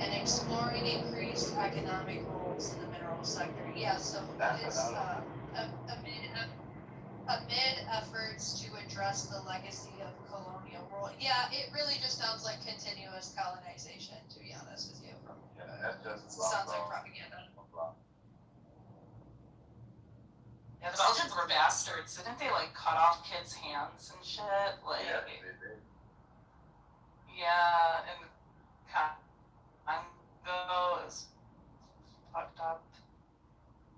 and exploring increased economic roles in the mineral sector. Yeah, so it's amid efforts to address the legacy of colonial rule. Yeah, it really just sounds like continuous colonization, to be honest with you. Sounds like propaganda. Yeah, the Belgians were bastards. Didn't they like cut off kids' hands and shit? Like, Yeah, they did. yeah, and Congo is fucked up.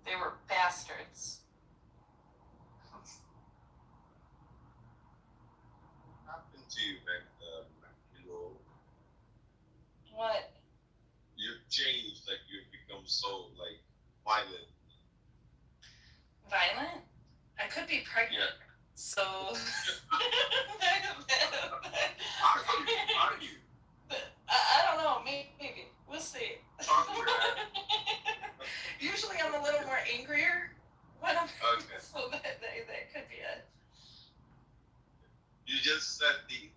They were bastards. What happened to you, Kilo? What? You've changed, like you've become so like violent. Violent? I could be pregnant. Yeah. So. Are you? I don't know. Maybe. We'll see. Usually I'm a little more angrier when I'm pregnant, so that could be it. You just said they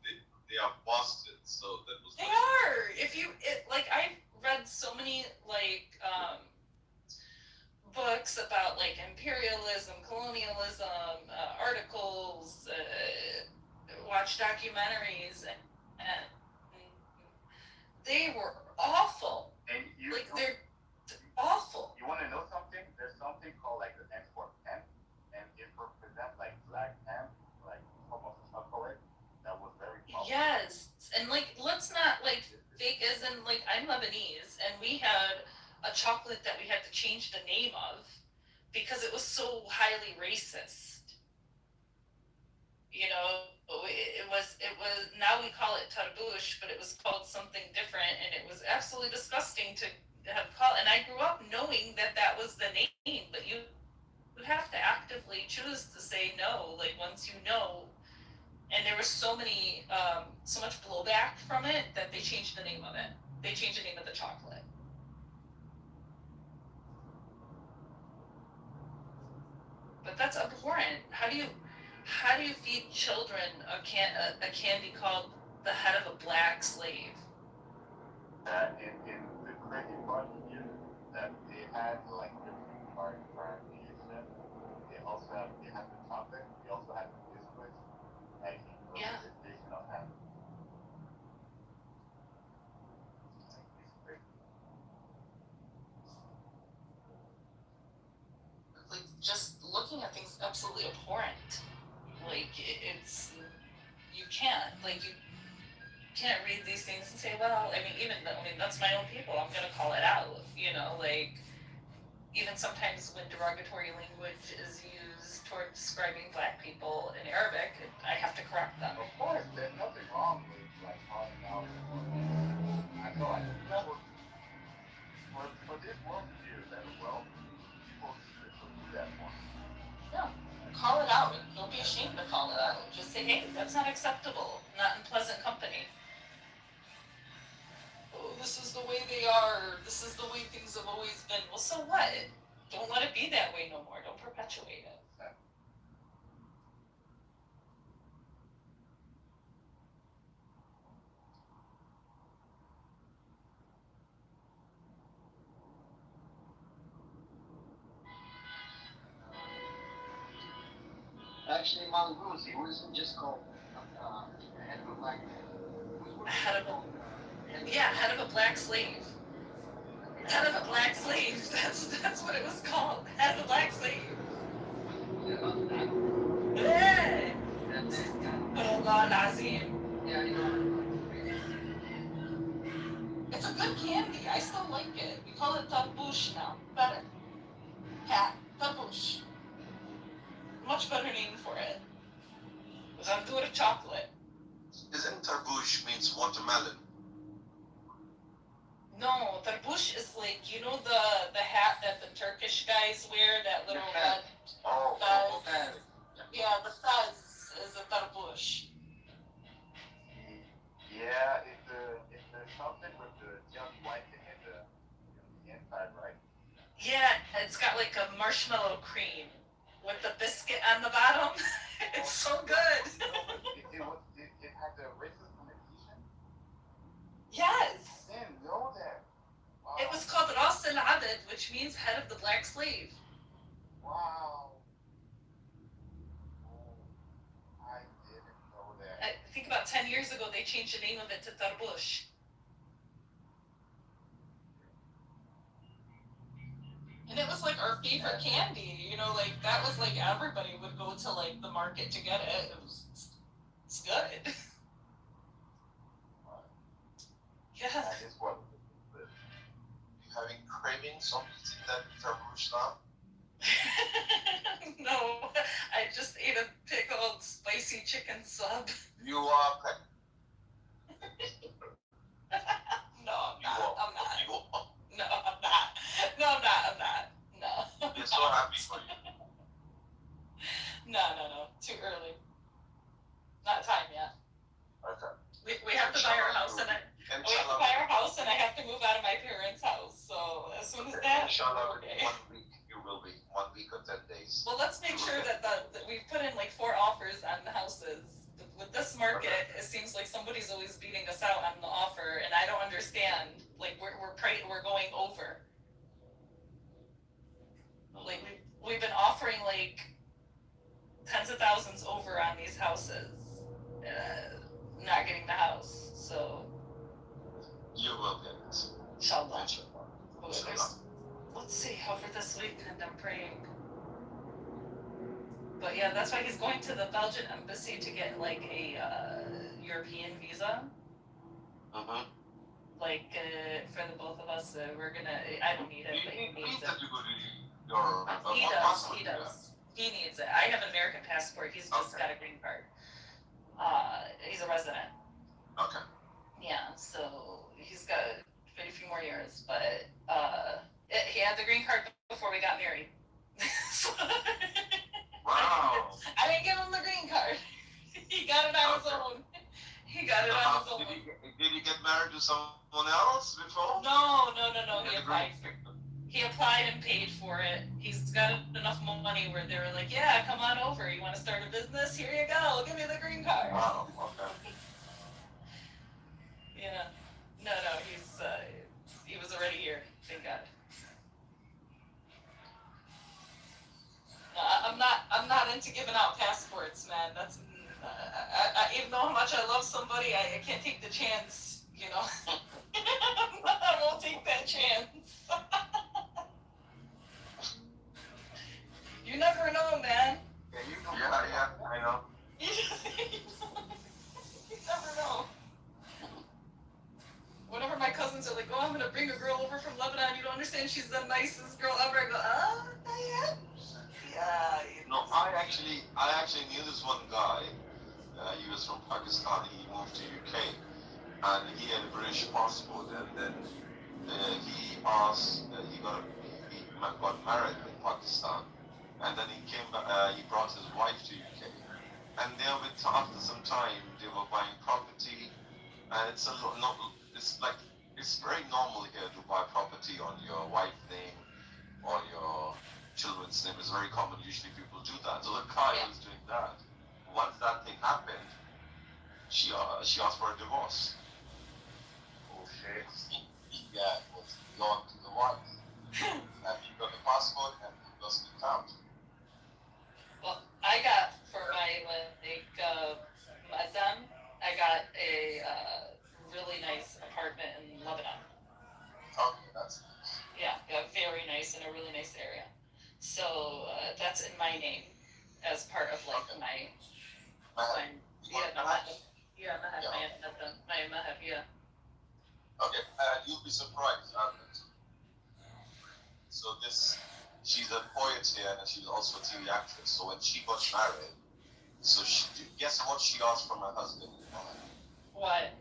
are bastards, so that was. They are. I've read so many books about like imperialism, colonialism, articles, watched documentaries, and they were awful. And they're awful. You want to know something? There's something called like the export hemp, and it represents like black hemp, like almost chocolate. That was very popular. Yes, and let's not fake as in I'm Lebanese, and we had a chocolate that we had to change the name of because it was so highly racist. You know, it was now we call it tarbouche, but it was called something different, and it was absolutely disgusting to have called. And I grew up knowing that was the name, but you have to actively choose to say no. Once you know, and there was so much blowback from it that they changed the name of it. They changed the name of the chocolate. But that's abhorrent. How do you feed children a candy called the head of a black slave? In the crazy part is that they had like different variation. They had the topic. They also had the biscuits, like representation of hemp. Just looking at things absolutely abhorrent. It's you can't read these things and say, well, that's my own people. I'm gonna call it out. Even sometimes when derogatory language is used toward describing black people in Arabic, I have to correct them. Of course, there's nothing wrong with calling out. I know. For this world to be a better world, people should do that more. Yeah, call it out. Don't be ashamed to call it out. Just say, hey, that's not acceptable. Not in pleasant company. Oh, this is the way they are. This is the way things have always been. Well, so what? Don't let it be that way no more. Don't perpetuate it. Actually, mongoose. He wasn't just called head of a black man. Head of a head of a black slave. Head of a black slave. That's what it was called. Head of a black slave. Hey! But Allah Nazim. Yeah, you know. It's a good candy. I still like it. We call it tarbush now. Better. Cat. Tarbush. Much better name for it. Ghandur chocolate. Isn't tarbush means watermelon? No, tarbush is like, you know the hat that the Turkish guys wear, that little red fez? Yeah, the fez is a tarbush. Yeah, it's something with the young white thing in the inside, right? Yeah, it's got like a marshmallow cream with the biscuit on the bottom. It's so good. It had a racist connotation? Yes. I didn't know that. Wow. It was called Ras al-Abd, which means head of the black slave. Wow. I didn't know that. I think about 10 years ago they changed the name of it to tarbush. And it was like our favorite candy, you know, like that was like everybody would go to like the market to get it. It's good. Yeah. That is what You having cravings of eating that tarbush now? No, I just ate a pickled spicy chicken sub. You are No, I'm not. I'm not. You are. No, I'm not. No, I'm not. I'm not. No. We're so happy for you. No. Too early. Not time yet. Okay. We have to buy our house and we have to buy our house and I have to move out of my parents' house. So as soon as that. Inshallah, Okay. 1 week you will be. 1 week or 10 days. Well, let's make sure that we've put in like 4 offers on the houses. With this market, it seems like somebody's always beating us out on the offer, and I don't understand. Like we're going over. Like we've been offering like tens of thousands over on these houses, not getting the house. So You will get it. inshallah. Inshallah. Let's see over this weekend. I'm praying. But yeah, that's why he's going to the Belgian embassy to get like a European visa. Like for the both of us, we're gonna. I don't need it, but he needs it. He does. He needs it. I have an American passport. He's just got a green card. He's a resident. Okay. Yeah, so he's got a few more years, but he had the green card before we got married. Wow. I didn't give him the green card. He got it on his own. He got it on his own. Did you get married to someone else before? No. He applied and paid for it. He's got enough money where they were like, yeah, come on over. You want to start a business? Here you go. Give me the green card. Wow, okay. Yeah. No, he was already here. Thank God. No, I'm not into giving out passports, man. That's I even though how much I love somebody, I can't take the chance, you know. I won't take that chance. You never know, man. Yeah, I know. You never know. Whenever my cousins are like, oh, I'm gonna bring a girl over from Lebanon, you don't understand, she's the nicest girl ever. I go, Diane? Yeah. No, I actually knew this one guy. He was from Pakistan. He moved to UK, and he had a British passport. And then he got married in Pakistan, and then he came back. He brought his wife to UK, and after some time they were buying property, and it's very normal here to buy property on your wife's name or your children's name. It's very common. Usually people do that. So the guy was doing that. Once that thing happened, she asked for a divorce. oh shit. Yeah, it was gone to the wife. And he got the passport and he lost the account. Well, I got for area. So that's in my name as part of like my Okay, you'll be surprised, Albert. So she's a poet here and she's also a TV actress. So when she got married, guess what she asked from her husband? What?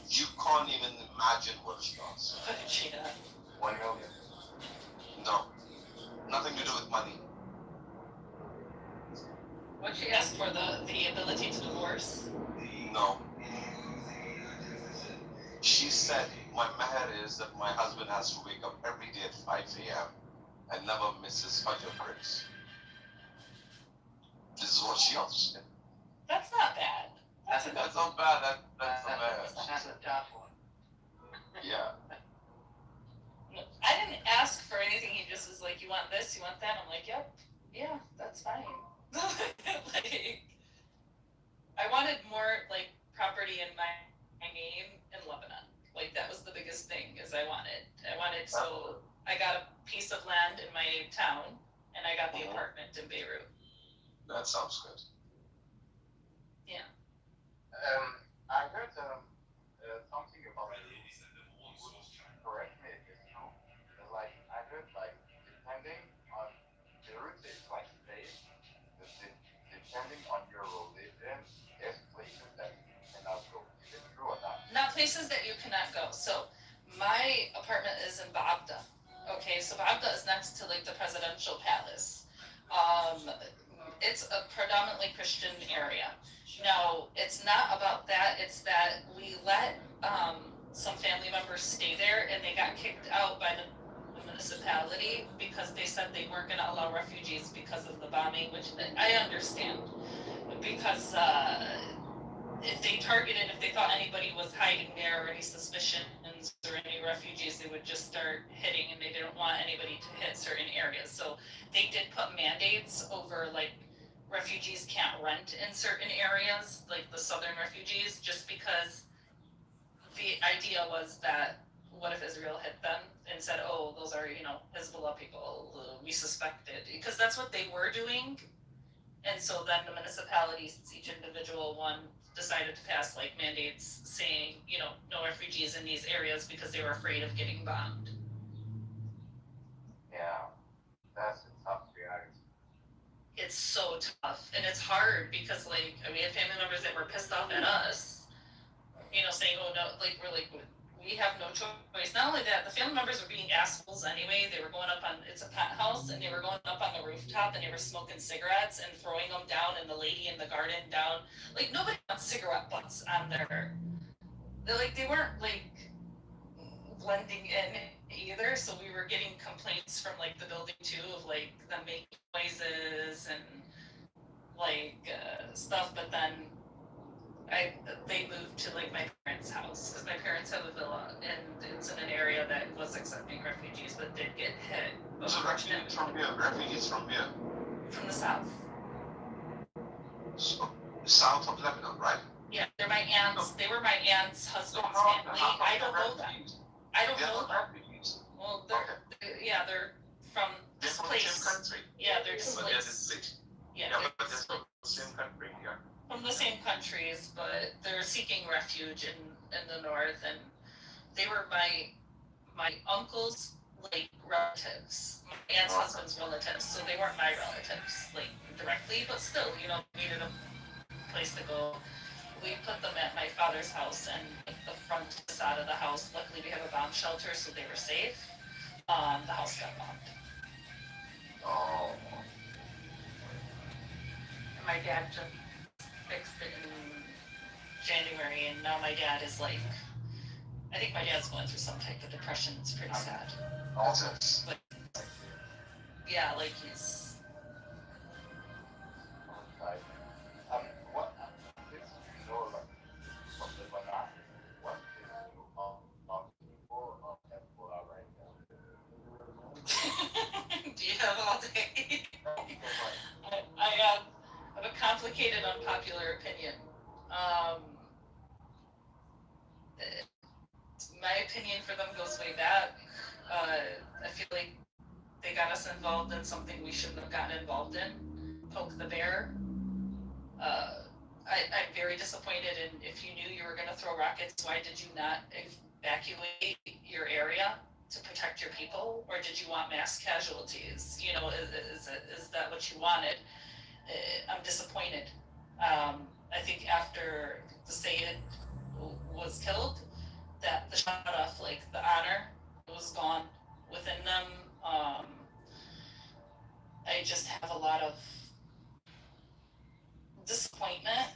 You can't even imagine what she asked. What did she have? 1 million. No, nothing to do with money. What she asked for the ability to divorce? No. She said, my meher is that my husband has to wake up every day at 5 a.m. and never misses Fajr prayers. This is what she asked. That's not bad. That's not bad. That's a meher. That's a tough one. Yeah. I didn't ask for anything. He just was like, you want this, you want that? I'm like, yep, yeah, that's fine. Like, I wanted more like property in my name in Lebanon. Like that was the biggest thing is I wanted so I got a piece of land in my town and I got the apartment in Beirut. That sounds good. Yeah. I heard something about correct me if it's true. Like I heard like depending on Beirut is like state, depending on your religion, there's places that you cannot go. Is it true or not? Not places that you cannot go. So my apartment is in Baabda. Okay, so Baabda is next to like the presidential palace. It's a predominantly Christian area. Now, it's not about that, it's that we let some family members stay there and they got kicked out by the municipality because they said they weren't gonna allow refugees because of the bombing, which I understand. Because if they thought anybody was hiding there or any suspicions or any refugees, they would just start hitting and they didn't want anybody to hit certain areas. So they did put mandates over like refugees can't rent in certain areas, like the southern refugees, just because the idea was that what if Israel hit them and said, oh, those are, Hezbollah people, we suspected, because that's what they were doing. And so then the municipalities, each individual one, decided to pass like mandates saying, no refugees in these areas because they were afraid of getting bombed. Yeah, that's a tough reality. It's so tough and it's hard because we had family members that were pissed off at us, saying, oh no, we have no choice. Not only that, the family members were being assholes anyway. They were going up it's a penthouse and they were going up on the rooftop and they were smoking cigarettes and throwing them down and the lady in the garden down. Like nobody wants cigarette butts on their, they weren't blending in either. So we were getting complaints from the building too of them making noises and stuff, but then they moved to my parents' house because my parents have a villa and it's in an area that was accepting refugees but did get hit. So refugees from here? Refugees from here? From the south. So, south of Lebanon, right? Yeah, they're my aunts. They were my aunt's husband's family. I don't know them. I don't know them. Refugees. Well, they're from They're from displaced. the same country. Yeah, they're But they're displaced. displaced. Yeah, Yeah, but they're from the same country, yeah. from the same countries, but they're seeking refuge in the north, and they were my uncle's relatives, my aunt's husband's relatives, so they weren't my relatives directly, but still, needed a place to go. We put them at my father's house and the front facade of the house. Luckily, we have a bomb shelter, so they were safe. The house got bombed. Oh. And my dad just fixed it in January, and now my dad is I think my dad's going through some type of depression. It's pretty sad. Autism. But yeah, he's. What since you know from Lebanon, what is on people of Hezbollah right now? Do you have all day? I have a complicated, unpopular opinion. My opinion for them goes way back. I feel like they got us involved in something we shouldn't have gotten involved in, poke the bear. I'm very disappointed in, if you knew you were gonna throw rockets, why did you not evacuate your area to protect your people? Or did you want mass casualties? You know, is that what you wanted? I'm disappointed. I think after the Sayed was killed, that the shot off, like the honor was gone within them. I just have a lot of disappointment,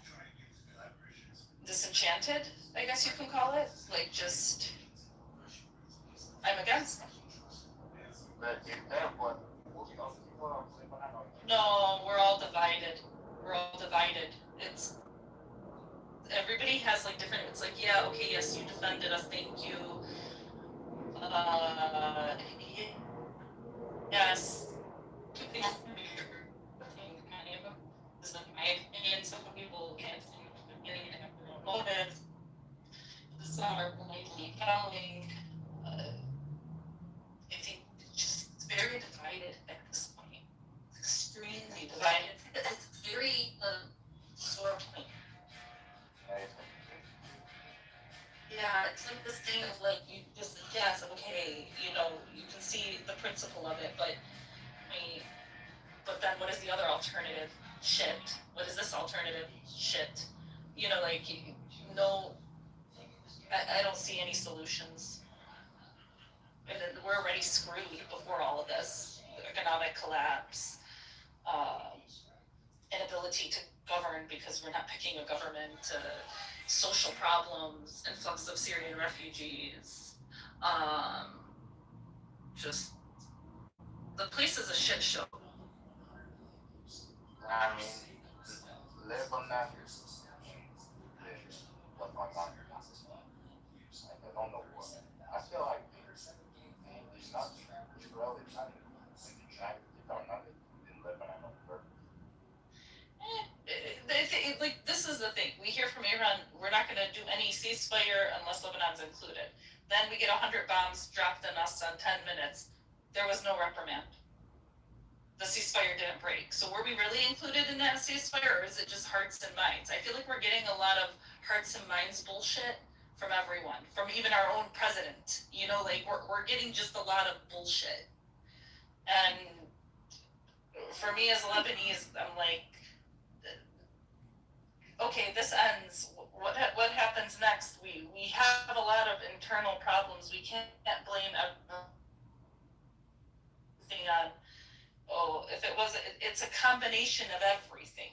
disenchanted, I guess you can call it. Like, just, I'm against them. No, we're all divided. We're all divided. It's, everybody has like different, it's like, yeah, okay, yes, you defended us, thank you. Yes. This is my opinion. Some people can't seem to get it after their motives. Some are blatantly following. I think it's just very divided at this point. Extremely divided. It's very sore point. Yeah, it's like this thing of like, you just, yes, okay, you know, you can see the principle of it, but I mean, but then what is the other alternative? Shit. What is this alternative? Shit. You know, like, no, I don't see any solutions. And then we're already screwed before all of this. Economic collapse, inability to govern because we're not picking a government, social problems, influx of Syrian refugees, just, the place is a shit show. I mean, Lebanon is what's going on here. I don't know what. I feel like it's not Israel, it's not United States or nothing in Lebanon on purpose. Like, this is the thing. We hear from Iran, we're not going to do any ceasefire unless Lebanon's included. Then we get 100 bombs dropped on us on 10 minutes. There was no reprimand. The ceasefire didn't break. So were we really included in that ceasefire, or is it just hearts and minds? I feel like we're getting a lot of hearts and minds bullshit from everyone, from even our own president. You know, like, we're getting just a lot of bullshit. And for me as a Lebanese, I'm like, okay, this ends. What happens next? We have a lot of internal problems. We can't blame everything on, oh, if it was, it's a combination of everything.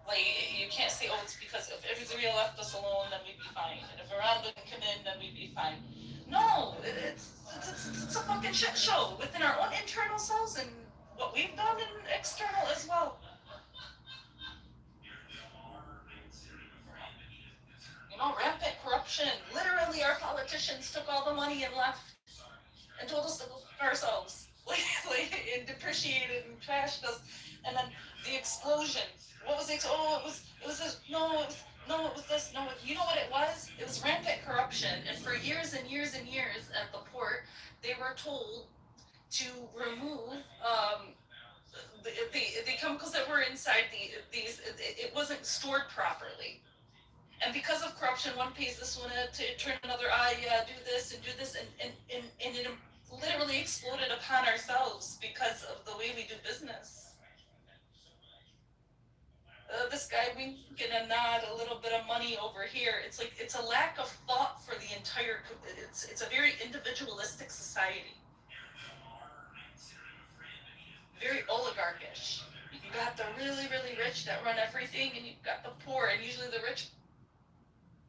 Like, you can't say, oh, it's because if Israel left us alone, then we'd be fine. And if Iran didn't come in, then we'd be fine. No, it's a fucking shit show within our own internal selves and what we've done in external as well. You know, rampant corruption. Literally, our politicians took all the money and left and told us to go fuck ourselves. And depreciated and trashed us. And then the explosion. What was it? Oh, it was this. No, it was this. No, you know what it was? It was rampant corruption. And for years and years and years at the port, they were told to remove the chemicals that were inside these. It wasn't stored properly. And because of corruption, one pays this one to turn another eye, yeah, do this, and it literally exploded upon ourselves because of the way we do business. This guy winking and nod, a little bit of money over here. It's like, it's a lack of thought for the entire, it's a very individualistic society. Very oligarchish. You got the really, really rich that run everything, and you've got the poor, and usually the rich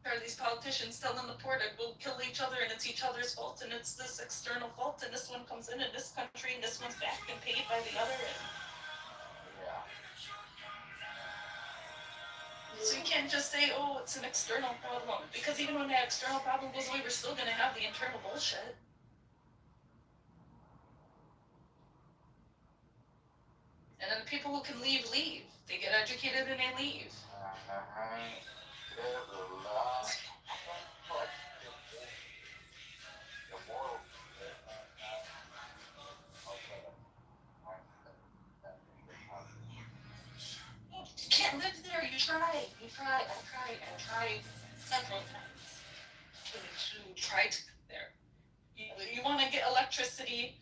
are these politicians telling the poor to go kill each other, and it's each other's fault, and it's this external fault, and this one comes in this country, and this one's back and paid by the other. So you can't just say, oh, it's an external problem, because even when that external problem goes away, we're still going to have the internal bullshit. And then the people who can leave, leave. They get educated and they leave. tried several times to try to get there. You want to get electricity,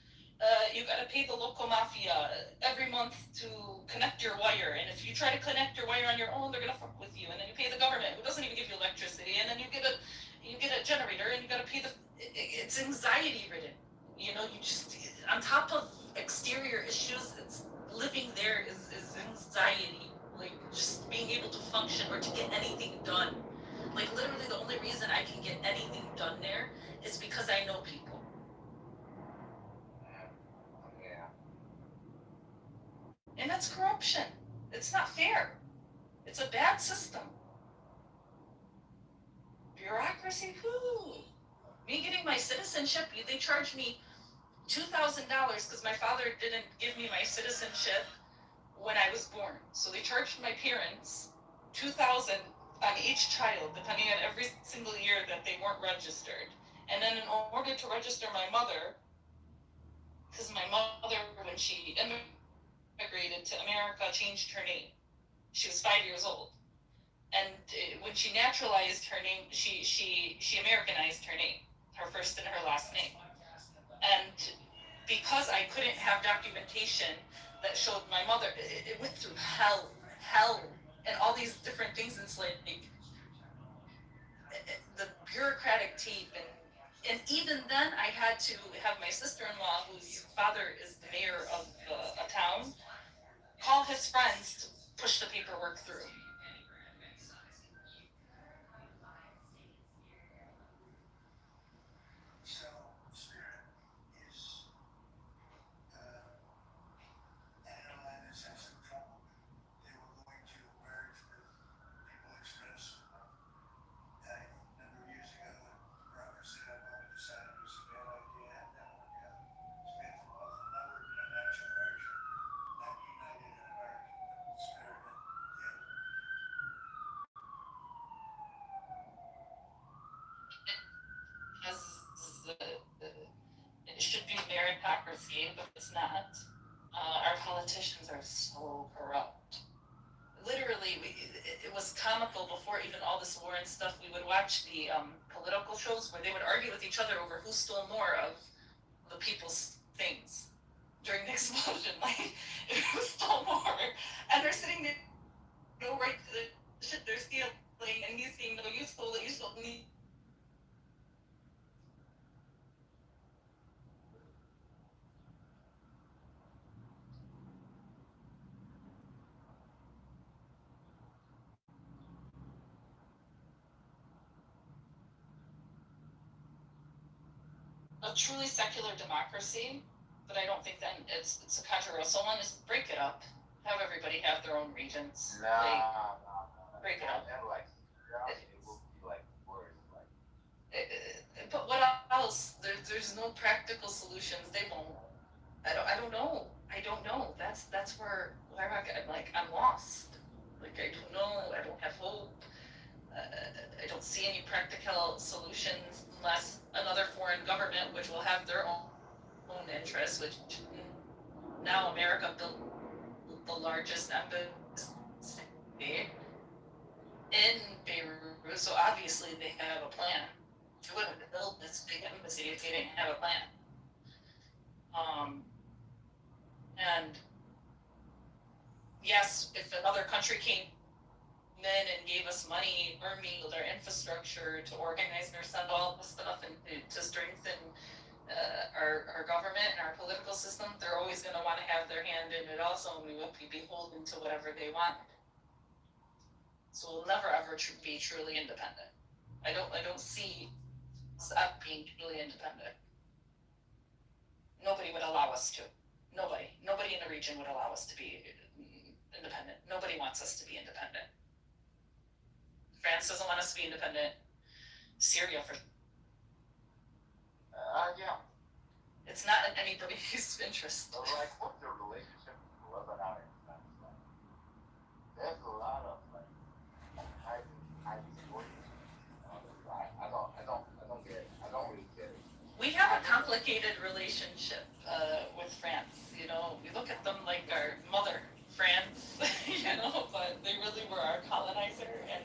you got to pay the local mafia every month to connect your wire. And if you try to connect your wire on your own, they're gonna fuck with you. And then you pay the government, who doesn't even give you electricity. And then you get a generator, and you got to pay it's anxiety ridden. You know, you just on top of exterior issues, it's living there is anxiety. Like just being able to function or to get anything done. Like literally, the only reason I can get anything done there is because I know people. Yeah. And that's corruption. It's not fair. It's a bad system. Bureaucracy, whoo. Me getting my citizenship, they charged me $2,000 because my father didn't give me my citizenship when I was born. So they charged my parents $2,000 on each child, depending on every single year that they weren't registered. And then in order to register my mother, because my mother, when she immigrated to America, changed her name. She was 5 years old. And when she naturalized her name, she Americanized her name, her first and her last name. And because I couldn't have documentation that showed my mother, it went through hell, and all these different things. It's like the bureaucratic tape, and even then I had to have my sister-in-law, whose father is the mayor of a town, call his friends to push the paperwork through. It should be meritocracy, but it's not. Our politicians are so corrupt. Literally, it was comical before even all this war and stuff. We would watch the political shows where they would argue with each other over who stole more of the people's things during the explosion. Like, who stole more? And they're sitting there, no right to the shit they're stealing, and he's saying, no, you stole it, you stole it. A truly secular democracy, but I don't think that it's a controversial one, is break it up. Have everybody have their own regions. Nah. Break it up. And like, it will be like words, like. But what else? There's no practical solutions. They won't. I don't know. That's where I'm lost. Like I don't know. I don't have hope. I don't see any practical solutions unless another foreign government, which will have their own interests, which now America built the largest embassy in Beirut, so obviously they have a plan. They wouldn't have built this big embassy if they didn't have a plan. And yes, if another country came in and gave us money, army, their infrastructure to organize ourselves, all this stuff, and to strengthen our government and our political system, they're always going to want to have their hand in it also, and we won't be beholden to whatever they want. So we'll never ever be truly independent. I don't see us being truly independent. Nobody would allow us to. Nobody in the region would allow us to be independent. Nobody wants us to be independent. France doesn't want us to be independent. Syria for Yeah. It's not in anybody's interest. So like, what's the relationship with Lebanon and Pakistan? There's a lot of like hiding stories. I don't get it. I don't really get it. We have a complicated relationship with France. You know, we look at them like our mother, France. You know, but they really were our colonizer, and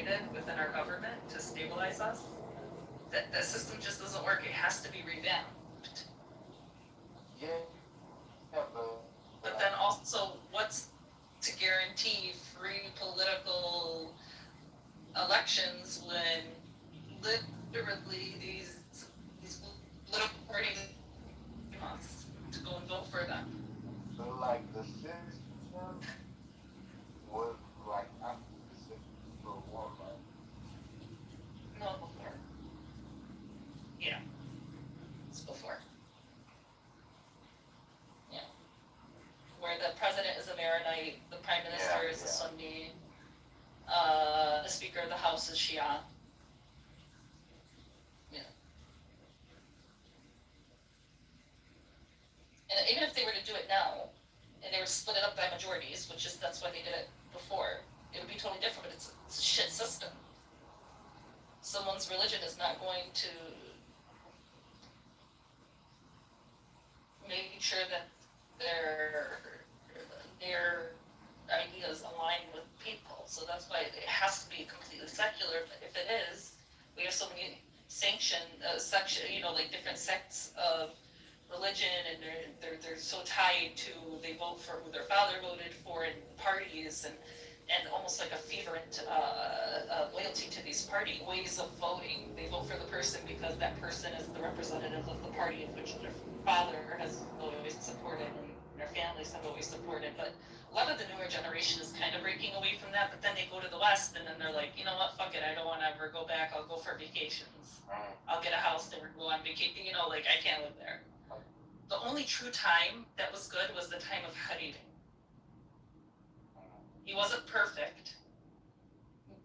created within our government to stabilize us, that system just doesn't work. It has to be revamped. Yeah, But then also, what's to guarantee free political elections when literally these political parties want us to go and vote for them? so like the system was like after the Civil War, right? No, before. Yeah, it's before. Yeah. Where the president is a Maronite, the prime minister is a Sunni, the speaker of the house is Shia. Yeah. And even if they were to do it now, and they were to split it up by majorities, that's why they did it before, it would be totally different, but it's a shit system. Someone's religion is not going to make sure that their ideas align with people. So that's why it has to be completely secular. But if it is, we have so many like different sects of religion, and they're so tied to, they vote for who their father voted for in parties, and almost like a fervent loyalty to these party ways of voting. They vote for the person because that person is the representative of the party of which their father has always supported and their families have always supported. But a lot of the newer generation is kind of breaking away from that, but then they go to the West and then they're like, you know what, fuck it, I don't want to ever go back, I'll go for vacations. I'll get a house there and go on vacation, like I can't live there. The only true time that was good was the time of Hariri. He wasn't perfect,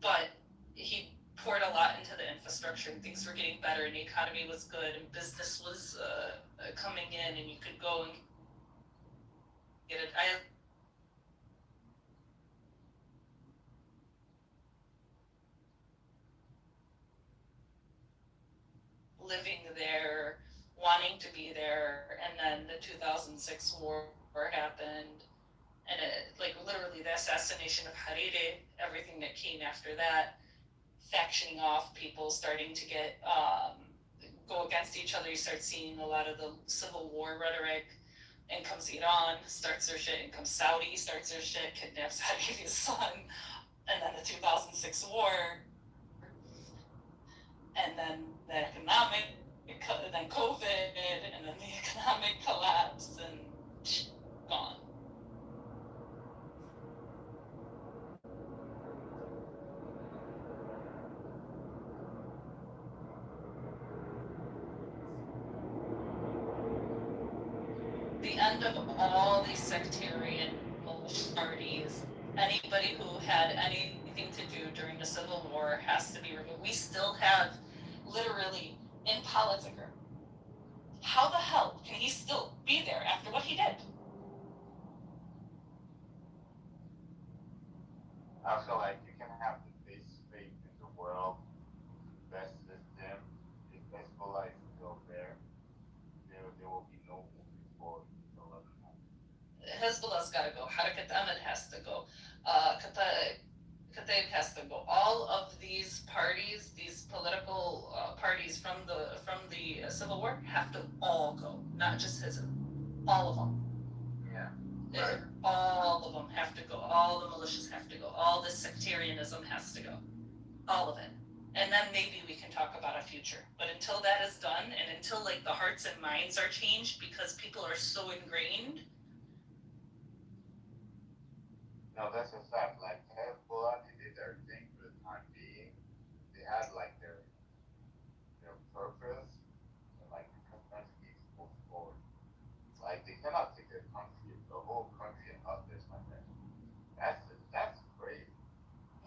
but he poured a lot into the infrastructure, and things were getting better, and the economy was good, and business was coming in, and you could go and get it. Living there, wanting to be there, and then the 2006 war happened, and literally the assassination of Hariri, everything that came after that, factioning off, people starting to get go against each other. You start seeing a lot of the civil war rhetoric. In comes Iran, starts their shit. In comes Saudi, starts their shit, kidnaps Hariri's son, and then the 2006 war, and then the economic, then COVID, and then the economic collapse, and gone. The end of all these sectarian parties. Anybody who had anything to do during the Civil War has to be removed. We still have, literally, in politics, how the hell can he still be there after what he did? I feel like you can have the base faith in the world, best system. If Hezbollah is still there, there will be no moving forward. Hezbollah's got to go. Harakat Ahmed has to go. Kitover has to go. All of these parties, these political parties from the Civil War, have to all go. Not just his, all of them. Yeah. Right. All of them have to go. All the militias have to go. All the sectarianism has to go. All of it. And then maybe we can talk about a future. But until that is done, and until the hearts and minds are changed, because people are so ingrained. No, that's a fact. Like Hezbollah, they did their thing for the time being. They had their purpose, and the country keeps moving forward. They cannot take the whole country and others like that. That's crazy.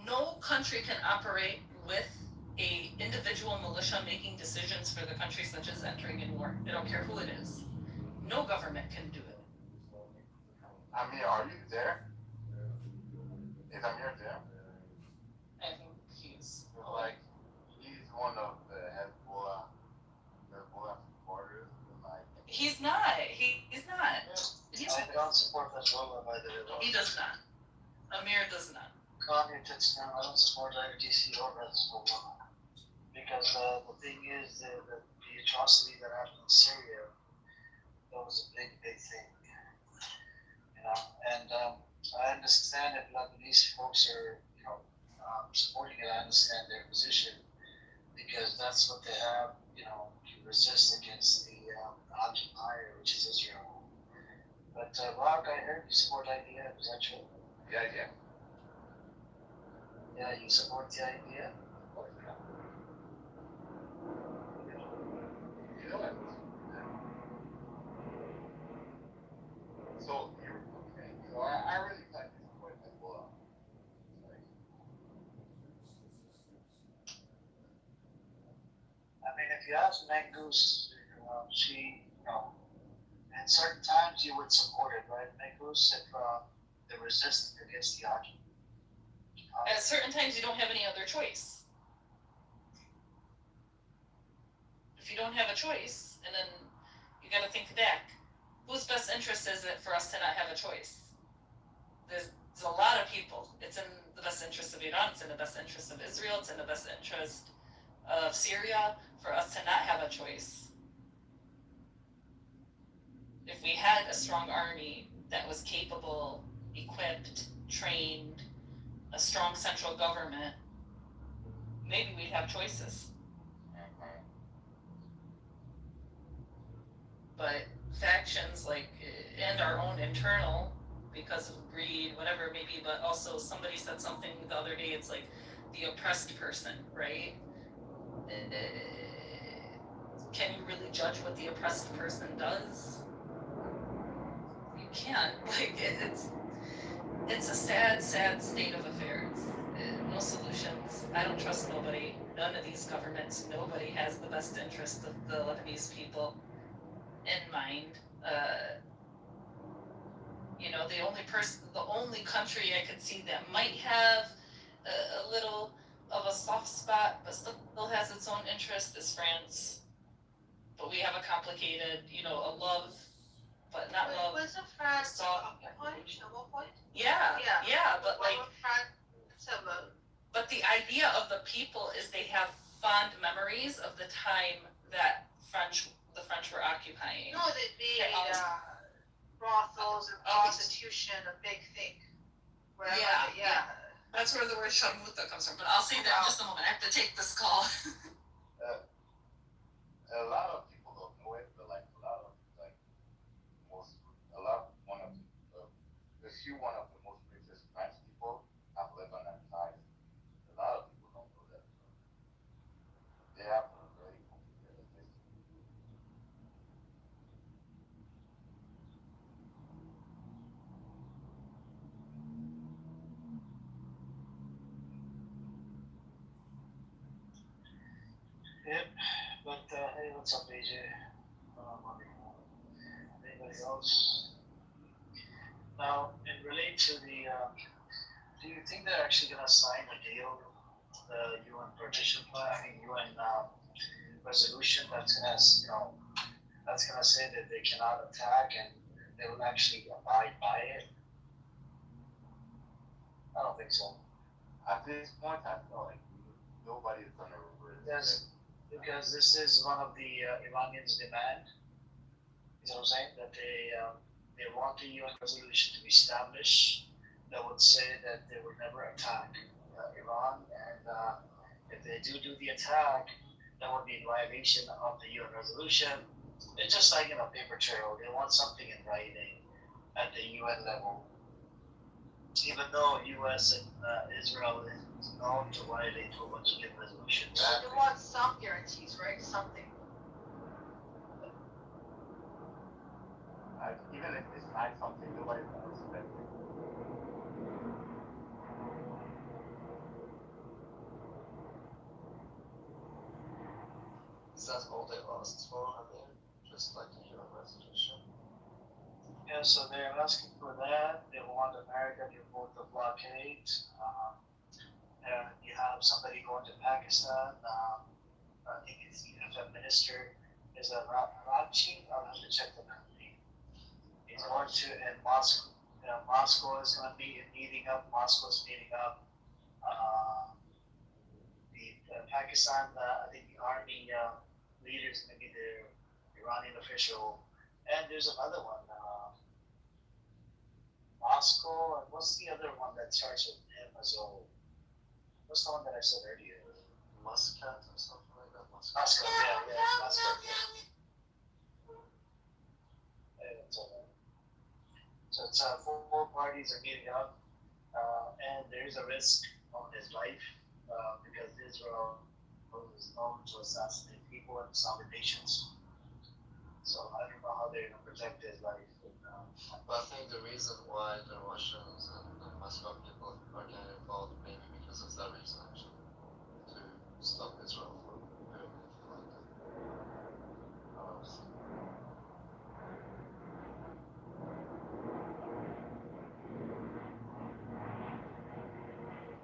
No country can operate with a individual militia making decisions for the country, such as entering in war. I don't care who it is. No government can do it. Amir, are you there? Is Amir there? I think he's he's one of the Hezbollah supporters. He's not. He's not. I don't support Hezbollah, by the way. He does not. Amir does not. calm your tits down. I don't support IRGC or Hezbollah because the thing is the atrocity that happened in Syria, that was a big thing, you know. And I understand if Lebanese folks are, supporting it. I understand their position because that's what they have, to resist against the occupier, which is Israel. But Rock, I heard you support IDF. Is that true? Yeah, yeah. Yeah, you support the idea? You know what? So you okay? So I really like this point as well. I mean, if you ask Mangoose, she, at certain times you would support it, right, Mangoose, if they're resisting against the occupier. At certain times, you don't have any other choice. If you don't have a choice, and then you got to think back, whose best interest is it for us to not have a choice? There's a lot of people. It's in the best interest of Iran. It's in the best interest of Israel. It's in the best interest of Syria for us to not have a choice. If we had a strong army that was capable, equipped, trained, a strong central government, maybe we'd have choices. But factions and our own internal, because of greed, whatever it may be, but also somebody said something the other day, it's like the oppressed person, right? Can you really judge what the oppressed person does? You can't. It's a sad state of affairs. No solutions. I don't trust nobody. None of these governments. Nobody has the best interest of the Lebanese people in mind. The only country I could see that might have a little of a soft spot, but still has its own interest is France. But we have a complicated, a love, but not love. Wasn't France soft. occupied at one point? Yeah, but Why would France have a... But the idea of the people is they have fond memories of the time that the French were occupying. No, they made brothels and prostitution a big thing. Yeah. That's where the word sharmuta comes from. But I'll say that in just a moment. I have to take this call. A lot of people don't know it, but one of the most richest French people have Lebanon ties. A lot of people don't know that. They have a very complicated history. Yep, but hey, what's up, AJ? Anybody else? Now, in relate to the, do you think they're actually gonna sign a deal, the UN partition plan, UN resolution that's gonna, that's gonna say that they cannot attack and they will actually abide by it? I don't think so. At this point, I feel like nobody's gonna resist. Because this is one of the Iranians' demand. You know what I'm saying? That they want the UN resolution to be established that would say that they would never attack Iran, and if they do the attack, that would be in violation of the UN resolution. It's just like in a paper trail. They want something in writing at the UN level. Even though US and Israel is known to violate a bunch of UN resolutions. They want some guarantees, right? Something. Even if it's not something, nobody's gonna respect it. Is that all they asked for? I mean, just like the UN resolution. Yeah, so they're asking for that. They want America to vote the blockade. And you have somebody going to Pakistan. I think it's the minister is a Rachi. I'll have to check the name. He's going to, and Moscow. Moscow is going to be meeting up. Moscow's meeting up the Pakistan, I think the army leader is going to be the Iranian official, and there's another one, Moscow, and what's the other one that starts with M as well? What's the one that I said earlier? Muscat or something like that. Moscow, yeah, Moscow. So it's four parties are meeting up, and there is a risk on his life because Israel is known to assassinate people and sovereign nations. So I don't know how they're going to protect his life. But I think the reason why the Russians and the Moscow people are getting involved maybe because of that reason actually, to stop Israel from doing anything like that.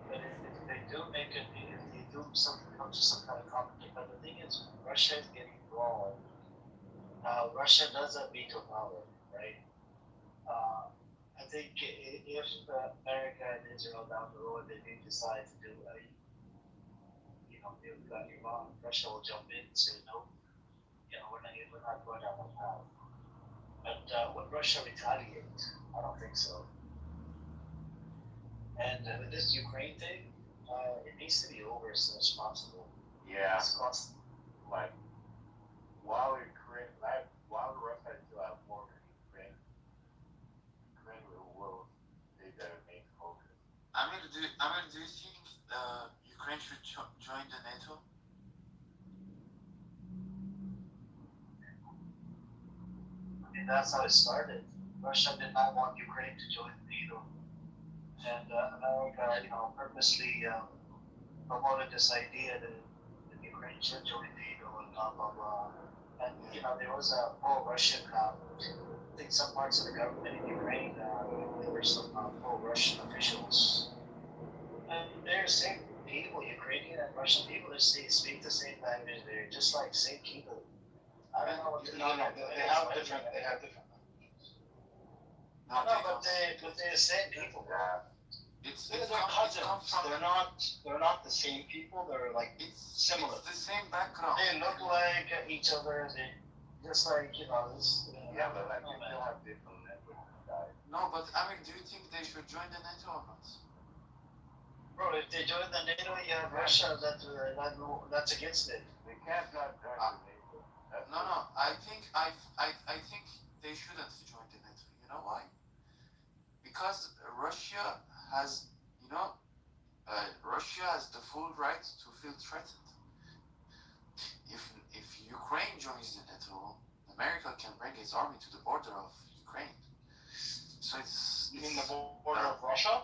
But if they do make it, if they do something, come to some kind of conflict, but the thing is, Russia is getting involved. Russia does have veto power, right? I think if America and Israel down the road they do decide to do a, nuke Iran, Russia will jump in and say no. We're not going down that path. But would Russia retaliate? I don't think so. And with this Ukraine thing, it needs to be over as soon as possible. Yeah. It's costly. Like, while Russia still have more than Ukraine will be their main focus. Do you think Ukraine should join the NATO? I mean, that's how it started. Russia did not want Ukraine to join NATO, and America, purposely promoted this idea that Ukraine should join NATO and blah blah blah. And there was a pro-Russian. I think some parts of the government in Ukraine, there were some pro-Russian officials, and they're the same people. Ukrainian and Russian people, they speak the same language. They're just like same people. I don't know what to do. No, they have different. No, but they're the same people. They're cousins. They're not the same people. They're like similar. It's the same background. They look like each other. They just like this. Yeah, but like they still have different languages, guys. No, but do you think they should join the NATO or not? Bro, if they join the NATO, you have Russia that's against it. They can't not join the NATO. No. I think they shouldn't join the NATO. You know why? Because Russia has the full right to feel threatened. If Ukraine joins the NATO, America can bring its army to the border of Ukraine. So You mean the border of Russia?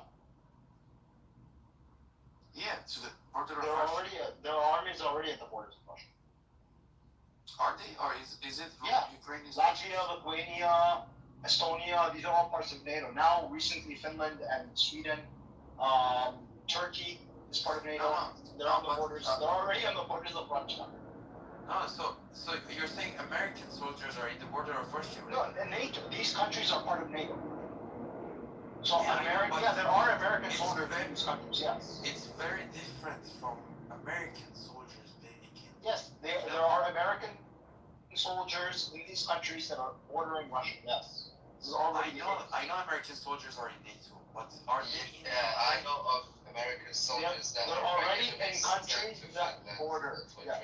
Yeah, to the border of Russia. Their army is already at the borders of Russia. Are they, or is it Ukraine? Latvia, Lithuania, Estonia, these are all parts of NATO. Now, recently, Finland and Sweden, Turkey is part of NATO. They're on the borders. They're already on the borders of Russia. No, so you're saying American soldiers are in the border of Russia? Right? No, and NATO. These countries are part of NATO. So there are American soldiers in these countries. Yes. It's very different from American soldiers being in. Yes, there are American soldiers in these countries that are bordering Russia. Yes. This is already. I know American soldiers are in NATO, but are they in? Yeah, I know of American soldiers that they're are already in countries that border. Yeah.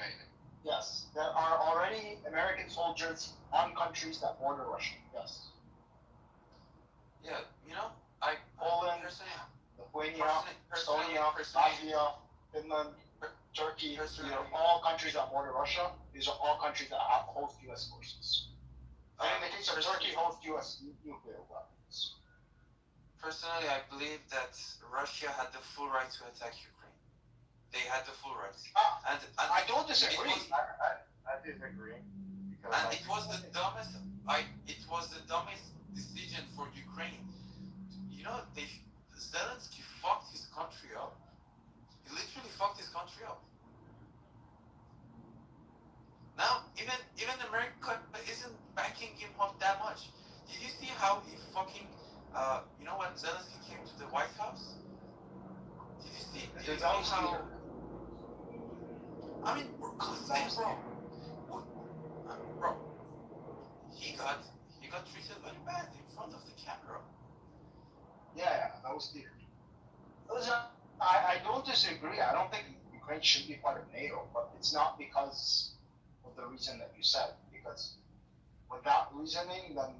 Yes, there are already American soldiers on countries that border Russia. Yes. Yeah, Poland, Lithuania, Estonia, Latvia, Finland, Turkey. These are all countries that border Russia. These are all countries that host U.S. forces. And in the case of Turkey, host U.S. nuclear weapons. Personally, I believe that Russia had the full right to attack Ukraine. They had the full right. And I don't disagree. I disagree. And it was the dumbest. It was the dumbest decision for Ukraine. Zelensky fucked his country up. He literally fucked his country up. Now, even America isn't backing him up that much. Did you see how he fucking, when Zelensky came to the White House? Did you Do you know how? I mean, bro, bro, he got treated very bad in front of the camera. Yeah, that was clear. I don't disagree. I don't think Ukraine should be part of NATO, but it's not because of the reason that you said. Because with that reasoning, then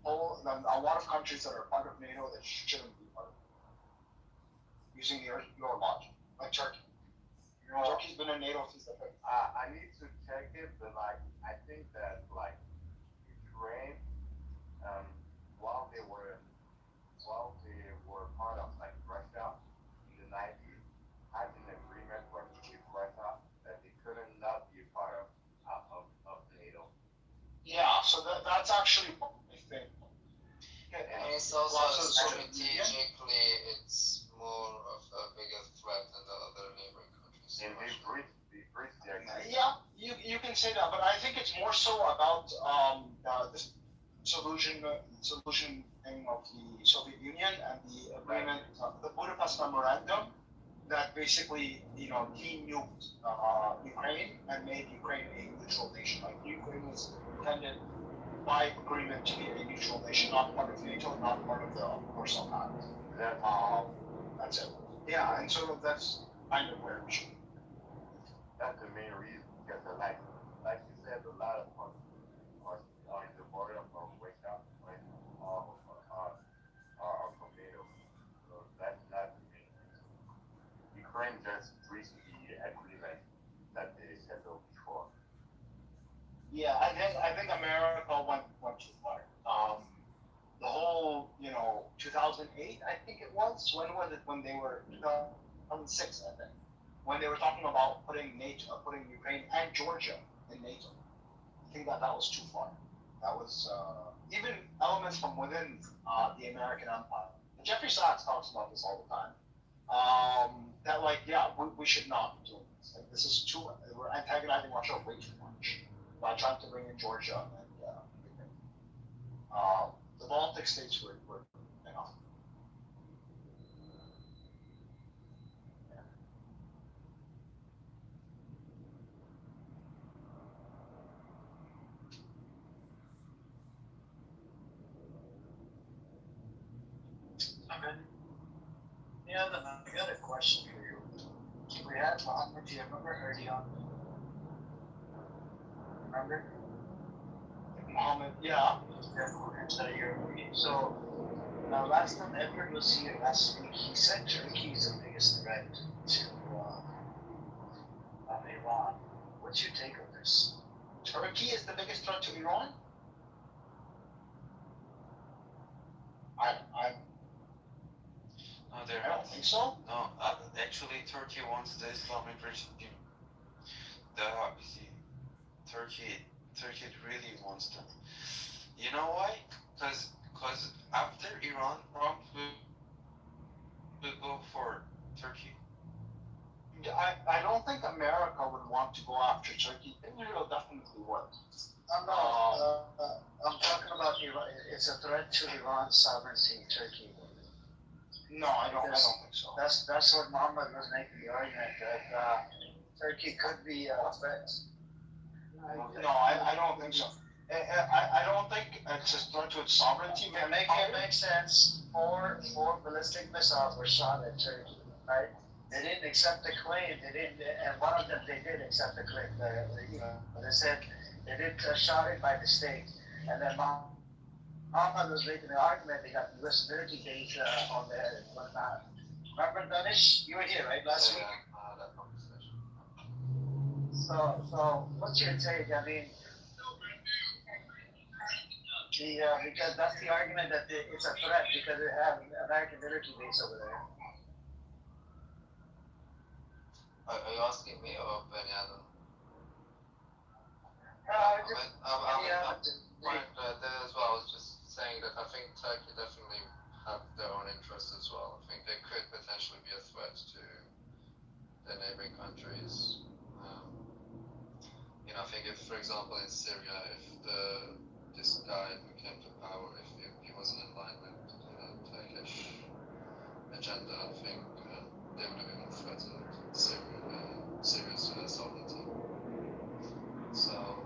a lot of countries that are part of NATO that shouldn't be part of NATO. Using your logic, like Turkey. Turkey's been in NATO since the 50s. I need to check it, but like I think that like Ukraine, while they were part of like Russia in the 90s, had an agreement with Russia that they couldn't not be part of NATO. Yeah, so that's actually I think. And it's also strategically, it's more of a bigger threat than the other neighboring countries. And they breached the agreement. Yeah, you can say that, but I think it's more so about the solutioning of the Soviet Union and the agreement, the Budapest Memorandum, that basically denuked Ukraine and made Ukraine a neutral nation. Like Ukraine was intended by agreement to be a neutral nation, not part of NATO, not part of the Warsaw Pact. That's it. Yeah, and so that's kind of where we should. That's the main reason, because like you said, a lot of countries are in the border of Russia, right? Are from NATO. So that's not the main reason. Ukraine just breached the agreement that they settled before. Yeah, I think America went too far. The whole 2008, I think it was. When was it? When they were 2006, I think. When they were talking about putting Ukraine and Georgia in NATO. I think that was too far. That was even elements from within the American empire. Jeffrey Sachs talks about this all the time. That we should not be doing this. Like this is we're antagonizing Russia way too much by trying to bring in Georgia and the Baltic states were enough. Okay. Yeah, I got a question for you. We had Muhammad, do you remember Erdogan? Remember? Muhammad, yeah. So, last time Edward was here last week, he said Turkey is the biggest threat to Iran. What's your take on this? Turkey is the biggest threat to Iran? I don't think so. No, actually, Turkey wants the Islamic regime. Turkey really wants them. You know why? Because after Iran, Trump will go for Turkey. I don't think America would want to go after Turkey. Israel definitely would. I'm talking about Iran. It's a threat to Iran's sovereignty, Turkey. No, I don't think so. That's what Muhammad was making the argument that Turkey could be a threat. No, I don't think so. I don't think it's a threat to its sovereignty. To make it make sense, four ballistic missiles were shot at Turkey, right? They didn't accept the claim. And one of them they did accept the claim. They said they did shot it by mistake, and then Muhammad was making the argument they got U.S. military data on there and whatnot. Remember, Danish? You were here, right, last week? That conversation. So, what's your take? I mean, because that's the argument that it's a threat because they have American military base over there. Are you asking me or Benyamin? There as well. I was just saying that I think Turkey definitely have their own interests as well. I think they could potentially be a threat to their neighboring countries. I think if, for example, in Syria, if this guy who came to power, if he wasn't in line with the Turkish agenda, I think they would have been threatened serious sovereignty. So,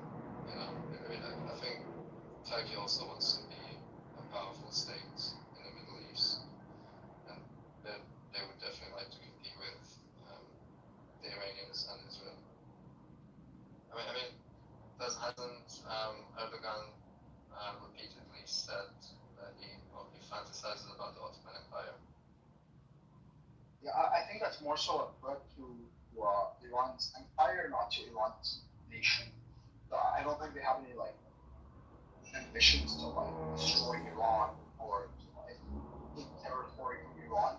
you know, I think Turkey also wants to be a powerful state in the Middle East, and they would definitely like to compete with the Iranians and Israel. Hasn't Erdogan repeatedly said that he fantasizes about the Ottoman Empire? Yeah, I think that's more so a threat to Iran's empire, not to Iran's nation. I don't think they have any like ambitions to like destroy Iran or to like take territory from Iran,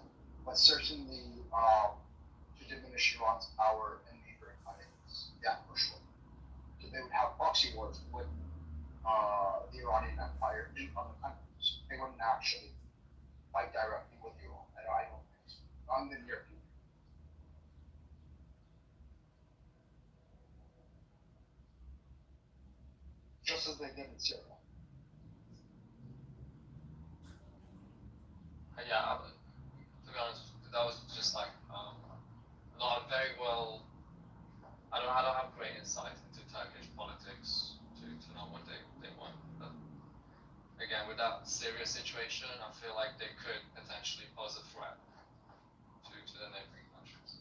but certainly to diminish Iran's power in neighboring countries. Yeah, for sure. So they would have proxy wars with the Iranian empire in other countries. They wouldn't actually fight directly with Iran. I don't think so. Not in the near future. Just as they did in Syria. Yeah, to be honest, that was just like not very well. I don't have great insight into Turkish politics to know what they want. But again, with that Syria situation, I feel like they could potentially pose a threat to the neighboring countries.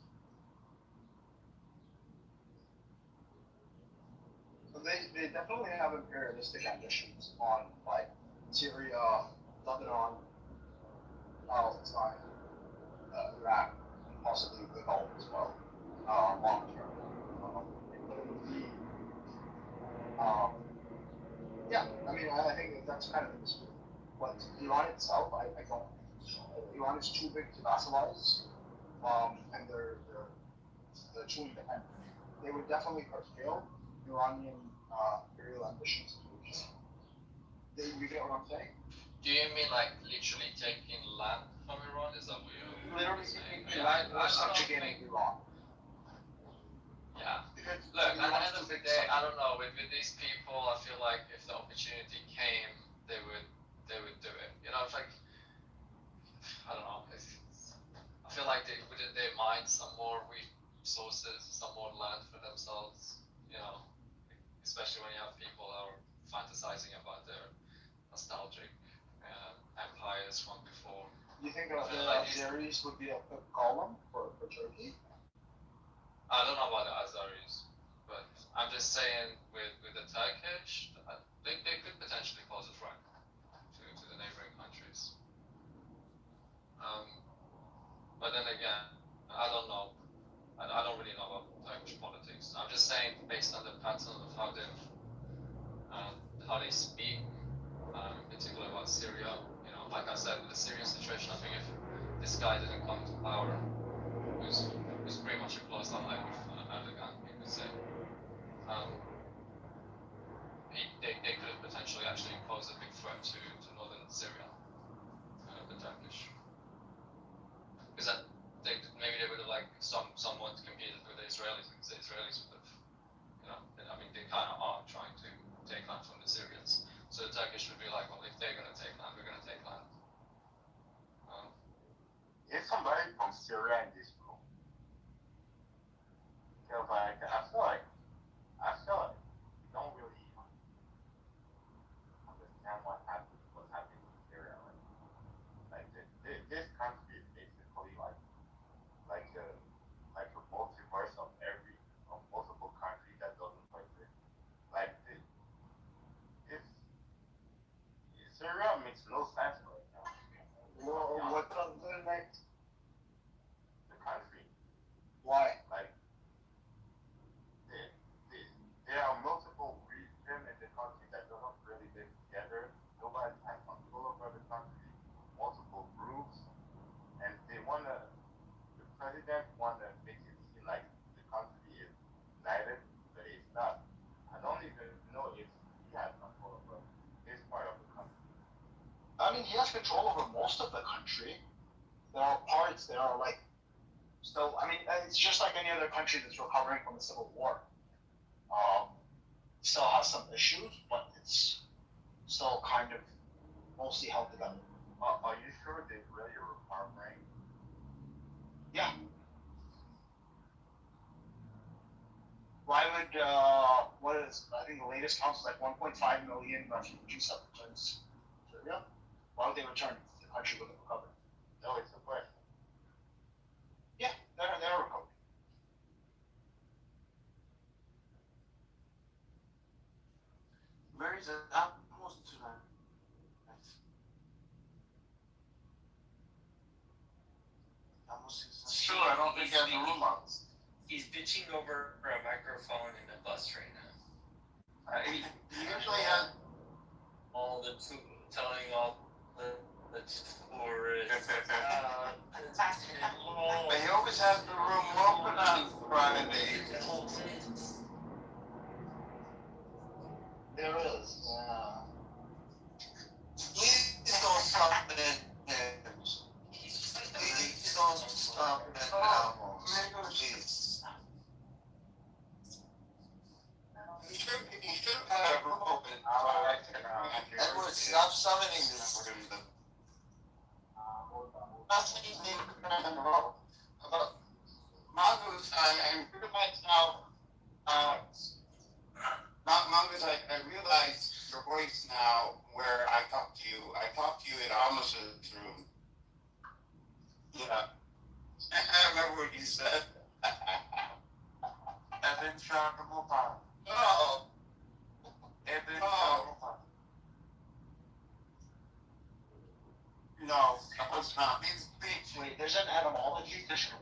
So they definitely have imperialistic ambitions on like Syria, Lebanon, Palestine, Iraq, and possibly the Gulf as well, long term. Yeah, I think that's kind of the dispute. But Iran itself, I don't think so. Iran is too big to vassalize, and they're too independent. They would definitely curtail Iranian imperial ambitions. You get what I'm saying? Do you mean like literally taking land from Iran? Is that what you're literally saying? taking land or subjugating Iran? Yeah. Look, at the end of the day, I don't know. With these people, I feel like if the opportunity came, they would do it. You know, it's like I don't know. I feel like they mine some more resources, some more land for themselves. You know, especially when you have people that are fantasizing about their nostalgic empires from before. Do you think the Azeris would be a good column for Turkey? I don't know about the Azeris, but I'm just saying with the Turkish, they could potentially pose a threat to the neighboring countries. But then again, I don't know. I don't really know about Turkish politics. I'm just saying based on the pattern of how they speak, particularly about Syria. You know, like I said, with the Syrian situation, I think if this guy didn't come to power, who's pretty much a closed line with Erdogan, you could say, they could have potentially actually posed a big threat to northern Syria, the Turkish. Because maybe they would have somewhat competed with the Israelis, because the Israelis would have, they kind of are trying to take land from the Syrians. So the Turkish would be like, well, if they're going to take land, we're going to take land. If somebody from Syria in this room, because I feel like you don't really understand what's happening in Syria. Like this country is basically like a multiverse of multiple countries that doesn't exist. Like Syria makes no sense right now. Well, what does it make? The country. Why? Like there are multiple regions in the country that don't really live together. Nobody has control over the country. Multiple groups, and the president wanna make it seem like the country is united, but it's not. I don't even know if he has control over this part of the country. He has control over most of the country. There are parts that are like still. It's just like any other country that's recovering from a civil war. Still has some issues, but it's still kind of mostly held together. Are you sure they really recovering? Yeah, Why would what is I think the latest count is like 1.5 million refugees have returned to Syria. Why would they return if the country wouldn't recover? No, it's a question. Yeah, they're recovering. Where is it? Almost to that. Sure, I don't think he has a room on. He's bitching over a microphone in a bus right now. He usually has. All the telling all the tourists. But he always has the room open on Friday. There is. Please don't stop it. Please don't stop it now. Please. You should have a room open. Edward, stop summoning this. Nothing in the row. About Mongoose, I realize now, Mongoose, I realize your voice now where I talk to you. I talk to you in Amos's room. Yeah. I remember what you said. Evan Shakamupa. No. Evan Shakamupa. No, that was not. It's bitch. Wait, there's an etymology to Shakamupa?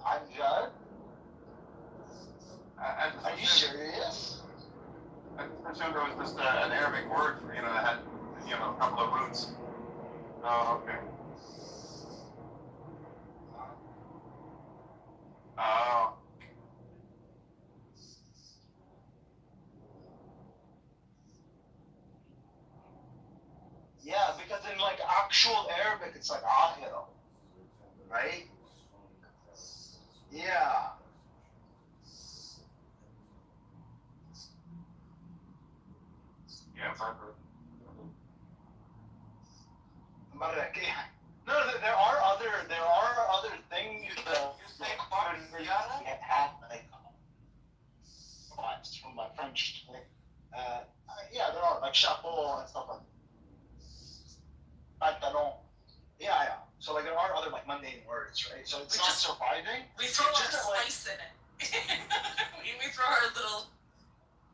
I'm Judd. Are you serious? I assumed it was just an Arabic word for, that had, a couple of roots. Oh, okay. Oh. Yeah, because in like actual Arabic, it's like ahira, right? Yeah. Yeah, I've heard. No, there are other things that had like vibes from like French, like yeah, there are like chapeau and stuff like that. Pantalon. Yeah. So like there are other like mundane words, right? So it's not surviving. We throw our just that, like, spice in it. we throw our little.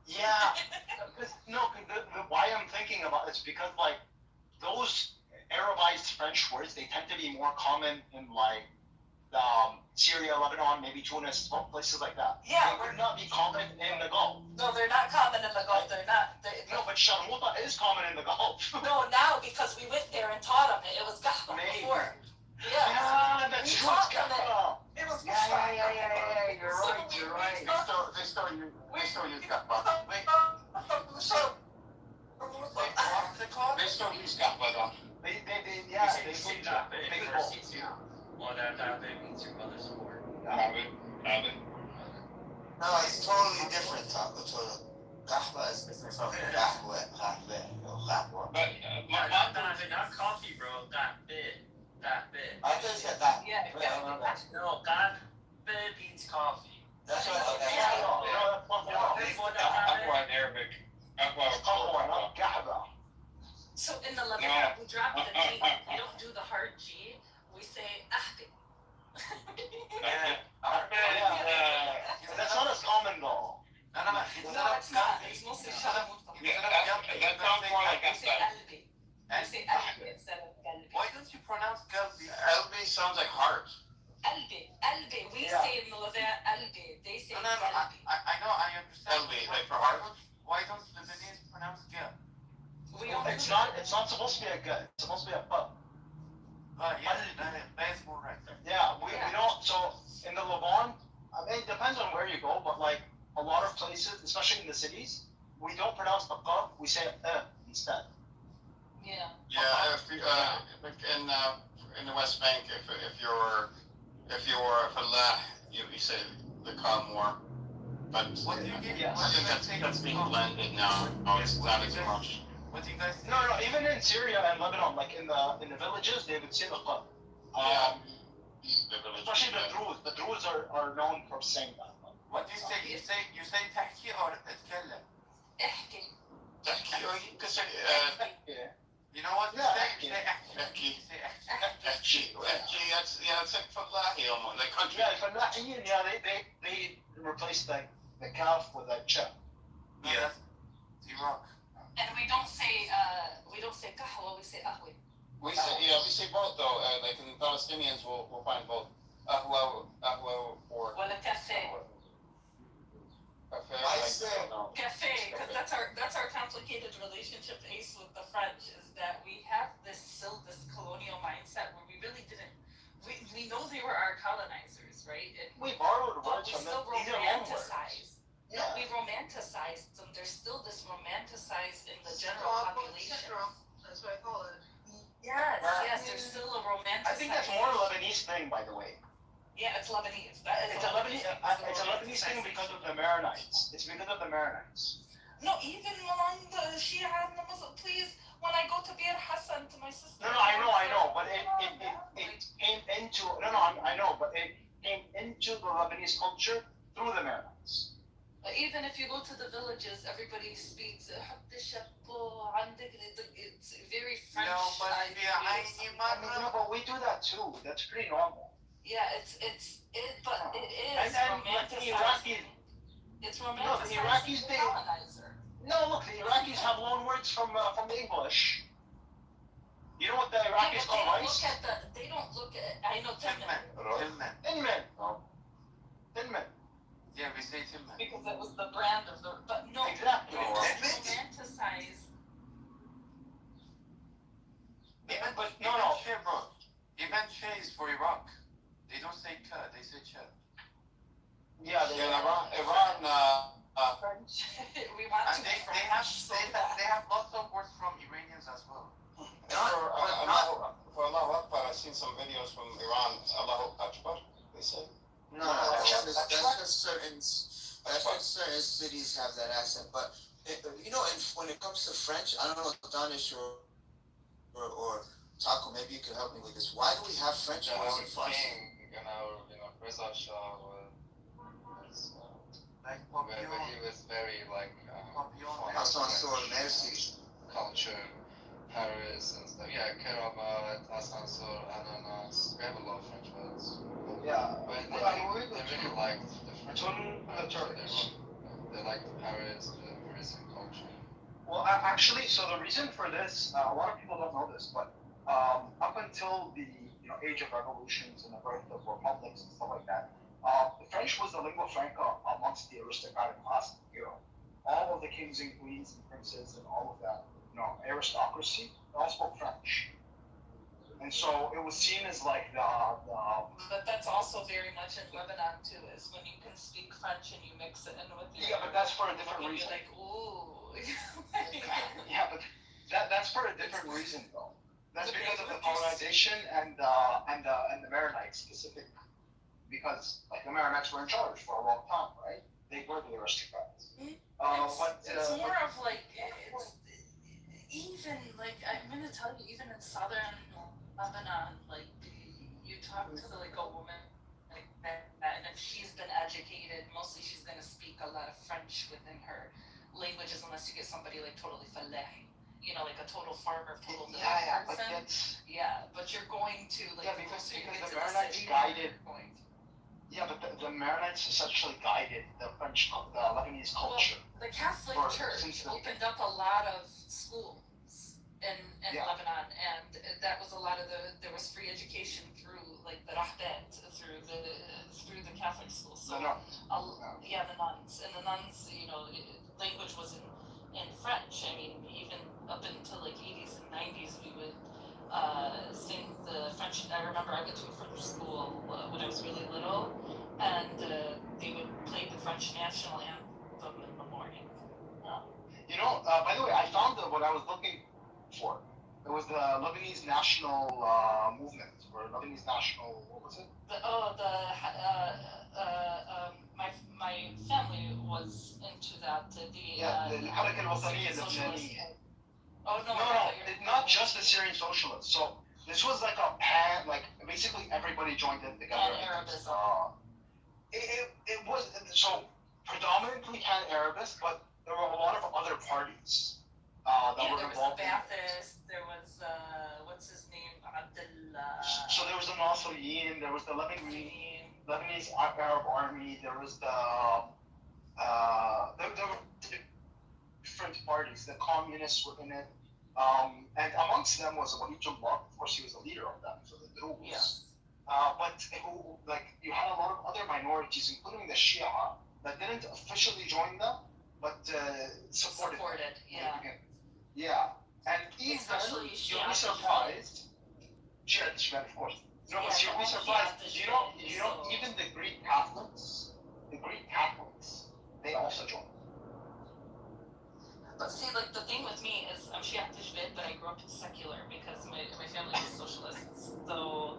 Yeah. Why I'm thinking about it's because like those Arabized French words, they tend to be more common in like Syria, Lebanon, maybe Tunis, places like that. Yeah, they would not be common in the Gulf. No, they're not common in the Gulf. They're not. No, but Sharmuta is common in the Gulf. No, now because we went there and taught them it. It was Gahwa before. Yeah, that's true. It's Gahwa. It was Yeah. You're right. They still use Kappa. They still use Kappa though. They say that big versus too. Well, that big means your mother's born. Have it. No, it's totally different. Kahwa is different from kahwa. But not coffee, bro. That bit. I thought you said that. Yeah. No, that bit means coffee. That's what I Kappa in Arabic. Kahwa. So in the Lebanon, we drop the G. We don't do the hard G. We say ahdi. That's not as common though. No, it's not. It's mostly Shalamut. That sounds more like We say albi. We say albi instead of galbi. Why don't you pronounce Galbi? Galbi sounds like heart. Albi. We say in the Levant albi. They say galbi. I know, I understand. Galbi, like for heart? Why don't Lebanese pronounce Gal? It's not supposed to be a good. It's supposed to be a pub. That's more right there. Yeah, we don't. So in the Levant, I mean, it depends on where you go, but like a lot of places, especially in the cities, we don't pronounce the qa, we say instead. Yeah. Yeah, if you, like in the West Bank, if you're Falah, you say the Ka more. But What do you get? Yes. I think that's being blended now. Oh, it's not as much. What do you guys think? No, even in Syria and Lebanon, like in the villages, they would say the qa. Especially the Druze. The Druze are known for saying that. What do you say? You say تحكي or اتكلم? احكي. تحكي or you could say Yeah. You know what? You Yeah, say احكي. احكي. You say احكي. It's like Falahi almost, like country. Yeah, Falahiyin, yeah, they replaced the kaf with a cha. No, that's Iraq. And we don't say kahwa, we say ahwe. We say both though. Like in Palestinians, we'll find both. Ahwa or Wala cafe. Cafe, because that's our complicated relationship, Ace, with the French, is that we have this colonial mindset where we really didn't. We know they were our colonizers, right? We borrowed But words we from still them. These are loan words. romanticize. Yeah. No, we romanticize them. There's still this romanticized in the general population. That's what I call it. Yes, there's still a romanticized. I think that's more a Lebanese thing, by the way. Yeah, it's Lebanese. It's a Lebanese thing because of the Maronites. It's because of the Maronites. No, even among the Shia and the Muslim, please, when I go to Bir Hassan to my sister. No, I know, but it came into, I know, but it came into the Lebanese culture through the Maronites. Even if you go to the villages, everybody speaks, it's very French. No, but No, but we do that too. That's pretty normal. Yeah, but it is And like the Iraqis. It's No, romanticized. the Iraqis, they. colonizer. No, look, the Iraqis have loan words from the English. You know what the Iraqis call rice? They don't look at. I know Timman. Tinman. Tinman. Yeah, we say Timman. Because it was the brand of the. But no. Exactly. Romanticize. Even Sheh is for Iraq. They don't say Ka, they say Cha. Yeah, Iran. French. We want to be French. They have lots of words from Iranians as well. For Allahu Akbar, I've seen some videos from Iran. Allahu Akbar, they say. No, that's just certain cities have that accent. But when it comes to French, I don't know, Danish or Taco, maybe you could help me with this. Why do we have French words in Farsi? Reza Shah was where he was very culture, Paris and stuff. Yeah, Keramat, Asansor, Ananas. We have a lot of French words. Yeah. But they really liked the French culture. They liked Paris, the Parisian culture. Well, actually, so the reason for this, a lot of people don't know this, but up until the age of revolutions and the birth of republics and stuff like that, the French was the lingua franca amongst the aristocratic class in Europe. All of the kings and queens and princes and all of that, aristocracy, they all spoke French. And so it was seen as like the. But that's also very much in Lebanon too, is when you can speak French and you mix it in with your. Yeah, but that's for a different reason. You're like, ooh. Yeah, but that's for a different reason though. That's because of the colonization and the Maronites specifically. Because the Maronites were in charge for a long time, right? They were the aristocrats. It's more of even I'm gonna tell you, even in southern Lebanon, you talk to a woman like that, and if she's been educated, mostly she's gonna speak a lot of French within her languages, unless you get somebody totally faleh, like a total farmer, total person. But you're going to because the Maronites guided. Yeah, but the Maronites essentially guided the Lebanese culture. Well, the Catholic Church opened up a lot of schools in Lebanon, and that was a lot of there was free education through the rahbat, through the Catholic schools. So, the nuns. The nuns, and the nuns, language was in French. I mean, even up until 80s and 90s, we would sing the French. I remember I went to a French school when I was really little, and they would play the French national anthem in the morning. You know, by the way, I found what I was looking for. It was the Lebanese national movement, or Lebanese national, what was it? My family was into that. The الحركة الوطنية socialist. اللبنانية. Oh no, No, not just the Syrian socialists. So this was like a pan, like basically everybody joined in together. Pan-Arabism. It was so predominantly pan-Arabist, but there were a lot of other parties that were involved. There was the Ba'athist. There was what's his name, Abdul. So there was the Nasriyin. There was the Lebanese Arab Army. There was the there were different parties. The communists were in it, and amongst them was Walid Jumlah. Of course, he was the leader of them. So the Druze. Yes. But who, like, you had a lot of other minorities, including the Shia, that didn't officially join them, but supported them. Yeah. Yeah, and even Especially you'll be surprised. Shia Tishman, of course. No, but you'll be surprised. You know, even the Greek Catholics, they also joined. But see, like, the thing with me is I'm Shia Tishbit, but I grew up secular because my family was socialists. So,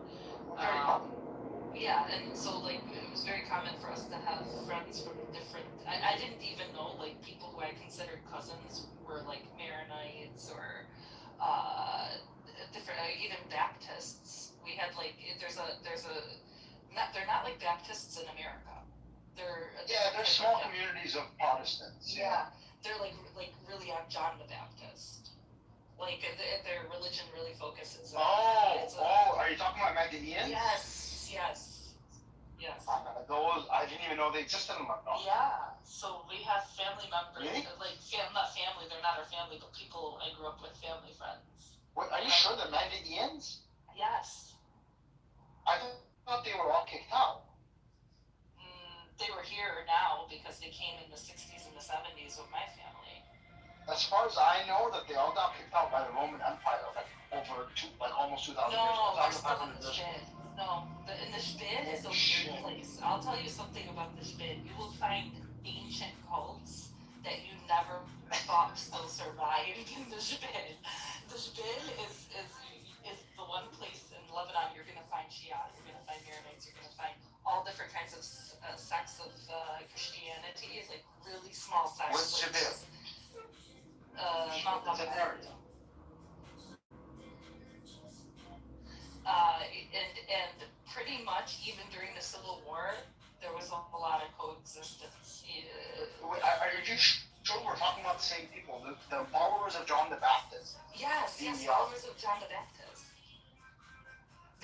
yeah, and so, like, it was very common for us to have friends from different, I didn't even know, like, people who I considered cousins were, like, Maronites or, different, even Baptists. We had, like, they're not like Baptists in America. They're small communities of Protestants. Yeah, they're like really on John the Baptist. Like their religion really focuses on. Are you talking about Magdalene? Yes. Those I didn't even know they existed in Lebanon. Yeah, so we have family members. Really? Like not family, they're not our family, but people I grew up with, family friends. Wait, are you sure they're Magdalenes? Yes. I thought they were all kicked out. They were here now because they came in the 60s and the 70s with my family. As far as I know, that they all got kicked out by the Roman Empire, like almost 2,000 years. No, they're still in the Shbid. No, in the Shbid is a weird place. I'll tell you something about the Shbid. You will find ancient cults that you never thought still survived in the Shbid. The Shbid is the one place in Lebanon you're going to find Shia, you're going to find Maronites, you're going to find all different kinds of sects of Christianity. It's like really small sects. What's Shbid? Mount Lebanon. And pretty much even during the Civil War, there was a lot of coexistence. Are you sure we're talking about the same people? The followers of John the Baptist. Yes, followers of John the Baptist.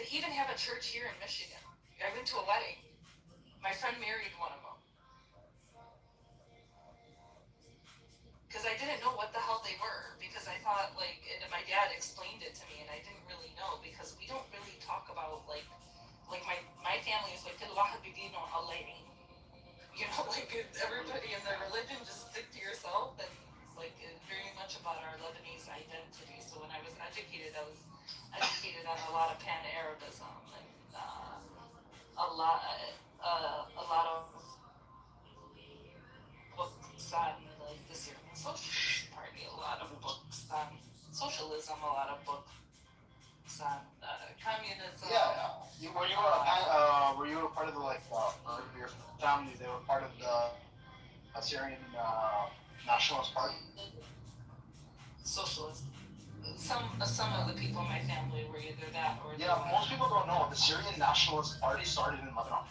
They even have a church here in Michigan. I went to a wedding. My friend married one of them. Because I didn't know what the hell they were. Because I thought, like, and my dad explained it to me, and I didn't really know. Because we don't really talk about, like my family is like, you know, like everybody in their religion just stick to yourself, and like very much about our Lebanese identity. So when I was educated, I was educated on a lot of Pan-Arabism and a lot of books on like the Syrian Socialist Party, a lot of books on socialism, a lot of books on communism. Were you a part of the your family? They were part of the Syrian Nationalist Party. Socialist. Some of the people in my family were either that or. Yeah, most people don't know the Syrian Nationalist Party started in Lebanon.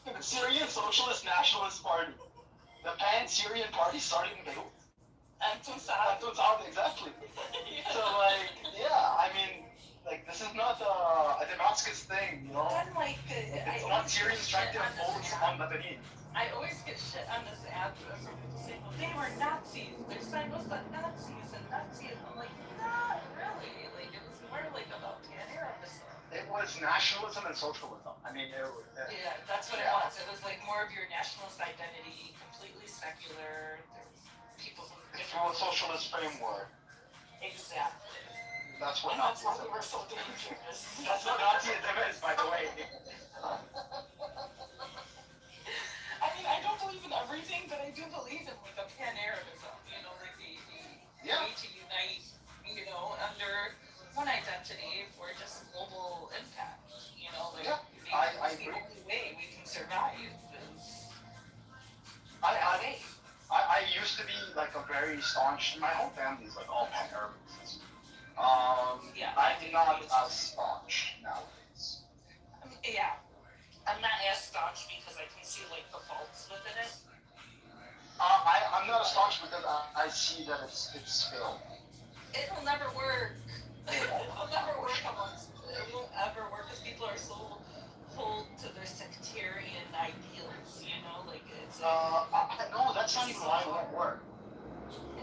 The Syrian Socialist Nationalist Party, the Pan-Syrian Party, started in Beirut. Anton Saad, exactly. So I mean, this is not a Damascus thing, you know. Then it's not Syrians trying to impose on Lebanese. I always get shit on this app from people saying, well, they were Nazis. Their sign was the Nazis and Nazis. I'm like, not really. Like, it was more like about Pan-Arabism. It was nationalism and socialism. I mean, yeah, that's what it was. It was like more of your nationalist identity, completely secular. There was people from different socialist framework. Exactly. That's what Nazism. That's why we were so dangerous. That's what Nazism is, by the way. I mean, I don't believe in everything, but I do believe in like a pan-Arabism, you know, like the way to unite, you know, under one identity for just global impact, you know, like I it's the agree. only way we can survive is I, that I, way. I used to be like a very staunch. My whole family is like all pan-Arabics. Yeah, I'm not as staunch nowadays. I mean, yeah, I'm not as staunch because I can see like the faults within it. I'm not as staunch because I see that it's failed. It'll never work. It'll never work amongst. It won't ever work because people are so hold to their sectarian ideals. You know, like it's. No, that's not even why it won't work.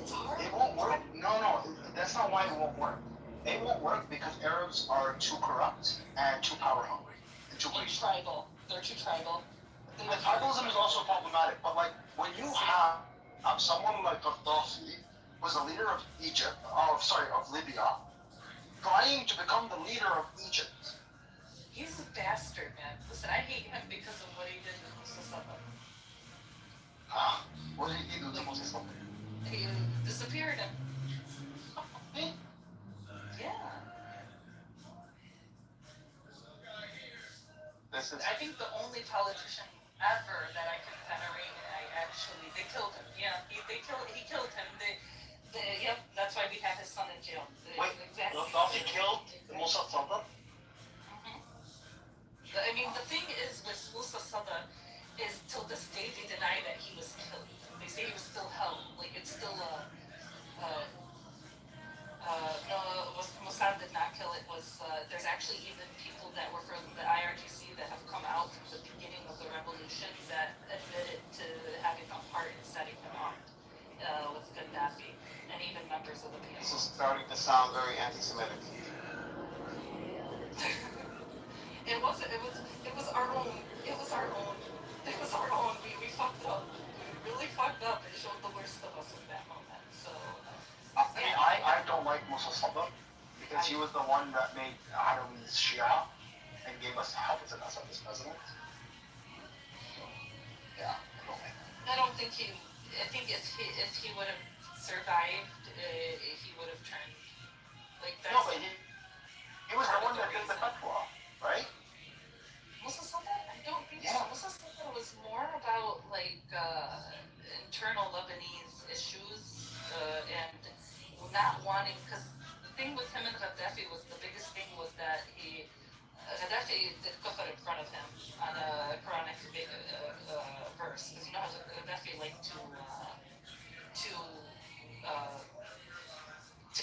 It's hard. It won't work. No, that's not why it won't work. It won't work because Arabs are too corrupt and too power hungry and too greedy. Tribal. They're too tribal. The tribalism is also problematic, but like when you have someone like Gaddafi, who's the leader of of Libya, trying to become the leader of Egypt. He's a bastard, man. Listen, I hate him because of what he did to Musa. What did he do to Musa? He disappeared him. Yeah. I think the only politician ever that I can venerate, they killed him. Yeah, he killed him. Yep, that's why we have his son in jail. Wait, exactly. Gaddafi killed Musa Sadr? I mean, the thing is with Musa Sadr is till this day they deny that he was killed. They say he was still held. Like it's still no, Mossad did not kill it. There's actually even people that were from the IRGC that have come out from the beginning of the revolution that admitted to having a part in setting him up with Gaddafi, and even members of the PLO. This is starting to sound very anti-Semitic. It was our own. It was our own. We fucked up. We really fucked up and showed the worst of us in that moment. So. I don't like Musa Sadr because he was the one that made Alawi's Shia and gave us Hafiz al-Assad as president. So, yeah, I don't like that. I don't think he. I think if he would have survived, he would have turned. Like that's. No, but he was the one that did the fatwa, right? Musa Sadr? I don't think so. Musa Sadr was more about like internal Lebanese issues and not wanting, because the thing with him and Gaddafi was the biggest thing was that Gaddafi did kufr in front of him on a Quranic verse, because you know how Gaddafi liked to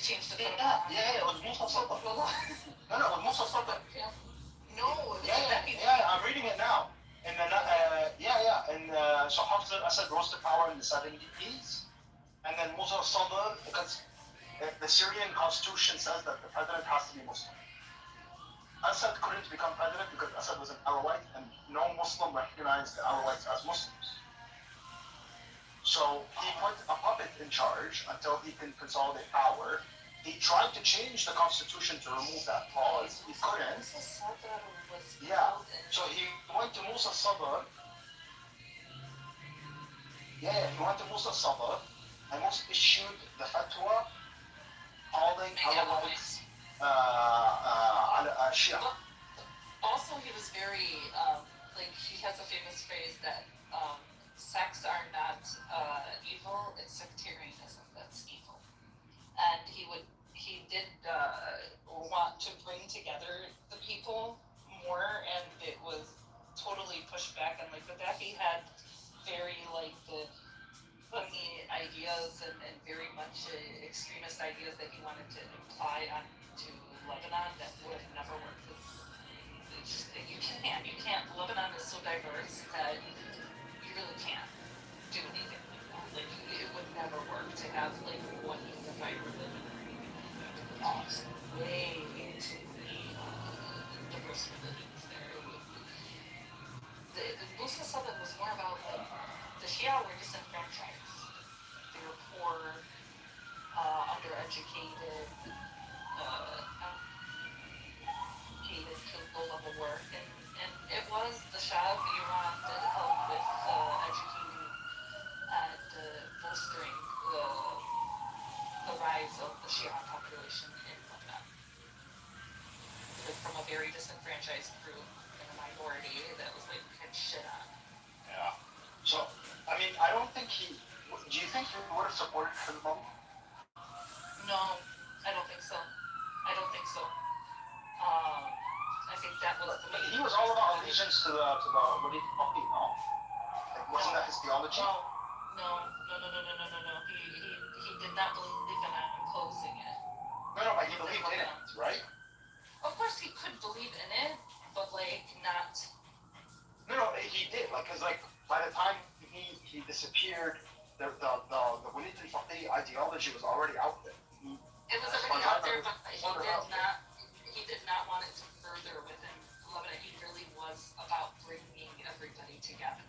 change the Quran. Yeah, it was Musa Sadr. No, it was Musa Sadr. No, yeah, I'm reading it now. And then, so Hafiz al-Assad rose to power in the 70s, and then Musa Sadr, because the Syrian constitution says that the president has to be Muslim. Assad couldn't become president because Assad was an Alawite, and no Muslim recognized the Alawites as Muslims. So he put a puppet in charge until he can consolidate power. He tried to change the constitution to remove that clause. He couldn't. Yeah. So he went to Musa Sadr. Yeah, he went to Musa Sadr, and Musa issued the fatwa calling Alawites Shia. Also, he was very he has a famous phrase that sects are not evil; it's sectarianism that's evil. And he did want to bring together the people more, and it was totally pushed back. And like Gaddafi had very the funny ideas and very much extremist ideas that he wanted to imply onto Lebanon that would have never worked. You can't. Lebanon is so diverse that you really can't do anything like that. Like it would never work to have one unified religion or anything like that. It's way too many diverse religions there. The Musa Sadr was more about the Shia were disenfranchised. They were poor, undereducated, low-level work, and it was the Shah of Iran that helped with educating bolstering the rise of the Shia population in Lebanon. Like from a very disenfranchised group and a minority that was like kind of shit on. Yeah. So, I mean, I don't think he. Do you think he would have supported Hezbollah? No, I don't think so. I don't think so. I think that was the But main. he was all about allegiance to the what do you know? Like, wasn't that his theology? No. He did not believe in imposing it. No, but he believed in it, right? Of course, he could believe in it, but like not. No, he did. Like, cause like by the time he disappeared, the Walid al-Faqih ideology was already out there. It was already out there, but he did not want it to further within Lebanon. He really was about bringing everybody together.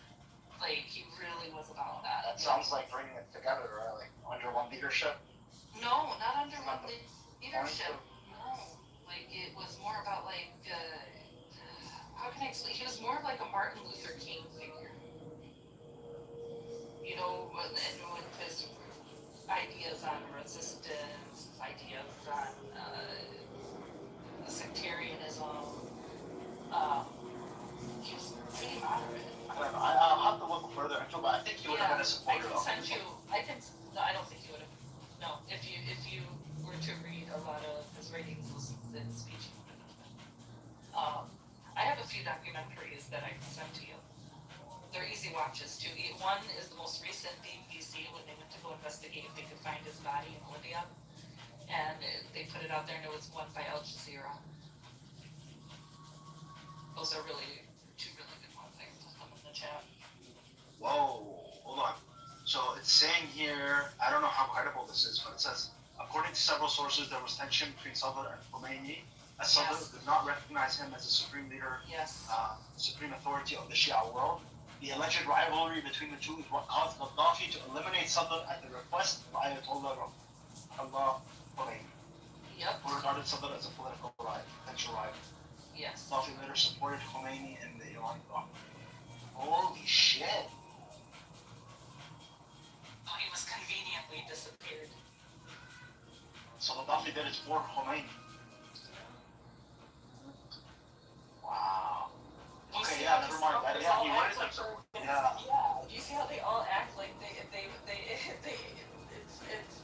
Like, he really was about that. That sounds like bringing it together, right? Like, under one leadership? No, not under one leadership. No. Like, it was more about, like, how can I explain? He was more of like a Martin Luther King figure. You know, and with his ideas on resistance, his ideas on sectarianism. He was pretty moderate. I don't know. I'll have to look further into it, but I think he would have been a supporter of it. No, I don't think he would have. No, if you were to read a lot of his writings, his speeches. I have a few documentaries that I can send to you. They're easy watches too. One is the most recent BBC when they went to go investigate if they could find his body in Libya, and they put it out there, and it was one by Al Jazeera. Those are really two really good ones. I can put them in the chat. Whoa, hold on. So it's saying here, I don't know how credible this is, but it says, according to several sources, there was tension between Sadr and Khomeini, as Sadr did not recognize him as the supreme leader, supreme authority of the Shia world. The alleged rivalry between the two is what caused Gaddafi to eliminate Sadr at the request of Ayatollah Khomeini, who regarded Sadr as a potential rival. Yes. Gaddafi later supported Khomeini in the Iranian government. Holy shit. Oh, he was conveniently disappeared. So Gaddafi did it for Khomeini. Wow. Okay, yeah, never mind. Yeah, he wanted them to. Yeah. Do you see how they all act like it's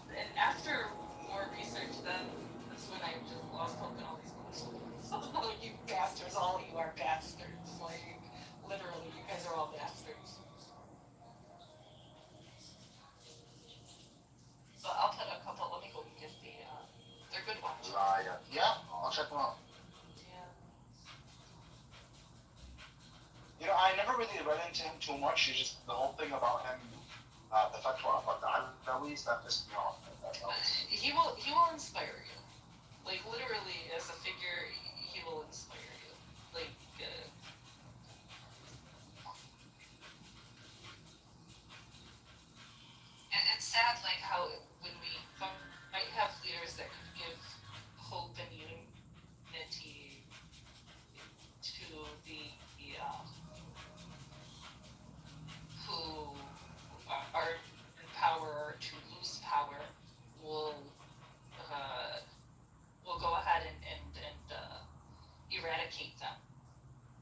and after more research, that's when I just lost hope in all these questions. Oh, you bastards, all you are bastards. Like, literally, you guys are all bastards. So I'll put a couple, let me go get they're good watches. Yeah, I'll check them out. Yeah. You know, I never really read into him too much. It's just the whole thing about him, the fatwa about the Alawis, that pissed me off. He will inspire you. Like, literally, as a figure, he will inspire you. Like, and it's sad, like, how when we might have leaders that could give hope and unity to the who are in power or to lose power, will go ahead and eradicate them.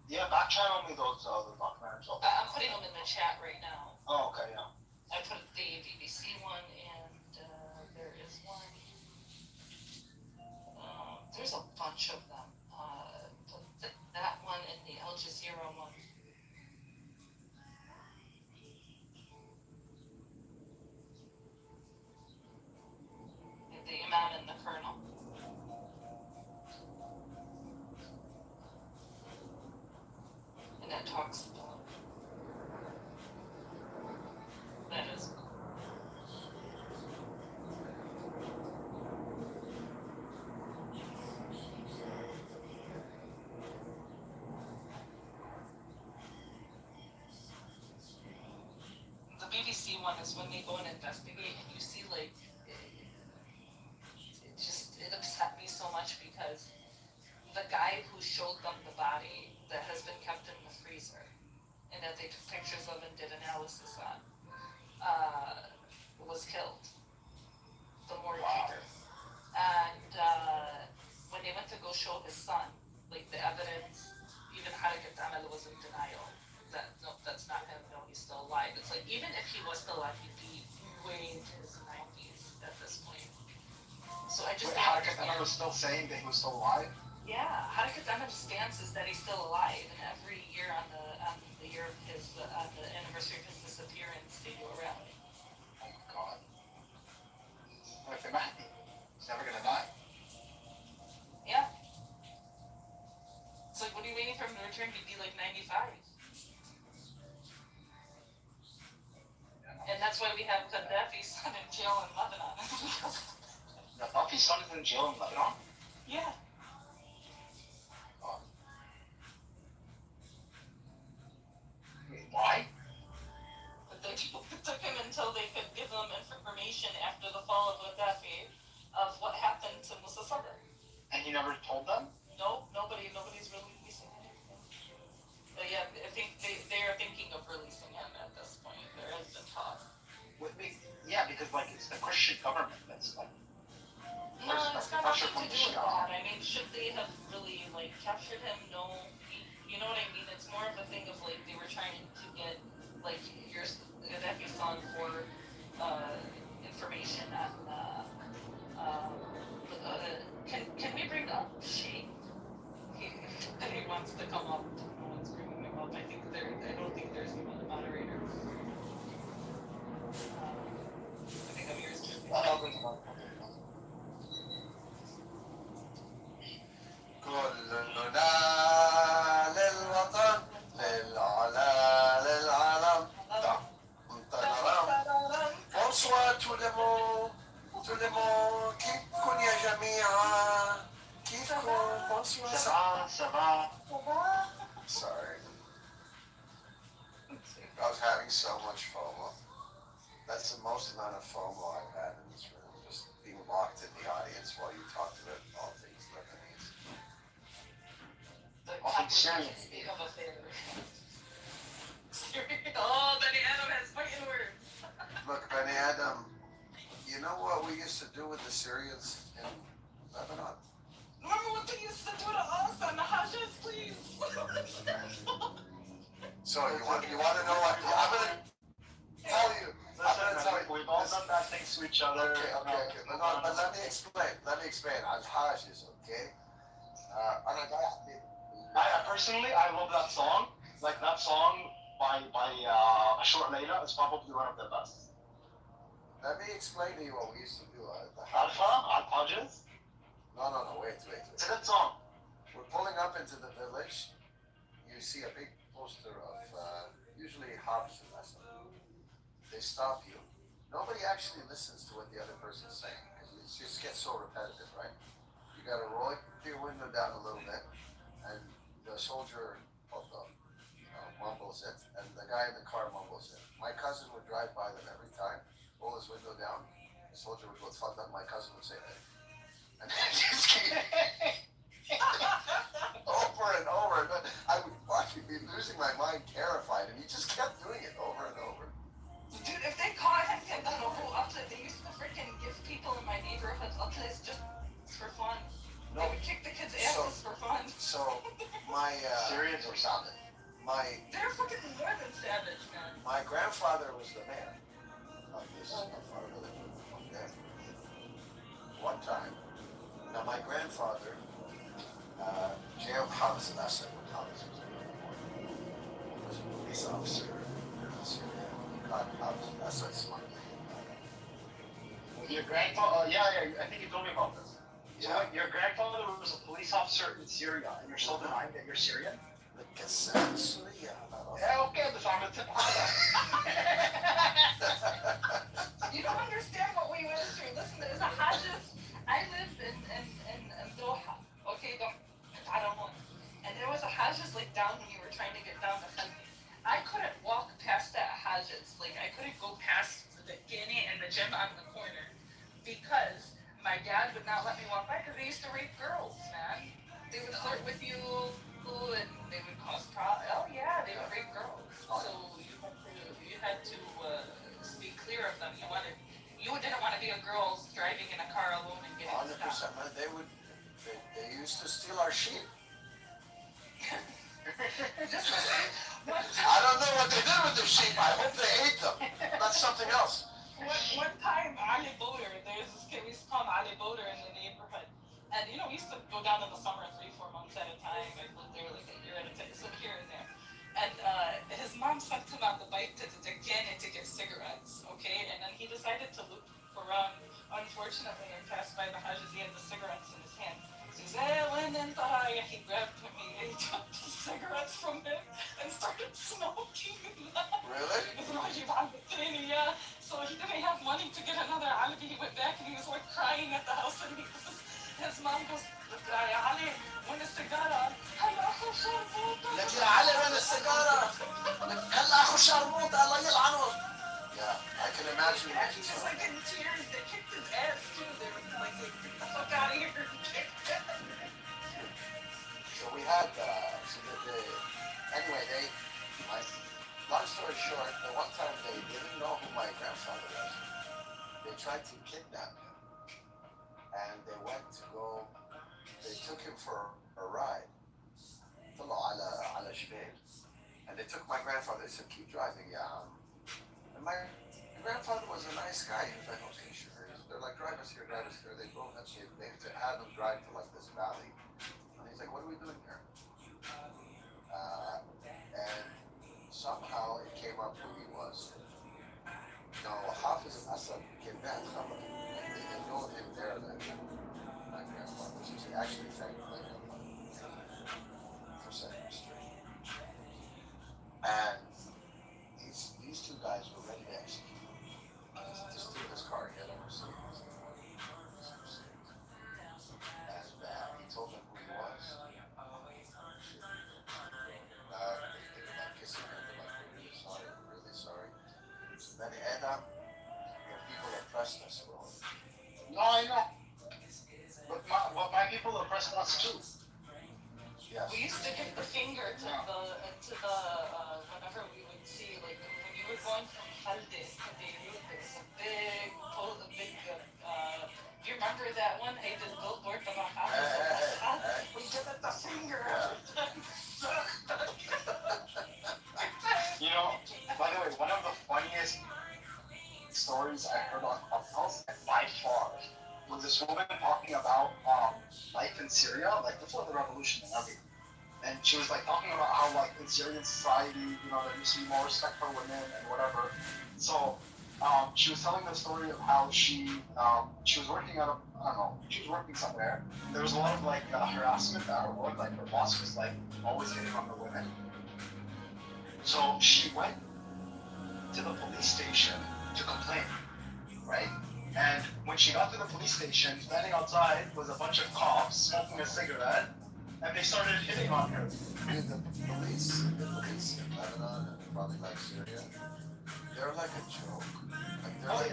Yeah, back channel me those the documentaries. I'm putting them in the chat right now. Oh, okay, yeah. I put the BBC one, and there is one. There's a bunch of them. That one and the Al Jazeera one. The Imam and the Colonel. And that talks about that is cool. The BBC one is when they go and investigate, and you see like it upset me so much because the guy who showed them the body that has been kept in the freezer and that they took pictures of and did analysis on was was killed, the morgue keeper. And when they went to go show his son, like the evidence, even Harakat Amal was in denial. That no, that's not him. No, he's still alive. It's like even if he was still alive, he'd be way into his 90s at this point. So I just Harakat Amal was still saying that he was still alive. Yeah, Harakat Amal's stance is that he's still alive, and every year on the year of his on the anniversary of his disappearance, they do a rally. Oh my God. What if Mahdi? He's never gonna die. Yeah. It's like, what are you waiting for him to return? He'd be like 95. And that's why we have Gaddafi's son in jail in Lebanon. Gaddafi's son is in jail in Lebanon? Yeah. Why? But they took him until they could give them information after the fall of Gaddafi of what happened to Musa Sadr. And he never told them? No, nobody's releasing anything. But yeah, I think they are thinking of releasing him at this point. There has been talk. Yeah, because like it's the Christian government that's like. No, it's got nothing to do with that. I mean, should they have really like captured him? No. You know what I mean? It's more of a thing of like they were trying to get like your Gaddafi's son for information on. Can we bring up Sheikh? He wants to come up. No one's bringing him up. I don't think there's even a moderator. I think Amir's tripping. I'll bring him up. كلنا للوطن للعلا للعالم. Bonsoir tout le monde, كيفكم يا جماعة؟ كيفكم؟ Bonsoir. Ça va. Sorry. I was having so much FOMO. That's the most amount of FOMO I've had in this room, just being locked in the audience while you talked about all things Lebanese. The complications of affairs. Oh, Benny Adam has fighting words. Look, Benny Adam, you know what we used to do with the Syrians in Lebanon? Remember what they used to do to us on the Hajjis, please? So you want to know what? I'm gonna tell you. We've all done bad things to each other. Okay. But let me explain. Al-Hajj is okay. Personally, I love that song. Like that song by A Short Layla is probably one of the best. Let me explain to you what we used to do. Al-Hajjis? No, wait. It's a good song. We're pulling up into the village. You see a big poster of usually Hafiz lesson. They stop you. Nobody actually listens to what the other person's saying because it just gets so repetitive, right? You got to roll your window down a little bit, and the soldier mumbles it, and the guy in the car mumbles it. My cousin would drive by them every time, roll his window down. The soldier would go fuck up. My cousin would say, and then just keep over and over. And I would fucking be losing my mind, terrified, and he just kept doing it over and over. Dude, if they caught him in the whole uplet, they used to freaking give people in my neighborhood uplets just for fun. They would kick the kids' asses for fun. So my Syrians were savage. They're fucking more than savage, man. My grandfather was the mayor of this of our village. Okay. One time. Now my grandfather jailed Hafiz al-Assad when Hafiz was a police officer in Syria. He caught Hafiz al-Assad smuggling. Your grandfather? Yeah, I think you told me about this. So Yeah. your grandfather was a police officer in Syria, and you're still denying that you're Syrian? Okay, بس عم You don't understand what we went through. Listen, there's a Hajjis. I lived in Doha, okay, and there was a Hajjis like down when you were trying to get down to Khaldi. I couldn't walk past that Hajjis. Like I couldn't go past the Guinea and the gym on the corner because my dad would not let me walk by because they used to rape girls, man. They would flirt with you and they would cause problems. Oh yeah, they would rape girls. So you had to be clear of them. You You didn't want to be a girl driving in a car alone and getting 100%, stopped. man. They used to steal our sheep. Just one I don't know what they did with the sheep. I hope they ate them. That's something else. One time, Ali Boater, there's this kid, we used to call him Ali Boater in the neighborhood. And, you know, we used to go down in the summer 3-4 months at a time. I lived there like a year at a time, so here and there. And his mom sent him on the bike to the Deccan to get cigarettes, okay? And then he decided to loop around. Unfortunately, I passed by the Hajjis, he had the cigarettes in his hand. So he said, hey, when in Tahaya, he grabbed him, he took the cigarettes from him and started smoking them. Really? Yeah. So he didn't have money to get another alibi. He went back and he was like crying at the house and his mom goes, يا علي وين السيجارة؟ هلا أخو شربوطة. لك يا علي وين السيجارة؟ هلا أخو شربوطة الله يلعنه. Yeah, I can imagine. Yeah, he was like in tears. They kicked his ass too. They were like, get the fuck out of here and kicked him. So we had, long story short, the one time they didn't know who my grandfather was. They tried to kidnap him. And they took him for a ride. طلعوا على جبال. And they took my grandfather. They said, keep driving, yeah. And my grandfather was a nice guy. He was like, okay, sure. They're like, drive us here. They drove us here. They had them drive to like this valley. And he's like, what are we doing here? And somehow it came up who he was. No, Hafiz al-Assad came back. They know him there than my grandfather. So he actually thanked my grandfather for setting him straight. And these two guys were ready to execute him. To steal his car. He had a Mercedes. And he told them who he was. They were like kissing him. They're like, we're really sorry. Then Edda, people oppressed us, bro. No, I know. But my people oppressed us too. Yes. We used to give the finger to the whenever we would see, like when you were going from Halde to Beirut, there was a big do you remember that one? Hey, this billboard about we give it the finger every time. You know, by the way, one of the funniest stories I heard on Clubhouse, by far, was this woman talking about life in Syria, like before the revolution and everything. And she was like talking about how like in Syrian society, you know, there used to be more respect for women and whatever. So she was telling the story of how she was working at she was working somewhere. There was a lot of like harassment at her work, like her boss was like always hitting on the women. So she went to the police station to complain, right? And when she got to the police station, standing outside was a bunch of cops smoking a cigarette, and they started hitting on her. Dude, the police in Lebanon and probably like Syria, they're like a joke. Like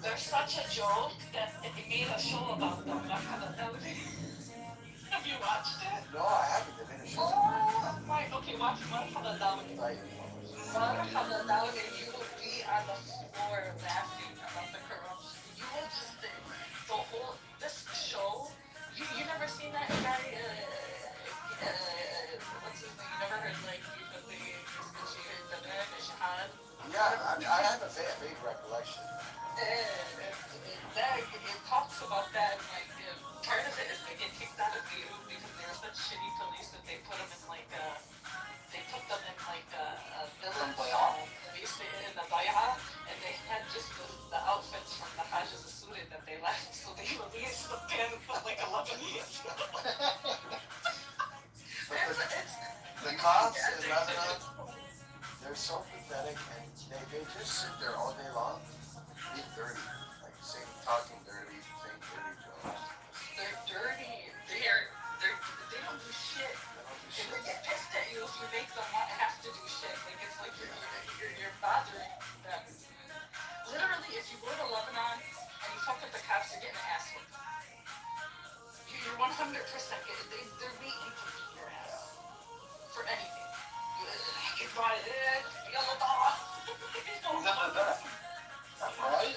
They're such a joke that they made a show about them. Have you watched it? No, I haven't. They made a show. Oh my! Okay, watch Marhaba Dawli. Marhaba Dawli, you will be on the floor laughing about the corruption. You will just the whole this show. You never seen that guy? What's his name? You never heard like the Shahad? Yeah, I have a vague recollection. It talks about that, like, part of it is they get kicked out of Beirut because they were such shitty police that they put them in, like, they put them in, like, a village, basically in the Dayha, and they had just the outfits from the Hajj's suited that they left, so they released the pen and put, like, a Lebanese. The cops in Lebanon, they're so pathetic, and they just sit there all day long, being dirty, like talking dirty, saying dirty jokes. They're dirty. They don't do shit. And they get pissed at you if you make them have to do shit. Like it's like you're bothering them. Literally, if you go to Lebanon and you fuck with the cops, you're getting an ass whipped. You're 100%. They're waiting to beat your ass for anything. Right?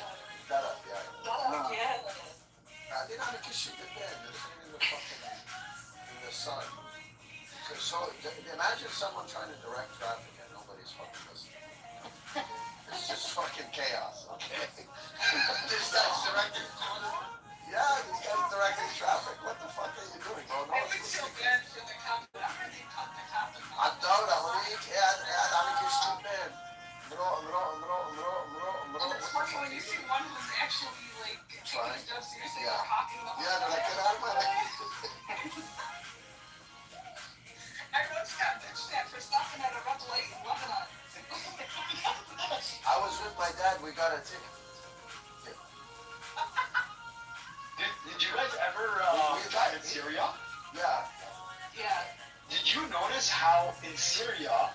How can she do that? They're sitting in the fucking in the sun. So imagine someone trying to direct traffic and nobody's fucking listening. It's just fucking chaos, okay? This guy's directing. Yeah, these guys directing traffic. What the fuck are you doing, bro? No I one's would feel listening. bad for the cop. After they cut the cop. الدولة هنيك قاعد عم يكشف بين And it's funny when you see one who's actually like taking his job seriously, Yeah. they're hawking the whole Yeah, they're like, get out of my way. I once got bitched at for stopping at a red light in Lebanon. I was with my dad, we got a ticket. Did you guys ever We drive in Syria? Yeah. Yeah. Did you notice how in Syria,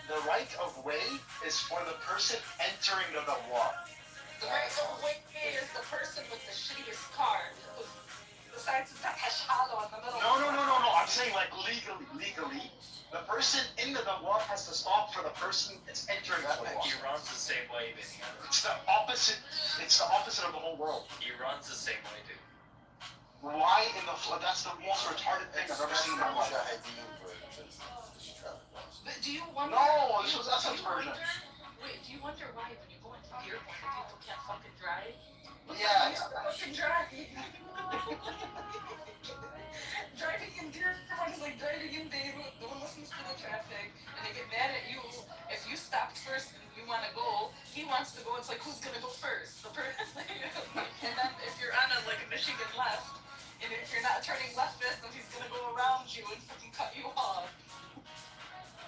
the right of way is for the person entering the wall? The right of way is the person with the shittiest car who decides to put hashalo in the middle. No. I'm saying like legally, the person in the wall has to stop for the person that's entering the wall. Iran's the same way, Vinny. It's the opposite. It's the opposite of the whole world. Iran's the same way, dude. Why in the that's the most retarded thing I've ever seen in my life. But do you wonder? No, this was Assad's version. Wait, do you wonder why when you go into the airport people can't fucking drive? Yeah. Fucking drive. Driving in Dearborn is like driving in Beirut. No one listens to the traffic, and they get mad at you if you stopped first and you want to go. He wants to go. It's like who's gonna go first? The person. And then if you're on a Michigan left, and if you're not turning left fist, then he's gonna go around you and fucking cut you off.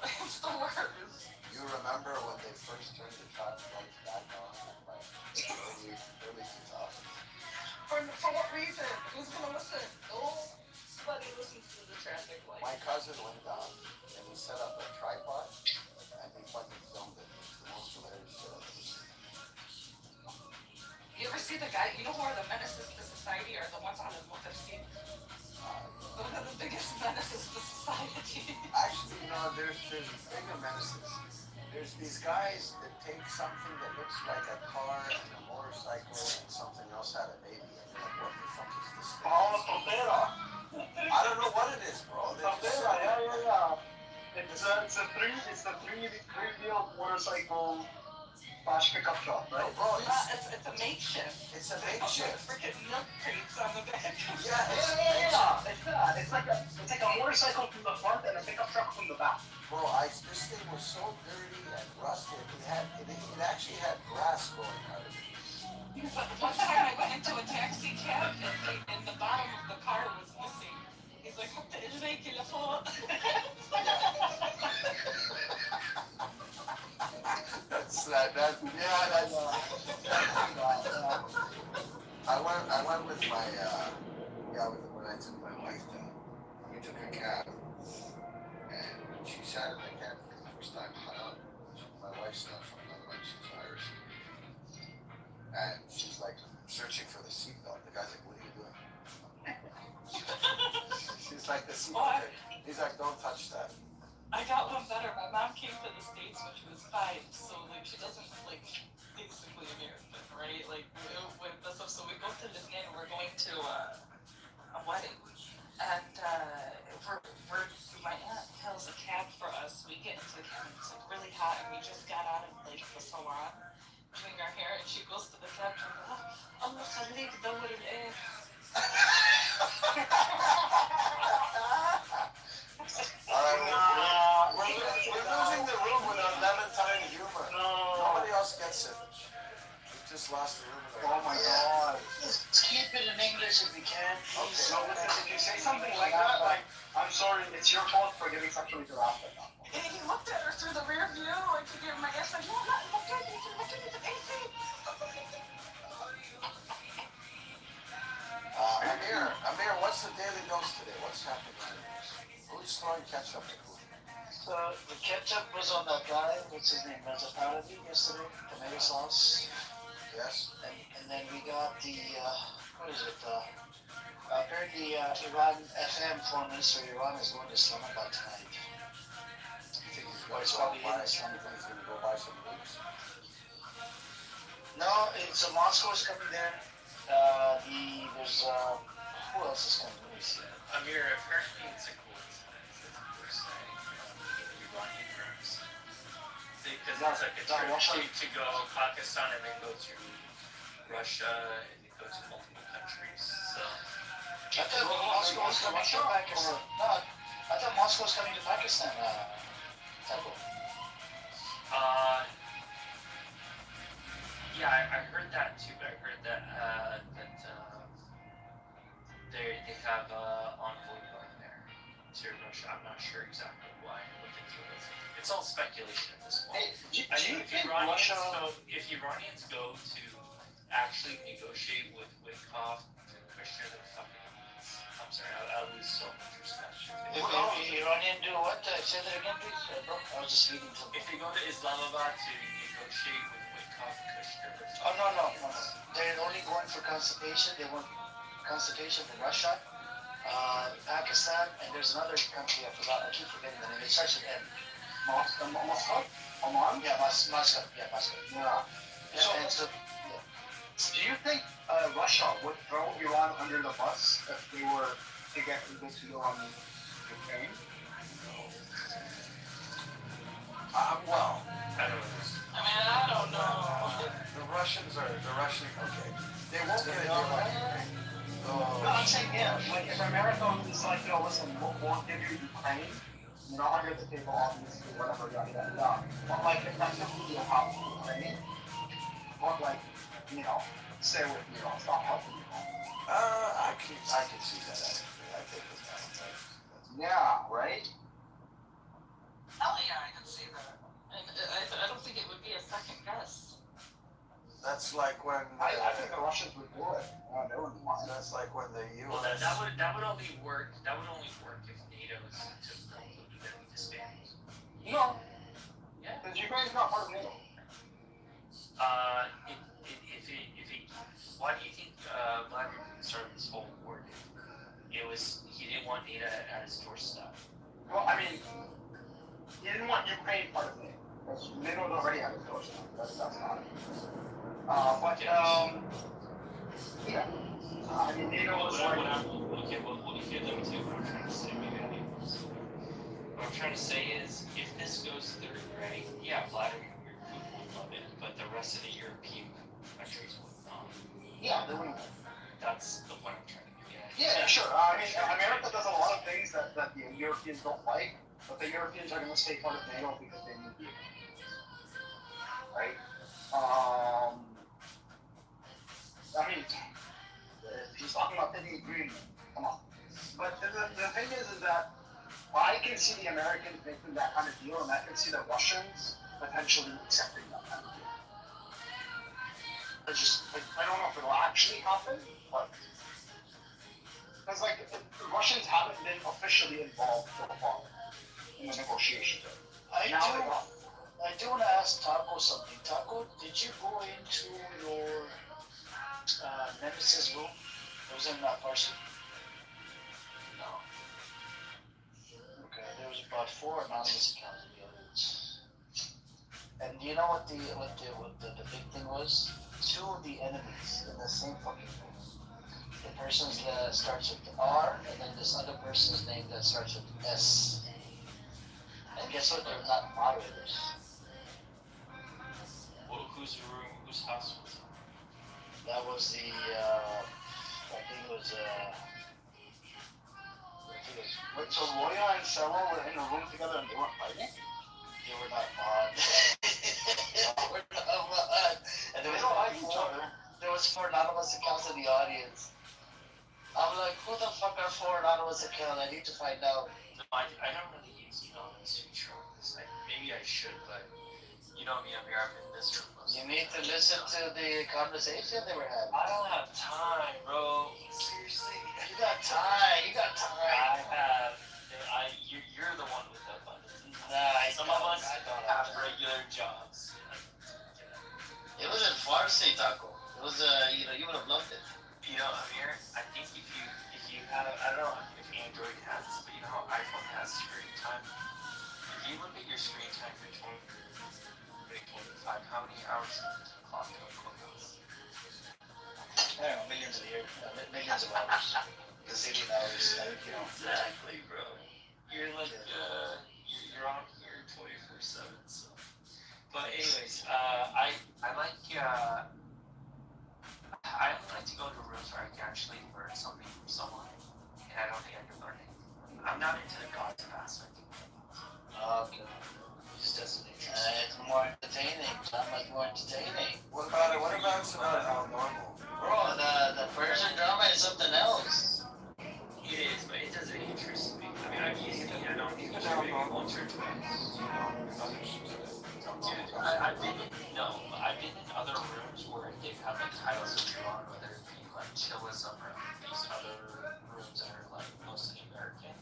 It's the worst. You remember when they first turned the traffic lights back on, like early 2000s? For what reason? Who's gonna listen? Nobody listens to the traffic light. My cousin went down and he set up a tripod and he fucking filmed it. It's the most hilarious shit I've ever seen. You ever see the guy? You know who are the menaces to society? Are the ones on the Mutafsir. One of the biggest menaces to society. Actually, there's bigger menaces. There's these guys that take something that looks like a car and a motorcycle and something else had a baby. And you're like, what the fuck is this thing? Oh, Topera. I don't know what it is, bro. They just Topera, yeah. It's a three-wheeled motorcycle / pickup truck, right? No, bro, It's a makeshift. It's a makeshift. Freaking milk crates on the back. Yeah. It's that. It's like a motorcycle from the front and a pickup truck from the back. Bro, this thing was so dirty and rusted. It actually had grass growing out of it. One time I went into a taxi cab and the bottom of the car was missing. He's like, حط رجليك لفوق. I went with my when I took my wife down. We took a cab, and she sat in the cab for the first time. My wife's not from Lebanon; she's Irish, and she's like searching for the seatbelt. The guy's like, "What are you doing?" She's like, "The seatbelt." He's like, "Don't touch that." I got one better. My mom came to the States when she was 5, so she doesn't basically American, right? With the stuff. So we go to Lebanon and we're going to a wedding, and my aunt hails a cab for us. We get into the cab. It's really hot, and we just got out of the salon doing our hair, and she goes to the cab and goes, "Allah خليك دور الإيه." We're losing the room with our Levantine humor. Nobody else gets it. We just lost the room. Oh my god. Let's keep it in English if we can. Okay. So if you say something like that, like, I'm sorry, it's your fault for getting sexually harassed at that point. And he looked at her through the rear view, like he gave my ass like, no, not look at me, AC. Amir, what's the daily dose today? What's happening? Who's throwing ketchup at who? So the ketchup was on that guy, what's his name, Mezzapaladi yesterday, tomato sauce. Yes. And then we got the, what is it, apparently Iran FM Foreign Minister of Iran is going to Islamabad tonight. You think he's Or going it's to probably buy in Islamabad. He's going to go buy some boots? No, so Moscow is coming there. There's who else is coming? Let me see. Amir, apparently it's a coincidence, as you were saying, the Iranian groups. Because it's like a trip to go Pakistan and then go to Russia and then go to multiple countries. So I thought Moscow was coming to Pakistan. No, I thought Moscow was coming to Pakistan. Taco. Yeah, I heard that too, but I heard that they have envoy going there to Russia. I'm not sure exactly why and what the deal is. It's all speculation at this point. Hey, do you think if Iranians go to actually negotiate with Witkoff and Kushner, they're fucking idiots. I'm sorry, I'll lose so much respect. If Iranian do what? Say that again, please. Bro, I was just reading something. If they go to Islamabad to negotiate with Witkoff and Kushner, Oh no. They're only going for constipation. They want constipation from Russia, Pakistan, and there's another country I forgot. I keep forgetting the name. It starts with M. Moscow? Oman? Yeah, Moscow. Yeah, Moscow. Yeah. So, Do you think Russia would throw Iran under the bus if they were to get a good deal on Ukraine? Well, I don't know. I don't know. the Russians, okay. They won't get a deal on Ukraine. No, I'm saying, yeah, like if America is like, listen, we'll give you Ukraine, under the table, obviously, whatever, yada. But like, if that's something you help Ukraine, or like, stay with stop helping I can see that actually. I think that. Yeah, right? Hell yeah, I can see that. And I don't think it would be a second guess. That's like when I think the Russians would do it. They wouldn't mind. That's like when the U.S. Well, that would only work. That would only work if NATO's to disband. No. Yeah. Because Ukraine's not part of NATO. Why do you think Vladimir Putin started this whole war? He didn't want NATO at his doorstep. Well, I mean, he didn't want Ukraine part of NATO. Because NATO's already at his doorstep. That's not it. Yeah. I mean, NATO was like... Let me tell you what I'm trying to say. Maybe I need to. What I'm trying to say is, if this goes through, right, yeah, Vladimir Putin would love it, but the rest of the European countries would not. Yeah, they wouldn't. That's the point I'm trying to get at. Yeah, sure. I mean, America does a lot of things that the Europeans don't like, but the Europeans are going to stay part of NATO because they need the right? I mean, he's talking about the agreement. Come on. But the thing is that I can see the Americans making that kind of deal, and I can see the Russians potentially accepting that kind of deal. It's just, I don't know if it'll actually happen, but because the Russians haven't been officially involved so far in the negotiations. I do want to ask Taco something. Taco, did you go into your Nemesis room? It was in Farsi. No. Okay, there was about 4 anonymous accounts in the evidence. And do you know what the big thing was? 2 of the enemies in the same fucking room. The person's starts with R, and then this other person's name that starts with S. And guess what? They're not moderators. Well, whose house was it? That was the, I think it was, Wait, so Roya and Sarah were in a room together and they weren't fighting? They were not mod. They were not mod. And They don't like each other. There was 4 anonymous accounts in the audience. I'm like, who the fuck are 4 anonymous accounts? I need to find out. No, I don't really use anonymous feature on this. Maybe I should, but you know me, I'm here. I'm in this room. You need to listen to the conversation they were having. I don't have time, bro. Seriously. You got time. I have. You're the one with the abundance. Nah, Some of us have regular jobs. It was in Farsi, Taco. It was, you would have loved it. You know, Amir, I think if you have, I don't know if Android has this, but you know how iPhone has screen time? If you look at your screen time for 2025, how many hours is the clock on Clubhouse? I don't know, millions of hours. The city now is like, you know. Exactly, bro. You're like, you're on here 24/7. So, but anyways, I like to go to rooms where I can actually learn something from someone, and I don't think I can learn anything from them. I'm not into the gossip aspect. Okay. Just doesn't interest me. It's more entertaining. Not much more entertaining. What about some normal? Bro, the Persian drama is something else. It is, but it doesn't interest me. I mean, I've used it. I don't think it's maybe once or twice. Dude, I've been in other rooms where they have like titles of Iran, whether it be like chillism or these other rooms that are like mostly American.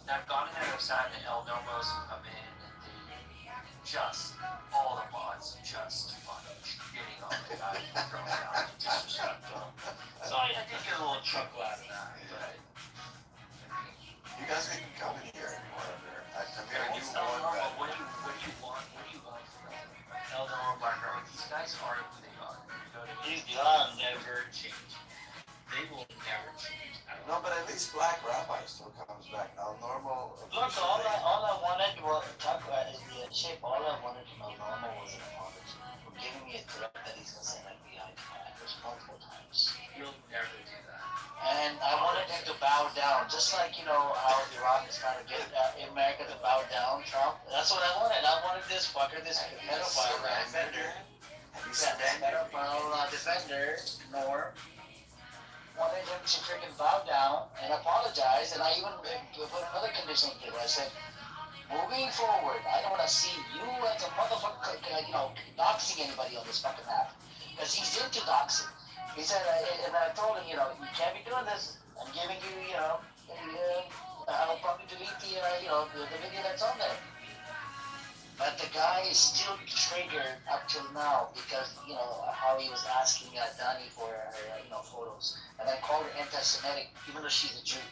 And I've gone in and I've sat in El Nomos and come in and they just, all the mods just fucking shitting on the guy who thrown down and disrespectful. So I did get a little chuckle out of that, but. You guys can come in here anymore. I mean, I do What's want Normal? that. What do you want? What do you want from El Normal Black Rabbit? These guys are who they are. You know what I mean? They will never change. They will never change. No, but at least Black Rabbi still comes back. Now, normal. Look, all I wanted was talk about is the shape. All I wanted from El Normal was an apology for giving me a threat that he's gonna say like behind commanders multiple times. You'll never do that. And I wanted him to bow down, just like you know how Iraq is trying to get America to bow down Trump. That's what I wanted. I wanted this fucker, this pedophile defender, pedophile defender, Norm. Wanted him to freaking bow down and apologize, and I even put another condition in it. I said, moving forward, I don't want to see you as a motherfucker, you know, doxing anybody on this fucking app, because he's into doxing. He said, and I told him, you know, you can't be doing this. I'm giving you, you know, I'll probably delete the, you know, the video that's on there. But the guy is still triggered up till now because, you know, how he was asking Dani for her, you know, photos. And I called her anti-Semitic, even though she's a Jew.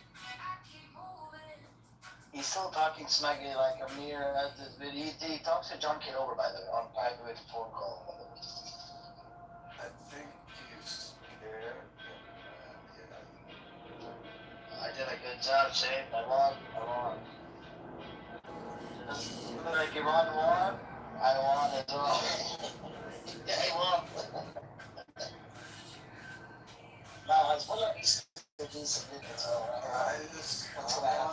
He's still talking smacky like Amir at this video. He talks to John Kitover, by the way, on private phone call. I think he's here. I did a good job, Shane. I won. Like Iran won, I won as well. Yeah, I won. Now, as well as decent as well. I just want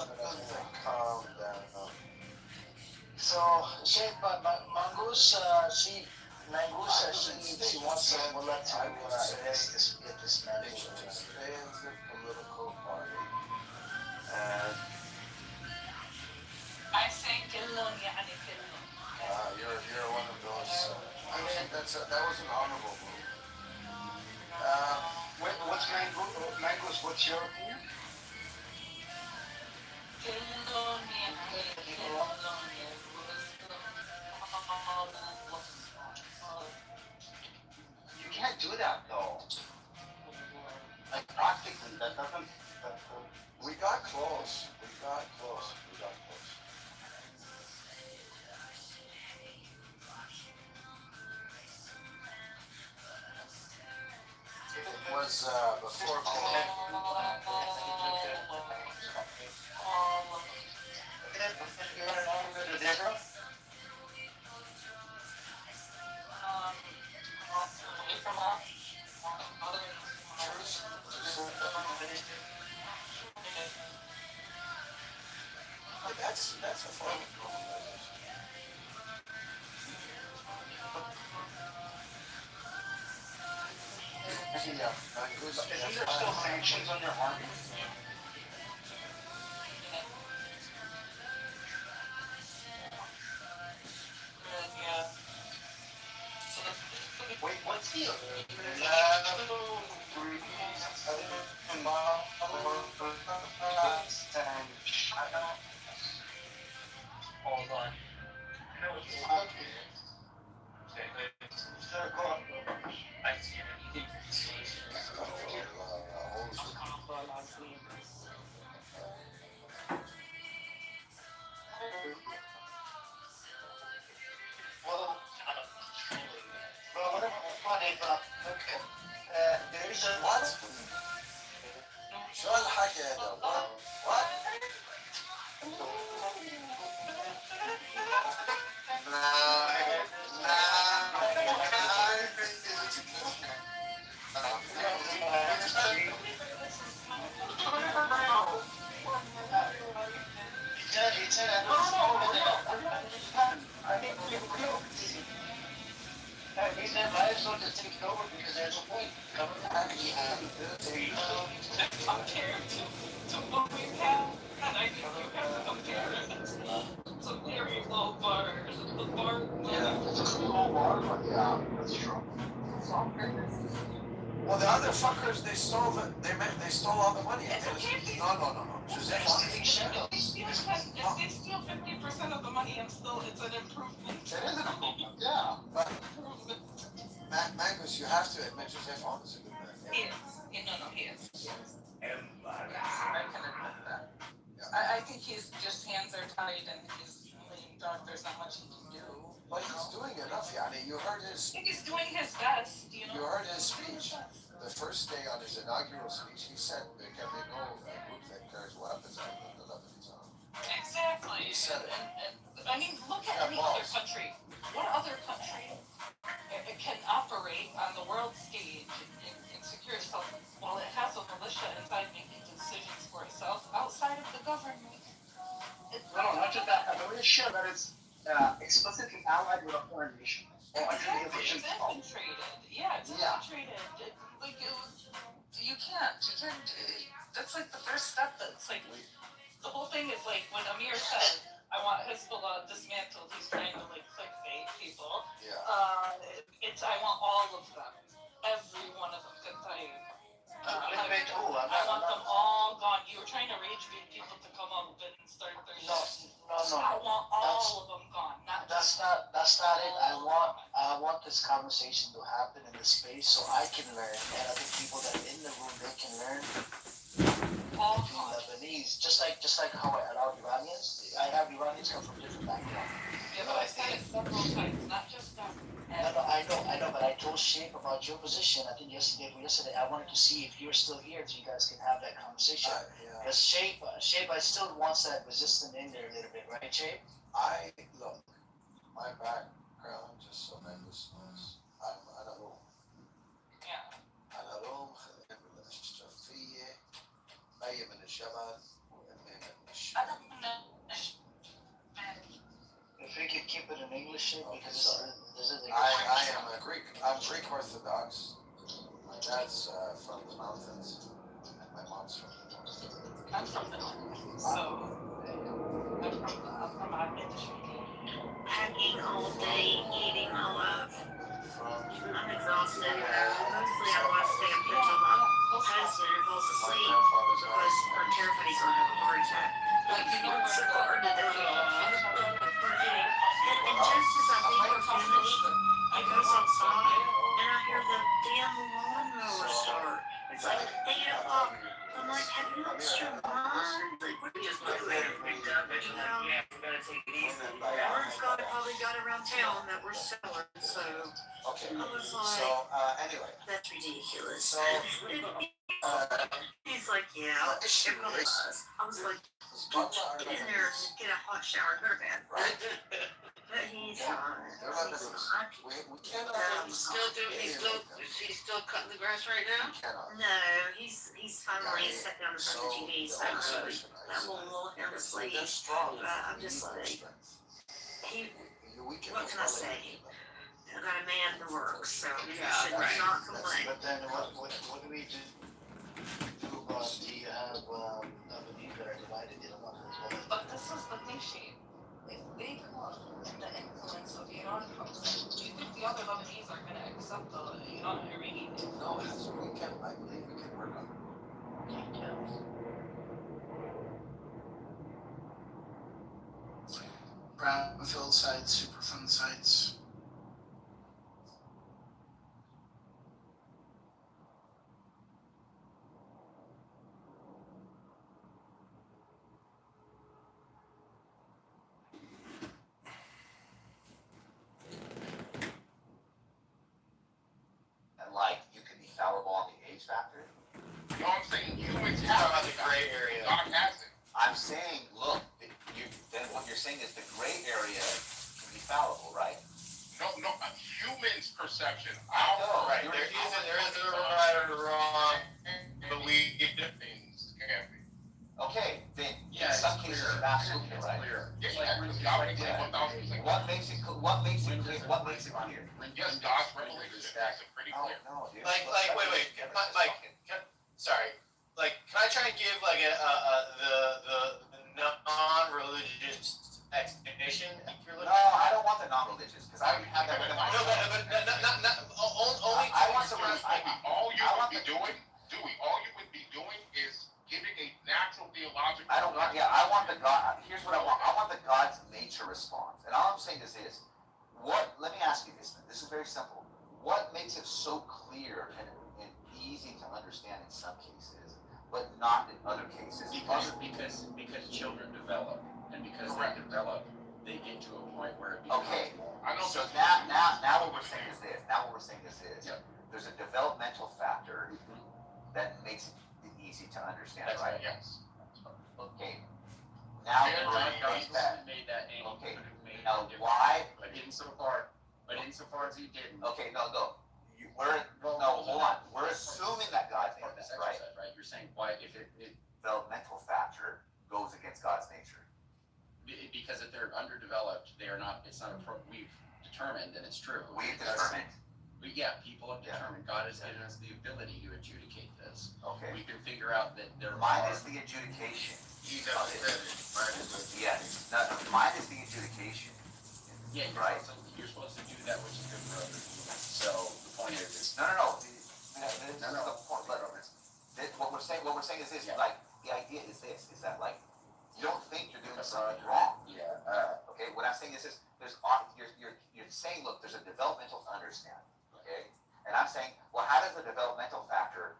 them to calm down. So, Shane, but Mangus, she wants Mullah to get this man. They should just stay in the political party. And I say كلهم يعني كلهم. you're one of those. I think that was an honorable move. What's Mango's? What's your opinion? كلهم يعني كلهم You can't do that though. Like practically, that doesn't. We got close. It was before COVID. That's a form of colonization. Isn't there still sanctions on your army? Wait, what's the Hold on. I see anything. There is a what? Canada. What? He said might as well just take it over because there's no point coming back. Compared to what we've had, and I think you have to compare it to very low bars. The bar It's a cool bar, but yeah, that's true. Well, the other fuckers, they stole all the money. It's okay. No. Joseph, If they steal 50% of the money, it's an improvement. It is an improvement, yeah. But Magnus, you have to admit, Joseph is a good man. He is. He is. I can admit that. I think his hands are tied and he's lame duck. There's not much he can do. But he's doing enough, Yanni. You heard his. I think he's doing his best, You heard his speech. The first day on his inaugural speech, he said there can be no group that carries weapons other than the Lebanese army. Exactly. He said it. And I mean, look at any other country. What other country can operate on the world stage and secure itself while it has a militia inside making decisions for itself outside of the government? No, not just that. A militia that is explicitly allied with a foreign nation. Exactly, it's infiltrated. Yeah, it's infiltrated. You can't. That's like the first step. That's like the whole thing is like when Amir said, "I want Hezbollah dismantled." He's trying to like clickbait people. Yeah. I want all of them, every one of them. I want them all gone. You were trying to rage bait people to come up and start their shit. No. I want all of them gone. That's not it. I want this conversation to happen in the space so I can learn, and other people that are in the room they can learn. Lebanese, just like how I allow Iranians. I have Iranians come from different backgrounds. Yeah, but I said it several times, not just them. No, I know, but I told Shape about your position. I think yesterday, I wanted to see if you're still here so you guys can have that conversation. Because Shape, I still wants that resistance in there a little bit, right, Shape? Look, my background, just so Magnus knows, I'm Anarum. Yeah. Anarum, خلينا نقول الشرفية، جاي من الجبل وإني من الشمال. If we could keep it in English, Shape, because this is I am a Greek. I'm Greek Orthodox. My dad's from the mountains, and my mom's from the north. I'm from the north, so I'm from our industry. Packing all day, eating all up. I'm exhausted. Mostly I want to stay up here till my husband falls asleep because I'm terrified he's gonna have a heart attack. Like he works so hard today. And just as I think we're finished, I goes outside and I hear the damn lawnmower start. It's like 8 o'clock. I'm like, have you lost your mind? Like, what are you doing? Word's probably got around town that we're selling, so Okay. I was like, Anyway. that's ridiculous. So, He's like, yeah, it really was. I was like, get in there and get a hot shower and go to bed. Right. But he's fine. We cannot. He's still cutting the grass right now? No, he's finally sat down in front of the TV, so that will lull him to sleep. But I'm just like, what can I say? I got a man who works, so you should not complain. But then what do we do about the Lebanese that are divided in one as well? But this is the thing, Shane. If they come and the influence of Iran comes in, do you think the other Lebanese are going to accept the Iranian? No, I believe we can work on it. Brownfield sites, Superfund sites. And like, you could be fallible on the age factor. No, I'm saying you went to about the gray area. God has it. I'm saying, look, then what you're saying is the gray area can be fallible, right? No, human's perception. I know. Right, there is a right or wrong belief. Things can be. Okay, then Yeah, in some cases you're absolutely right. Yes, Like, because God makes it 1,000%. What makes it clear? Yes, God's revelation makes it pretty Oh, clear. no, dude. Like, wait, Mike, sorry. Like, can I try and give like the non-religious explanation? If you're No, I don't want the non-religious because I already have that. No, but not only. I want the All you would be doing, Dewey, all you would be doing is giving a natural theological. I don't want. Yeah, I want the God. Here's what I want. I want the God's nature response. And all I'm saying is this: what? Let me ask you this. This is very simple. What makes it so clear and easy to understand in some cases, but not in other cases? Because children develop, and because they develop, they get to a point where it becomes. Okay. I know. So now what we're saying is this. There's a developmental factor that makes it easy to understand, That's right? Yes. Okay. Now Made that any Okay. could have made Now a difference. why? But insofar as he didn't. Okay, no. Hold on. We're assuming that God's Part of nature, this right? exercise, right? You're saying why if it Developmental factor goes against God's nature. because if they're underdeveloped, they are not. It's not we've determined, and it's true. We've determined. People have determined. God has given us the ability to adjudicate this. Okay. We can figure out that there Mine are. is the adjudication. He never said it. Yes. No, mine is the adjudication. Yeah, you're supposed to do that which is good for other people. So the point is, No. The point. What we're saying is this. Like the idea is this: is that like you don't think you're doing something wrong. Yeah. Okay. What I'm saying is this: you're saying, look, there's a developmental understanding. Okay. And I'm saying, well, how does the developmental factor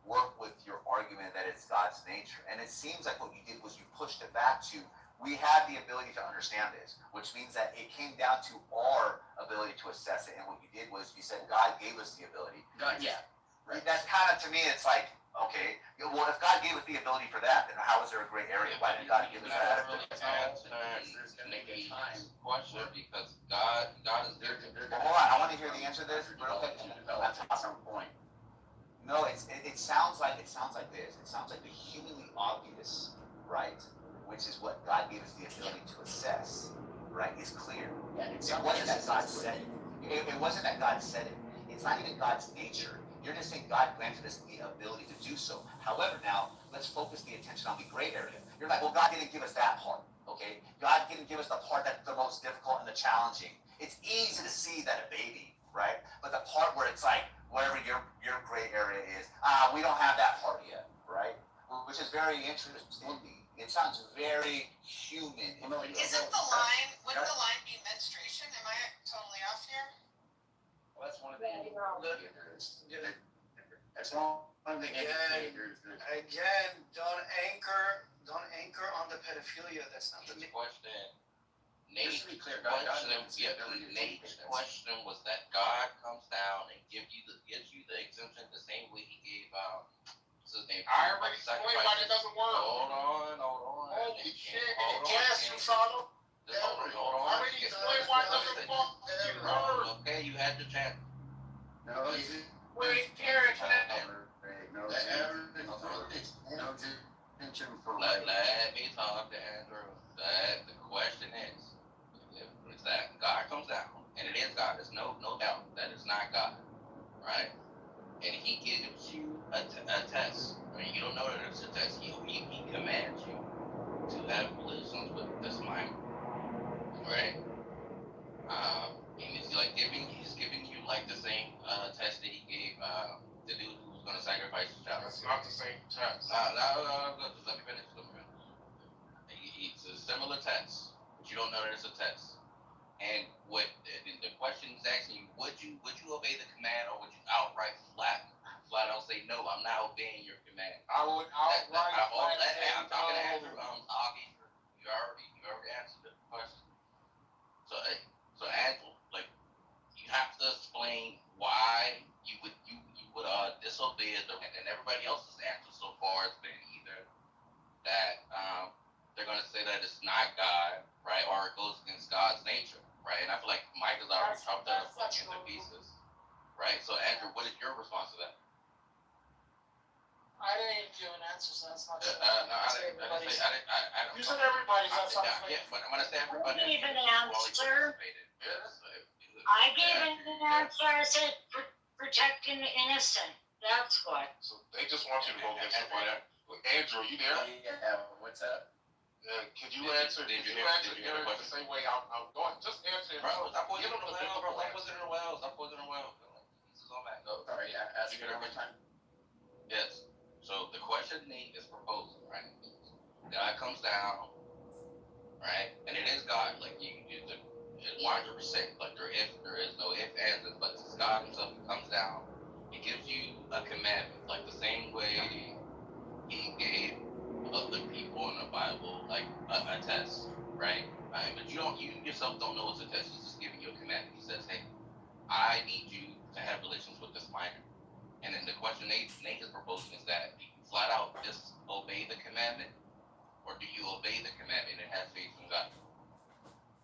work with your argument that it's God's nature? And it seems like what you did was you pushed it back to, we have the ability to understand this, which means that it came down to our ability to assess it. And what you did was you said God gave us the ability. Right. That's kind of, to me, it's like, okay, well, if God gave us the ability for that, then how is there a gray area? Why did God give us that? There's going to be time. Question because God is there. Well, hold on, I want to hear the answer to this real quick. At some point. No, it sounds like this. It sounds like the humanly obvious, right, which is what God gave us the ability to assess, right, is clear. It wasn't that God said it. It wasn't that God said it. It's not even God's nature. You're just saying God granted us the ability to do so. However, now let's focus the attention on the gray area. You're like, well, God didn't give us that part. Okay, God didn't give us the part that's the most difficult and the challenging. It's easy to see that a baby, right? But the part where it's like, wherever your gray area is, we don't have that part yet, right? Which is very interesting. It sounds very human. Isn't the line, wouldn't the line be menstruation? Am I totally off here? Well, that's one of the indicators. That's one of the indicators. Again, don't anchor on the pedophilia. That's not the Question. Just to be clear, Nate's question was that God comes down and gives you the exemption the same way he gave what's his name? I already explained why that doesn't work. Hold on. Holy shit. Yes, you follow? Hold on. I already explained why it doesn't work. Okay, you had your chance. No, Wait, Eric. Let me talk to Andrew. The question is that God comes down, and it is God. There's no doubt that it's not God, right? And He gives you a test. I mean, you don't know that it's a test. He commands you to have relations with this mind, right? And he's giving you like the same test that He gave the dude who was going to sacrifice his child. That's not the same test. No, let me finish. It's a similar test, but you don't know that it's a test. And what the question is asking you, would you obey the command, or would you outright flat out say, no, I'm not obeying your command? I would outright I'm talking to Andrew. Augie, you already answered the question. So Andrew, like, you have to explain why you would disobey it, and everybody else's answer so far has been either that they're going to say that it's not God, right, or it goes against God's nature, right? And I feel like Mike has already chopped that up into pieces, right? So Andrew, what is your response to that? I didn't give an answer, so that's not. No, I didn't say. I don't. You said everybody's got something. Yeah, but when I say everybody, I gave an answer. I gave an answer. I said protecting the innocent. That's what. So they just want you to go against somebody. Andrew, you there? Yeah, what's up? Could you answer? Could you answer the same way I'm going? Just answer. Bro, stop poisoning the well, bro. Stop poisoning the well. Stop poisoning the well. This is all back. Oh, sorry, ask it every time. Yes. So the question Nate is proposing, right? God comes down, right? And it is God, like you 100%. Like there is no if, ands, but it's God Himself who comes down. He gives you a commandment, like the same way He gave other people in the Bible, like a test, right? But you yourself don't know it's a test. He's just giving you a commandment. He says, hey, I need you to have relations with this minor. And then the question Nate is proposing is that do you flat out just obey the commandment, or do you obey the commandment and have faith in God?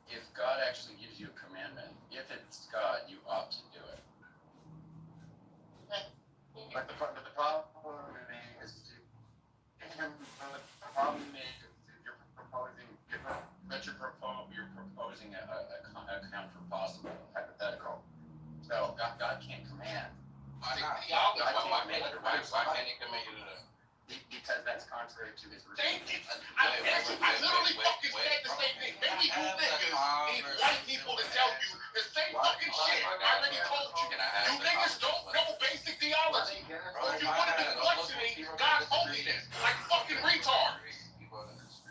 If God actually gives you a commandment, if it's God, you ought to do it. But the problem is you're proposing a counter possible hypothetical. So God can't command. Why not? Why can't He command you to that? Because that's contrary to His Thank religion. you. I literally fucking said the same thing. Maybe you niggas need white people to tell you the same fucking shit I already told you. You niggas don't know basic theology. So if you want to be questioning God's holiness like fucking retards.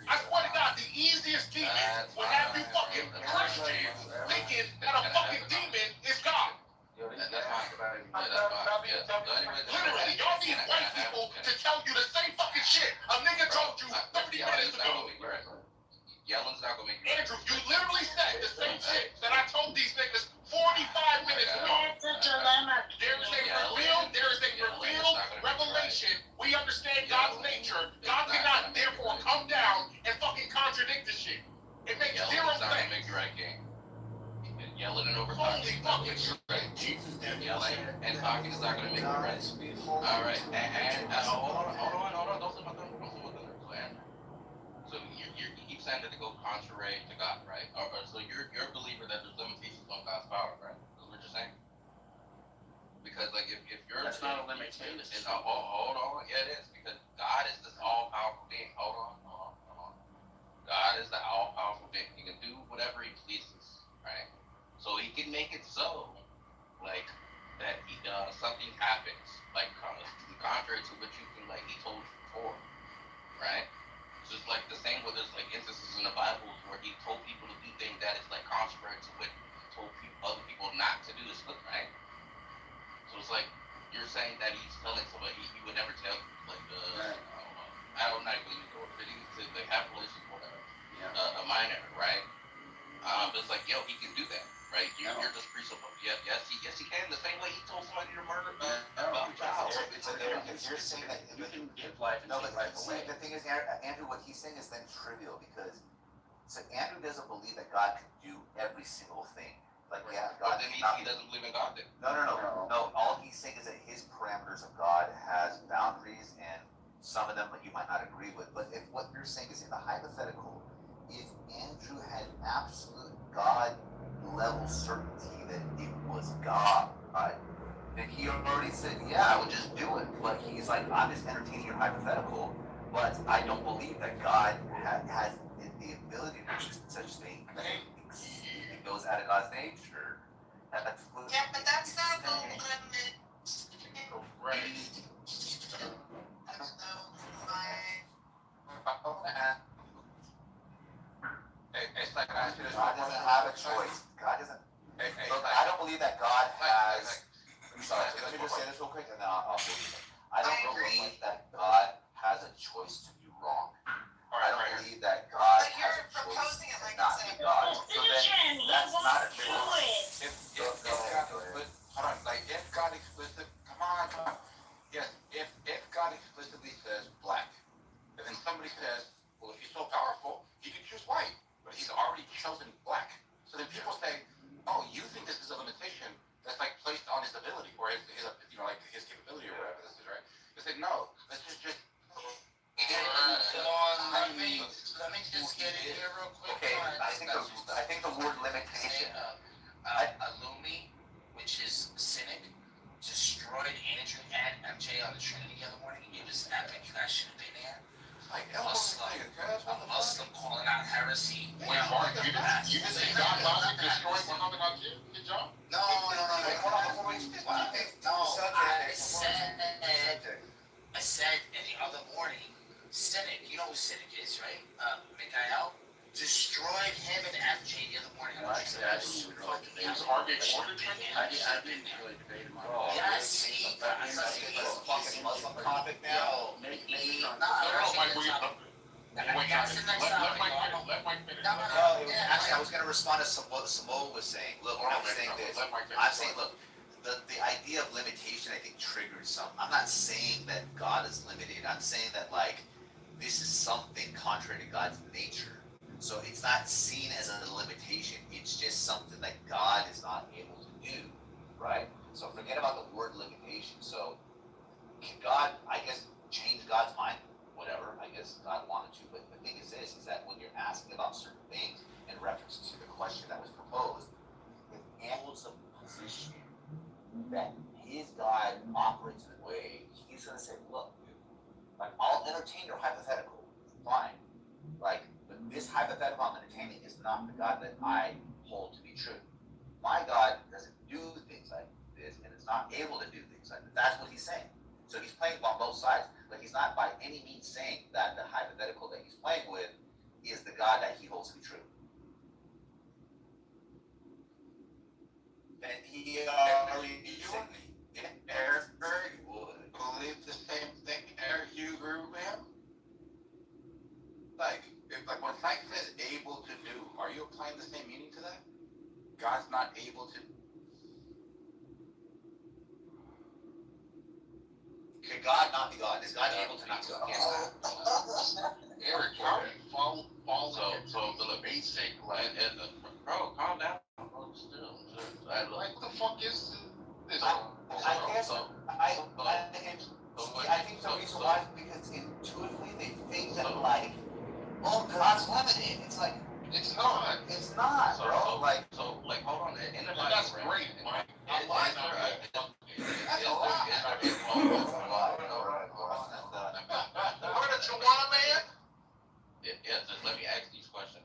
I swear to God, the easiest demon would have you fucking Christians thinking that a fucking demon is God. That's fine. That's fine. Literally, y'all need white people to tell you the same fucking shit a nigga told you 30 minutes ago. Yelling's not gonna make you. Andrew, you literally said the same shit that I told these niggas 45 minutes ago. That's a dilemma. There is a revealed revelation. We understand God's nature. God cannot therefore come down and fucking contradict the shit. It makes zero Yelling's not gonna sense. make you right, gang. Yelling and over Holy fucking shit. yelling and talking is not gonna make you right. All right, and hold on. Don't say my thunder. So you keep saying that it goes contrary to God, right? So you're a believer that there's limitations on God's power, right? That's what you're saying. Because like if you're That's not a limitation. Hold on, yeah it is, because God is this all-powerful being. Hold on. God is the all-powerful being. He can do whatever He pleases, right? So He can make it so, like that something happens, like contrary to what you can, like He told you before, right? Just like the same way there's like instances in the Bible where He told people to do things that is like contrary to what He told other people not to do, right? So it's like you're saying that He's telling somebody He would never tell like I don't know exactly the word, but He said they have relations with a minor, right? But it's like, yo, He can do that, right? You're just presupposing. Yes, he can. The same way He told somebody to murder a child. If you're saying that, You can give life and no, take but life away. the thing is, Andrew, what he's saying is then trivial because so Andrew doesn't believe that God can do every single thing. Like, yeah, God. But then he doesn't believe in God then. No. All he's saying is that His parameters of God has boundaries, and some of them you might not agree with. But if what you're saying is in the hypothetical, if Andrew had absolute God level certainty that it was God, then he already said, yeah, I would just do it. But he's like, I'm just entertaining your hypothetical, but I don't believe that God has the ability to do such things. It goes out of God's nature. Yeah, but that's not the limit. Right. I don't know why. God doesn't have a choice. God doesn't. Look, I don't believe that God has. I'm sorry. Let me just say this real quick, and then I'll believe it. I don't believe that God has a choice to be wrong. I don't believe that God has a choice to not be God. So then that's not a choice. Hold on, like if God explicitly, come on. Yes, if God explicitly says black, and then somebody somebody says, well, if he's so powerful, he can choose white, but he's already chosen black. So then people say, oh, you think this is a limitation that's like placed on his ability or his like his capability or whatever this is, right? They say, no, this is just. Let me just get in here real quick. Okay, I think the word limitation. Illumi, which is cynic, destroyed Andrew and MJ on the Trinity the other morning. It was epic. That should have been there. Like A Muslim calling out heresy. Wait, Mark, you didn't say God logic destroyed Muhammad on you? Good job? No. Wait, hold on, before we I said in the other morning, Cynic, you know who Cynic is, right? Mikhail destroyed him and MJ the other morning. I didn't really debate him on Yes, he's a fucking Muslim convict now. Actually, I was going to respond to what Samoa was saying. Look, I'm saying this. I'm saying, look, the idea of limitation, I think, triggers something. I'm not saying that God is limited. I'm saying that, like, this is something contrary to God's nature. So it's not seen as a limitation. It's just something that God is not able to do, right? So forget about the word limitation. So can God, I guess, change God's mind? Whatever, I guess God wanted to. But the thing is this, is that when you're asking about certain things in reference to the question that was proposed, it holds a position that his God operates in a way, he's going to say, look, dude, like, I'll entertain your hypothetical, fine. Like, but this hypothetical I'm entertaining is not the God that I hold to be true. My God doesn't do things like this, and is not able to do things like that. That's what he's saying. So he's playing on both sides, but he's not by any means saying that the hypothetical that he's playing with is the God that he holds to be true. And he already Eric would believe the same thing. Eric, you agree with him? Like when Frank says able to do, are you applying the same meaning to that? God's not able to. Could God not be God? Is God able to not be God? Eric, how are you following the basic, bro, calm down. What the fuck is this? I think the reason why is because intuitively they think that, like, oh, God's limited. It's like, it's not. It's not, bro. Hold on. In the Bible, that's great. I like it. That's a lot. Man? Yeah, just let me ask these questions.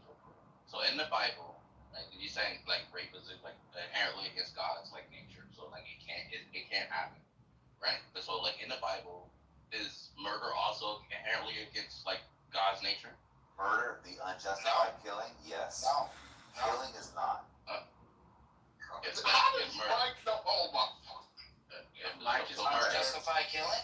So in the Bible, like, you're saying like rape is like inherently against God's like nature, so like it can't happen, right? So like in the Bible, is murder also inherently against like God's nature? Murder, the unjustified killing, yes. No. Killing is not. It's murder. Oh my fuck. Mike is unjustified killing?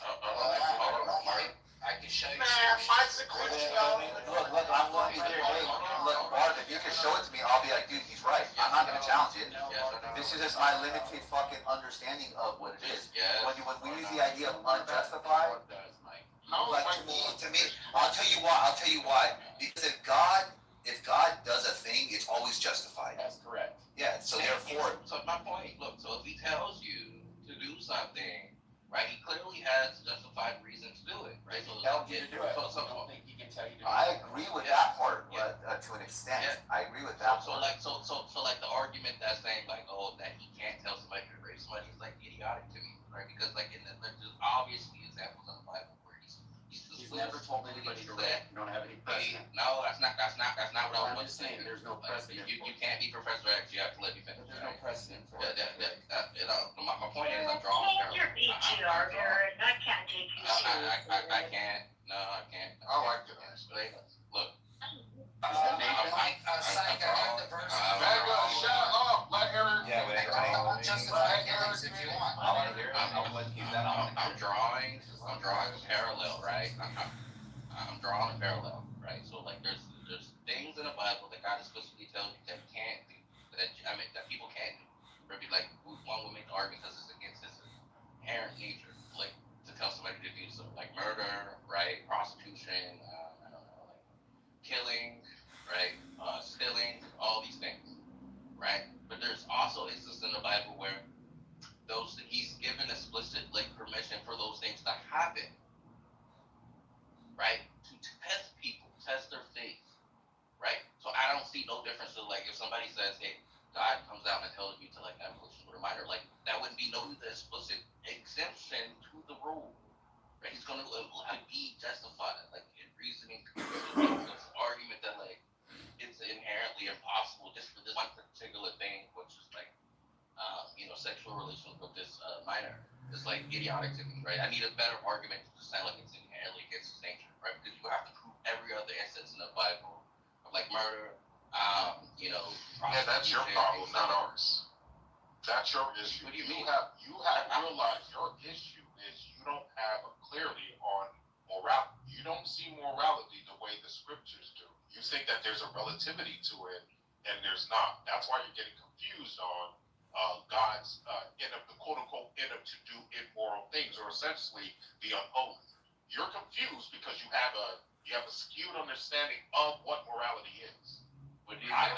I can show you. Man, Mike's a Christian. Look, I'm going to be there. Hey, look, Bart, if you can show it to me, I'll be like, dude, he's right. I'm not going to challenge it. This is just my limited fucking understanding of what it is. When we use the idea of unjustified, like to me, I'll tell you why. Because if God does a thing, it's always justified. That's correct. Yeah, so therefore. So my point, look, so if he tells you to do something, right, he clearly has justified reason to do it, right? So Tell you to do it. I don't think he can tell you to do it. I agree with that part, but to an extent, I agree with that. So like the argument that's saying like, oh, that he can't tell somebody to rape somebody is like idiotic to me, right? Because like there's obviously examples in the Bible where he's never told anybody to rape. You don't have any precedent. No, that's not what I was saying. There's no precedent. You can't be Professor X. You have to let me finish. There's no precedent for it. My point is I'm drawing. Change your PTR, Garrett. I can't take you seriously. I can't. No, I can't. I like it. Look. Shut up. Let Eric. Yeah, but justify killings if you want. I want to hear. I'm drawing a parallel, right? I'm drawing a parallel, right? So like there's things in the Bible that God explicitly tells you that can't do, that people can't do. Maybe like one would make the argument because it's against his inherent nature, like to tell somebody to do so, like murder, right? Prostitution, I don't know, test their faith, right? So I don't see no difference to like if somebody says, "Hey, God comes out and tells you to like have affliction with a minor," like that wouldn't be no explicit exemption to the rule, right? He's gonna be justified, like in reasoning. This argument that like it's inherently impossible just for this one particular thing, which is like sexual relations with this minor. It's like idiotic to me, right? I need a better argument to sound like it's inherently against his nature, right? Because you have to prove every other instance in the Bible of like murder, Yeah, that's your problem, not ours. That's your issue. What do you mean? You have realized your issue is you don't have a clearly on morality. You don't see morality the way the scriptures do. You think that there's a relativity to it, and there's not. That's why you're getting confused on God's the quote unquote to do immoral things, or essentially the unholy. You're confused because you have a skewed understanding of what morality is. What do you mean?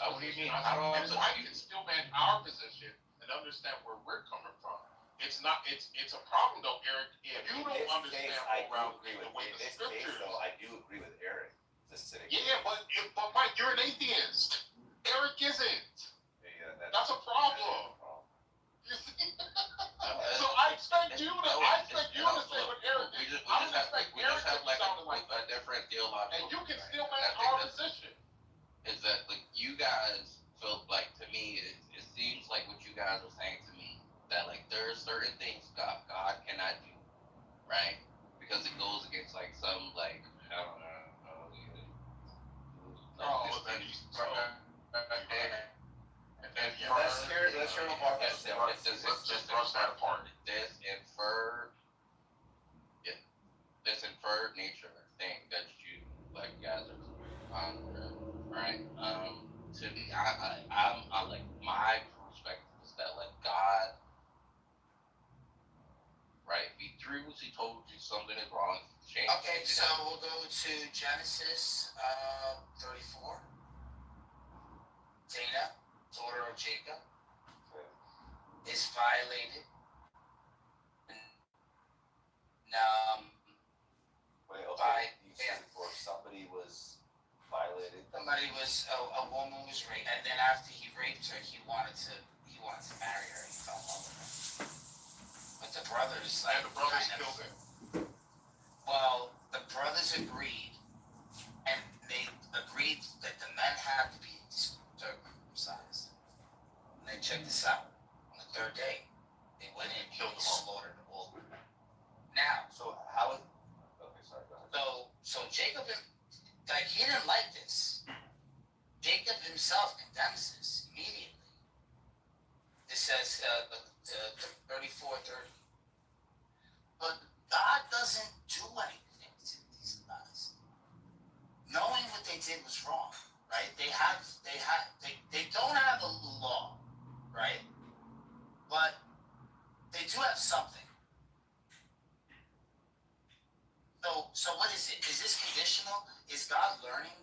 What do you mean? How do I? And I can still man our position and understand where we're coming from. It's a problem though, Eric. If you don't understand morality the way the scriptures. I do agree with Eric. Yeah, but Mike, you're an atheist. Eric isn't. Yeah, that's a problem. You see? So I expect you to say what Eric is. I don't expect Eric to be sounding like a different theological. And you can still make our position. Is that like you guys feel like to me it seems like what you guys are saying to me that like there are certain things God cannot do, right? Because it goes against like some like I don't know. Let's hear what Mark has to say. Let's just brush that apart. This inferred nature thing that you like guys are right? To me, I'm like my perspective is that like God, right? He told you something is wrong. Change. Okay, so we'll go to Genesis 34. Dana, daughter of Jacob, is violated. Somebody was violated. A woman was raped, and then after he raped her, he wanted to marry her. He fell in love with her. But the brothers, killed him. Well, the brothers agreed, and they agreed that the men had to be circumcised. And then check this out. On the third day, they went in and killed them, slaughtered all. Now, so how is? Okay, sorry. Go ahead. So Jacob, like he didn't like this. Jacob himself condemns this immediately. This says 34:30. But God doesn't do anything to these guys. Knowing what they did was wrong, right? They don't have a law, right? But they do have something. So what is it? Is this conditional? Is God learning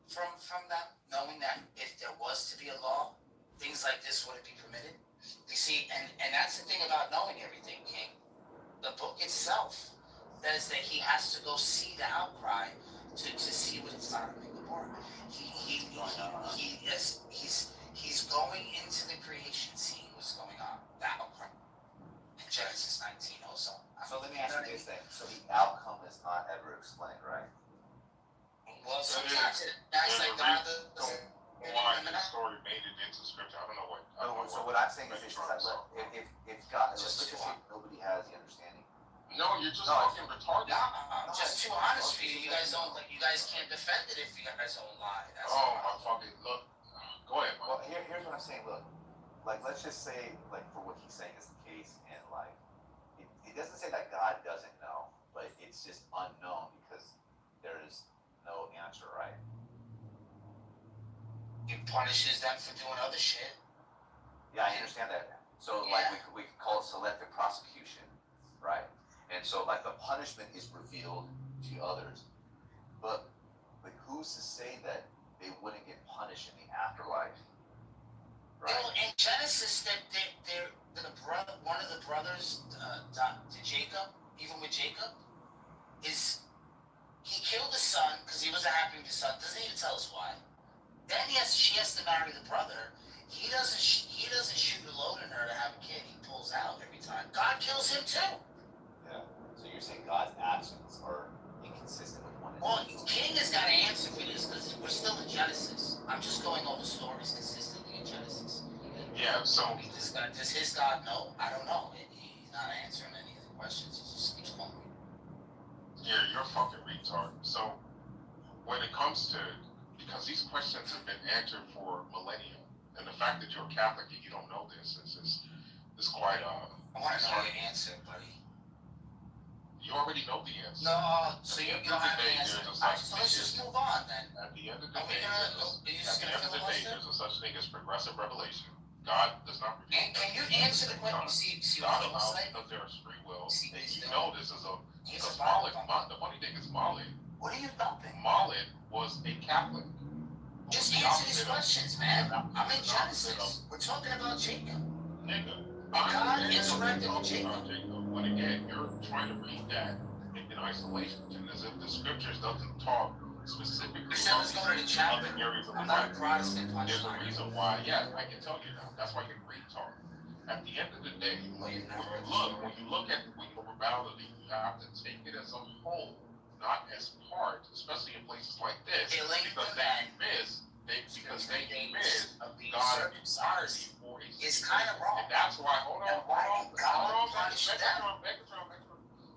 from them, knowing that if there was to be a law, things like this wouldn't be permitted? You see, and that's the thing about knowing everything, King. The book itself says that he has to go see the outcry to see what it's not in the book. He's going into the creation, seeing what's going on. The outcry. In Genesis 19 also. So let me ask you this then. So the outcome is not ever explained, right? Well, sometimes that's like God. Why the story made it into scripture? I don't know what. So what I'm saying is this: that if God, let's just say nobody has the understanding. No, you're just fucking retarded. I'm just too honest with you. You guys can't defend it if you guys don't lie. That's my fucking look. Go ahead. Well, here's what I'm saying. Look, like let's just say like for what he's saying is the case, and like it doesn't say that God doesn't know, but it's just unknown because there is no answer, right? He punishes them for doing other shit. Yeah, I understand that. So like we could call it selective prosecution, right? And so like the punishment is revealed to others, but like who's to say that they wouldn't get punished in the afterlife? Right. Well, in Genesis, one of the brothers to Jacob, even with Jacob, he killed his son because he wasn't happy with his son. Doesn't even tell us why. Then she has to marry the brother. He doesn't shoot a load in her to have a kid. He pulls out every time. God kills him too. Yeah. So you're saying God's actions are inconsistent with one Well, another? King has got to answer for this because we're still in Genesis. I'm just going over stories consistently in Genesis. Yeah, so Does his God know? I don't know. He's not answering any of the questions. He just keeps going. yeah, you're a fucking retard. So when it comes to, because these questions have been answered for millennia, and the fact that you're Catholic and you don't know this is quite I want to know your answer, buddy. You already know the answer. No, so you don't have the answer. So let's just move on then. At the end of the Are we day, gonna there's a such thing as progressive revelation. God does not reveal. Can you answer the question? See God what allows I'm because there is free will. See And what he's you doing? know this is because Mollet, the funny thing is Mollet. What are you dumping? Mollet was a Catholic. Just answer these questions, man. I'm in Genesis. We're talking about Jacob. Nigga. God interacted with Jacob. But again, you're trying to read that in isolation, as if the scriptures doesn't talk specifically about other areas of the I'm not a Bible. Protestant. There's a reason why. Yeah, I can tell you now. That's why you're retard. At the end of the day, when you look at morality, you have to take it as a whole, not as part, especially in places like this, because they miss God circumcised is kind of wrong. And that's why, hold on, punish them?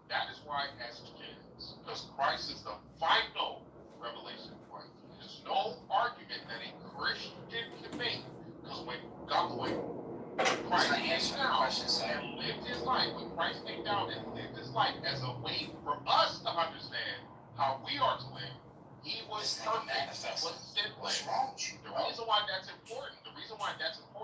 That is why as kids, because Christ is the final revelation point. There's no argument that a Christian can make, because when Christ came down and lived his life, when Christ came down and lived his life as a way for us to understand how we are to live, he was perfect, he was sinless. The reason why that's important,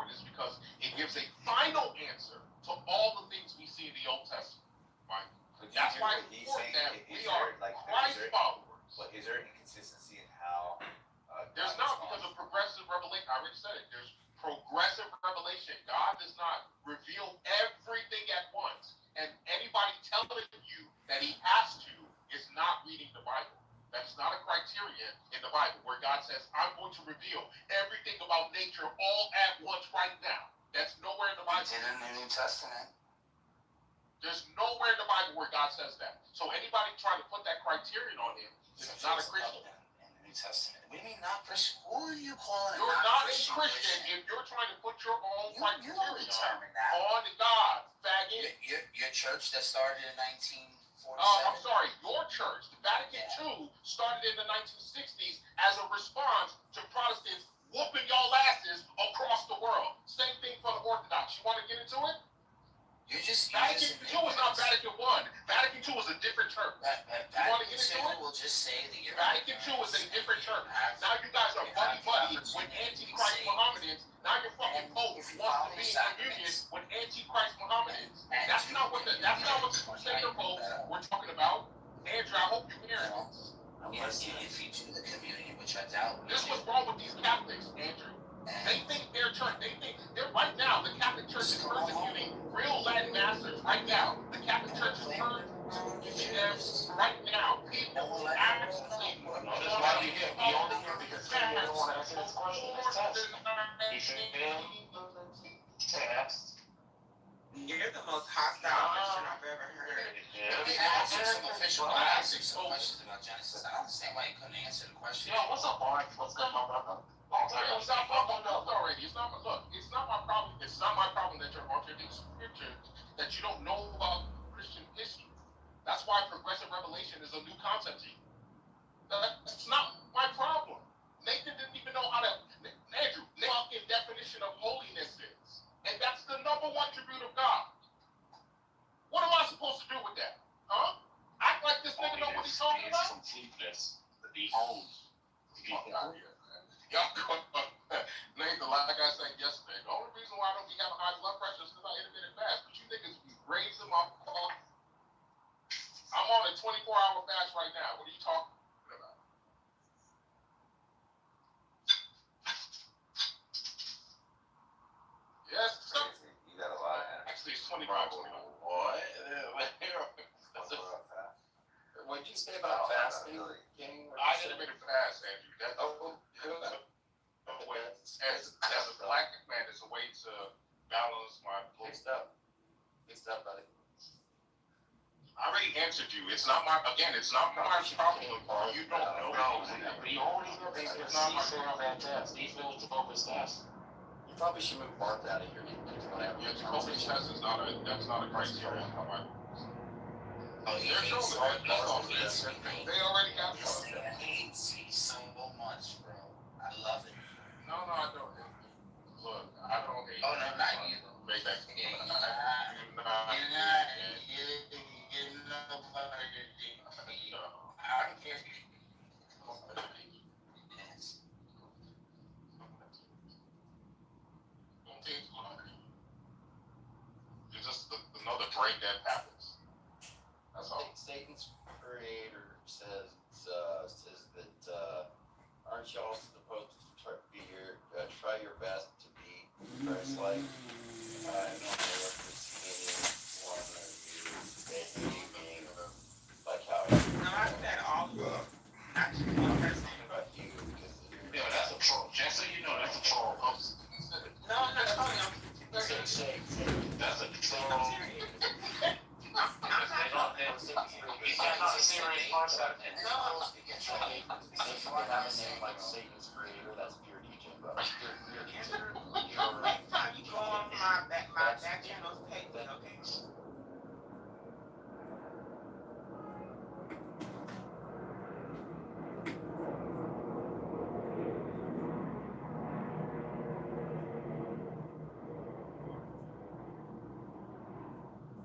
is because it gives a final answer to all the things we see in the Old Testament. Right? That's why it's important that we are Christ followers. But is there inconsistency in how? There's not, because of progressive revelation. I already said it. There's progressive revelation. God does not reveal everything at once. And anybody telling you that he has to is not reading the Bible. That's not a criterion in the Bible where God says, I'm going to reveal everything about nature all at once right now. That's nowhere in the Bible. He did in the New Testament. There's nowhere in the Bible where God says that. So anybody trying to put that criterion on him is not a Christian. In the New Testament. What do you mean not Christian? Who are you calling You're not a Christian if you're trying to put your own criteria on God, faggot. Your church that started in 1947. I'm sorry, your church, the Vatican II, started in the 1960s as a response to Protestants whooping y'all asses across the world. Same thing for the Orthodox. You want to get into it? Vatican II was not Vatican I. Vatican II was a different church. You want to get into it? We'll just say that Vatican II was a different church. Now you guys are buddy-buddy with Antichrist Mohammedans. Now your fucking Pope wants to be in communion with Antichrist Mohammedans. That's not what the Crusader popes were talking about. Andrew, I hope you're hearing this. If you do the communion, which I doubt. This was wrong with these Catholics, Andrew. They think their church, they're right now, the Catholic Church is persecuting real Latin masters right now. The Catholic Church is persecuting them right now. People actually That's why we here. We only here because people don't want to answer this question. This test. He failed the test. You're the most hostile Christian I've ever heard. Let me ask you some official questions about Genesis. I don't understand why you couldn't answer the question. Yo, what's up, Mark? What's up, my brother? It's not my problem already. It's not my problem. It's not my problem that you're contradicting scripture, that you don't know about Christian history. That's why progressive revelation is a new concept to you. That's not my problem. Nathan didn't even know how to, Andrew, fucking definition of holiness is. And that's the number one tribute of God. What am I supposed to do with that? Huh? Act like this nigga know what he's talking about? Completeness. To be whole. Fuck out here, man. Y'all going Nathan, like I said yesterday, the only reason why I don't be having high blood pressure is because I intermittent fast. But you niggas be raising my fuck. I'm on a 24-hour fast right now. What are you talking about? Yes, sir. You got a lot of actually it's 25, 21. What? What you say about fasting, King? I didn't mean to fast, Andrew. That's as a black man, it's a way to balance my blood. Fixed up, buddy. I already answered you. It's not my problem. You don't know. No, the only thing that's not my test. These little Jehovah's tests. You probably should move Barth out of here. Yeah, Jehovah's test is not a criteria. Oh, he They're hates showing me. that's all it is. They already got This something. nigga hates me so much, bro. I love it. No, I don't. Look, I don't hate. Oh, no, not you. Make that. You're not nobody to me. I don't care. Yes. Don't think it's gonna hurt. It's just another brain dead happens. That's all. Satan's creator says that aren't y'all supposed to try your best to be Christ-like? I don't know what this one of you being like how. No, I said all of them. Not just one person. About you, because Yeah, that's a troll. Just so you know, that's a troll. No, I'm not calling them. say That's a troll. I'm serious. That's a serious concept. No. If you have a name like Satan's creator, that's pure DJ, bro. Next time you go on my back channel's page, okay?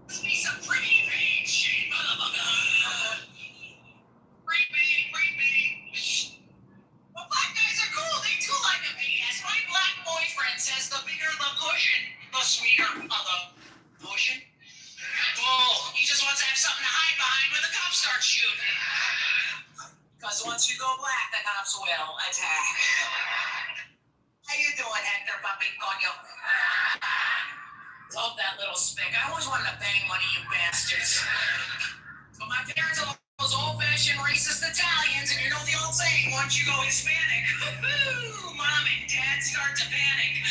Must be some pretty big shit, motherfucker. Pretty. Well, black guys are cool. They do like a big ass. My black boyfriend says the bigger the cushion, the sweeter the cushion. Bull. He just wants to have something to hide behind when the cops start shooting. Because once you go black, the cops will attack. How you doing, Hector Puppy Coño? Love that little spick. I always wanted to bang one of you bastards. But my parents are those old-fashioned racist Italians, and you know the old saying, once you go Hispanic, mom and dad start to panic.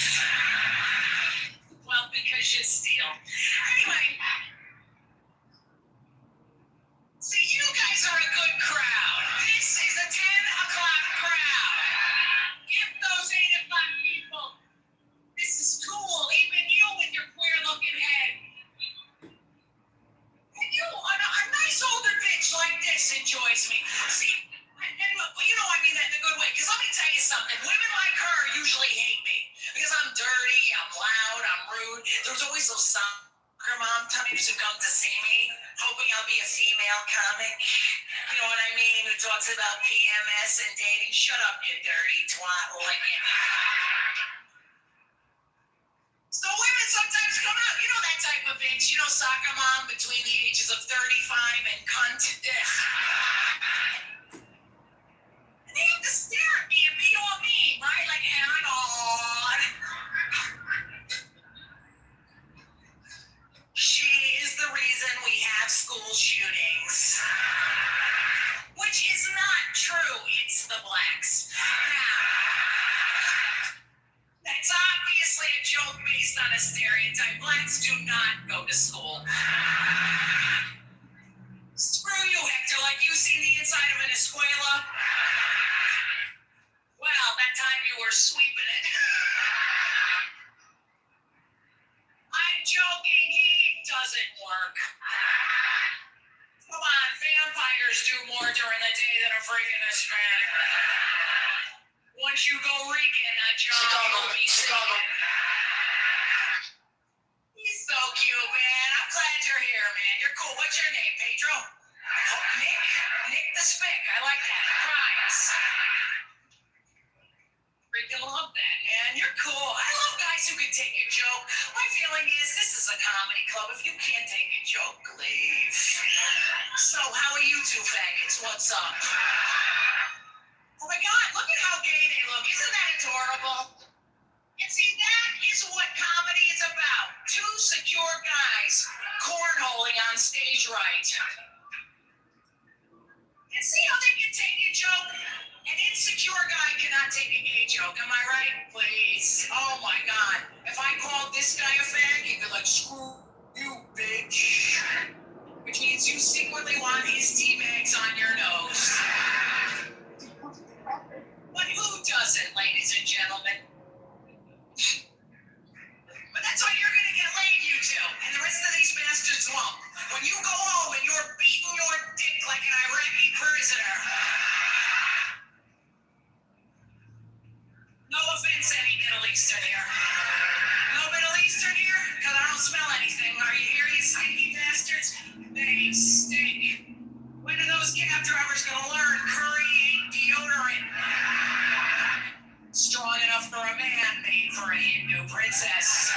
Well, because you steal. Anyway, see, you guys are a good crowd. This is a 10 o'clock crowd. Give those 8 o'clock people. This is cool, even you with your queer-looking head. And you, a nice older bitch like this enjoys me. See, but you know I mean that in a good way. Because let me tell you something. Women like her usually hate me. Because I'm dirty, I'm loud, I'm rude. There's always those soccer mom types who come to see me, hoping I'll be a female comic. You know what I mean? Who talks about PMS and dating. Shut up, you dirty twat. Like, so women sometimes come out. You know that type of bitch. You know, soccer mom between the ages of 35 and cunt. And they have to stare at me and be all mean, right? Like, hang on. She is the reason we have school shootings. Which is not true. It's the blacks. That's obviously a joke based on a stereotype. Blacks do not go to school. Screw you, Hector. Like you seen the inside of an escuela? Well, that time you were sweeping it. I'm joking. He doesn't work. Come on, vampires do more during the day than a freaking Hispanic. Once you go Rican, a job will be singing. He's so cute, man. I'm glad you're here, man. You're cool. What's your name, Pedro? Nick the Spick. I like that. Prize. Freaking love that, man. You're cool. I love guys who can take a joke. My feeling is this is a comedy club. If you can't take a joke, leave. So, how are you two faggots? What's up? Oh my God, look at how gay they look. Isn't that adorable? And see, that is what comedy is about. Two secure guys cornholing on stage right. see how they can take a joke? An insecure guy cannot take a gay joke, am I right? Please. Oh my God. If I called this guy a fag, he'd be like, screw you, bitch. Which means you secretly want his tea bags on your nose. But who doesn't, ladies and gentlemen? But that's why you're gonna get laid, you two. And the rest of these bastards won't. When you go home and you're beating your dick like an Iraqi prisoner. No offense, any Middle Eastern here. No Middle Eastern here? Because I don't smell anything. Are you here, you stinky bastards? They stink. When are those cab drivers gonna learn curry ain't deodorant? Strong enough for a man, made for a Hindu princess.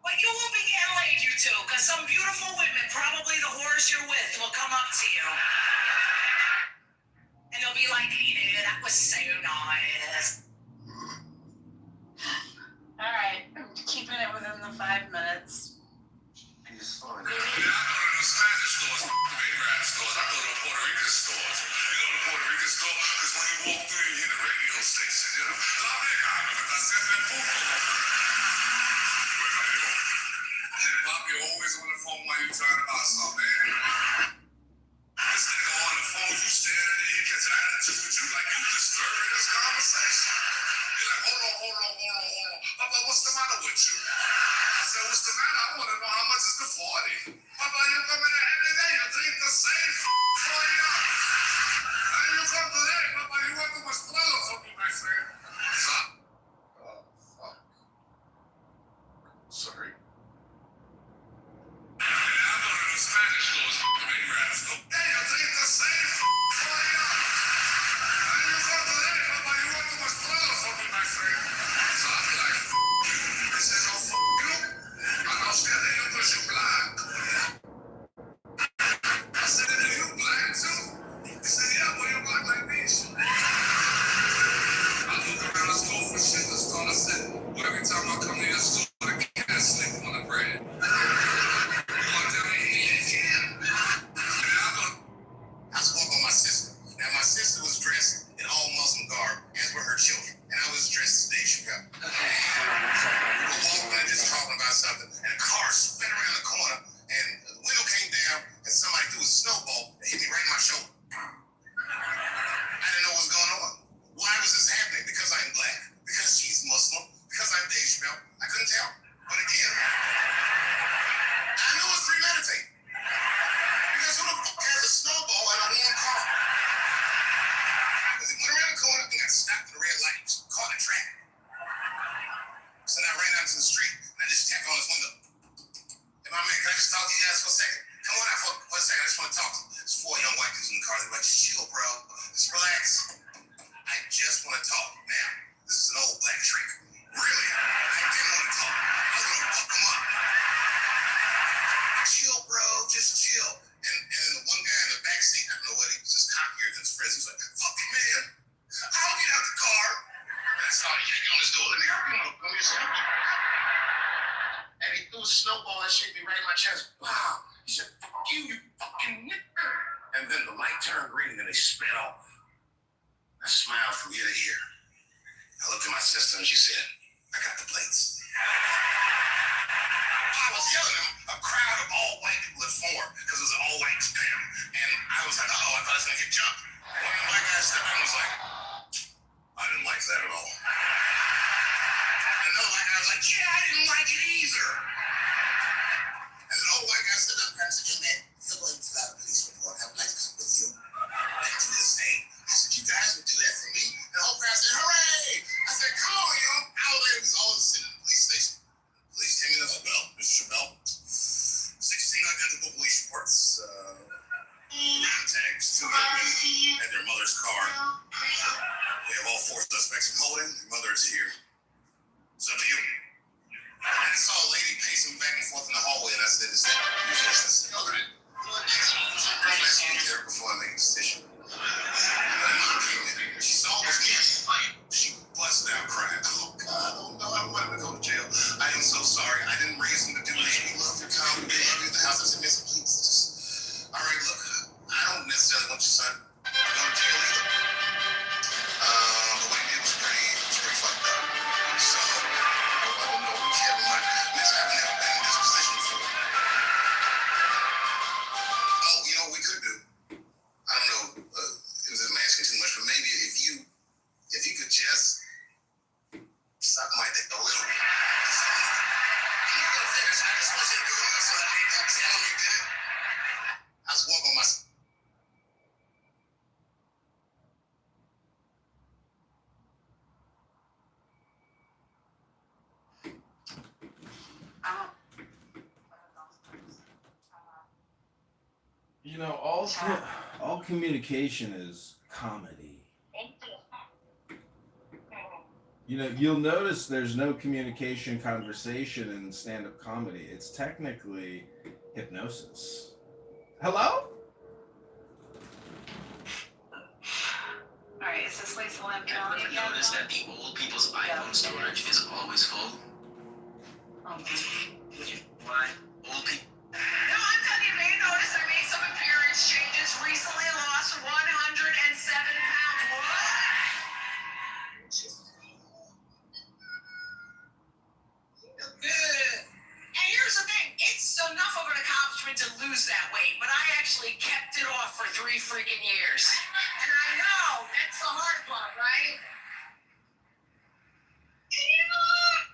But you will be getting laid, you two, because some beautiful women, probably the whores you're with, will come up to you. And they'll be like, hey, that was so nice. Alright, I'm keeping it within the 5 minutes. He's fine. I go to the Spanish stores, the Arab stores. I go to the Puerto Rican stores. You know the Puerto Rican store? Because when you walk through, you hear the radio station, you know. La mexicana, but I said that food. And Bobby always on the phone while you trying to buy something, man. This nigga on the phone, you staring at it, he gets an attitude with you like you disturbing this conversation. You're like, hold on. Papa, what's the matter with you? I said, what's the matter? I want to know how much is the 40. Papa, you come in here every day, you drink the same 40 hours. And you come today, Papa, you want to much swallow for me, my friend. Stop. Oh, fuck. Sorry. I go to the Spanish stores, the Arab store. Hey, you drink the same 40 hours. And you come today, Papa, you want to much swallow for me, my friend. So I'm like, I said, no, you. I don't stand there because you black. I said, are you black too? He said, yeah, well, you're black like me. I look around the store for shit to start. I said, well, every time I come to your store, the gas slick on the bread. You want to tell me he lives here? I was walking with my sister. Now, my sister was dressed in all Muslim garb, as were her children. And I was dressed as Dave Chappelle. We were walking and just talking about something, and a car spin around the corner, and the window came down, and somebody threw a snowball that hit me right in my shoulder. I didn't know what was going on. Why was this happening? Because I'm black? Because she's Muslim? Because I'm Dave Chappelle? I couldn't tell. But again, I knew it was premeditated. Because who the fuck has a snowball in a warm car? Because it went around the corner and got stopped at the red light, caught in traffic. So then I ran out to the street and I just tapped on his window. Hey, my man, can I just talk to you guys for a second? Come on out for a second. I just want to talk to you. There's 4 young white dudes in the car. They're like, just chill, bro. Just relax. I just want to talk. Now, this is an old black trick. Really? I didn't want to talk. I was going to fuck them up. Chill, bro. Just chill. And then the one guy in the backseat, I don't know what, he was just cockier than his friends. He was like, fuck it, man. I'll get out the car. And I started yanking on his door. Let me help you. Let me just help you. And he threw a snowball and shit me right in my chest. Wow. He said, fuck you, you fucking nigger. And then the light turned green and they sped off. I smiled from ear to ear. I looked at my sister and she said, I got the plates. I was yelling at him. A crowd of all white people had formed because it was an all white town. And I was like, oh, I thought I was going to get jumped. One of the white guys stepped in and was like, I didn't like that at all. And another white guy was like, yeah, I didn't like it either. And the old white guy stood up and said, hey man, you're going to fill out a police report. I would like to come with you. And do the same. I said, you guys would do that for me? And the whole crowd said, hooray! I said, come on, yo. Hour later, we was all sitting in the police station. Police came in and was like, well, Mr. Chappelle, 16 identical police reports, tags, 2 young women and their mother's car. We have all 4 suspects in holding. Your mother is here. It's up to you. I saw a lady pacing back and forth in the hallway, and I said, is that you? All right. Let's be there before I make a decision. And my mom came in. She saw us again. She busted out crying. Oh, God, oh, no, I don't want him to go to jail. I am so sorry. I didn't raise him to do this. We love your comedy. We love you at the house. I said, Miss, please, just, all right, look, I don't You know, all communication is comedy. You know, you'll notice there's no communication conversation in stand-up comedy. It's technically hypnosis. Hello? Alright, is this Lisa Lamb Have you ever noticed that the old people's iPhone storage is always full? Why? Old people. No, I'm telling you, may notice I made some appearance changes. Recently lost 107 pounds. What? Good. And here's the thing, it's enough of an accomplishment to lose that weight, but I actually kept it off for 3 freaking years. And I know, that's the hard part, right? And you know,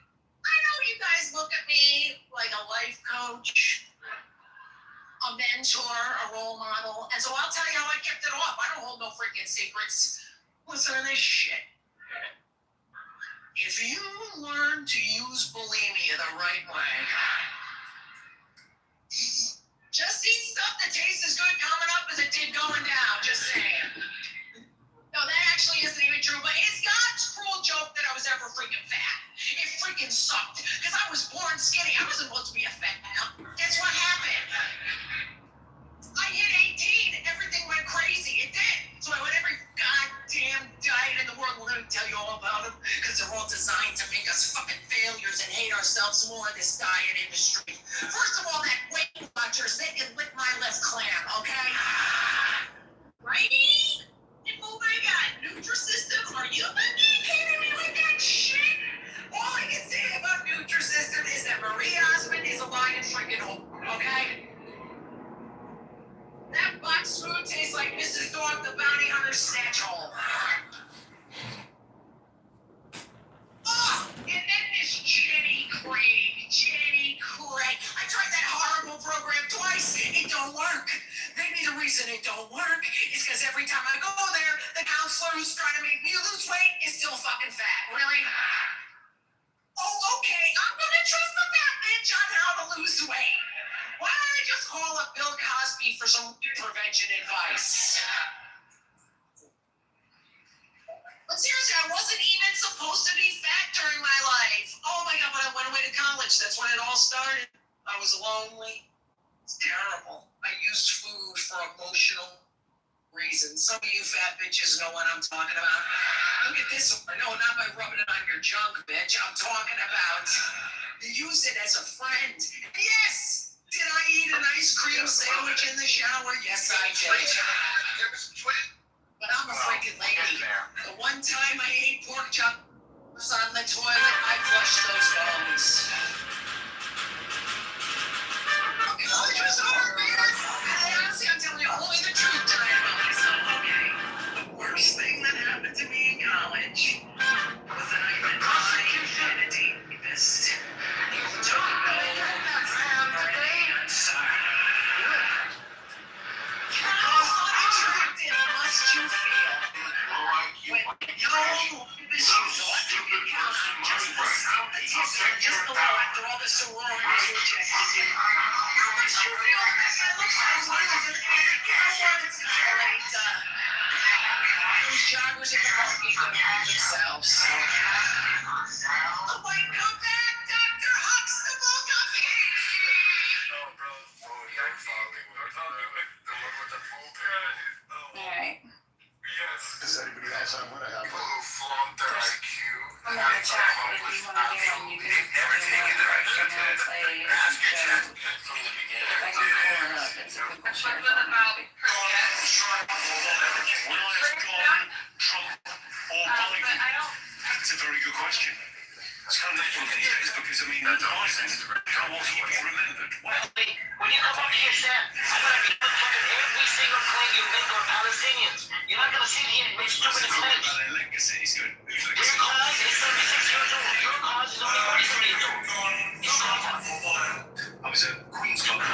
I know you guys look at me like a life coach, a mentor, a role model, and so I'll tell you how I kept it off. I don't hold no freaking secrets. Listen to this shit. If you learn to use bulimia the right way, just eat stuff that tastes as good coming up as it did going down, just saying. No, that actually isn't even true, but it's God's cruel joke that I was ever freaking fat. It freaking sucked, because I was born skinny. I wasn't supposed to be a fat cunt. Guess what happened? I hit 18, everything went crazy. It did. So I went every goddamn diet in the world. We're going to tell you all about them, because they're all designed to make us fucking failures and hate ourselves more in this diet industry. First of all, that Weight Watchers, they can lick my left clam, okay? Right? And oh my god, Nutrisystem, are you fucking kidding me with that shit? All I can say about Nutrisystem is that Marie Osmond is a lying freaking hole, okay? That boxed food tastes like Mrs. Dog the Bounty Hunter's snatch hole. Oh, and then this Jenny Craig. I tried that horrible program twice. It don't work. Maybe the reason it don't work is because every time I go there, the counselor who's trying to make me lose weight is still fucking fat. Really? Oh, okay. I'm gonna trust the fat bitch on how to lose weight. Why don't I just call up Bill Cosby for some prevention advice? But seriously, I wasn't even supposed to be fat during my life. Oh my god, but I went away to college. That's when it all started. I was lonely. It's terrible. I used food for emotional reasons. Some of you fat bitches know what I'm talking about. Look at this one. No, not by rubbing it on your junk, bitch. I'm talking about you use it as a friend. Yes! Did I eat an ice cream sandwich in the shower? Yes, I did. But I'm a freaking lady. The one time I ate pork chops on the toilet, I flushed those bones. Okay, college was over, man. And honestly, I'm telling you only the truth tonight about myself, okay? The worst thing that happened to me in college was that I met my identity-ist. You don't know already, I'm sorry. Must you feel when your own this you thought you could count on just the sound that you said just below after all the sororities rejected you? How much you feel that I look so losing and it's kind of like those joggers in the parking lot of themselves. Oh my, come back, Dr. Huxtable, come here! Alright. Does anybody else have what I have? I'm gonna chat if you wanna do one, you can never take it right. If I can pull it up, it's a good question. That's a very good question. It's kind of difficult these days because, I mean, how will he be remembered? Well, when you come up to your set, I'm gonna be fucking every single claim you make on Palestinians. You're not gonna sit here and make stupid claims. Their legacy is good. Whose Your legacy? cause is 76 years old. Your cause is only 47 years old. Your cause. I was at Queen's Club.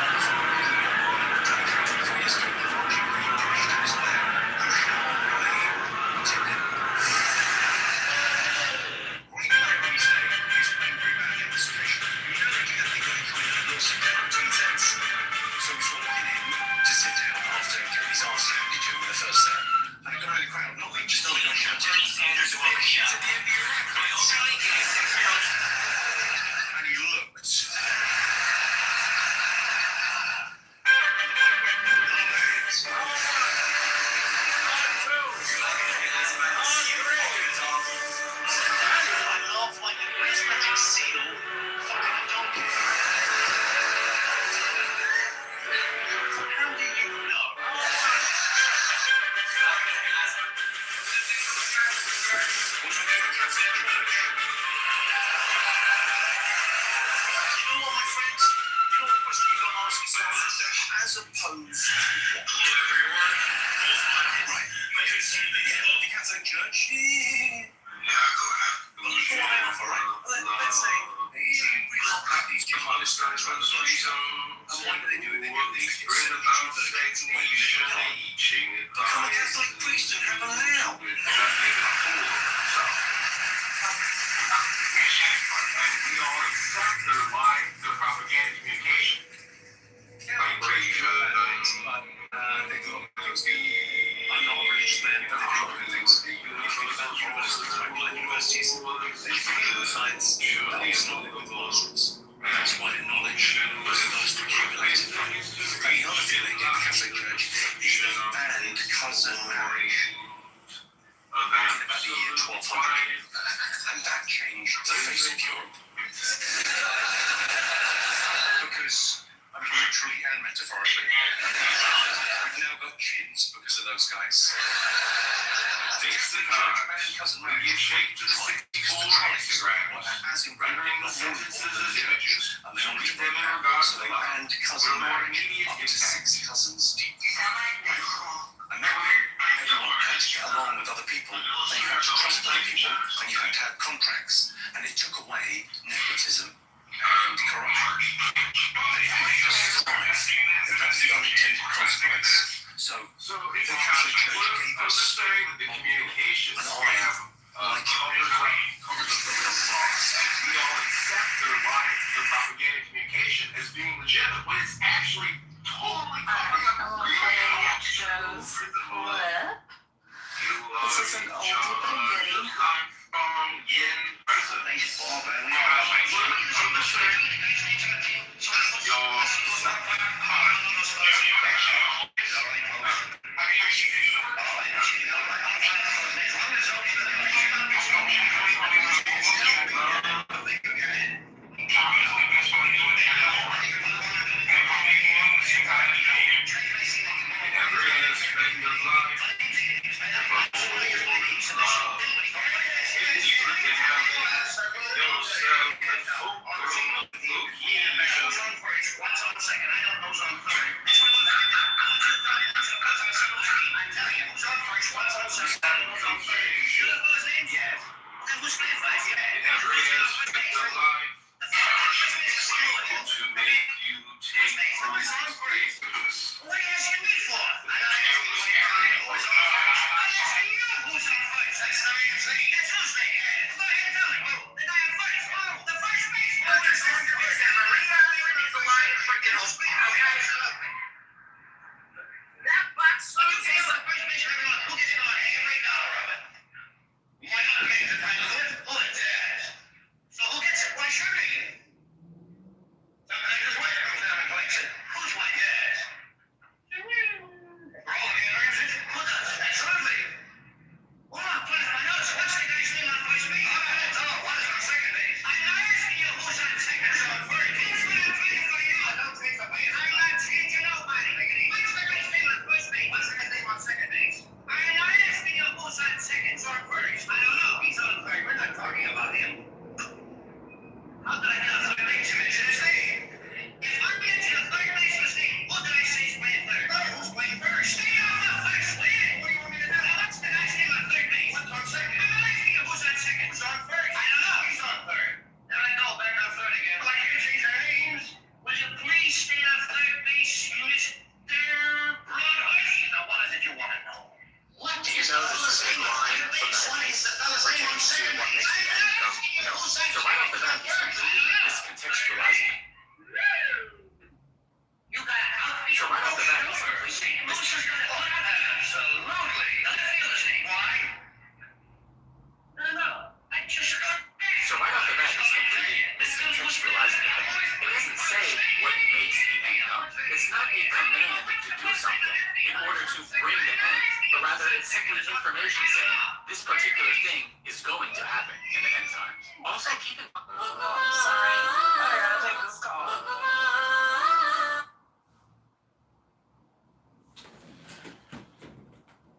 the Catholic Church. Let's say these monasteries run stories and why do they do it? They do these become a Catholic priest and have a row. We all accept their lies, their propaganda communication. I'm not a religious man, but they do things. If you think about universities, they think science, that is not the good monsters. That's why knowledge was first accumulated. And the other feeling in the Catholic Church is they banned cousin marriage in about the year 1200, and that changed the face of Europe. Because, I mean, literally and metaphorically, we've now got chins because of those guys. This the church banned cousin marriage to try to use the tribes as in rendering the churches, and they wanted to bring it out, so they banned cousin marriage up to 6 cousins. And now everyone had to get along with other people, then you had to trust other people, and you had to have contracts, and it took away nepotism and corruption. That's the unintended consequence. So the Catholic Church gave us an eye like we all accept their lies, their propaganda communication as being legitimate when it's actually totally shows clip. This is an oldie but goodie.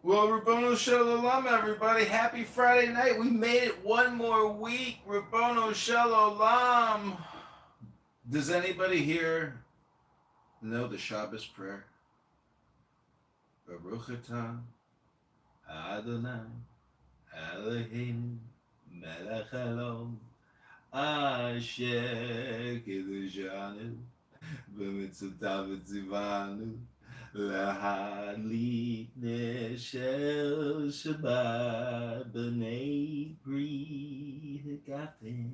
Well, Rabono Shalom, everybody. Happy Friday night. We made it one more week. Rabono Shalom. Does anybody here know the Shabbos prayer? Baruch atah Adonai, Eloheinu, Melech Haolam, Asher Kiddushanu, B'mitzvotav v'tzivanu, Lahadlik Neshel Shabbat B'nei Bri Hagafen.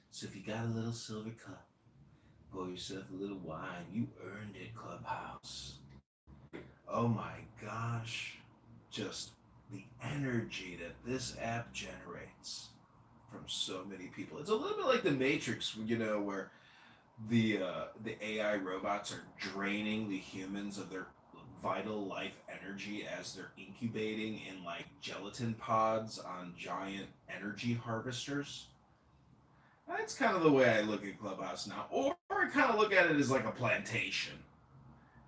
So if you got a little silver cup, pour yourself a little wine. You earned it, Clubhouse. Oh my gosh. Just the energy that this app generates from so many people. It's a little bit like the Matrix, where the AI robots are draining the humans of their vital life energy as they're incubating in like gelatin pods on giant energy harvesters. That's kind of the way I look at Clubhouse now. Or I kind of look at it as like a plantation.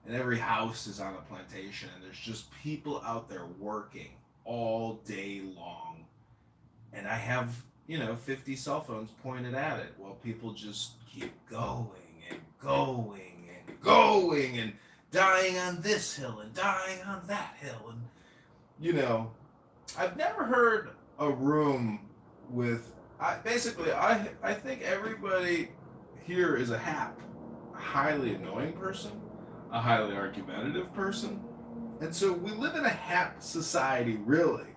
And every house is on a plantation, and there's just people out there working all day long. And I have, 50 cell phones pointed at it while people just keep going and going and going and dying on this hill and dying on that hill. And, I've never heard a room with I think everybody here is a hap, a highly annoying person, a highly argumentative person, and so we live in a hap society. Really,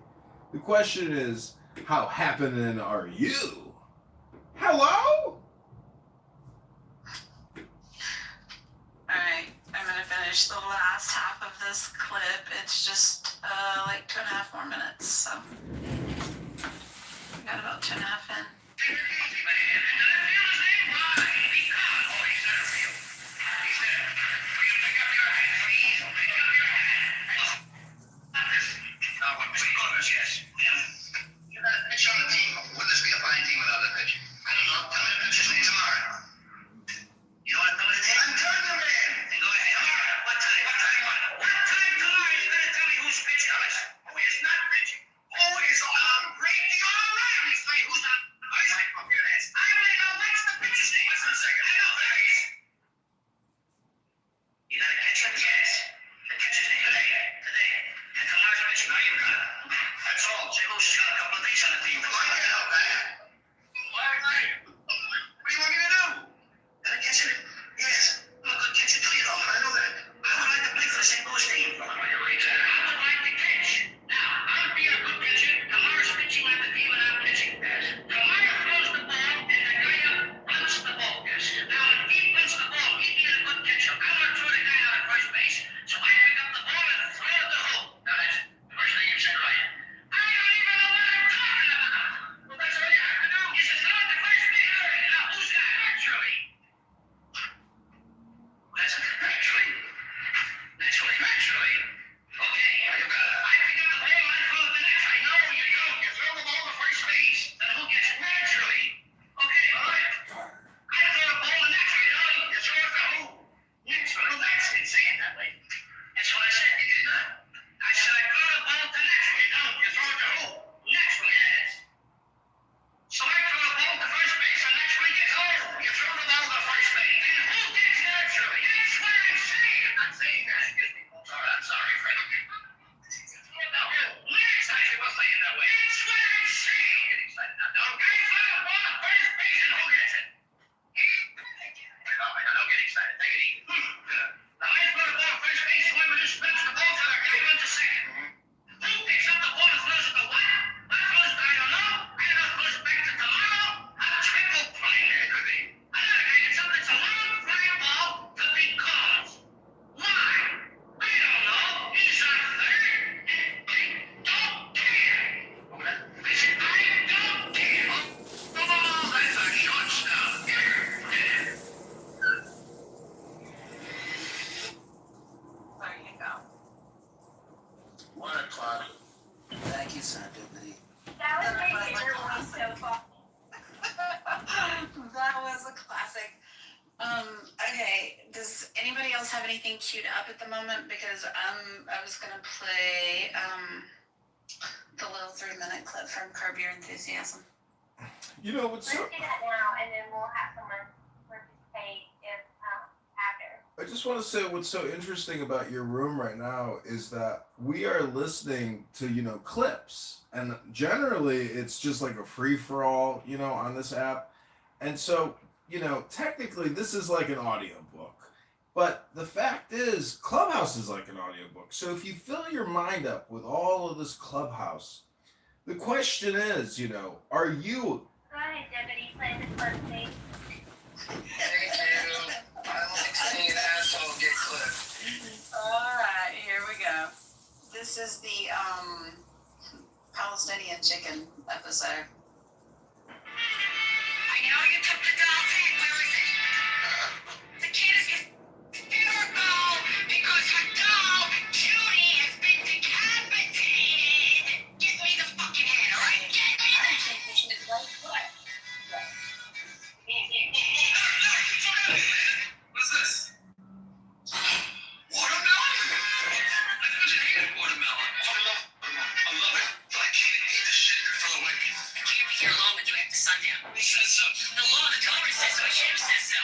the question is, how happening are you? Hello. Alright, I'm gonna finish the last half of this clip. It's just like 2.5 more minutes, so we got about 2.5 in. Thank you, Serendipity. That was my favorite one so far. That was a classic. Okay, does anybody else have anything queued up at the moment? Because I was gonna play the little 3-minute clip from Curb Your Enthusiasm. You know what's so Let's do that now, and then we'll have someone participate if after. I just want to say what's so interesting about your room right now is that we are listening to, clips. And generally it's just like a free for all, on this app. And so, technically this is like an audiobook. But the fact is, Clubhouse is like an audiobook. So if you fill your mind up with all of this Clubhouse, the question is, are you. Go ahead, Deputy, play the clip, please. Thank you. I like seeing asshole get clipped. Alright, here we go. This is the Palestinian chicken episode. I know you took the doll back. Where is it? The kid is hysterical because her doll, Judy, has been decapitated. Get me the fucking head, all right? Get me the head. What's this? Watermelon? I thought you hated watermelon. I love it, but I can't eat this shit in front of white people. I can't be here alone with you after sundown. Who says so? The law, the Congress says so. Sheriff says so.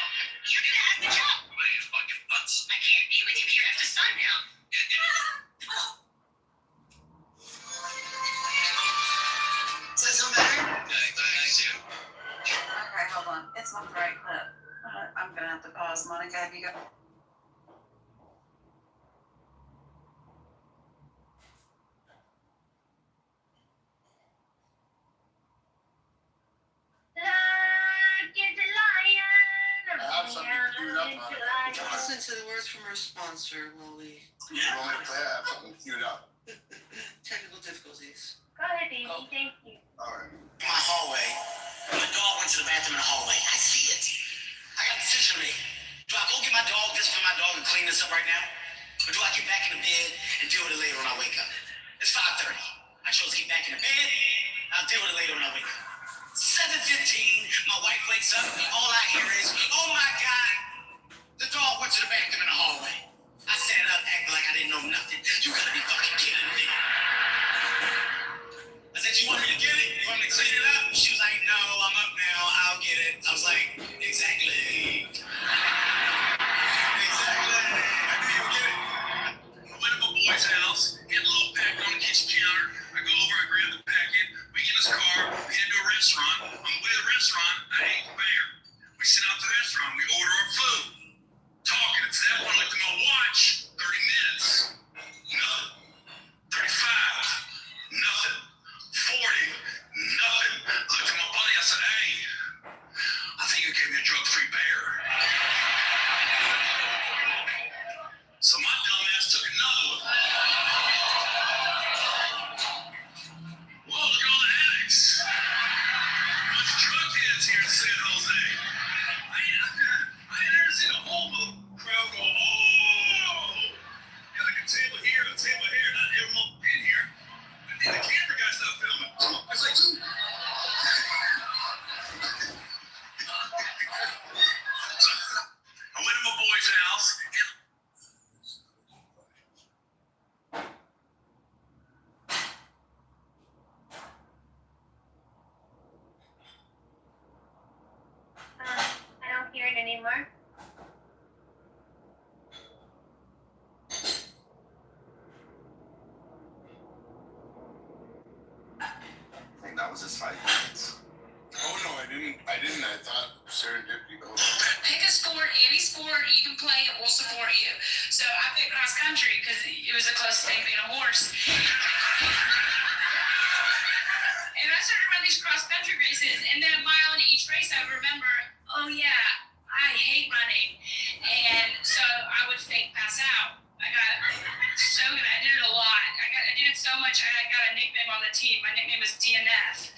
You're gonna have the job. What are you, fucking nuts? I can't be with you here after sundown. Say something better? Yeah, I do. Okay, hold on. It's not the right clip. I'm gonna have to pause. Monica, have you got? I have something queued up, Monica. Listen to the words from our sponsor while we. You want me to play? I have something queued up. Technical difficulties. Go ahead, baby, thank you. Alright. In my hallway. My dog went to the bathroom in the hallway. I see it. I got a decision to make. Do I go get my dog, discipline my dog, and clean this up right now? Or do I get back in the bed and deal with it later when I wake up? It's 5:30. I chose to get back in the bed. I'll deal with it later when I wake up. 7:15, my wife wakes up. All I hear is, oh my God, the dog went to the bathroom in the hallway. I sat up acting like I didn't know nothing. You gotta be fucking kidding me. I said, you want me to get it? You want me to clean it up? She was like, no, I'm up now. I'll get it. I was like, exactly. Exactly. I knew you would get it. I went to my boy's house, get a little packet on the kitchen counter. I go over, I grab the packet. We get in his car, we head to a restaurant. On the way to the restaurant, I ate the bear. We sit out at the restaurant, we order our food. Talking, it's that one, looked at my watch, 30 minutes. Nothing. 35. Nothing. 40. Nothing. Looked at my buddy, I said, hey, I think you gave me a drug-free bear. So my dumb ass took another one. Whoa, look at all the addicts. Bunch of drug heads here in San Jose. I ain't never seen a whole crowd go, oh. Got like a table here, a table here, not everyone in here. And the camera guy stopped filming. I was like, so, I went to my boy's house. I don't hear it anymore. I think that was just 5 minutes. Oh no, I didn't. I thought serendipity. Pick a sport, any sport you can play, it will support you. So I picked cross country because it was the closest thing to being a horse. And I started to run these cross country races, and then a mile into each race, I would remember, oh yeah, I hate running. And so I would fake pass out. I got so good. I did it a lot. I did it so much. I got a nickname on the team. My nickname was DNF.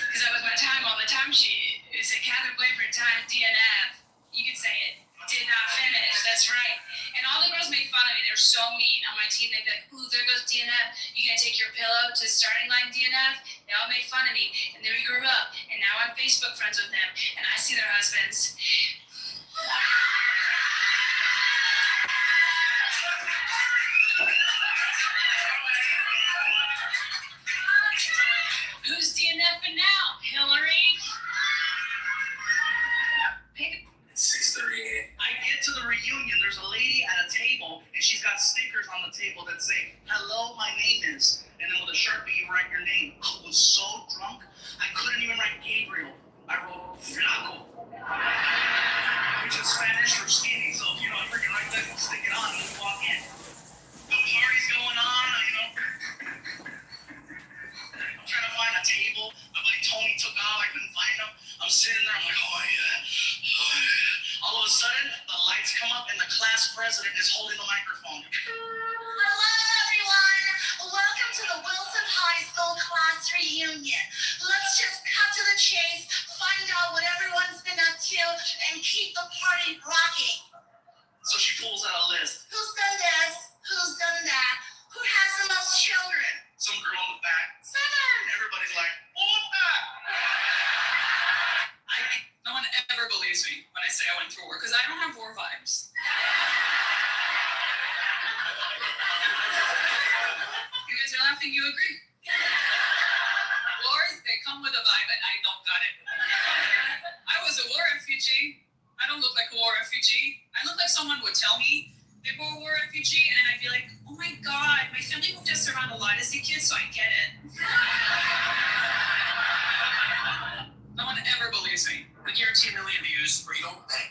Because that was my time on the timesheet. It said Catherine Blanford time DNF. You could say it. Did not finish. That's right. And all the girls made fun of me. They were so mean on my team. They'd be like, ooh, there goes DNF. You gonna take your pillow to starting line DNF? They all made fun of me. And then we grew up. And now I'm Facebook friends with them. And I see their husbands. Who's DNFing now? Hillary? 6:38. I get hello, my name is, and then with a Sharpie you write your name. I was so drunk, I couldn't even write Gabriel. I wrote Flaco, which is Spanish for skinny. So if I freaking write that and stick it on and we walk in. The party's going on, I'm trying to find a table. My buddy Tony took off. I couldn't find him. I'm sitting there. I'm like, oh yeah. All of a sudden, the lights come up and the class president is holding the microphone. Hello, everyone. Welcome to the Wilson High School class reunion. Let's just cut to the chase, find out what everyone's been up to, and keep the party rocking. So she pulls out a list. Who's done this? Who's done that? Who has the most children? Some girl in the back. 7. Everybody's like, puta! No one ever believes me when I say I went through war, because I don't have war vibes. You guys are laughing, you agree. Wars, they come with a vibe, and I don't got it. I was a war refugee. I don't look like a war refugee. I look like someone would tell me they were a war refugee, and I'd be like, oh my God, my family moved us around a lot as a kid, so I get it. No one ever believes me. I guarantee 1 million views or you don't pay.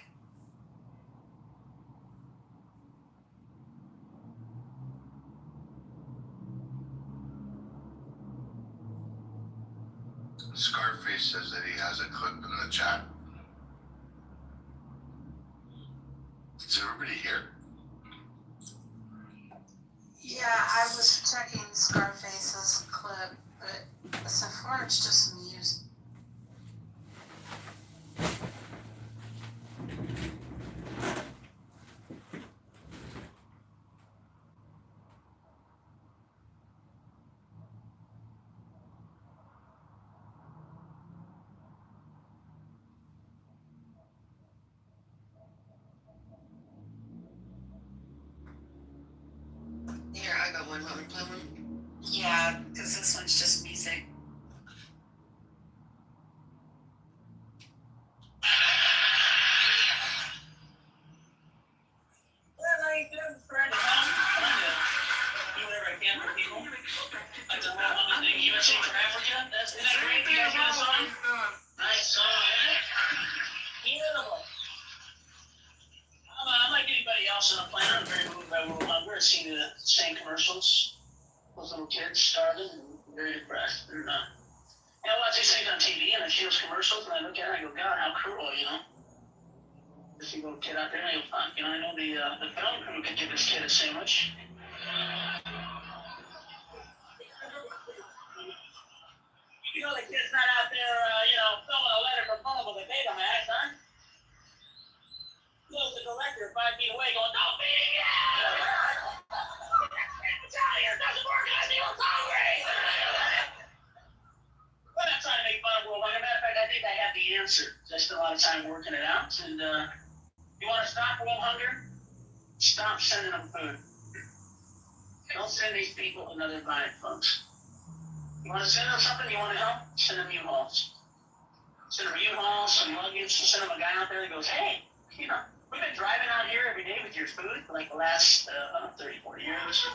Scarface says that he has a clip in the chat. Is everybody here? Yeah, I was checking Scarface's clip, but so far it's just music. Here, I got one. Want me to play one? Yeah, because this one's just music. Well, I ain't doing Friday. I'm do whatever I can for people. Like the 100 thing USA for Africa. Isn't that great? You guys got a song? Nice song, isn't it? Beautiful. I'm like anybody else on the planet. I'm very moved by world hunger. I've seen the same commercials. Those little kids starving and very depressed. And I watch these things on TV and I see those commercials and I look at it and I go, God, how cruel, Just you go kid out there and I go, fuck, I know the film crew could give this kid a sandwich. The kid's not out there, filming a letter from home with a Betamax, huh? There's the director 5 feet away going, don't be Italian, it doesn't work, I feel hungry. We're not trying to make fun of world hunger. Matter of fact, I think I have the answer. I spent a lot of time working it out. And you want to stop world hunger? Stop sending them food. Don't send these people another diet, folks. You want to send them something? You want to help? Send them U-Hauls. Send them U-Hauls, some luggage. Send them a guy out there that goes, hey, we've been driving out here every day with your food for like the last 30, 40 years.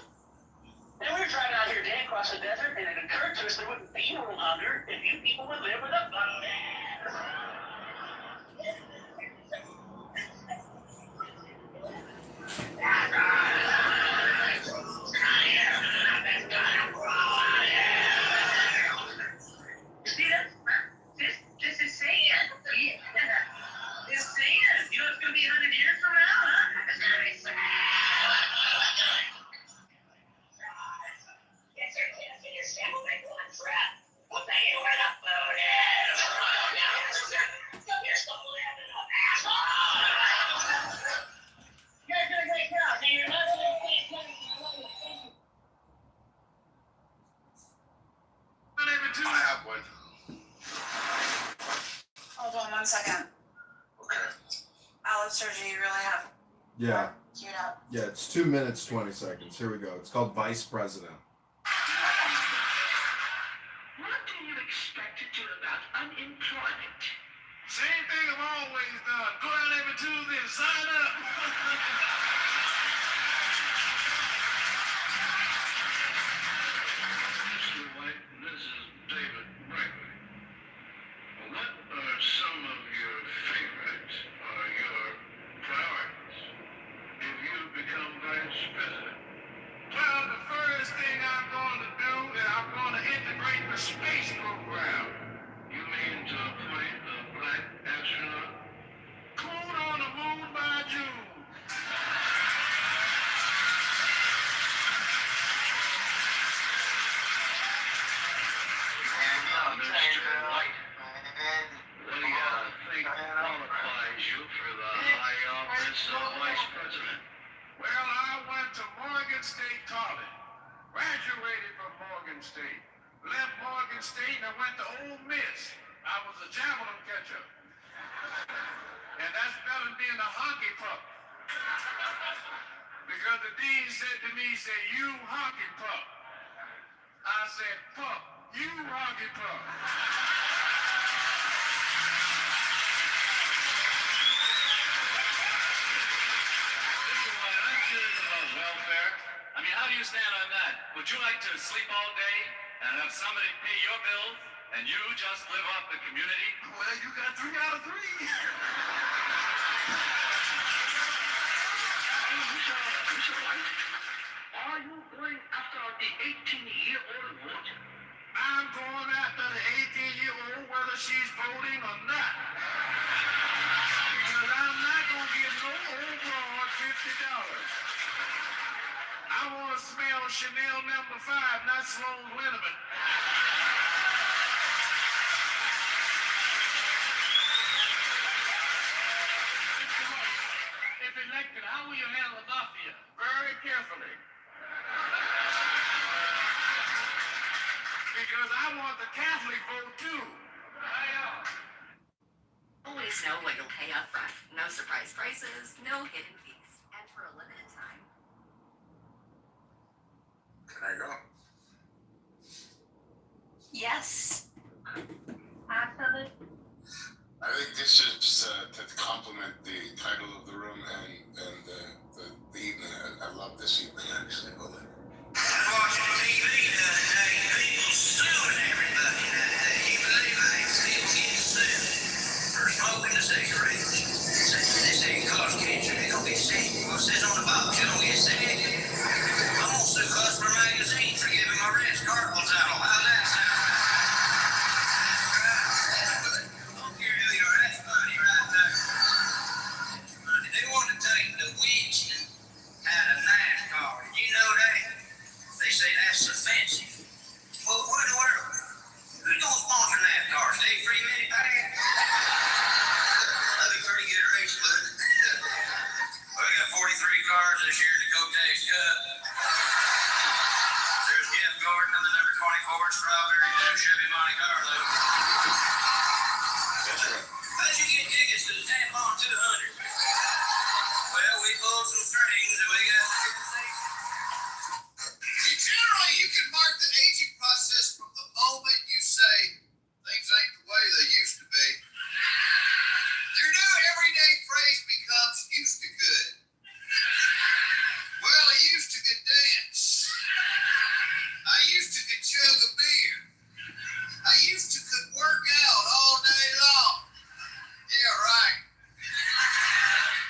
And we were driving out here a day across the desert, and it occurred to us there wouldn't be world hunger if you people would live with a This is saying. It's saying. It's going to be 100 years from now, huh? It's going to be sad. Get your kids and your family make one trip. We'll tell you where the food is. You're still living in an asshole. You guys did a great job. Now you're not going to I have one. Hold on 1 second. Okay. Alistair, do you really have Yeah. queued up? Yeah, it's 2 minutes, 20 seconds. Here we go. It's called Vice President. What do you expect to do about unemployment? Same thing I've always done. Go out every Tuesday and sign up. White. What do you think qualifies you for the high office of Vice President? Well, I went to Morgan State College, graduated from Morgan State, left Morgan State and I went to Ole Miss. I was a javelin catcher. And that's better than being a hockey puck. Because the dean said to me, he said, you hockey puck. I said, puck, you hockey puck. Welfare. I mean, how do you stand on that? Would you like to sleep all day and have somebody pay your bills and you just live off the community? Well, you got 3 out of 3. Mr. White, are you going after the 18-year-old vote? I'm going after the 18-year-old whether she's voting or not. Because I'm not going to give no old broad $50. I want to smell Chanel No. 5, not Sloan Linneman. If elected, how will you handle the mafia? Very carefully. Because I want the Catholic vote too. Always know what you'll pay up front. No surprise prices, no hidden fees. And for a limited time. Can I go? Yes. Absolutely. I think this is to complement the title of the room and the evening. I love this evening actually. Hold on. Watching TV the other day, people suing everybody the other day. You believe they still getting sued for smoking the cigarettes? They say it causes cancer, they don't get sick. Well, it says on the box, you don't get sick. I'm gonna sue Customer Magazine for giving my Ritz Cardinal title. How's that sound? I don't care who you are, that's money right there. They want to take the witch out of NASCAR. Did you know that? They say that's offensive. Well, what in the world? Who's gonna sponsor NASCAR? Steve Freeman? That'd be pretty good race, bud. Well, we got 43 cars this year in the Kotex Cup. There's Jeff Gordon and the number 24 Strawberry Blue Chevy Monte Carlo. How'd you get tickets to the Tampon 200? Well, we pulled some strings and we got some good seats. Generally, you can mark the aging process from the moment you say things ain't the way they used to be. Your new everyday phrase becomes used to good. Well, I used to could dance. I used to could chug a beer. I used to could work out all day long. Yeah, right.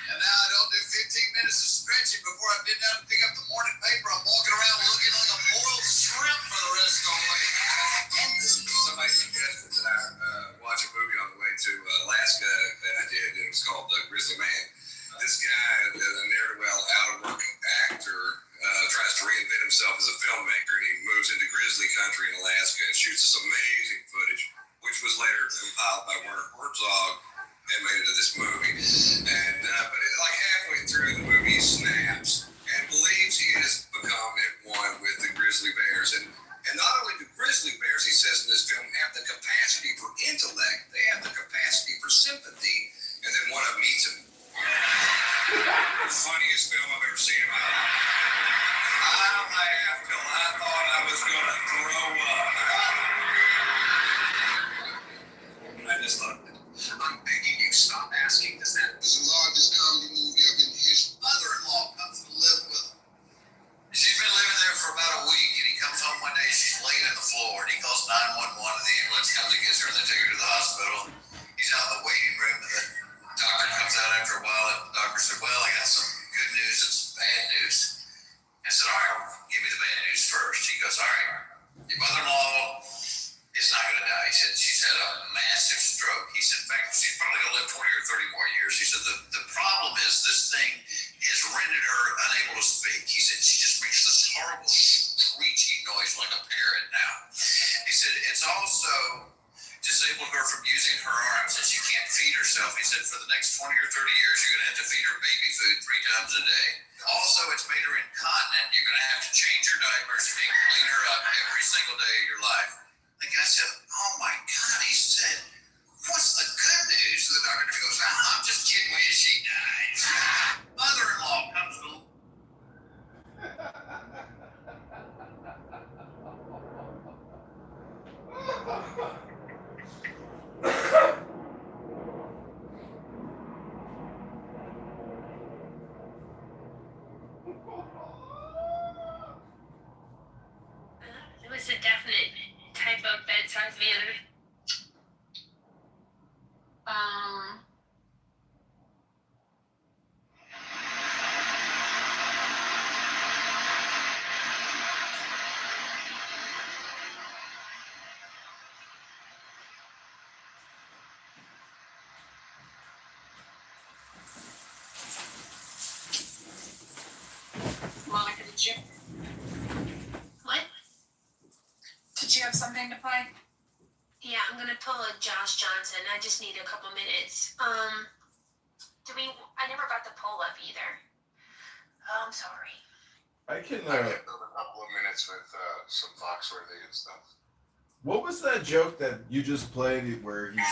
And now I don't do 15 minutes of stretching before I've been down to pick up the morning paper. I'm walking around looking like a boiled shrimp for the rest of the week. Somebody suggested that I watch a movie on the way to Alaska, and I did. It was called Grizzly Man. This guy, a ne'er-do-well, out-of-work actor, tries to reinvent himself as a filmmaker, and he moves into grizzly country in Alaska and shoots this amazing footage, which was later compiled by Werner Herzog and made into this movie. And but like halfway through the movie, he snaps and believes he has become at one with the grizzly bears. And not only do grizzly bears, he says in this film, have the capacity for intellect, they have the capacity for sympathy, and then one of them eats him. The funniest film I've ever seen in my life. I laughed till I thought I was going to throw up. I just loved it. I'm begging you, stop asking, does that... It's the largest comedy movie ever in history. Mother-in-law comes to live with him. She's been living there for about a week, and he comes home one day, she's laying on the floor, and he calls 911, and the ambulance comes and gets her, and they take her to the hospital. He's out in the waiting room, and the doctor comes out after a while, and the doctor said, well, I got some good news and some bad news. I said, all right, give me the bad news first. He goes, all right, your mother-in-law is not going to die. He said, she's had a massive stroke. He said, in fact, she's probably going to live 20 or 30 more years. He said, the problem is this thing has rendered her unable to speak. He said, she just makes this horrible screeching noise like a parrot now. He said, it's also disabled her from using her arms, and she can't feed herself. He said for the next 20 or 30 years, you're going to have to feed her baby food 3 times a day. Also, it's made her incontinent. You're going to have to change her diapers and clean her up every single day of your life. The guy said, oh my God, he said, what's the good news? The doctor goes, I'm just kidding with you, she died. Mother-in-law comes to It was a definite type of bedside manner. Monica, did you? What? Did you have something to play? Yeah, I'm gonna pull a Josh Johnson. I just need a couple minutes. I never got the poll up either. Oh, I'm sorry. I can. I can build a couple of minutes with some Foxworthy and stuff. What was that joke that you just played where he's?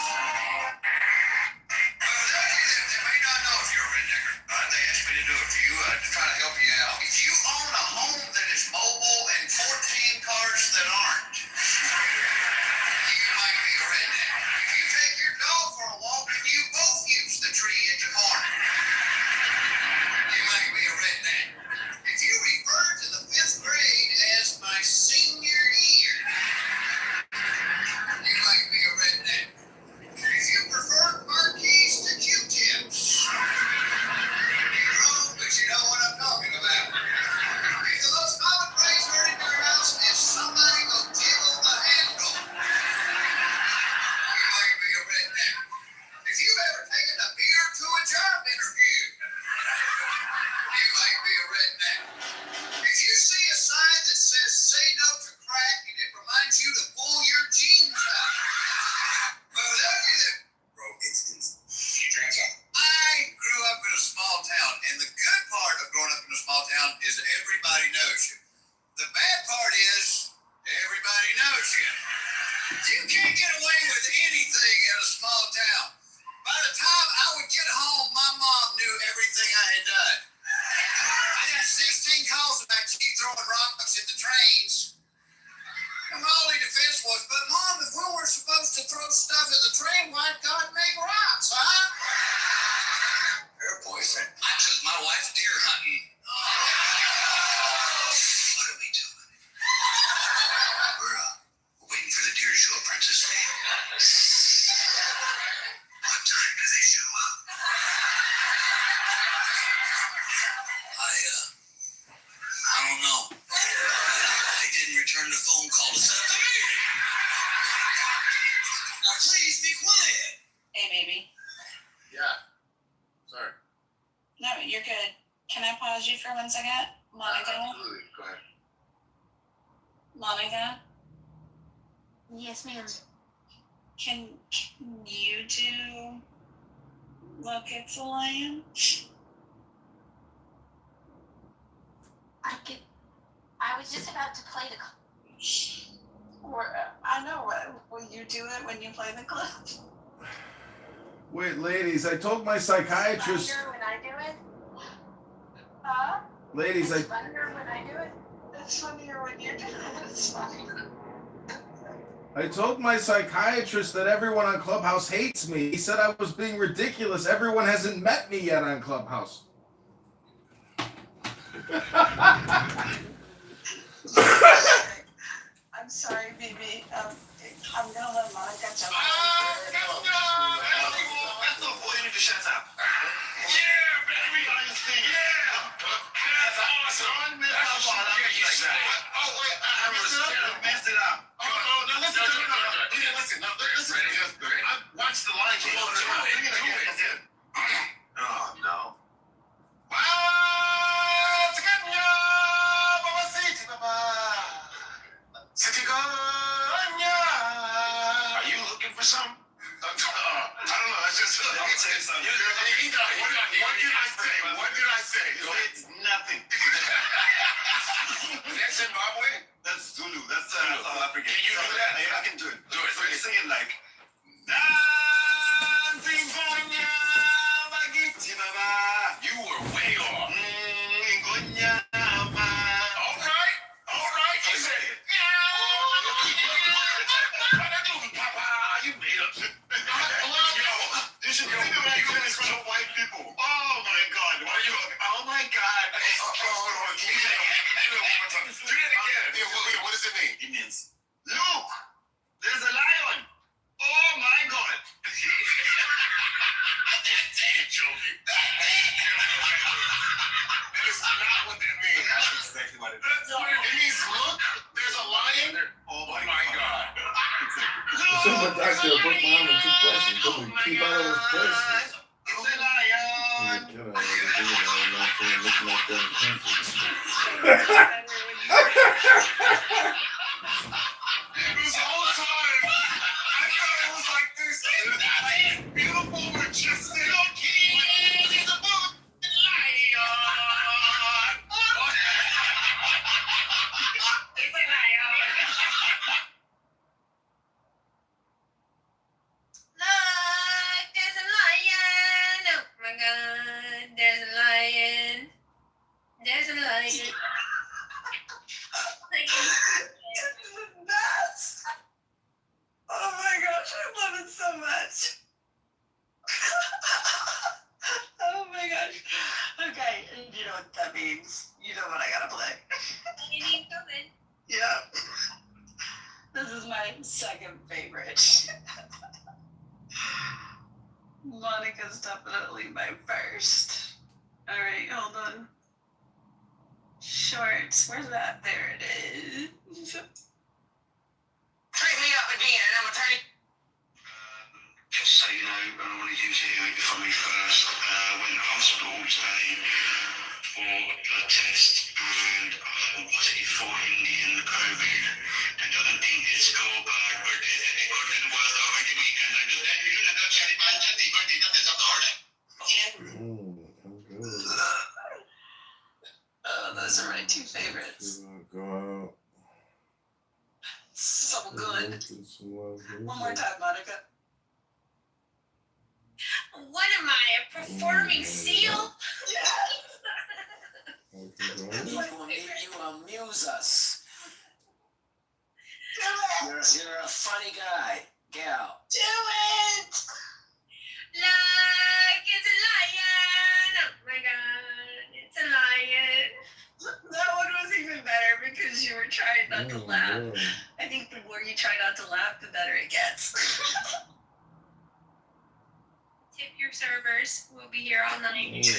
to try to help you out. If you own a home that is mobile and 14 cars that aren't, you might be a redneck. If you take your dog for a walk and you both use the tree at the corner, you might be a redneck. If you refer to the 5th grade as my senior year, you might be a redneck. If you prefer car keys to Q-tips, but you know what I'm talking about. If the most common phrase heard in your house is somebody go jiggle the handle, you might be a redneck. If you've ever taken a beer to a job interview, you might be a redneck. If you see a sign that says say no to crack and it reminds you to pull your jeans out, but without you that, bro, it's I grew up in a small town, and the good part of growing up in a small town is everybody knows you. The bad part is everybody knows you. You can't get away with anything in a small town. By the time I would get home, my mom knew everything I had done. I got 16 calls about you throwing rocks at the trains. And my only defense was, but Mom, if we were supposed to throw stuff at the train, why'd God make rocks, huh? Her boyfriend. I took my wife deer hunting. What are we doing? We're waiting for the deer to show up, Princess. What time do they show up? I don't know. They didn't return the phone call to set up the meeting. Now please be quiet. Hey, baby. Yeah. Sorry. No, you're good. Can I pause you for 1 second? Monica? Absolutely. Go ahead. Monica? Yes, ma'am. Can you do Look, It's a Lion? I was just about to play the I know. Will you do it when you play the clip? Wait, ladies, I told my psychiatrist. When I do it? Huh? Ladies, It's funnier when I do it. It's funnier when you do it. It's funny. I told my psychiatrist that everyone on Clubhouse hates me. He said I was being ridiculous. Everyone hasn't met me yet on Clubhouse. I'm sorry, baby. I'm gonna let Monica jump. That's the point. You need to shut up. Yeah, baby. Yeah. That's awesome. Oh, wait. I messed it up. Oh, no, listen. Listen. I watched the Lion King. Oh, no. Are you looking for something? I don't know. It's just. Let me tell you something. What did I say? What did I say? It's nothing. That's Zimbabwe? That's Zulu. That's South African. Can you do that? Yeah, I can do it. Do it. So you're singing like. Dancing for ya, bagiti baba. You were way off. Ngonya ma. All right. You said it. Papa, you made up. Yo, you should do it in front of white people. Oh my God. Oh my God. Can you do it one more time? Do it again. What does it mean? It means, look, there's a lion. Oh my God. You're joking. That is not what that means. That's exactly what it is. It means, look, there's a lion. Oh my God. Someone asked you to put my arm in 2 places. Come on, keep out of those places. It's a lion. Get out of here. I'm not trying to look like that in country. This whole time, I thought it was like this. Beautiful, majestic. It's a boot lion. It's a lion. Look, there's a lion. Oh my God, there's a lion. There's a lion. It's the best. Oh my gosh, I love it so much. Oh my gosh. Okay, you know what that means. You know what I gotta play. You need something. Yeah. This is my second favorite. Monica's definitely my first. Alright, hold on. Shorts. Where's that? There it is. Treat me up again, and I'm gonna turn it. Just so you know, I wanted you to hear it from me first. Went to hospital today for a blood test and I'm positive for Indian COVID. I don't think it's go bad, but it was over the weekend. I just you know that chat man chat the birthday that is up the order. I'm good. Oh, those are my two favorites. Go out. So good. One more time, Monica. What am I, a performing seal? Yes. You amuse us. Do it. You're a funny guy, gal. Do it. Look, it's a lion. Oh my God, it's a lion. That one was even better because you were trying not to laugh. I think the more you try not to laugh, the better it gets. Tip your servers. We'll be here all night. I do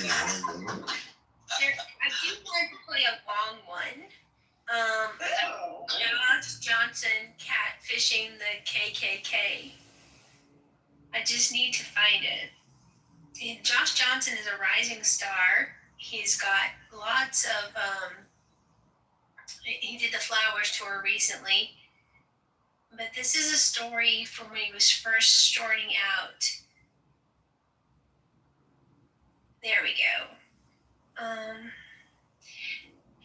want to play a long one. Josh Johnson catfishing the KKK. I just need to find it. And Josh Johnson is a rising star. He's got lots of, he did the Flowers tour recently. But this is a story from when he was first starting out. There we go.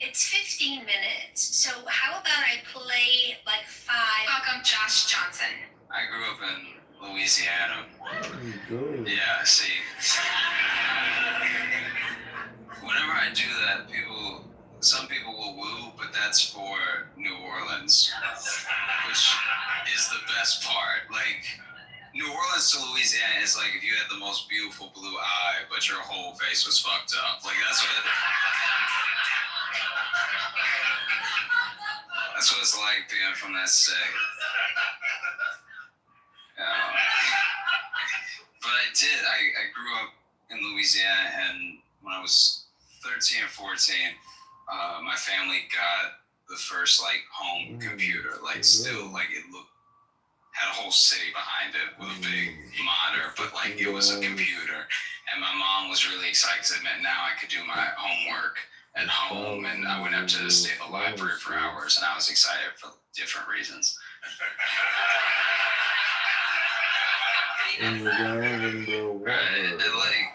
It's 15 minutes. So how about I play like 5? Welcome, Josh Johnson. I grew up in Louisiana. Good. Yeah, see. Whenever I do that, some people will woo, but that's for New Orleans, which is the best part. Like, New Orleans to Louisiana is like if you had the most beautiful blue eye, but your whole face was fucked up. Like, that's what it's like being from that state. But I grew up in Louisiana, and when I was 13 or 14, my family got the first like home computer, like still like it had a whole city behind it with a big monitor, but like it was a computer. And my mom was really excited because it meant now I could do my homework at home, and I wouldn't have to stay in the library for hours, and I was excited for different reasons. in the ground in the water. Right, and like,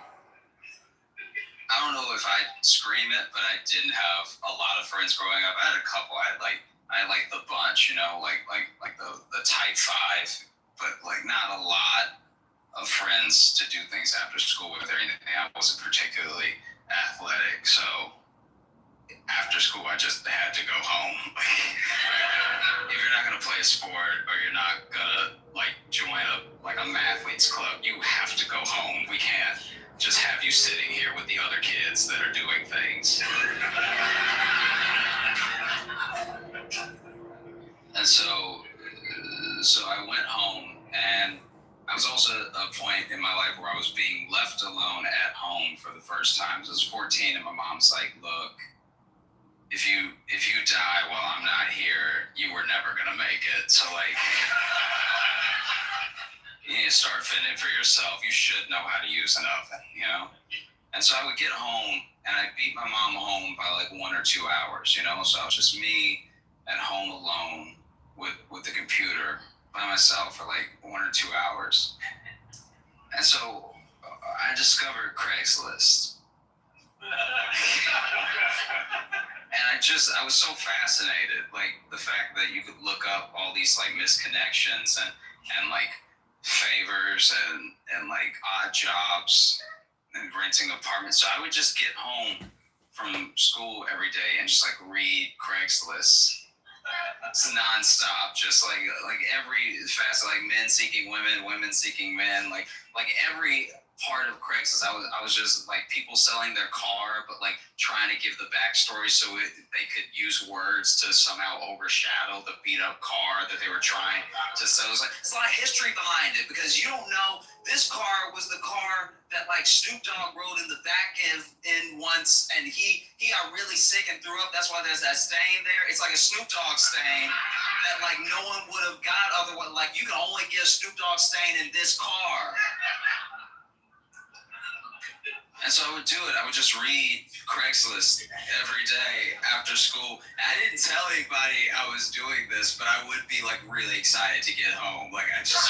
I don't know if I'd scream it, but I didn't have a lot of friends growing up. I had a couple. I had like the bunch, you know, like the type 5, but like not a lot of friends to do things after school with or anything. I wasn't particularly athletic, so after school I just had to go home. If you're not gonna play a sport or you're not gonna like join a mathletes club, you have to go home. We can't just have you sitting here with the other kids that are doing things. And so I went home, and I was also at a point in my life where I was being left alone at home for the first time. I was 14, and my mom's like, "Look, if you die while I'm not here, you were never gonna make it. So like, you need to start fending for yourself. You should know how to use an oven, you know?" And so I would get home, and I'd beat my mom home by like 1 or 2 hours, you know? So it was just me at home alone with the computer by myself for like 1 or 2 hours. And so I discovered Craigslist. And I was so fascinated, like the fact that you could look up all these like misconnections and like favors and like odd jobs and renting apartments. So I would just get home from school every day and just like read Craigslist. It's nonstop, just like every facet, like men seeking women, women seeking men, like every part of Craigslist. I was just like people selling their car, but like trying to give the backstory so they could use words to somehow overshadow the beat up car that they were trying to sell. It's a lot of history behind it, because you don't know this car was the car that like Snoop Dogg rode in the back in once, and he got really sick and threw up. That's why there's that stain there. It's like a Snoop Dogg stain that like no one would have got otherwise. Like you can only get a Snoop Dogg stain in this car. And so I would do it. I would just read Craigslist every day after school. And I didn't tell anybody I was doing this, but I would be like really excited to get home. Like I just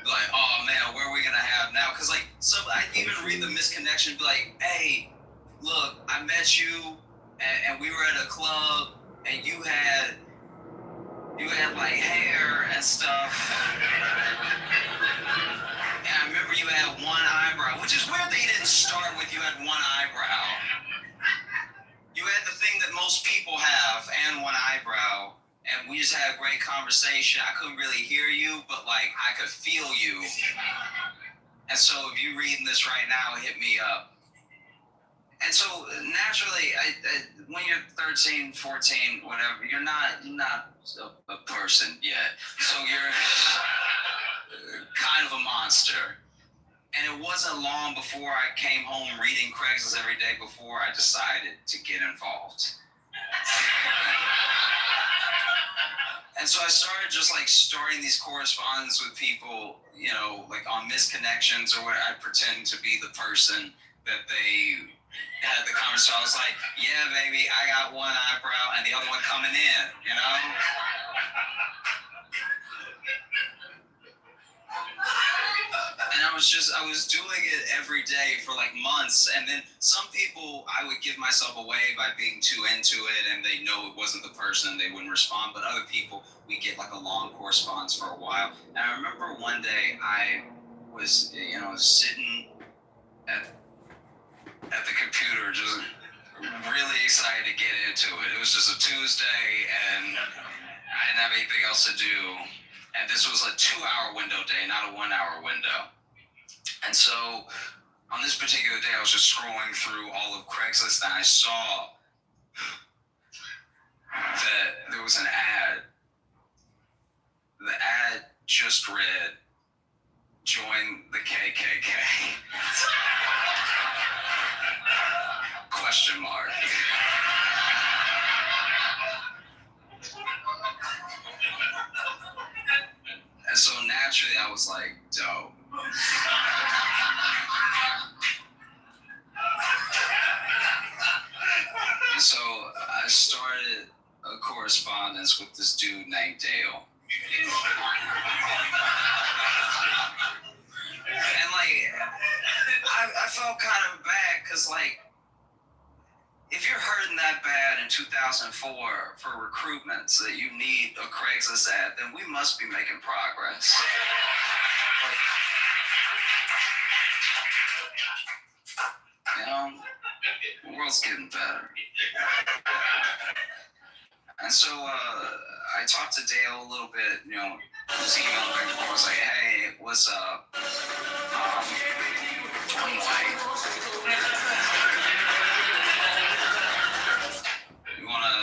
like, oh man, where are we gonna have now? Because like, so I'd even read the misconnection, be like, hey, look, I met you, and we were at a club, and you had like hair and stuff. And I remember you had one eyebrow, which is weird that you didn't start with you had one eyebrow. You had the thing that most people have and one eyebrow, and we just had a great conversation. I couldn't really hear you, but like I could feel you. And so if you're reading this right now, hit me up. And so naturally, when you're 13, 14, whatever, you're not a person yet. So you're kind of a monster. And it wasn't long before I came home reading Craigslist every day before I decided to get involved. And so I started just like starting these correspondence with people, you know, like on misconnections, or where I'd pretend to be the person that they had the conversation. I was like, yeah, baby, I got one eyebrow and the other one coming in, you know? And I was doing it every day for like months. And then some people, I would give myself away by being too into it, and they know it wasn't the person and they wouldn't respond. But other people, we get like a long correspondence for a while. And I remember one day I was, you know, sitting at the computer, just really excited to get into it. It was just a Tuesday, and I didn't have anything else to do. And this was a 2-hour window day, not a 1-hour window. And so on this particular day, I was just scrolling through all of Craigslist, and I saw that there was an ad. The ad just read, "Join the KKK." Question mark. And so naturally I was like, dope. And so I started a correspondence with this dude named Dale. like, I felt kind of bad because, like, if you're hurting that bad in 2004 for recruitments that you need a Craigslist ad, then we must be making progress. You know, the world's getting better. And so I talked to Dale a little bit, you know, just emailed back and forth. I was like, hey, what's up? I'm like, you want to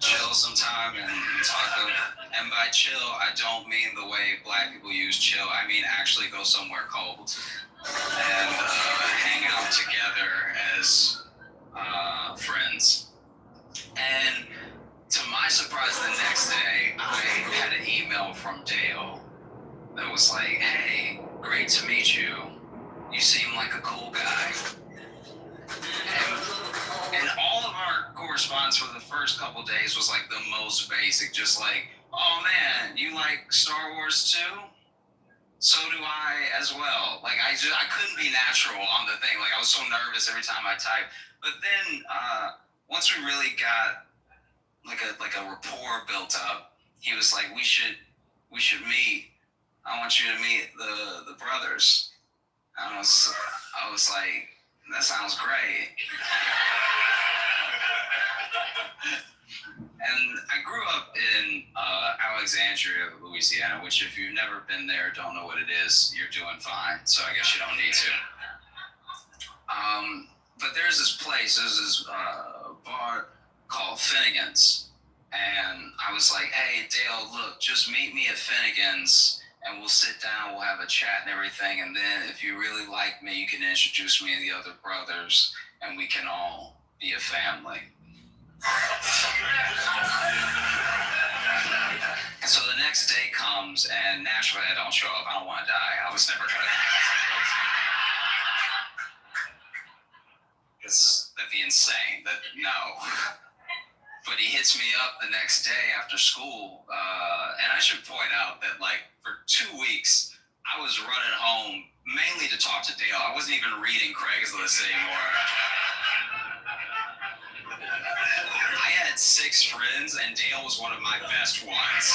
chill sometime and talk? And by chill, I don't mean the way black people use chill. I mean actually go somewhere cold and hang out together as friends. And to my surprise, the next day, I had an email from Dale that was like, hey, great to meet you. You seem like a cool guy. And all of our correspondence for the first couple days was like the most basic, just like, oh man, you like Star Wars too? So do I as well. Like I couldn't be natural on the thing. Like I was so nervous every time I typed. But then once we really got like a rapport built up, he was like, we should meet. I want you to meet the brothers. I was like, that sounds great. And I grew up in Alexandria, Louisiana, which if you've never been there, don't know what it is, you're doing fine. So I guess you don't need to. But there's this bar called Finnegan's. And I was like, hey, Dale, look, just meet me at Finnegan's and we'll sit down, we'll have a chat and everything. And then if you really like me, you can introduce me to the other brothers and we can all be a family. And so the next day comes and naturally I don't show up. I don't want to die. I was never going to. Because that'd be insane. No. But he hits me up the next day after school, and I should point out that like for 2 weeks, I was running home mainly to talk to Dale. I wasn't even reading Craigslist anymore. I had 6 friends, and Dale was one of my best ones.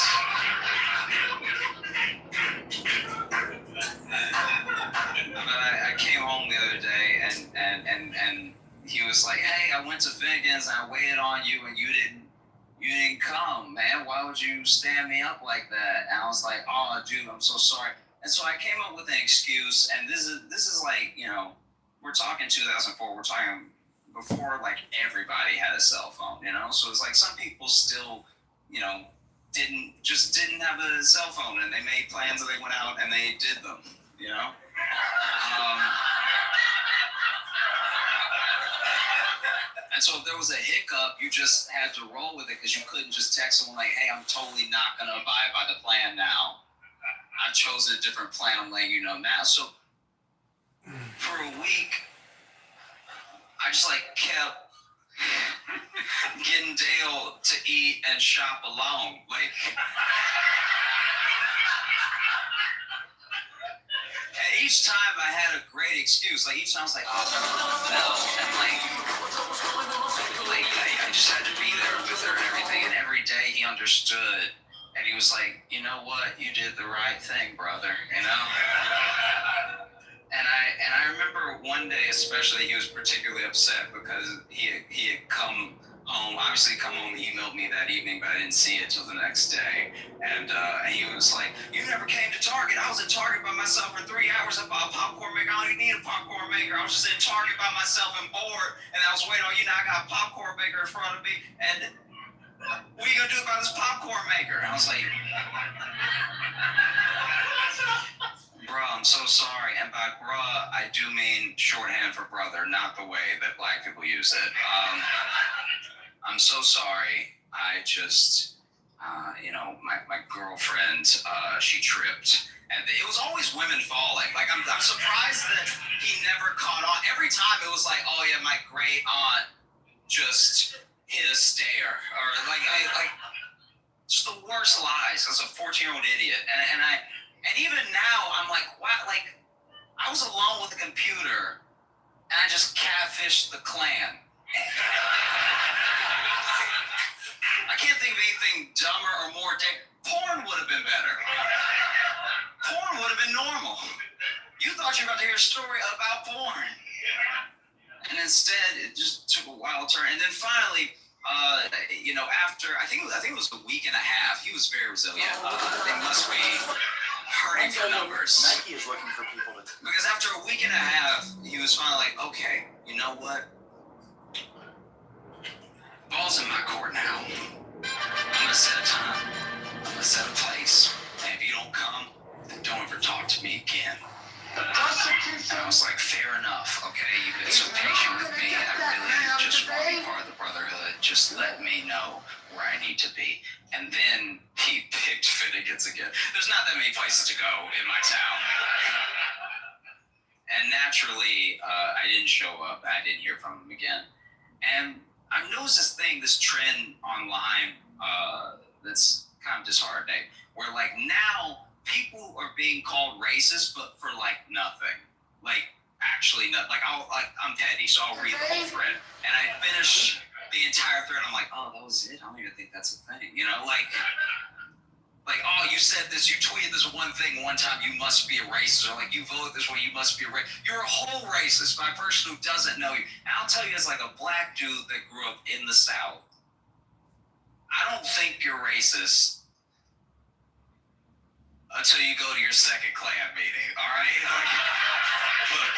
But I came home the other day, and he was like, hey, I went to Finnegan's and I waited on you and you didn't come, man. Why would you stand me up like that? And I was like, oh, dude, I'm so sorry. And so I came up with an excuse, and this is like, you know, we're talking 2004, we're talking before like everybody had a cell phone, you know? So it's like some people still, you know, didn't have a cell phone and they made plans and they went out and they did them, you know? And so if there was a hiccup, you just had to roll with it because you couldn't just text someone like, hey, I'm totally not going to abide by the plan now. I've chosen a different plan. I'm letting you know now. So for a week, I just like kept getting Dale to eat and shop alone. Like, and each time I had a great excuse. Like each time I was like, oh, no. And like I just had to be there with her and everything. And every day he understood. And he was like, you know what? You did the right thing, brother. You know? And I remember one day especially, he was particularly upset because he had come home, obviously come home, emailed me that evening, but I didn't see it till the next day. And he was like, you never came to Target. I was at Target by myself for 3 hours. I bought a popcorn maker. I don't even need a popcorn maker. I was just in Target by myself and bored. And I was waiting on you. Now I got a popcorn maker in front of me. And what are you gonna do about this popcorn maker? And I was like, bruh, I'm so sorry. And by bruh, I do mean shorthand for brother, not the way that black people use it. I'm so sorry. I just, you know, my girlfriend, she tripped. And it was always women falling. Like, I'm surprised that he never caught on. Every time it was like, oh yeah, my great aunt just hit a stair. Or like just the worst lies as a 14-year-old idiot. And even now, I'm like, wow, like, I was alone with the computer, and I just catfished the Klan. I can't think of anything dumber or more porn would have been better. Porn would have been normal. You thought you were about to hear a story about porn. And instead, it just took a wild turn. And then finally, after, I think it was a week and a half, he was very resilient. They must be hurting for numbers. Nike is looking for people to... Because after a week and a half, he was finally like, okay, you know what? Ball's in my court now. I'm gonna set a time. I'm gonna set a place. And if you don't come, then don't ever talk to me again. And I was like, fair enough, okay? You've been so patient with me. I really just want to be part of the brotherhood. Just let me know where I need to be. And then he picked Finnegan's again. There's not that many places to go in my town. And naturally, I didn't show up. I didn't hear from him again. And I've noticed this trend online that's kind of disheartening, where like now people are being called racist, but for like nothing. Like actually not. Like I'm petty, so I'll read the whole thread, and I finish the entire thread. I'm like, oh, that was it. I don't even think that's a thing. You know, like, oh, you said this, you tweeted this one thing one time, you must be a racist, or like, you voted this way, you must be a racist. You're a whole racist by a person who doesn't know you. And I'll tell you, as like a black dude that grew up in the South, I don't think you're racist until you go to your second Klan meeting, all right? Like, look.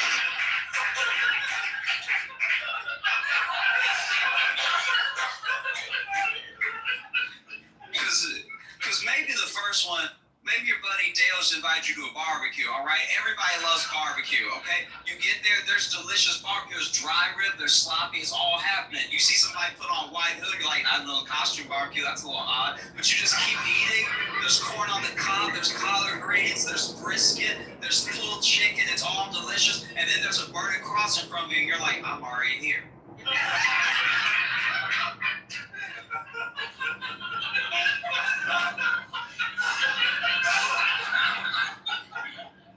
Because maybe the first one, maybe your buddy Dale's invited you to a barbecue, all right? Everybody loves barbecue, okay? You get there, there's delicious barbecue, there's dry rib, there's sloppy, it's all happening. You see somebody put on white hood, you're like, I don't know, costume barbecue, that's a little odd. But you just keep eating. There's corn on the cob, there's collard greens, there's brisket, there's pulled chicken, it's all delicious. And then there's a burning cross in front of you, and you're like, I'm already here.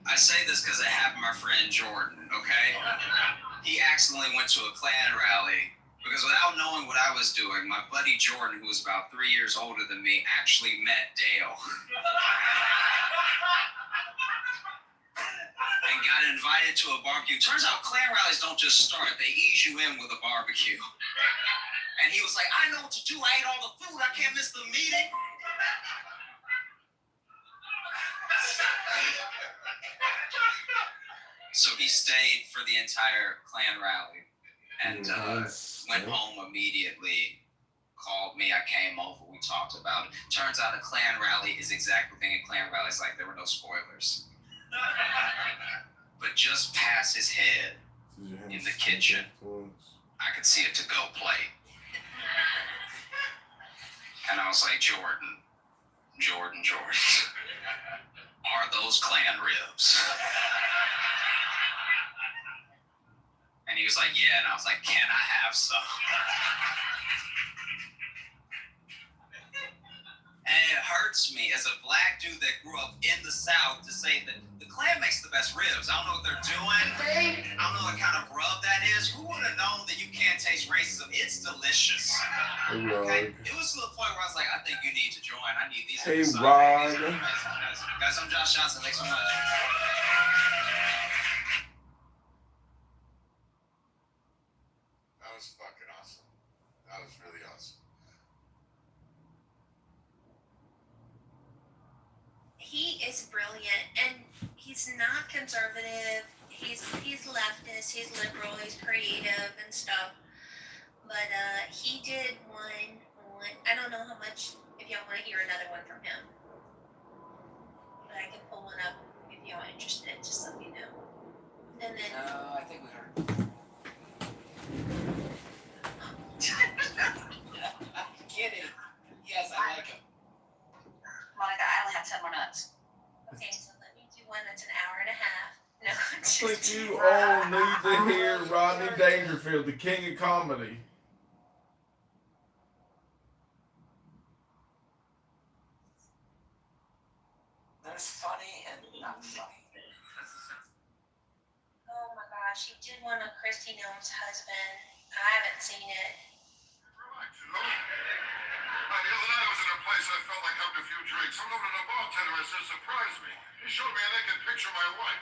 I say this because it happened to my friend Jordan, okay? He accidentally went to a Klan rally because without knowing what I was doing, my buddy Jordan, who was about 3 years older than me, actually met Dale. And got invited to a barbecue. Turns out Klan rallies don't just start, they ease you in with a barbecue. And he was like, I know what to do, I ate all the food, I can't miss the meeting. So he stayed for the entire Klan rally and went home immediately, called me, I came over, we talked about it. Turns out a Klan rally is exactly the thing a Klan rally is like. There were no spoilers. But just past his head in the kitchen, I could see a to-go plate. And I was like, Jordan, are those Klan ribs? And he was like, yeah, and I was like, can I have some? And it hurts me as a black dude that grew up in the South to say that the Klan makes the best ribs. I don't know what they're doing. I don't know what kind of rub that is. Who would have known that you can't taste racism? It's delicious. Okay? It was to the point where I was like, I think you need to join. I need these. Hey, Rod. Guys, I'm Josh Johnson. Thanks so much. That was fucking awesome. That was really awesome. He is brilliant, and he's not conservative. He's leftist. He's liberal. He's creative and stuff. But he did one. I don't know how much. If y'all want to hear another one from him, but I can pull one up if y'all are interested. Just let me know. And then. I think we heard. I'm kidding. Yes, I like him. Monica, I only have 10 more minutes. Okay, so let me do one that's an hour and a half. No, I think you all need to hear Rodney Dangerfield, the king of comedy. There's funny and not funny. she did one of Christy Noam's husband. I haven't seen it. Relax, you know? The other night I was in a place I felt like having a few drinks. I'm over to the bartender, I said, surprise me. He showed me a naked picture of my wife.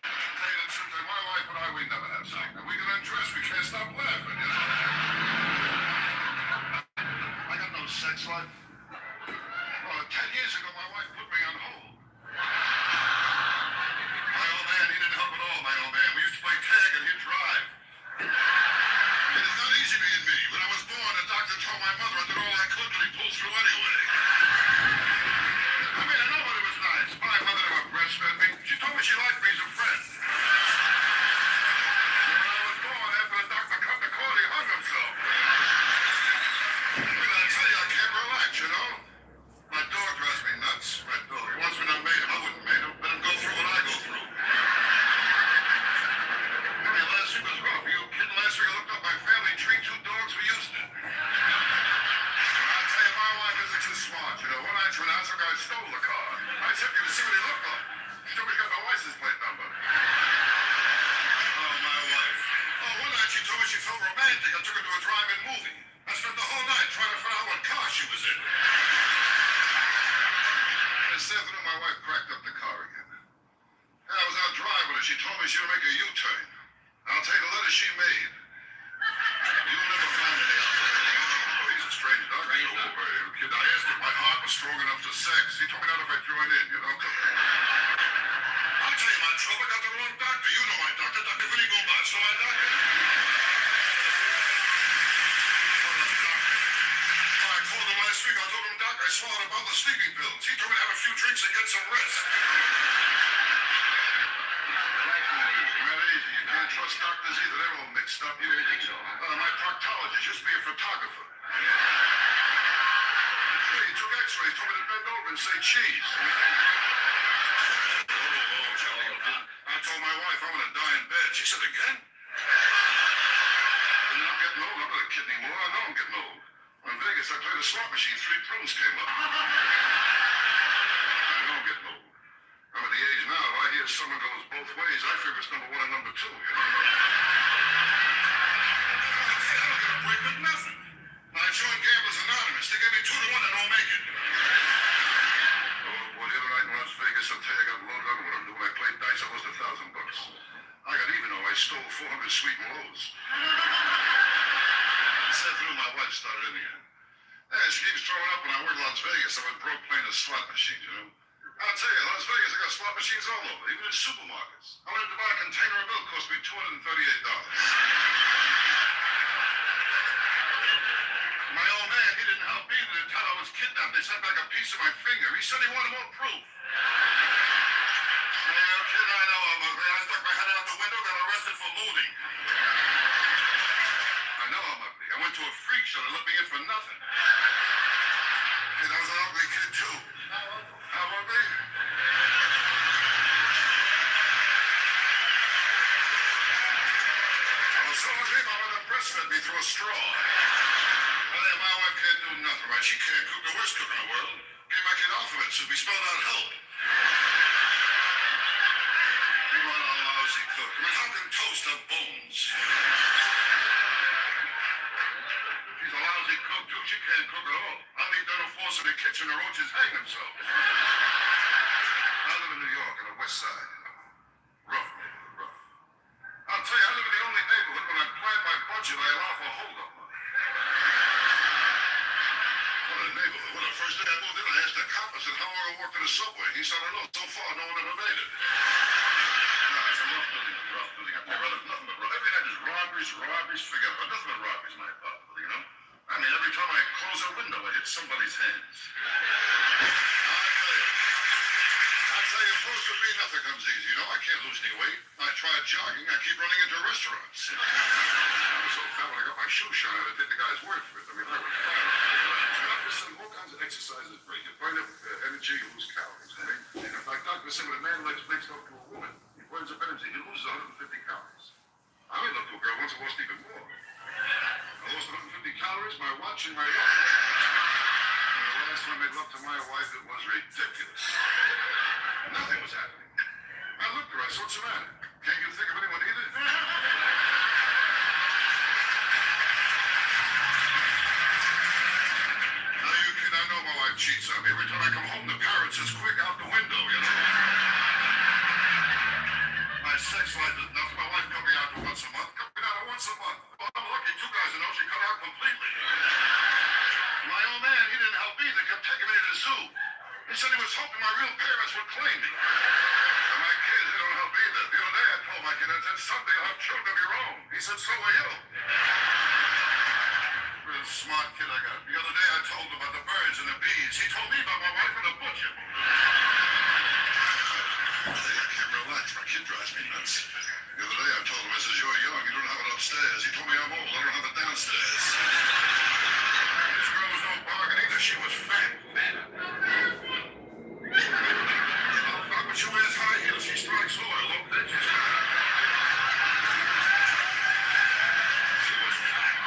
Tell you the truth, my wife and I, we never have sex. And we get undressed, we can't stop laughing, you know? I got no sex life. 10 years ago, my wife put me on hold. My old man, he didn't help at all, my old man. We used to play tag and he'd drive. It is not easy being me. When I was born, the doctor told my mother I did all I could, but he pulled through anyway. I mean, I know it was nice. My mother never breastfed me. She told me she liked me as a friend. When I was born, after the doctor cut the cord, he hung himself. And I tell you, I can't relax, you know? My dog drives me nuts. My dog. He wants me to mate him. I wouldn't mate him. Let him go through what I go through. I mean, last week was rough. You kidding? Last week I looked up my family tree, 2 dogs were used to. I'll tell you, my wife isn't too smart, you know. One night she went out, some guy stole the car. I took him to see what he looked like. She told me he got no license plate number. Oh, my wife. Oh, one night she told me she felt romantic. I took her to a drive-in movie. I spent the whole night trying to find out what car she was in. This afternoon, my wife cracked up the car again. Yeah, I was out driving with her. She told me she would make a U-turn. I'll tell you the letter she made. You'll never find any out there. Oh, he's a strange doctor. Kid, I asked if my heart was strong enough for sex. He told me not if I join in, you know. I'll tell you my trouble. I got the wrong doctor. You know my doctor. Dr. Vinny Gomez. So my doctor. I called him last week. I told him, Doc, I swallowed a bottle of sleeping pills. He told me to have a few drinks and get some rest. Not easy. You can't trust doctors either. They're all mixed up. You think so? My proctologist used to be a photographer. Hey, he took x-rays, told me to bend over and say cheese. I told my wife I want to die in bed. She said, again? I'm getting old. I'm not a kid anymore. I know I'm getting old. In Vegas, I played a slot machine. 3 prunes came up. I know I'm getting old. I'm at the age now. If I hear someone goes both ways, I figure it's number 1 and number 2, you know? I don't get a break with nothing. I joined Gamblers Anonymous. They gave me 2 to 1 and don't make it. Oh, boy, the other night in Las Vegas, I'll tell you, I got loaded up with what I'm doing. I played dice. I lost $1,000. I got even though I stole 400 sweet and lows. This afternoon, my wife started in again. Yeah, she keeps throwing up when I work in Las Vegas. I went broke playing the slot machines, you know? I'll tell you, Las Vegas, I got slot machines all over, even in supermarkets. I went to buy a container of milk, cost me $238. My old man, he didn't help either. The time I was kidnapped, they sent back a piece of my finger. He said he wanted more proof. Yeah, kid, I know I'm ugly. I stuck my head out the window, got arrested for looting. I know I'm ugly. I went to a freak show. They let me in for nothing. Hey, that was an ugly kid, too. How ugly? I was so ugly, my mother breastfed me through a straw. Well, yeah, my wife can't do nothing, right? She can't cook. The worst cook in the world. Gave my kid alphabet soup. He spelled out help. You want a lousy cook. I mean, how can toast have bones? She's a lousy cook, too. She can't cook at all. I leave dental floss in the kitchen, the roaches hang themselves. I live in New York, on the west side. Rough neighborhood, rough. I'll tell you, I live in the only neighborhood when I plan my budget, I allow for hold-up money. What a neighborhood. Well, the first day I moved in, I asked the cop, I said, how long I walk to the subway? He said, I don't know. So far, no one ever made it. Nah, it's a rough building, a rough building. I tell you, nothing but rough. Every night is robberies, forget about it. Nothing but robberies in my apartment, you know? I mean, every time I close a window, I hit somebody's hands. I tell you, opposed to me, nothing comes easy, you know? I can't lose any weight. I tried jogging, I keep running into restaurants. I was so fat when I got my shoe shine, I had to take the guy's word for it. I mean, I was fat. Listen, all kinds of exercises that break. You burn up energy, you lose calories. I mean, like Dr. said, when a man makes love to a woman, he burns up energy, he loses 150 calories. I made love to a girl once, I lost even more. I lost 150 calories, my watch, and my yacht. And the last time I made love to my wife, it was ridiculous. Nothing was happening. I looked at her, I said, what's the matter? Can't you think of anyone either? Now, you kid, I know my wife cheats on me. Every time I come home, the parrot says, quick, out the window, you know? My sex life is nothing. My wife cut me out to once a month. Cut me out to once a month. Well, I'm lucky 2 guys know she cut out completely. My old man, he didn't help either. Kept taking me to the zoo. He said he was hoping my real parents would claim me. And my kids, they don't help either. The other day I told my kid, I said, someday you'll have children of your own. He said, so will you. Real smart kid I got. The other day I told him about the birds and the bees. He told me about my wife and the butcher. I can't relax. My kid drives me nuts. The other day I told him, I said, you're young, you don't have it upstairs. He told me I'm old, I don't have it downstairs. This girl was no bargain either. She was fat. But she wears high heels. She strikes oil. Look, that just... She was fat.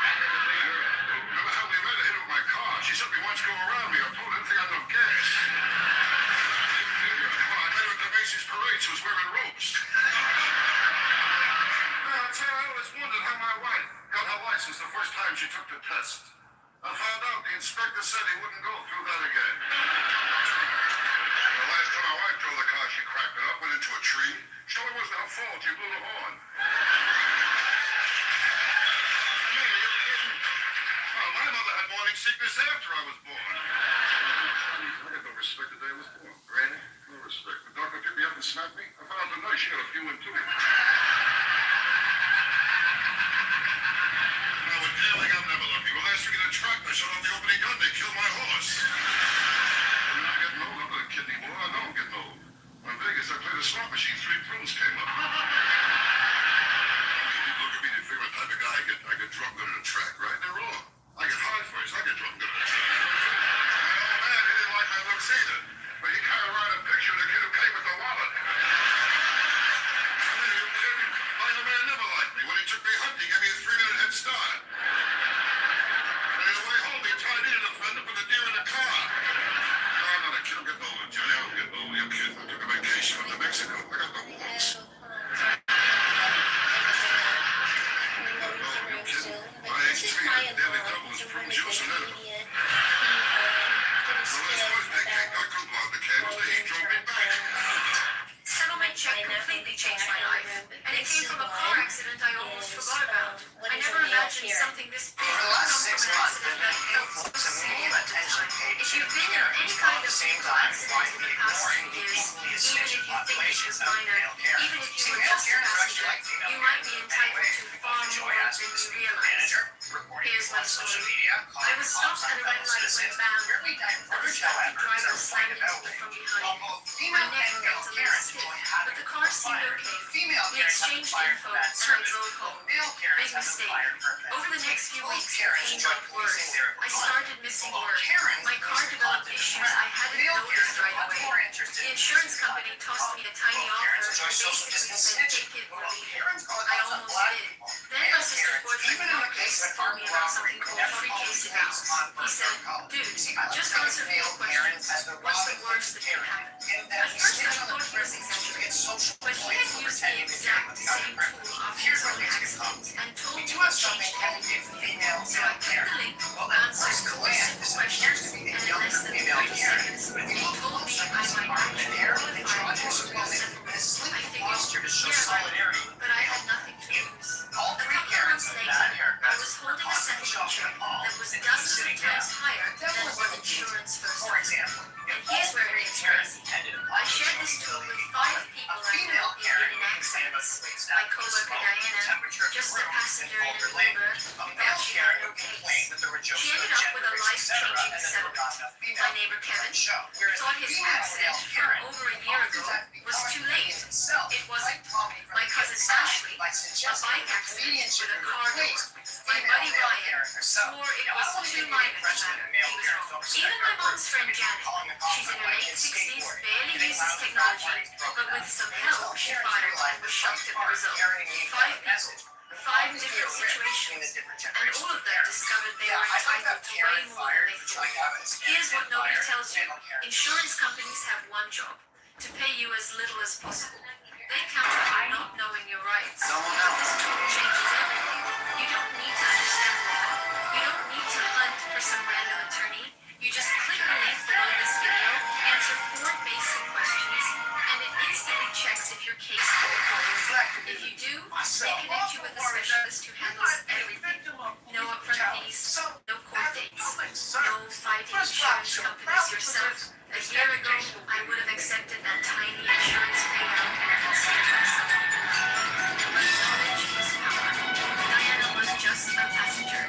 Remember how we met? I hit her with my car. She said we once go around me. I told her I didn't think I had no gas. Well, I met her at the Macy's parade. She was wearing ropes. Now, I always wondered how my wife got her license the first time she took the test. I found out the inspector said he wouldn't go through that again. The last time my wife drove the car, she cracked it up, went into a tree. She told me it wasn't her fault. She blew the horn. Well, my mother had morning sickness after I was born. I got no respect the day I was born. Granny? No respect. The doctor picked me up and smacked me. I found out tonight she got a few in too. Now, with gambling, I'm never lucky. Well, last week at a track, I shot off the opening gun. They killed my horse. I'm not getting old. I'm not a kid anymore. I know I'm getting old. When in Vegas, I played a slot machine. 3 prunes came up. People look at me, they figure what type of guy I get drunk good at a track, right? They're wrong. I get high first. I get drunk good at a track. My old man, he didn't like my looks either. But he carried around a picture of the kid who came with the wallet. I mean, you kidding? My old man never liked me. When he took me hunting, he gave me a 3-minute head start. And on the way home, he tied me to the fender, put the deer in the car. No, I'm not a kid. I'm getting older, Johnny. I'm getting older. You kid. I took a vacation up to Mexico. I got the wolves. My age 3 had daily doubles, prune juice, and edible. The last birthday cake I could blow out the candles, the heat drove me back. Settlement check completely changed my life, and it came from a car accident I almost forgot about. I never imagined something this big would come from an accident that felt so small at the time. If you've been in any kind of vehicle accident in the past 2 years, even if you think it was minor, even if you were just a passenger, you might be entitled to far more than you realize. Here's my story. I was stopped at a red light when bound. A distracted driver slammed into me from behind. My neck felt a little stiff, but the car seemed okay. We exchanged info, and I drove home. Big mistake. Over the next few weeks, the pain got worse. I started missing work. My car developed issues I hadn't noticed right away. The insurance company tossed me a tiny offer and basically said, take it or leave it. I almost did. Then my sister's boyfriend Marcus told me about something called free case accounts. He said, dude, just answer 4 questions. What's the worst that can happen? At first I thought he was exaggerating, but he had used the exact same tool after his own accident and told me to change everything. So I clicked the link, answered 4 simple questions, and in less than 30 seconds, he told me I might actually qualify for a settlement. I figured, yeah, but I had nothing to lose. A couple of months later, I was holding a settlement check that was dozens of times higher than what insurance first offered. And here's where it gets crazy. I shared this tool with 5 people I know who've been in accidents. My co-worker Diana, just a passenger in an Uber, thought she had no case. She ended up with a life-changing settlement. My neighbor Kevin thought his accident from over a year ago was too late. It wasn't. My cousin Ashley, a bike accident with a car door. My buddy Ryan swore it was too minor to matter. He was wrong. Even my mom's friend Janet, she's in her late 60s, barely uses technology, but with some help, she filed and was shocked at the result. 5 people. 5 different situations, and all of them discovered they were entitled to way more than they thought. Here's what nobody tells you. Insurance companies have one job: to pay you as little as possible. They counter on not knowing your rights. Someone But else. this tool changes everything. You don't need to understand law. You don't need to hunt for some random attorney. You just click the link below this video, answer 4 basic questions, and it instantly checks if your case qualifies. If you do, they connect you with a specialist who handles everything. No upfront fees, no court dates, no fighting insurance companies yourself. A year ago, I would have accepted that tiny insurance payout and considered myself. But knowledge is power. Diana was just a passenger.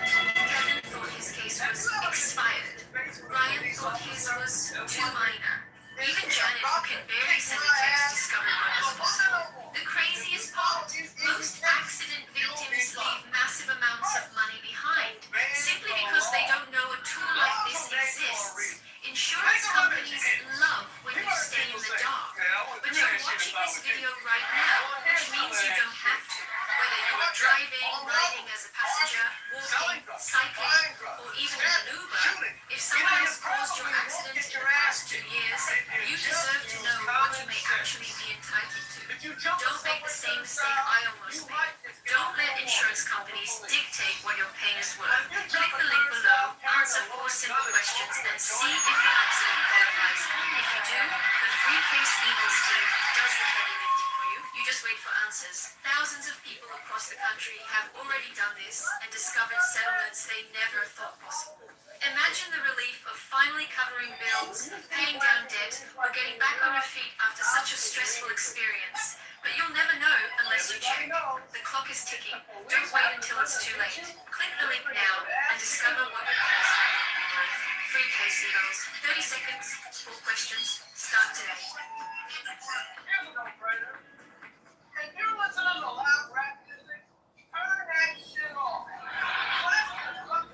Kevin thought his case was expired. Ryan thought his was too minor. Even Janet, who can barely send a text, discovered what was possible. The craziest part, most accident victims leave massive amounts of money behind, simply because they don't know a tool like this exists. Insurance companies love when you stay in the dark, but you're watching this video right now, which means you don't have to. Whether you're driving, riding as a passenger, walking, cycling, or even in an Uber, if someone has caused your accident in the past 2 years, you deserve to know what you may actually be entitled to. Don't make the same mistake I almost made. Don't let insurance companies dictate what your pain is worth. Click the link below, answer 4 simple questions, and see if your accident qualifies. If you do, the free case Eagles team does the heavy lifting for you. You just wait for answers. Thousands of people across the country have already done this and discovered settlements they never thought possible. Imagine the relief of finally covering bills, paying down debt, or getting back on your feet after such a stressful experience. But you'll never know unless you check. The clock is ticking. Don't wait until it's too late. Click the link now and discover what your case might be worth. Free case Eagles. 30 seconds, 4 questions. Start today. If you're listening to loud rap music, turn that shit off.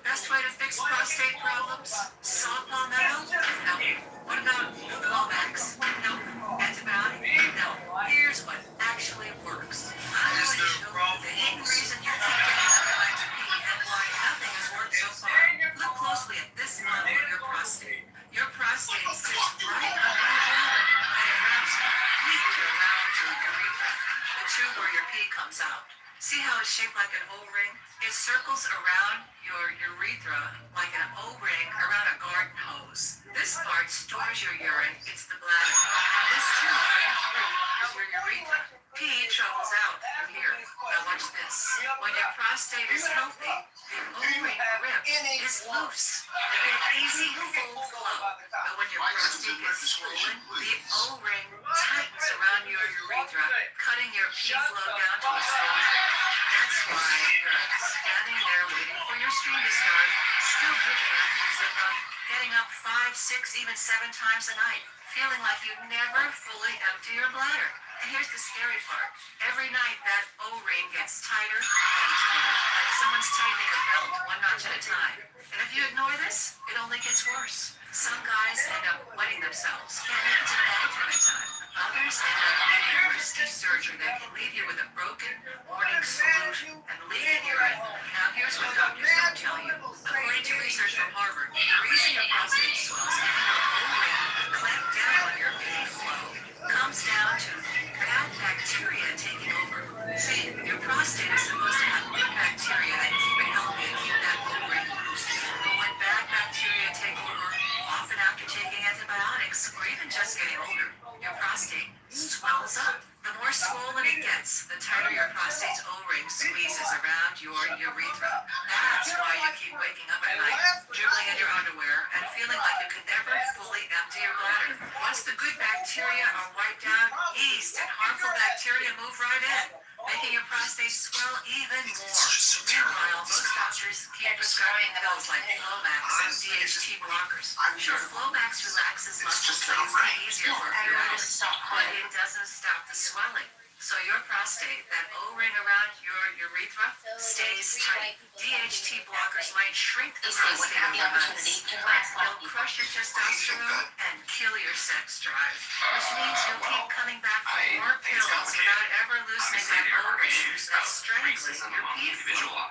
Best way to fix prostate problems? Saw palmetto? No. What about Flomax? No. Antibiotic? No. Here's what actually works. I'm going to show you the hidden reason you keep getting up at night to pee and why nothing has worked so far. Look closely at this model of your prostate. Your prostate sits right under your bladder, and it wraps completely around your urethra, the tube where your pee comes out. See how it's shaped like an O-ring? It circles around your urethra like an O-ring around a garden hose. This part stores your urine, it's the bladder. And this tube running through is your urethra. Pee travels out from here. Now watch this. When your prostate is healthy, the O-ring grip is loose. You get easy, full flow. But when your prostate gets swollen, the O-ring tightens around your urethra, cutting your pee flow down to a slow. That's why you're standing there waiting for your stream to start, still dripping after you zip up, getting up 5, 6, even 7 times a night, feeling like you never fully empty your bladder. And here's the scary part. Every night that O-ring gets tighter and tighter, like someone's tightening a belt 1 notch at a time. And if you ignore this, it only gets worse. Some guys end up wetting themselves, can't make it to the bathroom in time. Others end up needing risky surgery that can leave you with a broken morning salute and leaking urine. Now here's what doctors don't tell you. According to research from Harvard, the reason your prostate swells and your O-ring clamp down on your pee flow comes down to bad bacteria taking over. See, your prostate is supposed to have good bacteria that keep it healthy and keep that O-ring loose. But when bad bacteria take over, often after taking antibiotics or even just getting older, your prostate swells up. The more swollen it gets, the tighter your prostate's O-ring squeezes around your urethra. That's why you keep waking up at night, dribbling in your underwear, and feeling like you can never fully empty your bladder. Once the good bacteria are wiped out, yeast and harmful bacteria move right in, making your prostate swell even more. Meanwhile, most doctors keep prescribing pills like Flomax and DHT blockers. Sure, Flomax relaxes muscles so it's easier for a few hours, but it doesn't stop the swelling. So your prostate, that O-ring around your urethra, stays tight. DHT blockers might shrink the prostate in your months, but they'll crush your testosterone and kill your sex drive, which means you'll keep coming back for more pills without ever loosening that O-ring that's strangling your pee flow.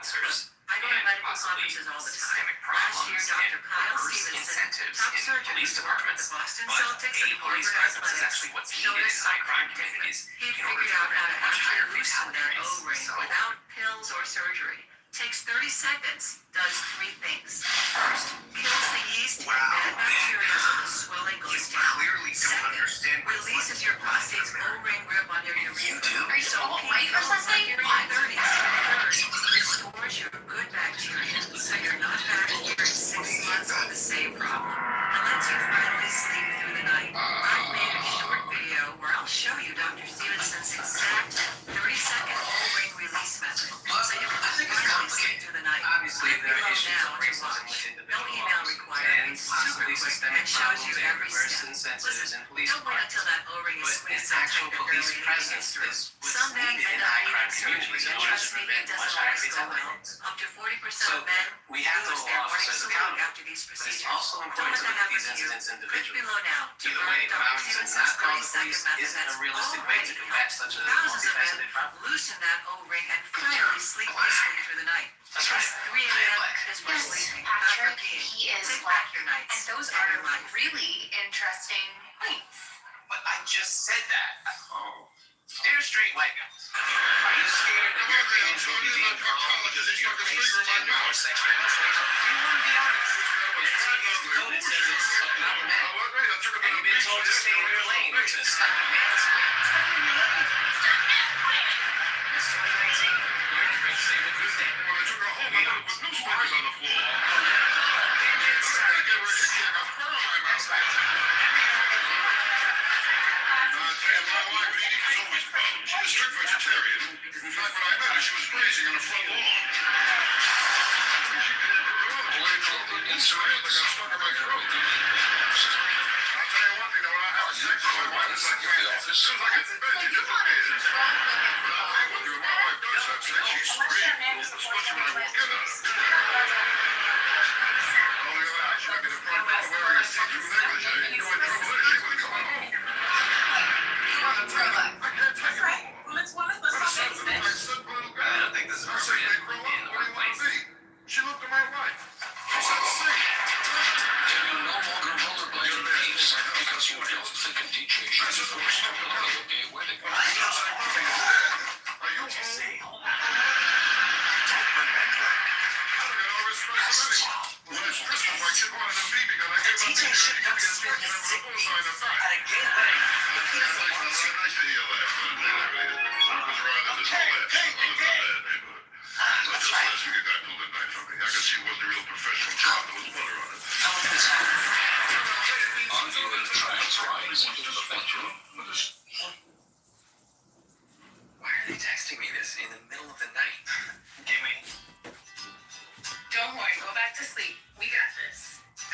I go to medical conferences all the time. Last year, Dr. Kyle Stevenson, top surgeon who worked with the Boston Celtics and Harvard Athletics, showed us something different. He'd figured out how to actually loosen that O-ring without pills or surgery. Takes 30 seconds, does 3 things. First, kills the yeast and bad bacteria so the swelling goes down. Clearly don't understand. Releases your prostate's O-ring grip on your urethra. You do? Are you so white or something? You're in your 30s. Third, restores your good bacteria so you're not back here in 6 months with the same problem. And lets you finally sleep through the night. I've made a short video where I'll show you Dr. Stevenson's exact 30-second O-ring release method. So you can finally sleep through the night. Obviously, there are issues of racism with No individual email homes required. and It's super possibly quick systemic and shows problems you and every reverse step. incentives Listen, in police don't wait departments. until that O-ring is But squeezed an so actual tight that police barely anything presence gets through. is what's Some men needed end in up high needing crime surgery, communities in and order to trust me, it prevent doesn't much higher always go fatality well. rates. Up to 40% So of men we have to lose hold their morning officers sleep accountable. after these But it's procedures. also Don't important let to that look at happen these to you. incidents Click individually. below now to Either learn way, Dr. allowing to Stevenson's not call the 30-second police method isn't a that's realistic way to already combat helped such a thousands of men multifaceted problem. loosen that O-ring and finally sleep peacefully through the night. That's right. 3 a.m. is for Yes, sleeping, not for Patrick, peeing. he is Take black. back your nights And those and are your life. really interesting points. But I just said that. Oh. Dear straight white guys, are you scared that your opinions will be deemed wrong because of your race, gender, or sexual orientation? Do you want to be honest? Your TV's decoded says it's about men. And you've been told to stay in your lane, which is like a man's It's 2019. You're in a great state with your state. When I took her home, I ended up with newspapers on the floor. She was strict vegetarian. In fact, when I met her, she was grazing on the front lawn. Insulin that got stuck in my throat. I'll tell you one thing, though, when I have sex with my wife, it's like as soon as I get to bed, she disappears. But I'll tell you one thing, when my wife does have sex, she screams, especially when I walk in on her. On the other hand, she might be the front door wearing a see-through negligee. You know what trouble is? She wouldn't come home. That's right. Well, it's one of the subjects, I don't think this is appropriate to be in the workplace. She looked at my wife. She said, see. Can you no longer rollerblade in peace because you don't think a DJ should be forced to play a gay wedding? Are you home? Don't remember. I don't get all this responsibility. When it's Christmas, my kid wanted to be because I gave my DJ shouldn't have spent his sick leave at a gay wedding. But he doesn't want to. Nice to hear you laugh. It was rather than no laugh. Other than that neighborhood. Just last week, a guy pulled a knife on me. I could see it wasn't a real professional job. There was butter on it. Arguing trans rights into the bedroom. Why are they texting me this in the middle of the night? Gimme. Don't worry, go back to sleep. We got this.